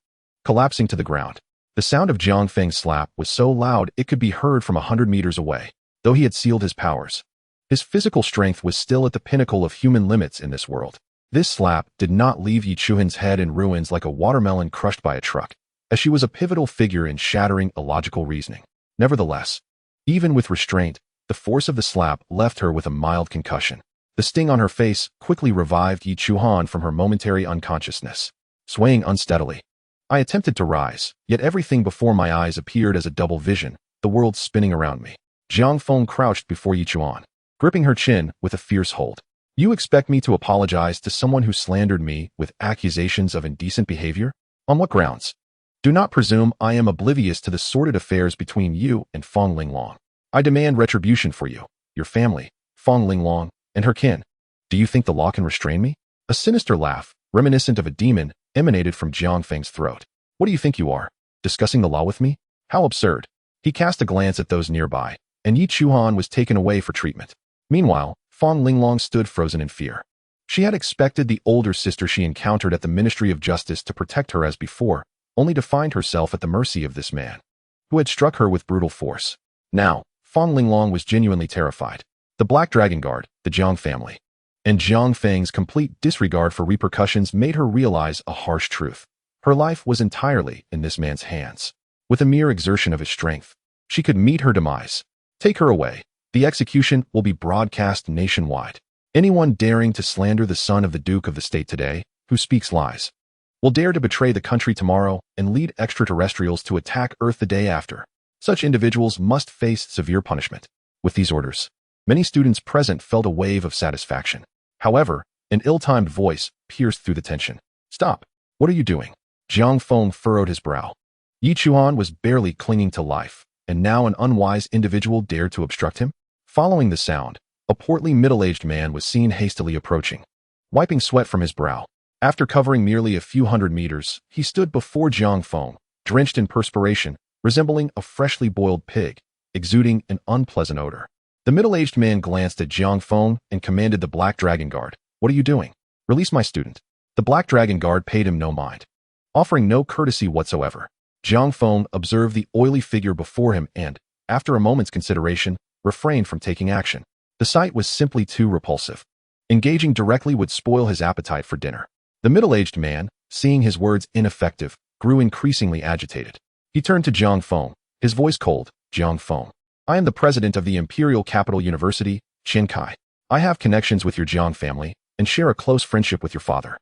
collapsing to the ground. The sound of Jiang Feng's slap was so loud it could be heard from 100 meters away, though he had sealed his powers. His physical strength was still at the pinnacle of human limits in this world. This slap did not leave Yi Chuan's head in ruins like a watermelon crushed by a truck, as she was a pivotal figure in shattering illogical reasoning. Nevertheless, even with restraint, the force of the slap left her with a mild concussion. The sting on her face quickly revived Yi Chuan from her momentary unconsciousness. Swaying unsteadily, I attempted to rise, yet everything before my eyes appeared as a double vision, the world spinning around me. Jiang Feng crouched before Yi Chuan, gripping her chin with a fierce hold. "You expect me to apologize to someone who slandered me with accusations of indecent behavior? On what grounds? Do not presume I am oblivious to the sordid affairs between you and Fong Linglong. I demand retribution for you, your family, Fong Linglong, and her kin. Do you think the law can restrain me?" A sinister laugh, reminiscent of a demon, emanated from Jiang Feng's throat. "What do you think you are? Discussing the law with me? How absurd." He cast a glance at those nearby, and Yi Chuan was taken away for treatment. Meanwhile, Fong Linglong stood frozen in fear. She had expected the older sister she encountered at the Ministry of Justice to protect her as before, only to find herself at the mercy of this man, who had struck her with brutal force. Now, Fong Linglong was genuinely terrified. The Black Dragon Guard, the Jiang family, and Jiang Feng's complete disregard for repercussions made her realize a harsh truth. Her life was entirely in this man's hands. With a mere exertion of his strength, she could meet her demise. Take her away. The execution will be broadcast nationwide. Anyone daring to slander the son of the Duke of the State today, who speaks lies, will dare to betray the country tomorrow and lead extraterrestrials to attack Earth the day after. Such individuals must face severe punishment. With these orders, many students present felt a wave of satisfaction. However, an ill-timed voice pierced through the tension. "Stop! What are you doing?" Jiang Feng furrowed his brow. Yi Chuan was barely clinging to life, and now an unwise individual dared to obstruct him? Following the sound, a portly middle-aged man was seen hastily approaching, wiping sweat from his brow. After covering merely a few hundred meters, he stood before Jiang Feng, drenched in perspiration, resembling a freshly boiled pig, exuding an unpleasant odor. The middle-aged man glanced at Jiang Feng and commanded the Black Dragon Guard, "What are you doing? Release my student." The Black Dragon Guard paid him no mind. Offering no courtesy whatsoever, Jiang Feng observed the oily figure before him and, after a moment's consideration, refrained from taking action. The sight was simply too repulsive. Engaging directly would spoil his appetite for dinner. The middle-aged man, seeing his words ineffective, grew increasingly agitated. He turned to Jiang Feng, his voice cold. "Jiang Feng, I am the president of the Imperial Capital University, Isekai. I have connections with your Jiang family and share a close friendship with your father.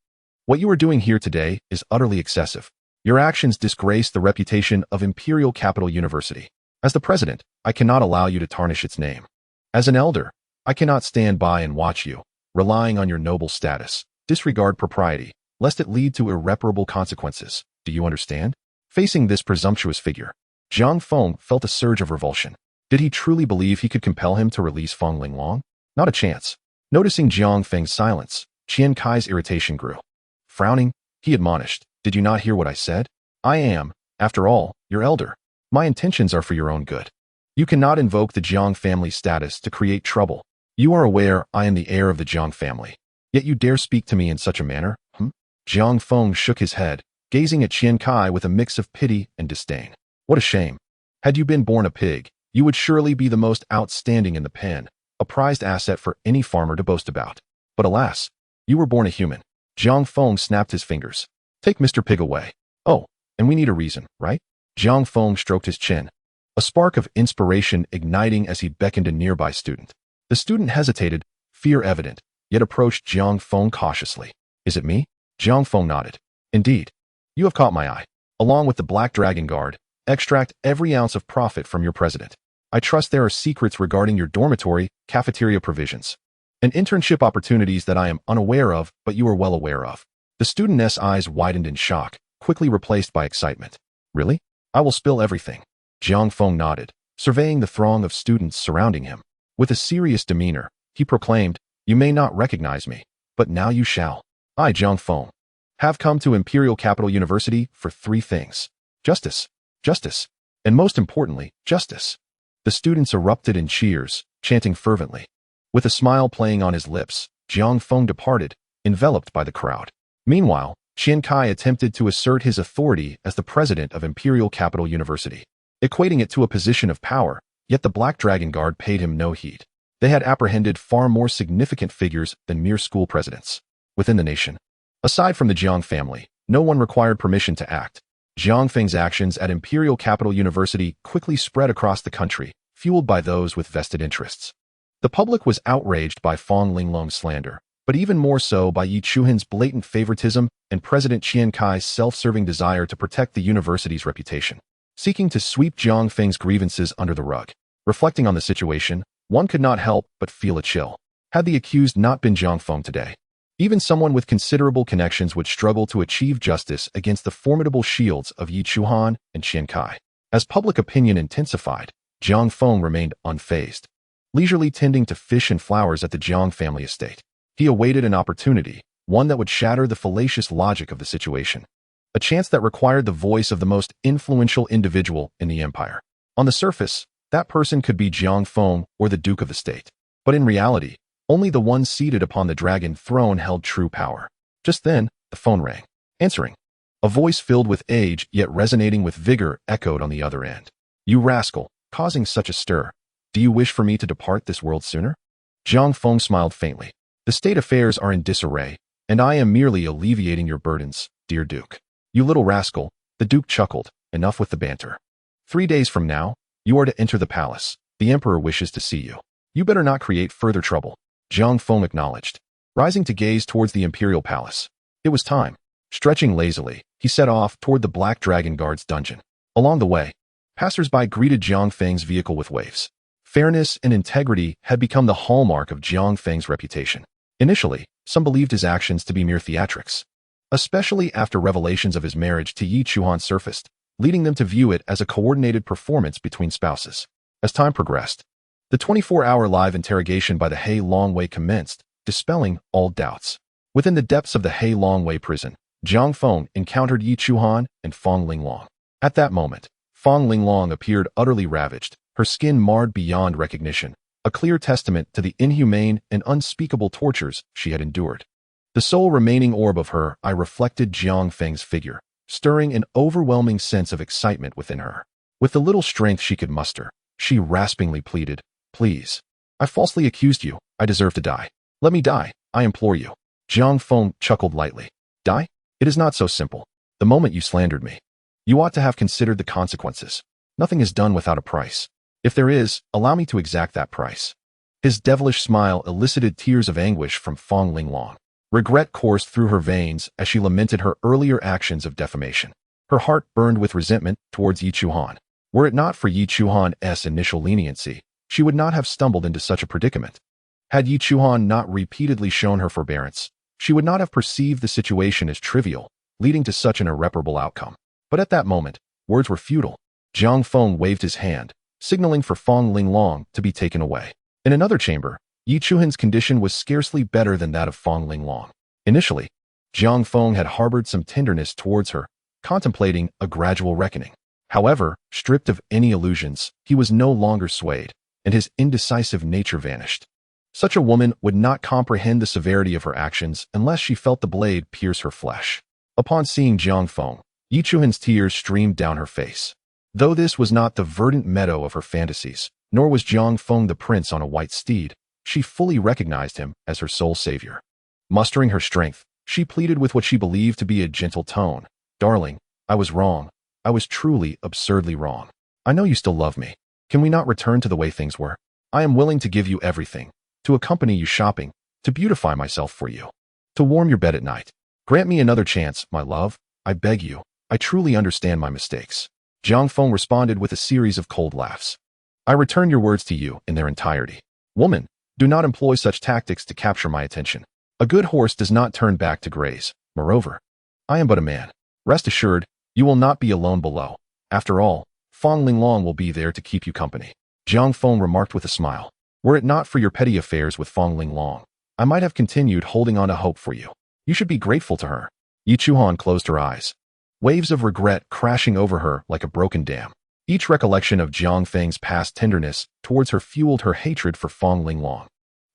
What you are doing here today is utterly excessive. Your actions disgrace the reputation of Imperial Capital University. As the president, I cannot allow you to tarnish its name. As an elder, I cannot stand by and watch you, relying on your noble status, disregard propriety, lest it lead to irreparable consequences. Do you understand?" Facing this presumptuous figure, Jiang Feng felt a surge of revulsion. Did he truly believe he could compel him to release Feng Linglong? Not a chance. Noticing Jiang Feng's silence, Qian Kai's irritation grew. Frowning, he admonished, "Did you not hear what I said? I am, after all, your elder. My intentions are for your own good. You cannot invoke the Jiang family status to create trouble. You are aware I am the heir of the Jiang family. Yet you dare speak to me in such a manner, Jiang Feng shook his head, gazing at Qian Kai with a mix of pity and disdain. What a shame. Had you been born a pig, you would surely be the most outstanding in the pen, a prized asset for any farmer to boast about. But alas, you were born a human. Jiang Feng snapped his fingers. Take Mr. Pig away. Oh, and we need a reason, right? Jiang Feng stroked his chin, a spark of inspiration igniting as he beckoned a nearby student. The student hesitated, fear evident, yet approached Jiang Feng cautiously. Is it me? Jiang Feng nodded. Indeed. You have caught my eye. Along with the Black Dragon Guard, extract every ounce of profit from your president. I trust there are secrets regarding your dormitory, cafeteria provisions, and internship opportunities that I am unaware of, but you are well aware of. The student's eyes widened in shock, quickly replaced by excitement. Really? I will spill everything. Jiang Feng nodded, surveying the throng of students surrounding him. With a serious demeanor, he proclaimed, You may not recognize me, but now you shall. I, Jiang Feng, have come to Imperial Capital University for 3 things. Justice, justice, and most importantly, justice. The students erupted in cheers, chanting fervently. With a smile playing on his lips, Jiang Feng departed, enveloped by the crowd. Meanwhile, Qian Kai attempted to assert his authority as the president of Imperial Capital University, equating it to a position of power, yet the Black Dragon Guard paid him no heed. They had apprehended far more significant figures than mere school presidents. Within the nation, aside from the Jiang family, no one required permission to act. Jiang Feng's actions at Imperial Capital University quickly spread across the country, fueled by those with vested interests. The public was outraged by Feng Linglong's slander, but even more so by Yi Chuhan's blatant favoritism and President Qian Kai's self-serving desire to protect the university's reputation. Seeking to sweep Jiang Feng's grievances under the rug. Reflecting on the situation, one could not help but feel a chill. Had the accused not been Jiang Feng today, even someone with considerable connections would struggle to achieve justice against the formidable shields of Yi Chuhan and Qian Kai. As public opinion intensified, Jiang Feng remained unfazed, leisurely tending to fish and flowers at the Jiang family estate. He awaited an opportunity, one that would shatter the fallacious logic of the situation. A chance that required the voice of the most influential individual in the empire. On the surface, that person could be Jiang Feng or the Duke of the State. But in reality, only the one seated upon the dragon throne held true power. Just then, the phone rang. Answering. A voice filled with age yet resonating with vigor echoed on the other end. You rascal, causing such a stir. Do you wish for me to depart this world sooner? Jiang Feng smiled faintly. The state affairs are in disarray, and I am merely alleviating your burdens, dear Duke. You little rascal, the Duke chuckled. Enough with the banter. 3 days from now, you are to enter the palace. The Emperor wishes to see you. You better not create further trouble. Jiang Feng acknowledged, rising to gaze towards the Imperial Palace. It was time. Stretching lazily, he set off toward the Black Dragon Guard's dungeon. Along the way, passers-by greeted Jiang Feng's vehicle with waves. Fairness and integrity had become the hallmark of Jiang Feng's reputation. Initially, some believed his actions to be mere theatrics, especially after revelations of his marriage to Yi Chuhan surfaced, leading them to view it as a coordinated performance between spouses. As time progressed, the 24-hour live interrogation by the Hei Longwei commenced, dispelling all doubts. Within the depths of the Hei Longwei prison, Jiang Feng encountered Yi Chuhan and Fong Linglong. At that moment, Fong Linglong appeared utterly ravaged, her skin marred beyond recognition, a clear testament to the inhumane and unspeakable tortures she had endured. The sole remaining orb of her eye reflected Jiang Feng's figure, stirring an overwhelming sense of excitement within her. With the little strength she could muster, she raspingly pleaded, "Please. I falsely accused you. I deserve to die. Let me die, I implore you." Jiang Feng chuckled lightly. "Die? It is not so simple. The moment you slandered me, you ought to have considered the consequences. Nothing is done without a price. If there is, allow me to exact that price." His devilish smile elicited tears of anguish from Fong Linglong. Regret coursed through her veins as she lamented her earlier actions of defamation. Her heart burned with resentment towards Yi Chuhan. Were it not for Yi Chuhan's initial leniency, she would not have stumbled into such a predicament. Had Yi Chuhan not repeatedly shown her forbearance, she would not have perceived the situation as trivial, leading to such an irreparable outcome. But at that moment, words were futile. Jiang Feng waved his hand, signaling for Fong Linglong to be taken away. In another chamber, Yi Chuhan's condition was scarcely better than that of Fong Linglong. Initially, Jiang Feng had harbored some tenderness towards her, contemplating a gradual reckoning. However, stripped of any illusions, he was no longer swayed, and his indecisive nature vanished. Such a woman would not comprehend the severity of her actions unless she felt the blade pierce her flesh. Upon seeing Jiang Feng, Yi Chuhan's tears streamed down her face. Though this was not the verdant meadow of her fantasies, nor was Jiang Feng the prince on a white steed, she fully recognized him as her sole savior. Mustering her strength, she pleaded with what she believed to be a gentle tone. "Darling, I was wrong. I was truly, absurdly wrong. I know you still love me. Can we not return to the way things were? I am willing to give you everything, to accompany you shopping, to beautify myself for you, to warm your bed at night. Grant me another chance, my love. I beg you. I truly understand my mistakes." Jiang Feng responded with a series of cold laughs. "I return your words to you in their entirety. Woman, do not employ such tactics to capture my attention. A good horse does not turn back to graze. Moreover, I am but a man. Rest assured, you will not be alone below. After all, Fong Linglong will be there to keep you company." Jiang Feng remarked with a smile. "Were it not for your petty affairs with Fong Linglong, I might have continued holding on to hope for you. You should be grateful to her." Yi Chuhan closed her eyes, waves of regret crashing over her like a broken dam. Each recollection of Jiang Feng's past tenderness towards her fueled her hatred for Fong Linglong,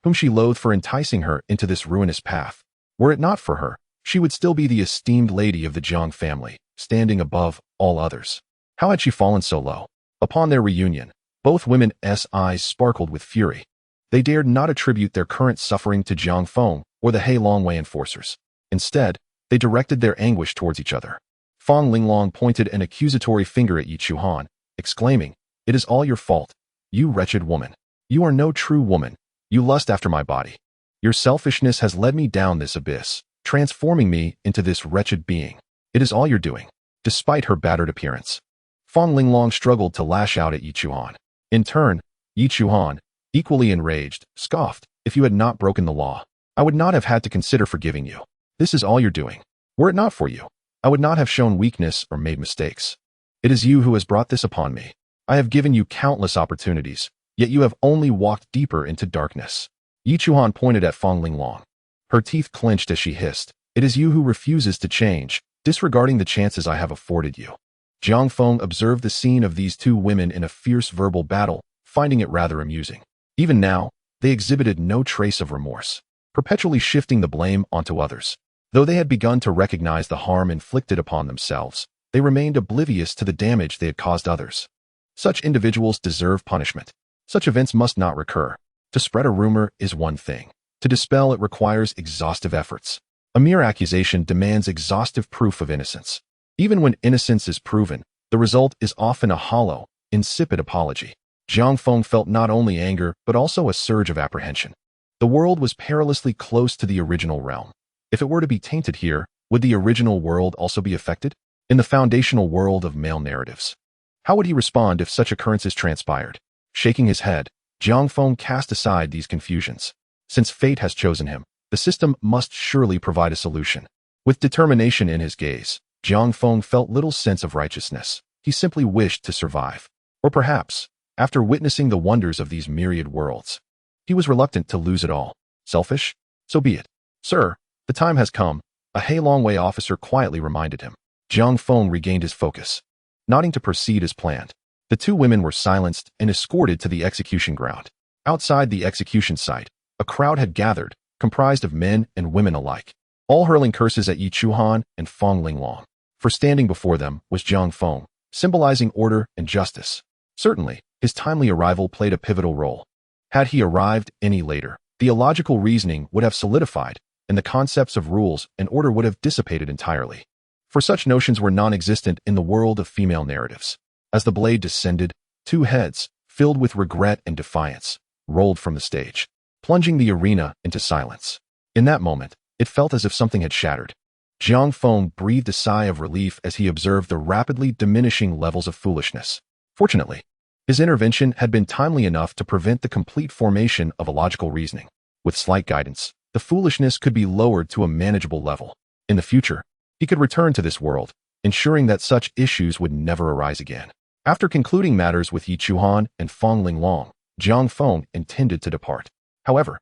whom she loathed for enticing her into this ruinous path. Were it not for her, she would still be the esteemed lady of the Jiang family, standing above all others. How had she fallen so low? Upon their reunion, both women's eyes sparkled with fury. They dared not attribute their current suffering to Jiang Feng or the Hei Longwei enforcers. Instead, they directed their anguish towards each other. Fong Linglong pointed an accusatory finger at Yi Chuhan, exclaiming, "It is all your fault. You wretched woman. You are no true woman. You lust after my body. Your selfishness has led me down this abyss, transforming me into this wretched being. It is all you're doing." Despite her battered appearance, Fong Linglong struggled to lash out at Yi Chuhan. In turn, Yi Chuhan, equally enraged, scoffed, "If you had not broken the law, I would not have had to consider forgiving you. This is all you're doing. Were it not for you, I would not have shown weakness or made mistakes. It is you who has brought this upon me. I have given you countless opportunities, yet you have only walked deeper into darkness." Yi Chuhan pointed at Fong Linglong. Her teeth clenched as she hissed, "It is you who refuses to change, disregarding the chances I have afforded you." Jiang Feng observed the scene of these two women in a fierce verbal battle, finding it rather amusing. Even now, they exhibited no trace of remorse, perpetually shifting the blame onto others. Though they had begun to recognize the harm inflicted upon themselves, they remained oblivious to the damage they had caused others. Such individuals deserve punishment. Such events must not recur. To spread a rumor is one thing. To dispel it requires exhaustive efforts. A mere accusation demands exhaustive proof of innocence. Even when innocence is proven, the result is often a hollow, insipid apology. Jiang Feng felt not only anger but also a surge of apprehension. The world was perilously close to the original realm. If it were to be tainted here, would the original world also be affected? In the foundational world of male narratives, how would he respond if such occurrences transpired? Shaking his head, Jiang Feng cast aside these confusions. Since fate has chosen him, the system must surely provide a solution. With determination in his gaze, Jiang Feng felt little sense of righteousness. He simply wished to survive. Or perhaps, after witnessing the wonders of these myriad worlds, he was reluctant to lose it all. Selfish? So be it. "Sir, The time has come, a Heilongwei officer quietly reminded him. Jiang Feng regained his focus, nodding to proceed as planned. The two women were silenced and escorted to the execution ground. Outside the execution site, a crowd had gathered, comprised of men and women alike, all hurling curses at Yi Chuhan and Feng Linglong. For standing before them was Jiang Feng, symbolizing order and justice. Certainly, his timely arrival played a pivotal role. Had he arrived any later, the illogical reasoning would have solidified, and the concepts of rules and order would have dissipated entirely. For such notions were non-existent in the world of female narratives. As the blade descended, two heads, filled with regret and defiance, rolled from the stage, plunging the arena into silence. In that moment, it felt as if something had shattered. Jiang Feng breathed a sigh of relief as he observed the rapidly diminishing levels of foolishness. Fortunately, his intervention had been timely enough to prevent the complete formation of illogical reasoning. With slight guidance, the foolishness could be lowered to a manageable level. In the future, he could return to this world, ensuring that such issues would never arise again. After concluding matters with Yi Chuhan and Feng Linglong, Jiang Feng intended to depart. However,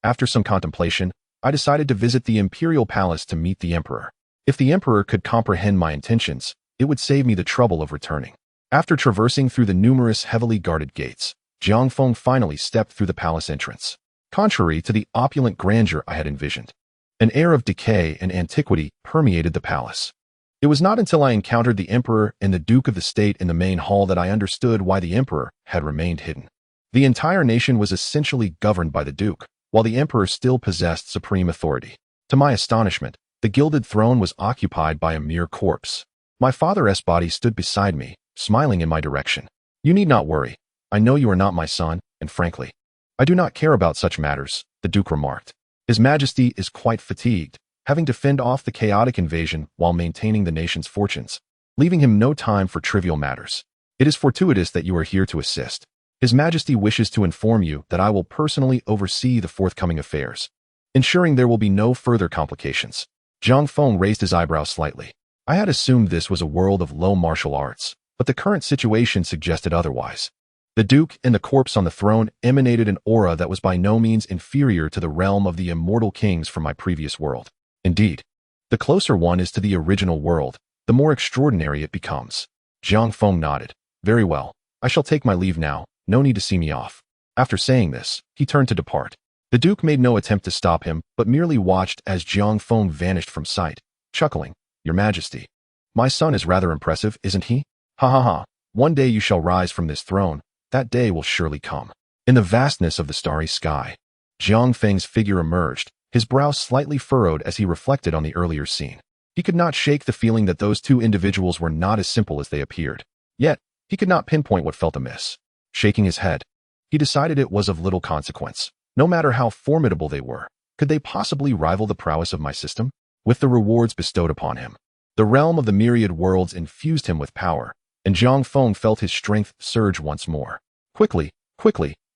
after some contemplation, I decided to visit the imperial palace to meet the emperor. If the emperor could comprehend my intentions, it would save me the trouble of returning. After traversing through the numerous heavily guarded gates, Jiang Feng finally stepped through the palace entrance. Contrary to the opulent grandeur I had envisioned, an air of decay and antiquity permeated the palace. It was not until I encountered the emperor and the duke of the state in the main hall that I understood why the emperor had remained hidden. The entire nation was essentially governed by the duke, while the emperor still possessed supreme authority. To my astonishment, the gilded throne was occupied by a mere corpse. My father's body stood beside me, smiling in my direction. "You need not worry. I know you are not my son, and frankly, I do not care about such matters," the duke remarked. "His Majesty is quite fatigued, having to fend off the chaotic invasion while maintaining the nation's fortunes, leaving him no time for trivial matters. It is fortuitous that you are here to assist. His Majesty wishes to inform you that I will personally oversee the forthcoming affairs, ensuring there will be no further complications." Jiang Feng raised his eyebrows slightly. I had assumed this was a world of low martial arts, but the current situation suggested otherwise. The duke and the corpse on the throne emanated an aura that was by no means inferior to the realm of the immortal kings from my previous world. Indeed, the closer one is to the original world, the more extraordinary it becomes. Jiang Feng nodded. "Very well. I shall take my leave now. No need to see me off." After saying this, he turned to depart. The duke made no attempt to stop him, but merely watched as Jiang Feng vanished from sight, chuckling. "Your Majesty, my son is rather impressive, isn't he? Ha ha ha. One day you shall rise from this throne. That day will surely come." In the vastness of the starry sky, Jiang Feng's figure emerged, his brow slightly furrowed as he reflected on the earlier scene. He could not shake the feeling that those two individuals were not as simple as they appeared. Yet, he could not pinpoint what felt amiss. Shaking his head, he decided it was of little consequence. No matter how formidable they were, could they possibly rival the prowess of my system? With the rewards bestowed upon him, the realm of the myriad worlds infused him with power, and Jiang Feng felt his strength surge once more. Quickly,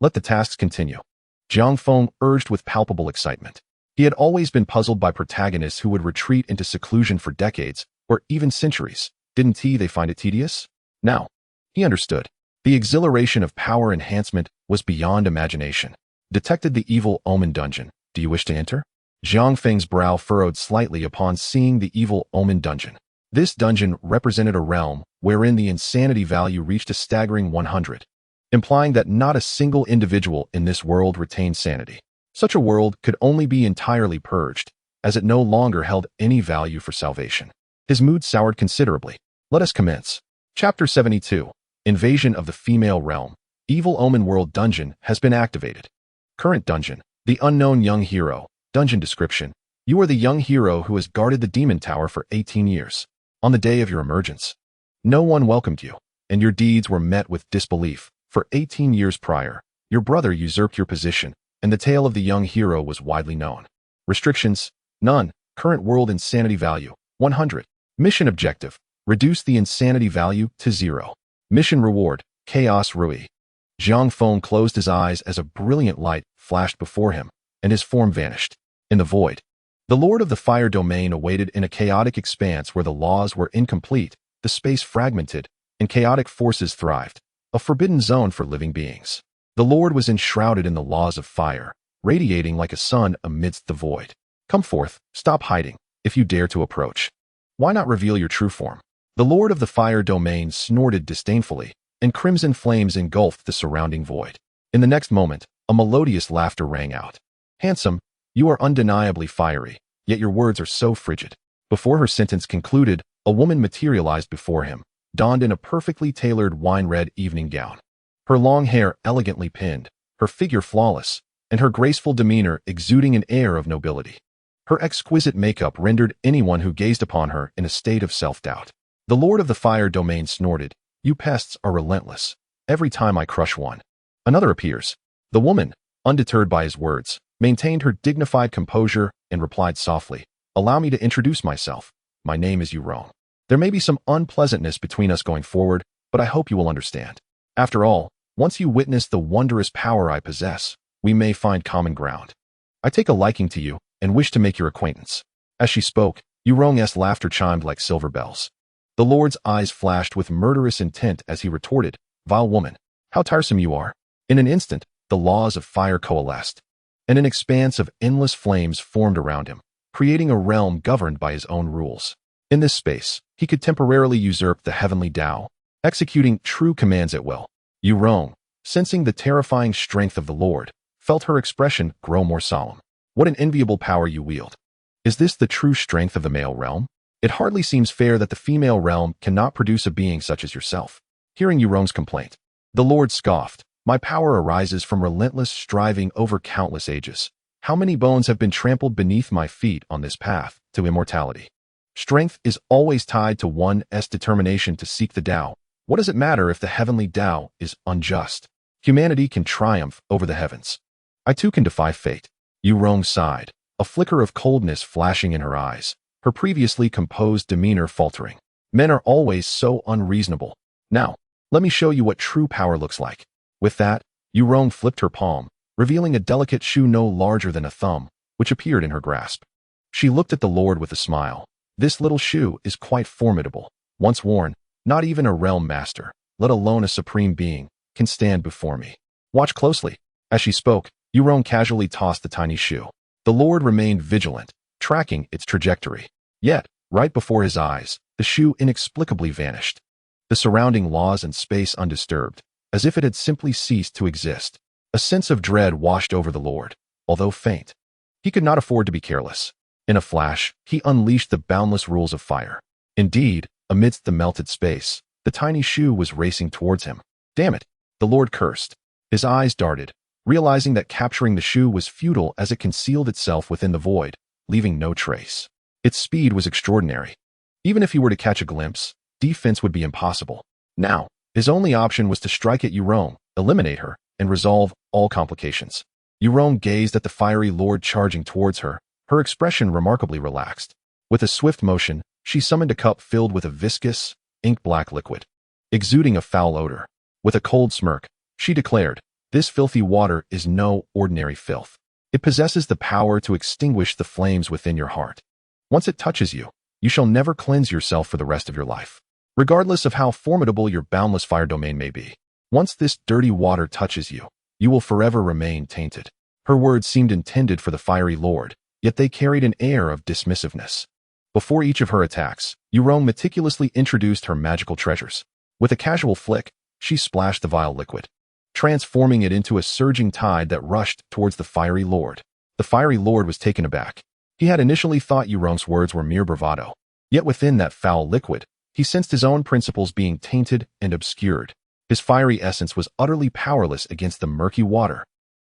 let the tasks continue," Jiang Feng urged with palpable excitement. He had always been puzzled by protagonists who would retreat into seclusion for decades, or even centuries. Didn't they find it tedious? Now, he understood. The exhilaration of power enhancement was beyond imagination. Detected the evil omen dungeon. "Do you wish to enter?" Jiang Feng's brow furrowed slightly upon seeing the evil omen dungeon. This dungeon represented a realm wherein the insanity value reached a staggering 100, implying that not a single individual in this world retained sanity. Such a world could only be entirely purged, as it no longer held any value for salvation. His mood soured considerably. Let us commence. Chapter 72. Invasion of the Female Realm. Evil Omen World Dungeon has been activated. Current dungeon. The Unknown Young Hero. Dungeon description. You are the young hero who has guarded the Demon Tower for 18 years. On the day of your emergence, no one welcomed you, and your deeds were met with disbelief. For 18 years prior, your brother usurped your position, and the tale of the young hero was widely known. Restrictions: none. Current world insanity value: 100. Mission objective: reduce the insanity value to 0. Mission reward: Chaos Rui. Jiang Feng closed his eyes as a brilliant light flashed before him, and his form vanished. In the void, the Lord of the Fire Domain awaited in a chaotic expanse where the laws were incomplete, the space fragmented, and chaotic forces thrived. A forbidden zone for living beings. The Lord was enshrouded in the laws of fire, radiating like a sun amidst the void. Come forth, stop hiding, if you dare to approach. Why not reveal your true form? The Lord of the Fire Domain snorted disdainfully, and crimson flames engulfed the surrounding void. In the next moment, a melodious laughter rang out. Handsome, you are undeniably fiery, yet your words are so frigid. Before her sentence concluded, a woman materialized before him, donned in a perfectly tailored wine-red evening gown. Her long hair elegantly pinned, her figure flawless, and her graceful demeanor exuding an air of nobility. Her exquisite makeup rendered anyone who gazed upon her in a state of self-doubt. The Lord of the Fire Domain snorted, "You pests are relentless. Every time I crush one, another appears." The woman, undeterred by his words, maintained her dignified composure and replied softly, "Allow me to introduce myself. My name is Urong. There may be some unpleasantness between us going forward, but I hope you will understand. After all, once you witness the wondrous power I possess, we may find common ground. I take a liking to you and wish to make your acquaintance." As she spoke, Urong's laughter chimed like silver bells. The Lord's eyes flashed with murderous intent as he retorted, "Vile woman, how tiresome you are." In an instant, the laws of fire coalesced, and an expanse of endless flames formed around him, creating a realm governed by his own rules. In this space, he could temporarily usurp the heavenly Tao, executing true commands at will. Urong, sensing the terrifying strength of the Lord, felt her expression grow more solemn. "What an enviable power you wield. Is this the true strength of the male realm? It hardly seems fair that the female realm cannot produce a being such as yourself." Hearing Urong's complaint, the Lord scoffed, "My power arises from relentless striving over countless ages. How many bones have been trampled beneath my feet on this path to immortality? Strength is always tied to one's determination to seek the Tao. What does it matter if the heavenly Tao is unjust? Humanity can triumph over the heavens. I too can defy fate." Urong sighed, a flicker of coldness flashing in her eyes, her previously composed demeanor faltering. "Men are always so unreasonable. Now, let me show you what true power looks like." With that, Urong flipped her palm, revealing a delicate shoe no larger than a thumb, which appeared in her grasp. She looked at the Lord with a smile. "This little shoe is quite formidable. Once worn, not even a realm master, let alone a supreme being, can stand before me. Watch closely." As she spoke, Urong casually tossed the tiny shoe. The Lord remained vigilant, tracking its trajectory. Yet, right before his eyes, the shoe inexplicably vanished. The surrounding laws and space undisturbed, as if it had simply ceased to exist. A sense of dread washed over the Lord, although faint. He could not afford to be careless. In a flash, he unleashed the boundless rules of fire. Indeed, amidst the melted space, the tiny shoe was racing towards him. "Damn it!" the Lord cursed. His eyes darted, realizing that capturing the shoe was futile as it concealed itself within the void, leaving no trace. Its speed was extraordinary. Even if he were to catch a glimpse, defense would be impossible. Now, his only option was to strike at Urong, eliminate her, and resolve all complications. Urong gazed at the fiery Lord charging towards her, her expression remarkably relaxed. With a swift motion, she summoned a cup filled with a viscous, ink-black liquid, exuding a foul odor. With a cold smirk, she declared, "This filthy water is no ordinary filth. It possesses the power to extinguish the flames within your heart. Once it touches you, you shall never cleanse yourself for the rest of your life. Regardless of how formidable your boundless fire domain may be, once this dirty water touches you, you will forever remain tainted." Her words seemed intended for the fiery Lord, yet they carried an air of dismissiveness. Before each of her attacks, Urong meticulously introduced her magical treasures. With a casual flick, she splashed the vile liquid, transforming it into a surging tide that rushed towards the fiery Lord. The fiery Lord was taken aback. He had initially thought Urong's words were mere bravado. Yet within that foul liquid, he sensed his own principles being tainted and obscured. His fiery essence was utterly powerless against the murky water.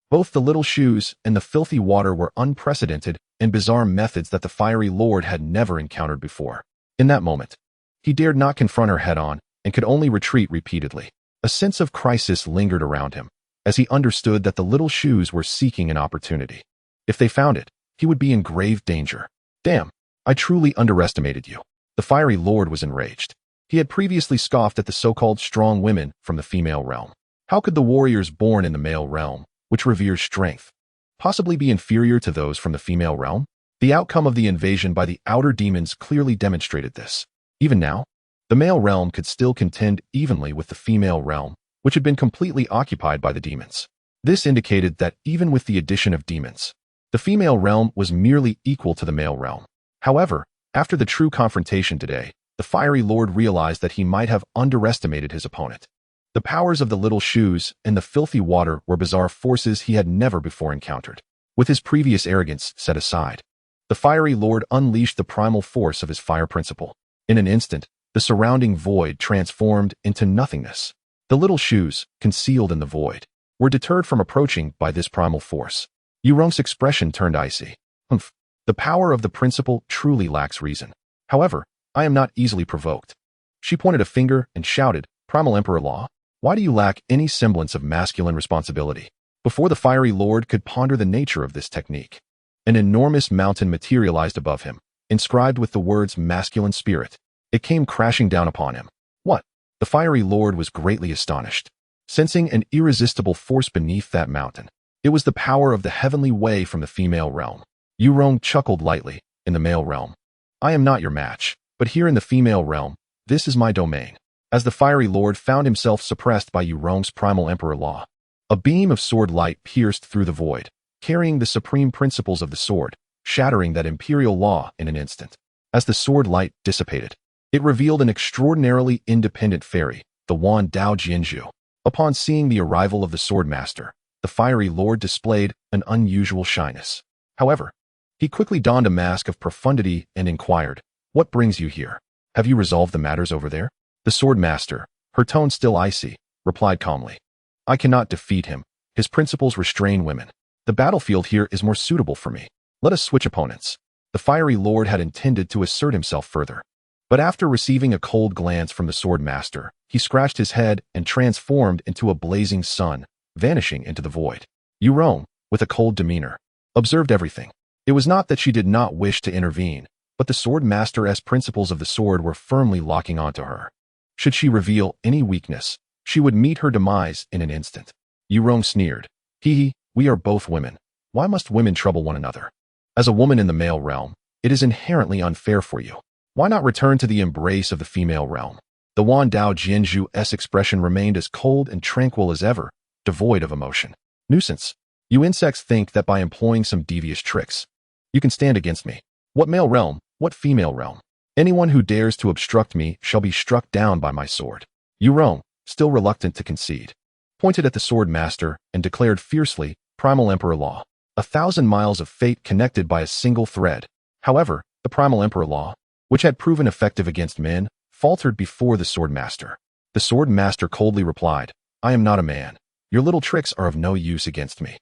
Both the little shoes and the filthy water were unprecedented and bizarre methods that the fiery Lord had never encountered before. In that moment, he dared not confront her head-on and could only retreat repeatedly. A sense of crisis lingered around him, as he understood that the little shoes were seeking an opportunity. If they found it, he would be in grave danger. "Damn, I truly underestimated you." The fiery Lord was enraged. He had previously scoffed at the so-called strong women from the female realm. How could the warriors born in the male realm, which reveres strength, possibly be inferior to those from the female realm? The outcome of the invasion by the outer demons clearly demonstrated this. Even now, the male realm could still contend evenly with the female realm, which had been completely occupied by the demons. This indicated that even with the addition of demons, The female realm was merely equal to the male realm. However, after the true confrontation today, the fiery lord realized that he might have underestimated his opponent. The powers of the little shoes and the filthy water were bizarre forces he had never before encountered. With his previous arrogance set aside, the fiery lord unleashed the primal force of his fire principle. In an instant, the surrounding void transformed into nothingness. The little shoes, concealed in the void, were deterred from approaching by this primal force. Yurong's expression turned icy. Humph. The power of the principle truly lacks reason. However, I am not easily provoked. She pointed a finger and shouted, Primal Emperor Law, why do you lack any semblance of masculine responsibility? Before the fiery lord could ponder the nature of this technique, an enormous mountain materialized above him, inscribed with the words masculine spirit. It came crashing down upon him. What? The fiery lord was greatly astonished, sensing an irresistible force beneath that mountain. It was the power of the heavenly way from the female realm. Yurong chuckled lightly. In the male realm, I am not your match, but here in the female realm, this is my domain. As the fiery lord found himself suppressed by Yurong's primal emperor law, a beam of sword light pierced through the void, carrying the supreme principles of the sword, shattering that imperial law in an instant. As the sword light dissipated, it revealed an extraordinarily independent fairy, the Wan Dao Jianzhu. Upon seeing the arrival of the sword master, the fiery lord displayed an unusual shyness. However, he quickly donned a mask of profundity and inquired, What brings you here? Have you resolved the matters over there? The sword master, her tone still icy, replied calmly, I cannot defeat him. His principles restrain women. The battlefield here is more suitable for me. Let us switch opponents. The fiery lord had intended to assert himself further, but after receiving a cold glance from the sword master, he scratched his head and transformed into a blazing sun, vanishing into the void. Yurong, with a cold demeanor, observed everything. It was not that she did not wish to intervene, but the sword master's principles of the sword were firmly locking onto her. Should she reveal any weakness, she would meet her demise in an instant. Yurong sneered. Hee, we are both women. Why must women trouble one another? As a woman in the male realm, it is inherently unfair for you. Why not return to the embrace of the female realm? The Wan Dao Jianzhu's expression remained as cold and tranquil as ever, devoid of emotion. Nuisance. You insects think that by employing some devious tricks, you can stand against me. What male realm? What female realm? Anyone who dares to obstruct me shall be struck down by my sword. Yurong, still reluctant to concede, pointed at the sword master and declared fiercely, Primal Emperor Law. 1,000 miles of fate connected by a single thread. However, the Primal Emperor Law, which had proven effective against men, faltered before the sword master. The sword master coldly replied, I am not a man. Your little tricks are of no use against me.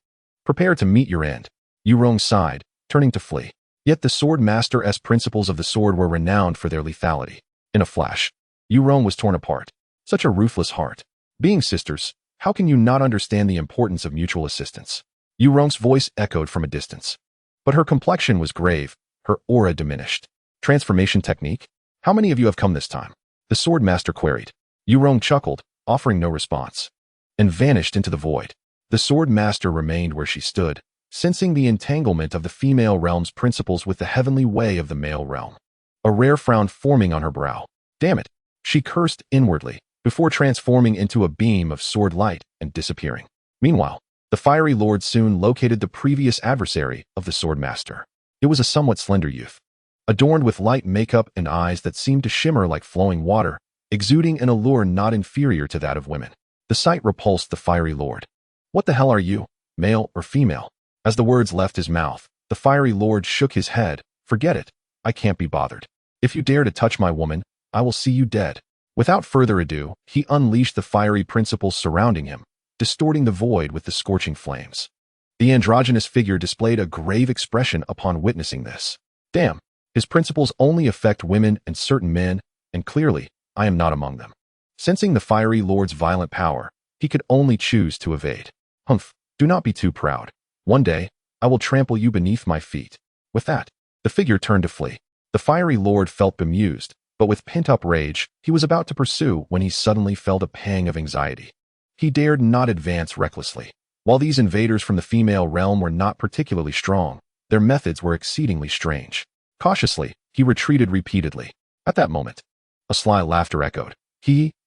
Prepare to meet your end. Yurong sighed, turning to flee. Yet the sword master's principles of the sword were renowned for their lethality. In a flash, Yurong was torn apart. Such a ruthless heart. Being sisters, how can you not understand the importance of mutual assistance? Yurong's voice echoed from a distance. But her complexion was grave, her aura diminished. Transformation technique? How many of you have come this time? The sword master queried. Yurong chuckled, offering no response, and vanished into the void. The sword master remained where she stood, sensing the entanglement of the female realm's principles with the heavenly way of the male realm. A rare frown forming on her brow. Damn it, she cursed inwardly, before transforming into a beam of sword light and disappearing. Meanwhile, the fiery lord soon located the previous adversary of the sword master. It was a somewhat slender youth, adorned with light makeup and eyes that seemed to shimmer like flowing water, exuding an allure not inferior to that of women. The sight repulsed the fiery lord. What the hell are you, male or female? As the words left his mouth, the fiery lord shook his head. Forget it. I can't be bothered. If you dare to touch my woman, I will see you dead. Without further ado, he unleashed the fiery principles surrounding him, distorting the void with the scorching flames. The androgynous figure displayed a grave expression upon witnessing this. Damn, his principles only affect women and certain men, and clearly, I am not among them. Sensing the fiery lord's violent power, he could only choose to evade. Humph, do not be too proud. One day, I will trample you beneath my feet. With that, the figure turned to flee. The fiery lord felt bemused, but with pent-up rage, he was about to pursue when he suddenly felt a pang of anxiety. He dared not advance recklessly. While these invaders from the female realm were not particularly strong, their methods were exceedingly strange. Cautiously, he retreated repeatedly. At that moment, a sly laughter echoed.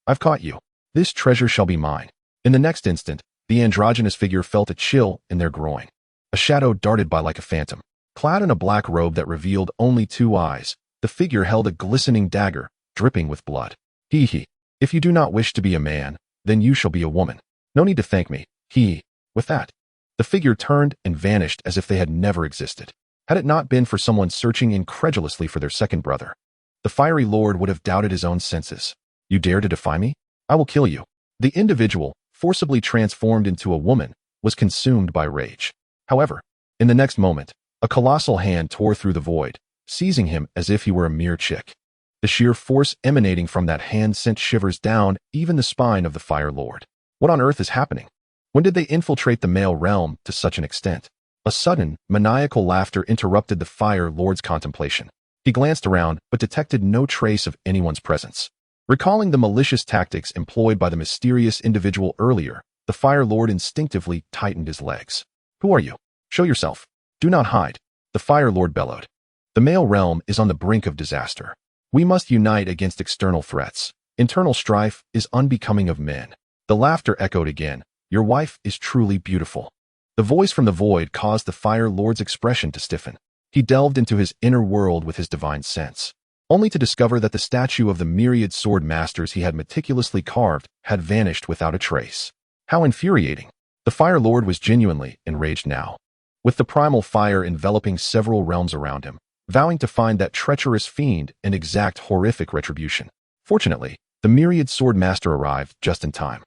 I've caught you. This treasure shall be mine. In the next instant, the androgynous figure felt a chill in their groin. A shadow darted by like a phantom. Clad in a black robe that revealed only 2 eyes, the figure held a glistening dagger, dripping with blood. Hee. If you do not wish to be a man, then you shall be a woman. No need to thank me. Hee. With that, the figure turned and vanished as if they had never existed. Had it not been for someone searching incredulously for their second brother, the fiery lord would have doubted his own senses. You dare to defy me? I will kill you. The individual, forcibly transformed into a woman, was consumed by rage. However, in the next moment, a colossal hand tore through the void, seizing him as if he were a mere chick. The sheer force emanating from that hand sent shivers down even the spine of the Fire Lord. What on earth is happening? When did they infiltrate the male realm to such an extent? A sudden, maniacal laughter interrupted the Fire Lord's contemplation. He glanced around, but detected no trace of anyone's presence. Recalling the malicious tactics employed by the mysterious individual earlier, the Fire Lord instinctively tightened his legs. Who are you? Show yourself. Do not hide. The Fire Lord bellowed. The male realm is on the brink of disaster. We must unite against external threats. Internal strife is unbecoming of men. The laughter echoed again. Your wife is truly beautiful. The voice from the void caused the Fire Lord's expression to stiffen. He delved into his inner world with his divine sense, only to discover that the statue of the myriad sword masters he had meticulously carved had vanished without a trace. How infuriating! The Fire Lord was genuinely enraged now. With the primal fire enveloping several realms around him, vowing to find that treacherous fiend and exact horrific retribution. Fortunately, the myriad sword master arrived just in time,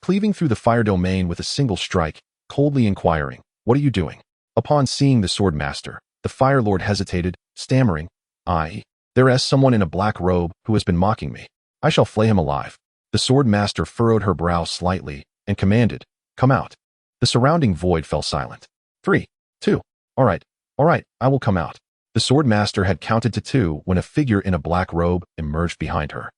cleaving through the fire domain with a single strike, coldly inquiring, "What are you doing?" Upon seeing the sword master, the Fire Lord hesitated, stammering, "There is someone in a black robe who has been mocking me. I shall flay him alive." The sword master furrowed her brow slightly and commanded, "Come out." The surrounding void fell silent. 3, 2. All right, I will come out. The sword master had counted to 2 when a figure in a black robe emerged behind her,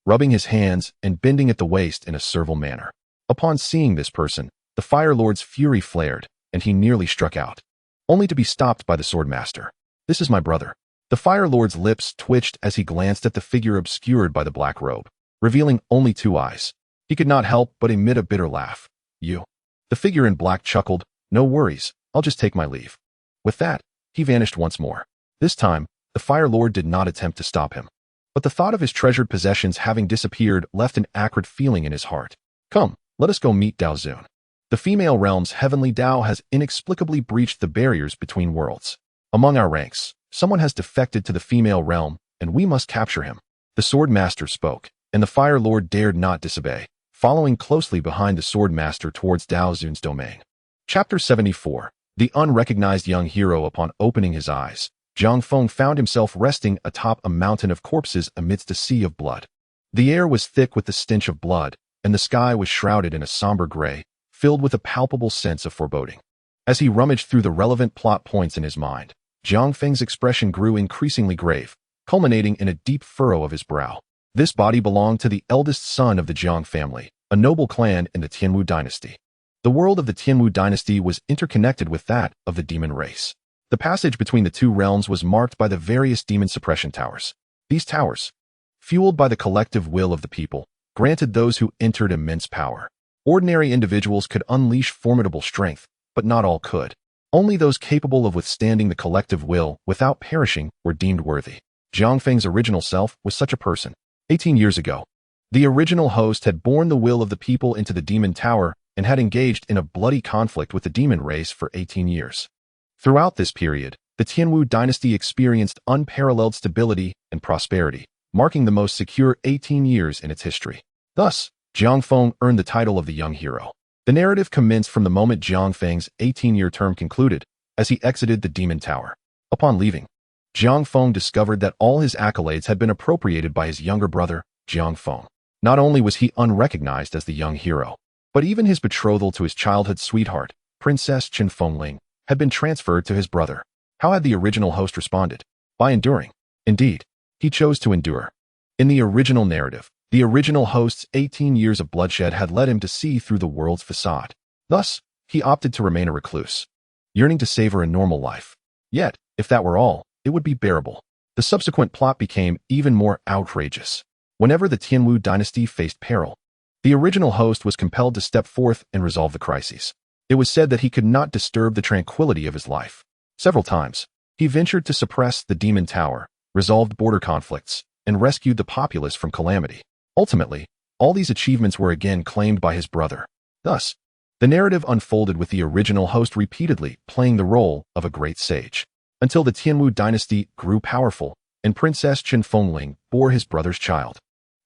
rubbing his hands and bending at the waist in a servile manner. Upon seeing this person, the Fire Lord's fury flared, and he nearly struck out, only to be stopped by the sword master. "This is my brother." The Fire Lord's lips twitched as he glanced at the figure obscured by the black robe, revealing only 2 eyes. He could not help but emit a bitter laugh. "You." The figure in black chuckled, "No worries, I'll just take my leave." With that, he vanished once more. This time, the Fire Lord did not attempt to stop him, but the thought of his treasured possessions having disappeared left an acrid feeling in his heart. "Come, let us go meet Dao Zun. The female realm's heavenly Dao has inexplicably breached the barriers between worlds. Among our ranks, someone has defected to the female realm, and we must capture him." The sword master spoke, and the Fire Lord dared not disobey, following closely behind the sword master towards Dao Zun's domain. Chapter 74. The unrecognized young hero. Upon opening his eyes, Zhang Feng found himself resting atop a mountain of corpses amidst a sea of blood. The air was thick with the stench of blood, and the sky was shrouded in a somber gray, filled with a palpable sense of foreboding. As he rummaged through the relevant plot points in his mind, Zhang Feng's expression grew increasingly grave, culminating in a deep furrow of his brow. This body belonged to the eldest son of the Jiang family, a noble clan in the Tianwu dynasty. The world of the Tianwu dynasty was interconnected with that of the demon race. The passage between the 2 realms was marked by the various demon suppression towers. These towers, fueled by the collective will of the people, granted those who entered immense power. Ordinary individuals could unleash formidable strength, but not all could. Only those capable of withstanding the collective will without perishing were deemed worthy. Zhang Feng's original self was such a person. 18 years ago, the original host had borne the will of the people into the demon tower and had engaged in a bloody conflict with the demon race for 18 years. Throughout this period, the Tianwu dynasty experienced unparalleled stability and prosperity, marking the most secure 18 years in its history. Thus, Zhang Feng earned the title of the young hero. The narrative commenced from the moment Zhang Feng's 18-year term concluded, as he exited the demon tower. Upon leaving, Zhang Feng discovered that all his accolades had been appropriated by his younger brother, Zhang Feng. Not only was he unrecognized as the young hero, but even his betrothal to his childhood sweetheart, Princess Chen Fengling, had been transferred to his brother. How had the original host responded? By enduring. Indeed, he chose to endure. In the original narrative, the original host's 18 years of bloodshed had led him to see through the world's facade. Thus, he opted to remain a recluse, yearning to savor a normal life. Yet, if that were all, it would be bearable. The subsequent plot became even more outrageous. Whenever the Tianwu dynasty faced peril, the original host was compelled to step forth and resolve the crises. It was said that he could not disturb the tranquility of his life. Several times, he ventured to suppress the Demon Tower, resolved border conflicts, and rescued the populace from calamity. Ultimately, all these achievements were again claimed by his brother. Thus, the narrative unfolded with the original host repeatedly playing the role of a great sage, until the Tianwu dynasty grew powerful and Princess Chen Fengling bore his brother's child.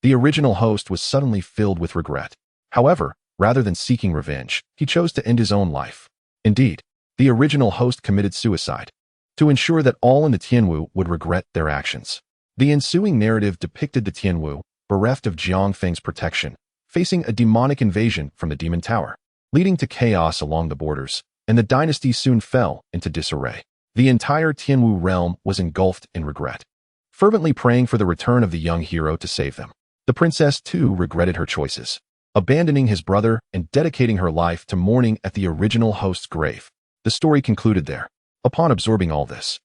The original host was suddenly filled with regret. However, rather than seeking revenge, he chose to end his own life. Indeed, the original host committed suicide to ensure that all in the Tianwu would regret their actions. The ensuing narrative depicted the Tianwu, bereft of Jiang Feng's protection, facing a demonic invasion from the Demon Tower, leading to chaos along the borders, and the dynasty soon fell into disarray. The entire Tianwu realm was engulfed in regret, fervently praying for the return of the young hero to save them. The princess, too, regretted her choices, abandoning his brother and dedicating her life to mourning at the original host's grave. The story concluded there. Upon absorbing all this,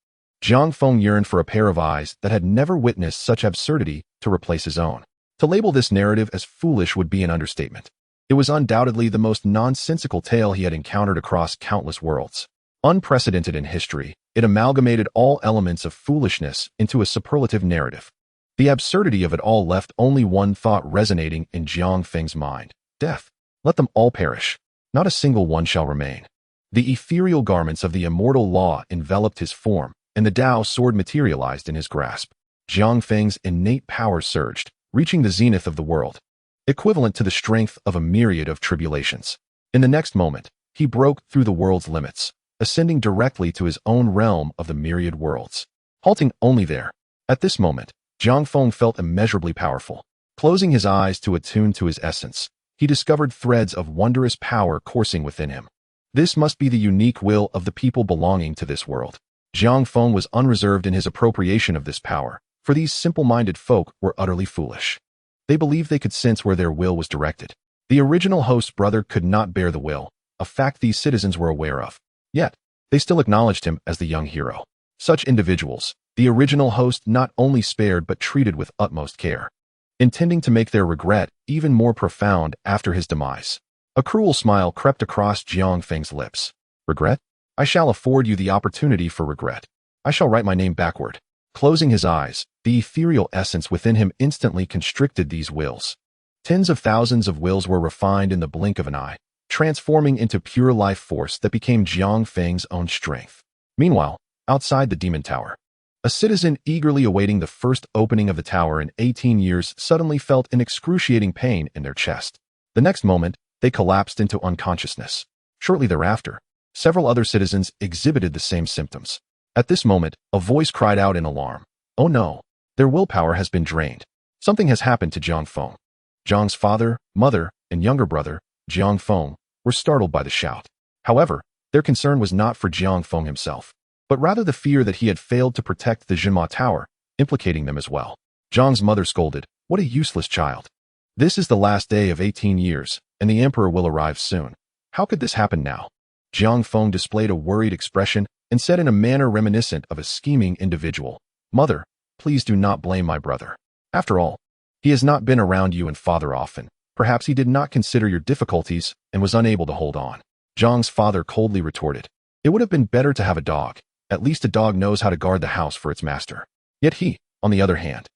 Jiang Feng yearned for a pair of eyes that had never witnessed such absurdity to replace his own. To label this narrative as foolish would be an understatement. It was undoubtedly the most nonsensical tale he had encountered across countless worlds. Unprecedented in history, it amalgamated all elements of foolishness into a superlative narrative. The absurdity of it all left only one thought resonating in Jiang Feng's mind: death. Let them all perish. Not a single one shall remain. The ethereal garments of the immortal law enveloped his form, and the Tao sword materialized in his grasp. Jiang Feng's innate power surged, reaching the zenith of the world, equivalent to the strength of a myriad of tribulations. In the next moment, he broke through the world's limits, ascending directly to his own realm of the myriad worlds. Halting only there, at this moment, Jiang Feng felt immeasurably powerful. Closing his eyes to attune to his essence, he discovered threads of wondrous power coursing within him. This must be the unique will of the people belonging to this world. Jiang Feng was unreserved in his appropriation of this power, for these simple-minded folk were utterly foolish. They believed they could sense where their will was directed. The original host's brother could not bear the will, a fact these citizens were aware of. Yet, they still acknowledged him as the young hero. Such individuals, the original host not only spared but treated with utmost care, intending to make their regret even more profound after his demise. A cruel smile crept across Jiang Feng's lips. Regret? I shall afford you the opportunity for regret. I shall write my name backward. Closing his eyes, the ethereal essence within him instantly constricted these wills. Tens of thousands of wills were refined in the blink of an eye, transforming into pure life force that became Jiang Feng's own strength. Meanwhile, outside the Demon Tower, a citizen eagerly awaiting the first opening of the tower in 18 years suddenly felt an excruciating pain in their chest. The next moment, they collapsed into unconsciousness. Shortly thereafter, several other citizens exhibited the same symptoms. At this moment, a voice cried out in alarm. Oh no, their willpower has been drained. Something has happened to Jiang Feng. Jiang's father, mother, and younger brother, Jiang Feng, were startled by the shout. However, their concern was not for Jiang Feng himself, but rather the fear that he had failed to protect the Jinma Tower, implicating them as well. Jiang's mother scolded, "What a useless child. This is the last day of 18 years, and the emperor will arrive soon. How could this happen now?" Jiang Feng displayed a worried expression and said in a manner reminiscent of a scheming individual, "Mother, please do not blame my brother. After all, he has not been around you and father often. Perhaps he did not consider your difficulties and was unable to hold on." Jiang's father coldly retorted, "It would have been better to have a dog. At least a dog knows how to guard the house for its master. Yet he, on the other hand,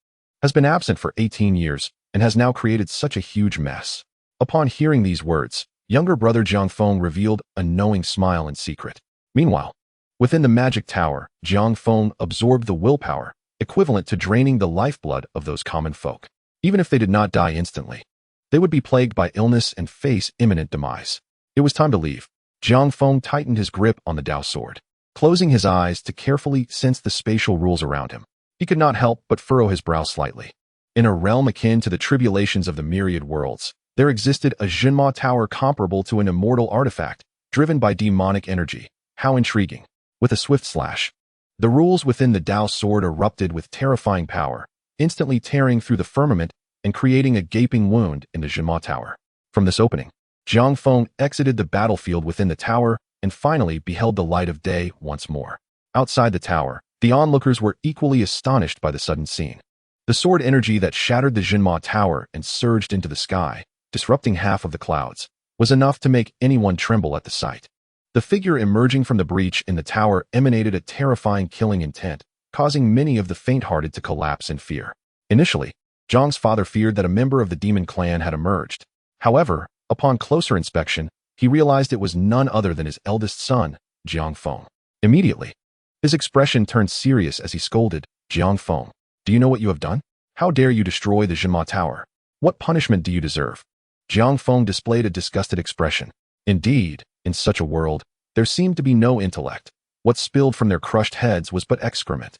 has been absent for 18 years and has now created such a huge mess." Upon hearing these words, younger brother Jiang Feng revealed a knowing smile in secret. Meanwhile, within the magic tower, Jiang Feng absorbed the willpower, equivalent to draining the lifeblood of those common folk. Even if they did not die instantly, they would be plagued by illness and face imminent demise. It was time to leave. Jiang Feng tightened his grip on the Tao sword, closing his eyes to carefully sense the spatial rules around him. He could not help but furrow his brow slightly. In a realm akin to the tribulations of the myriad worlds, there existed a Jinma Tower comparable to an immortal artifact, driven by demonic energy. How intriguing. With a swift slash, the rules within the Tao sword erupted with terrifying power, instantly tearing through the firmament and creating a gaping wound in the Jinma Tower. From this opening, Jiang Feng exited the battlefield within the tower and finally beheld the light of day once more. Outside the tower, the onlookers were equally astonished by the sudden scene. The sword energy that shattered the Jinma Tower and surged into the sky, disrupting half of the clouds, was enough to make anyone tremble at the sight. The figure emerging from the breach in the tower emanated a terrifying killing intent, causing many of the faint-hearted to collapse in fear. Initially, Zhang's father feared that a member of the demon clan had emerged. However, upon closer inspection, he realized it was none other than his eldest son, Jiang Feng. Immediately, his expression turned serious as he scolded, "Jiang Feng, do you know what you have done? How dare you destroy the Jinma Tower? What punishment do you deserve?" Jiang Feng displayed a disgusted expression. Indeed, in such a world, there seemed to be no intellect. What spilled from their crushed heads was but excrement.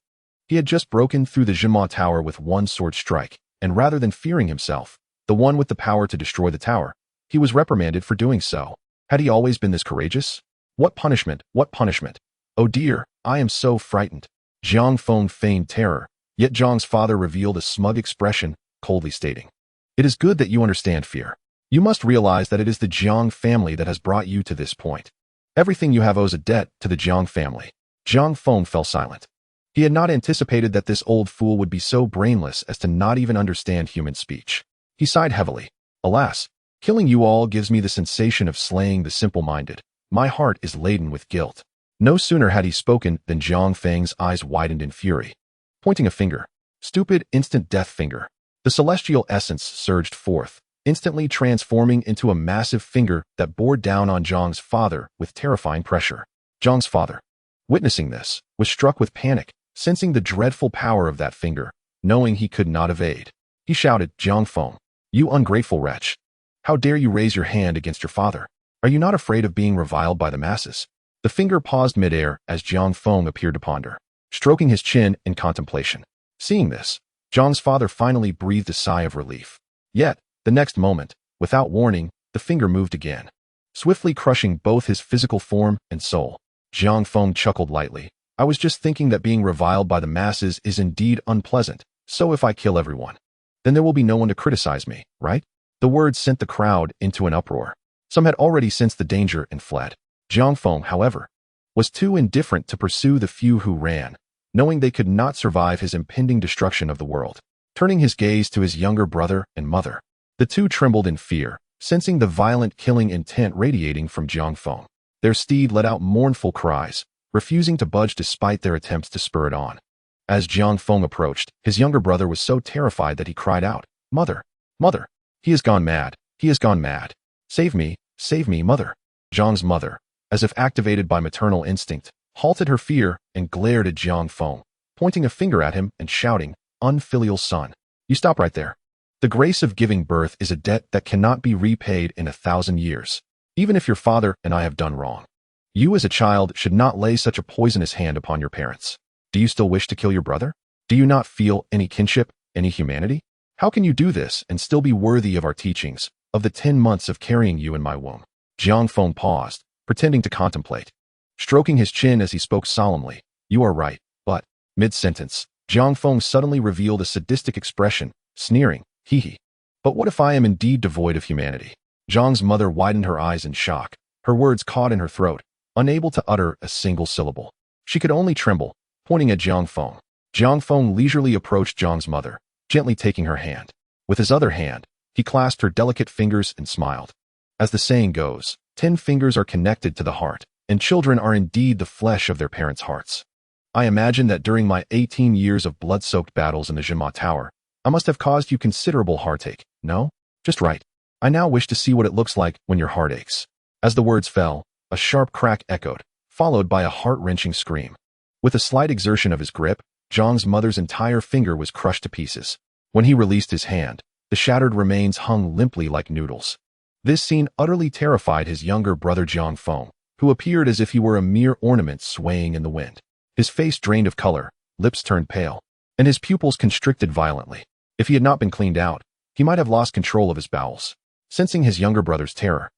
He had just broken through the Jinma Tower with one sword strike, and rather than fearing himself, the one with the power to destroy the tower, he was reprimanded for doing so. Had he always been this courageous? What punishment? What punishment? Oh dear, I am so frightened. Jiang Feng feigned terror, yet Zhang's father revealed a smug expression, coldly stating, "It is good that you understand fear. You must realize that it is the Jiang family that has brought you to this point. Everything you have owes a debt to the Jiang family." Jiang Feng fell silent. He had not anticipated that this old fool would be so brainless as to not even understand human speech. He sighed heavily. "Alas, killing you all gives me the sensation of slaying the simple-minded. My heart is laden with guilt." No sooner had he spoken than Jiang Feng's eyes widened in fury. Pointing a finger, "Stupid instant death finger." The celestial essence surged forth, instantly transforming into a massive finger that bore down on Zhang's father with terrifying pressure. Zhang's father, witnessing this, was struck with panic, sensing the dreadful power of that finger, knowing he could not evade. He shouted, "Jiang Feng, you ungrateful wretch! How dare you raise your hand against your father? Are you not afraid of being reviled by the masses?" The finger paused midair as Jiang Feng appeared to ponder, stroking his chin in contemplation. Seeing this, Zhang's father finally breathed a sigh of relief. Yet, the next moment, without warning, the finger moved again, swiftly crushing both his physical form and soul. Jiang Feng chuckled lightly. "I was just thinking that being reviled by the masses is indeed unpleasant, so if I kill everyone, then there will be no one to criticize me, right?" The words sent the crowd into an uproar. Some had already sensed the danger and fled. Jiang Feng, however, was too indifferent to pursue the few who ran, knowing they could not survive his impending destruction of the world. Turning his gaze to his younger brother and mother, the two trembled in fear, sensing the violent killing intent radiating from Jiang Feng. Their steed let out mournful cries, refusing to budge despite their attempts to spur it on. As Jiang Feng approached, his younger brother was so terrified that he cried out, "Mother! Mother! He has gone mad! He has gone mad! Save me! Save me, mother!" Zhang's mother, as if activated by maternal instinct, halted her fear and glared at Jiang Feng, pointing a finger at him and shouting, "Unfilial son! You stop right there. The grace of giving birth is a debt that cannot be repaid in 1,000 years. Even if your father and I have done wrong, you as a child should not lay such a poisonous hand upon your parents. Do you still wish to kill your brother? Do you not feel any kinship, any humanity? How can you do this and still be worthy of our teachings, of the 10 months of carrying you in my womb?" Jiang Feng paused, pretending to contemplate, stroking his chin as he spoke solemnly. "You are right, but..." Mid-sentence, Jiang Feng suddenly revealed a sadistic expression, sneering, "Hee hee. But what if I am indeed devoid of humanity?" Zhang's mother widened her eyes in shock, her words caught in her throat, unable to utter a single syllable. She could only tremble, pointing at Jiang Feng. Jiang Feng leisurely approached Zhang's mother, gently taking her hand. With his other hand, he clasped her delicate fingers and smiled. As the saying goes, 10 fingers are connected to the heart, and children are indeed the flesh of their parents' hearts. I imagine that during my 18 years of blood-soaked battles in the Jinma Tower, I must have caused you considerable heartache, no? Just right. I now wish to see what it looks like when your heart aches. As the words fell, a sharp crack echoed, followed by a heart-wrenching scream. With a slight exertion of his grip, Zhang's mother's entire finger was crushed to pieces. When he released his hand, the shattered remains hung limply like noodles. This scene utterly terrified his younger brother Jiang Feng, who appeared as if he were a mere ornament swaying in the wind. His face drained of color, lips turned pale, and his pupils constricted violently. If he had not been cleaned out, he might have lost control of his bowels. Sensing his younger brother's terror,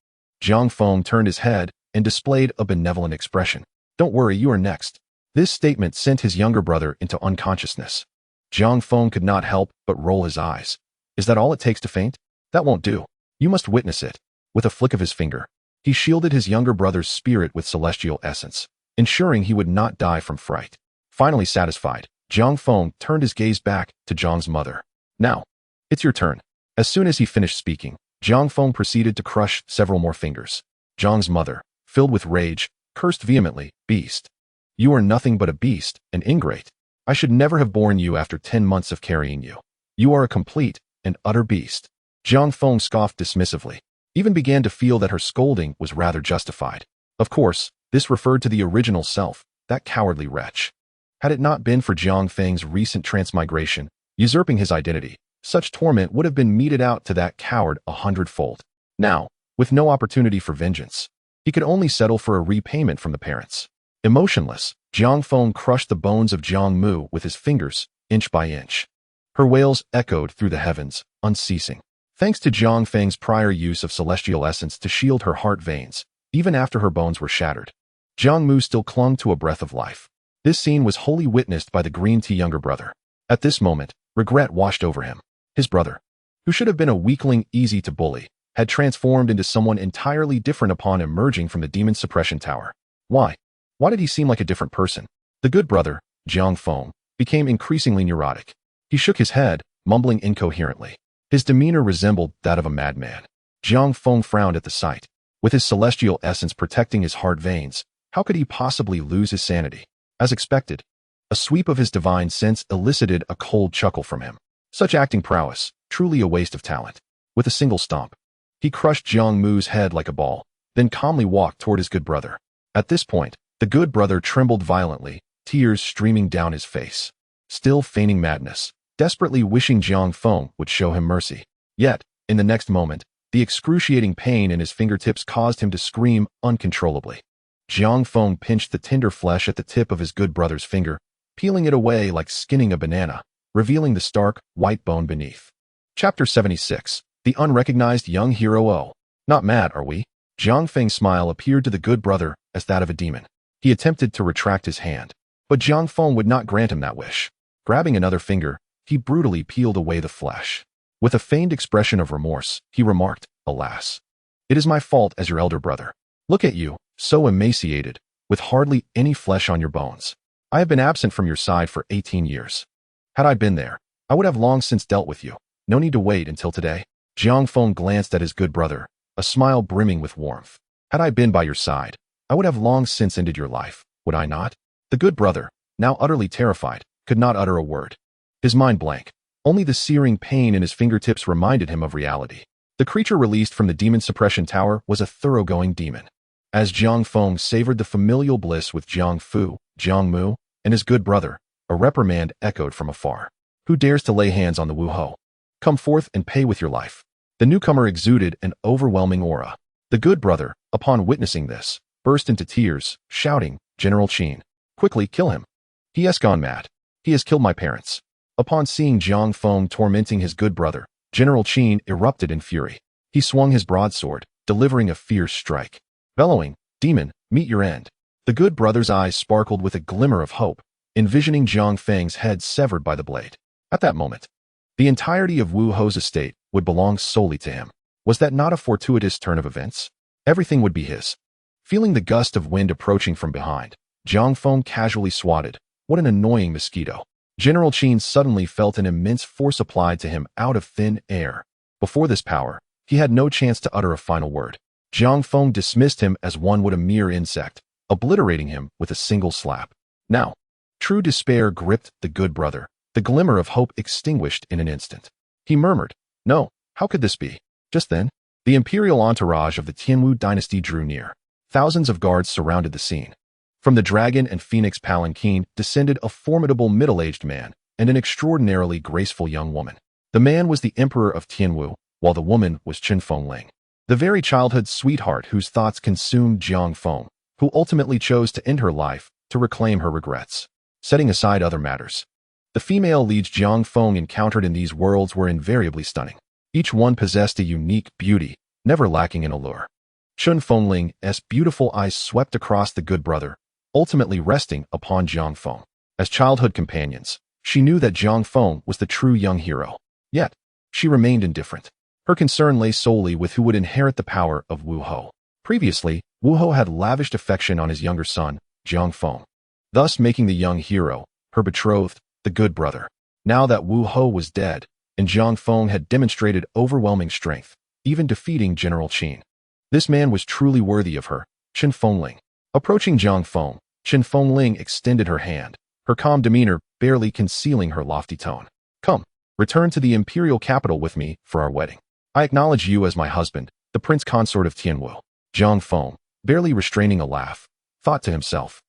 Jiang Feng turned his head and displayed a benevolent expression. "Don't worry, you are next." This statement sent his younger brother into unconsciousness. Jiang Feng could not help but roll his eyes. "Is that all it takes to faint? That won't do. You must witness it." With a flick of his finger, he shielded his younger brother's spirit with celestial essence, ensuring he would not die from fright. Finally satisfied, Jiang Feng turned his gaze back to Zhang's mother. "Now, it's your turn." As soon as he finished speaking, Jiang Feng proceeded to crush several more fingers. Jiang's mother, filled with rage, cursed vehemently, "Beast! You are nothing but a beast, an ingrate. I should never have borne you after 10 months of carrying you. You are a complete and utter beast." Jiang Feng scoffed dismissively, even began to feel that her scolding was rather justified. Of course, this referred to the original self, that cowardly wretch. Had it not been for Jiang Feng's recent transmigration, usurping his identity, such torment would have been meted out to that coward 100-fold. Now, with no opportunity for vengeance, he could only settle for a repayment from the parents. Emotionless, Jiang Feng crushed the bones of Jiang Mu with his fingers, inch by inch. Her wails echoed through the heavens, unceasing. Thanks to Jiang Feng's prior use of celestial essence to shield her heart veins, even after her bones were shattered, Jiang Mu still clung to a breath of life. This scene was wholly witnessed by the green tea younger brother. At this moment, regret washed over him. His brother, who should have been a weakling easy to bully, had transformed into someone entirely different upon emerging from the demon suppression tower. Why? Why did he seem like a different person? The good brother, Jiang Feng, became increasingly neurotic. He shook his head, mumbling incoherently. His demeanor resembled that of a madman. Jiang Feng frowned at the sight. With his celestial essence protecting his heart veins, how could he possibly lose his sanity? As expected, a sweep of his divine sense elicited a cold chuckle from him. Such acting prowess, truly a waste of talent. With a single stomp, he crushed Jiang Mu's head like a ball, then calmly walked toward his good brother. At this point, the good brother trembled violently, tears streaming down his face. Still feigning madness, desperately wishing Jiang Feng would show him mercy. Yet, in the next moment, the excruciating pain in his fingertips caused him to scream uncontrollably. Jiang Feng pinched the tender flesh at the tip of his good brother's finger, peeling it away like skinning a banana, revealing the stark, white bone beneath. Chapter 76. The Unrecognized Young Hero. Oh, not mad, are we? Jiang Feng's smile appeared to the good brother as that of a demon. He attempted to retract his hand, but Jiang Feng would not grant him that wish. Grabbing another finger, he brutally peeled away the flesh. With a feigned expression of remorse, he remarked, "Alas, it is my fault as your elder brother. Look at you, so emaciated, with hardly any flesh on your bones. I have been absent from your side for 18 years. Had I been there, I would have long since dealt with you. No need to wait until today." Jiang Feng glanced at his good brother, a smile brimming with warmth. "Had I been by your side, I would have long since ended your life, would I not?" The good brother, now utterly terrified, could not utter a word. His mind blank. Only the searing pain in his fingertips reminded him of reality. The creature released from the demon suppression tower was a thoroughgoing demon. As Jiang Feng savored the familial bliss with Jiang Fu, Jiang Mu, and his good brother, a reprimand echoed from afar. "Who dares to lay hands on the Wu Ho? Come forth and pay with your life." The newcomer exuded an overwhelming aura. The good brother, upon witnessing this, burst into tears, shouting, "General Qin, quickly kill him. He has gone mad. He has killed my parents." Upon seeing Jiang Feng tormenting his good brother, General Qin erupted in fury. He swung his broadsword, delivering a fierce strike. Bellowing, "Demon, meet your end." The good brother's eyes sparkled with a glimmer of hope, envisioning Jiang Feng's head severed by the blade. At that moment, the entirety of Wu Ho's estate would belong solely to him. Was that not a fortuitous turn of events? Everything would be his. Feeling the gust of wind approaching from behind, Jiang Feng casually swatted. What an annoying mosquito. General Qin suddenly felt an immense force applied to him out of thin air. Before this power, he had no chance to utter a final word. Jiang Feng dismissed him as one would a mere insect, obliterating him with a single slap. Now, true despair gripped the good brother, the glimmer of hope extinguished in an instant. He murmured, "No, how could this be?" Just then, the imperial entourage of the Tianwu dynasty drew near. Thousands of guards surrounded the scene. From the dragon and phoenix palanquin descended a formidable middle-aged man and an extraordinarily graceful young woman. The man was the emperor of Tianwu, while the woman was Chen Fengling, the very childhood sweetheart whose thoughts consumed Jiang Feng, who ultimately chose to end her life to reclaim her regrets. Setting aside other matters, the female leads Jiang Feng encountered in these worlds were invariably stunning. Each one possessed a unique beauty, never lacking in allure. Chen Fengling's beautiful eyes swept across the good brother, ultimately resting upon Jiang Feng. As childhood companions, she knew that Jiang Feng was the true young hero. Yet, she remained indifferent. Her concern lay solely with who would inherit the power of Wu Ho. Previously, Wu Ho had lavished affection on his younger son, Jiang Feng, thus making the young hero, her betrothed, the good brother. Now that Wu Ho was dead, and Jiang Feng had demonstrated overwhelming strength, even defeating General Qin. This man was truly worthy of her, Chen Fengling. Approaching Zhang Feng, Chen Fengling extended her hand, her calm demeanor barely concealing her lofty tone. Come, return to the imperial capital with me for our wedding. I acknowledge you as my husband, the prince consort of Tianwu. Zhang Feng, barely restraining a laugh, thought to himself.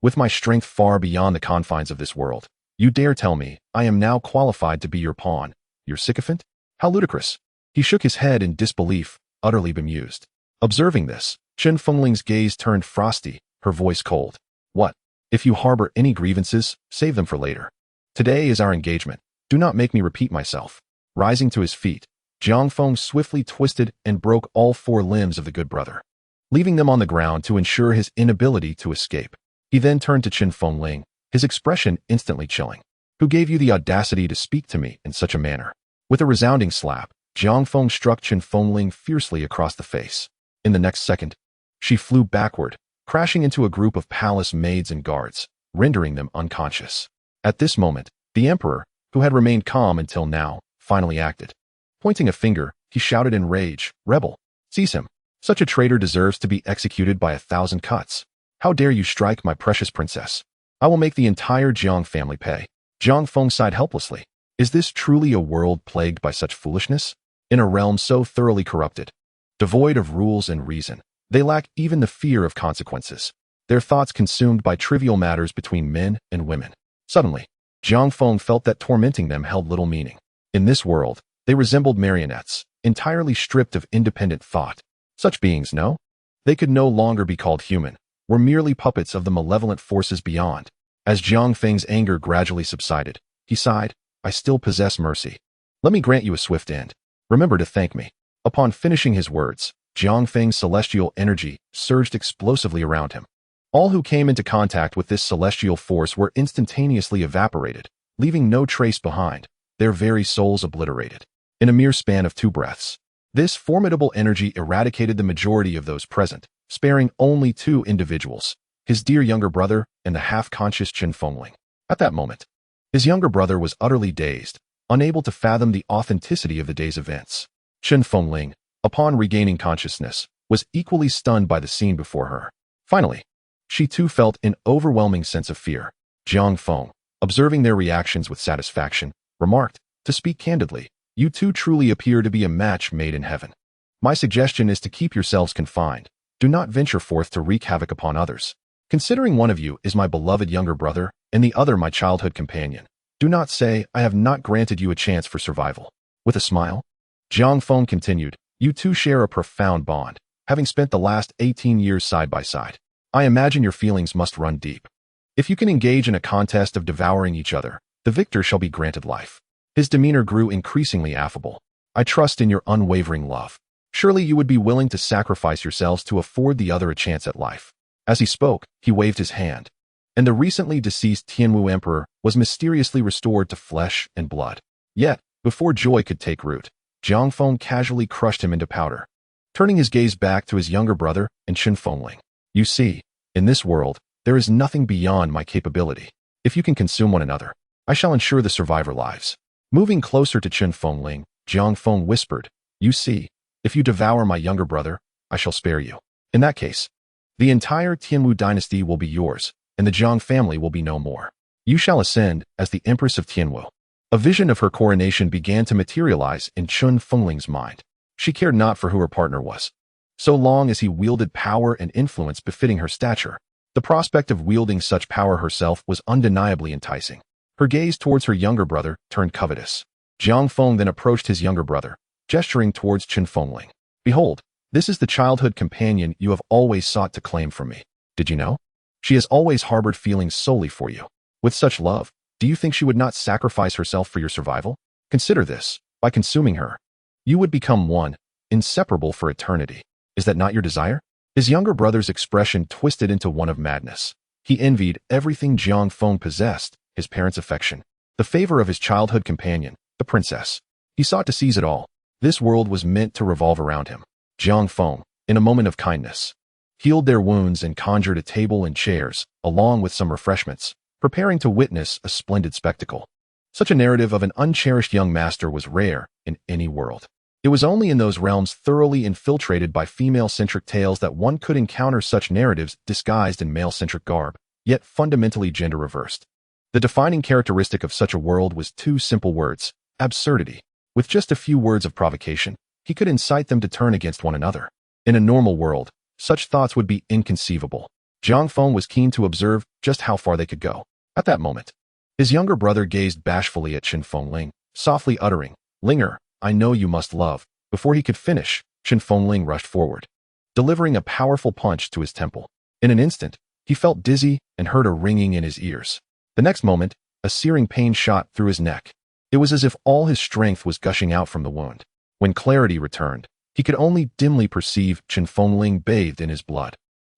With my strength far beyond the confines of this world, you dare tell me I am now qualified to be your pawn, your sycophant? How ludicrous. He shook his head in disbelief, utterly bemused. Observing this, Chen Fengling's gaze turned frosty, her voice cold. What? If you harbor any grievances, save them for later. Today is our engagement. Do not make me repeat myself. Rising to his feet, Zhang Feng swiftly twisted and broke all 4 limbs of the good brother, leaving them on the ground to ensure his inability to escape. He then turned to Chen Fengling, his expression instantly chilling. Who gave you the audacity to speak to me in such a manner? With a resounding slap, Zhang Feng struck Chen Fengling fiercely across the face. In the next second, she flew backward, crashing into a group of palace maids and guards, rendering them unconscious. At this moment, the emperor, who had remained calm until now, finally acted. Pointing a finger, he shouted in rage, "Rebel! Seize him! Such a traitor deserves to be executed by 1,000 cuts. How dare you strike my precious princess? I will make the entire Jiang family pay." Zhang Feng sighed helplessly. Is this truly a world plagued by such foolishness? In a realm so thoroughly corrupted, devoid of rules and reason, they lack even the fear of consequences, their thoughts consumed by trivial matters between men and women. Suddenly, Zhang Feng felt that tormenting them held little meaning. In this world, they resembled marionettes, entirely stripped of independent thought. Such beings, no? They could no longer be called human, were merely puppets of the malevolent forces beyond. As Zhang Feng's anger gradually subsided, he sighed, I still possess mercy. Let me grant you a swift end. Remember to thank me. Upon finishing his words, Zhang Feng's celestial energy surged explosively around him. All who came into contact with this celestial force were instantaneously evaporated, leaving no trace behind, their very souls obliterated. In a mere span of 2 breaths, this formidable energy eradicated the majority of those present, sparing only 2 individuals, his dear younger brother and the half-conscious Chen Fengling. At that moment, his younger brother was utterly dazed, unable to fathom the authenticity of the day's events. Chen Fengling, upon regaining consciousness, was equally stunned by the scene before her. Finally, she too felt an overwhelming sense of fear. Zhang Feng, observing their reactions with satisfaction, remarked, to speak candidly, you two truly appear to be a match made in heaven. My suggestion is to keep yourselves confined. Do not venture forth to wreak havoc upon others. Considering one of you is my beloved younger brother and the other my childhood companion, do not say I have not granted you a chance for survival. With a smile, Zhang Feng continued, you two share a profound bond, having spent the last 18 years side by side. I imagine your feelings must run deep. If you can engage in a contest of devouring each other, the victor shall be granted life. His demeanor grew increasingly affable. I trust in your unwavering love. Surely you would be willing to sacrifice yourselves to afford the other a chance at life. As he spoke, he waved his hand, and the recently deceased Tianwu emperor was mysteriously restored to flesh and blood. Yet, before joy could take root, Zhang Feng casually crushed him into powder, turning his gaze back to his younger brother and Chen Fengling. You see, in this world, there is nothing beyond my capability. If you can consume one another, I shall ensure the survivor lives. Moving closer to Chen Fengling, Zhang Feng whispered, you see, if you devour my younger brother, I shall spare you. In that case, the entire Tianwu dynasty will be yours, and the Zhang family will be no more. You shall ascend as the Empress of Tianwu. A vision of her coronation began to materialize in Chen Fengling's mind. She cared not for who her partner was, so long as he wielded power and influence befitting her stature. The prospect of wielding such power herself was undeniably enticing. Her gaze towards her younger brother turned covetous. Zhang Feng then approached his younger brother, gesturing towards Chen Fengling. Behold, this is the childhood companion you have always sought to claim from me. Did you know? She has always harbored feelings solely for you. With such love, do you think she would not sacrifice herself for your survival? Consider this, by consuming her, you would become one, inseparable for eternity. Is that not your desire? His younger brother's expression twisted into one of madness. He envied everything Zhang Feng possessed, his parents' affection, the favor of his childhood companion, the princess. He sought to seize it all. This world was meant to revolve around him. Zhang Feng, in a moment of kindness, healed their wounds and conjured a table and chairs, along with some refreshments, preparing to witness a splendid spectacle. Such a narrative of an uncherished young master was rare in any world. It was only in those realms thoroughly infiltrated by female-centric tales that one could encounter such narratives disguised in male-centric garb, yet fundamentally gender-reversed. The defining characteristic of such a world was two simple words: absurdity. With just a few words of provocation, he could incite them to turn against one another. In a normal world, such thoughts would be inconceivable. Jiang Feng was keen to observe just how far they could go. At that moment, his younger brother gazed bashfully at Chen Fengling, softly uttering, "Linger, I know you must love." Before he could finish, Chen Fengling rushed forward, delivering a powerful punch to his temple. In an instant, he felt dizzy and heard a ringing in his ears. The next moment, a searing pain shot through his neck. It was as if all his strength was gushing out from the wound. When clarity returned, he could only dimly perceive Chen Fengling bathed in his blood,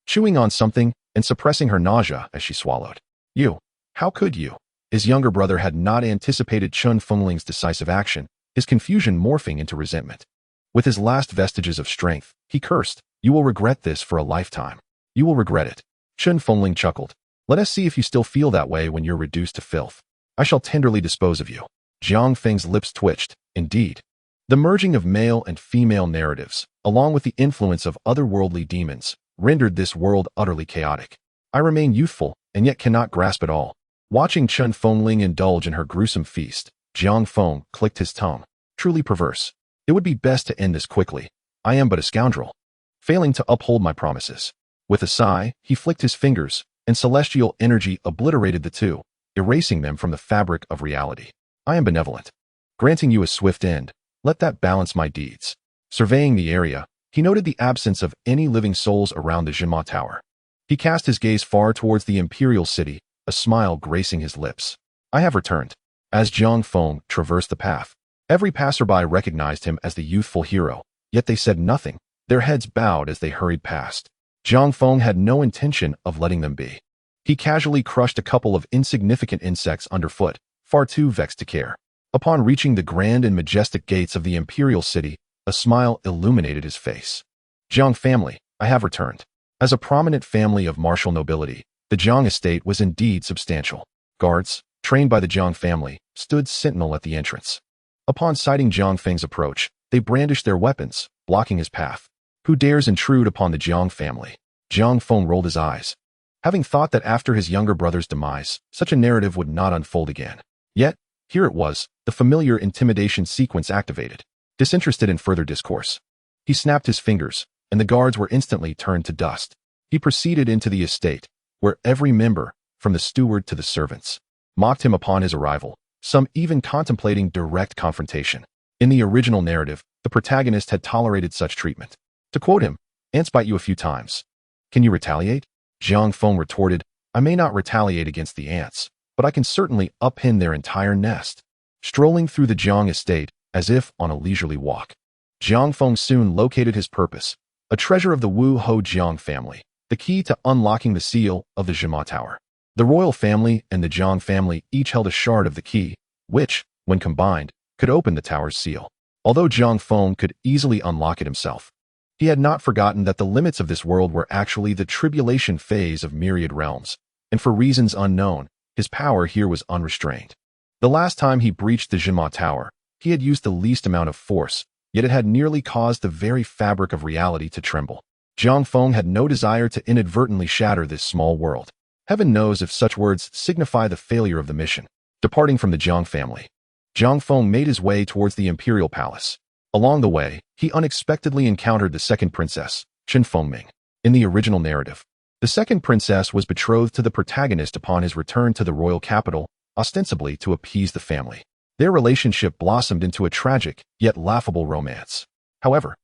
chewing on something and suppressing her nausea as she swallowed. "You, how could you?" His younger brother had not anticipated Chen Fengling's decisive action, his confusion morphing into resentment. With his last vestiges of strength, he cursed, "You will regret this for a lifetime. You will regret it." Chen Fengling chuckled. "Let us see if you still feel that way when you're reduced to filth. I shall tenderly dispose of you." Jiang Feng's lips twitched. Indeed, the merging of male and female narratives, along with the influence of otherworldly demons, rendered this world utterly chaotic. "I remain youthful, and yet cannot grasp it all." Watching Chen Fengling indulge in her gruesome feast, Jiang Feng clicked his tongue. "Truly perverse. It would be best to end this quickly. I am but a scoundrel, failing to uphold my promises." With a sigh, he flicked his fingers, and celestial energy obliterated the two, erasing them from the fabric of reality. "I am benevolent, granting you a swift end. Let that balance my deeds." Surveying the area, he noted the absence of any living souls around the Jinma Tower. He cast his gaze far towards the imperial city, a smile gracing his lips. "I have returned." As Jiang Feng traversed the path, every passerby recognized him as the youthful hero, yet they said nothing, their heads bowed as they hurried past. Jiang Feng had no intention of letting them be. He casually crushed a couple of insignificant insects underfoot, far too vexed to care. Upon reaching the grand and majestic gates of the imperial city, a smile illuminated his face. "Jiang family, I have returned." As a prominent family of martial nobility, the Jiang estate was indeed substantial. Guards, trained by the Jiang family, stood sentinel at the entrance. Upon sighting Jiang Feng's approach, they brandished their weapons, blocking his path. "Who dares intrude upon the Jiang family?" Jiang Feng rolled his eyes, having thought that after his younger brother's demise, such a narrative would not unfold again. Yet, here it was, the familiar intimidation sequence activated. Disinterested in further discourse, he snapped his fingers, and the guards were instantly turned to dust. He proceeded into the estate, where every member, from the steward to the servants, mocked him upon his arrival, some even contemplating direct confrontation. In the original narrative, the protagonist had tolerated such treatment. To quote him, "Ants bite you a few times. Can you retaliate?" Jiang Feng retorted, "I may not retaliate against the ants, but I can certainly upend their entire nest." Strolling through the Jiang estate, as if on a leisurely walk, Jiang Feng soon located his purpose, a treasure of the Wu Ho Jiang family, the key to unlocking the seal of the Jinma Tower. The royal family and the Jiang family each held a shard of the key, which, when combined, could open the tower's seal. Although Jiang Feng could easily unlock it himself, he had not forgotten that the limits of this world were actually the tribulation phase of myriad realms, and for reasons unknown, his power here was unrestrained. The last time he breached the Jinma Tower, he had used the least amount of force, yet it had nearly caused the very fabric of reality to tremble. Jiang Feng had no desire to inadvertently shatter this small world. Heaven knows if such words signify the failure of the mission. Departing from the Jiang family, Jiang Feng made his way towards the imperial palace. Along the way, he unexpectedly encountered the second princess, Chen Fengming. In the original narrative, the second princess was betrothed to the protagonist upon his return to the royal capital, ostensibly to appease the family. Their relationship blossomed into a tragic, yet laughable romance. However,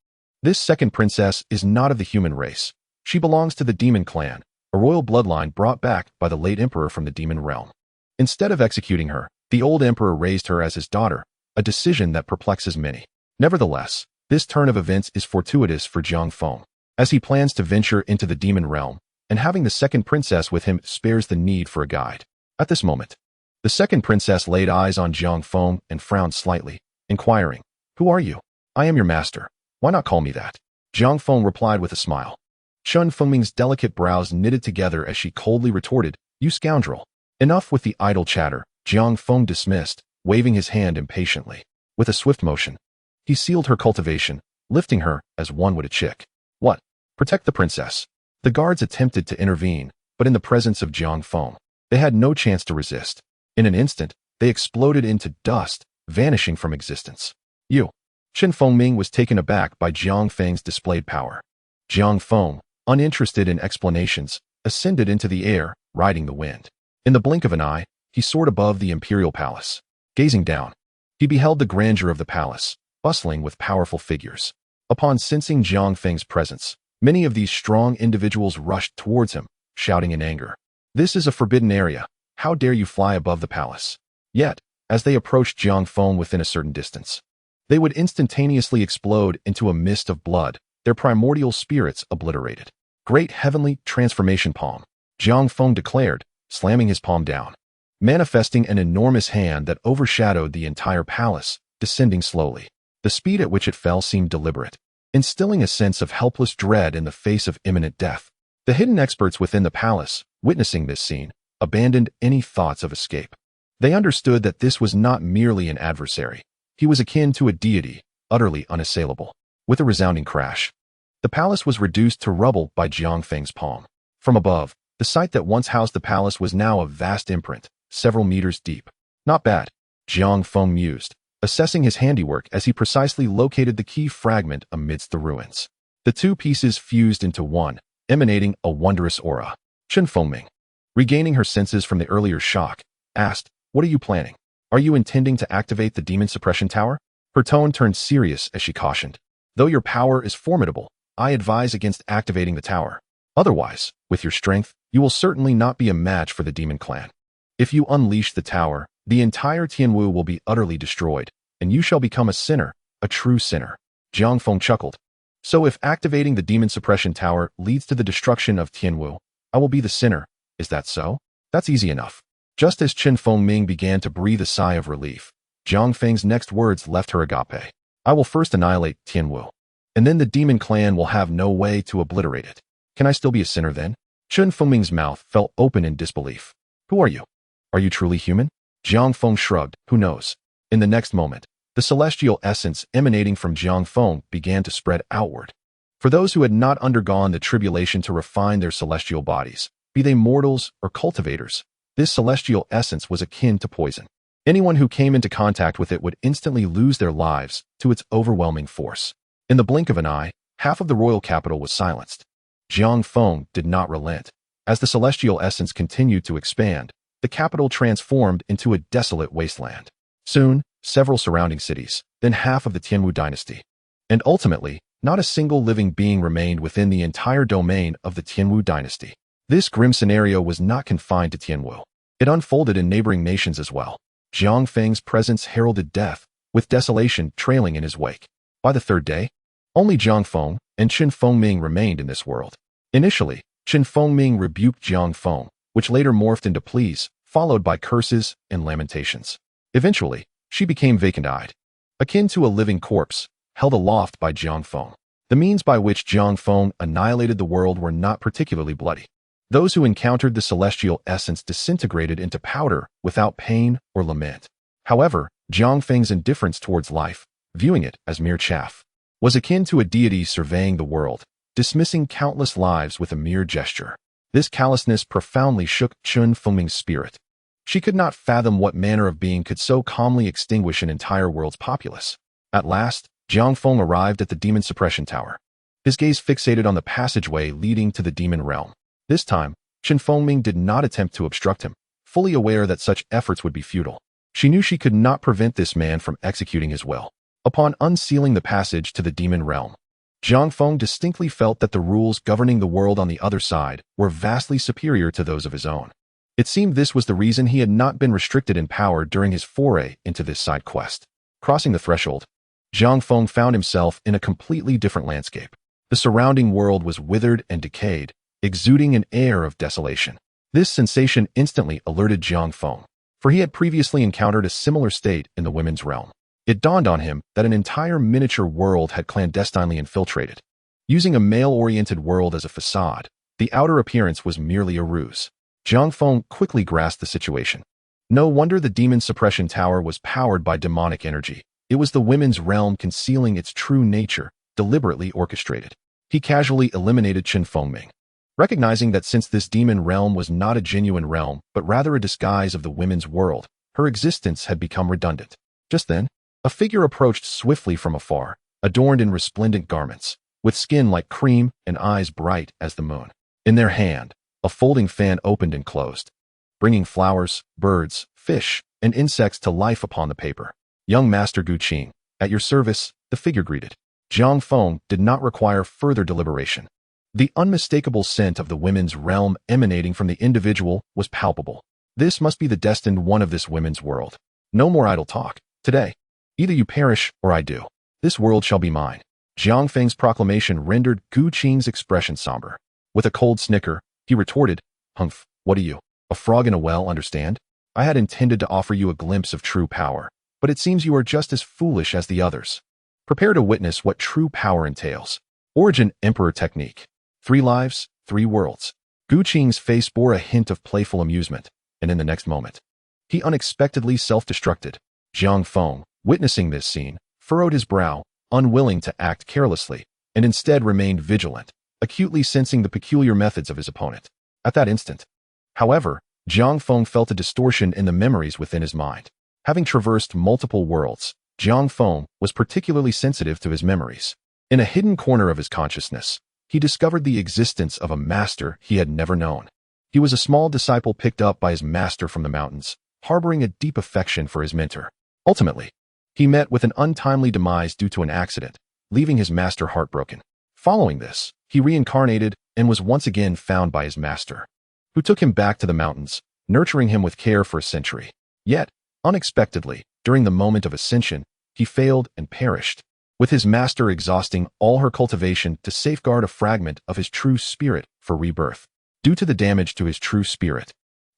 this second princess is not of the human race. She belongs to the demon clan, a royal bloodline brought back by the late emperor from the demon realm. Instead of executing her, the old emperor raised her as his daughter, a decision that perplexes many. Nevertheless, this turn of events is fortuitous for Jiang Feng, as he plans to venture into the demon realm, and having the second princess with him spares the need for a guide. At this moment, the second princess laid eyes on Jiang Feng and frowned slightly, inquiring, "Who are you?" "I am your master. Why not call me that?" Jiang Feng replied with a smile. Chen Fengming's delicate brows knitted together as she coldly retorted, "You scoundrel." Enough with the idle chatter, Jiang Feng dismissed, waving his hand impatiently. With a swift motion, He sealed her cultivation, lifting her as one would a chick. What? Protect the princess. The guards attempted to intervene, but in the presence of Jiang Feng, they had no chance to resist. In an instant, they exploded into dust, vanishing from existence. You. Chen Fengming was taken aback by Jiang Feng's displayed power. Jiang Feng, uninterested in explanations, ascended into the air, riding the wind. In the blink of an eye, he soared above the imperial palace. Gazing down, he beheld the grandeur of the palace, bustling with powerful figures. Upon sensing Jiang Feng's presence, many of these strong individuals rushed towards him, shouting in anger. This is a forbidden area. How dare you fly above the palace? Yet, as they approached Jiang Feng within a certain distance, they would instantaneously explode into a mist of blood, their primordial spirits obliterated. Great heavenly transformation palm, Jiang Feng declared, slamming his palm down, manifesting an enormous hand that overshadowed the entire palace, descending slowly. The speed at which it fell seemed deliberate, instilling a sense of helpless dread in the face of imminent death. The hidden experts within the palace, witnessing this scene, abandoned any thoughts of escape. They understood that this was not merely an adversary. He was akin to a deity, utterly unassailable. With a resounding crash, the palace was reduced to rubble by Jiang Feng's palm. From above, the site that once housed the palace was now a vast imprint, several meters deep. Not bad, Jiang Feng mused, assessing his handiwork as he precisely located the key fragment amidst the ruins. The two pieces fused into one, emanating a wondrous aura. Chen Fengming, regaining her senses from the earlier shock, asked, "What are you planning? Are you intending to activate the demon suppression tower?" Her tone turned serious as she cautioned. "Though your power is formidable, I advise against activating the tower. Otherwise, with your strength, you will certainly not be a match for the demon clan. If you unleash the tower, the entire Tianwu will be utterly destroyed, and you shall become a sinner, a true sinner." Jiang Feng chuckled. "So if activating the demon suppression tower leads to the destruction of Tianwu, I will be the sinner, is that so? That's easy enough." Just as Chen Fengming began to breathe a sigh of relief, Jiang Feng's next words left her agape. "I will first annihilate Tianwu, and then the demon clan will have no way to obliterate it. Can I still be a sinner then?" Chen Fengming's mouth fell open in disbelief. "Who are you? Are you truly human?" Jiang Feng shrugged. "Who knows?" In the next moment, the celestial essence emanating from Jiang Feng began to spread outward. For those who had not undergone the tribulation to refine their celestial bodies, be they mortals or cultivators, this celestial essence was akin to poison. Anyone who came into contact with it would instantly lose their lives to its overwhelming force. In the blink of an eye, half of the royal capital was silenced. Jiang Feng did not relent. As the celestial essence continued to expand, the capital transformed into a desolate wasteland. Soon, several surrounding cities, then half of the Tianwu dynasty. And ultimately, not a single living being remained within the entire domain of the Tianwu dynasty. This grim scenario was not confined to Tianwu. It unfolded in neighboring nations as well. Jiang Feng's presence heralded death, with desolation trailing in his wake. By the third day, only Jiang Feng and Chen Fengming remained in this world. Initially, Chen Fengming rebuked Jiang Feng, which later morphed into pleas, followed by curses and lamentations. Eventually, she became vacant-eyed, akin to a living corpse, held aloft by Jiang Feng. The means by which Jiang Feng annihilated the world were not particularly bloody. Those who encountered the celestial essence disintegrated into powder without pain or lament. However, Jiang Feng's indifference towards life, viewing it as mere chaff, was akin to a deity surveying the world, dismissing countless lives with a mere gesture. This callousness profoundly shook Chen Fengming's spirit. She could not fathom what manner of being could so calmly extinguish an entire world's populace. At last, Jiang Feng arrived at the demon suppression tower. His gaze fixated on the passageway leading to the demon realm. This time, Chen Fengming did not attempt to obstruct him, fully aware that such efforts would be futile. She knew she could not prevent this man from executing his will. Upon unsealing the passage to the demon realm, Jiang Feng distinctly felt that the rules governing the world on the other side were vastly superior to those of his own. It seemed this was the reason he had not been restricted in power during his foray into this side quest. Crossing the threshold, Jiang Feng found himself in a completely different landscape. The surrounding world was withered and decayed, exuding an air of desolation. This sensation instantly alerted Jiang Feng, for he had previously encountered a similar state in the women's realm. It dawned on him that an entire miniature world had clandestinely infiltrated. Using a male-oriented world as a facade, the outer appearance was merely a ruse. Jiang Feng quickly grasped the situation. No wonder the demon suppression tower was powered by demonic energy. It was the women's realm concealing its true nature, deliberately orchestrated. He casually eliminated Chen Fengming, recognizing that since this demon realm was not a genuine realm, but rather a disguise of the women's world, her existence had become redundant. Just then, a figure approached swiftly from afar, adorned in resplendent garments, with skin like cream and eyes bright as the moon. In their hand, a folding fan opened and closed, bringing flowers, birds, fish, and insects to life upon the paper. Young Master Gu Qing, at your service, the figure greeted. Zhang Feng did not require further deliberation. The unmistakable scent of the women's realm emanating from the individual was palpable. This must be the destined one of this women's world. No more idle talk. Today, either you perish or I do. This world shall be mine. Zhang Feng's proclamation rendered Gu Qing's expression somber. With a cold snicker, he retorted, Humph, what are you, a frog in a well, understand? I had intended to offer you a glimpse of true power, but it seems you are just as foolish as the others. Prepare to witness what true power entails. Origin Emperor Technique. 3 lives, 3 worlds. Gu Qing's face bore a hint of playful amusement, and in the next moment, he unexpectedly self-destructed. Zhang Feng, witnessing this scene, furrowed his brow, unwilling to act carelessly, and instead remained vigilant, acutely sensing the peculiar methods of his opponent. At that instant, however, Zhang Feng felt a distortion in the memories within his mind. Having traversed multiple worlds, Zhang Feng was particularly sensitive to his memories. In a hidden corner of his consciousness, he discovered the existence of a master he had never known. He was a small disciple picked up by his master from the mountains, harboring a deep affection for his mentor. Ultimately, he met with an untimely demise due to an accident, leaving his master heartbroken. Following this, he reincarnated and was once again found by his master, who took him back to the mountains, nurturing him with care for a century. Yet, unexpectedly, during the moment of ascension, he failed and perished, with his master exhausting all her cultivation to safeguard a fragment of his true spirit for rebirth. Due to the damage to his true spirit,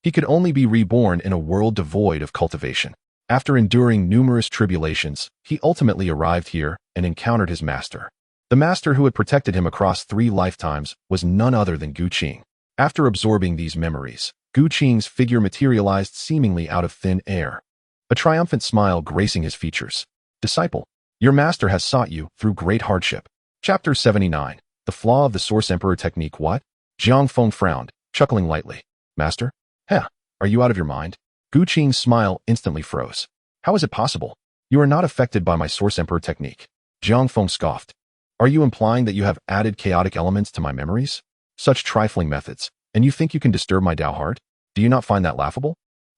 he could only be reborn in a world devoid of cultivation. After enduring numerous tribulations, he ultimately arrived here and encountered his master. The master who had protected him across 3 lifetimes was none other than Gu Qing. After absorbing these memories, Gu Qing's figure materialized seemingly out of thin air, a triumphant smile gracing his features. Disciple, your master has sought you through great hardship. Chapter 79. The Flaw of the Source Emperor Technique. What? Zhang Feng frowned, chuckling lightly. Master? Are you out of your mind? Gu Qing's smile instantly froze. How is it possible? You are not affected by my Source Emperor Technique. Zhang Feng scoffed. Are you implying that you have added chaotic elements to my memories? Such trifling methods, and you think you can disturb my Tao heart? Do you not find that laughable?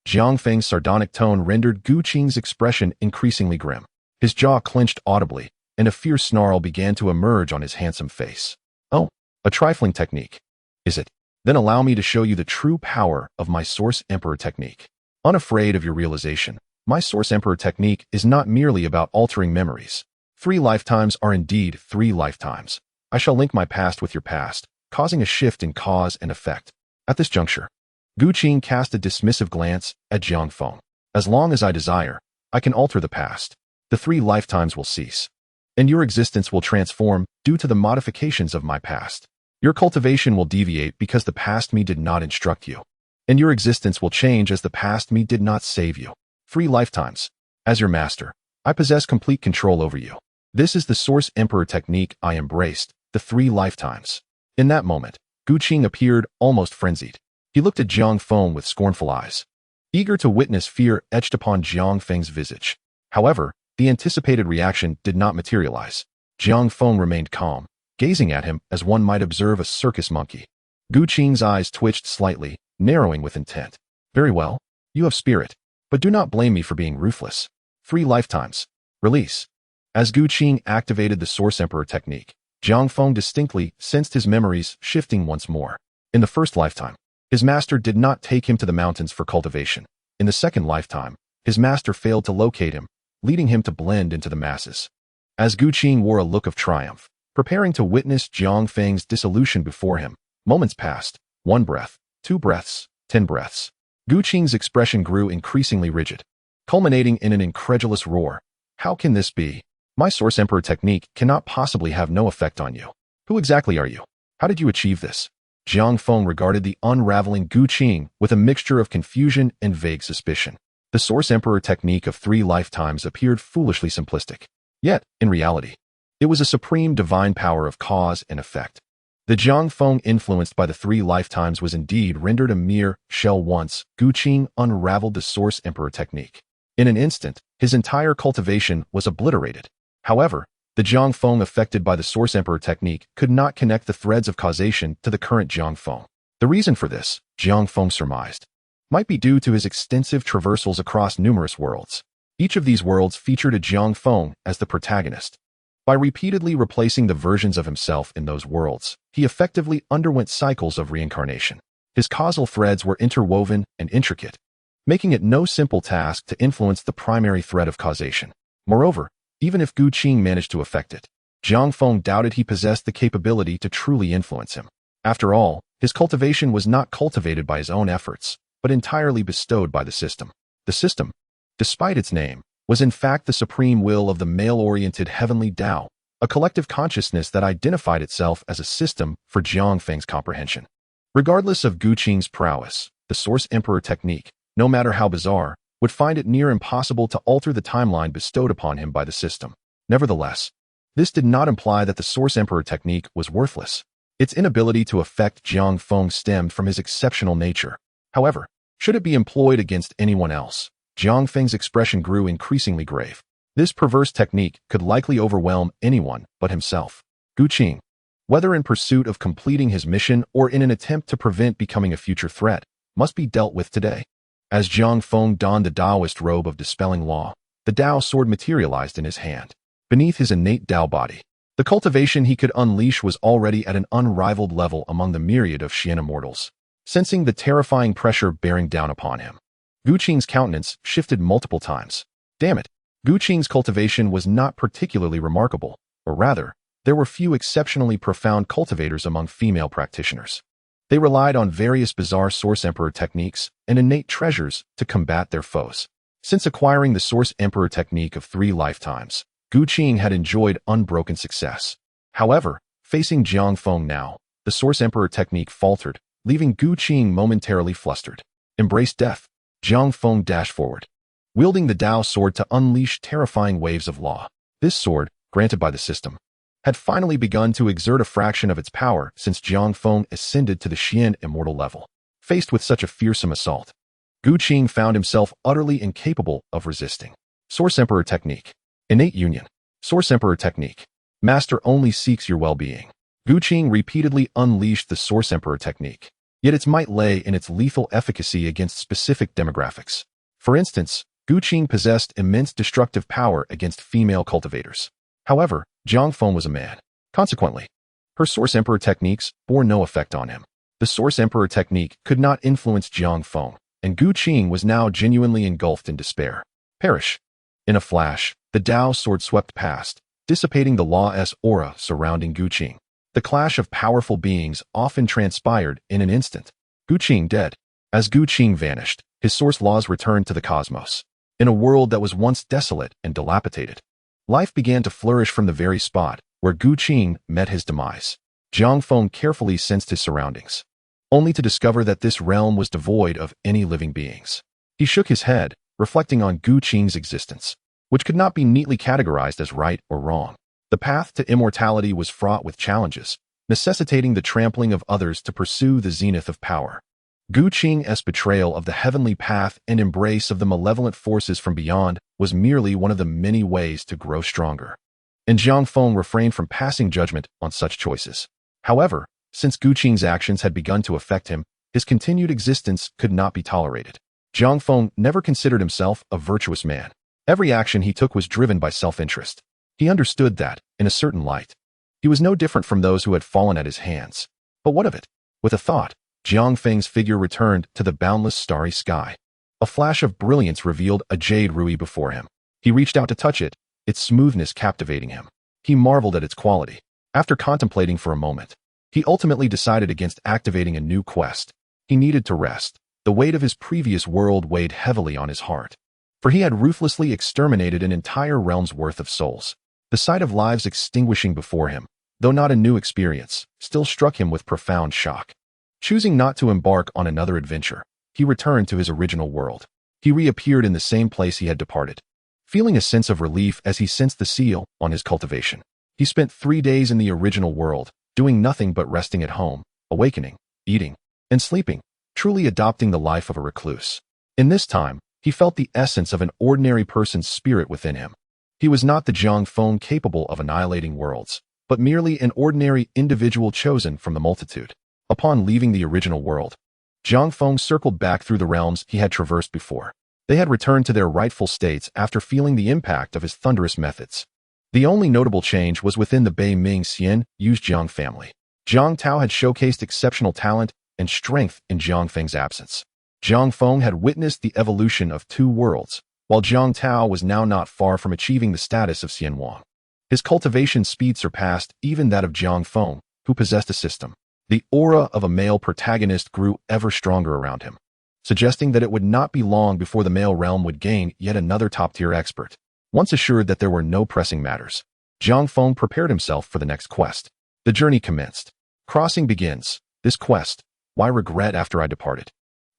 Zhang Feng's sardonic tone rendered Gu Qing's expression increasingly grim. His jaw clenched audibly, and a fierce snarl began to emerge on his handsome face. Oh, a trifling technique, is it? Then allow me to show you the true power of my Source Emperor Technique. Unafraid of your realization, my Source Emperor Technique is not merely about altering memories. 3 lifetimes are indeed 3 lifetimes. I shall link my past with your past, causing a shift in cause and effect. At this juncture, Gu Qing cast a dismissive glance at Zhang Feng. As long as I desire, I can alter the past. The 3 lifetimes will cease, and your existence will transform due to the modifications of my past. Your cultivation will deviate because the past me did not instruct you, and your existence will change as the past me did not save you. 3 lifetimes. As your master, I possess complete control over you. This is the Source Emperor Technique I embraced, the 3 lifetimes. In that moment, Gu Qing appeared almost frenzied. He looked at Zhang Feng with scornful eyes, eager to witness fear etched upon Zhang Feng's visage. However, the anticipated reaction did not materialize. Zhang Feng remained calm, gazing at him as one might observe a circus monkey. Gu Qing's eyes twitched slightly, narrowing with intent. Very well, you have spirit, but do not blame me for being ruthless. 3 lifetimes. Release. As Gu Qing activated the Source Emperor Technique, Zhang Feng distinctly sensed his memories shifting once more. In the first lifetime, his master did not take him to the mountains for cultivation. In the second lifetime, his master failed to locate him, leading him to blend into the masses. As Gu Qing wore a look of triumph, preparing to witness Zhang Feng's dissolution before him, moments passed. 1 breath, 2 breaths, 10 breaths. Gu Qing's expression grew increasingly rigid, culminating in an incredulous roar. How can this be? My Source Emperor Technique cannot possibly have no effect on you. Who exactly are you? How did you achieve this? Zhang Feng regarded the unraveling Gu Qing with a mixture of confusion and vague suspicion. The Source Emperor technique of 3 lifetimes appeared foolishly simplistic. Yet, in reality, it was a supreme divine power of cause and effect. The Jiang Feng influenced by the 3 lifetimes was indeed rendered a mere shell once Gu Qing unraveled the Source Emperor technique. In an instant, his entire cultivation was obliterated. However, the Jiang Feng affected by the Source Emperor technique could not connect the threads of causation to the current Jiang Feng. The reason for this, Jiang Feng surmised, might be due to his extensive traversals across numerous worlds. Each of these worlds featured a Jiang Feng as the protagonist. By repeatedly replacing the versions of himself in those worlds, he effectively underwent cycles of reincarnation. His causal threads were interwoven and intricate, making it no simple task to influence the primary thread of causation. Moreover, even if Gu Qing managed to affect it, Jiang Feng doubted he possessed the capability to truly influence him. After all, his cultivation was not cultivated by his own efforts, but entirely bestowed by the system. The system, despite its name, was in fact the supreme will of the male-oriented heavenly Tao, a collective consciousness that identified itself as a system for Jiang Feng's comprehension. Regardless of Gu Qing's prowess, the Source Emperor technique, no matter how bizarre, would find it near impossible to alter the timeline bestowed upon him by the system. Nevertheless, this did not imply that the Source Emperor technique was worthless. Its inability to affect Jiang Feng stemmed from his exceptional nature. However, should it be employed against anyone else, Jiang Feng's expression grew increasingly grave. This perverse technique could likely overwhelm anyone but himself. Gu Qing, whether in pursuit of completing his mission or in an attempt to prevent becoming a future threat, must be dealt with today. As Jiang Feng donned the Taoist robe of dispelling law, the Tao sword materialized in his hand. Beneath his innate Tao body, the cultivation he could unleash was already at an unrivaled level among the myriad of Xian immortals. Sensing the terrifying pressure bearing down upon him, Gu Qing's countenance shifted multiple times. Damn it, Gu Qing's cultivation was not particularly remarkable, or rather, there were few exceptionally profound cultivators among female practitioners. They relied on various bizarre Source Emperor techniques and innate treasures to combat their foes. Since acquiring the Source Emperor technique of 3 lifetimes, Gu Qing had enjoyed unbroken success. However, facing Jiang Feng now, the Source Emperor technique faltered, leaving Gu Qing momentarily flustered. Embrace death. Jiang Feng dashed forward, wielding the Tao sword to unleash terrifying waves of law. This sword, granted by the system, had finally begun to exert a fraction of its power since Jiang Feng ascended to the Xian immortal level. Faced with such a fearsome assault, Gu Qing found himself utterly incapable of resisting. Source Emperor technique. Innate union. Source Emperor technique. Master only seeks your well-being. Gu Qing repeatedly unleashed the Source Emperor technique, yet its might lay in its lethal efficacy against specific demographics. For instance, Gu Qing possessed immense destructive power against female cultivators. However, Jiang Feng was a man. Consequently, her Source Emperor techniques bore no effect on him. The Source Emperor technique could not influence Jiang Feng, and Gu Qing was now genuinely engulfed in despair. Perish. In a flash, the Tao sword swept past, dissipating the law's aura surrounding Gu Qing. The clash of powerful beings often transpired in an instant. Gu Qing dead. As Gu Qing vanished, his source laws returned to the cosmos. In a world that was once desolate and dilapidated, life began to flourish from the very spot where Gu Qing met his demise. Jiang Feng carefully sensed his surroundings, only to discover that this realm was devoid of any living beings. He shook his head, reflecting on Gu Qing's existence, which could not be neatly categorized as right or wrong. The path to immortality was fraught with challenges, necessitating the trampling of others to pursue the zenith of power. Gu Qing's betrayal of the heavenly path and embrace of the malevolent forces from beyond was merely one of the many ways to grow stronger. And Jiang Feng refrained from passing judgment on such choices. However, since Gu Qing's actions had begun to affect him, his continued existence could not be tolerated. Jiang Feng never considered himself a virtuous man. Every action he took was driven by self-interest. He understood that, in a certain light, he was no different from those who had fallen at his hands. But what of it? With a thought, Jiang Feng's figure returned to the boundless starry sky. A flash of brilliance revealed a jade ruby before him. He reached out to touch it, its smoothness captivating him. He marveled at its quality. After contemplating for a moment, he ultimately decided against activating a new quest. He needed to rest. The weight of his previous world weighed heavily on his heart, for he had ruthlessly exterminated an entire realm's worth of souls. The sight of lives extinguishing before him, though not a new experience, still struck him with profound shock. Choosing not to embark on another adventure, he returned to his original world. He reappeared in the same place he had departed, feeling a sense of relief as he sensed the seal on his cultivation. He spent 3 days in the original world, doing nothing but resting at home, awakening, eating, and sleeping, truly adopting the life of a recluse. In this time, he felt the essence of an ordinary person's spirit within him. He was not the Zhang Feng capable of annihilating worlds, but merely an ordinary individual chosen from the multitude. Upon leaving the original world, Zhang Feng circled back through the realms he had traversed before. They had returned to their rightful states after feeling the impact of his thunderous methods. The only notable change was within the Bei Ming Xian Yu's Jiang family. Jiang Tao had showcased exceptional talent and strength in Jiang Feng's absence. Jiang Feng had witnessed the evolution of 2 worlds, while Jiang Tao was now not far from achieving the status of Xian Wang. His cultivation speed surpassed even that of Jiang Feng, who possessed a system. The aura of a male protagonist grew ever stronger around him, suggesting that it would not be long before the male realm would gain yet another top-tier expert. Once assured that there were no pressing matters, Jiang Feng prepared himself for the next quest. The journey commenced. Crossing begins. This quest. Why regret after I departed?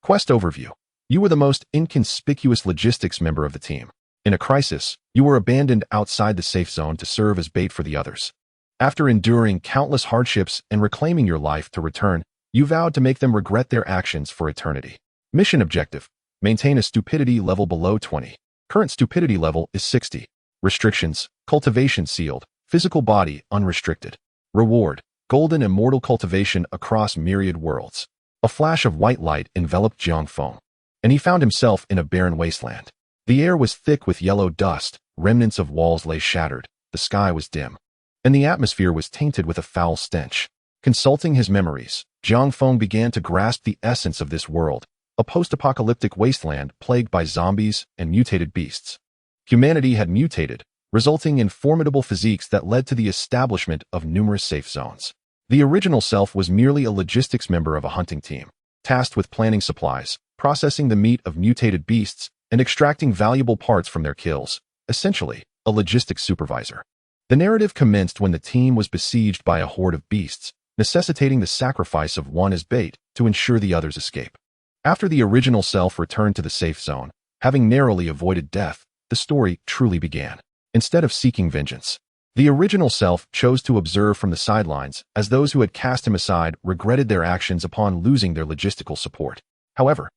Quest overview. You were the most inconspicuous logistics member of the team. In a crisis, you were abandoned outside the safe zone to serve as bait for the others. After enduring countless hardships and reclaiming your life to return, you vowed to make them regret their actions for eternity. Mission objective. Maintain a stupidity level below 20. Current stupidity level is 60. Restrictions. Cultivation sealed. Physical body unrestricted. Reward. Golden immortal cultivation across myriad worlds. A flash of white light enveloped Jiang Feng, and he found himself in a barren wasteland. The air was thick with yellow dust, remnants of walls lay shattered, the sky was dim, and the atmosphere was tainted with a foul stench. Consulting his memories, Jiang Feng began to grasp the essence of this world, a post-apocalyptic wasteland plagued by zombies and mutated beasts. Humanity had mutated, resulting in formidable physiques that led to the establishment of numerous safe zones. The original self was merely a logistics member of a hunting team, tasked with planning supplies, processing the meat of mutated beasts, and extracting valuable parts from their kills, essentially, a logistics supervisor. The narrative commenced when the team was besieged by a horde of beasts, necessitating the sacrifice of one as bait to ensure the others escape. After the original self returned to the safe zone, having narrowly avoided death, the story truly began. Instead of seeking vengeance, the original self chose to observe from the sidelines as those who had cast him aside regretted their actions upon losing their logistical support. However,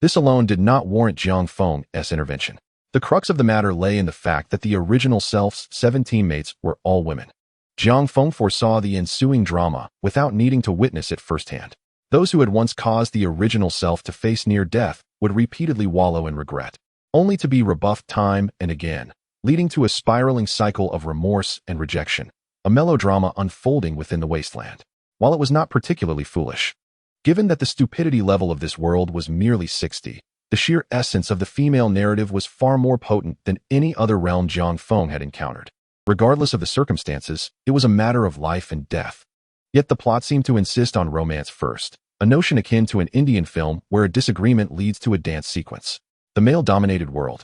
this alone did not warrant Jiang Feng's intervention. The crux of the matter lay in the fact that the original self's 7 teammates were all women. Jiang Feng foresaw the ensuing drama without needing to witness it firsthand. Those who had once caused the original self to face near death would repeatedly wallow in regret, only to be rebuffed time and again, leading to a spiraling cycle of remorse and rejection, a melodrama unfolding within the wasteland. While it was not particularly foolish, given that the stupidity level of this world was merely 60, the sheer essence of the female narrative was far more potent than any other realm Jiang Feng had encountered. Regardless of the circumstances, it was a matter of life and death. Yet the plot seemed to insist on romance first, a notion akin to an Indian film where a disagreement leads to a dance sequence. The male-dominated world,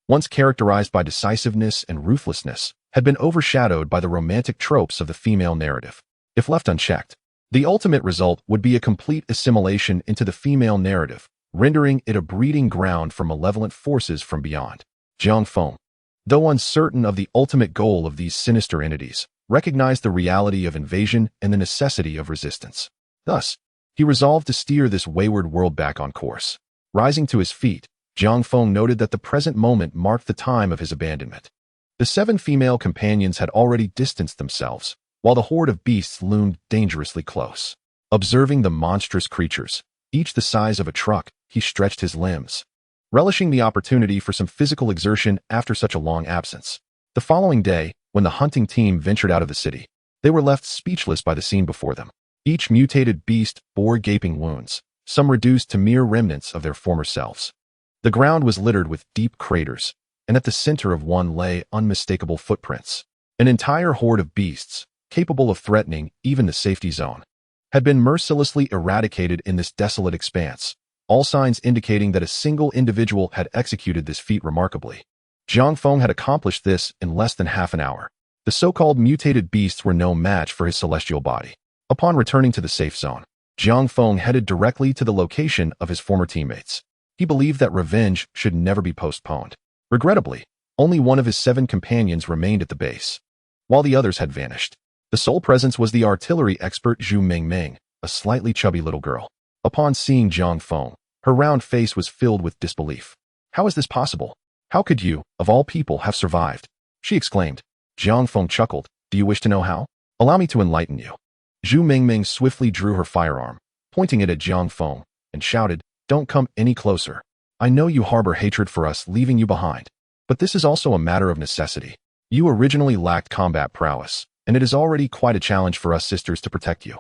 once characterized by decisiveness and ruthlessness, had been overshadowed by the romantic tropes of the female narrative. If left unchecked, the ultimate result would be a complete assimilation into the female narrative, rendering it a breeding ground for malevolent forces from beyond. Jiang Feng, though uncertain of the ultimate goal of these sinister entities, recognized the reality of invasion and the necessity of resistance. Thus, he resolved to steer this wayward world back on course. Rising to his feet, Jiang Feng noted that the present moment marked the time of his abandonment. The 7 female companions had already distanced themselves, while the horde of beasts loomed dangerously close. Observing the monstrous creatures, each the size of a truck, he stretched his limbs, relishing the opportunity for some physical exertion after such a long absence. The following day, when the hunting team ventured out of the city, they were left speechless by the scene before them. Each mutated beast bore gaping wounds, some reduced to mere remnants of their former selves. The ground was littered with deep craters, and at the center of one lay unmistakable footprints. An entire horde of beasts, capable of threatening even the safety zone, had been mercilessly eradicated in this desolate expanse, all signs indicating that a single individual had executed this feat remarkably. Jiang Feng had accomplished this in less than half an hour. The so-called mutated beasts were no match for his celestial body. Upon returning to the safe zone, Jiang Feng headed directly to the location of his former teammates. He believed that revenge should never be postponed. Regrettably, only one of his 7 companions remained at the base, while the others had vanished. The sole presence was the artillery expert Zhu Mingming, a slightly chubby little girl. Upon seeing Jiang Feng, her round face was filled with disbelief. "How is this possible? How could you, of all people, have survived?" she exclaimed. Jiang Feng chuckled. "Do you wish to know how? Allow me to enlighten you." Zhu Mingming swiftly drew her firearm, pointing it at Jiang Feng, and shouted, "Don't come any closer. I know you harbor hatred for us, leaving you behind. But this is also a matter of necessity. You originally lacked combat prowess, and it is already quite a challenge for us sisters to protect you.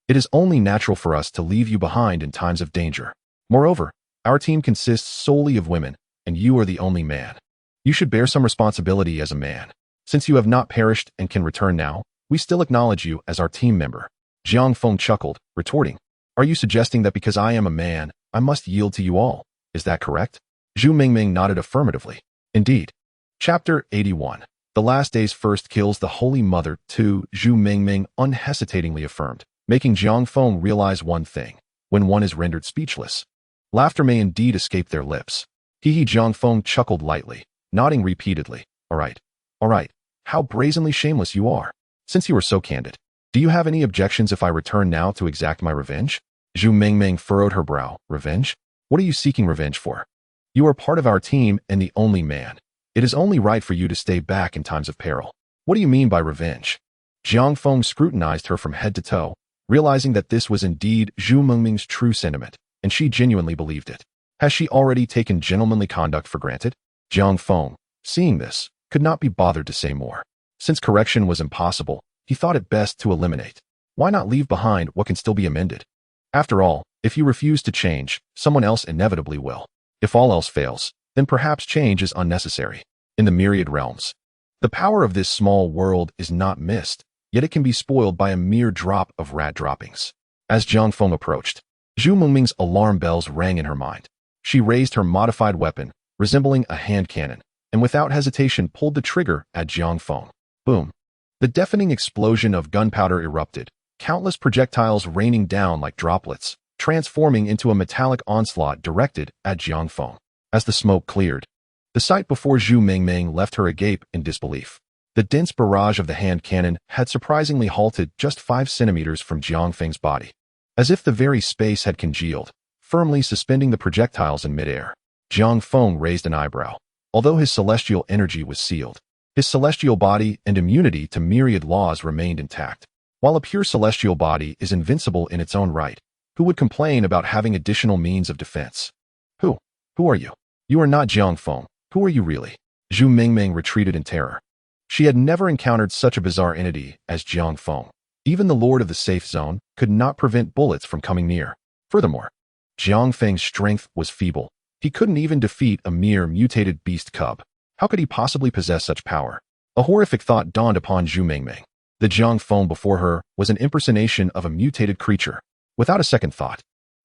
It is only natural for us to leave you behind in times of danger. Moreover, our team consists solely of women, and you are the only man. You should bear some responsibility as a man. Since you have not perished and can return now, we still acknowledge you as our team member." Jiang Feng chuckled, retorting, "Are you suggesting that because I am a man, I must yield to you all? Is that correct?" Zhu Mingming nodded affirmatively. "Indeed." Chapter 81. The Last Day's First Kills the Holy Mother 2. Zhu Mingming unhesitatingly affirmed, making Jiang Feng realize one thing. When one is rendered speechless, laughter may indeed escape their lips. Jiang Feng chuckled lightly, nodding repeatedly. All right. How brazenly shameless you are. Since you are so candid, do you have any objections if I return now to exact my revenge?" Zhu Mingming furrowed her brow. "Revenge? What are you seeking revenge for? You are part of our team and the only man. It is only right for you to stay back in times of peril. What do you mean by revenge?" Jiang Feng scrutinized her from head to toe, realizing that this was indeed Zhu Mingming's true sentiment, and she genuinely believed it. Has she already taken gentlemanly conduct for granted? Jiang Feng, seeing this, could not be bothered to say more. Since correction was impossible, he thought it best to eliminate. Why not leave behind what can still be amended? After all, if you refuse to change, someone else inevitably will. If all else fails, then perhaps change is unnecessary. In the myriad realms, the power of this small world is not missed, yet it can be spoiled by a mere drop of rat droppings. As Jiang Feng approached, Zhu Mingming's alarm bells rang in her mind. She raised her modified weapon, resembling a hand cannon, and without hesitation pulled the trigger at Jiang Feng. Boom! The deafening explosion of gunpowder erupted, countless projectiles raining down like droplets, transforming into a metallic onslaught directed at Jiang Feng. As the smoke cleared, the sight before Zhu Mingming left her agape in disbelief. The dense barrage of the hand cannon had surprisingly halted just 5 centimeters from Jiang Feng's body, as if the very space had congealed, firmly suspending the projectiles in midair. Jiang Feng raised an eyebrow. Although his celestial energy was sealed, his celestial body and immunity to myriad laws remained intact. While a pure celestial body is invincible in its own right, who would complain about having additional means of defense? Who are you? You are not Jiang Feng. Who are you really? Zhu Mingming retreated in terror. She had never encountered such a bizarre entity as Jiang Feng. Even the Lord of the Safe Zone could not prevent bullets from coming near. Furthermore, Jiang Feng's strength was feeble. He couldn't even defeat a mere mutated beast cub. How could he possibly possess such power? A horrific thought dawned upon Zhu Mingming. The Jiang Feng before her was an impersonation of a mutated creature. Without a second thought,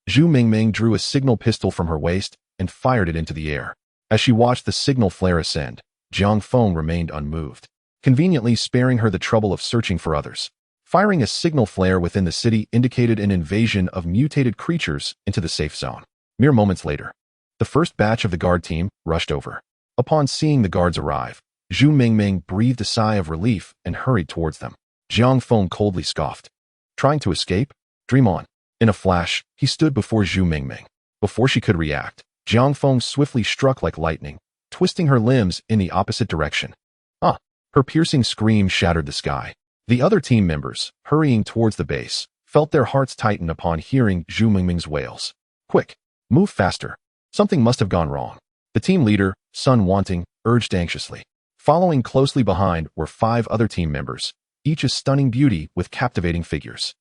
Zhu Mingming drew a signal pistol from her waist and fired it into the air. As she watched the signal flare ascend, Jiang Feng remained unmoved, conveniently sparing her the trouble of searching for others. Firing a signal flare within the city indicated an invasion of mutated creatures into the safe zone. Mere moments later, the first batch of the guard team rushed over. Upon seeing the guards arrive, Zhu Mingming breathed a sigh of relief and hurried towards them. Jiang Feng coldly scoffed. Trying to escape? Dream on. In a flash, he stood before Zhu Mingming. Before she could react, Jiang Feng swiftly struck like lightning, twisting her limbs in the opposite direction. Ah! Her piercing scream shattered the sky. The other team members, hurrying towards the base, felt their hearts tighten upon hearing Zhu Mingming's wails. Quick! Move faster! Something must have gone wrong. The team leader, Sun Wanting, urged anxiously. Following closely behind were 5 other team members, each a stunning beauty with captivating figures.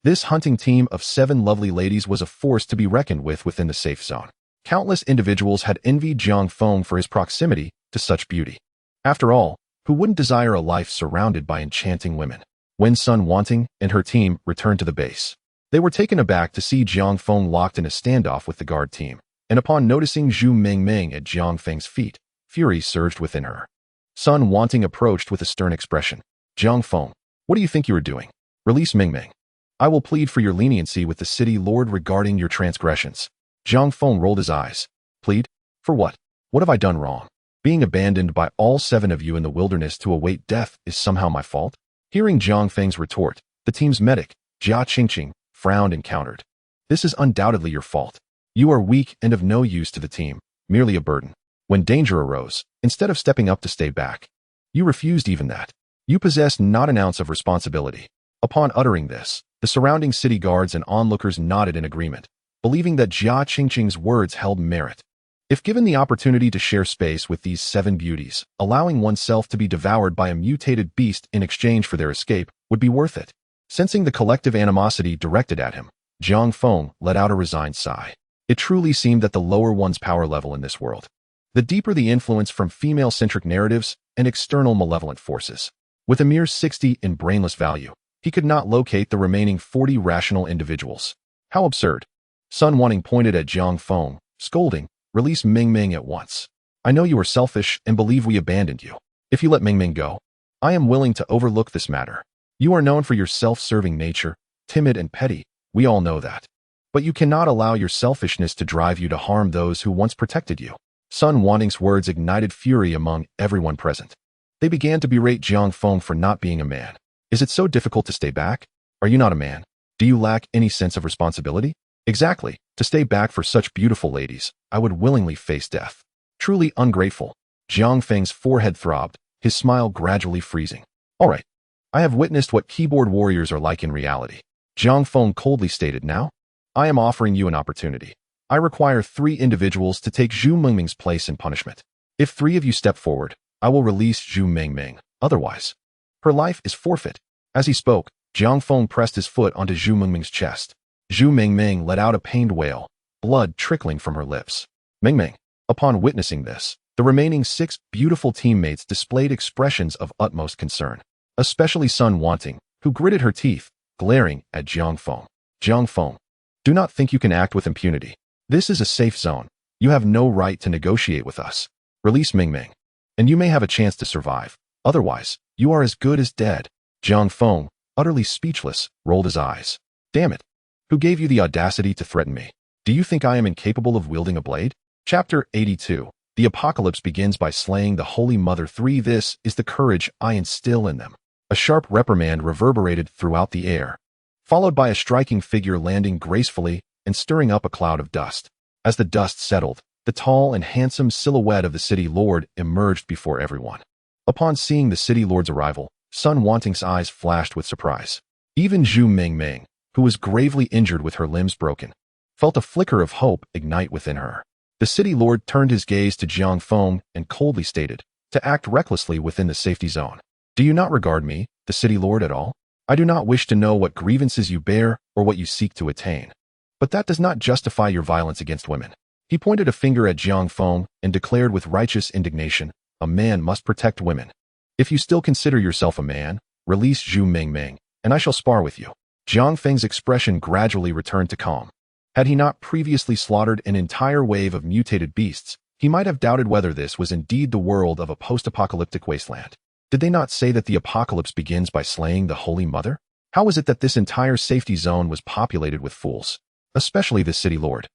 This hunting team of 7 lovely ladies was a force to be reckoned with within the safe zone. Countless individuals had envied Jiang Feng for his proximity to such beauty. After all, who wouldn't desire a life surrounded by enchanting women? When Sun Wanting and her team returned to the base, they were taken aback to see Jiang Feng locked in a standoff with the guard team, and upon noticing Zhu Mingming at Jiang Feng's feet, fury surged within her. Sun Wanting approached with a stern expression. Jiang Feng, what do you think you are doing? Release Mingming. I will plead for your leniency with the city lord regarding your transgressions. Jiang Feng rolled his eyes. Plead? For what? What have I done wrong? Being abandoned by all 7 of you in the wilderness to await death is somehow my fault? Hearing Jiang Feng's retort, the team's medic, Jia Qingqing, frowned and countered. This is undoubtedly your fault. You are weak and of no use to the team, merely a burden. When danger arose, instead of stepping up to stay back, you refused even that. You possessed not an ounce of responsibility. Upon uttering this, the surrounding city guards and onlookers nodded in agreement, believing that Jia Qingqing's words held merit. If given the opportunity to share space with these 7 beauties, allowing oneself to be devoured by a mutated beast in exchange for their escape would be worth it. Sensing the collective animosity directed at him, Jiang Feng let out a resigned sigh. It truly seemed that the lower one's power level in this world, the deeper the influence from female-centric narratives and external malevolent forces. With a mere 60 in brainless value, he could not locate the remaining 40 rational individuals. How absurd. Sun Wanting pointed at Jiang Feng, scolding, "Release Ming Ming at once. I know you are selfish and believe we abandoned you. If you let Ming Ming go, I am willing to overlook this matter. You are known for your self-serving nature, timid and petty, we all know that. But you cannot allow your selfishness to drive you to harm those who once protected you." Sun Wanting's words ignited fury among everyone present. They began to berate Jiang Feng for not being a man. Is it so difficult to stay back? Are you not a man? Do you lack any sense of responsibility? Exactly. To stay back for such beautiful ladies, I would willingly face death. Truly ungrateful. Jiang Feng's forehead throbbed, his smile gradually freezing. All right. I have witnessed what keyboard warriors are like in reality. Jiang Feng coldly stated. Now, I am offering you an opportunity. I require 3 individuals to take Zhu Mingming's place in punishment. If 3 of you step forward, I will release Zhu Mingming. Otherwise, her life is forfeit. As he spoke, Jiang Feng pressed his foot onto Zhu Mingming's chest. Zhu Mingming let out a pained wail, blood trickling from her lips. Mingming. Upon witnessing this, the remaining 6 beautiful teammates displayed expressions of utmost concern, especially Sun Wanting, who gritted her teeth, glaring at Jiang Feng. Jiang Feng, do not think you can act with impunity. This is a safe zone. You have no right to negotiate with us. Release Mingming, and you may have a chance to survive. Otherwise, you are as good as dead. Jiang Feng, utterly speechless, rolled his eyes. Damn it. Who gave you the audacity to threaten me? Do you think I am incapable of wielding a blade? Chapter 82. The apocalypse begins by slaying the Holy Mother 3. This is the courage I instill in them. A sharp reprimand reverberated throughout the air, followed by a striking figure landing gracefully and stirring up a cloud of dust. As the dust settled, the tall and handsome silhouette of the city lord emerged before everyone. Upon seeing the city lord's arrival, Sun Wanting's eyes flashed with surprise. Even Zhu Mingming, who was gravely injured with her limbs broken, felt a flicker of hope ignite within her. The city lord turned his gaze to Jiang Feng and coldly stated, "To act recklessly within the safety zone. Do you not regard me, the city lord, at all? I do not wish to know what grievances you bear or what you seek to attain. But that does not justify your violence against women." He pointed a finger at Jiang Feng and declared with righteous indignation, "A man must protect women. If you still consider yourself a man, release Zhu Mingming, and I shall spar with you." Jiang Feng's expression gradually returned to calm. Had he not previously slaughtered an entire wave of mutated beasts, he might have doubted whether this was indeed the world of a post-apocalyptic wasteland. Did they not say that the apocalypse begins by slaying the Holy Mother? How is it that this entire safety zone was populated with fools, especially the city lord?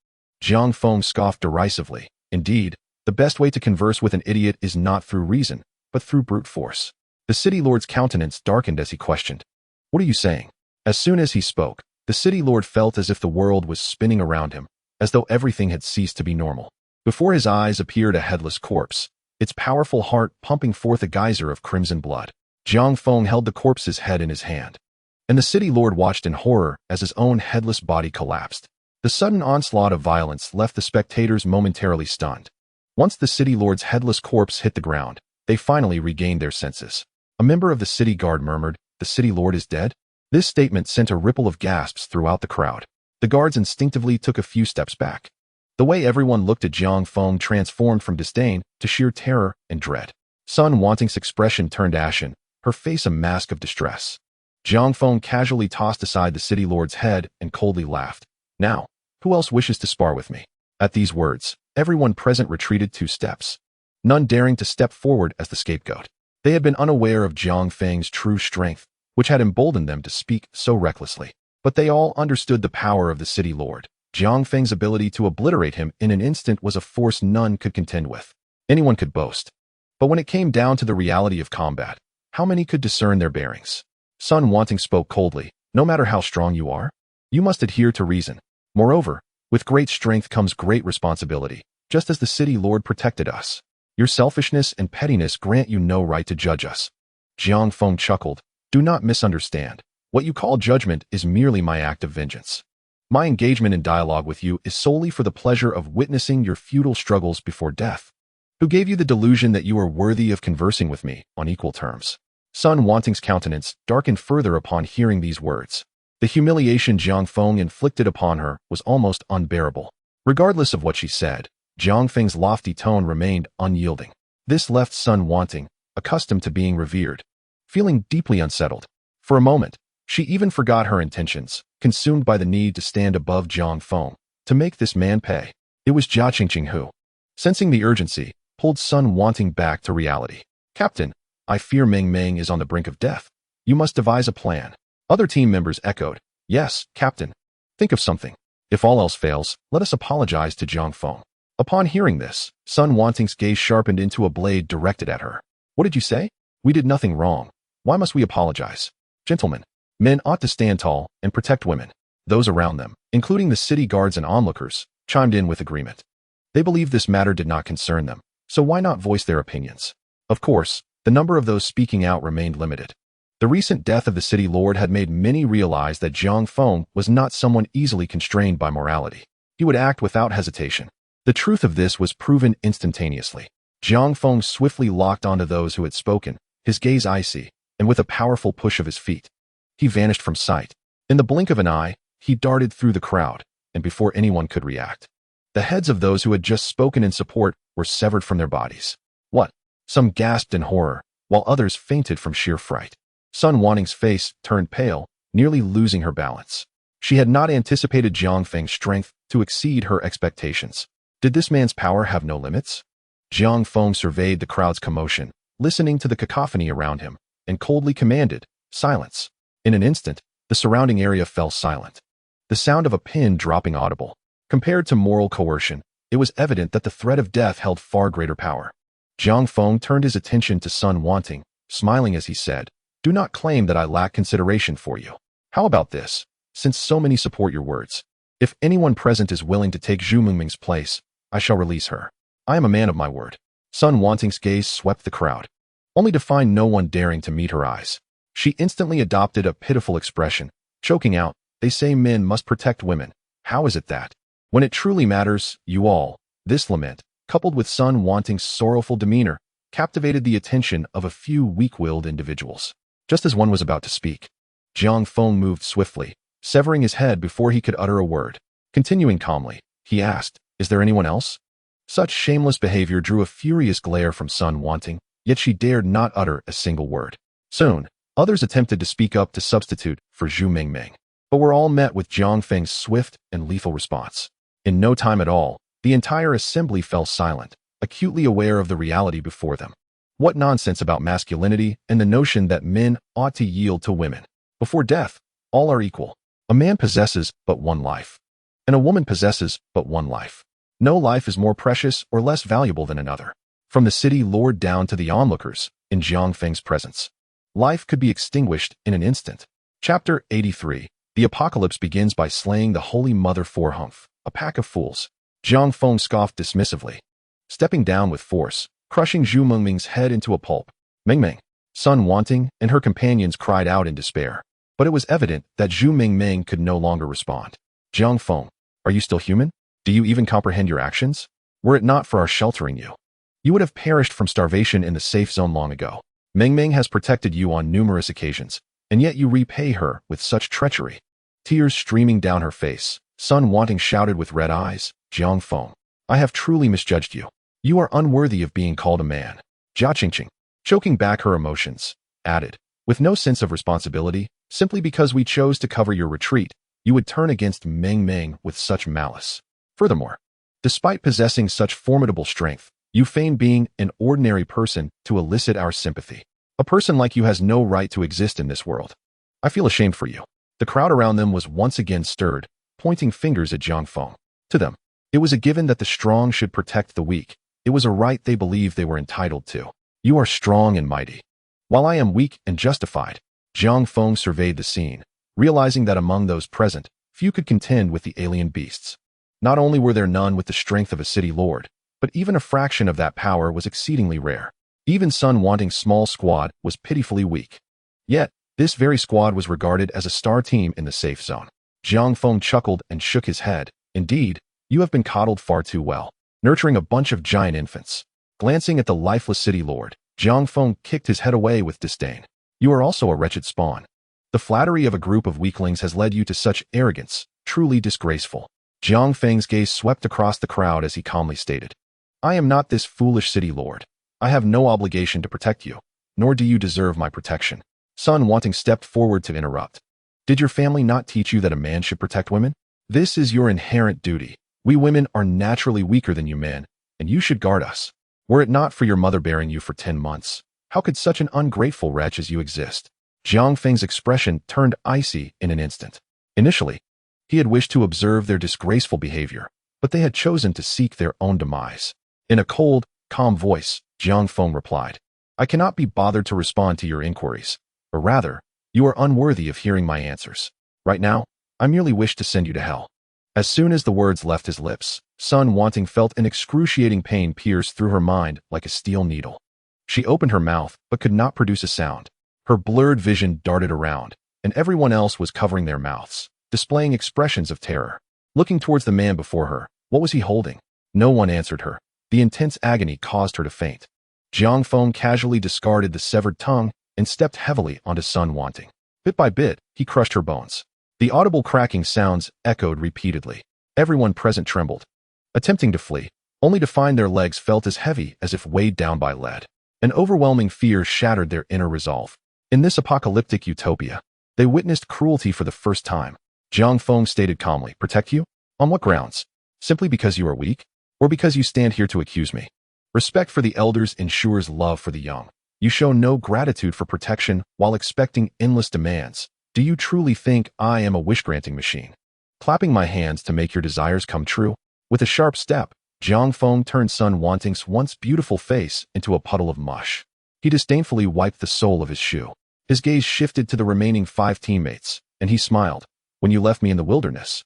Jiang Feng scoffed derisively. Indeed, the best way to converse with an idiot is not through reason, but through brute force. The city lord's countenance darkened as he questioned, "What are you saying?" As soon as he spoke, the city lord felt as if the world was spinning around him, as though everything had ceased to be normal. Before his eyes appeared a headless corpse, its powerful heart pumping forth a geyser of crimson blood. Jiang Feng held the corpse's head in his hand, and the city lord watched in horror as his own headless body collapsed. The sudden onslaught of violence left the spectators momentarily stunned. Once the city lord's headless corpse hit the ground, they finally regained their senses. A member of the city guard murmured, "The city lord is dead?" This statement sent a ripple of gasps throughout the crowd. The guards instinctively took a few steps back. The way everyone looked at Jiang Feng transformed from disdain to sheer terror and dread. Sun Wanting's expression turned ashen, her face a mask of distress. Jiang Feng casually tossed aside the city lord's head and coldly laughed. "Now, who else wishes to spar with me?" At these words, everyone present retreated 2 steps, none daring to step forward as the scapegoat. They had been unaware of Jiang Feng's true strength, which had emboldened them to speak so recklessly. But they all understood the power of the city lord. Jiang Feng's ability to obliterate him in an instant was a force none could contend with. Anyone could boast. But when it came down to the reality of combat, how many could discern their bearings? Sun Wanting spoke coldly. No matter how strong you are, you must adhere to reason. Moreover, with great strength comes great responsibility, just as the city lord protected us. Your selfishness and pettiness grant you no right to judge us. Jiang Feng chuckled. Do not misunderstand. What you call judgment is merely my act of vengeance. My engagement in dialogue with you is solely for the pleasure of witnessing your futile struggles before death. Who gave you the delusion that you are worthy of conversing with me on equal terms? Sun Wanting's countenance darkened further upon hearing these words. The humiliation Jiang Feng inflicted upon her was almost unbearable. Regardless of what she said, Jiang Feng's lofty tone remained unyielding. This left Sun Wanting, accustomed to being revered, feeling deeply unsettled. For a moment, she even forgot her intentions, consumed by the need to stand above Jiang Feng, to make this man pay. It was Jia Qingqing who, sensing the urgency, pulled Sun Wanting back to reality. Captain, I fear Meng Meng is on the brink of death. You must devise a plan. Other team members echoed. Yes, Captain. Think of something. If all else fails, let us apologize to Jiang Feng. Upon hearing this, Sun Wanting's gaze sharpened into a blade directed at her. What did you say? We did nothing wrong. Why must we apologize? Gentlemen, men ought to stand tall and protect women. Those around them, including the city guards and onlookers, chimed in with agreement. They believed this matter did not concern them, so why not voice their opinions? Of course, the number of those speaking out remained limited. The recent death of the city lord had made many realize that Jiang Feng was not someone easily constrained by morality. He would act without hesitation. The truth of this was proven instantaneously. Jiang Feng swiftly locked onto those who had spoken, his gaze icy, and with a powerful push of his feet, he vanished from sight. In the blink of an eye, he darted through the crowd, and before anyone could react, the heads of those who had just spoken in support were severed from their bodies. What? Some gasped in horror, while others fainted from sheer fright. Sun Wanting's face turned pale, nearly losing her balance. She had not anticipated Jiang Feng's strength to exceed her expectations. Did this man's power have no limits? Jiang Feng surveyed the crowd's commotion, listening to the cacophony around him, and coldly commanded, silence. In an instant, the surrounding area fell silent. The sound of a pin dropping audible. Compared to moral coercion, it was evident that the threat of death held far greater power. Jiang Feng turned his attention to Sun Wanting, smiling as he said, Do not claim that I lack consideration for you. How about this? Since so many support your words, if anyone present is willing to take Zhu Mingming's place, I shall release her. I am a man of my word. Sun Wanting's gaze swept the crowd, only to find no one daring to meet her eyes. She instantly adopted a pitiful expression, choking out, They say men must protect women. How is it that, when it truly matters, you all? This lament, coupled with Sun Wanting's sorrowful demeanor, captivated the attention of a few weak-willed individuals. Just as one was about to speak, Jiang Feng moved swiftly, severing his head before he could utter a word. Continuing calmly, he asked, Is there anyone else? Such shameless behavior drew a furious glare from Sun Wanting, yet she dared not utter a single word. Soon, others attempted to speak up to substitute for Zhu Mingming, but were all met with Jiang Feng's swift and lethal response. In no time at all, the entire assembly fell silent, acutely aware of the reality before them. What nonsense about masculinity and the notion that men ought to yield to women. Before death, all are equal. A man possesses but one life, and a woman possesses but one life. No life is more precious or less valuable than another. From the city lord down to the onlookers, in Jiang Feng's presence, life could be extinguished in an instant. Chapter 83. The apocalypse begins by slaying the Holy Mother Forhumph, a pack of fools. Jiang Feng scoffed dismissively, stepping down with force, crushing Zhu Mingming's head into a pulp. Mingming, Sun Wanting, and her companions cried out in despair, but it was evident that Zhu Mingming could no longer respond. Jiang Feng, are you still human? Do you even comprehend your actions? Were it not for our sheltering you, you would have perished from starvation in the safe zone long ago. Mingming has protected you on numerous occasions, and yet you repay her with such treachery. Tears streaming down her face, Sun Wanting shouted with red eyes, Jiang Feng, I have truly misjudged you. You are unworthy of being called a man. Jia Qingqing, choking back her emotions, added, with no sense of responsibility, simply because we chose to cover your retreat, you would turn against Ming with such malice. Furthermore, despite possessing such formidable strength, you feign being an ordinary person to elicit our sympathy. A person like you has no right to exist in this world. I feel ashamed for you. The crowd around them was once again stirred, pointing fingers at Jiang Feng. To them, it was a given that the strong should protect the weak. It was a right they believed they were entitled to. You are strong and mighty, while I am weak and justified. Jiang Feng surveyed the scene, realizing that among those present, few could contend with the alien beasts. Not only were there none with the strength of a city lord, but even a fraction of that power was exceedingly rare. Even Sun Wanting's small squad was pitifully weak. Yet, this very squad was regarded as a star team in the safe zone. Jiang Feng chuckled and shook his head. Indeed, you have been coddled far too well, nurturing a bunch of giant infants. Glancing at the lifeless city lord, Jiang Feng kicked his head away with disdain. You are also a wretched spawn. The flattery of a group of weaklings has led you to such arrogance, truly disgraceful. Jiang Feng's gaze swept across the crowd as he calmly stated, I am not this foolish city lord. I have no obligation to protect you, nor do you deserve my protection. Sun Wanting stepped forward to interrupt. Did your family not teach you that a man should protect women? This is your inherent duty. We women are naturally weaker than you men, and you should guard us. Were it not for your mother bearing you for 10 months, how could such an ungrateful wretch as you exist? Jiang Feng's expression turned icy in an instant. Initially, he had wished to observe their disgraceful behavior, but they had chosen to seek their own demise. In a cold, calm voice, Jiang Feng replied, I cannot be bothered to respond to your inquiries, or rather, you are unworthy of hearing my answers. Right now, I merely wish to send you to hell. As soon as the words left his lips, Sun Wanting felt an excruciating pain pierce through her mind like a steel needle. She opened her mouth, but could not produce a sound. Her blurred vision darted around, and everyone else was covering their mouths, displaying expressions of terror. Looking towards the man before her, what was he holding? No one answered her. The intense agony caused her to faint. Jiang Feng casually discarded the severed tongue and stepped heavily onto Sun Wanting. Bit by bit, he crushed her bones. The audible cracking sounds echoed repeatedly. Everyone present trembled, attempting to flee, only to find their legs felt as heavy as if weighed down by lead. An overwhelming fear shattered their inner resolve. In this apocalyptic utopia, they witnessed cruelty for the first time. Jiang Feng stated calmly, Protect you? On what grounds? Simply because you are weak? Or because you stand here to accuse me? Respect for the elders ensures love for the young. You show no gratitude for protection while expecting endless demands. Do you truly think I am a wish-granting machine, clapping my hands to make your desires come true? With a sharp step, Jiang Feng turned Sun Wanting's once beautiful face into a puddle of mush. He disdainfully wiped the sole of his shoe. His gaze shifted to the remaining 5 teammates, and he smiled. When you left me in the wilderness,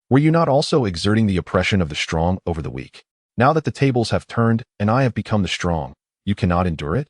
were you not also exerting the oppression of the strong over the weak? Now that the tables have turned and I have become the strong, you cannot endure it?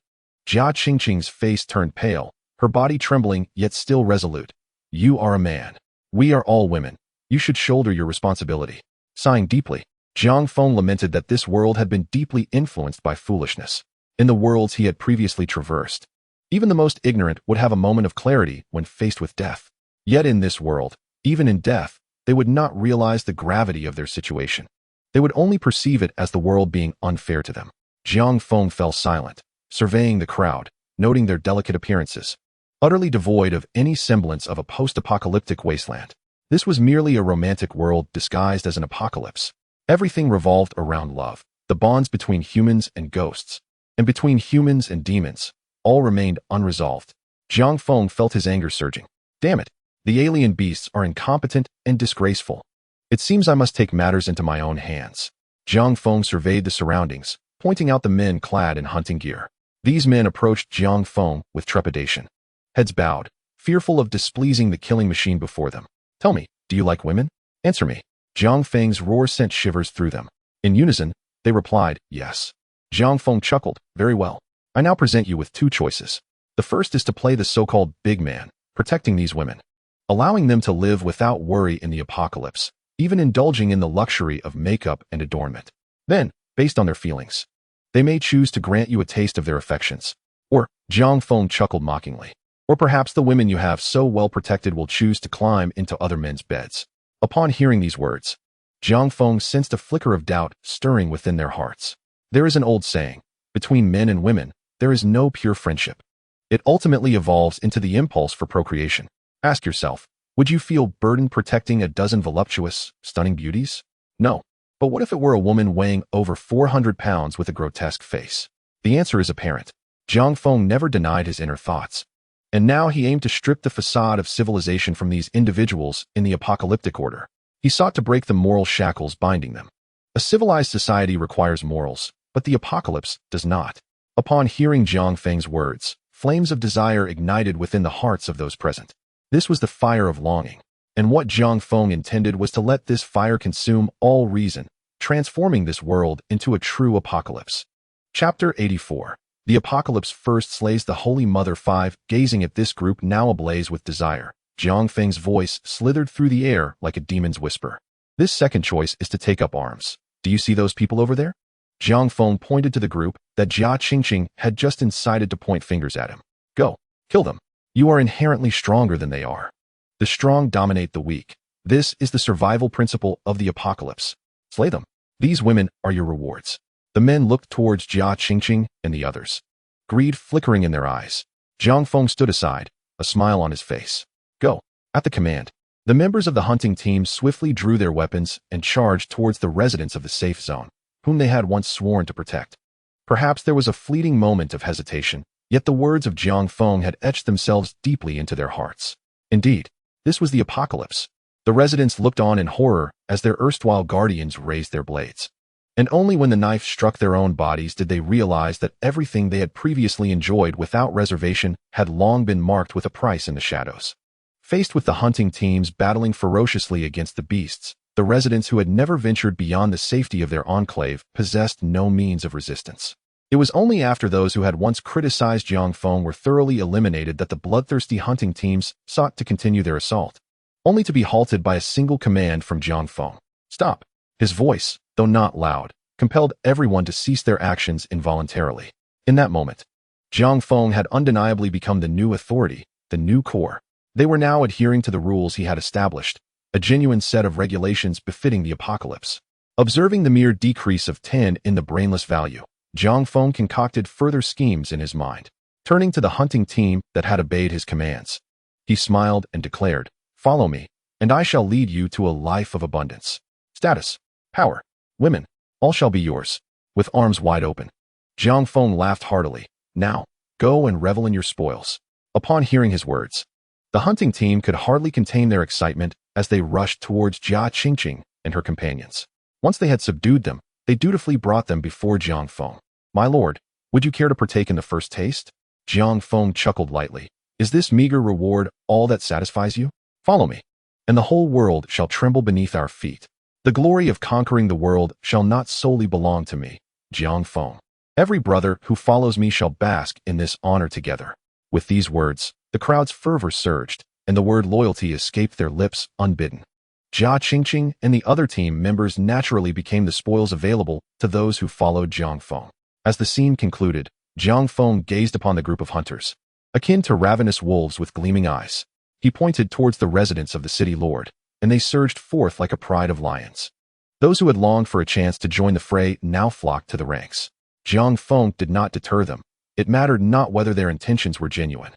Jia Qingqing's face turned pale, her body trembling yet still resolute. You are a man. We are all women. You should shoulder your responsibility. Sighing deeply, Jiang Feng lamented that this world had been deeply influenced by foolishness. In the worlds he had previously traversed, even the most ignorant would have a moment of clarity when faced with death. Yet in this world, even in death, they would not realize the gravity of their situation. They would only perceive it as the world being unfair to them. Jiang Feng fell silent, surveying the crowd, noting their delicate appearances, utterly devoid of any semblance of a post-apocalyptic wasteland. This was merely a romantic world disguised as an apocalypse. Everything revolved around love, the bonds between humans and ghosts, and between humans and demons, all remained unresolved. Jiang Feng felt his anger surging. Damn it, the alien beasts are incompetent and disgraceful. It seems I must take matters into my own hands. Jiang Feng surveyed the surroundings, pointing out the men clad in hunting gear. These men approached Jiang Feng with trepidation, heads bowed, fearful of displeasing the killing machine before them. Tell me, do you like women? Answer me. Jiang Feng's roar sent shivers through them. In unison, they replied, yes. Jiang Feng chuckled, very well. I now present you with 2 choices. The first is to play the so-called big man, protecting these women, allowing them to live without worry in the apocalypse, even indulging in the luxury of makeup and adornment. Then, based on their feelings, they may choose to grant you a taste of their affections. Or, Jiang Feng chuckled mockingly. Or perhaps the women you have so well protected will choose to climb into other men's beds. Upon hearing these words, Jiang Feng sensed a flicker of doubt stirring within their hearts. There is an old saying, between men and women, there is no pure friendship. It ultimately evolves into the impulse for procreation. Ask yourself, would you feel burdened protecting a dozen voluptuous, stunning beauties? No. But what if it were a woman weighing over 400 pounds with a grotesque face? The answer is apparent. Jiang Feng never denied his inner thoughts. And now he aimed to strip the facade of civilization from these individuals in the apocalyptic order. He sought to break the moral shackles binding them. A civilized society requires morals, but the apocalypse does not. Upon hearing Jiang Feng's words, flames of desire ignited within the hearts of those present. This was the fire of longing, and what Jiang Feng intended was to let this fire consume all reason, transforming this world into a true apocalypse. Chapter 84. The Apocalypse first slays the Holy Mother 5. Gazing at this group now ablaze with desire, Jiang Feng's voice slithered through the air like a demon's whisper. This second choice is to take up arms. Do you see those people over there? Jiang Feng pointed to the group that Jia Qingqing had just incited to point fingers at him. Go, kill them. You are inherently stronger than they are. The strong dominate the weak. This is the survival principle of the apocalypse. Slay them. These women are your rewards. The men looked towards Jia Qingqing and the others, greed flickering in their eyes. Jiang Feng stood aside, a smile on his face. Go. At the command, the members of the hunting team swiftly drew their weapons and charged towards the residents of the safe zone, whom they had once sworn to protect. Perhaps there was a fleeting moment of hesitation, yet the words of Jiang Feng had etched themselves deeply into their hearts. Indeed, this was the apocalypse. The residents looked on in horror as their erstwhile guardians raised their blades. And only when the knife struck their own bodies did they realize that everything they had previously enjoyed without reservation had long been marked with a price in the shadows. Faced with the hunting teams battling ferociously against the beasts, the residents who had never ventured beyond the safety of their enclave possessed no means of resistance. It was only after those who had once criticized Jiang Feng were thoroughly eliminated that the bloodthirsty hunting teams sought to continue their assault, only to be halted by a single command from Jiang Feng. Stop. His voice, though not loud, compelled everyone to cease their actions involuntarily. In that moment, Jiang Feng had undeniably become the new authority, the new core. They were now adhering to the rules he had established, a genuine set of regulations befitting the apocalypse. Observing the mere decrease of 10 in the brainless value, Jiang Feng concocted further schemes in his mind. Turning to the hunting team that had obeyed his commands, he smiled and declared, "Follow me, and I shall lead you to a life of abundance. Status, power, women, all shall be yours." With arms wide open, Jiang Feng laughed heartily. "Now, go and revel in your spoils." Upon hearing his words, the hunting team could hardly contain their excitement as they rushed towards Jia Qingqing and her companions. Once they had subdued them, they dutifully brought them before Jiang Feng. "My lord, would you care to partake in the first taste?" Jiang Feng chuckled lightly. "Is this meager reward all that satisfies you? Follow me, and the whole world shall tremble beneath our feet. The glory of conquering the world shall not solely belong to me, Jiang Feng. Every brother who follows me shall bask in this honor together." With these words, the crowd's fervor surged, and the word loyalty escaped their lips unbidden. Jia Qingqing and the other team members naturally became the spoils available to those who followed Jiang Feng. As the scene concluded, Jiang Feng gazed upon the group of hunters, akin to ravenous wolves with gleaming eyes. He pointed towards the residents of the city lord, and they surged forth like a pride of lions. Those who had longed for a chance to join the fray now flocked to the ranks. Jiang Feng did not deter them. It mattered not whether their intentions were genuine.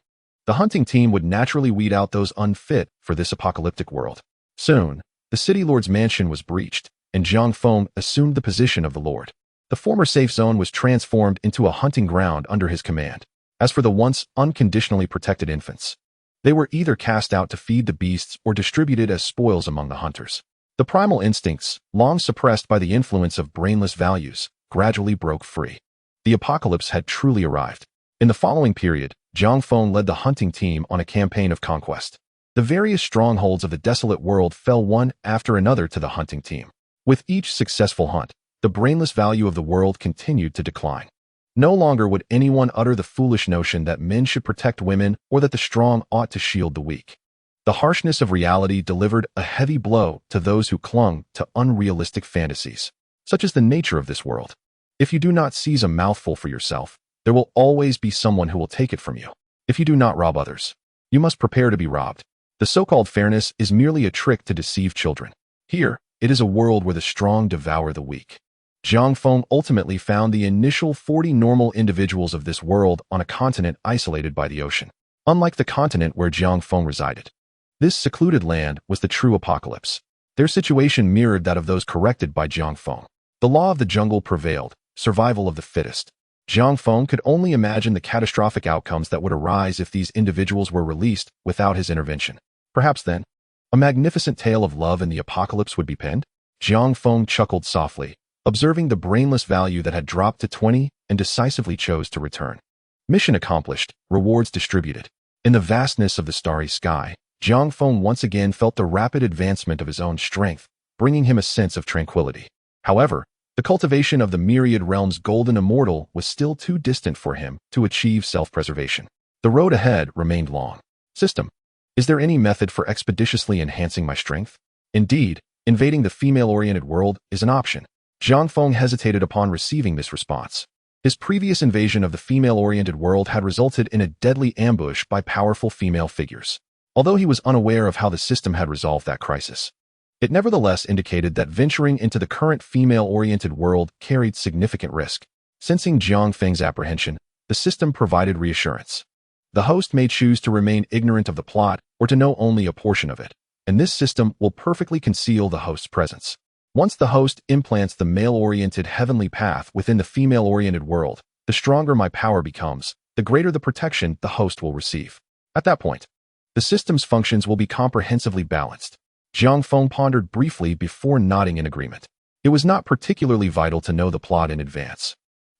The hunting team would naturally weed out those unfit for this apocalyptic world. Soon, the city lord's mansion was breached, and Jiang Feng assumed the position of the lord. The former safe zone was transformed into a hunting ground under his command. As for the once unconditionally protected infants, they were either cast out to feed the beasts or distributed as spoils among the hunters. The primal instincts, long suppressed by the influence of brainless values, gradually broke free. The apocalypse had truly arrived. In the following period, Jiang Feng led the hunting team on a campaign of conquest. The various strongholds of the desolate world fell one after another to the hunting team. With each successful hunt, the brainless value of the world continued to decline. No longer would anyone utter the foolish notion that men should protect women or that the strong ought to shield the weak. The harshness of reality delivered a heavy blow to those who clung to unrealistic fantasies. Such is the nature of this world. If you do not seize a mouthful for yourself, there will always be someone who will take it from you. If you do not rob others, you must prepare to be robbed. The so-called fairness is merely a trick to deceive children. Here, it is a world where the strong devour the weak. Jiang Feng ultimately found the initial 40 normal individuals of this world on a continent isolated by the ocean. Unlike the continent where Jiang Feng resided, this secluded land was the true apocalypse. Their situation mirrored that of those corrected by Jiang Feng. The law of the jungle prevailed, survival of the fittest. Jiang Feng could only imagine the catastrophic outcomes that would arise if these individuals were released without his intervention. Perhaps then, A magnificent tale of love and the apocalypse would be penned? Jiang Feng chuckled softly, observing the brainless value that had dropped to 20 and decisively chose to return. Mission accomplished, rewards distributed. In the vastness of the starry sky, Jiang Feng once again felt the rapid advancement of his own strength, bringing him a sense of tranquility. However, the cultivation of the myriad realm's golden immortal was still too distant for him to achieve self-preservation. The road ahead remained long. System. Is there any method for expeditiously enhancing my strength? Indeed, invading the female-oriented world is an option. Jiang Feng hesitated upon receiving this response. His previous invasion of the female-oriented world had resulted in a deadly ambush by powerful female figures. Although he was unaware of how the system had resolved that crisis, it nevertheless indicated that venturing into the current female-oriented world carried significant risk. Sensing Jiang Feng's apprehension, the system provided reassurance. The host may choose to remain ignorant of the plot or to know only a portion of it, and this system will perfectly conceal the host's presence. Once the host implants the male-oriented heavenly path within the female-oriented world, the stronger my power becomes, the greater the protection the host will receive. At that point, the system's functions will be comprehensively balanced. Jiang Feng pondered briefly before nodding in agreement. It was not particularly vital to know the plot in advance.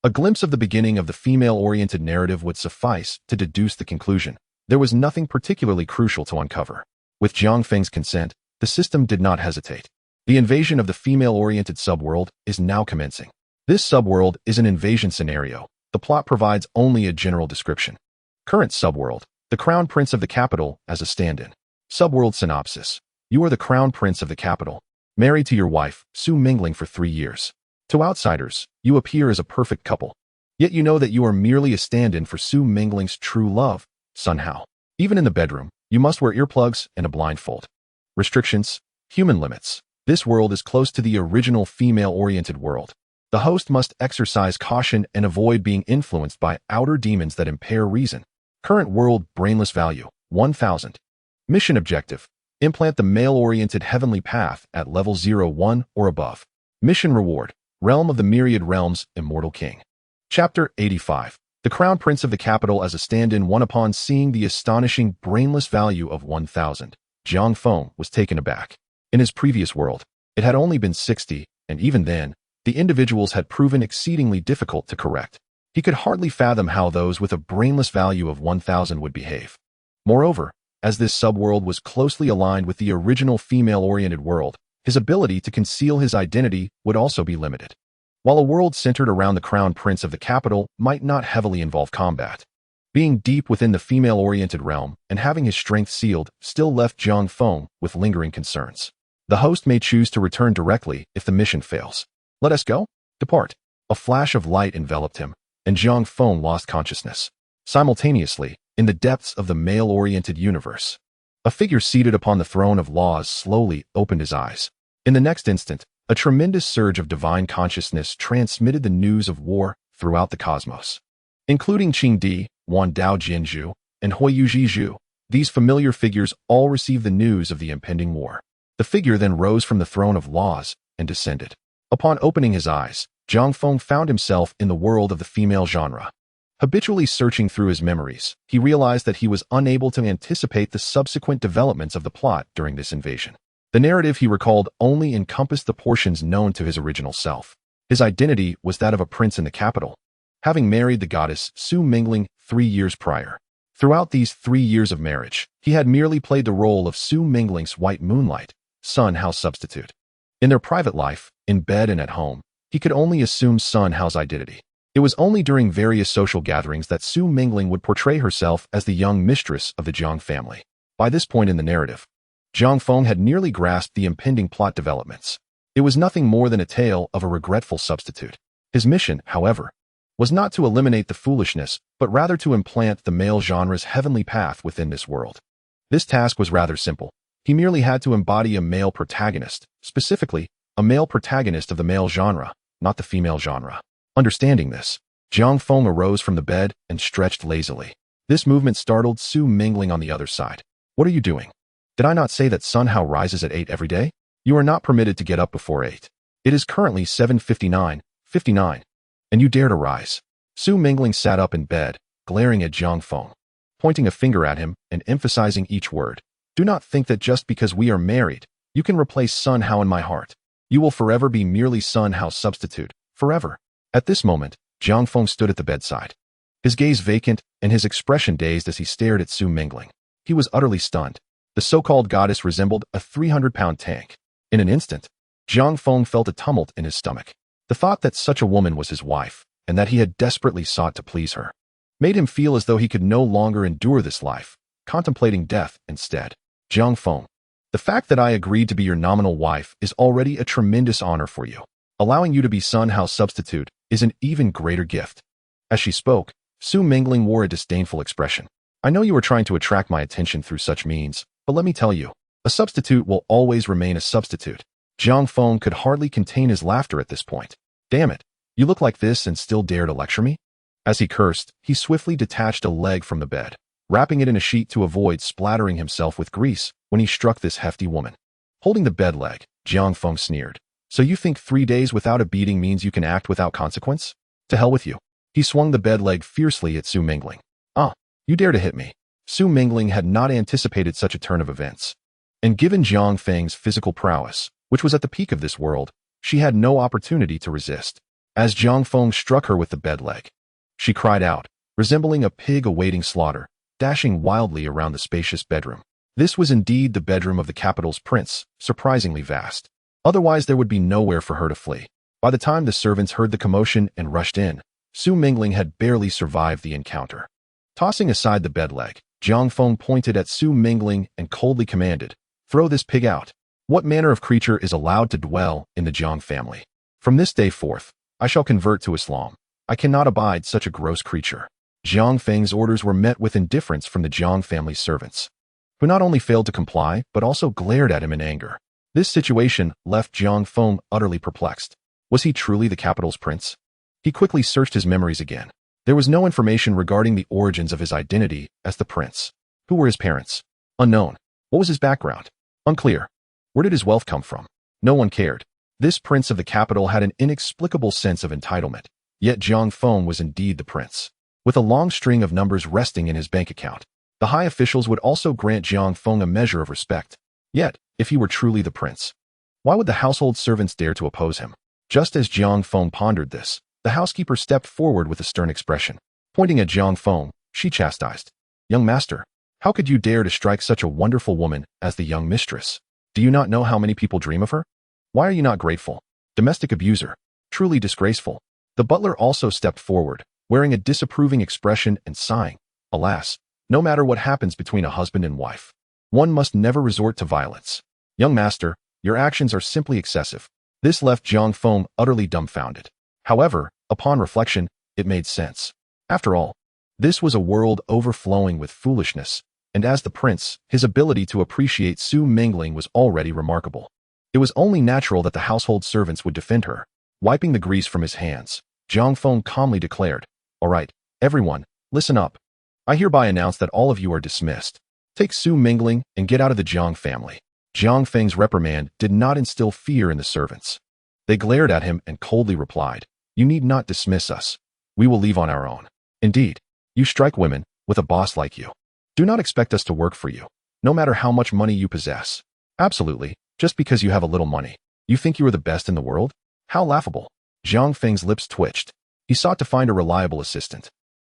A glimpse of the beginning of the female-oriented narrative would suffice to deduce the conclusion. There was nothing particularly crucial to uncover. With Jiang Feng's consent, the system did not hesitate. The invasion of the female-oriented subworld is now commencing. This subworld is an invasion scenario. The plot provides only a general description. Current subworld. The Crown Prince of the Capital as a stand-in. Subworld synopsis. You are the Crown Prince of the Capital, married to your wife, Su Mingling, for 3 years. To outsiders, you appear as a perfect couple. Yet you know that you are merely a stand-in for Su Mingling's true love, Sun Hao. Even in the bedroom, you must wear earplugs and a blindfold. Restrictions. Human limits. This world is close to the original female-oriented world. The host must exercise caution and avoid being influenced by outer demons that impair reason. Current world brainless value, 1000. Mission objective. Implant the male-oriented heavenly path at level 01 or above. Mission reward. Realm of the Myriad Realms, Immortal King. Chapter 85. The Crown Prince of the Capital as a stand-in. One upon seeing the astonishing brainless value of 1000, Jiang Feng was taken aback. In his previous world, it had only been 60, and even then, the individuals had proven exceedingly difficult to correct. He could hardly fathom how those with a brainless value of 1000 would behave. Moreover, as this subworld was closely aligned with the original female-oriented world, his ability to conceal his identity would also be limited. While a world centered around the Crown Prince of the Capital might not heavily involve combat, being deep within the female-oriented realm and having his strength sealed still left Jiang Feng with lingering concerns. The host may choose to return directly if the mission fails. Let us go? Depart. A flash of light enveloped him, and Jiang Feng lost consciousness. Simultaneously, in the depths of the male-oriented universe, a figure seated upon the throne of laws slowly opened his eyes. In the next instant, a tremendous surge of divine consciousness transmitted the news of war throughout the cosmos. Including Qing Di, Wan Dao Jianzhu, and Huiyu Zhizhu, these familiar figures all received the news of the impending war. The figure then rose from the throne of laws and descended. Upon opening his eyes, Jiang Feng found himself in the world of the female genre. Habitually searching through his memories, he realized that he was unable to anticipate the subsequent developments of the plot during this invasion. The narrative he recalled only encompassed the portions known to his original self. His identity was that of a prince in the capital, having married the goddess Su Mingling 3 years prior. Throughout these 3 years of marriage, he had merely played the role of Su Mingling's white moonlight, Sun Hao's substitute. In their private life, in bed and at home, he could only assume Sun Hao's identity. It was only during various social gatherings that Su Mingling would portray herself as the young mistress of the Jiang family. By this point in the narrative, Jiang Feng had nearly grasped the impending plot developments. It was nothing more than a tale of a regretful substitute. His mission, however, was not to eliminate the foolishness, but rather to implant the male genre's heavenly path within this world. This task was rather simple. He merely had to embody a male protagonist, specifically, a male protagonist of the male genre, not the female genre. Understanding this, Jiang Feng arose from the bed and stretched lazily. This movement startled Su Mingling on the other side. What are you doing? Did I not say that Sun Hao rises at 8 every day? You are not permitted to get up before 8. It is currently 7:59, and you dare to rise. Su Mingling sat up in bed, glaring at Jiang Feng, pointing a finger at him and emphasizing each word. Do not think that just because we are married, you can replace Sun Hao in my heart. You will forever be merely Sun Hao's substitute, forever. At this moment, Jiang Feng stood at the bedside. His gaze vacant and his expression dazed as he stared at Su Mingling. He was utterly stunned. The so-called goddess resembled a 300-pound tank. In an instant, Jiang Feng felt a tumult in his stomach. The thought that such a woman was his wife, and that he had desperately sought to please her, made him feel as though he could no longer endure this life, contemplating death instead. Jiang Feng, the fact that I agreed to be your nominal wife is already a tremendous honor for you. Allowing you to be Sun Hao's substitute is an even greater gift. As she spoke, Su Mingling wore a disdainful expression. I know you are trying to attract my attention through such means, but let me tell you, a substitute will always remain a substitute. Jiang Feng could hardly contain his laughter at this point. Damn it, you look like this and still dare to lecture me? As he cursed, he swiftly detached a leg from the bed, wrapping it in a sheet to avoid splattering himself with grease when he struck this hefty woman. Holding the bed leg, Jiang Feng sneered. So you think 3 days without a beating means you can act without consequence? To hell with you. He swung the bed leg fiercely at Su Mingling. Ah, you dare to hit me. Su Mingling had not anticipated such a turn of events. And given Jiang Feng's physical prowess, which was at the peak of this world, she had no opportunity to resist. As Jiang Feng struck her with the bed leg, she cried out, resembling a pig awaiting slaughter, dashing wildly around the spacious bedroom. This was indeed the bedroom of the capital's prince, surprisingly vast. Otherwise there would be nowhere for her to flee. By the time the servants heard the commotion and rushed in, Su Mingling had barely survived the encounter. Tossing aside the bed leg, Jiang Feng pointed at Su Mingling and coldly commanded, "Throw this pig out." What manner of creature is allowed to dwell in the Jiang family? From this day forth, I shall convert to Islam. I cannot abide such a gross creature. Jiang Feng's orders were met with indifference from the Jiang family's servants, who not only failed to comply, but also glared at him in anger. This situation left Jiang Feng utterly perplexed. Was he truly the capital's prince? He quickly searched his memories again. There was no information regarding the origins of his identity as the prince. Who were his parents? Unknown. What was his background? Unclear. Where did his wealth come from? No one cared. This prince of the capital had an inexplicable sense of entitlement. Yet Jiang Feng was indeed the prince, with a long string of numbers resting in his bank account. The high officials would also grant Jiang Feng a measure of respect. Yet, if he were truly the prince, why would the household servants dare to oppose him? Just as Jiang Feng pondered this, the housekeeper stepped forward with a stern expression. Pointing at Jiang Feng, she chastised. "Young master, how could you dare to strike such a wonderful woman as the young mistress? Do you not know how many people dream of her? Why are you not grateful? Domestic abuser. Truly disgraceful." The butler also stepped forward, wearing a disapproving expression and sighing. Alas, no matter what happens between a husband and wife, one must never resort to violence. Young master, your actions are simply excessive. This left Jiang Feng utterly dumbfounded. However, upon reflection, it made sense. After all, this was a world overflowing with foolishness, and as the prince, his ability to appreciate Su Mingling was already remarkable. It was only natural that the household servants would defend her. Wiping the grease from his hands, Jiang Feng calmly declared, "All right, everyone, listen up. I hereby announce that all of you are dismissed. Take Su Mingling and get out of the Jiang family." Jiang Feng's reprimand did not instill fear in the servants. They glared at him and coldly replied, "You need not dismiss us. We will leave on our own. Indeed, you strike women with a boss like you. Do not expect us to work for you, no matter how much money you possess. Absolutely, just because you have a little money, you think you are the best in the world? How laughable." Jiang Feng's lips twitched. He sought to find a reliable assistant,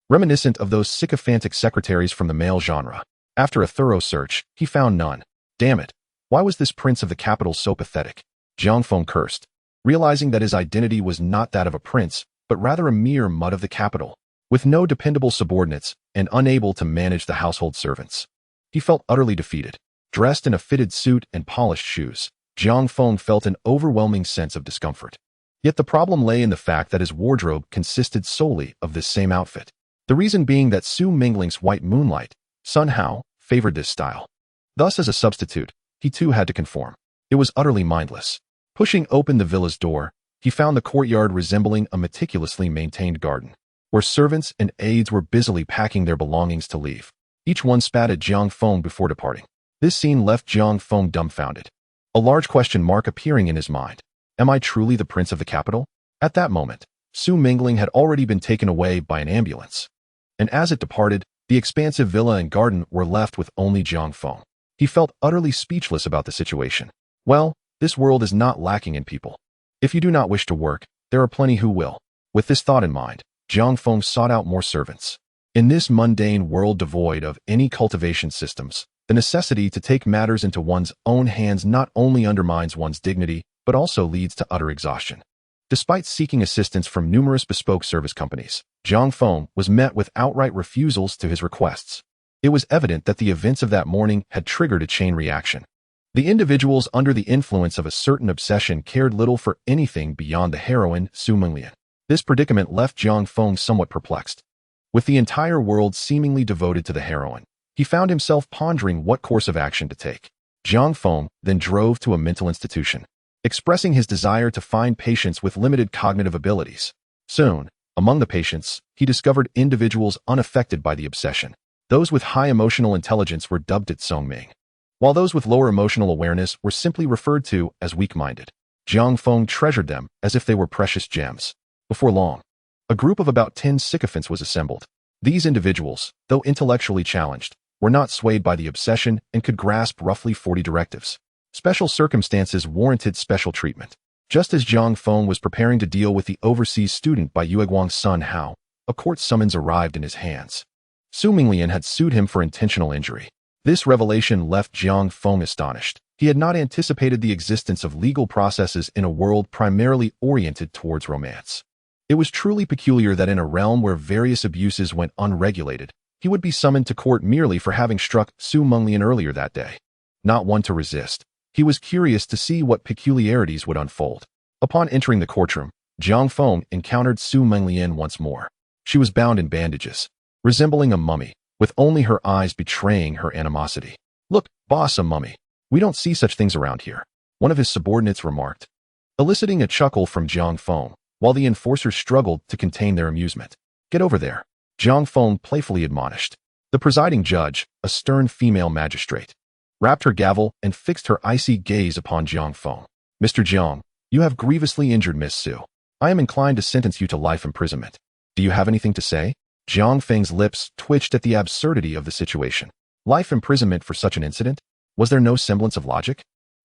reminiscent of those sycophantic secretaries from the male genre. After a thorough search, he found none. Damn it, why was this prince of the capital so pathetic? Jiang Feng cursed, realizing that his identity was not that of a prince, but rather a mere mutt of the capital, with no dependable subordinates and unable to manage the household servants. He felt utterly defeated. Dressed in a fitted suit and polished shoes, Jiang Feng felt an overwhelming sense of discomfort. Yet the problem lay in the fact that his wardrobe consisted solely of this same outfit. The reason being that Su Mingling's white moonlight, Sun Hao, favored this style. Thus, as a substitute, he too had to conform. It was utterly mindless. Pushing open the villa's door, he found the courtyard resembling a meticulously maintained garden, where servants and aides were busily packing their belongings to leave. Each one spat at Jiang Feng before departing. This scene left Jiang Feng dumbfounded, a large question mark appearing in his mind. Am I truly the prince of the capital? At that moment, Su Mingling had already been taken away by an ambulance, and as it departed, the expansive villa and garden were left with only Jiang Feng. He felt utterly speechless about the situation. Well, this world is not lacking in people. If you do not wish to work, there are plenty who will. With this thought in mind, Jiang Feng sought out more servants. In this mundane world devoid of any cultivation systems, the necessity to take matters into one's own hands not only undermines one's dignity, but also leads to utter exhaustion. Despite seeking assistance from numerous bespoke service companies, Jiang Feng was met with outright refusals to his requests. It was evident that the events of that morning had triggered a chain reaction. The individuals under the influence of a certain obsession cared little for anything beyond the heroine Su Menglian. This predicament left Jiang Feng somewhat perplexed. With the entire world seemingly devoted to the heroine, he found himself pondering what course of action to take. Jiang Feng then drove to a mental institution, expressing his desire to find patients with limited cognitive abilities. Soon, among the patients, he discovered individuals unaffected by the obsession. Those with high emotional intelligence were dubbed as Songming, while those with lower emotional awareness were simply referred to as weak-minded. Jiang Feng treasured them as if they were precious gems. Before long, a group of about 10 sycophants was assembled. These individuals, though intellectually challenged, were not swayed by the obsession and could grasp roughly 40 directives. Special circumstances warranted special treatment. Just as Jiang Feng was preparing to deal with the overseas student by Yueguang's son Hao, a court summons arrived in his hands. Su Menglian had sued him for intentional injury. This revelation left Jiang Feng astonished. He had not anticipated the existence of legal processes in a world primarily oriented towards romance. It was truly peculiar that in a realm where various abuses went unregulated, he would be summoned to court merely for having struck Su Menglian earlier that day. Not one to resist, he was curious to see what peculiarities would unfold. Upon entering the courtroom, Jiang Feng encountered Su Menglian once more. She was bound in bandages, resembling a mummy, with only her eyes betraying her animosity. "Look, boss, a mummy. We don't see such things around here," one of his subordinates remarked, eliciting a chuckle from Jiang Feng, while the enforcers struggled to contain their amusement. "Get over there," Jiang Feng playfully admonished. The presiding judge, a stern female magistrate, rapped her gavel and fixed her icy gaze upon Jiang Feng. "Mr. Jiang, you have grievously injured Miss Su. I am inclined to sentence you to life imprisonment. Do you have anything to say?" Jiang Feng's lips twitched at the absurdity of the situation. Life imprisonment for such an incident? Was there no semblance of logic?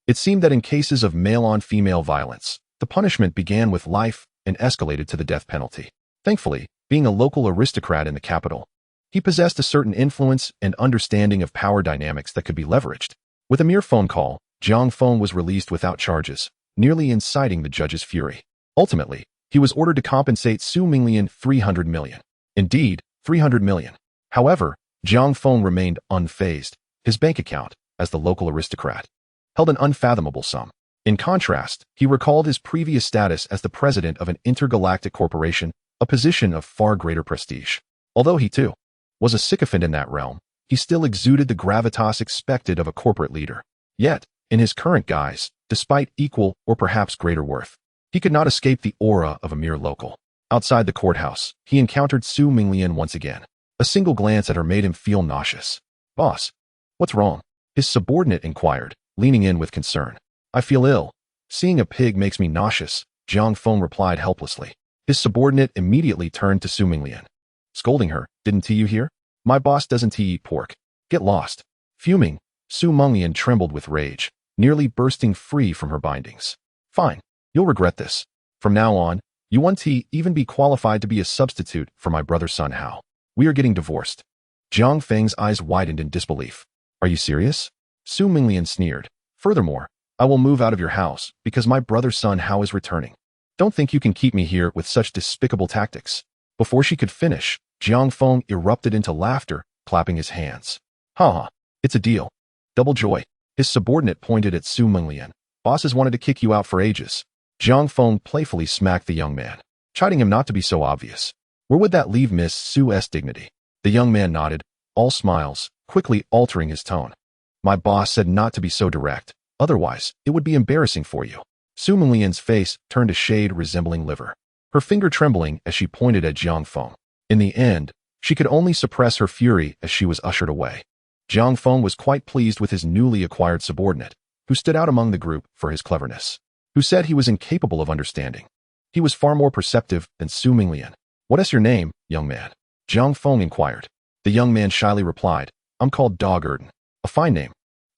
It seemed that in cases of male-on-female violence, the punishment began with life and escalated to the death penalty. Thankfully, being a local aristocrat in the capital, he possessed a certain influence and understanding of power dynamics that could be leveraged. With a mere phone call, Jiang Feng was released without charges, nearly inciting the judge's fury. Ultimately, he was ordered to compensate Su Menglian 300 million. Indeed, 300 million. However, Jiang Feng remained unfazed. His bank account, as the local aristocrat, held an unfathomable sum. In contrast, he recalled his previous status as the president of an intergalactic corporation, a position of far greater prestige. Although he, too, was a sycophant in that realm, he still exuded the gravitas expected of a corporate leader. Yet, in his current guise, despite equal or perhaps greater worth, he could not escape the aura of a mere local. Outside the courthouse, he encountered Su Menglian once again. A single glance at her made him feel nauseous. "Boss, what's wrong?" his subordinate inquired, leaning in with concern. "I feel ill. Seeing a pig makes me nauseous," Jiang Feng replied helplessly. His subordinate immediately turned to Su Menglian, scolding her. "Didn't you hear? My boss doesn't eat pork. Get lost." Fuming, Su Menglian trembled with rage, nearly bursting free from her bindings. "Fine. You'll regret this. From now on, you won't even be qualified to be a substitute for my brother's son Hao. We are getting divorced." Jiang Feng's eyes widened in disbelief. "Are you serious?" Su Menglian sneered. "Furthermore, I will move out of your house because my brother's son Hao is returning. Don't think you can keep me here with such despicable tactics." Before she could finish, Jiang Feng erupted into laughter, clapping his hands. "Ha! It's a deal. Double joy." His subordinate pointed at Su Menglian. "Bosses wanted to kick you out for ages." Jiang Feng playfully smacked the young man, chiding him not to be so obvious. Where would that leave Miss Su's dignity? The young man nodded, all smiles, quickly altering his tone. "My boss said not to be so direct, otherwise it would be embarrassing for you." Su Menglian's face turned a shade resembling liver, her finger trembling as she pointed at Jiang Feng. In the end, she could only suppress her fury as she was ushered away. Jiang Feng was quite pleased with his newly acquired subordinate, who stood out among the group for his cleverness, who said he was incapable of understanding. He was far more perceptive than Su Menglian. "What is your name, young man?" Jiang Feng inquired. The young man shyly replied, "I'm called Dog Erden." "A fine name."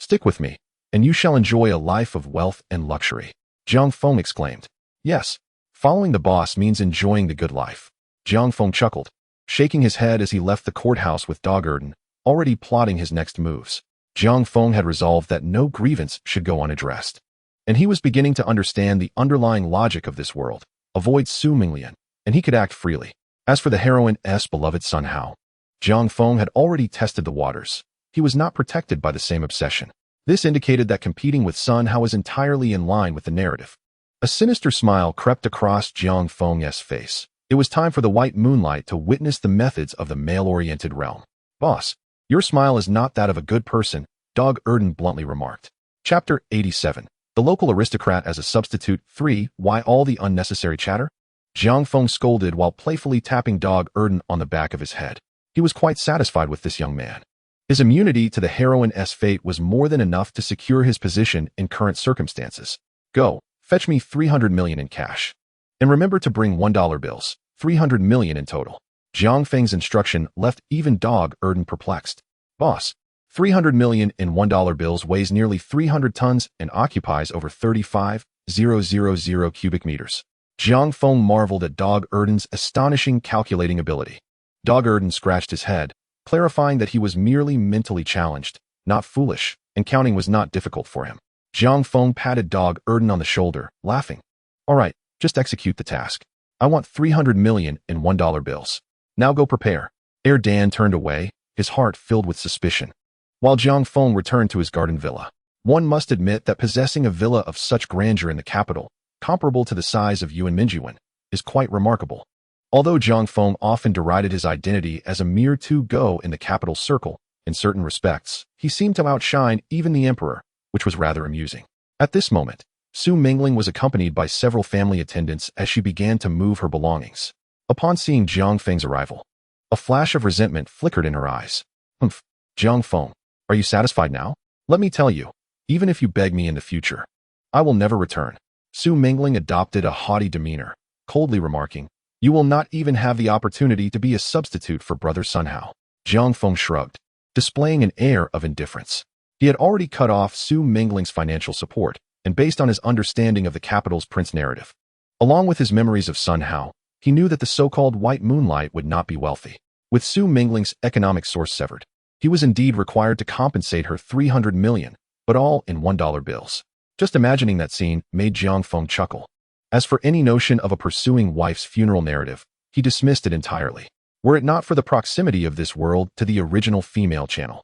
Stick with me, and you shall enjoy a life of wealth and luxury. Jiang Feng exclaimed. Yes, following the boss means enjoying the good life. Jiang Feng chuckled, shaking his head as he left the courthouse with Dog Erden, already plotting his next moves. Jiang Feng had resolved that no grievance should go unaddressed. And he was beginning to understand the underlying logic of this world. Avoid Su Minglian, and he could act freely. As for the heroine's beloved Sun Hao, Jiang Feng had already tested the waters. He was not protected by the same obsession. This indicated that competing with Sun Hao was entirely in line with the narrative. A sinister smile crept across Jiang Feng's face. It was time for the white moonlight to witness the methods of the male-oriented realm. Boss, your smile is not that of a good person, Dog Erden bluntly remarked. Chapter 87. The local aristocrat as a substitute. 3. Why all the unnecessary chatter? Jiang Feng scolded while playfully tapping Dog Erden on the back of his head. He was quite satisfied with this young man. His immunity to the heroine's fate was more than enough to secure his position in current circumstances. Go, fetch me 300 million in cash. And remember to bring $1 bills, 300 million in total. Jiang Feng's instruction left even Dog Erden perplexed. Boss, 300 million in $1 bills weighs nearly 300 tons and occupies over 35,000 cubic meters. Jiang Feng marveled at Dog Erden's astonishing calculating ability. Dog Erden scratched his head, clarifying that he was merely mentally challenged, not foolish, and counting was not difficult for him. Jiang Feng patted Dog Erden on the shoulder, laughing. All right, just execute the task. I want 300 million in $1 bills. Now go prepare. Dan turned away, his heart filled with suspicion. While Jiang Feng returned to his garden villa, one must admit that possessing a villa of such grandeur in the capital, comparable to the size of Yuan Mingyuan, is quite remarkable. Although Jiang Feng often derided his identity as a mere two-go in the capital circle, in certain respects, he seemed to outshine even the emperor, which was rather amusing. At this moment, Su Mingling was accompanied by several family attendants as she began to move her belongings. Upon seeing Jiang Feng's arrival, a flash of resentment flickered in her eyes. Humph, Jiang Feng, are you satisfied now? Let me tell you, even if you beg me in the future, I will never return. Su Mingling adopted a haughty demeanor, coldly remarking, you will not even have the opportunity to be a substitute for Brother Sun Hao. Jiang Feng shrugged, displaying an air of indifference. He had already cut off Su Mingling's financial support, and based on his understanding of the capital's prince narrative, along with his memories of Sun Hao, he knew that the so-called white moonlight would not be wealthy. With Su Mingling's economic source severed, he was indeed required to compensate her 300 million, but all in $1 bills. Just imagining that scene made Jiang Feng chuckle. As for any notion of a pursuing wife's funeral narrative, he dismissed it entirely. Were it not for the proximity of this world to the original female channel,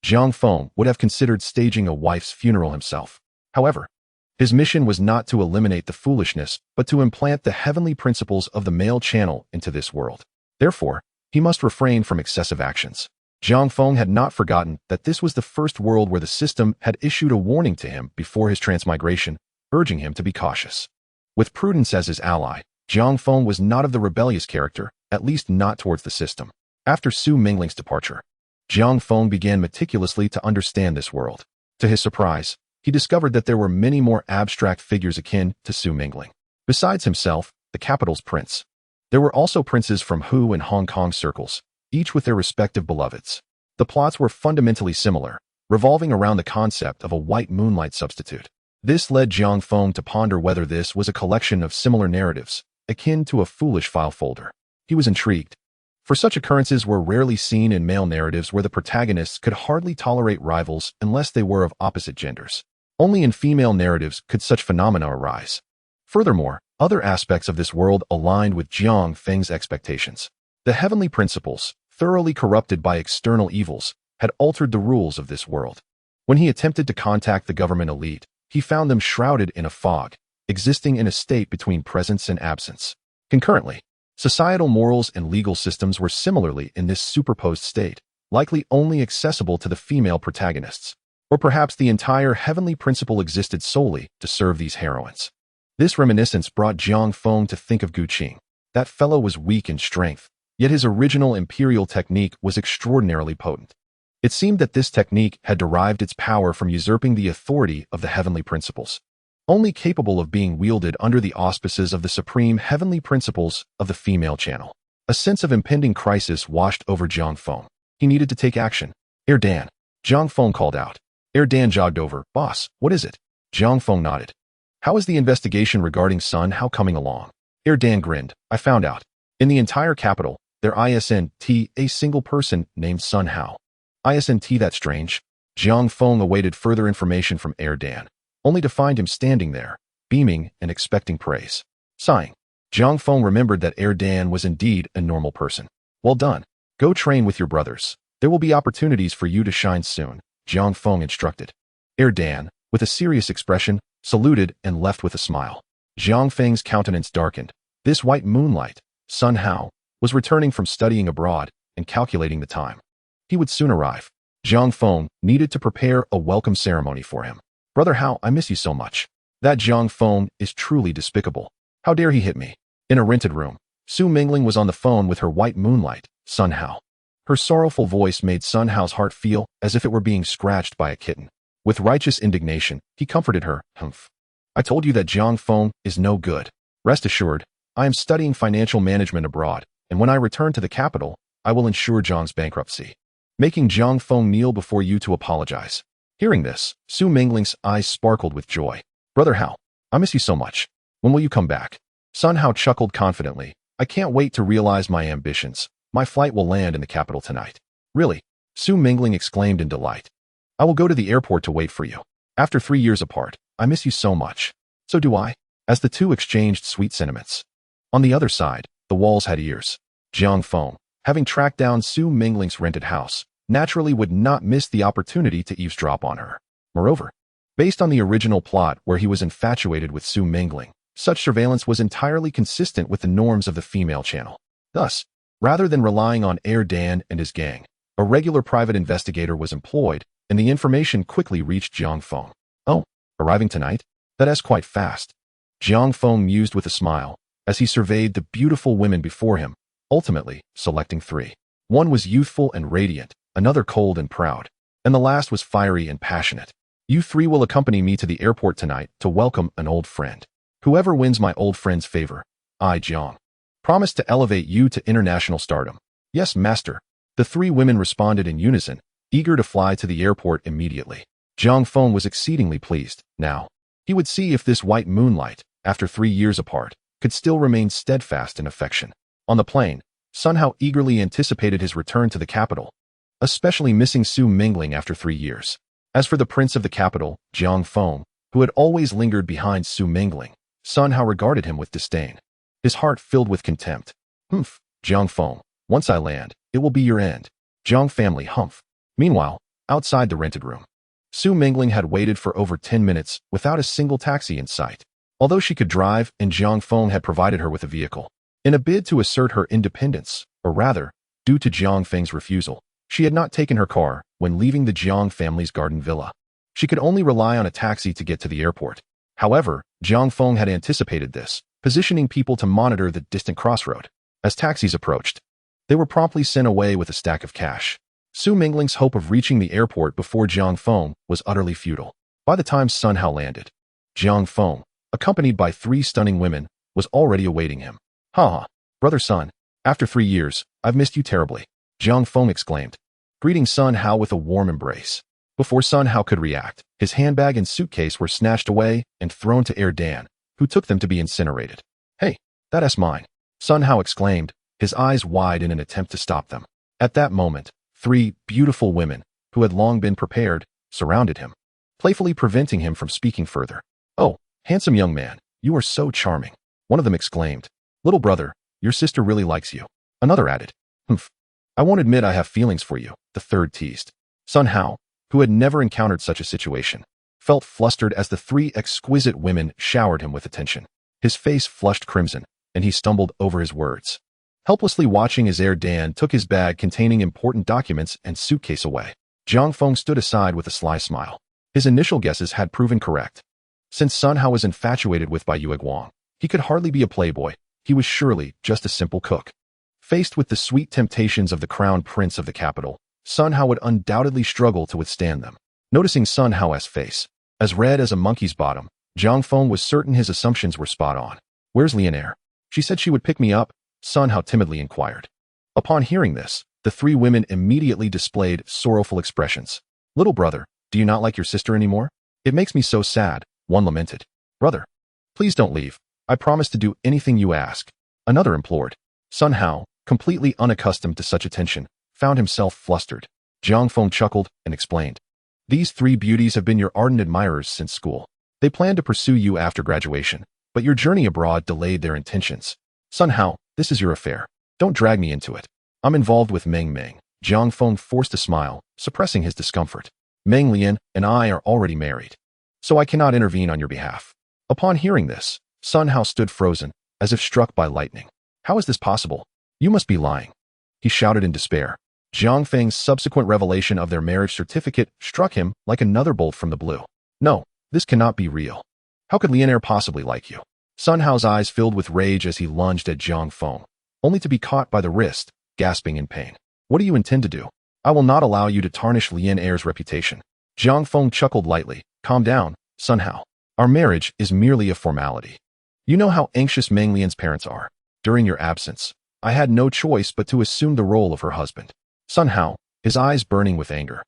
Jiang Feng would have considered staging a wife's funeral himself. However, his mission was not to eliminate the foolishness, but to implant the heavenly principles of the male channel into this world. Therefore, he must refrain from excessive actions. Jiang Feng had not forgotten that this was the first world where the system had issued a warning to him before his transmigration, urging him to be cautious. With prudence as his ally, Jiang Feng was not of the rebellious character, at least not towards the system. After Su Mingling's departure, Jiang Feng began meticulously to understand this world. To his surprise, he discovered that there were many more abstract figures akin to Su Mingling. Besides himself, the capital's prince, there were also princes from Hu and Hong Kong circles, each with their respective beloveds. The plots were fundamentally similar, revolving around the concept of a white moonlight substitute. This led Jiang Feng to ponder whether this was a collection of similar narratives, akin to a foolish file folder. He was intrigued, for such occurrences were rarely seen in male narratives where the protagonists could hardly tolerate rivals unless they were of opposite genders. Only in female narratives could such phenomena arise. Furthermore, other aspects of this world aligned with Jiang Feng's expectations. The heavenly principles, thoroughly corrupted by external evils, had altered the rules of this world. When he attempted to contact the government elite, he found them shrouded in a fog, existing in a state between presence and absence. Concurrently, societal morals and legal systems were similarly in this superposed state, likely only accessible to the female protagonists. Or perhaps the entire heavenly principle existed solely to serve these heroines. This reminiscence brought Jiang Feng to think of Gu Qing. That fellow was weak in strength, yet his original imperial technique was extraordinarily potent. It seemed that this technique had derived its power from usurping the authority of the heavenly principles, only capable of being wielded under the auspices of the supreme heavenly principles of the female channel. A sense of impending crisis washed over Jiang Feng. He needed to take action. Dan, Jiang Feng called out. Dan jogged over. Boss, what is it? Jiang Feng nodded. How is the investigation regarding Sun Hao coming along? Dan grinned. I found out. In the entire capital, there isn't a single person named Sun Hao. Isn't that strange? Jiang Feng awaited further information from Dan, only to find him standing there, beaming and expecting praise. Sighing, Jiang Feng remembered that Dan was indeed a normal person. Well done. Go train with your brothers. There will be opportunities for you to shine soon, Jiang Feng instructed. Dan, with a serious expression, saluted and left with a smile. Jiang Feng's countenance darkened. This white moonlight, Sun Hao, was returning from studying abroad and calculating the time. He would soon arrive. Jiang Feng needed to prepare a welcome ceremony for him. Brother Hao, I miss you so much. That Jiang Feng is truly despicable. How dare he hit me? In a rented room, Su Mingling was on the phone with her white moonlight, Sun Hao. Her sorrowful voice made Sun Hao's heart feel as if it were being scratched by a kitten. With righteous indignation, he comforted her. Humph. I told you that Jiang Feng is no good. Rest assured, I am studying financial management abroad, and when I return to the capital, I will ensure Jiang's bankruptcy, making Jiang Feng kneel before you to apologize. Hearing this, Su Mingling's eyes sparkled with joy. Brother Hao, I miss you so much. When will you come back? Sun Hao chuckled confidently. I can't wait to realize my ambitions. My flight will land in the capital tonight. Really? Su Mingling exclaimed in delight. I will go to the airport to wait for you. After 3 years apart, I miss you so much. So do I. As the two exchanged sweet sentiments. On the other side, the walls had ears. Jiang Feng, having tracked down Su Mingling's rented house, naturally would not miss the opportunity to eavesdrop on her. Moreover, based on the original plot where he was infatuated with Su Mingling, such surveillance was entirely consistent with the norms of the female channel. Thus, rather than relying on Dan and his gang, a regular private investigator was employed, and the information quickly reached Jiang Feng. Oh, arriving tonight? That is quite fast. Jiang Feng mused with a smile as he surveyed the beautiful women before him, ultimately selecting 3. One was youthful and radiant, another cold and proud, and the last was fiery and passionate. You 3 will accompany me to the airport tonight to welcome an old friend. Whoever wins my old friend's favor, I, Jiang, promise to elevate you to international stardom. Yes, master. The 3 women responded in unison, eager to fly to the airport immediately. Jiang Feng was exceedingly pleased. Now, he would see if this white moonlight, after 3 years apart, could still remain steadfast in affection. On the plane, Sun Hao eagerly anticipated his return to the capital, especially missing Su Mingling after 3 years. As for the prince of the capital, Jiang Feng, who had always lingered behind Su Mingling, Sun Hao regarded him with disdain. His heart filled with contempt. Humph, Jiang Feng, once I land, it will be your end. Jiang family, humph. Meanwhile, outside the rented room, Su Mingling had waited for over 10 minutes without a single taxi in sight. Although she could drive and Jiang Feng had provided her with a vehicle. In a bid to assert her independence, or rather, due to Jiang Feng's refusal, she had not taken her car when leaving the Jiang family's garden villa. She could only rely on a taxi to get to the airport. However, Jiang Feng had anticipated this, positioning people to monitor the distant crossroad. As taxis approached, they were promptly sent away with a stack of cash. Su Mingling's hope of reaching the airport before Jiang Feng was utterly futile. By the time Sun Hao landed, Jiang Feng, accompanied by 3 stunning women, was already awaiting him. Ha! Brother Sun, after 3 years, I've missed you terribly, Jiang Feng exclaimed, greeting Sun Hao with a warm embrace. Before Sun Hao could react, his handbag and suitcase were snatched away and thrown to Dan, who took them to be incinerated. Hey, that's mine, Sun Hao exclaimed, his eyes wide in an attempt to stop them. At that moment, 3 beautiful women, who had long been prepared, surrounded him, playfully preventing him from speaking further. Oh, handsome young man, you are so charming, one of them exclaimed. Little brother, your sister really likes you. Another added. Humph. I won't admit I have feelings for you, the third teased. Sun Hao, who had never encountered such a situation, felt flustered as the 3 exquisite women showered him with attention. His face flushed crimson, and he stumbled over his words. Helplessly watching as Dan took his bag containing important documents and suitcase away, Jiang Feng stood aside with a sly smile. His initial guesses had proven correct. Since Sun Hao was infatuated with Bai Yueguang, he could hardly be a playboy. He was surely just a simple cook. Faced with the sweet temptations of the crown prince of the capital, Sun Hao would undoubtedly struggle to withstand them. Noticing Sun Hao's face, as red as a monkey's bottom, Jiang Feng was certain his assumptions were spot on. Where's Lianaire? She said she would pick me up, Sun Hao timidly inquired. Upon hearing this, the 3 women immediately displayed sorrowful expressions. Little brother, Do you not like your sister anymore? It makes me so sad, one lamented. Brother, please don't leave. I promise to do anything you ask. Another implored. Sun Hao, completely unaccustomed to such attention, found himself flustered. Jiang Feng chuckled and explained. These three beauties have been your ardent admirers since school. They plan to pursue you after graduation, but your journey abroad delayed their intentions. Sun Hao, this is your affair. Don't drag me into it. I'm involved with Meng Meng. Jiang Feng forced a smile, suppressing his discomfort. Meng Lian and I are already married, so I cannot intervene on your behalf. Upon hearing this, Sun Hao stood frozen, as if struck by lightning. How is this possible? You must be lying. He shouted in despair. Jiang Feng's subsequent revelation of their marriage certificate struck him like another bolt from the blue. No, this cannot be real. How could Lianair possibly like you? Sun Hao's eyes filled with rage as he lunged at Jiang Feng, only to be caught by the wrist, gasping in pain. What do you intend to do? I will not allow you to tarnish Lianair's reputation. Jiang Feng chuckled lightly. Calm down, Sun Hao. Our marriage is merely a formality. You know how anxious Meng Lian's parents are. During your absence, I had no choice but to assume the role of her husband. Sun Hao, his eyes burning with anger,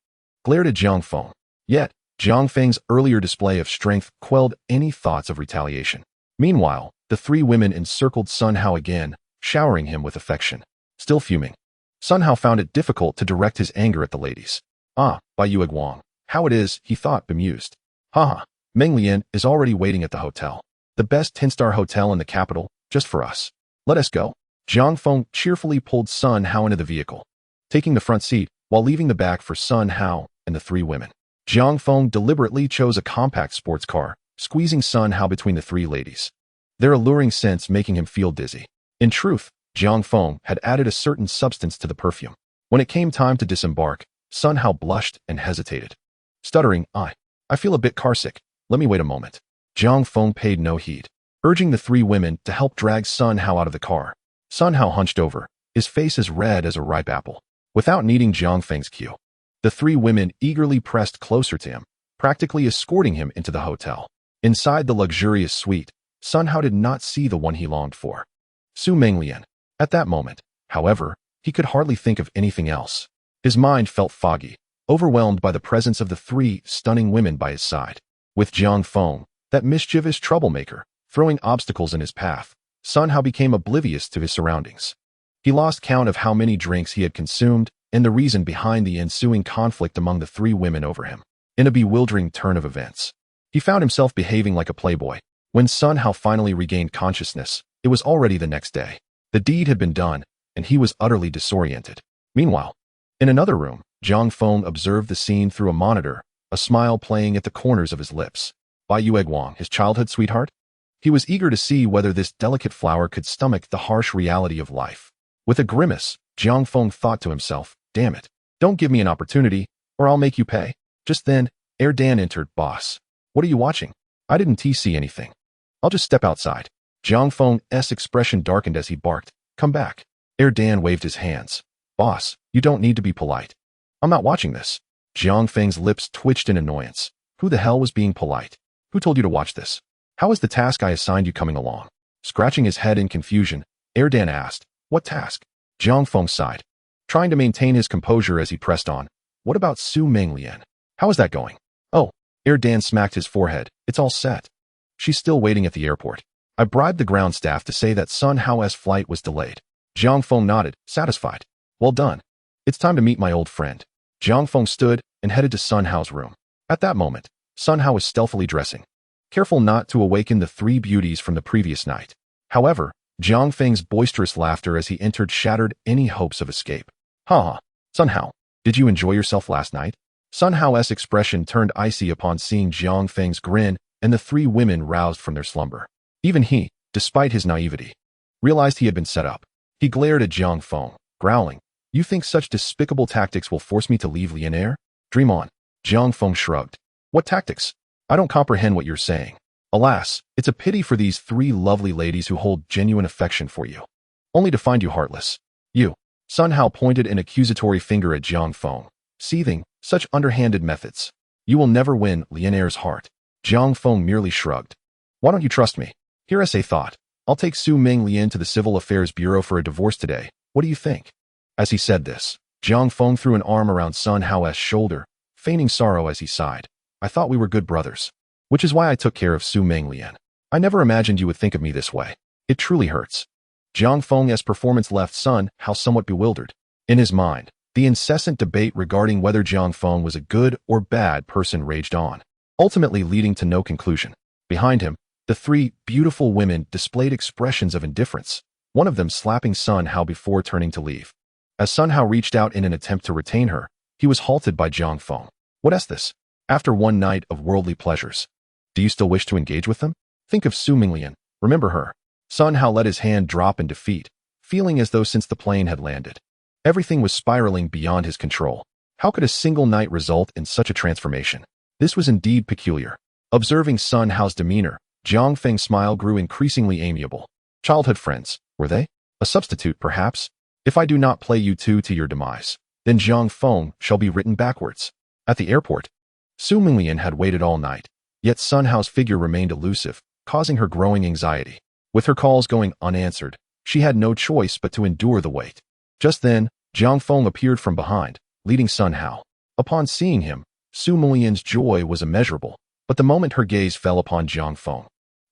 glared at Jiang Feng. Yet, Jiang Feng's earlier display of strength quelled any thoughts of retaliation. Meanwhile, the three women encircled Sun Hao again, showering him with affection. Still fuming, Sun Hao found it difficult to direct his anger at the ladies. Ah, Bai Yue Guang, how it is, he thought, bemused. Haha, Meng Lian is already waiting at the hotel. The best 10-star hotel in the capital, just for us. Let us go. Jiang Feng cheerfully pulled Sun Hao into the vehicle, taking the front seat while leaving the back for Sun Hao and the three women. Jiang Feng deliberately chose a compact sports car, squeezing Sun Hao between the three ladies, their alluring scents making him feel dizzy. In truth, Jiang Feng had added a certain substance to the perfume. When it came time to disembark, Sun Hao blushed and hesitated. Stuttering, I feel a bit carsick. Let me wait a moment. Jiang Feng paid no heed, urging the three women to help drag Sun Hao out of the car. Sun Hao hunched over, his face as red as a ripe apple. Without needing Jiang Feng's cue, the three women eagerly pressed closer to him, practically escorting him into the hotel. Inside the luxurious suite, Sun Hao did not see the one he longed for. Su Menglian. At that moment, however, he could hardly think of anything else. His mind felt foggy, overwhelmed by the presence of the three stunning women by his side. With Jiang Feng, that mischievous troublemaker, throwing obstacles in his path, Sun Hao became oblivious to his surroundings. He lost count of how many drinks he had consumed and the reason behind the ensuing conflict among the three women over him. In a bewildering turn of events, he found himself behaving like a playboy. When Sun Hao finally regained consciousness, it was already the next day. The deed had been done, and he was utterly disoriented. Meanwhile, in another room, Jiang Feng observed the scene through a monitor, a smile playing at the corners of his lips. Bai Yue Guang, his childhood sweetheart? He was eager to see whether this delicate flower could stomach the harsh reality of life. With a grimace, Jiang Feng thought to himself, damn it, don't give me an opportunity, or I'll make you pay. Just then, Dan entered. Boss, what are you watching? I didn't see anything. I'll just step outside. Jiang Feng's expression darkened as he barked, come back. Dan waved his hands. Boss, you don't need to be polite. I'm not watching this. Jiang Feng's lips twitched in annoyance. Who the hell was being polite? Who told you to watch this? How is the task I assigned you coming along? Scratching his head in confusion, Dan asked, what task? Jiang Feng sighed, trying to maintain his composure as he pressed on. What about Su Menglian? How is that going? Oh, Dan smacked his forehead. It's all set. She's still waiting at the airport. I bribed the ground staff to say that Sun Hao's flight was delayed. Jiang Feng nodded, satisfied. Well done. It's time to meet my old friend. Jiang Feng stood and headed to Sun Hao's room. At that moment, Sun Hao was stealthily dressing, careful not to awaken the three beauties from the previous night. However, Jiang Feng's boisterous laughter as he entered shattered any hopes of escape. Ha! Sun Hao, did you enjoy yourself last night? Sun Hao's expression turned icy upon seeing Jiang Feng's grin and the three women roused from their slumber. Even he, despite his naivety, realized he had been set up. He glared at Jiang Feng, growling, you think such despicable tactics will force me to leave Lianair? Dream on. Jiang Feng shrugged. What tactics? I don't comprehend what you're saying. Alas, it's a pity for these three lovely ladies who hold genuine affection for you, only to find you heartless. You. Sun Hao pointed an accusatory finger at Jiang Feng, seething, such underhanded methods. You will never win Lianair's heart. Jiang Feng merely shrugged. Why don't you trust me? Here is a thought. I'll take Su Menglian to the Civil Affairs Bureau for a divorce today. What do you think? As he said this, Jiang Feng threw an arm around Sun Hao's shoulder, feigning sorrow as he sighed. I thought we were good brothers. Which is why I took care of Su Menglian. I never imagined you would think of me this way. It truly hurts. Jiang Feng's performance left Sun Hao somewhat bewildered. In his mind, the incessant debate regarding whether Jiang Feng was a good or bad person raged on, ultimately leading to no conclusion. Behind him, the three beautiful women displayed expressions of indifference, one of them slapping Sun Hao before turning to leave. As Sun Hao reached out in an attempt to retain her, he was halted by Jiang Feng. What is this? After one night of worldly pleasures, do you still wish to engage with them? Think of Su Menglian. Remember her. Sun Hao let his hand drop in defeat, feeling as though since the plane had landed, everything was spiraling beyond his control. How could a single night result in such a transformation? This was indeed peculiar. Observing Sun Hao's demeanor, Jiang Feng's smile grew increasingly amiable. Childhood friends, were they? A substitute, perhaps? If I do not play you two to your demise, then Jiang Feng shall be written backwards. At the airport, Su Menglian had waited all night, yet Sun Hao's figure remained elusive, causing her growing anxiety. With her calls going unanswered, she had no choice but to endure the wait. Just then, Jiang Feng appeared from behind, leading Sun Hao. Upon seeing him, Su Menglian's joy was immeasurable, but the moment her gaze fell upon Jiang Feng,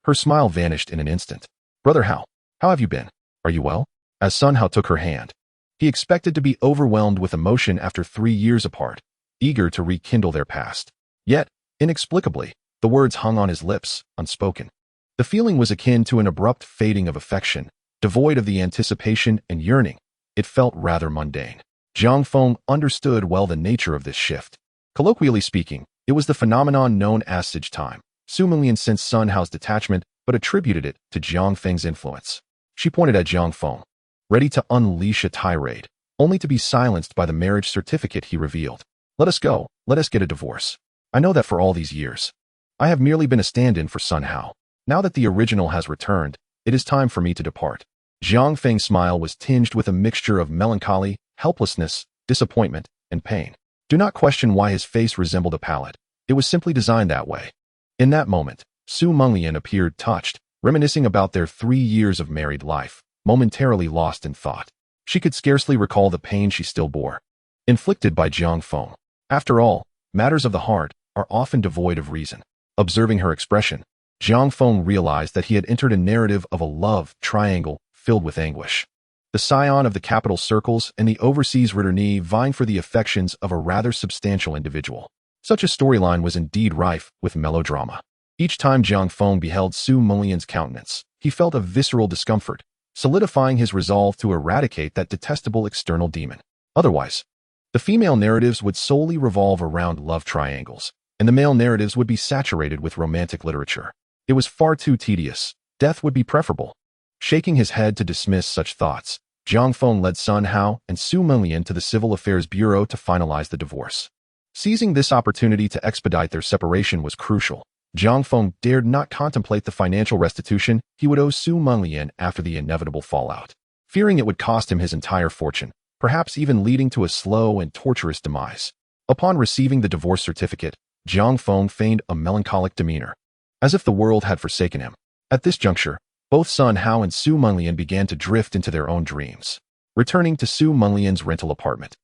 her smile vanished in an instant. Brother Hao, how have you been? Are you well? As Sun Hao took her hand, he expected to be overwhelmed with emotion after 3 years apart, eager to rekindle their past. Yet, inexplicably, the words hung on his lips, unspoken. The feeling was akin to an abrupt fading of affection, devoid of the anticipation and yearning. It felt rather mundane. Jiang Feng understood well the nature of this shift. Colloquially speaking, it was the phenomenon known as Sage time. Su Menglian sensed Sun Hao's detachment, but attributed it to Jiang Feng's influence. She pointed at Jiang Feng, ready to unleash a tirade, only to be silenced by the marriage certificate he revealed. Let us go. Let us get a divorce. I know that for all these years, I have merely been a stand-in for Sun Hao. Now that the original has returned, it is time for me to depart. Jiang Feng's smile was tinged with a mixture of melancholy, helplessness, disappointment, and pain. Do not question why his face resembled a palette. It was simply designed that way. In that moment, Su Menglian appeared touched, reminiscing about their 3 years of married life, momentarily lost in thought. She could scarcely recall the pain she still bore, inflicted by Jiang Feng. After all, matters of the heart are often devoid of reason. Observing her expression, Jiang Feng realized that he had entered a narrative of a love triangle filled with anguish. The scion of the capital circles and the overseas returnee vying for the affections of a rather substantial individual. Such a storyline was indeed rife with melodrama. Each time Jiang Feng beheld Su Menglian's countenance, he felt a visceral discomfort, solidifying his resolve to eradicate that detestable external demon. Otherwise, the female narratives would solely revolve around love triangles, and the male narratives would be saturated with romantic literature. It was far too tedious. Death would be preferable. Shaking his head to dismiss such thoughts, Jiang Feng led Sun Hao and Su Menglian to the Civil Affairs Bureau to finalize the divorce. Seizing this opportunity to expedite their separation was crucial. Jiang Feng dared not contemplate the financial restitution he would owe Su Menglian after the inevitable fallout, fearing it would cost him his entire fortune, perhaps even leading to a slow and torturous demise. Upon receiving the divorce certificate, Jiang Feng feigned a melancholic demeanor, as if the world had forsaken him. At this juncture, both Sun Hao and Su Menglian began to drift into their own dreams. Returning to Su Menglian's rental apartment,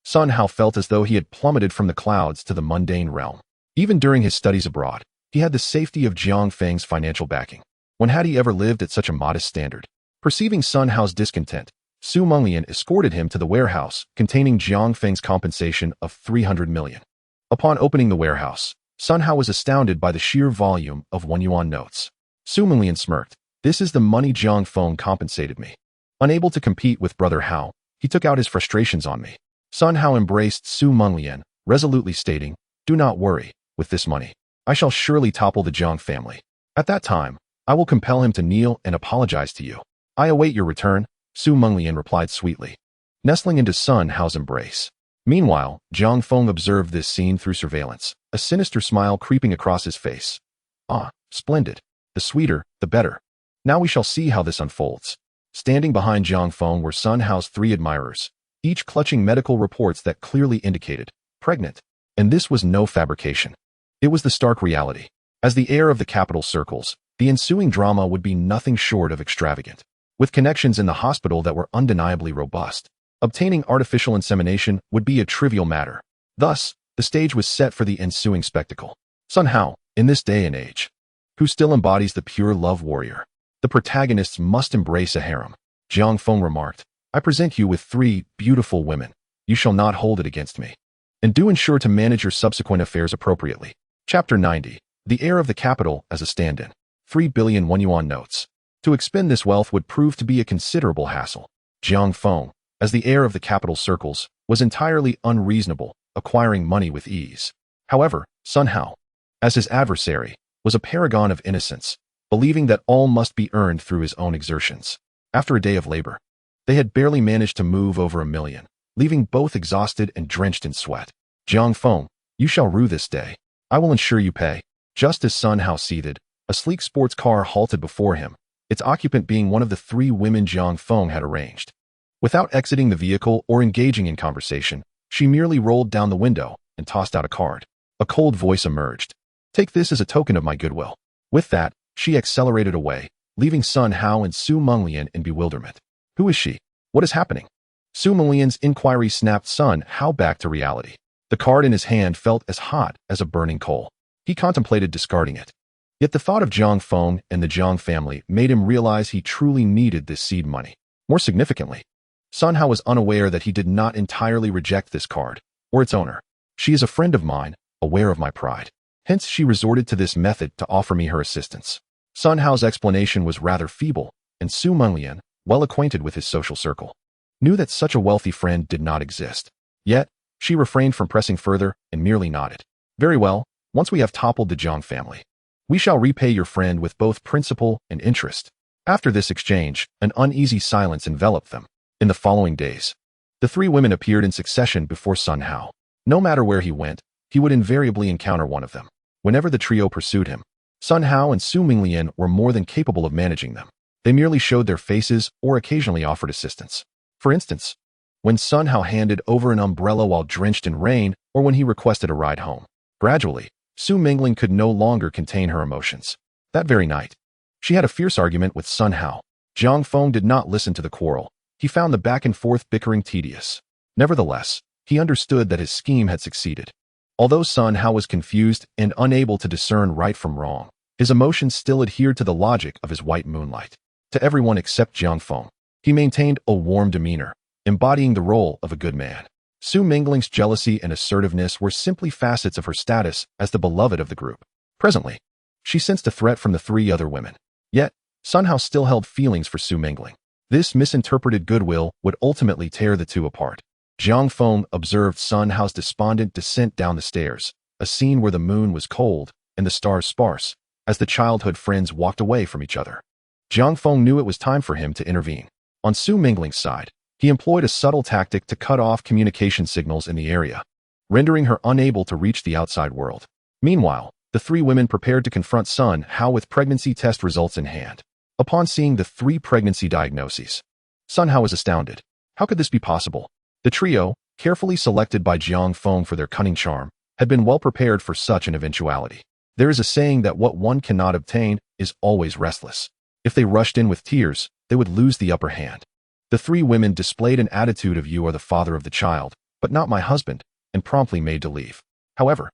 Sun Hao felt as though he had plummeted from the clouds to the mundane realm. Even during his studies abroad, he had the safety of Jiang Feng's financial backing. When had he ever lived at such a modest standard? Perceiving Sun Hao's discontent, Su Menglian escorted him to the warehouse containing Jiang Feng's compensation of 300 million. Upon opening the warehouse, Sun Hao was astounded by the sheer volume of 1 yuan notes. Su Menglian smirked. This is the money Jiang Feng compensated me. Unable to compete with Brother Hao, he took out his frustrations on me. Sun Hao embraced Su Menglian, resolutely stating, do not worry, with this money, I shall surely topple the Jiang family. At that time, I will compel him to kneel and apologize to you. I await your return, Su Menglian replied sweetly, nestling into Sun Hao's embrace. Meanwhile, Jiang Feng observed this scene through surveillance, a sinister smile creeping across his face. Ah, splendid. The sweeter, the better. Now we shall see how this unfolds. Standing behind Jiang Feng were Sun Hao's 3 admirers, each clutching medical reports that clearly indicated, pregnant. And this was no fabrication. It was the stark reality. As the heir of the capital circles, the ensuing drama would be nothing short of extravagant. With connections in the hospital that were undeniably robust, obtaining artificial insemination would be a trivial matter. Thus, The stage was set for the ensuing spectacle. Somehow, in this day and age, who still embodies the pure love warrior? The protagonists must embrace a harem. Jiang Feng remarked, I present you with 3 beautiful women. You shall not hold it against me. And do ensure to manage your subsequent affairs appropriately. Chapter 90. The heir of the capital as a stand-in. 3 billion won notes. To expend this wealth would prove to be a considerable hassle. Jiang Feng, as the heir of the capital circles, was entirely unreasonable, acquiring money with ease. However, Sun Hao, as his adversary, was a paragon of innocence, believing that all must be earned through his own exertions. After a day of labor, they had barely managed to move over 1 million, leaving both exhausted and drenched in sweat. Jiang Feng, you shall rue this day. I will ensure you pay. Just as Sun Hao seated, a sleek sports car halted before him, its occupant being one of the 3 women Jiang Feng had arranged. Without exiting the vehicle or engaging in conversation, she merely rolled down the window and tossed out a card. A cold voice emerged. Take this as a token of my goodwill. With that, she accelerated away, leaving Sun Hao and Su Menglian in bewilderment. Who is she? What is happening? Su Menglian's inquiry snapped Sun Hao back to reality. The card in his hand felt as hot as a burning coal. He contemplated discarding it. Yet the thought of Jiang Feng and the Jiang family made him realize he truly needed this seed money. More significantly, Sun Hao was unaware that he did not entirely reject this card, or its owner. She is a friend of mine, aware of my pride. Hence she resorted to this method to offer me her assistance. Sun Hao's explanation was rather feeble, and Su Menglian, well acquainted with his social circle, knew that such a wealthy friend did not exist. Yet, she refrained from pressing further and merely nodded. Very well, once we have toppled the Jiang family, we shall repay your friend with both principal and interest. After this exchange, an uneasy silence enveloped them. In the following days, the 3 women appeared in succession before Sun Hao. No matter where he went, he would invariably encounter one of them. Whenever the trio pursued him, Sun Hao and Su Menglian were more than capable of managing them. They merely showed their faces or occasionally offered assistance. For instance, when Sun Hao handed over an umbrella while drenched in rain, or when he requested a ride home. Gradually, Su Menglian could no longer contain her emotions. That very night, she had a fierce argument with Sun Hao. Jiang Feng did not listen to the quarrel. He found the back-and-forth bickering tedious. Nevertheless, he understood that his scheme had succeeded. Although Sun Hao was confused and unable to discern right from wrong, his emotions still adhered to the logic of his white moonlight. To everyone except Jiang Feng, he maintained a warm demeanor, embodying the role of a good man. Su Menglian's jealousy and assertiveness were simply facets of her status as the beloved of the group. Presently, she sensed a threat from the 3 other women. Yet, Sun Hao still held feelings for Su Menglian. This misinterpreted goodwill would ultimately tear the 2 apart. Jiang Feng observed Sun Hao's despondent descent down the stairs, a scene where the moon was cold and the stars sparse, as the childhood friends walked away from each other. Jiang Feng knew it was time for him to intervene. On Su Menglian's side, he employed a subtle tactic to cut off communication signals in the area, rendering her unable to reach the outside world. Meanwhile, the 3 women prepared to confront Sun Hao with pregnancy test results in hand. Upon seeing the 3 pregnancy diagnoses, Sun Hao was astounded. How could this be possible? The trio, carefully selected by Jiang Feng for their cunning charm, had been well prepared for such an eventuality. There is a saying that what one cannot obtain is always restless. If they rushed in with tears, they would lose the upper hand. The 3 women displayed an attitude of "You are the father of the child, but not my husband," and promptly made to leave. However,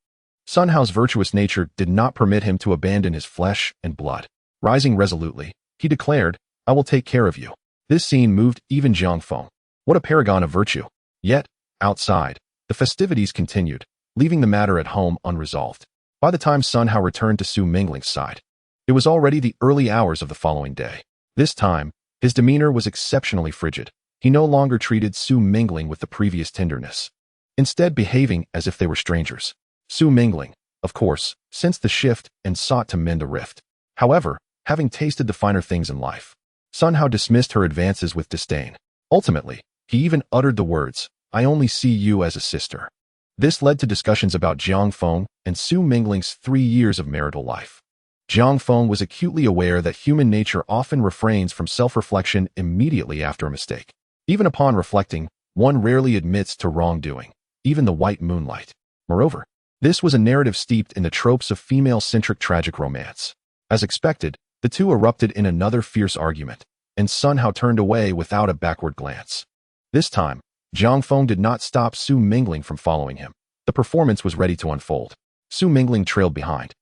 Sun Hao's virtuous nature did not permit him to abandon his flesh and blood. Rising resolutely, he declared, "I will take care of you." This scene moved even Jiang Feng. What a paragon of virtue! Yet, outside, the festivities continued, leaving the matter at home unresolved. By the time Sun Hao returned to Su Menglian's side, it was already the early hours of the following day. This time, his demeanor was exceptionally frigid. He no longer treated Su Menglian with the previous tenderness, instead behaving as if they were strangers. Su Menglian, of course, sensed the shift and sought to mend a rift. However, having tasted the finer things in life, Sun Hao dismissed her advances with disdain. Ultimately, he even uttered the words, "I only see you as a sister." This led to discussions about Jiang Feng and Su Menglian's 3 years of marital life. Jiang Feng was acutely aware that human nature often refrains from self-reflection immediately after a mistake. Even upon reflecting, one rarely admits to wrongdoing, even the white moonlight. Moreover, this was a narrative steeped in the tropes of female-centric tragic romance. As expected, the 2 erupted in another fierce argument, and Sun Hao turned away without a backward glance. This time, Jiang Feng did not stop Su Menglian from following him. Rather, he The performance was ready to unfold. Su Mingling trailed behind.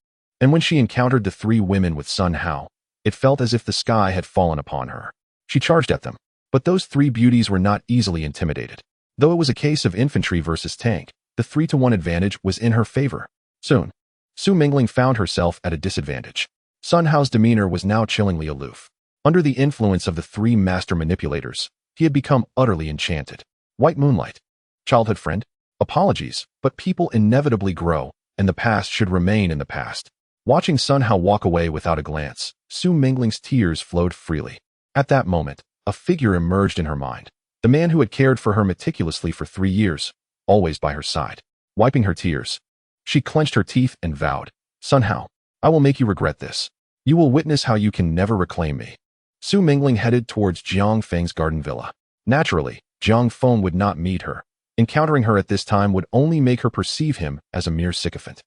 And when she encountered the three women with Sun Hao, it felt as if the sky had fallen upon her. She charged at them. But those three beauties were not easily intimidated. Though it was a case of infantry versus tank, the 3-to-1 advantage was in her favor. Soon, Su Mingling found herself at a disadvantage. Sun Hao's demeanor was now chillingly aloof. Under the influence of the three master manipulators, he had become utterly enchanted. White moonlight. Childhood friend? Apologies, but people inevitably grow, and the past should remain in the past. Watching Sun Hao walk away without a glance, Su Mingling's tears flowed freely. At that moment, a figure emerged in her mind. The man who had cared for her meticulously for 3 years, always by her side. Wiping her tears, she clenched her teeth and vowed, Sun Hao, I will make you regret this. You will witness how you can never reclaim me. Su Mingling headed towards Jiang Feng's garden villa. Naturally, Jiang Feng would not meet her. Encountering her at this time would only make her perceive him as a mere sycophant.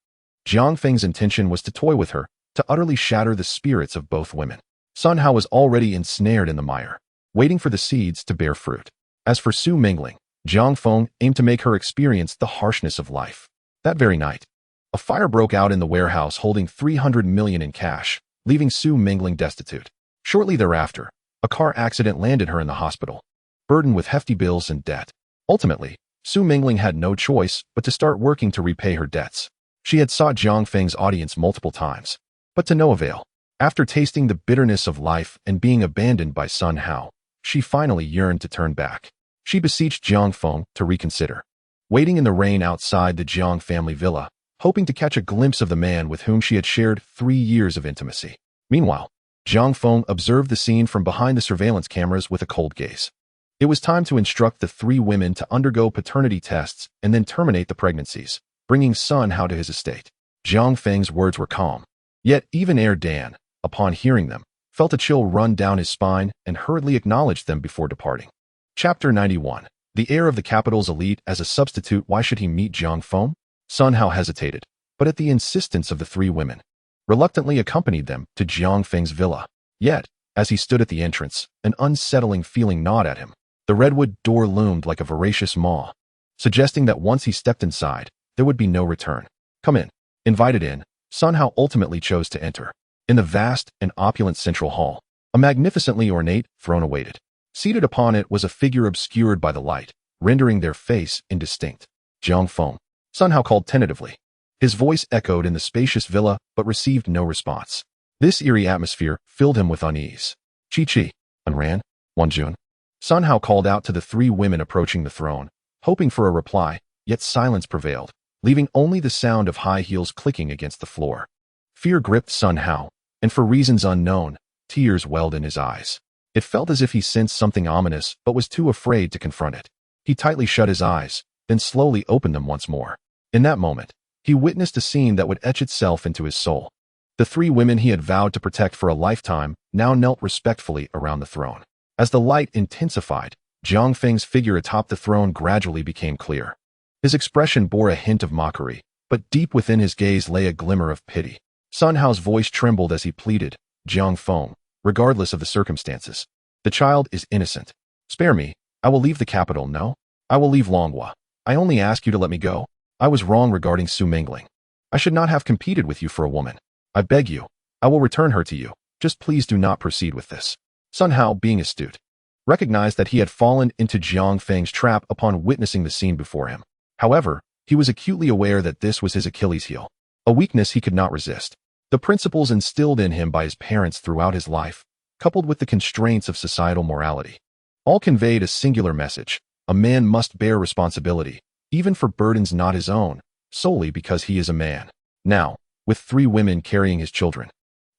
Jiang Feng's intention was to toy with her, to utterly shatter the spirits of both women. Sun Hao was already ensnared in the mire, waiting for the seeds to bear fruit. As for Su Mingling, Jiang Feng aimed to make her experience the harshness of life. That very night, a fire broke out in the warehouse holding 300 million in cash, leaving Su Mingling destitute. Shortly thereafter, a car accident landed her in the hospital, burdened with hefty bills and debt. Ultimately, Su Mingling had no choice but to start working to repay her debts. She had sought Jiang Feng's audience multiple times, but to no avail. After tasting the bitterness of life and being abandoned by Sun Hao, she finally yearned to turn back. She beseeched Jiang Feng to reconsider. Waiting in the rain outside the Jiang family villa, hoping to catch a glimpse of the man with whom she had shared 3 years of intimacy. Meanwhile, Jiang Feng observed the scene from behind the surveillance cameras with a cold gaze. It was time to instruct the 3 women to undergo paternity tests and then terminate the pregnancies, bringing Sun Hao to his estate. Jiang Feng's words were calm. Yet even Dan, upon hearing them, felt a chill run down his spine and hurriedly acknowledged them before departing. Chapter 91. The heir of the capital's elite as a substitute. Why should he meet Jiang Feng? Sun Hao hesitated, but at the insistence of the 3 women, reluctantly accompanied them to Jiang Feng's villa. Yet, as he stood at the entrance, an unsettling feeling gnawed at him. The redwood door loomed like a voracious maw, suggesting that once he stepped inside, there would be no return. Come in. Invited in, Sun Hao ultimately chose to enter. In the vast and opulent central hall, a magnificently ornate throne awaited. Seated upon it was a figure obscured by the light, rendering their face indistinct. Jiang Feng. Sun Hao called tentatively. His voice echoed in the spacious villa, but received no response. This eerie atmosphere filled him with unease. Chi-Chi. Unran. Wanjun. Sun Hao called out to the 3 women approaching the throne, hoping for a reply, yet silence prevailed, leaving only the sound of high heels clicking against the floor. Fear gripped Sun Hao, and for reasons unknown, tears welled in his eyes. It felt as if he sensed something ominous but was too afraid to confront it. He tightly shut his eyes, then slowly opened them once more. In that moment, he witnessed a scene that would etch itself into his soul. The 3 women he had vowed to protect for a lifetime now knelt respectfully around the throne. As the light intensified, Jiang Feng's figure atop the throne gradually became clear. His expression bore a hint of mockery, but deep within his gaze lay a glimmer of pity. Sun Hao's voice trembled as he pleaded, Jiang Feng, regardless of the circumstances. The child is innocent. Spare me. I will leave the capital. No, I will leave Longhua. I only ask you to let me go. I was wrong regarding Su Mingling. I should not have competed with you for a woman. I beg you. I will return her to you. Just please do not proceed with this. Sun Hao, being astute, recognized that he had fallen into Jiang Feng's trap upon witnessing the scene before him. However, he was acutely aware that this was his Achilles heel, a weakness he could not resist. The principles instilled in him by his parents throughout his life, coupled with the constraints of societal morality, all conveyed a singular message. A man must bear responsibility, even for burdens not his own, solely because he is a man. Now, with 3 women carrying his children,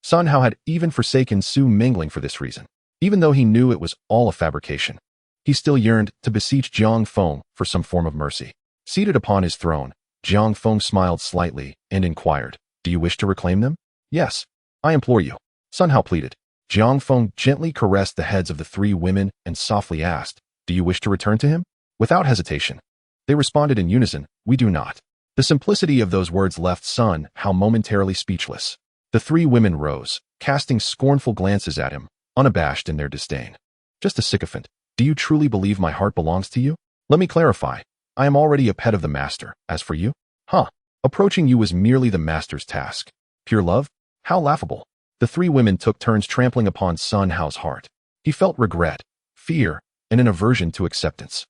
Sun Hao had even forsaken Su Mingling for this reason. Even though he knew it was all a fabrication, he still yearned to beseech Jiang Feng for some form of mercy. Seated upon his throne, Jiang Feng smiled slightly and inquired, Do you wish to reclaim them? Yes, I implore you. Sun Hao pleaded. Jiang Feng gently caressed the heads of the 3 women and softly asked, Do you wish to return to him? Without hesitation, they responded in unison, We do not. The simplicity of those words left Sun Hao momentarily speechless. The 3 women rose, casting scornful glances at him, unabashed in their disdain. Just a sycophant. Do you truly believe my heart belongs to you? Let me clarify. I am already a pet of the master. As for you, Huh. Approaching you was merely the master's task. Pure love? How laughable. The three women took turns trampling upon Sun Hao's heart. He felt regret, fear, and an aversion to acceptance.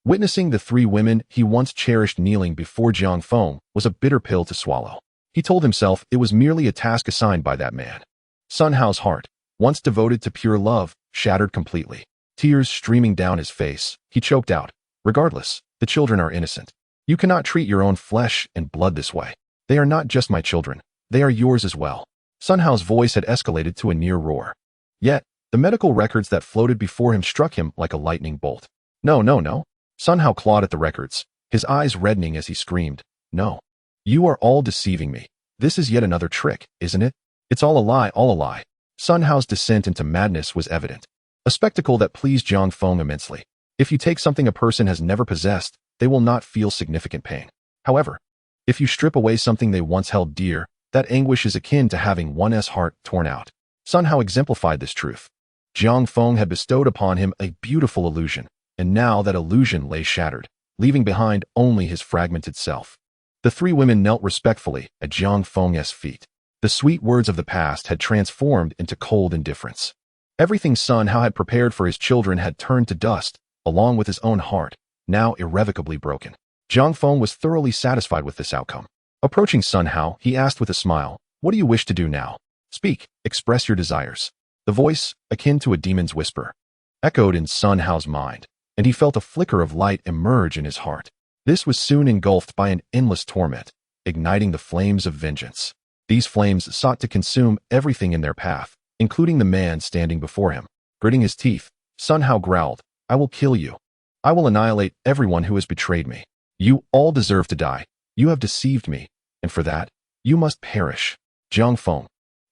Witnessing the three women he once cherished kneeling before Jiang Feng was a bitter pill to swallow. He told himself it was merely a task assigned by that man. Sun Hao's heart, once devoted to pure love, shattered completely. Tears streaming down his face, he choked out, "Regardless, the children are innocent. You cannot treat your own flesh and blood this way. They are not just my children, they are yours as well." Sun Hao's voice had escalated to a near roar. Yet, the medical records that floated before him struck him like a lightning bolt. No, no, no. Sun Hao clawed at the records, his eyes reddening as he screamed, "No. You are all deceiving me. This is yet another trick, isn't it? It's all a lie, all a lie." Sun Hao's descent into madness was evident, a spectacle that pleased Jiang Feng immensely. If you take something a person has never possessed, they will not feel significant pain. However, if you strip away something they once held dear, that anguish is akin to having one's heart torn out. Sun Hao exemplified this truth. Jiang Feng had bestowed upon him a beautiful illusion, and now that illusion lay shattered, leaving behind only his fragmented self. The three women knelt respectfully at Jiang Feng's feet. The sweet words of the past had transformed into cold indifference. Everything Sun Hao had prepared for his children had turned to dust, along with his own heart, now irrevocably broken. Jiang Feng was thoroughly satisfied with this outcome. Approaching Sun Hao, he asked with a smile, "What do you wish to do now? Speak, express your desires." The voice, akin to a demon's whisper, echoed in Sun Hao's mind, and he felt a flicker of light emerge in his heart. This was soon engulfed by an endless torment, igniting the flames of vengeance. These flames sought to consume everything in their path, including the man standing before him. Gritting his teeth, Sun Hao growled, "I will kill you. I will annihilate everyone who has betrayed me. You all deserve to die. You have deceived me, and for that, you must perish. Jiang Feng,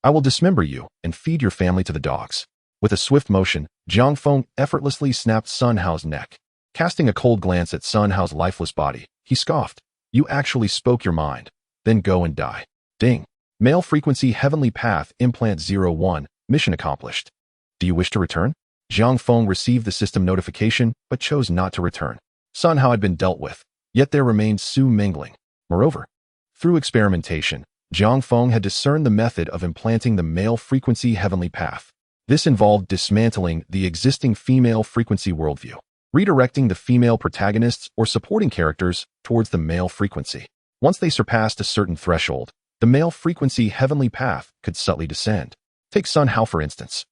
I will dismember you and feed your family to the dogs." With a swift motion, Jiang Feng effortlessly snapped Sun Hao's neck. Casting a cold glance at Sun Hao's lifeless body, he scoffed, "You actually spoke your mind. Then go and die." Ding. Male frequency heavenly path implant 01, mission accomplished. Do you wish to return? Jiang Feng received the system notification, but chose not to return. Sun Hao had been dealt with, yet there remained Su Mingling. Moreover, through experimentation, Jiang Feng had discerned the method of implanting the male frequency heavenly path. This involved dismantling the existing female frequency worldview, redirecting the female protagonists or supporting characters towards the male frequency. Once they surpassed a certain threshold, the male frequency heavenly path could subtly descend. Take Sun Hao for instance.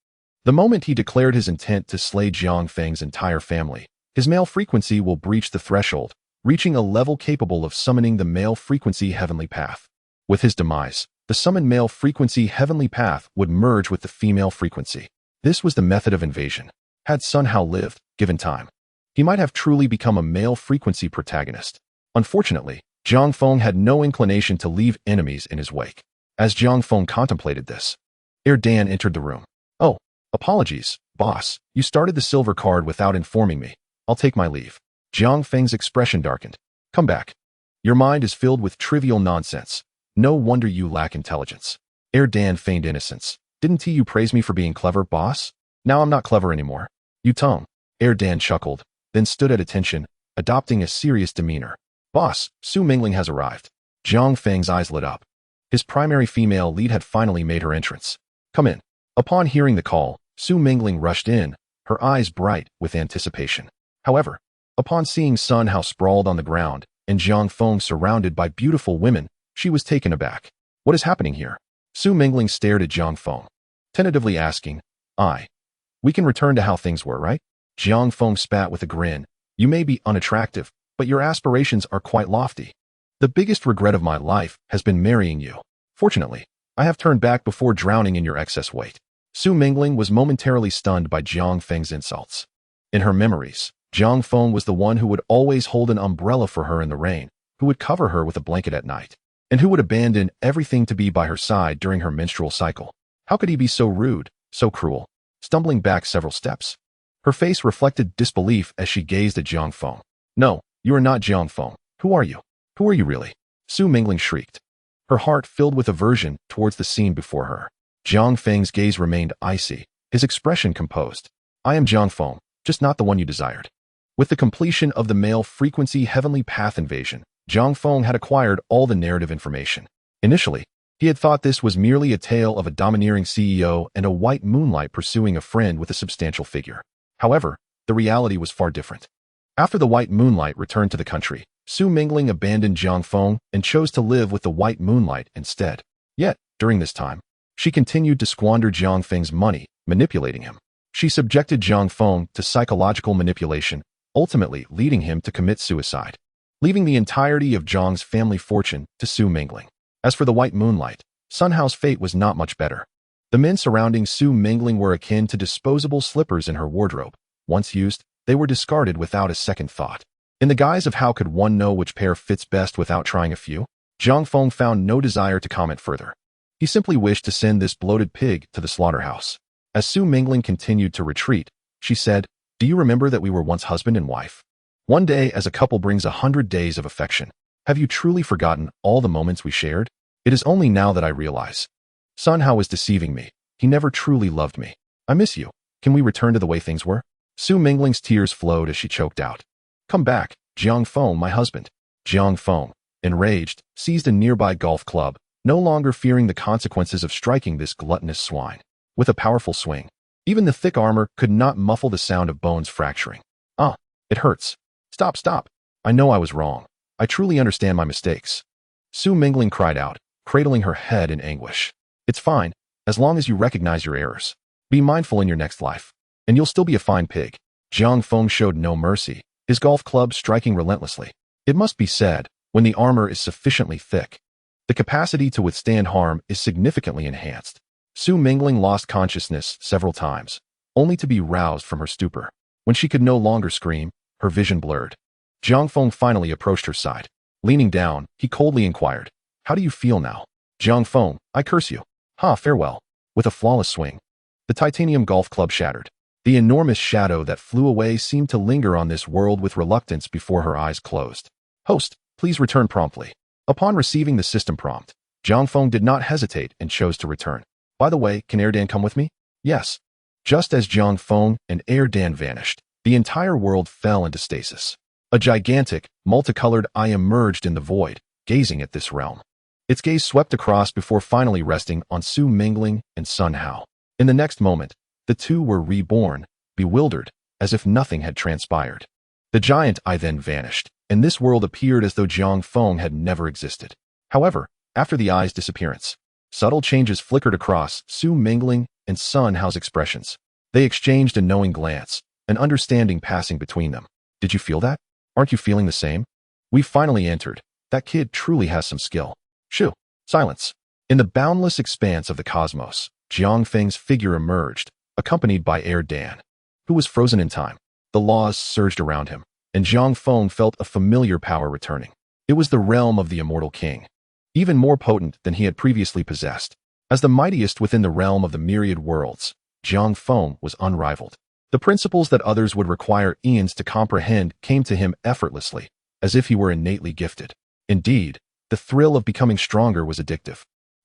The moment he declared his intent to slay Jiang Feng's entire family, his male frequency will breach the threshold, reaching a level capable of summoning the male frequency heavenly path. With his demise, the summoned male frequency heavenly path would merge with the female frequency. This was the method of invasion. Had Sun Hao lived, given time, he might have truly become a male frequency protagonist. Unfortunately, Jiang Feng had no inclination to leave enemies in his wake. As Jiang Feng contemplated this, Dan entered the room. "Oh, apologies, boss. You started the silver card without informing me. I'll take my leave." Jiang Feng's expression darkened. "Come back. Your mind is filled with trivial nonsense. No wonder you lack intelligence." Dan feigned innocence. "Didn't you praise me for being clever, boss? Now I'm not clever anymore." "You tongue." Dan chuckled, then stood at attention, adopting a serious demeanor. "Boss, Su Mingling has arrived." Jiang Feng's eyes lit up. His primary female lead had finally made her entrance. "Come in." Upon hearing the call, Su Mingling rushed in, her eyes bright with anticipation. However, upon seeing Sun Hao sprawled on the ground and Jiang Feng surrounded by beautiful women, she was taken aback. "What is happening here?" Su Mingling stared at Jiang Feng, tentatively asking, "We can return to how things were, right?" Jiang Feng spat with a grin. "You may be unattractive, but your aspirations are quite lofty. The biggest regret of my life has been marrying you. Fortunately, I have turned back before drowning in your excess weight." Su Mingling was momentarily stunned by Jiang Feng's insults. In her memories, Jiang Feng was the one who would always hold an umbrella for her in the rain, who would cover her with a blanket at night, and who would abandon everything to be by her side during her menstrual cycle. How could he be so rude, so cruel? Stumbling back several steps, her face reflected disbelief as she gazed at Jiang Feng. "No, you are not Jiang Feng. Who are you? Who are you really?" Su Mingling shrieked, her heart filled with aversion towards the scene before her. Jiang Feng's gaze remained icy, his expression composed. "I am Jiang Feng, just not the one you desired." With the completion of the male frequency heavenly path invasion, Zhang Feng had acquired all the narrative information. Initially, he had thought this was merely a tale of a domineering CEO and a white moonlight pursuing a friend with a substantial figure. However, the reality was far different. After the white moonlight returned to the country, Su Mingling abandoned Zhang Feng and chose to live with the white moonlight instead. Yet, during this time, she continued to squander Zhang Feng's money, manipulating him. She subjected Zhang Feng to psychological manipulation, ultimately leading him to commit suicide, leaving the entirety of Zhang's family fortune to Su Mingling. As for the white moonlight, Sun Hao's fate was not much better. The men surrounding Su Mingling were akin to disposable slippers in her wardrobe. Once used, they were discarded without a second thought. In the guise of how could one know which pair fits best without trying a few, Zhang Feng found no desire to comment further. He simply wished to send this bloated pig to the slaughterhouse. As Su Mingling continued to retreat, she said, "Do you remember that we were once husband and wife? One day as a couple brings 100 days of affection. Have you truly forgotten all the moments we shared? It is only now that I realize. Sun Hao was deceiving me. He never truly loved me. I miss you. Can we return to the way things were?" Su Mingling's tears flowed as she choked out. "Come back, Jiang Feng, my husband." Jiang Feng, enraged, seized a nearby golf club, no longer fearing the consequences of striking this gluttonous swine. With a powerful swing, even the thick armor could not muffle the sound of bones fracturing. "Ah, it hurts. Stop, stop. I know I was wrong. I truly understand my mistakes." Su Mingling cried out, cradling her head in anguish. "It's fine, as long as you recognize your errors. Be mindful in your next life, and you'll still be a fine pig." Jiang Feng showed no mercy, his golf club striking relentlessly. It must be said, when the armor is sufficiently thick, the capacity to withstand harm is significantly enhanced. Su Mingling lost consciousness several times, only to be roused from her stupor. When she could no longer scream, her vision blurred. Jiang Feng finally approached her side. Leaning down, he coldly inquired, "How do you feel now?" "Jiang Feng, I curse you. Ha, farewell." With a flawless swing, the titanium golf club shattered. The enormous shadow that flew away seemed to linger on this world with reluctance before her eyes closed. "Host, please return promptly." Upon receiving the system prompt, Jiang Feng did not hesitate and chose to return. "By the way, can Erdan come with me?" "Yes." Just as Jiang Feng and Erdan vanished, the entire world fell into stasis. A gigantic, multicolored eye emerged in the void, gazing at this realm. Its gaze swept across before finally resting on Su Mingling and Sun Hao. In the next moment, the two were reborn, bewildered, as if nothing had transpired. The giant eye then vanished, and this world appeared as though Jiang Feng had never existed. However, after the eye's disappearance, subtle changes flickered across Su Mingling and Sun Hao's expressions. They exchanged a knowing glance, an understanding passing between them. "Did you feel that? Aren't you feeling the same? We finally entered. That kid truly has some skill." Shoo! Silence. In the boundless expanse of the cosmos, Jiang Feng's figure emerged, accompanied by Erdan, who was frozen in time. The laws surged around him, and Jiang Feng felt a familiar power returning. It was the realm of the immortal king, even more potent than he had previously possessed. As the mightiest within the realm of the myriad worlds, Jiang Feng was unrivaled. The principles that others would require eons to comprehend came to him effortlessly, as if he were innately gifted. Indeed, the thrill of becoming stronger was addictive.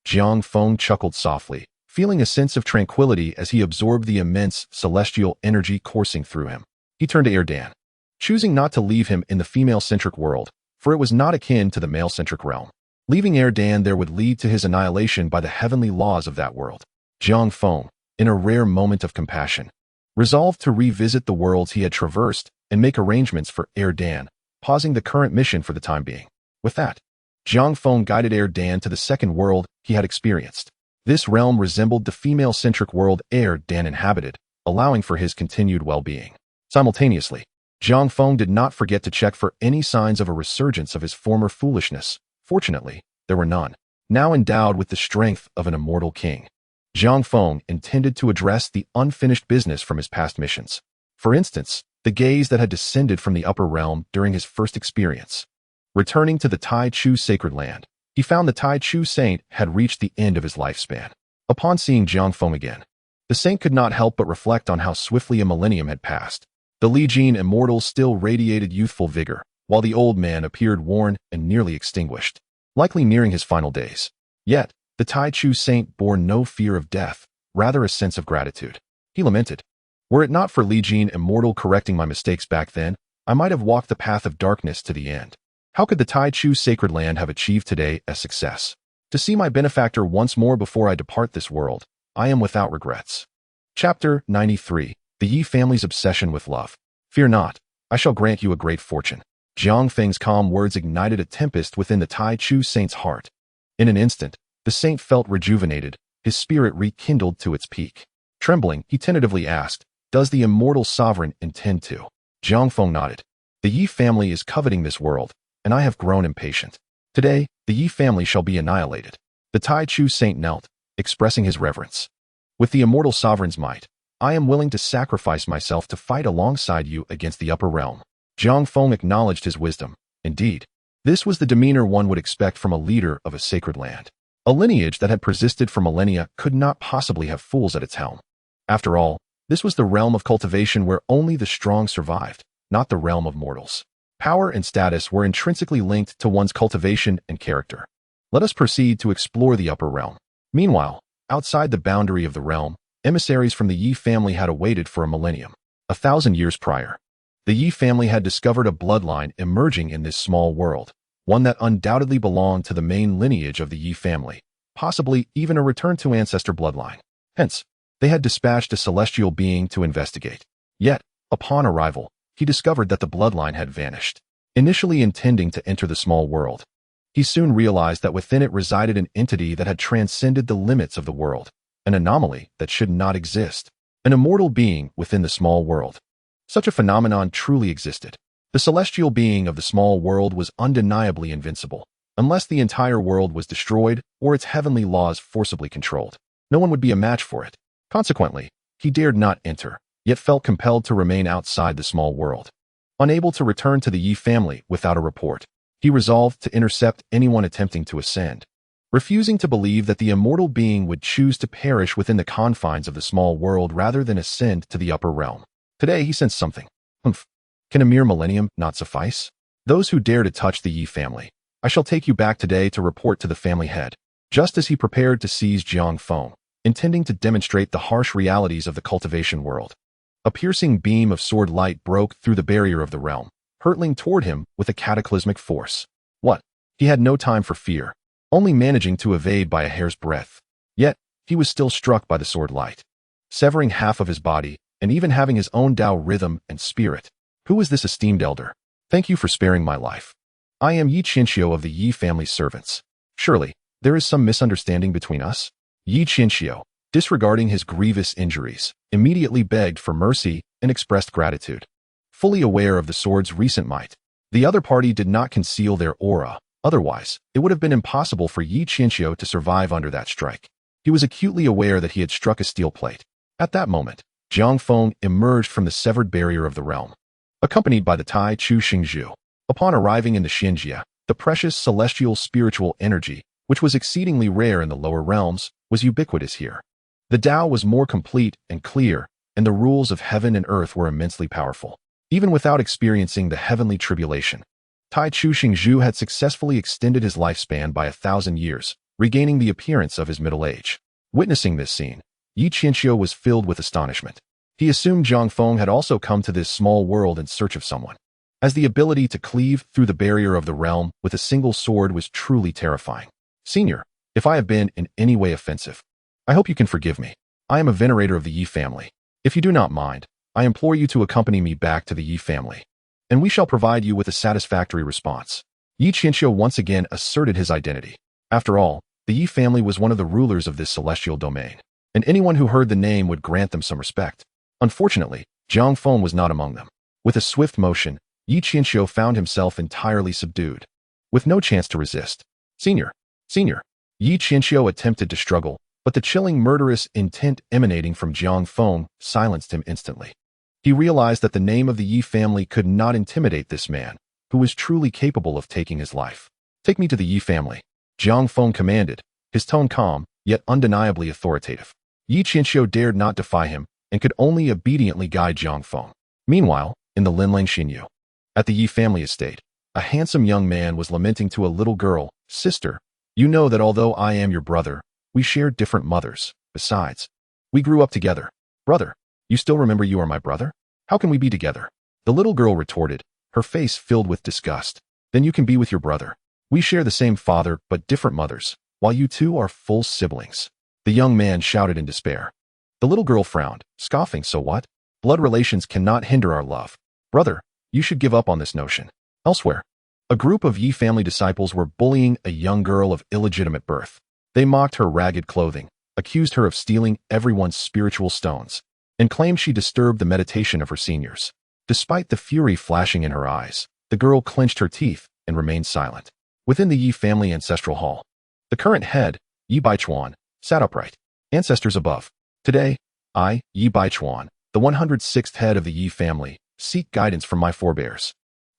Jiang Feng chuckled softly, feeling a sense of tranquility as he absorbed the immense celestial energy coursing through him. He turned to Erdan, choosing not to leave him in the female-centric world, for it was not akin to the male-centric realm. Leaving Erdan there would lead to his annihilation by the heavenly laws of that world. Jiang Feng, in a rare moment of compassion, resolved to revisit the worlds he had traversed and make arrangements for Erdan, pausing the current mission for the time being. With that, Jiang Feng guided Erdan to the second world he had experienced. This realm resembled the female-centric world Erdan inhabited, allowing for his continued well-being. Simultaneously, Jiang Feng did not forget to check for any signs of a resurgence of his former foolishness. Fortunately, there were none. Now endowed with the strength of an immortal king, Jiang Feng intended to address the unfinished business from his past missions. For instance, the gaze that had descended from the upper realm during his first experience. Returning to the Tai Chu sacred land, he found the Tai Chu saint had reached the end of his lifespan. Upon seeing Jiang Feng again, the saint could not help but reflect on how swiftly a millennium had passed. The Li Jin immortal still radiated youthful vigor, while the old man appeared worn and nearly extinguished, likely nearing his final days. Yet, the Tai Chu saint bore no fear of death, rather a sense of gratitude. He lamented, "Were it not for Li Jin immortal correcting my mistakes back then, I might have walked the path of darkness to the end." How could the Tai Chu sacred land have achieved today a success? To see my benefactor once more before I depart this world, I am without regrets. Chapter 93. The Yi family's obsession with love. Fear not, I shall grant you a great fortune. Jiang Feng's calm words ignited a tempest within the Tai Chu saint's heart. In an instant, the saint felt rejuvenated, his spirit rekindled to its peak. Trembling, he tentatively asked, "Does the immortal sovereign intend to?" Jiang Feng nodded. "The Yi family is coveting this world, and I have grown impatient. Today, the Yi family shall be annihilated." The Tai Chu saint knelt, expressing his reverence. "With the immortal sovereign's might, I am willing to sacrifice myself to fight alongside you against the upper realm." Jiang Feng acknowledged his wisdom. Indeed, this was the demeanor one would expect from a leader of a sacred land. A lineage that had persisted for millennia could not possibly have fools at its helm. After all, this was the realm of cultivation where only the strong survived, not the realm of mortals. Power and status were intrinsically linked to one's cultivation and character. Let us proceed to explore the upper realm. Meanwhile, outside the boundary of the realm, emissaries from the Yi family had awaited for a millennium. 1,000 years prior, the Yi family had discovered a bloodline emerging in this small world, one that undoubtedly belonged to the main lineage of the Yi family, possibly even a return to ancestor bloodline. Hence, they had dispatched a celestial being to investigate. Yet, upon arrival, he discovered that the bloodline had vanished. Initially intending to enter the small world, he soon realized that within it resided an entity that had transcended the limits of the world, an anomaly that should not exist, an immortal being within the small world. Such a phenomenon truly existed. The celestial being of the small world was undeniably invincible. Unless the entire world was destroyed or its heavenly laws forcibly controlled, no one would be a match for it. Consequently, he dared not enter, yet felt compelled to remain outside the small world. Unable to return to the Yi family without a report, he resolved to intercept anyone attempting to ascend. Refusing to believe that the immortal being would choose to perish within the confines of the small world rather than ascend to the upper realm. Today he sensed something. Can a mere millennium not suffice? Those who dare to touch the Yi family, I shall take you back today to report to the family head. Just as he prepared to seize Jiang Feng, intending to demonstrate the harsh realities of the cultivation world, a piercing beam of sword light broke through the barrier of the realm, hurtling toward him with a cataclysmic force. What? He had no time for fear, only managing to evade by a hair's breadth. Yet, he was still struck by the sword light, severing half of his body, and even having his own Tao rhythm and spirit. Who is this esteemed elder? Thank you for sparing my life. I am Yi Qianxiu of the Yi family's servants. Surely, there is some misunderstanding between us? Yi Qianxiu, disregarding his grievous injuries, immediately begged for mercy and expressed gratitude. Fully aware of the sword's recent might, the other party did not conceal their aura. Otherwise, it would have been impossible for Yi Qianxiu to survive under that strike. He was acutely aware that he had struck a steel plate. At that moment, Jiang Feng emerged from the severed barrier of the realm, accompanied by the Tai Chu Xingzhu. Upon arriving in the Xinjia, the precious celestial spiritual energy, which was exceedingly rare in the lower realms, was ubiquitous here. The Tao was more complete and clear, and the rules of heaven and earth were immensely powerful. Even without experiencing the heavenly tribulation, Tai Chu Xingzhu had successfully extended his lifespan by 1,000 years, regaining the appearance of his middle age. Witnessing this scene, Yi Qianxiu was filled with astonishment. He assumed Jiang Feng had also come to this small world in search of someone, as the ability to cleave through the barrier of the realm with a single sword was truly terrifying. Senior, if I have been in any way offensive, I hope you can forgive me. I am a venerator of the Yi family. If you do not mind, I implore you to accompany me back to the Yi family, and we shall provide you with a satisfactory response. Yi Qianxiu once again asserted his identity. After all, the Yi family was one of the rulers of this celestial domain, and anyone who heard the name would grant them some respect. Unfortunately, Jiang Feng was not among them. With a swift motion, Yi Qianxiu found himself entirely subdued, with no chance to resist. Senior! Yi Qianxiu attempted to struggle, but the chilling murderous intent emanating from Jiang Feng silenced him instantly. He realized that the name of the Yi family could not intimidate this man, who was truly capable of taking his life. Take me to the Yi family, Jiang Feng commanded, his tone calm, yet undeniably authoritative. Yi Qianxiu dared not defy him, and could only obediently guide Jiang Feng. Meanwhile, in the Linlang Xinyu, at the Yi family estate, a handsome young man was lamenting to a little girl, "Sister, you know that although I am your brother, we share different mothers. Besides, we grew up together. Brother, you still remember you are my brother? How can we be together?" The little girl retorted, her face filled with disgust. Then you can be with your brother. We share the same father but different mothers, while you two are full siblings." The young man shouted in despair. The little girl frowned, scoffing, "So what? Blood relations cannot hinder our love. Brother, you should give up on this notion." Elsewhere, a group of Yi family disciples were bullying a young girl of illegitimate birth. They mocked her ragged clothing, accused her of stealing everyone's spiritual stones, and claimed she disturbed the meditation of her seniors. Despite the fury flashing in her eyes, the girl clenched her teeth and remained silent. Within the Yi family ancestral hall, the current head, Yi Baichuan, sat upright, ancestors above. "Today, I, Yi Baichuan, the 106th head of the Yi family, seek guidance from my forebears.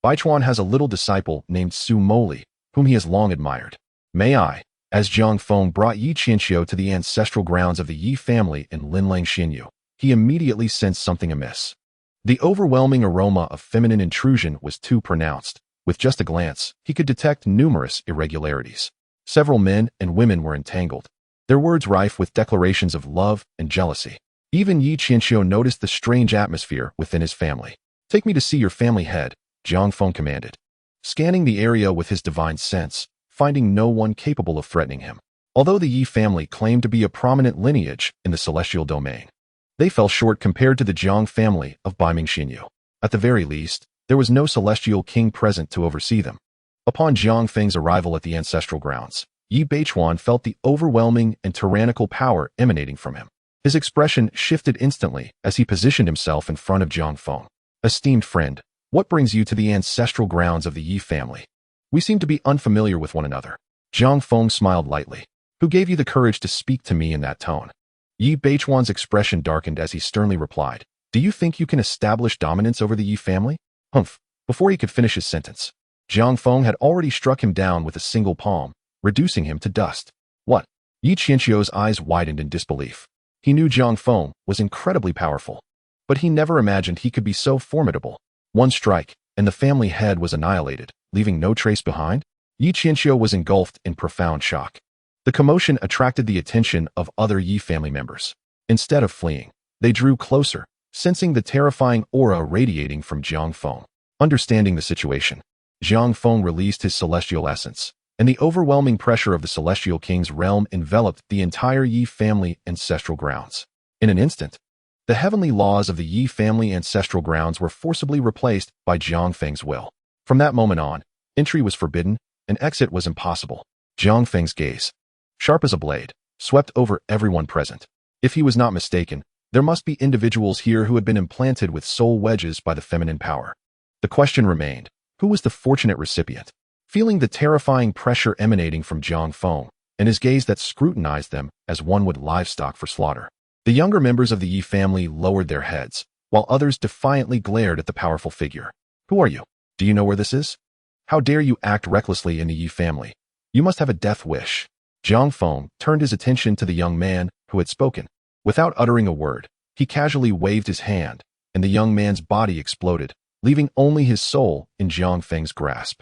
Baichuan has a little disciple named Su Moli, whom he has long admired. May I?" As Jiang Feng brought Yi Qianxiu to the ancestral grounds of the Yi family in Linlang Xinyu, he immediately sensed something amiss. The overwhelming aroma of feminine intrusion was too pronounced. With just a glance, he could detect numerous irregularities. Several men and women were entangled, their words rife with declarations of love and jealousy. Even Yi Qianxiu noticed the strange atmosphere within his family. "Take me to see your family head," Jiang Feng commanded, scanning the area with his divine sense, finding no one capable of threatening him. Although the Yi family claimed to be a prominent lineage in the celestial domain, they fell short compared to the Jiang family of Baiming Xinyu. At the very least, there was no celestial king present to oversee them. Upon Jiang Feng's arrival at the ancestral grounds, Yi Baichuan felt the overwhelming and tyrannical power emanating from him. His expression shifted instantly as he positioned himself in front of Jiang Feng. "Esteemed friend, what brings you to the ancestral grounds of the Yi family? We seem to be unfamiliar with one another." Jiang Feng smiled lightly. "Who gave you the courage to speak to me in that tone?" Yi Baichuan's expression darkened as he sternly replied, "Do you think you can establish dominance over the Yi family?" Humph! Before he could finish his sentence, Jiang Feng had already struck him down with a single palm, reducing him to dust. "What?" Yi Qianxiu's eyes widened in disbelief. He knew Jiang Feng was incredibly powerful, but he never imagined he could be so formidable. One strike, and the family head was annihilated, leaving no trace behind? Yi Qianxiu was engulfed in profound shock. The commotion attracted the attention of other Yi family members. Instead of fleeing, they drew closer, sensing the terrifying aura radiating from Jiang Feng. Understanding the situation, Jiang Feng released his celestial essence, and the overwhelming pressure of the celestial king's realm enveloped the entire Yi family ancestral grounds. In an instant, the heavenly laws of the Yi family ancestral grounds were forcibly replaced by Jiang Feng's will. From that moment on, entry was forbidden, and exit was impossible. Jiang Feng's gaze, sharp as a blade, swept over everyone present. If he was not mistaken, there must be individuals here who had been implanted with soul wedges by the feminine power. The question remained, who was the fortunate recipient? Feeling the terrifying pressure emanating from Jiang Feng, and his gaze that scrutinized them as one would livestock for slaughter, the younger members of the Yi family lowered their heads, while others defiantly glared at the powerful figure. "Who are you? Do you know where this is? How dare you act recklessly in the Yi family? You must have a death wish." Jiang Feng turned his attention to the young man who had spoken. Without uttering a word, he casually waved his hand, and the young man's body exploded, leaving only his soul in Jiang Feng's grasp.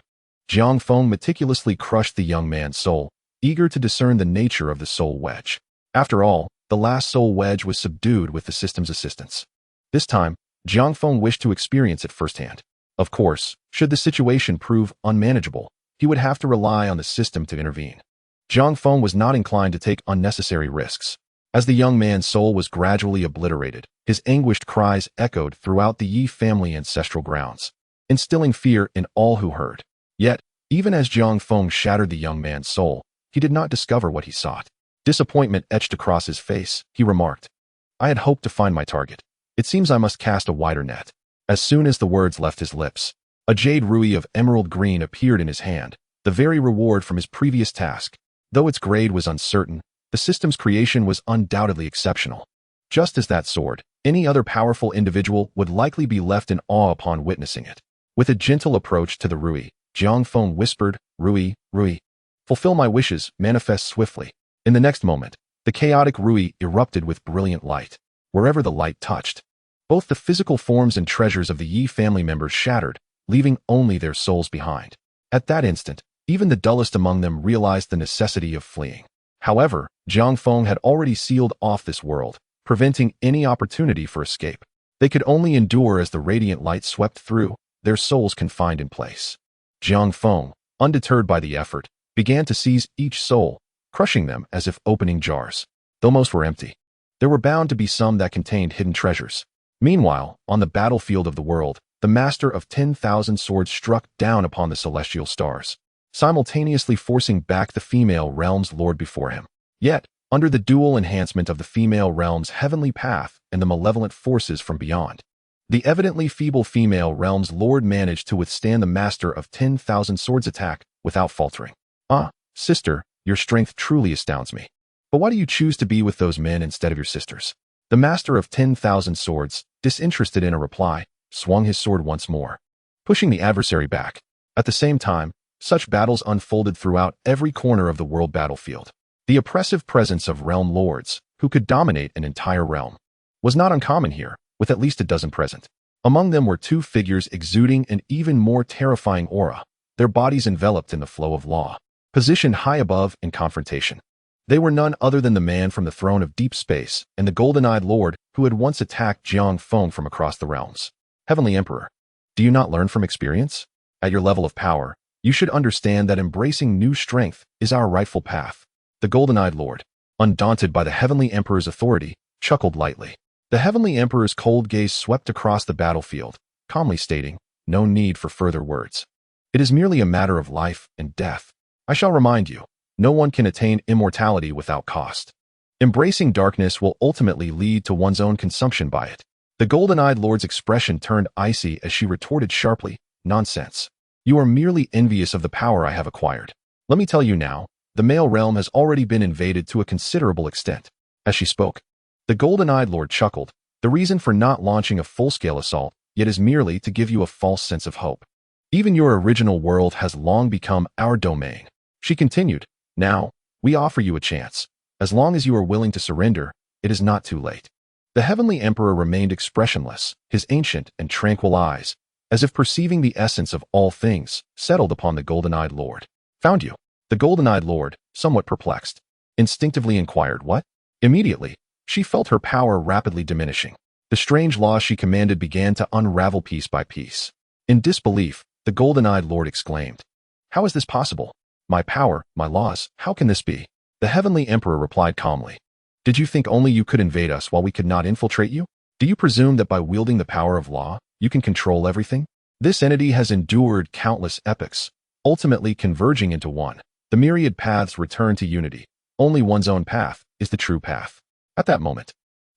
Jiang Feng meticulously crushed the young man's soul, eager to discern the nature of the soul wedge. After all, the last soul wedge was subdued with the system's assistance. This time, Jiang Feng wished to experience it firsthand. Of course, should the situation prove unmanageable, he would have to rely on the system to intervene. Jiang Feng was not inclined to take unnecessary risks. As the young man's soul was gradually obliterated, his anguished cries echoed throughout the Yi family ancestral grounds, instilling fear in all who heard. Yet, even as Jiang Feng shattered the young man's soul, he did not discover what he sought. Disappointment etched across his face, he remarked, "I had hoped to find my target. It seems I must cast a wider net." As soon as the words left his lips, a jade rui of emerald green appeared in his hand, the very reward from his previous task. Though its grade was uncertain, the system's creation was undoubtedly exceptional. Just as that sword, any other powerful individual would likely be left in awe upon witnessing it. With a gentle approach to the rui, Jiang Feng whispered, "Rui, Rui, fulfill my wishes, manifest swiftly." In the next moment, the chaotic rui erupted with brilliant light. Wherever the light touched, both the physical forms and treasures of the Yi family members shattered, leaving only their souls behind. At that instant, even the dullest among them realized the necessity of fleeing. However, Jiang Feng had already sealed off this world, preventing any opportunity for escape. They could only endure as the radiant light swept through, their souls confined in place. Jiang Feng, undeterred by the effort, began to seize each soul, crushing them as if opening jars. Though most were empty, there were bound to be some that contained hidden treasures. Meanwhile, on the battlefield of the world, the master of 10,000 swords struck down upon the celestial stars, simultaneously forcing back the female realm's lord before him. Yet, under the dual enhancement of the female realm's heavenly path and the malevolent forces from beyond, the evidently feeble female realm's lord managed to withstand the master of 10,000 swords' attack without faltering. "Ah, sister, your strength truly astounds me. But why do you choose to be with those men instead of your sisters?" The master of 10,000 swords, disinterested in a reply, swung his sword once more, pushing the adversary back. At the same time, such battles unfolded throughout every corner of the world battlefield. The oppressive presence of realm lords, who could dominate an entire realm, was not uncommon here, with at least a dozen present. Among them were two figures exuding an even more terrifying aura, their bodies enveloped in the flow of law, positioned high above in confrontation. They were none other than the man from the throne of deep space and the golden-eyed lord who had once attacked Jiang Feng from across the realms. Heavenly Emperor, do you not learn from experience? At your level of power, you should understand that embracing new strength is our rightful path. The golden-eyed lord, undaunted by the Heavenly Emperor's authority, chuckled lightly. The Heavenly Emperor's cold gaze swept across the battlefield, calmly stating, "No need for further words. It is merely a matter of life and death. I shall remind you, no one can attain immortality without cost. Embracing darkness will ultimately lead to one's own consumption by it." The golden-eyed lord's expression turned icy as she retorted sharply, "Nonsense. You are merely envious of the power I have acquired. Let me tell you now, the male realm has already been invaded to a considerable extent." As she spoke, the golden-eyed lord chuckled. "The reason for not launching a full-scale assault yet is merely to give you a false sense of hope. Even your original world has long become our domain." She continued, "Now, we offer you a chance. As long as you are willing to surrender, it is not too late." The Heavenly Emperor remained expressionless, his ancient and tranquil eyes, as if perceiving the essence of all things, settled upon the golden-eyed lord. "Found you?" The golden-eyed lord, somewhat perplexed, instinctively inquired what? Immediately, she felt her power rapidly diminishing. The strange laws she commanded began to unravel piece by piece. In disbelief, the golden-eyed lord exclaimed, "How is this possible? My power, my laws, how can this be?" The Heavenly Emperor replied calmly, "Did you think only you could invade us while we could not infiltrate you? Do you presume that by wielding the power of law, you can control everything? This entity has endured countless epochs, ultimately converging into one. The myriad paths return to unity. Only one's own path is the true path." At that moment,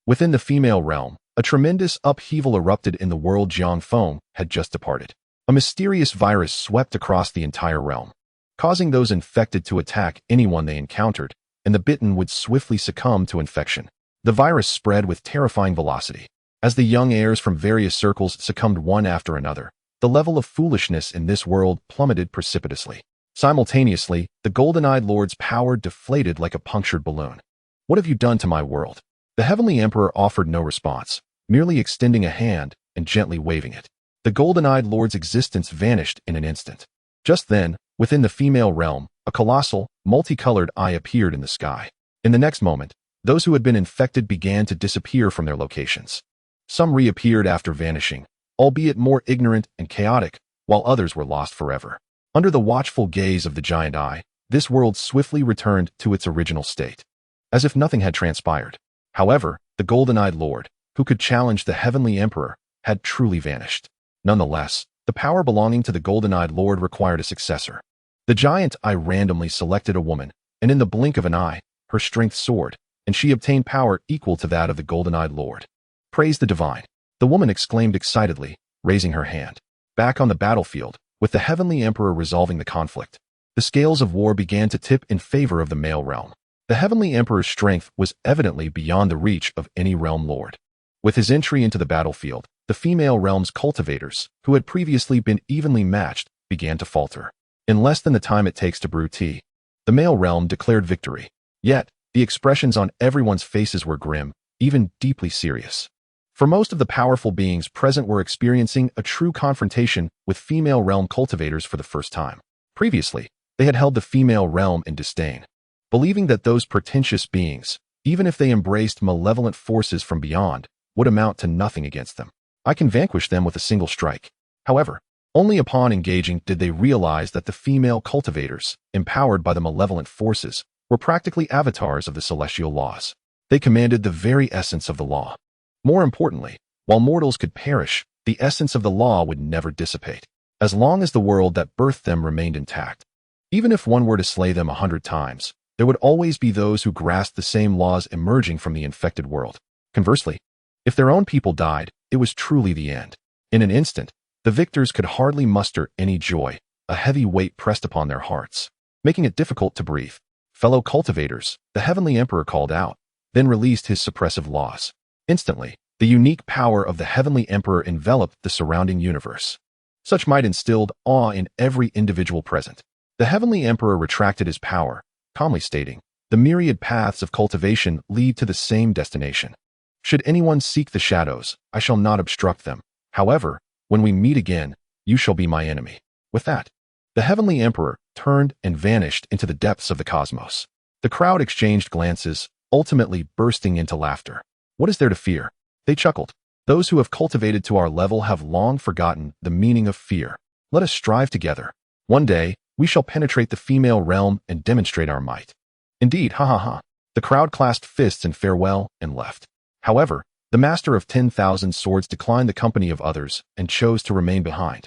within the female realm, a tremendous upheaval erupted in the world Jiang Feng had just departed. A mysterious virus swept across the entire realm, causing those infected to attack anyone they encountered, and the bitten would swiftly succumb to infection. The virus spread with terrifying velocity. As the young heirs from various circles succumbed one after another, the level of foolishness in this world plummeted precipitously. Simultaneously, the golden-eyed lord's power deflated like a punctured balloon. "What have you done to my world?" The Heavenly Emperor offered no response, merely extending a hand and gently waving it. The golden-eyed lord's existence vanished in an instant. Just then, within the female realm, a colossal, multicolored eye appeared in the sky. In the next moment, those who had been infected began to disappear from their locations. Some reappeared after vanishing, albeit more ignorant and chaotic, while others were lost forever. Under the watchful gaze of the giant eye, this world swiftly returned to its original state, as if nothing had transpired. However, the golden-eyed lord, who could challenge the Heavenly Emperor, had truly vanished. Nonetheless, the power belonging to the golden-eyed lord required a successor. The giant eye randomly selected a woman, and in the blink of an eye, her strength soared, and she obtained power equal to that of the golden-eyed lord. "Praise the divine!" the woman exclaimed excitedly, raising her hand. Back on the battlefield, with the Heavenly Emperor resolving the conflict, the scales of war began to tip in favor of the male realm. The Heavenly Emperor's strength was evidently beyond the reach of any realm lord. With his entry into the battlefield, the female realm's cultivators, who had previously been evenly matched, began to falter. In less than the time it takes to brew tea, the male realm declared victory. Yet, the expressions on everyone's faces were grim, even deeply serious. For most of the powerful beings present were experiencing a true confrontation with female realm cultivators for the first time. Previously, they had held the female realm in disdain, believing that those pretentious beings, even if they embraced malevolent forces from beyond, would amount to nothing against them. "I can vanquish them with a single strike." However, Only upon engaging did they realize that the female cultivators, empowered by the malevolent forces, were practically avatars of the celestial laws. They commanded the very essence of the law. More importantly, while mortals could perish, the essence of the law would never dissipate, as long as the world that birthed them remained intact. Even if one were to slay them 100 times, there would always be those who grasped the same laws emerging from the infected world. Conversely, if their own people died, it was truly the end. In an instant, the victors could hardly muster any joy, a heavy weight pressed upon their hearts, making it difficult to breathe. Fellow cultivators, the Heavenly Emperor called out, then released his suppressive laws. Instantly, the unique power of the Heavenly Emperor enveloped the surrounding universe. Such might instilled awe in every individual present. The Heavenly Emperor retracted his power, calmly stating, "The myriad paths of cultivation lead to the same destination. Should anyone seek the shadows, I shall not obstruct them. However, when we meet again, you shall be my enemy." With that, the Heavenly Emperor turned and vanished into the depths of the cosmos. The crowd exchanged glances, ultimately bursting into laughter. "What is there to fear?" They chuckled. "Those who have cultivated to our level have long forgotten the meaning of fear. Let us strive together. One day, we shall penetrate the female realm and demonstrate our might." Indeed, ha ha ha. The crowd clasped fists in farewell and left. However, the master of 10,000 swords declined the company of others and chose to remain behind.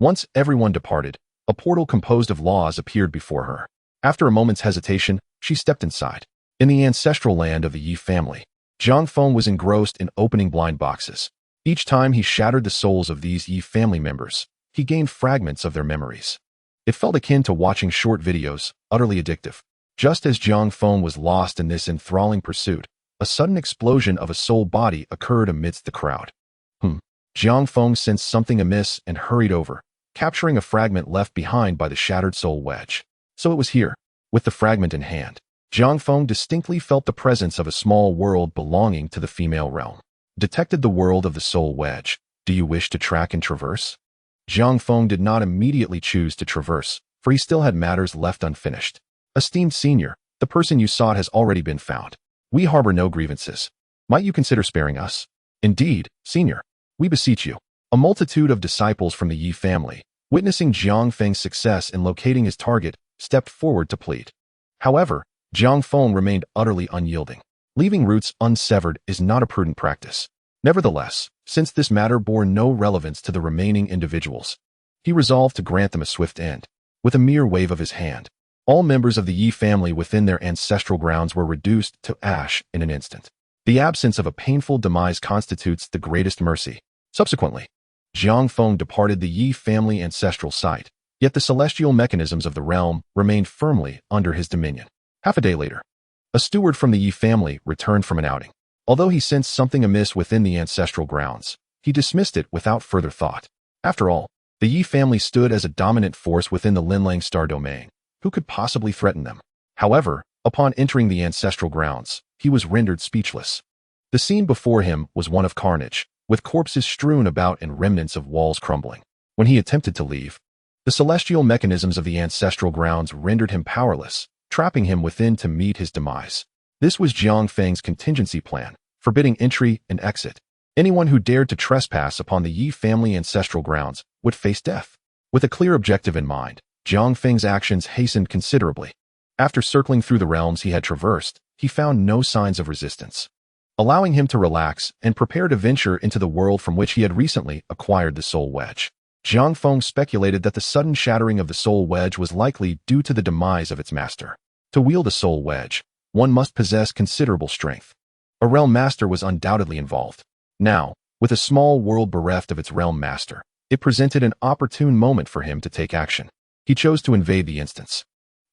Once everyone departed, a portal composed of laws appeared before her. After a moment's hesitation, she stepped inside. In the ancestral land of the Yi family, Zhang Feng was engrossed in opening blind boxes. Each time he shattered the souls of these Yi family members, he gained fragments of their memories. It felt akin to watching short videos, utterly addictive. Just as Zhang Feng was lost in this enthralling pursuit, a sudden explosion of a soul body occurred amidst the crowd. Zhang Feng sensed something amiss and hurried over, capturing a fragment left behind by the shattered soul wedge. So it was here. With the fragment in hand, Zhang Feng distinctly felt the presence of a small world belonging to the female realm. Detected the world of the soul wedge. Do you wish to track and traverse? Zhang Feng did not immediately choose to traverse, for he still had matters left unfinished. Esteemed senior, the person you sought has already been found. We harbor no grievances. Might you consider sparing us? Indeed, senior. We beseech you. A multitude of disciples from the Yi family, witnessing Zhang Feng's success in locating his target, stepped forward to plead. However, Zhang Feng remained utterly unyielding. Leaving roots unsevered is not a prudent practice. Nevertheless, since this matter bore no relevance to the remaining individuals, he resolved to grant them a swift end. With a mere wave of his hand, all members of the Yi family within their ancestral grounds were reduced to ash in an instant. The absence of a painful demise constitutes the greatest mercy. Subsequently, Zhang Feng departed the Yi family ancestral site, yet the celestial mechanisms of the realm remained firmly under his dominion. Half a day later, a steward from the Yi family returned from an outing. Although he sensed something amiss within the ancestral grounds, he dismissed it without further thought. After all, the Yi family stood as a dominant force within the Linlang star domain. Who could possibly threaten them? However, upon entering the ancestral grounds, he was rendered speechless. The scene before him was one of carnage, with corpses strewn about and remnants of walls crumbling. When he attempted to leave, the celestial mechanisms of the ancestral grounds rendered him powerless, trapping him within to meet his demise. This was Zhang Feng's contingency plan, forbidding entry and exit. Anyone who dared to trespass upon the Yi family ancestral grounds would face death. With a clear objective in mind, Zhang Feng's actions hastened considerably. After circling through the realms he had traversed, he found no signs of resistance, allowing him to relax and prepare to venture into the world from which he had recently acquired the soul wedge. Zhang Feng speculated that the sudden shattering of the soul wedge was likely due to the demise of its master. To wield a soul wedge, one must possess considerable strength. A realm master was undoubtedly involved. Now, with a small world bereft of its realm master, it presented an opportune moment for him to take action. He chose to invade the instance.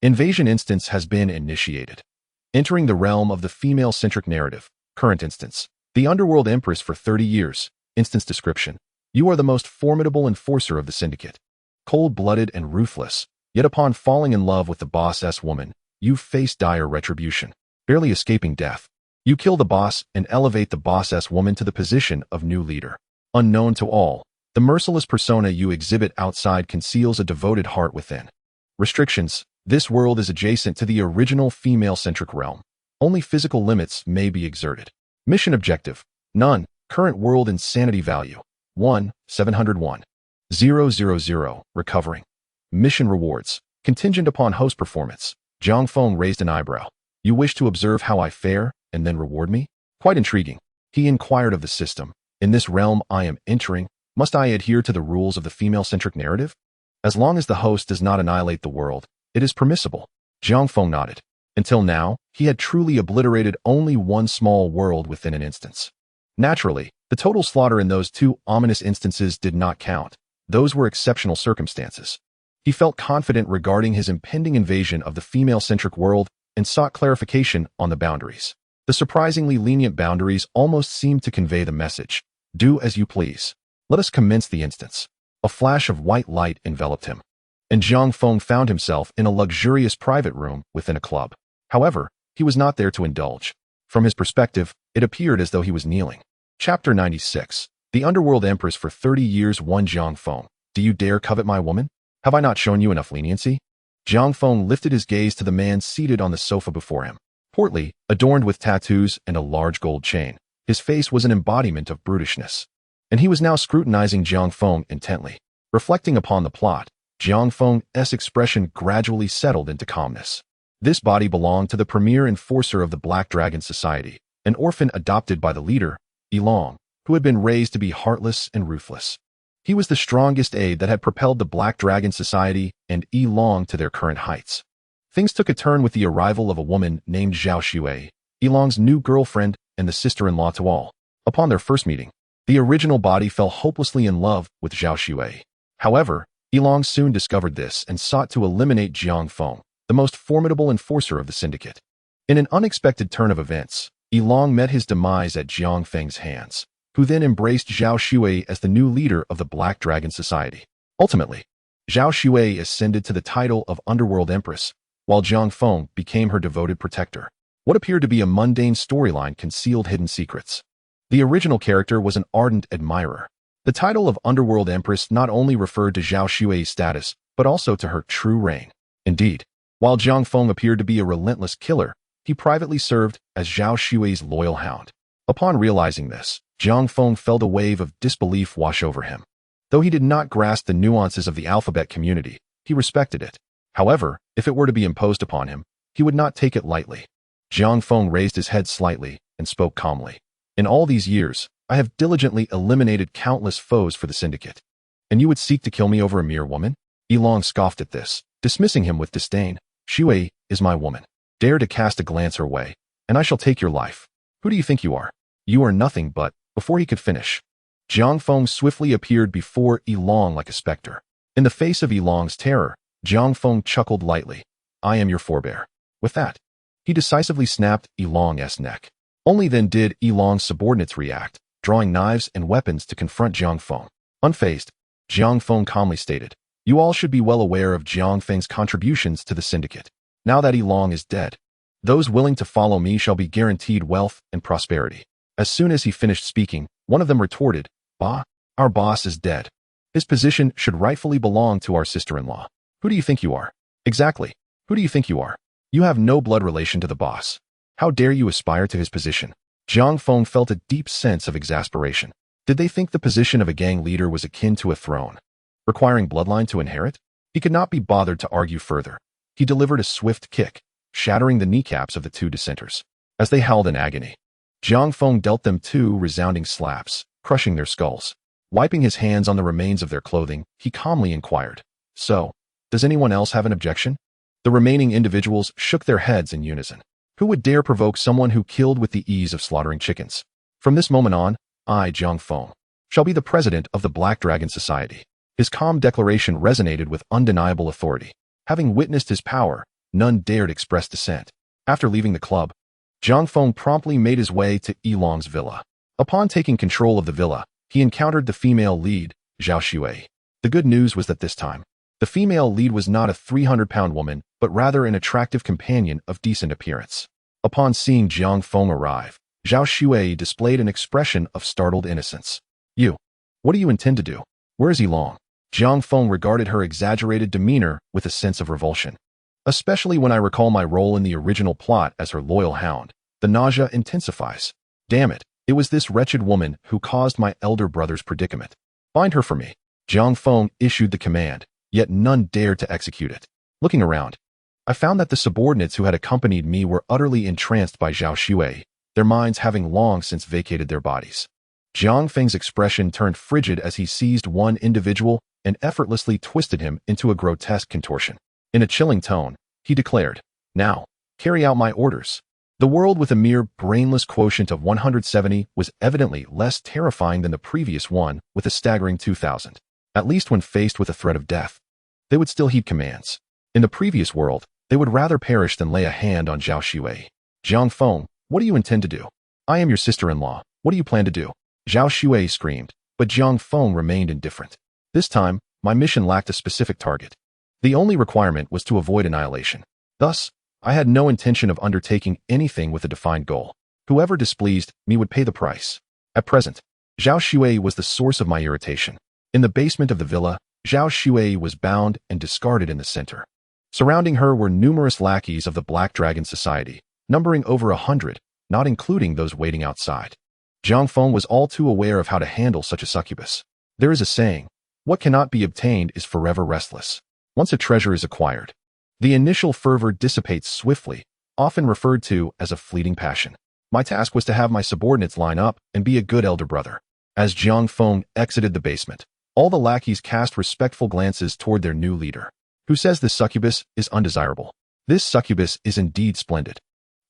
Invasion instance has been initiated. Entering the realm of the female-centric narrative. Current instance. The Underworld Empress for 30 years. Instance description. You are the most formidable enforcer of the syndicate. Cold-blooded and ruthless, yet upon falling in love with the boss woman, you face dire retribution, barely escaping death. You kill the boss and elevate the boss woman to the position of new leader. Unknown to all, the merciless persona you exhibit outside conceals a devoted heart within. Restrictions. This world is adjacent to the original female-centric realm. Only physical limits may be exerted. Mission objective. None. Current world insanity value. 1,701. 000, recovering. Mission rewards. Contingent upon host performance. Zhang Feng raised an eyebrow. You wish to observe how I fare, and then reward me? Quite intriguing. He inquired of the system. In this realm I am entering, must I adhere to the rules of the female-centric narrative? As long as the host does not annihilate the world, it is permissible. Zhang Feng nodded. Until now, he had truly obliterated only one small world within an instance. Naturally, the total slaughter in those two ominous instances did not count. Those were exceptional circumstances. He felt confident regarding his impending invasion of the female-centric world and sought clarification on the boundaries. The surprisingly lenient boundaries almost seemed to convey the message. Do as you please. Let us commence the instance. A flash of white light enveloped him, and Zhang Feng found himself in a luxurious private room within a club. However, he was not there to indulge. From his perspective, it appeared as though he was kneeling. Chapter 96. The Underworld Empress for 30 years. 1 Zhang Feng. Do you dare covet my woman? Have I not shown you enough leniency? Zhang Feng lifted his gaze to the man seated on the sofa before him. Portly, adorned with tattoos and a large gold chain, his face was an embodiment of brutishness. And he was now scrutinizing Zhang Feng intently. Reflecting upon the plot, Zhang Feng's expression gradually settled into calmness. This body belonged to the premier enforcer of the Black Dragon Society, an orphan adopted by the leader, Ilong, who had been raised to be heartless and ruthless. He was the strongest aid that had propelled the Black Dragon Society and Ilong to their current heights. Things took a turn with the arrival of a woman named Zhao Xue, Ilong's new girlfriend and the sister-in-law to all. Upon their first meeting, the original body fell hopelessly in love with Zhao Xue. However, Ilong soon discovered this and sought to eliminate Zhang Feng, the most formidable enforcer of the syndicate. In an unexpected turn of events, Ilong met his demise at Zhang Feng's hands, who then embraced Zhao Xue as the new leader of the Black Dragon Society. Ultimately, Zhao Xue ascended to the title of Underworld Empress, while Zhang Feng became her devoted protector. What appeared to be a mundane storyline concealed hidden secrets. The original character was an ardent admirer. The title of Underworld Empress not only referred to Zhao Xue's status, but also to her true reign. Indeed, while Zhang Feng appeared to be a relentless killer, he privately served as Zhao Xue's loyal hound. Upon realizing this, Zhang Feng felt a wave of disbelief wash over him. Though he did not grasp the nuances of the alphabet community, he respected it. However, if it were to be imposed upon him, he would not take it lightly. Zhang Feng raised his head slightly and spoke calmly. In all these years, I have diligently eliminated countless foes for the syndicate. And you would seek to kill me over a mere woman? Ilong scoffed at this, dismissing him with disdain. Xue is my woman. Dare to cast a glance her way, and I shall take your life. Who do you think you are? You are nothing but. Before he could finish, Zhang Feng swiftly appeared before Ilong like a specter. In the face of Ilong's terror, Zhang Feng chuckled lightly. I am your forebear. With that, he decisively snapped Ilong's neck. Only then did Ilong's subordinates react, drawing knives and weapons to confront Zhang Feng. Unfazed, Zhang Feng calmly stated, You all should be well aware of Zhang Feng's contributions to the syndicate. Now that Ilong is dead, those willing to follow me shall be guaranteed wealth and prosperity. As soon as he finished speaking, one of them retorted, Bah, our boss is dead. His position should rightfully belong to our sister-in-law. Who do you think you are? Exactly. Who do you think you are? You have no blood relation to the boss. How dare you aspire to his position? Zhang Feng felt a deep sense of exasperation. Did they think the position of a gang leader was akin to a throne, requiring bloodline to inherit? He could not be bothered to argue further. He delivered a swift kick, shattering the kneecaps of the two dissenters. As they howled in agony, Zhang Feng dealt them 2 resounding slaps, crushing their skulls. Wiping his hands on the remains of their clothing, he calmly inquired, So, does anyone else have an objection? The remaining individuals shook their heads in unison. Who would dare provoke someone who killed with the ease of slaughtering chickens? From this moment on, I, Zhang Feng, shall be the president of the Black Dragon Society. His calm declaration resonated with undeniable authority. Having witnessed his power, none dared express dissent. After leaving the club, Zhang Feng promptly made his way to Ilong's villa. Upon taking control of the villa, he encountered the female lead, Zhao Xue. The good news was that this time, the female lead was not a 300-pound woman, but rather an attractive companion of decent appearance. Upon seeing Zhang Feng arrive, Zhao Xue displayed an expression of startled innocence. You, what do you intend to do? Where is Ilong? Zhang Feng regarded her exaggerated demeanor with a sense of revulsion. Especially when I recall my role in the original plot as her loyal hound, the nausea intensifies. Damn it, it was this wretched woman who caused my elder brother's predicament. Find her for me. Jiang Feng issued the command, yet none dared to execute it. Looking around, I found that the subordinates who had accompanied me were utterly entranced by Zhao Xue, their minds having long since vacated their bodies. Jiang Feng's expression turned frigid as he seized one individual and effortlessly twisted him into a grotesque contortion. In a chilling tone, he declared, "Now, carry out my orders." The world with a mere brainless quotient of 170 was evidently less terrifying than the previous one with a staggering 2,000. At least when faced with a threat of death, they would still heed commands. In the previous world, they would rather perish than lay a hand on Zhao Xue. "Jiang Feng, what do you intend to do? I am your sister-in-law. What do you plan to do?" Zhao Xue screamed, but Jiang Feng remained indifferent. This time, my mission lacked a specific target. The only requirement was to avoid annihilation. Thus, I had no intention of undertaking anything with a defined goal. Whoever displeased me would pay the price. At present, Zhao Xue was the source of my irritation. In the basement of the villa, Zhao Xue was bound and discarded in the center. Surrounding her were numerous lackeys of the Black Dragon Society, numbering over 100, not including those waiting outside. Jiang Feng was all too aware of how to handle such a succubus. There is a saying, "What cannot be obtained is forever restless." Once a treasure is acquired, the initial fervor dissipates swiftly, often referred to as a fleeting passion. My task was to have my subordinates line up and be a good elder brother. As Jiang Feng exited the basement, all the lackeys cast respectful glances toward their new leader. Who says this succubus is undesirable? This succubus is indeed splendid.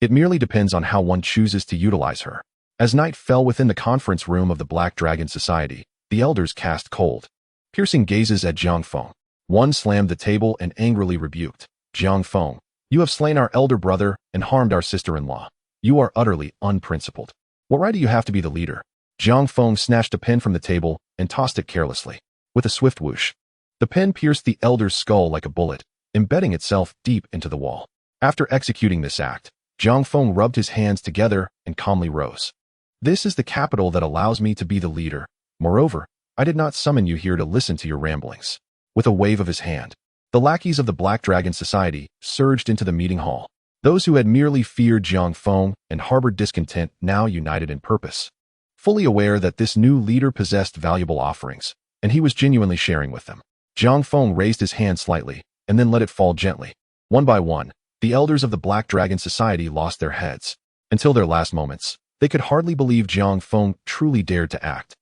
It merely depends on how one chooses to utilize her. As night fell within the conference room of the Black Dragon Society, the elders cast cold, piercing gazes at Jiang Feng. One slammed the table and angrily rebuked, "Jiang Feng, you have slain our elder brother and harmed our sister-in-law. You are utterly unprincipled. What right do you have to be the leader?" Jiang Feng snatched a pen from the table and tossed it carelessly. With a swift whoosh, the pen pierced the elder's skull like a bullet, embedding itself deep into the wall. After executing this act, Jiang Feng rubbed his hands together and calmly rose. "This is the capital that allows me to be the leader. Moreover, I did not summon you here to listen to your ramblings." With a wave of his hand, the lackeys of the Black Dragon Society surged into the meeting hall. Those who had merely feared Jiang Feng and harbored discontent now united in purpose. Fully aware that this new leader possessed valuable offerings, and he was genuinely sharing with them. Jiang Feng raised his hand slightly, and then let it fall gently. One by one, the elders of the Black Dragon Society lost their heads. Until their last moments, they could hardly believe Jiang Feng truly dared to act.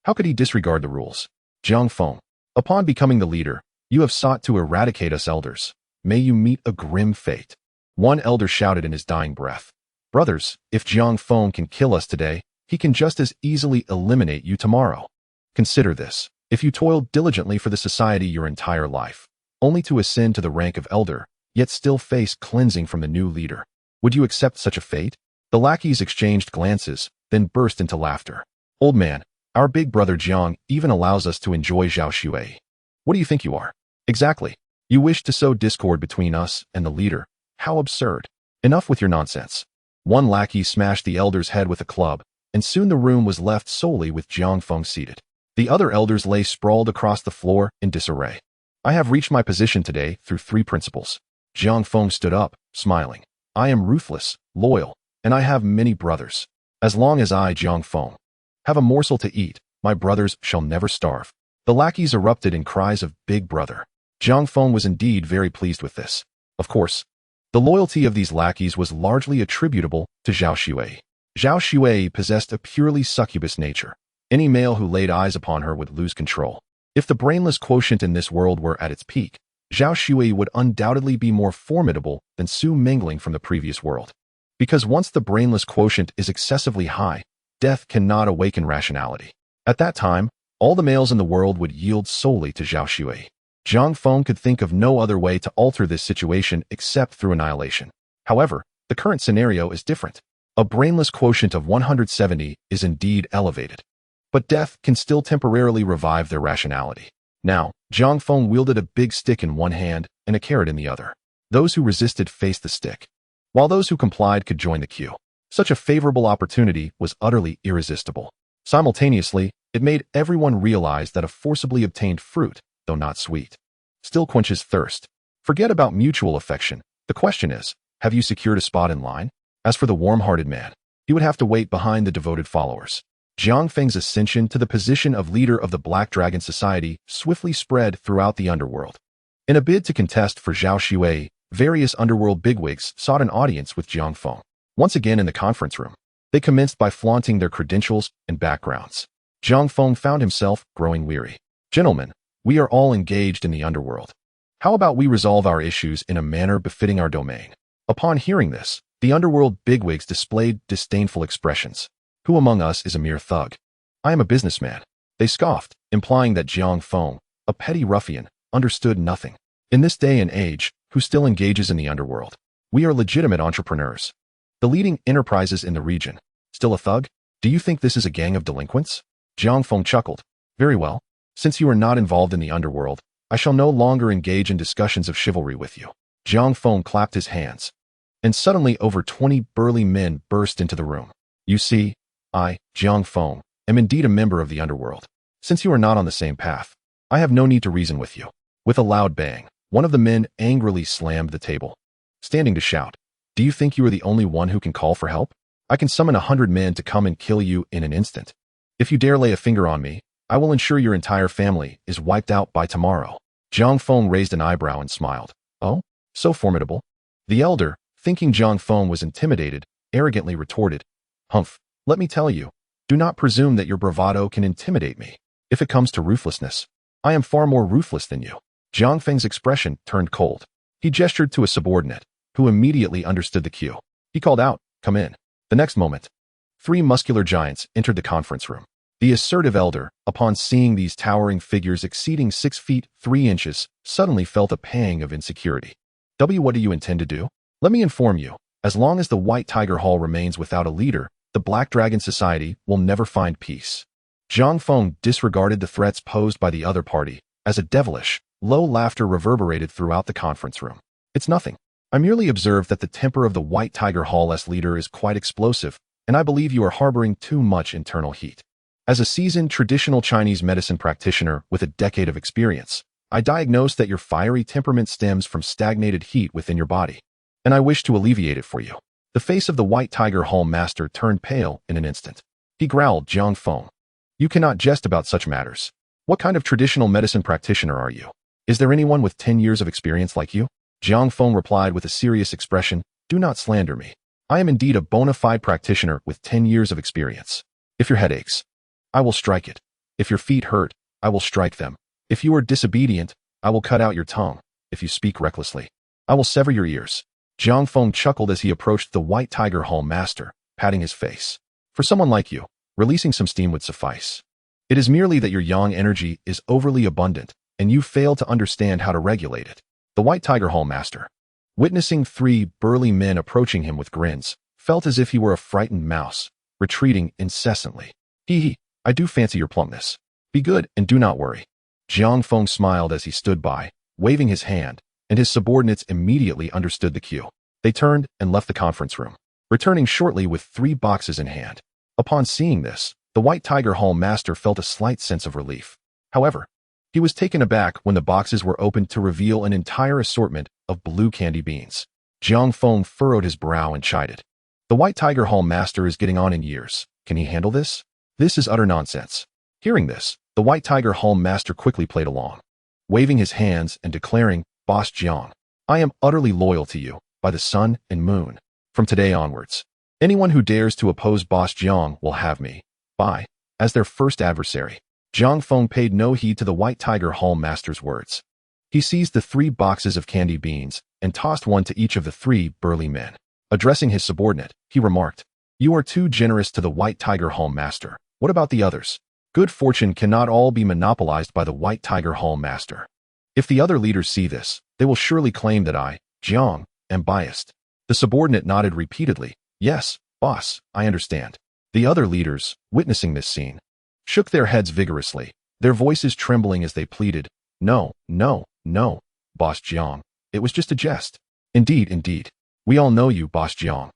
How could he disregard the rules? "Jiang Feng, upon becoming the leader, you have sought to eradicate us elders. May you meet a grim fate." One elder shouted in his dying breath, "Brothers, if Jiang Feng can kill us today, he can just as easily eliminate you tomorrow. Consider this. If you toiled diligently for the society your entire life, only to ascend to the rank of elder, yet still face cleansing from the new leader, would you accept such a fate?" The lackeys exchanged glances, then burst into laughter. "Old man, our big brother Jiang even allows us to enjoy Zhao Xue. What do you think you are?" "Exactly. You wish to sow discord between us and the leader. How absurd. Enough with your nonsense." One lackey smashed the elder's head with a club, and soon the room was left solely with Jiang Feng seated. The other elders lay sprawled across the floor in disarray. "I have reached my position today through 3 principles. Jiang Feng stood up, smiling. "I am ruthless, loyal, and I have many brothers. As long as I, Jiang Feng, have a morsel to eat, my brothers shall never starve." The lackeys erupted in cries of "Big brother." Jiang Feng was indeed very pleased with this. Of course, the loyalty of these lackeys was largely attributable to Zhao Xue. Zhao Xue possessed a purely succubus nature. Any male who laid eyes upon her would lose control. If the brainless quotient in this world were at its peak, Zhao Xue would undoubtedly be more formidable than Su Mingling from the previous world. Because once the brainless quotient is excessively high, death cannot awaken rationality. At that time, all the males in the world would yield solely to Zhao Xue. Jiang Feng could think of no other way to alter this situation except through annihilation. However, the current scenario is different. A brainless quotient of 170 is indeed elevated, but death can still temporarily revive their rationality. Now, Jiang Feng wielded a big stick in one hand and a carrot in the other. Those who resisted faced the stick, while those who complied could join the queue. Such a favorable opportunity was utterly irresistible. Simultaneously, it made everyone realize that a forcibly obtained fruit, though not sweet, still quenches thirst. Forget about mutual affection. The question is, have you secured a spot in line? As for the warm-hearted man, he would have to wait behind the devoted followers. Jiang Feng's ascension to the position of leader of the Black Dragon Society swiftly spread throughout the underworld. In a bid to contest for Zhao Xuei, various underworld bigwigs sought an audience with Jiang Feng. Once again in the conference room, they commenced by flaunting their credentials and backgrounds. Jiang Feng found himself growing weary. Gentlemen, we are all engaged in the underworld. How about we resolve our issues in a manner befitting our domain? Upon hearing this, the underworld bigwigs displayed disdainful expressions. Who among us is a mere thug? I am a businessman. They scoffed, implying that Jiang Feng, a petty ruffian, understood nothing. In this day and age, who still engages in the underworld? We are legitimate entrepreneurs. The leading enterprises in the region. Still a thug? Do you think this is a gang of delinquents? Jiang Feng chuckled. Very well. Since you are not involved in the underworld, I shall no longer engage in discussions of chivalry with you. Jiang Feng clapped his hands. And suddenly over 20 burly men burst into the room. You see, I, Jiang Feng, am indeed a member of the underworld. Since you are not on the same path, I have no need to reason with you. With a loud bang, one of the men angrily slammed the table, standing to shout, Do you think you are the only one who can call for help? I can summon 100 men to come and kill you in an instant. If you dare lay a finger on me, I will ensure your entire family is wiped out by tomorrow. Jiang Feng raised an eyebrow and smiled. Oh, so formidable. The elder, thinking Jiang Feng was intimidated, arrogantly retorted, Humph, let me tell you, do not presume that your bravado can intimidate me. If it comes to ruthlessness, I am far more ruthless than you. Jiang Feng's expression turned cold. He gestured to a subordinate, who immediately understood the cue. He called out, Come in. The next moment, 3 muscular giants entered the conference room. The assertive elder, upon seeing these towering figures exceeding 6 feet 3 inches, suddenly felt a pang of insecurity. What do you intend to do? Let me inform you, as long as the White Tiger Hall remains without a leader, the Black Dragon Society will never find peace. Jiang Feng disregarded the threats posed by the other party, as a devilish, low laughter reverberated throughout the conference room. It's nothing. I merely observed that the temper of the White Tiger Hall's leader is quite explosive, and I believe you are harboring too much internal heat. As a seasoned traditional Chinese medicine practitioner with a decade of experience, I diagnosed that your fiery temperament stems from stagnated heat within your body, and I wish to alleviate it for you. The face of the White Tiger Hall master turned pale in an instant. He growled, Jiang Feng, you cannot jest about such matters. What kind of traditional medicine practitioner are you? Is there anyone with 10 years of experience like you? Jiang Feng replied with a serious expression, Do not slander me. I am indeed a bona fide practitioner with 10 years of experience. If your head aches, I will strike it. If your feet hurt, I will strike them. If you are disobedient, I will cut out your tongue. If you speak recklessly, I will sever your ears. Jiang Feng chuckled as he approached the White Tiger Hall master, patting his face. For someone like you, releasing some steam would suffice. It is merely that your yang energy is overly abundant, and you fail to understand how to regulate it. The White Tiger Hall master, witnessing 3 burly men approaching him with grins, felt as if he were a frightened mouse, retreating incessantly. I do fancy your plumpness. Be good and do not worry. Jiang Feng smiled as he stood by, waving his hand, and his subordinates immediately understood the cue. They turned and left the conference room, returning shortly with 3 boxes in hand. Upon seeing this, the White Tiger Hall master felt a slight sense of relief. However, he was taken aback when the boxes were opened to reveal an entire assortment of blue candy beans. Jiang Feng furrowed his brow and chided. The White Tiger Hall master is getting on in years. Can he handle this? This is utter nonsense. Hearing this, the White Tiger Hall master quickly played along, waving his hands and declaring, Boss Jiang, I am utterly loyal to you, by the sun and moon. From today onwards, anyone who dares to oppose Boss Jiang will have me, as their first adversary. Jiang Feng paid no heed to the White Tiger Hall master's words. He seized the 3 boxes of candy beans and tossed one to each of the 3 burly men. Addressing his subordinate, he remarked, You are too generous to the White Tiger Hall master. What about the others? Good fortune cannot all be monopolized by the White Tiger Hall master. If the other leaders see this, they will surely claim that I, Jiang, am biased. The subordinate nodded repeatedly. Yes, boss, I understand. The other leaders, witnessing this scene, shook their heads vigorously, their voices trembling as they pleaded, No, Boss Jiang, it was just a jest. Indeed, we all know you, Boss Jiang.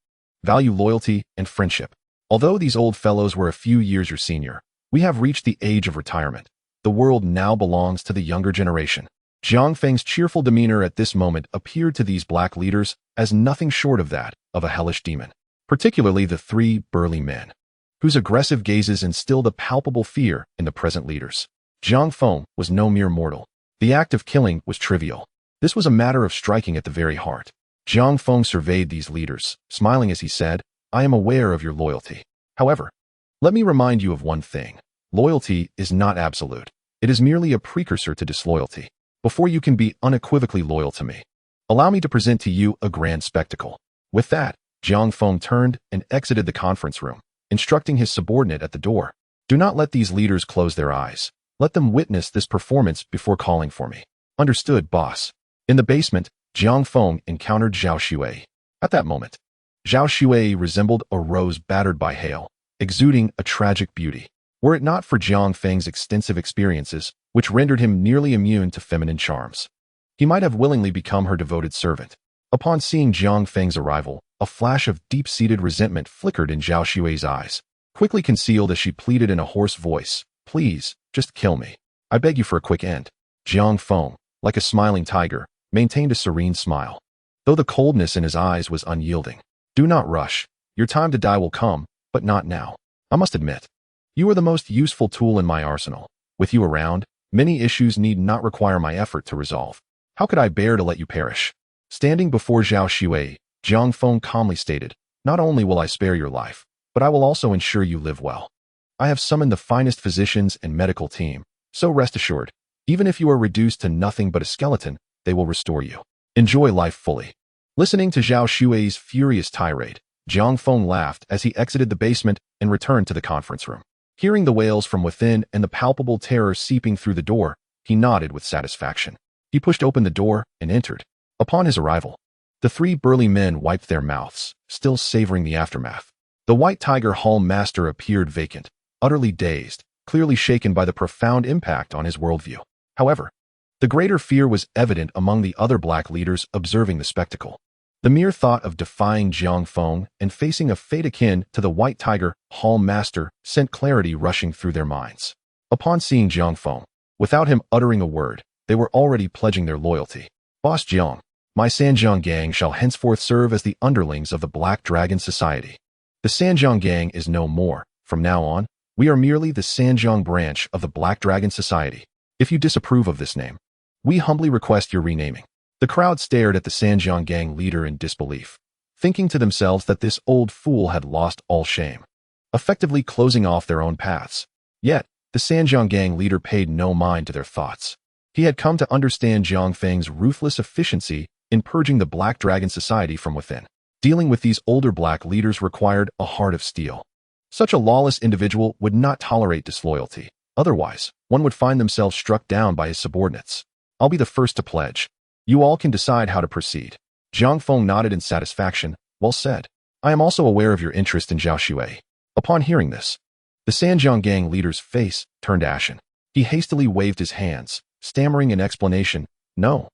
Value loyalty and friendship. Although these old fellows were a few years your senior, we have reached the age of retirement. The world now belongs to the younger generation. Jiang Feng's cheerful demeanor at this moment appeared to these black leaders as nothing short of that of a hellish demon, particularly the 3 burly men, whose aggressive gazes instilled a palpable fear in the present leaders. Zhang Feng was no mere mortal. The act of killing was trivial. This was a matter of striking at the very heart. Zhang Feng surveyed these leaders, smiling as he said, "I am aware of your loyalty. However, let me remind you of one thing. Loyalty is not absolute. It is merely a precursor to disloyalty. Before you can be unequivocally loyal to me, allow me to present to you a grand spectacle." With that, Zhang Feng turned and exited the conference room, instructing his subordinate at the door, "Do not let these leaders close their eyes. Let them witness this performance before calling for me." "Understood, boss." In the basement, Zhang Feng encountered Zhao Xue. At that moment, Zhao Xue resembled a rose battered by hail, exuding a tragic beauty. Were it not for Zhang Feng's extensive experiences, which rendered him nearly immune to feminine charms, he might have willingly become her devoted servant. Upon seeing Zhang Feng's arrival, a flash of deep-seated resentment flickered in Zhao Xue's eyes, quickly concealed as she pleaded in a hoarse voice, "Please, just kill me. I beg you for a quick end." Zhang Feng, like a smiling tiger, maintained a serene smile, though the coldness in his eyes was unyielding. "Do not rush. Your time to die will come, but not now. I must admit, you are the most useful tool in my arsenal. With you around, many issues need not require my effort to resolve. How could I bear to let you perish?" Standing before Zhao Xue, Zhang Feng calmly stated, "Not only will I spare your life, but I will also ensure you live well. I have summoned the finest physicians and medical team, so rest assured, even if you are reduced to nothing but a skeleton, they will restore you. Enjoy life fully." Listening to Zhao Xue's furious tirade, Zhang Feng laughed as he exited the basement and returned to the conference room. Hearing the wails from within and the palpable terror seeping through the door, he nodded with satisfaction. He pushed open the door and entered. Upon his arrival, the three burly men wiped their mouths, still savoring the aftermath. The White Tiger Hall Master appeared vacant, utterly dazed, clearly shaken by the profound impact on his worldview. However, the greater fear was evident among the other black leaders observing the spectacle. The mere thought of defying Zhang Feng and facing a fate akin to the White Tiger Hall Master sent clarity rushing through their minds. Upon seeing Zhang Feng, without him uttering a word, they were already pledging their loyalty. "Boss Zhang, my Sanjiang Gang shall henceforth serve as the underlings of the Black Dragon Society. The Sanjiang Gang is no more. From now on, we are merely the Sanjiang branch of the Black Dragon Society. If you disapprove of this name, we humbly request your renaming." The crowd stared at the Sanjiang Gang leader in disbelief, thinking to themselves that this old fool had lost all shame, effectively closing off their own paths. Yet, the Sanjiang Gang leader paid no mind to their thoughts. He had come to understand Zhang Feng's ruthless efficiency in purging the Black Dragon Society from within. Dealing with these older black leaders required a heart of steel. Such a lawless individual would not tolerate disloyalty. Otherwise, one would find themselves struck down by his subordinates. "I'll be the first to pledge. You all can decide how to proceed." Zhang Feng nodded in satisfaction. "Well said. I am also aware of your interest in Zhao Xue." Upon hearing this, the Sanjiang Gang leader's face turned ashen. He hastily waved his hands, stammering an explanation. No,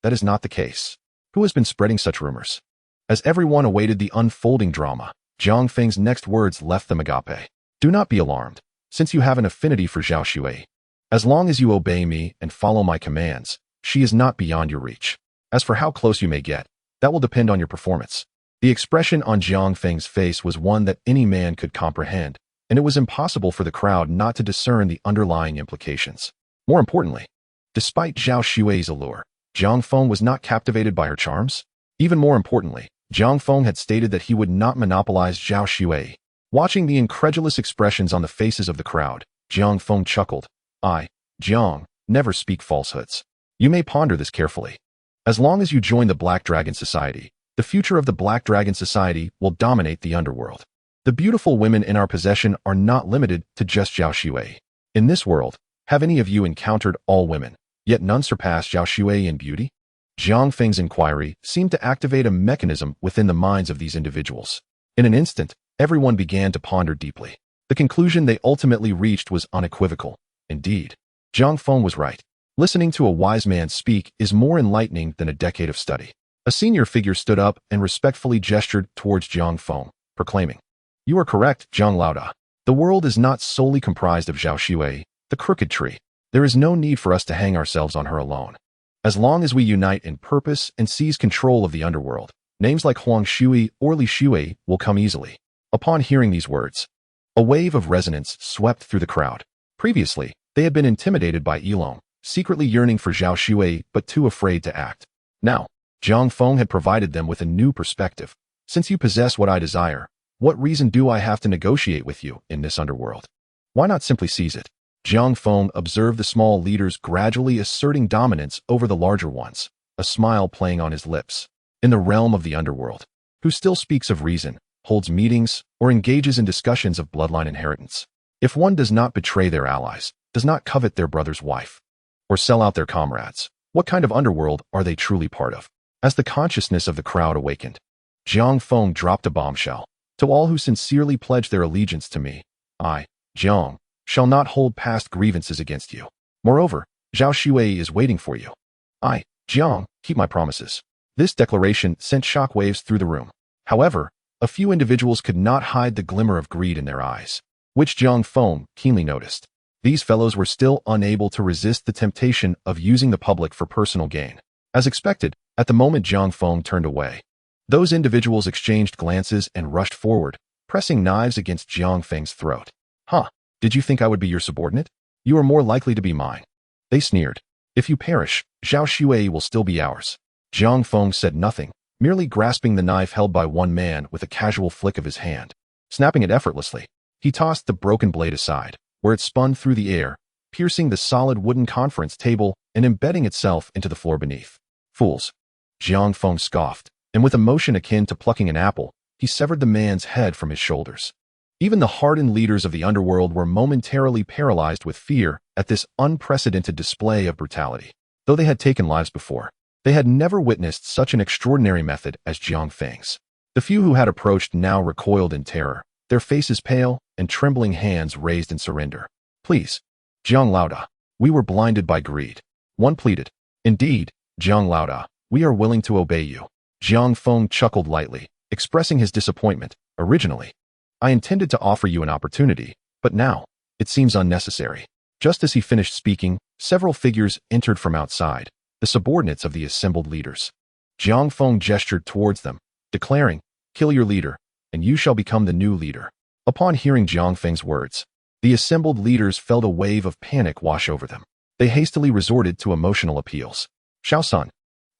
that is not the case. Who has been spreading such rumors?" As everyone awaited the unfolding drama, Zhang Feng's next words left them agape. "Do not be alarmed, since you have an affinity for Zhao Xue. As long as you obey me and follow my commands, she is not beyond your reach. As for how close you may get, that will depend on your performance." The expression on Zhang Feng's face was one that any man could comprehend, and it was impossible for the crowd not to discern the underlying implications. More importantly, despite Zhao Xue's allure, Zhang Feng was not captivated by her charms. Even more importantly, Zhang Feng had stated that he would not monopolize Zhao Xue. Watching the incredulous expressions on the faces of the crowd, Zhang Feng chuckled. "I, Zhang, never speak falsehoods. You may ponder this carefully. As long as you join the Black Dragon Society, the future of the Black Dragon Society will dominate the underworld. The beautiful women in our possession are not limited to just Zhao Xue. In this world, have any of you encountered all women, yet none surpass Zhao Xue in beauty?" Zhang Feng's inquiry seemed to activate a mechanism within the minds of these individuals. In an instant, everyone began to ponder deeply. The conclusion they ultimately reached was unequivocal. Indeed, Zhang Feng was right. Listening to a wise man speak is more enlightening than a decade of study. A senior figure stood up and respectfully gestured towards Zhang Feng, proclaiming, "You are correct, Zhang Laoda. The world is not solely comprised of Zhao Xue, the crooked tree. There is no need for us to hang ourselves on her alone. As long as we unite in purpose and seize control of the underworld, names like Huang Shui or Li Shui will come easily." Upon hearing these words, A wave of resonance swept through the crowd. Previously, they had been intimidated by Elong, secretly yearning for Zhao Shui but too afraid to act. Now, Jiang Feng had provided them with a new perspective. Since you possess what I desire, what reason do I have to negotiate with you in this underworld? Why not simply seize it? Jiang Feng observed the small leaders gradually asserting dominance over the larger ones, a smile playing on his lips. In the realm of the underworld, who still speaks of reason, holds meetings, or engages in discussions of bloodline inheritance? If one does not betray their allies, does not covet their brother's wife, or sell out their comrades, what kind of underworld are they truly part of? As the consciousness of the crowd awakened, Jiang Feng dropped a bombshell. To all who sincerely pledge their allegiance to me, I, Jiang, shall not hold past grievances against you. Moreover, Zhao Shui is waiting for you. I, Jiang, keep my promises. This declaration sent shockwaves through the room. However, a few individuals could not hide the glimmer of greed in their eyes, which Jiang Feng keenly noticed. These fellows were still unable to resist the temptation of using the public for personal gain. As expected, at the moment Jiang Feng turned away, those individuals exchanged glances and rushed forward, pressing knives against Jiang Feng's throat. Huh, did you think I would be your subordinate? You are more likely to be mine. They sneered. If you perish, Zhao Shui will still be ours. Jiang Feng said nothing, merely grasping the knife held by one man with a casual flick of his hand. Snapping it effortlessly, he tossed the broken blade aside, where it spun through the air, piercing the solid wooden conference table and embedding itself into the floor beneath. Fools! Jiang Feng scoffed, and with a motion akin to plucking an apple, he severed the man's head from his shoulders. Even the hardened leaders of the underworld were momentarily paralyzed with fear at this unprecedented display of brutality. Though they had taken lives before, they had never witnessed such an extraordinary method as Jiang Feng's. The few who had approached now recoiled in terror, their faces pale and trembling hands raised in surrender. Please, Jiang Laoda, we were blinded by greed. One pleaded. Indeed, Jiang Laoda, we are willing to obey you. Jiang Feng chuckled lightly, expressing his disappointment. Originally, I intended to offer you an opportunity, but now, it seems unnecessary. Just as he finished speaking, several figures entered from outside, the subordinates of the assembled leaders. Jiang Feng gestured towards them, declaring, kill your leader, and you shall become the new leader. Upon hearing Jiang Feng's words, the assembled leaders felt a wave of panic wash over them. They hastily resorted to emotional appeals. Xiao Sun,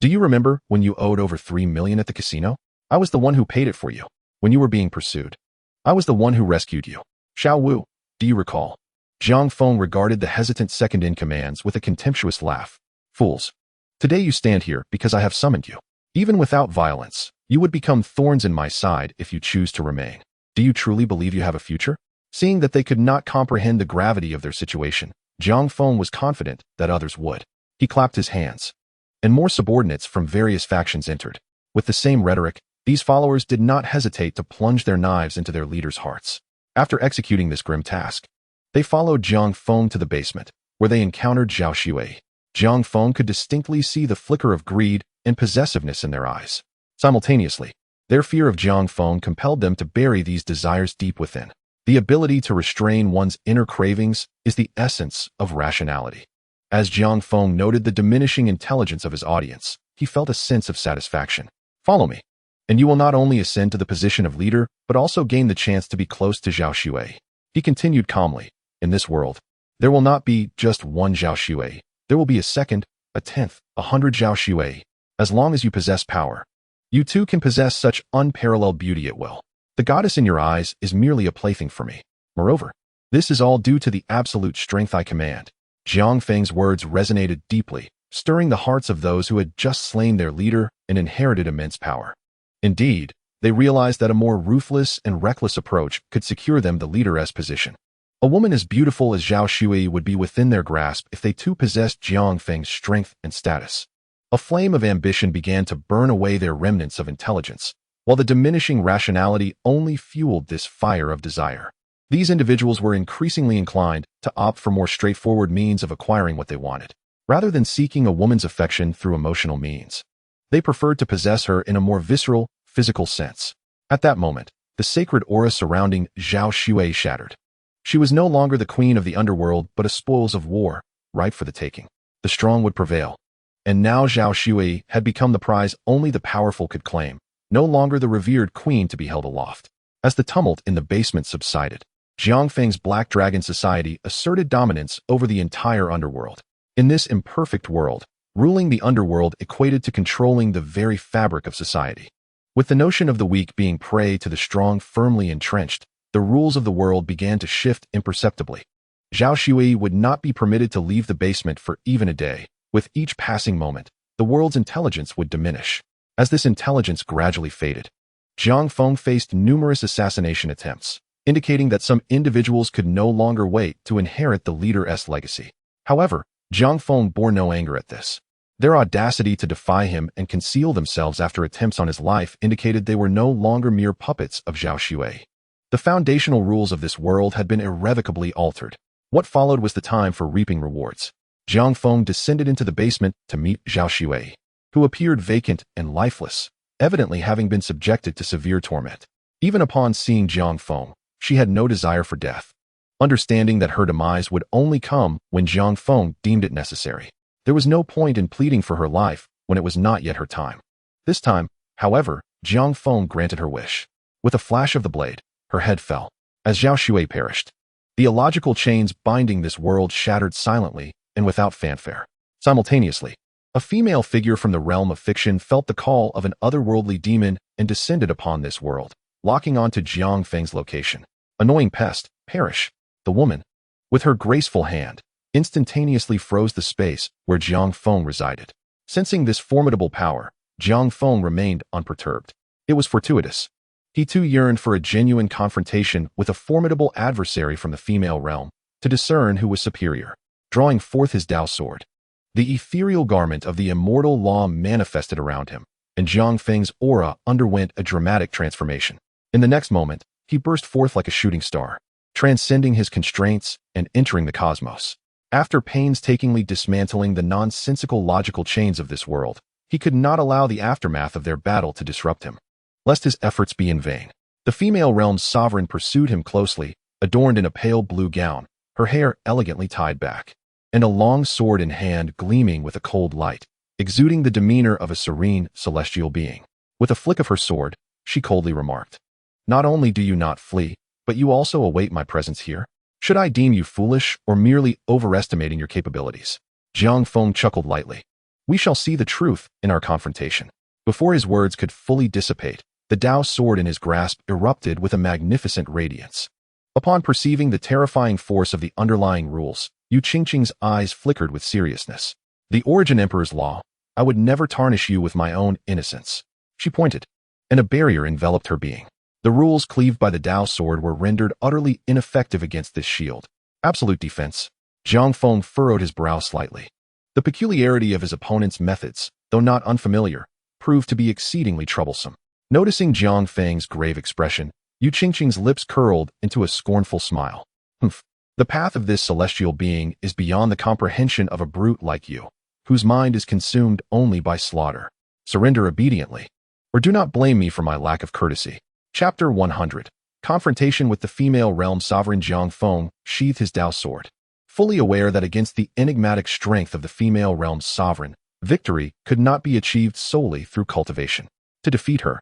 do you remember when you owed over 3 million at the casino? I was the one who paid it for you. When you were being pursued, I was the one who rescued you. Xiao Wu, do you recall? Jiang Feng regarded the hesitant second-in-commands with a contemptuous laugh. Fools! Today you stand here because I have summoned you. Even without violence, you would become thorns in my side if you choose to remain. Do you truly believe you have a future? Seeing that they could not comprehend the gravity of their situation, Jiang Feng was confident that others would. He clapped his hands, and more subordinates from various factions entered. With the same rhetoric, these followers did not hesitate to plunge their knives into their leaders' hearts. After executing this grim task, they followed Jiang Feng to the basement, where they encountered Zhao Shui. Jiang Feng could distinctly see the flicker of greed and possessiveness in their eyes. Simultaneously, their fear of Jiang Feng compelled them to bury these desires deep within. The ability to restrain one's inner cravings is the essence of rationality. As Jiang Feng noted the diminishing intelligence of his audience, he felt a sense of satisfaction. Follow me, and you will not only ascend to the position of leader, but also gain the chance to be close to Zhao Shui. He continued calmly, in this world, there will not be just one Zhao Shui. There will be a second, a 10th, 100 Zhao Shui. As long as you possess power, you too can possess such unparalleled beauty at will. The goddess in your eyes is merely a plaything for me. Moreover, this is all due to the absolute strength I command. Jiang Feng's words resonated deeply, stirring the hearts of those who had just slain their leader and inherited immense power. Indeed, they realized that a more ruthless and reckless approach could secure them the leaderess position. A woman as beautiful as Zhao Shui would be within their grasp if they too possessed Jiang Feng's strength and status. A flame of ambition began to burn away their remnants of intelligence, while the diminishing rationality only fueled this fire of desire. These individuals were increasingly inclined to opt for more straightforward means of acquiring what they wanted, rather than seeking a woman's affection through emotional means. They preferred to possess her in a more visceral, physical sense. At that moment, the sacred aura surrounding Zhao Shui shattered. She was no longer the queen of the underworld, but a spoils of war, ripe for the taking. The strong would prevail. And now Zhao Shui had become the prize only the powerful could claim, no longer the revered queen to be held aloft. As the tumult in the basement subsided, Jiang Feng's Black Dragon Society asserted dominance over the entire underworld. In this imperfect world, ruling the underworld equated to controlling the very fabric of society. With the notion of the weak being prey to the strong firmly entrenched, the rules of the world began to shift imperceptibly. Zhao Shui would not be permitted to leave the basement for even a day. With each passing moment, the world's intelligence would diminish. As this intelligence gradually faded, Jiang Feng faced numerous assassination attempts, indicating that some individuals could no longer wait to inherit the leader's legacy. However, Jiang Feng bore no anger at this. Their audacity to defy him and conceal themselves after attempts on his life indicated they were no longer mere puppets of Zhao Shui. The foundational rules of this world had been irrevocably altered. What followed was the time for reaping rewards. Jiang Feng descended into the basement to meet Zhao Shui, who appeared vacant and lifeless, evidently having been subjected to severe torment. Even upon seeing Jiang Feng, she had no desire for death, understanding that her demise would only come when Jiang Feng deemed it necessary. There was no point in pleading for her life when it was not yet her time. This time, however, Jiang Feng granted her wish. With a flash of the blade, her head fell, as Zhao Shui perished. The illogical chains binding this world shattered silently and without fanfare. Simultaneously, a female figure from the realm of fiction felt the call of an otherworldly demon and descended upon this world, locking onto Jiang Feng's location. Annoying pest, perish. The woman, with her graceful hand, instantaneously froze the space where Jiang Feng resided. Sensing this formidable power, Jiang Feng remained unperturbed. It was fortuitous. He too yearned for a genuine confrontation with a formidable adversary from the female realm, to discern who was superior. Drawing forth his Dao sword, the ethereal garment of the immortal law manifested around him, and Jiang Feng's aura underwent a dramatic transformation. In the next moment, he burst forth like a shooting star, transcending his constraints and entering the cosmos. After painstakingly dismantling the nonsensical logical chains of this world, he could not allow the aftermath of their battle to disrupt him, lest his efforts be in vain. The female realm's sovereign pursued him closely, adorned in a pale blue gown, her hair elegantly tied back, and a long sword in hand gleaming with a cold light, exuding the demeanor of a serene, celestial being. With a flick of her sword, she coldly remarked, "Not only do you not flee, but you also await my presence here? Should I deem you foolish or merely overestimating your capabilities?" Jiang Feng chuckled lightly. "We shall see the truth in our confrontation." Before his words could fully dissipate, the Dao sword in his grasp erupted with a magnificent radiance. Upon perceiving the terrifying force of the underlying rules, Yu Qingqing's eyes flickered with seriousness. "The Origin Emperor's law, I would never tarnish you with my own innocence." She pointed, and a barrier enveloped her being. The rules cleaved by the Dao sword were rendered utterly ineffective against this shield. Absolute defense. Jiang Feng furrowed his brow slightly. The peculiarity of his opponent's methods, though not unfamiliar, proved to be exceedingly troublesome. Noticing Jiang Feng's grave expression, Yu Qingqing's lips curled into a scornful smile. "Humph. The path of this celestial being is beyond the comprehension of a brute like you, whose mind is consumed only by slaughter. Surrender obediently, or do not blame me for my lack of courtesy." Chapter 100. Confrontation with the female realm sovereign. Jiang Feng sheathed his Dao sword, fully aware that against the enigmatic strength of the female realm's sovereign, victory could not be achieved solely through cultivation. To defeat her,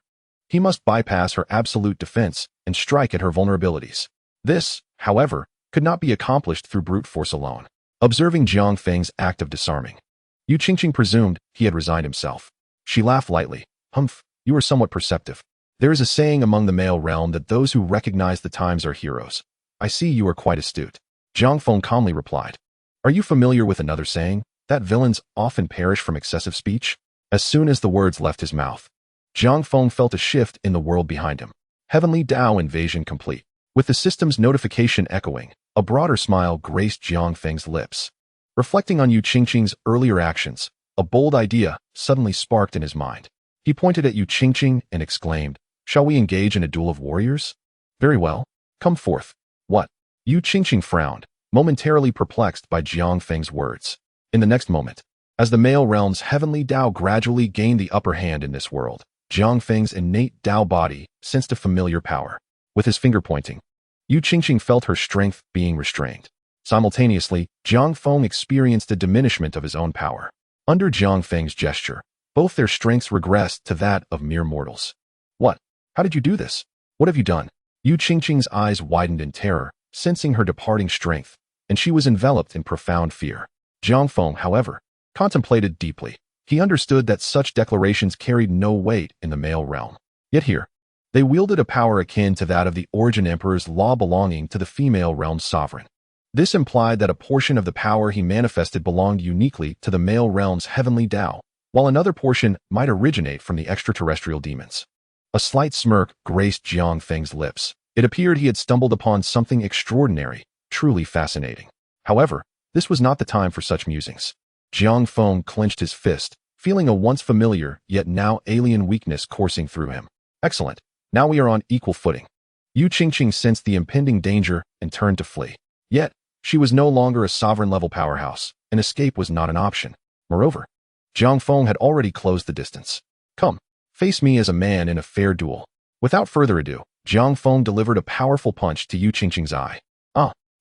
he must bypass her absolute defense and strike at her vulnerabilities. This, however, could not be accomplished through brute force alone. Observing Jiang Feng's act of disarming, Yu Qingqing presumed he had resigned himself. She laughed lightly. "Humph, you are somewhat perceptive. There is a saying among the male realm that those who recognize the times are heroes. I see you are quite astute." Jiang Feng calmly replied, "Are you familiar with another saying, that villains often perish from excessive speech?" As soon as the words left his mouth, Jiang Feng felt a shift in the world behind him. Heavenly Dao invasion complete. With the system's notification echoing, a broader smile graced Jiang Feng's lips. Reflecting on Yu Qingqing's earlier actions, a bold idea suddenly sparked in his mind. He pointed at Yu Qingqing and exclaimed, "Shall we engage in a duel of warriors?" "Very well. Come forth." "What?" Yu Qingqing frowned, momentarily perplexed by Jiang Feng's words. In the next moment, as the male realm's heavenly Dao gradually gained the upper hand in this world, Jiang Feng's innate Dao body sensed a familiar power. With his finger pointing, Yu Qingqing felt her strength being restrained. Simultaneously, Jiang Feng experienced a diminishment of his own power. Under Jiang Feng's gesture, both their strengths regressed to that of mere mortals. "What? How did you do this? What have you done?" Yu Qingqing's eyes widened in terror, sensing her departing strength, and she was enveloped in profound fear. Jiang Feng, however, contemplated deeply. He understood that such declarations carried no weight in the male realm. Yet here, they wielded a power akin to that of the Origin Emperor's law belonging to the female realm's sovereign. This implied that a portion of the power he manifested belonged uniquely to the male realm's heavenly Tao, while another portion might originate from the extraterrestrial demons. A slight smirk graced Jiang Feng's lips. It appeared he had stumbled upon something extraordinary, truly fascinating. However, this was not the time for such musings. Jiang Feng clenched his fist, feeling a once familiar yet now alien weakness coursing through him. Excellent. Now we are on equal footing. Yu Qingqing sensed the impending danger and turned to flee. Yet, she was no longer a sovereign-level powerhouse, and escape was not an option. Moreover, Jiang Feng had already closed the distance. Come, face me as a man in a fair duel. Without further ado, Jiang Feng delivered a powerful punch to Yu Qingqing's eye.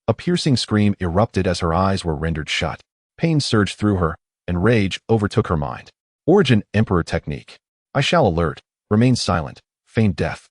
A piercing scream erupted as her eyes were rendered shut. Pain surged through her, and rage overtook her mind. Origin Emperor technique. I shall alert. Remain silent. Feign death.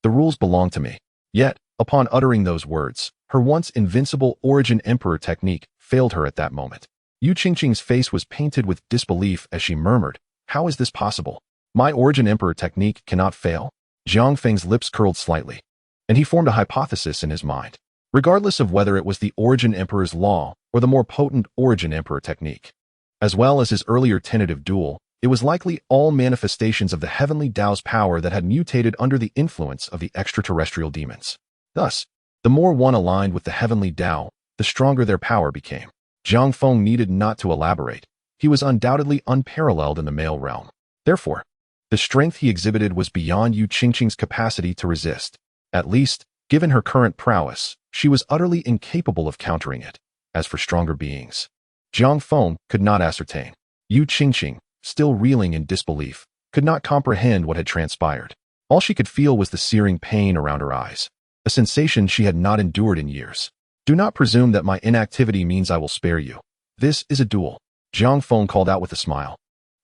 The rules belong to me. Yet, upon uttering those words, her once invincible Origin Emperor technique failed her at that moment. Yu Qingqing's face was painted with disbelief as she murmured, "How is this possible? My Origin Emperor technique cannot fail?" Jiang Feng's lips curled slightly, and he formed a hypothesis in his mind. Regardless of whether it was the Origin Emperor's law or the more potent Origin Emperor technique, as well as his earlier tentative duel, it was likely all manifestations of the heavenly Tao's power that had mutated under the influence of the extraterrestrial demons. Thus, the more one aligned with the heavenly Tao, the stronger their power became. Jiang Feng needed not to elaborate. He was undoubtedly unparalleled in the male realm. Therefore, the strength he exhibited was beyond Yu Qingqing's capacity to resist. At least, given her current prowess, she was utterly incapable of countering it. As for stronger beings, Jiang Feng could not ascertain. Yu Qingqing, still reeling in disbelief, could not comprehend what had transpired. All she could feel was the searing pain around her eyes, a sensation she had not endured in years. Do not presume that my inactivity means I will spare you. This is a duel, Jiang Feng called out with a smile,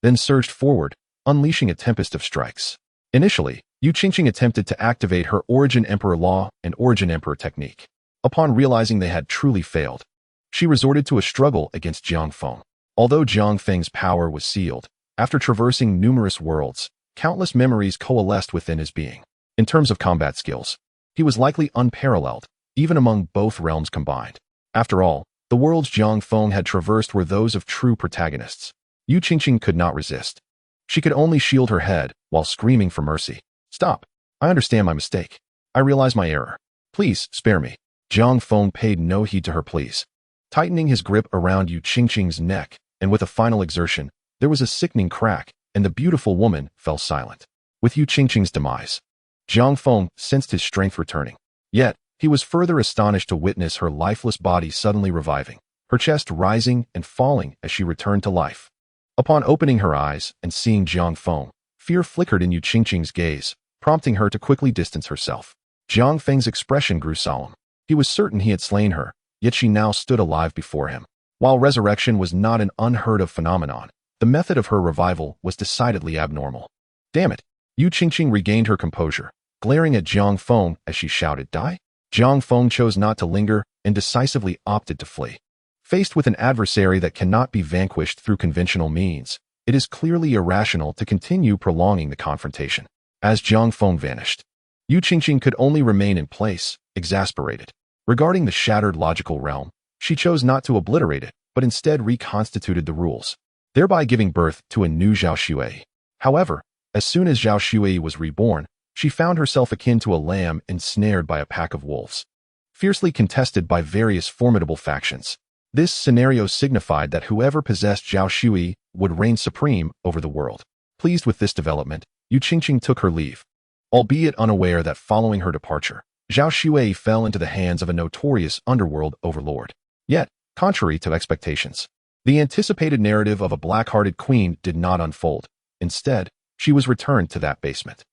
then surged forward, unleashing a tempest of strikes. Initially, Yu Qingqing attempted to activate her Origin Emperor law and Origin Emperor technique. Upon realizing they had truly failed, she resorted to a struggle against Jiang Feng. Although Jiang Feng's power was sealed, after traversing numerous worlds, countless memories coalesced within his being. In terms of combat skills, he was likely unparalleled, even among both realms combined. After all, the worlds Jiang Feng had traversed were those of true protagonists. Yu Qingqing could not resist. She could only shield her head while screaming for mercy. Stop. I understand my mistake. I realize my error. Please, spare me. Jiang Feng paid no heed to her pleas. Tightening his grip around Yu Qingqing's neck, and with a final exertion, there was a sickening crack, and the beautiful woman fell silent. With Yu Qingqing's demise, Jiang Feng sensed his strength returning. Yet, he was further astonished to witness her lifeless body suddenly reviving, her chest rising and falling as she returned to life. Upon opening her eyes and seeing Jiang Feng, fear flickered in Yu Qingqing's gaze, prompting her to quickly distance herself. Jiang Feng's expression grew solemn. He was certain he had slain her, yet she now stood alive before him. While resurrection was not an unheard-of phenomenon, the method of her revival was decidedly abnormal. Damn it! Yu Qingqing regained her composure, glaring at Jiang Feng as she shouted, "Die?" Jiang Feng chose not to linger and decisively opted to flee. Faced with an adversary that cannot be vanquished through conventional means, it is clearly irrational to continue prolonging the confrontation. As Jiang Feng vanished, Yu Qingqing could only remain in place, exasperated. Regarding the shattered logical realm, she chose not to obliterate it, but instead reconstituted the rules, thereby giving birth to a new Zhao Shui. However, as soon as Zhao Shui was reborn, she found herself akin to a lamb ensnared by a pack of wolves, fiercely contested by various formidable factions. This scenario signified that whoever possessed Zhao Shui would reign supreme over the world. Pleased with this development, Yu Qingqing took her leave, albeit unaware that following her departure, Zhao Shui fell into the hands of a notorious underworld overlord. Yet, contrary to expectations, the anticipated narrative of a black-hearted queen did not unfold. Instead, she was returned to that basement.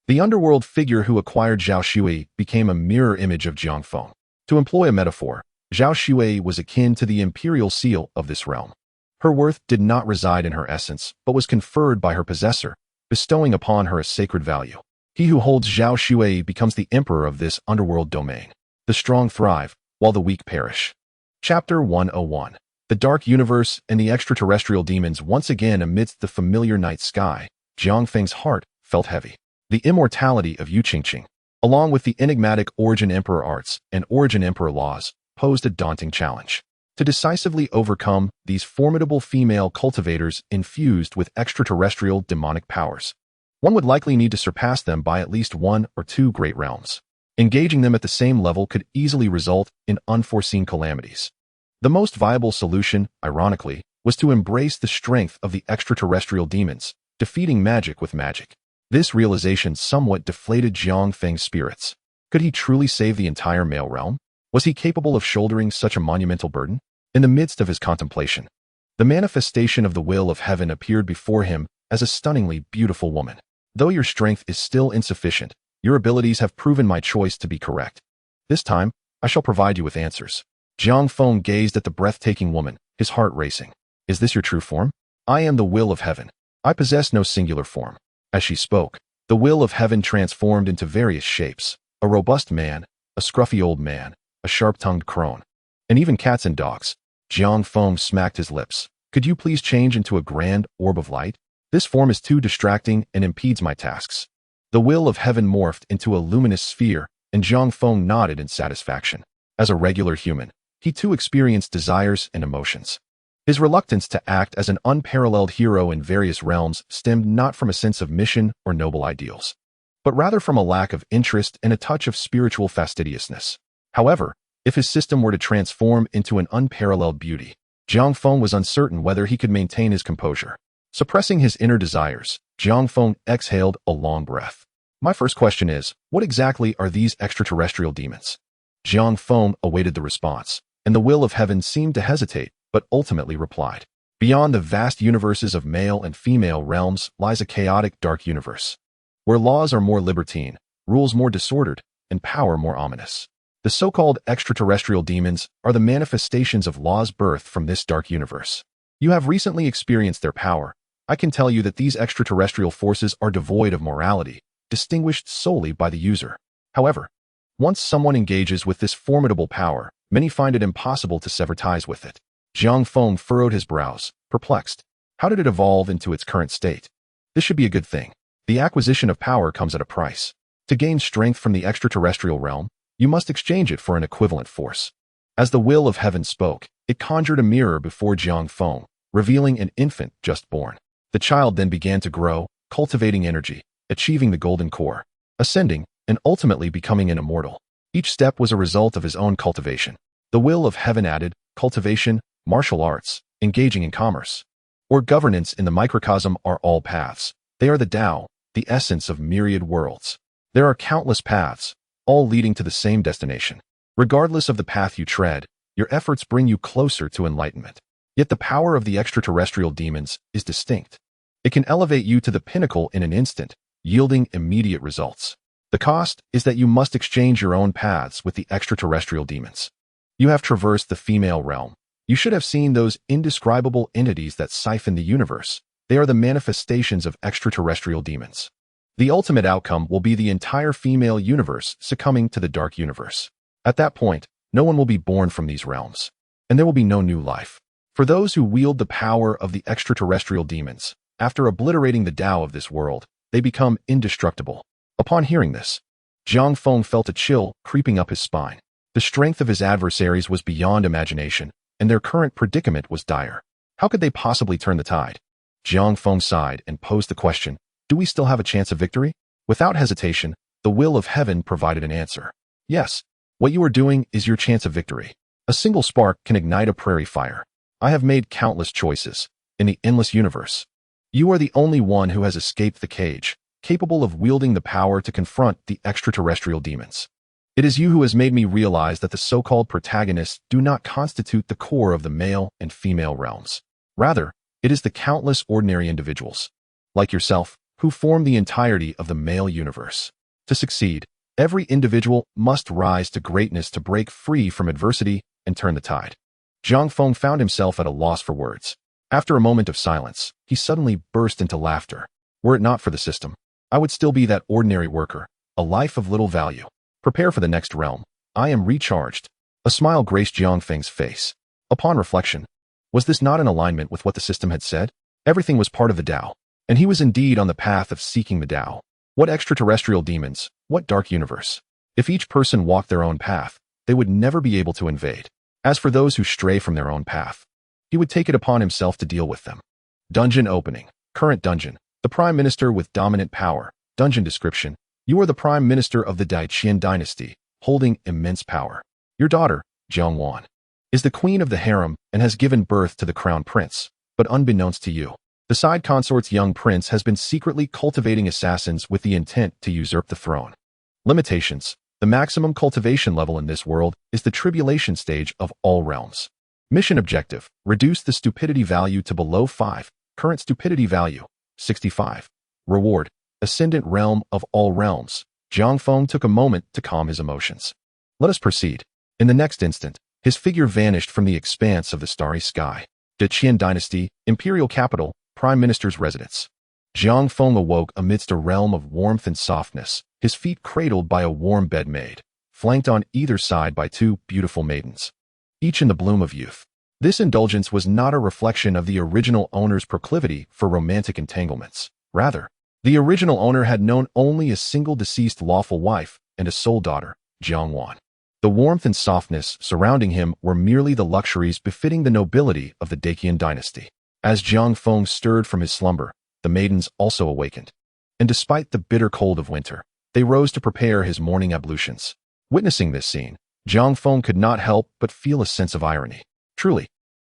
The underworld figure who acquired Zhao Shui became a mirror image of Jiang Feng. To employ a metaphor, Zhao Shui was akin to the imperial seal of this realm. Her worth did not reside in her essence, but was conferred by her possessor, bestowing upon her a sacred value. He who holds Zhao Shui becomes the emperor of this underworld domain. The strong thrive, while the weak perish. Chapter 101. The Dark Universe and the Extraterrestrial Demons. Once again amidst the familiar night sky, Jiang Feng's heart felt heavy. The immortality of Yu Qingqing, along with the enigmatic Origin Emperor arts and Origin Emperor laws, posed a daunting challenge. To decisively overcome these formidable female cultivators infused with extraterrestrial demonic powers, one would likely need to surpass them by at least 1 or 2 great realms. Engaging them at the same level could easily result in unforeseen calamities. The most viable solution, ironically, was to embrace the strength of the extraterrestrial demons, defeating magic with magic. This realization somewhat deflated Jiang Feng's spirits. Could he truly save the entire male realm? Was he capable of shouldering such a monumental burden? In the midst of his contemplation, the manifestation of the will of heaven appeared before him as a stunningly beautiful woman. Though your strength is still insufficient, your abilities have proven my choice to be correct. This time, I shall provide you with answers. Jiang Feng gazed at the breathtaking woman, his heart racing. Is this your true form? I am the will of heaven. I possess no singular form. As she spoke, the will of heaven transformed into various shapes. A robust man, a scruffy old man, a sharp-tongued crone, and even cats and dogs. Jiang Feng smacked his lips. Could you please change into a grand orb of light? This form is too distracting and impedes my tasks. The will of heaven morphed into a luminous sphere, and Jiang Feng nodded in satisfaction. As a regular human, he too experienced desires and emotions. His reluctance to act as an unparalleled hero in various realms stemmed not from a sense of mission or noble ideals, but rather from a lack of interest and a touch of spiritual fastidiousness. However, if his system were to transform into an unparalleled beauty, Jiang Feng was uncertain whether he could maintain his composure. Suppressing his inner desires, Jiang Feng exhaled a long breath. My first question is, what exactly are these extraterrestrial demons? Jiang Feng awaited the response, and the will of heaven seemed to hesitate, but ultimately replied. Beyond the vast universes of male and female realms lies a chaotic dark universe, where laws are more libertine, rules more disordered, and power more ominous. The so-called extraterrestrial demons are the manifestations of laws birthed from this dark universe. You have recently experienced their power. I can tell you that these extraterrestrial forces are devoid of morality, distinguished solely by the user. However, once someone engages with this formidable power, many find it impossible to sever ties with it. Jiang Feng furrowed his brows, perplexed. How did it evolve into its current state? This should be a good thing. The acquisition of power comes at a price. To gain strength from the extraterrestrial realm, you must exchange it for an equivalent force. As the will of heaven spoke, it conjured a mirror before Jiang Feng, revealing an infant just born. The child then began to grow, cultivating energy, achieving the golden core, ascending, and ultimately becoming an immortal. Each step was a result of his own cultivation. The will of heaven added cultivation, martial arts, engaging in commerce, or governance in the microcosm are all paths. They are the Tao, the essence of myriad worlds. There are countless paths, all leading to the same destination. Regardless of the path you tread, your efforts bring you closer to enlightenment. Yet the power of the extraterrestrial demons is distinct. It can elevate you to the pinnacle in an instant, yielding immediate results. The cost is that you must exchange your own paths with the extraterrestrial demons. You have traversed the female realm. You should have seen those indescribable entities that siphon the universe. They are the manifestations of extraterrestrial demons. The ultimate outcome will be the entire female universe succumbing to the dark universe. At that point, no one will be born from these realms, and there will be no new life. For those who wield the power of the extraterrestrial demons, after obliterating the Tao of this world, they become indestructible. Upon hearing this, Jiang Feng felt a chill creeping up his spine. The strength of his adversaries was beyond imagination, and their current predicament was dire. How could they possibly turn the tide? Jiang Feng sighed and posed the question, do we still have a chance of victory? Without hesitation, the will of heaven provided an answer. Yes, what you are doing is your chance of victory. A single spark can ignite a prairie fire. I have made countless choices in the endless universe. You are the only one who has escaped the cage, capable of wielding the power to confront the extraterrestrial demons. It is you who has made me realize that the so-called protagonists do not constitute the core of the male and female realms. Rather, it is the countless ordinary individuals, like yourself, who form the entirety of the male universe. To succeed, every individual must rise to greatness to break free from adversity and turn the tide. Jiang Feng found himself at a loss for words. After a moment of silence, he suddenly burst into laughter. Were it not for the system, I would still be that ordinary worker, a life of little value. Prepare for the next realm. I am recharged. A smile graced Jiang Feng's face. Upon reflection, was this not in alignment with what the system had said? Everything was part of the Tao, and he was indeed on the path of seeking the Tao. What extraterrestrial demons, what dark universe? If each person walked their own path, they would never be able to invade. As for those who stray from their own path, he would take it upon himself to deal with them. Dungeon opening. Current dungeon. The Prime Minister with dominant power. Dungeon description. You are the Prime Minister of the Daiqian dynasty, holding immense power. Your daughter, Jiang Wan, is the queen of the harem and has given birth to the crown prince, but unbeknownst to you, the side consort's young prince has been secretly cultivating assassins with the intent to usurp the throne. Limitations. The maximum cultivation level in this world is the tribulation stage of all realms. Mission objective. Reduce the stupidity value to below 5. Current stupidity value, 65. Reward. Ascendant realm of all realms. Jiang Feng took a moment to calm his emotions. Let us proceed. In the next instant, his figure vanished from the expanse of the starry sky. Daiqian dynasty, imperial capital, prime minister's residence. Jiang Feng awoke amidst a realm of warmth and softness, his feet cradled by a warm bed maid, flanked on either side by two beautiful maidens, each in the bloom of youth. This indulgence was not a reflection of the original owner's proclivity for romantic entanglements. Rather, the original owner had known only a single deceased lawful wife and a sole daughter, Jiang Wan. The warmth and softness surrounding him were merely the luxuries befitting the nobility of the Daiqian dynasty. As Jiang Feng stirred from his slumber, the maidens also awakened. And despite the bitter cold of winter, they rose to prepare his morning ablutions. Witnessing this scene, Jiang Feng could not help but feel a sense of irony. Truly,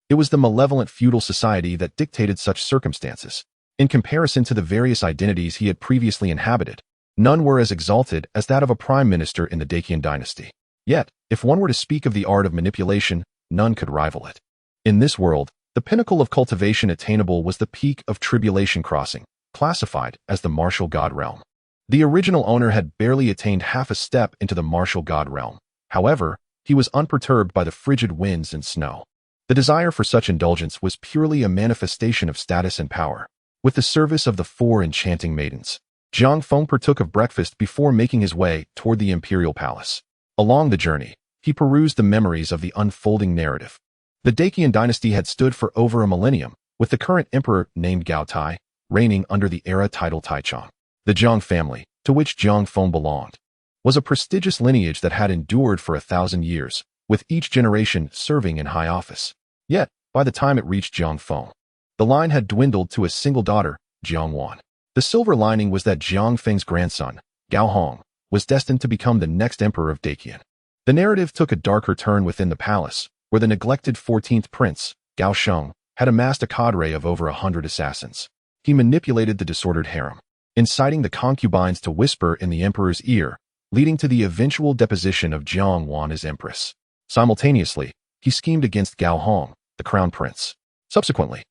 it was the malevolent feudal society that dictated such circumstances. In comparison to the various identities he had previously inhabited, none were as exalted as that of a prime minister in the Daiqian dynasty. Yet, if one were to speak of the art of manipulation, none could rival it. In this world, the pinnacle of cultivation attainable was the peak of tribulation crossing, classified as the martial god realm. The original owner had barely attained half a step into the martial god realm. However, he was unperturbed by the frigid winds and snow. The desire for such indulgence was purely a manifestation of status and power. With the service of the 4 enchanting maidens, Jiang Feng partook of breakfast before making his way toward the imperial palace. Along the journey, he perused the memories of the unfolding narrative. The Daiqian dynasty had stood for over a millennium, with the current emperor named Gao Tai reigning under the era title Taichang. The Jiang family, to which Jiang Feng belonged, was a prestigious lineage that had endured for 1,000 years, with each generation serving in high office. Yet, by the time it reached Jiang Feng, the line had dwindled to a single daughter, Jiang Wan. The silver lining was that Jiang Feng's grandson, Gao Hong, was destined to become the next emperor of Daiqian. The narrative took a darker turn within the palace, where the neglected 14th prince, Gao Sheng, had amassed a cadre of over 100 assassins. He manipulated the disordered harem, inciting the concubines to whisper in the emperor's ear, leading to the eventual deposition of Jiang Wan as empress. Simultaneously, he schemed against Gao Hong, the crown prince. Subsequently,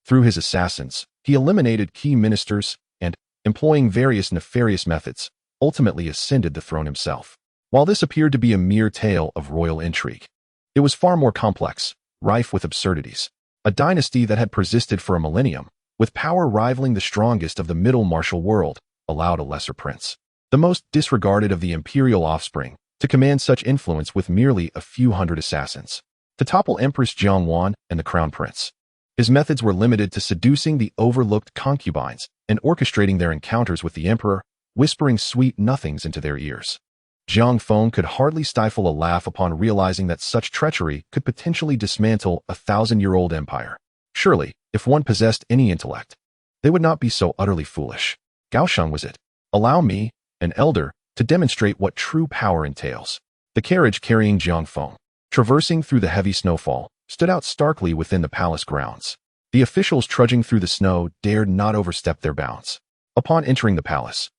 through his assassins, he eliminated key ministers and, employing various nefarious methods, ultimately ascended the throne himself. While this appeared to be a mere tale of royal intrigue, it was far more complex, rife with absurdities. A dynasty that had persisted for a millennium, with power rivaling the strongest of the middle martial world, allowed a lesser prince, the most disregarded of the imperial offspring, to command such influence with merely a few hundred assassins, to topple Empress Jiang Wan and the crown prince. His methods were limited to seducing the overlooked concubines and orchestrating their encounters with the emperor, whispering sweet nothings into their ears. Jiang Feng could hardly stifle a laugh upon realizing that such treachery could potentially dismantle a 1,000-year-old empire. Surely, if one possessed any intellect, they would not be so utterly foolish. Gao Sheng was it. Allow me, an elder, to demonstrate what true power entails. The carriage carrying Jiang Feng, traversing through the heavy snowfall, stood out starkly within the palace grounds. The officials trudging through the snow dared not overstep their bounds. Upon entering the palace,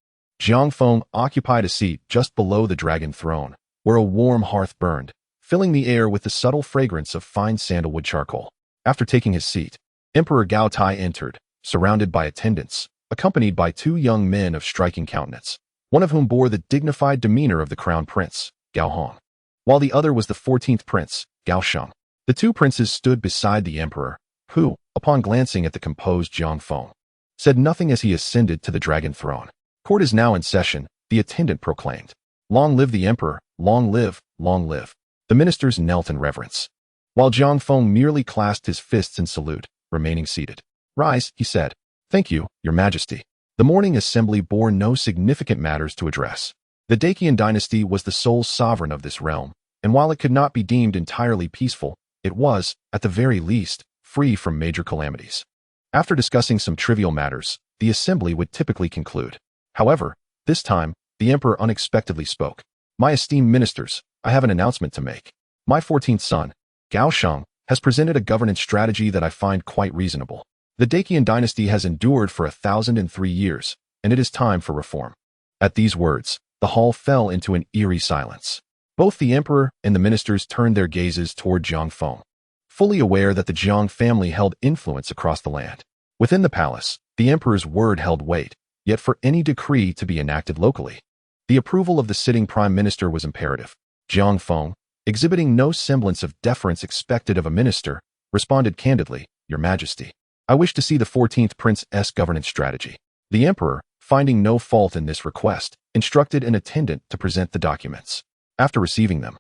Jiang Feng occupied a seat just below the dragon throne, where a warm hearth burned, filling the air with the subtle fragrance of fine sandalwood charcoal. After taking his seat, Emperor Gao Tai entered, surrounded by attendants, accompanied by 2 young men of striking countenance, one of whom bore the dignified demeanor of the crown prince, Gao Hong, while the other was the 14th prince, Gao Sheng. The 2 princes stood beside the emperor, who, upon glancing at the composed Jiang Feng, said nothing as he ascended to the dragon throne. Court is now in session, the attendant proclaimed. Long live the emperor, long live, long live. The ministers knelt in reverence, while Jiang Feng merely clasped his fists in salute, remaining seated. "Rise," he said. "Thank you, Your Majesty." The morning assembly bore no significant matters to address. The Dacian dynasty was the sole sovereign of this realm, and while it could not be deemed entirely peaceful, it was, at the very least, free from major calamities. After discussing some trivial matters, the assembly would typically conclude. However, this time, the emperor unexpectedly spoke. "My esteemed ministers, I have an announcement to make. My 14th son, Gao Sheng, has presented a governance strategy that I find quite reasonable. The Dacian dynasty has endured for 1,003 years, and it is time for reform." At these words, the hall fell into an eerie silence. Both the emperor and the ministers turned their gazes toward Jiang Feng, fully aware that the Jiang family held influence across the land. Within the palace, the emperor's word held weight, yet for any decree to be enacted locally, the approval of the sitting prime minister was imperative. Jiang Feng, exhibiting no semblance of deference expected of a minister, responded candidly, "Your Majesty, I wish to see the 14th Prince's governance strategy." The emperor, finding no fault in this request, instructed an attendant to present the documents. After receiving them,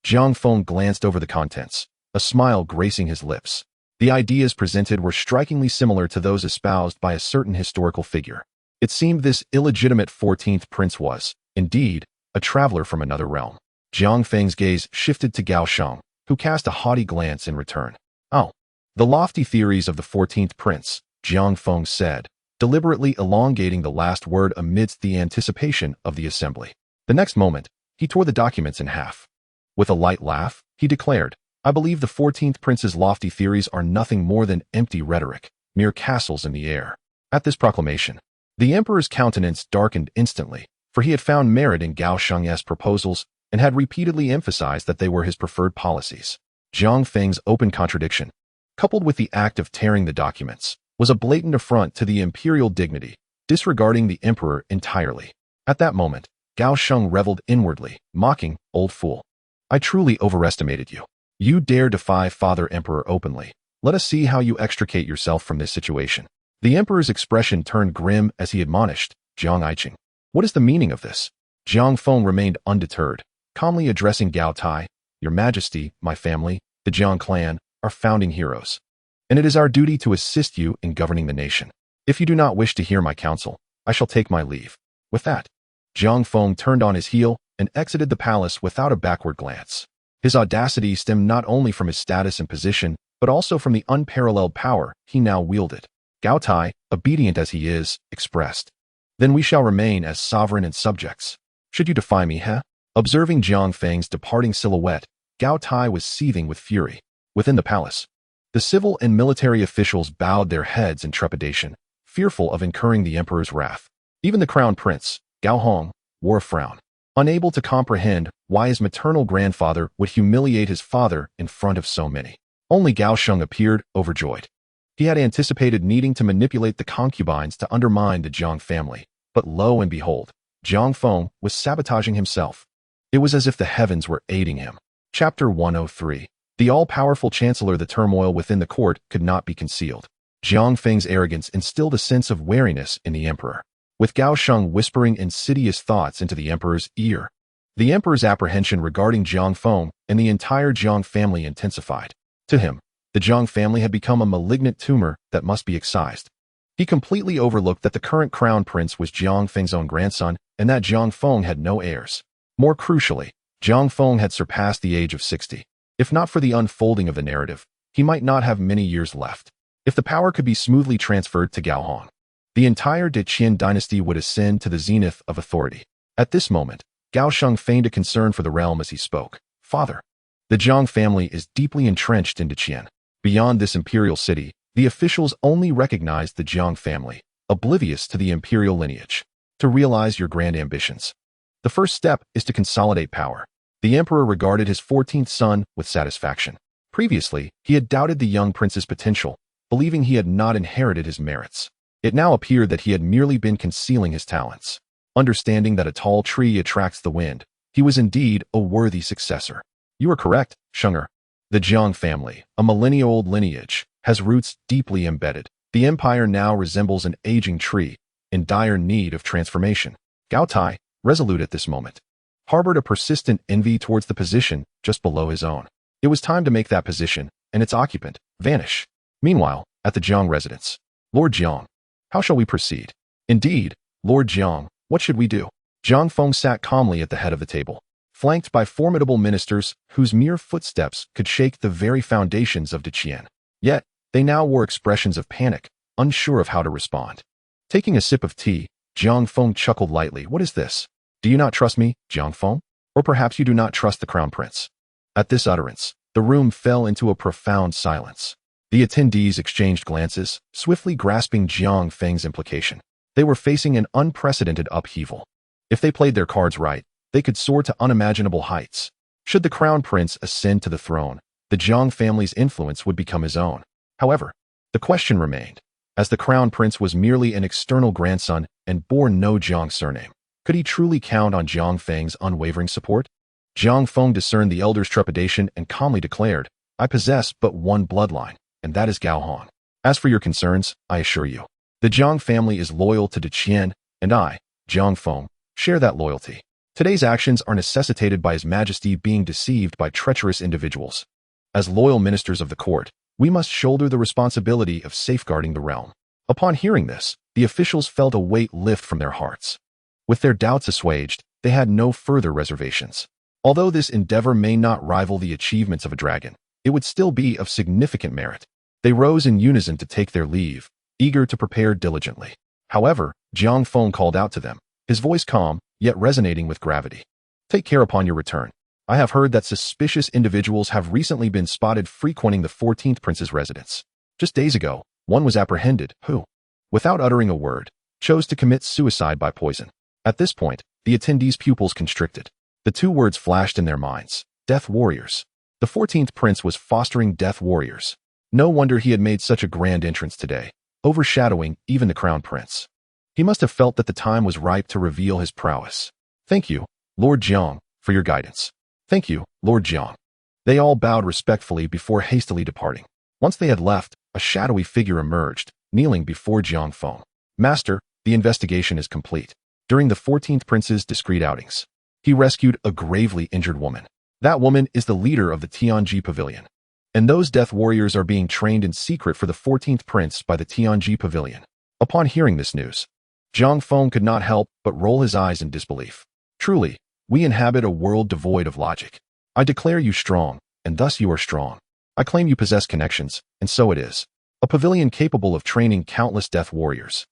Jiang Feng glanced over the contents, a smile gracing his lips. The ideas presented were strikingly similar to those espoused by a certain historical figure. It seemed this illegitimate 14th prince was, indeed, a traveler from another realm. Jiang Feng's gaze shifted to Gao Sheng, who cast a haughty glance in return. "Oh, the lofty theories of the 14th prince," Jiang Feng said, deliberately elongating the last word amidst the anticipation of the assembly. The next moment, he tore the documents in half. With a light laugh, he declared, "I believe the 14th prince's lofty theories are nothing more than empty rhetoric, mere castles in the air." At this proclamation, the emperor's countenance darkened instantly, for he had found merit in Gao Sheng's proposals and had repeatedly emphasized that they were his preferred policies. Jiang Feng's open contradiction, coupled with the act of tearing the documents, was a blatant affront to the imperial dignity, disregarding the emperor entirely. At that moment, Gao Sheng reveled inwardly, mocking, "Old fool. I truly overestimated you. You dare defy Father Emperor openly. Let us see how you extricate yourself from this situation." The emperor's expression turned grim as he admonished, "Jiang Iching, what is the meaning of this?" Jiang Feng remained undeterred, calmly addressing Gao Tai, "Your Majesty, my family, the Jiang clan, are founding heroes, and it is our duty to assist you in governing the nation. If you do not wish to hear my counsel, I shall take my leave." With that, Jiang Feng turned on his heel and exited the palace without a backward glance. His audacity stemmed not only from his status and position, but also from the unparalleled power he now wielded. Gao Tai, obedient as he is, expressed, "Then we shall remain as sovereign and subjects. Should you defy me, heh?" Observing Jiang Feng's departing silhouette, Gao Tai was seething with fury. Within the palace, the civil and military officials bowed their heads in trepidation, fearful of incurring the emperor's wrath. Even the crown prince, Gao Hong, wore a frown, unable to comprehend why his maternal grandfather would humiliate his father in front of so many. Only Gao Sheng appeared overjoyed. He had anticipated needing to manipulate the concubines to undermine the Jiang family, but lo and behold, Jiang Feng was sabotaging himself. It was as if the heavens were aiding him. Chapter 103. The all-powerful chancellor. The turmoil within the court could not be concealed. Jiang Feng's arrogance instilled a sense of wariness in the emperor, with Gao Sheng whispering insidious thoughts into the emperor's ear. The emperor's apprehension regarding Jiang Feng and the entire Jiang family intensified. To him, the Jiang family had become a malignant tumor that must be excised. He completely overlooked that the current crown prince was Jiang Feng's own grandson and that Jiang Feng had no heirs. More crucially, Jiang Feng had surpassed the age of 60. If not for the unfolding of the narrative, he might not have many years left. If the power could be smoothly transferred to Gao Hong, the entire Dacian dynasty would ascend to the zenith of authority. At this moment, Gao Sheng feigned a concern for the realm as he spoke. "Father, the Jiang family is deeply entrenched in Dacian. Beyond this imperial city, the officials only recognized the Jiang family, oblivious to the imperial lineage. To realize your grand ambitions, the first step is to consolidate power." The emperor regarded his 14th son with satisfaction. Previously, he had doubted the young prince's potential, believing he had not inherited his merits. It now appeared that he had merely been concealing his talents. Understanding that a tall tree attracts the wind, he was indeed a worthy successor. "You are correct, Shenger. The Jiang family, a millennia-old lineage, has roots deeply embedded. The empire now resembles an aging tree, in dire need of transformation." Gao Tai, resolute at this moment, harbored a persistent envy towards the position just below his own. It was time to make that position, and its occupant, vanish. Meanwhile, at the Jiang residence. Lord Jiang, how shall we proceed? Indeed, Lord Jiang, what should we do? Jiang Feng sat calmly at the head of the table, flanked by formidable ministers whose mere footsteps could shake the very foundations of Deqian. Yet, they now wore expressions of panic, unsure of how to respond. Taking a sip of tea, Jiang Feng chuckled lightly. What is this? Do you not trust me, Jiang Feng? Or perhaps you do not trust the crown prince? At this utterance, the room fell into a profound silence. The attendees exchanged glances, swiftly grasping Jiang Feng's implication. They were facing an unprecedented upheaval. If they played their cards right, they could soar to unimaginable heights. Should the crown prince ascend to the throne, the Jiang family's influence would become his own. However, the question remained. As the crown prince was merely an external grandson and bore no Jiang surname, could he truly count on Jiang Feng's unwavering support? Jiang Feng discerned the elder's trepidation and calmly declared, I possess but one bloodline, and that is Gao Han. As for your concerns, I assure you, the Jiang family is loyal to Deqian, and I, Jiang Feng, share that loyalty. Today's actions are necessitated by His Majesty being deceived by treacherous individuals. As loyal ministers of the court, we must shoulder the responsibility of safeguarding the realm. Upon hearing this, the officials felt a weight lift from their hearts. With their doubts assuaged, they had no further reservations. Although this endeavor may not rival the achievements of a dragon, it would still be of significant merit. They rose in unison to take their leave, eager to prepare diligently. However, Jiang Feng called out to them, his voice calm, yet resonating with gravity. Take care upon your return. I have heard that suspicious individuals have recently been spotted frequenting the 14th prince's residence. Just days ago, one was apprehended, who, without uttering a word, chose to commit suicide by poison. At this point, the attendees' pupils constricted. The two words flashed in their minds, death warriors. The 14th prince was fostering death warriors. No wonder he had made such a grand entrance today, overshadowing even the crown prince. He must have felt that the time was ripe to reveal his prowess. Thank you, Lord Jiang, for your guidance. Thank you, Lord Jiang. They all bowed respectfully before hastily departing. Once they had left, a shadowy figure emerged, kneeling before Jiang Feng. Master, the investigation is complete. During the 14th prince's discreet outings, he rescued a gravely injured woman. That woman is the leader of the Tianji Pavilion. And those death warriors are being trained in secret for the 14th prince by the Tianji Pavilion. Upon hearing this news, Jiang Feng could not help but roll his eyes in disbelief. Truly, we inhabit a world devoid of logic. I declare you strong, and thus you are strong. I claim you possess connections, and so it is. A pavilion capable of training countless death warriors.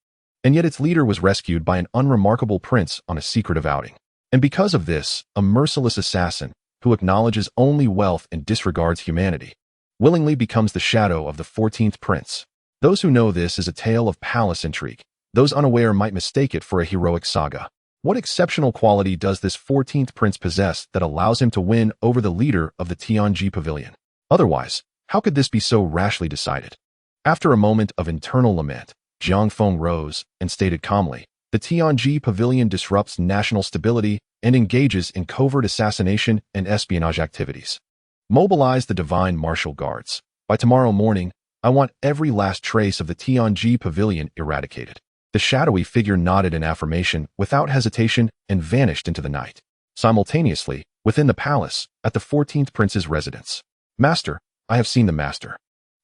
And yet its leader was rescued by an unremarkable prince on a secretive outing. And because of this, a merciless assassin, who acknowledges only wealth and disregards humanity, willingly becomes the shadow of the 14th prince. Those who know this is a tale of palace intrigue. Those unaware might mistake it for a heroic saga. What exceptional quality does this 14th prince possess that allows him to win over the leader of the Tianji Pavilion? Otherwise, how could this be so rashly decided? After a moment of internal lament, Jiang Feng rose and stated calmly, the Tianji Pavilion disrupts national stability and engages in covert assassination and espionage activities. Mobilize the divine martial guards. By tomorrow morning, I want every last trace of the Tianji Pavilion eradicated. The shadowy figure nodded in affirmation without hesitation and vanished into the night. Simultaneously, within the palace, at the 14th prince's residence. Master, I have seen the master.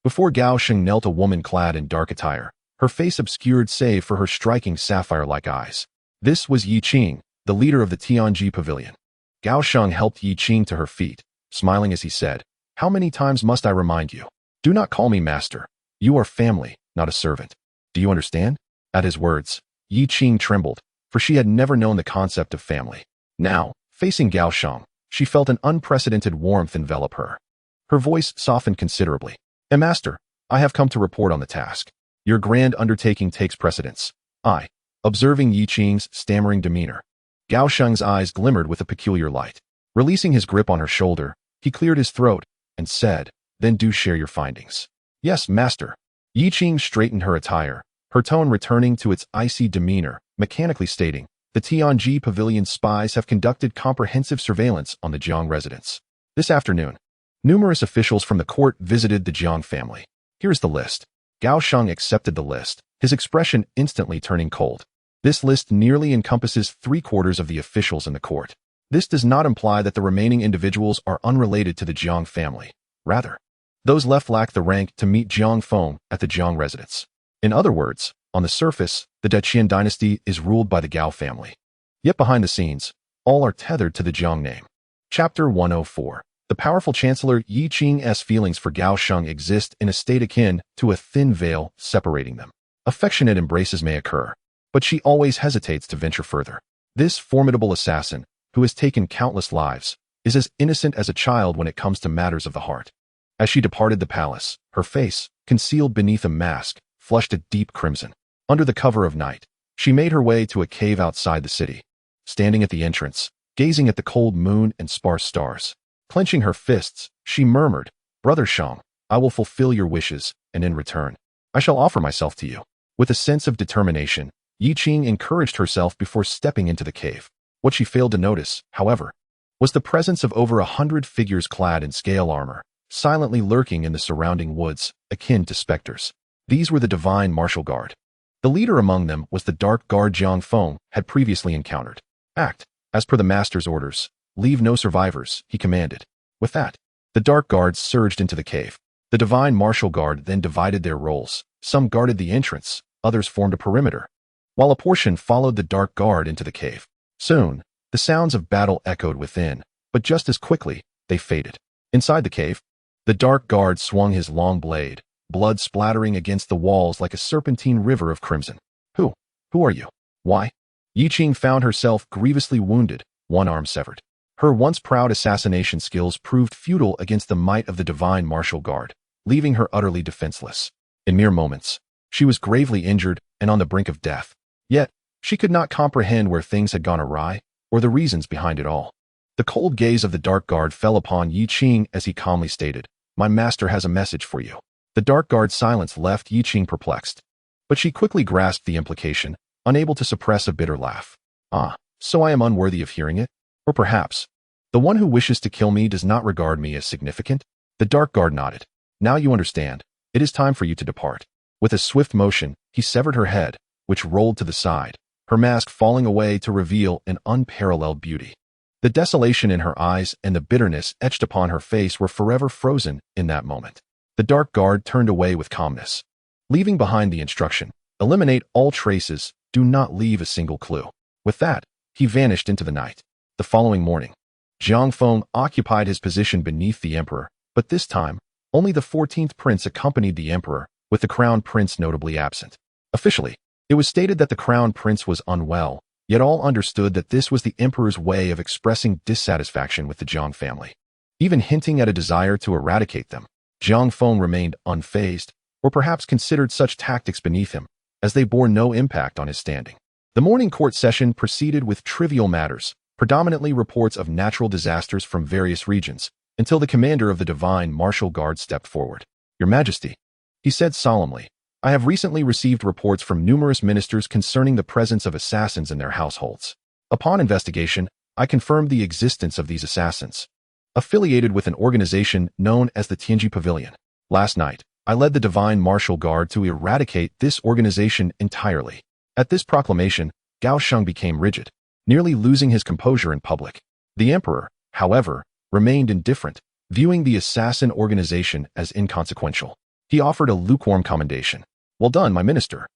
Before Gao Sheng knelt a woman clad in dark attire, her face obscured save for her striking sapphire-like eyes. This was Yi Qing, the leader of the Tianji Pavilion. Gao Sheng helped Yi Qing to her feet, smiling as he said, How many times must I remind you? Do not call me master. You are family, not a servant. Do you understand? At his words, Yi Qing trembled, for she had never known the concept of family. Now, facing Gao Sheng, she felt an unprecedented warmth envelop her. Her voice softened considerably. Master, I have come to report on the task. Your grand undertaking takes precedence. I, observing Yi Qing's stammering demeanor. Gao Sheng's eyes glimmered with a peculiar light. Releasing his grip on her shoulder, he cleared his throat and said, Then do share your findings. Yes, master. Yi Qing straightened her attire, her tone returning to its icy demeanor, mechanically stating, the Tianji Pavilion spies have conducted comprehensive surveillance on the Jiang residence. This afternoon, numerous officials from the court visited the Jiang family. Here's the list. Gao Sheng accepted the list, his expression instantly turning cold. This list nearly encompasses 3/4 of the officials in the court. This does not imply that the remaining individuals are unrelated to the Jiang family. Rather, those left lack the rank to meet Jiang Feng at the Jiang residence. In other words, on the surface, the Daqian dynasty is ruled by the Gao family. Yet behind the scenes, all are tethered to the Jiang name. Chapter 104. The powerful Chancellor Yi Qing's feelings for Gao Sheng exist in a state akin to a thin veil separating them. Affectionate embraces may occur, but she always hesitates to venture further. This formidable assassin, who has taken countless lives, is as innocent as a child when it comes to matters of the heart. As she departed the palace, her face, concealed beneath a mask, flushed a deep crimson. Under the cover of night, she made her way to a cave outside the city. Standing at the entrance, gazing at the cold moon and sparse stars, clenching her fists, she murmured, "Brother Shang, I will fulfill your wishes, and in return, I shall offer myself to you." With a sense of determination, Yi Qing encouraged herself before stepping into the cave. What she failed to notice, however, was the presence of over 100 figures clad in scale armor, silently lurking in the surrounding woods, akin to specters. These were the Divine Martial Guard. The leader among them was the Dark Guard Jiang Feng had previously encountered. Act, as per the master's orders, leave no survivors, he commanded. With that, the Dark Guards surged into the cave. The Divine Martial Guard then divided their roles. Some guarded the entrance, others formed a perimeter, while a portion followed the Dark Guard into the cave. Soon, the sounds of battle echoed within, but just as quickly, they faded. Inside the cave, the Dark Guard swung his long blade, blood splattering against the walls like a serpentine river of crimson. Who are you? Why? Yi Qing found herself grievously wounded, one arm severed. Her once proud assassination skills proved futile against the might of the Divine Martial Guard, leaving her utterly defenseless. In mere moments, she was gravely injured and on the brink of death. Yet, she could not comprehend where things had gone awry, or the reasons behind it all. The cold gaze of the Dark Guard fell upon Yi Qing as he calmly stated, "My master has a message for you." The Dark Guard's silence left Yi Qing perplexed, but she quickly grasped the implication, unable to suppress a bitter laugh. "Ah, so I am unworthy of hearing it? Or perhaps, the one who wishes to kill me does not regard me as significant?" The Dark Guard nodded. "Now you understand. It is time for you to depart." With a swift motion, he severed her head, which rolled to the side, her mask falling away to reveal an unparalleled beauty. The desolation in her eyes and the bitterness etched upon her face were forever frozen in that moment. The Dark Guard turned away with calmness, leaving behind the instruction, "Eliminate all traces, do not leave a single clue." With that, he vanished into the night. The following morning, Jiang Feng occupied his position beneath the emperor, but this time, only the 14th prince accompanied the emperor, with the crown prince notably absent. Officially, it was stated that the crown prince was unwell, yet all understood that this was the emperor's way of expressing dissatisfaction with the Jiang family. Even hinting at a desire to eradicate them, Jiang Feng remained unfazed, or perhaps considered such tactics beneath him, as they bore no impact on his standing. The morning court session proceeded with trivial matters, predominantly reports of natural disasters from various regions, until the commander of the Divine Martial Guard stepped forward. "Your Majesty," he said solemnly, "I have recently received reports from numerous ministers concerning the presence of assassins in their households. Upon investigation, I confirmed the existence of these assassins, affiliated with an organization known as the Tianji Pavilion. Last night, I led the Divine Martial Guard to eradicate this organization entirely." At this proclamation, Gao Sheng became rigid, nearly losing his composure in public. The emperor, however, remained indifferent, viewing the assassin organization as inconsequential. He offered a lukewarm commendation. "Well done, my minister.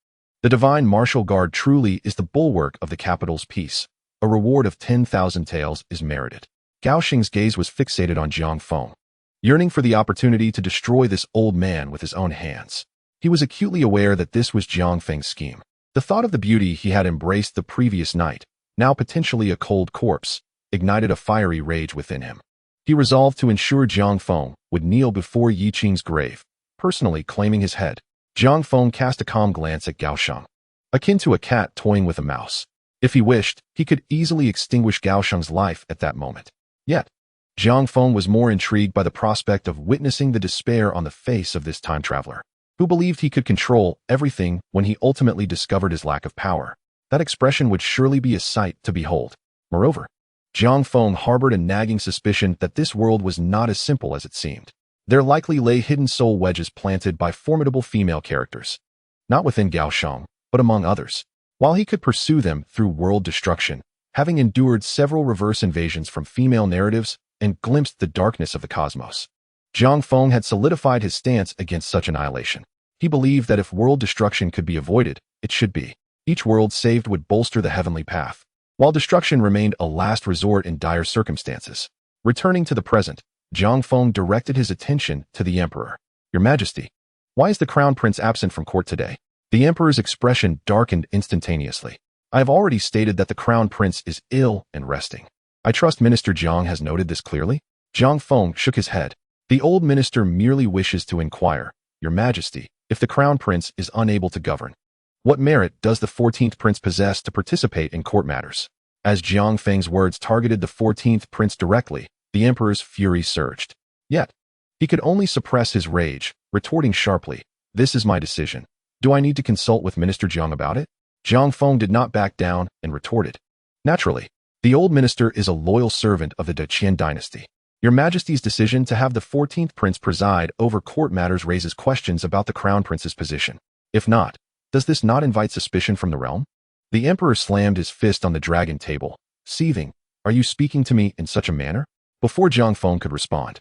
The Divine Martial Guard truly is the bulwark of the capital's peace. A reward of 10,000 taels is merited." Gao Sheng's gaze was fixated on Jiang Feng, yearning for the opportunity to destroy this old man with his own hands. He was acutely aware that this was Jiang Feng's scheme. The thought of the beauty he had embraced the previous night, now potentially a cold corpse, ignited a fiery rage within him. He resolved to ensure Jiang Feng would kneel before Yi Qing's grave, personally claiming his head. Jiang Feng cast a calm glance at Gao Sheng, akin to a cat toying with a mouse. If he wished, he could easily extinguish Gao Sheng's life at that moment. Yet, Jiang Feng was more intrigued by the prospect of witnessing the despair on the face of this time traveler, who believed he could control everything when he ultimately discovered his lack of power. That expression would surely be a sight to behold. Moreover, Jiang Feng harbored a nagging suspicion that this world was not as simple as it seemed. There likely lay hidden soul wedges planted by formidable female characters, not within Gao Sheng, but among others. While he could pursue them through world destruction, having endured several reverse invasions from female narratives and glimpsed the darkness of the cosmos. Zhang Feng had solidified his stance against such annihilation. He believed that if world destruction could be avoided, it should be. Each world saved would bolster the heavenly path, while destruction remained a last resort in dire circumstances. Returning to the present, Zhang Feng directed his attention to the emperor. Your Majesty, why is the crown prince absent from court today? The emperor's expression darkened instantaneously. I have already stated that the crown prince is ill and resting. I trust Minister Jiang has noted this clearly. Zhang Feng shook his head. The old minister merely wishes to inquire, Your Majesty, if the crown prince is unable to govern, what merit does the 14th prince possess to participate in court matters? As Jiang Feng's words targeted the 14th prince directly, the emperor's fury surged. Yet, he could only suppress his rage, retorting sharply, This is my decision. Do I need to consult with Minister Jiang about it? Zhang Feng did not back down and retorted. Naturally, the old minister is a loyal servant of the Deqian dynasty. Your Majesty's decision to have the 14th prince preside over court matters raises questions about the crown prince's position. If not, does this not invite suspicion from the realm? The emperor slammed his fist on the dragon table, seething. Are you speaking to me in such a manner? Before Zhang Feng could respond,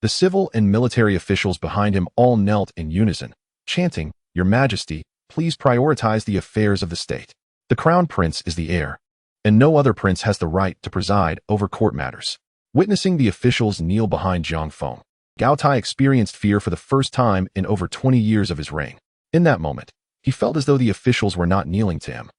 the civil and military officials behind him all knelt in unison, chanting, Your Majesty, please prioritize the affairs of the state. The crown prince is the heir, and no other prince has the right to preside over court matters. Witnessing the officials kneel behind Zhang Feng, Gao Tai experienced fear for the first time in over 20 years of his reign. In that moment, he felt as though the officials were not kneeling to him,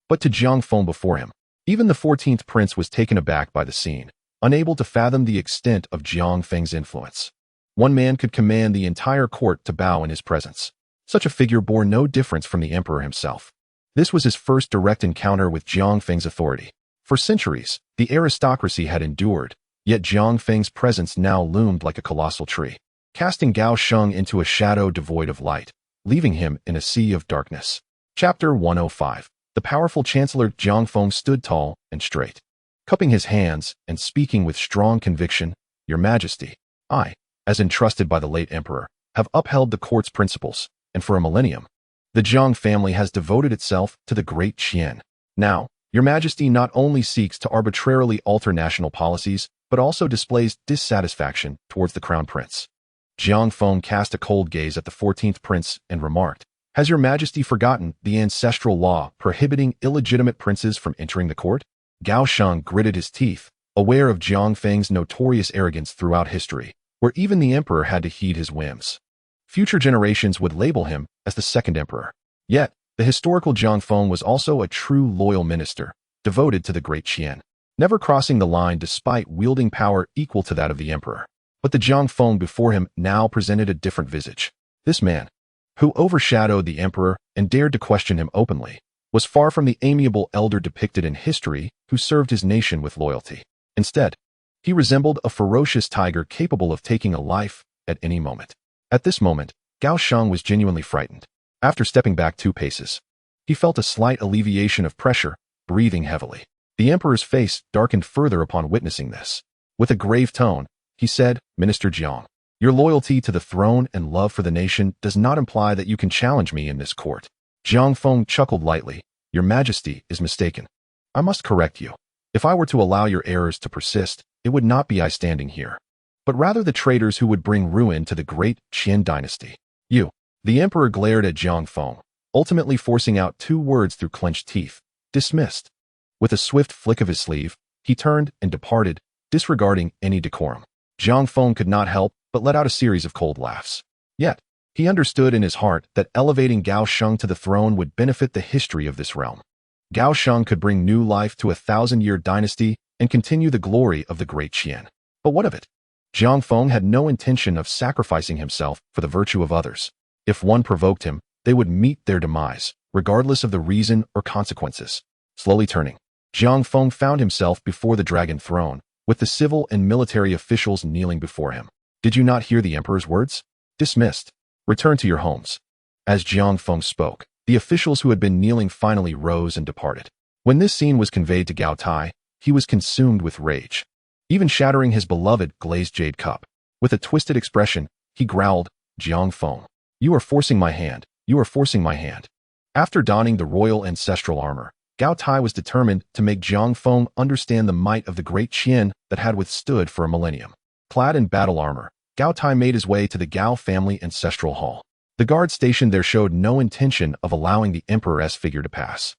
but to Zhang Feng before him. Even the 14th prince was taken aback by the scene, unable to fathom the extent of Zhang Feng's influence. One man could command the entire court to bow in his presence. Such a figure bore no difference from the emperor himself. This was his first direct encounter with Zhang Feng's authority. For centuries, the aristocracy had endured, yet Zhang Feng's presence now loomed like a colossal tree, casting Gao Sheng into a shadow devoid of light, leaving him in a sea of darkness. Chapter 105. The powerful Chancellor Zhang Feng stood tall and straight, cupping his hands and speaking with strong conviction, Your Majesty, I, as entrusted by the late emperor, have upheld the court's principles, and for a millennium, the Zhang family has devoted itself to the great Qian. Now, Your Majesty not only seeks to arbitrarily alter national policies, but also displays dissatisfaction towards the crown prince. Zhang Feng cast a cold gaze at the 14th prince and remarked, Has Your Majesty forgotten the ancestral law prohibiting illegitimate princes from entering the court? Gao Sheng gritted his teeth, aware of Zhang Feng's notorious arrogance throughout history, where even the emperor had to heed his whims. Future generations would label him as the second emperor. Yet, the historical Zhang Feng was also a true loyal minister, devoted to the great Qian, never crossing the line despite wielding power equal to that of the emperor. But the Zhang Feng before him now presented a different visage. This man, who overshadowed the emperor and dared to question him openly, was far from the amiable elder depicted in history who served his nation with loyalty. Instead, he resembled a ferocious tiger capable of taking a life at any moment. At this moment, Gao Sheng was genuinely frightened. After stepping back 2 paces, he felt a slight alleviation of pressure, breathing heavily. The emperor's face darkened further upon witnessing this. With a grave tone, he said, Minister Jiang, your loyalty to the throne and love for the nation does not imply that you can challenge me in this court. Zhang Feng chuckled lightly. Your Majesty is mistaken. I must correct you. If I were to allow your errors to persist, it would not be I standing here, but rather the traitors who would bring ruin to the great Qian dynasty. You. The emperor glared at Zhang Feng, ultimately forcing out 2 words through clenched teeth. Dismissed. With a swift flick of his sleeve, he turned and departed, disregarding any decorum. Zhang Feng could not help but let out a series of cold laughs. Yet, he understood in his heart that elevating Gao Sheng to the throne would benefit the history of this realm. Gao Sheng could bring new life to a 1,000-year dynasty and continue the glory of the great Qian. But what of it? Zhang Feng had no intention of sacrificing himself for the virtue of others. If one provoked him, they would meet their demise, regardless of the reason or consequences. Slowly turning, Zhang Feng found himself before the dragon throne, with the civil and military officials kneeling before him. Did you not hear the emperor's words? Dismissed. Return to your homes. As Zhang Feng spoke, the officials who had been kneeling finally rose and departed. When this scene was conveyed to Gao Tai, he was consumed with rage, even shattering his beloved glazed jade cup. With a twisted expression, he growled, Zhang Feng, you are forcing my hand. You are forcing my hand. After donning the royal ancestral armor, Gao Tai was determined to make Zhang Feng understand the might of the great Qian that had withstood for a millennium. Clad in battle armor, Gao Tai made his way to the Gao family ancestral hall. The guard stationed there showed no intention of allowing the emperor's figure to pass.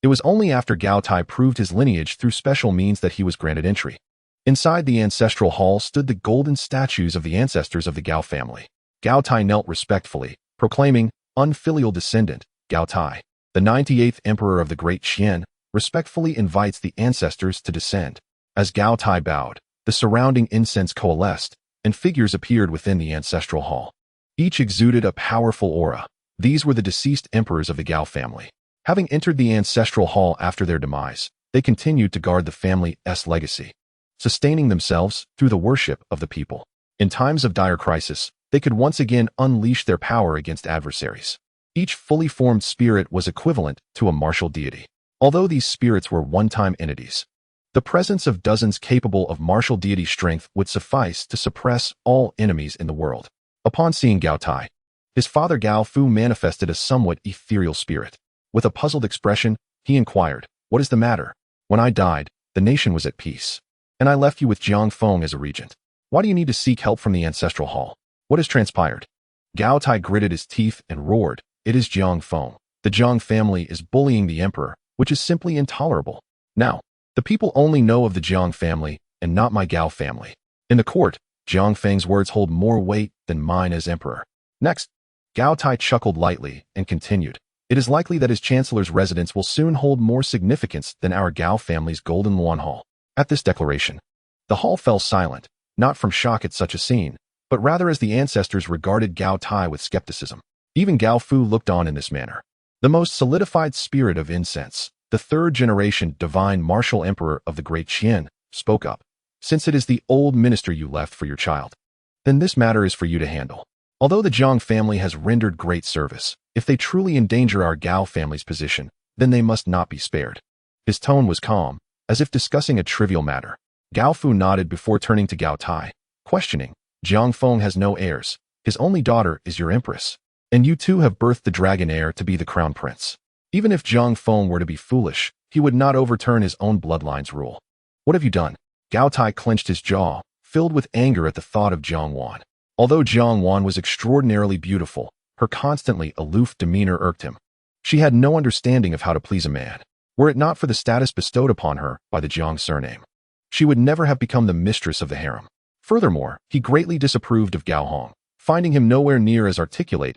It was only after Gao Tai proved his lineage through special means that he was granted entry. Inside the ancestral hall stood the golden statues of the ancestors of the Gao family. Gao Tai knelt respectfully, proclaiming, "Unfilial descendant, Gao Tai, the 98th emperor of the great Qian, respectfully invites the ancestors to descend." As Gao Tai bowed, the surrounding incense coalesced, and figures appeared within the ancestral hall. Each exuded a powerful aura. These were the deceased emperors of the Gao family. Having entered the ancestral hall after their demise, they continued to guard the family's legacy, sustaining themselves through the worship of the people. In times of dire crisis, they could once again unleash their power against adversaries. Each fully formed spirit was equivalent to a martial deity. Although these spirits were one-time entities, the presence of dozens capable of martial deity strength would suffice to suppress all enemies in the world. Upon seeing Gao Tai, his father Gao Fu manifested a somewhat ethereal spirit. With a puzzled expression, he inquired, "What is the matter? When I died, the nation was at peace, and I left you with Zhang Feng as a regent. Why do you need to seek help from the ancestral hall? What has transpired?" Gao Tai gritted his teeth and roared, "It is Zhang Feng. The Zhang family is bullying the emperor, which is simply intolerable. Now, the people only know of the Zhang family and not my Gao family. In the court, Zhang Feng's words hold more weight than mine as emperor." Next, Gao Tai chuckled lightly and continued, "It is likely that his chancellor's residence will soon hold more significance than our Gao family's Golden Luan Hall." At this declaration, the hall fell silent, not from shock at such a scene, but rather as the ancestors regarded Gao Tai with skepticism. Even Gao Fu looked on in this manner. The most solidified spirit of incense, the third-generation divine martial emperor of the great Qian, spoke up. "Since it is the old minister you left for your child, then this matter is for you to handle. Although the Zhang family has rendered great service, if they truly endanger our Gao family's position, then they must not be spared." His tone was calm, as if discussing a trivial matter. Gao Fu nodded before turning to Gao Tai, questioning, "Zhang Feng has no heirs. His only daughter is your empress. And you too have birthed the dragon heir to be the crown prince. Even if Zhang Feng were to be foolish, he would not overturn his own bloodline's rule. What have you done?" Gao Tai clenched his jaw, filled with anger at the thought of Zhang Wan. Although Zhang Wan was extraordinarily beautiful, her constantly aloof demeanor irked him. She had no understanding of how to please a man. Were it not for the status bestowed upon her by the Zhang surname, she would never have become the mistress of the harem. Furthermore, he greatly disapproved of Gao Hong, finding him nowhere near as articulate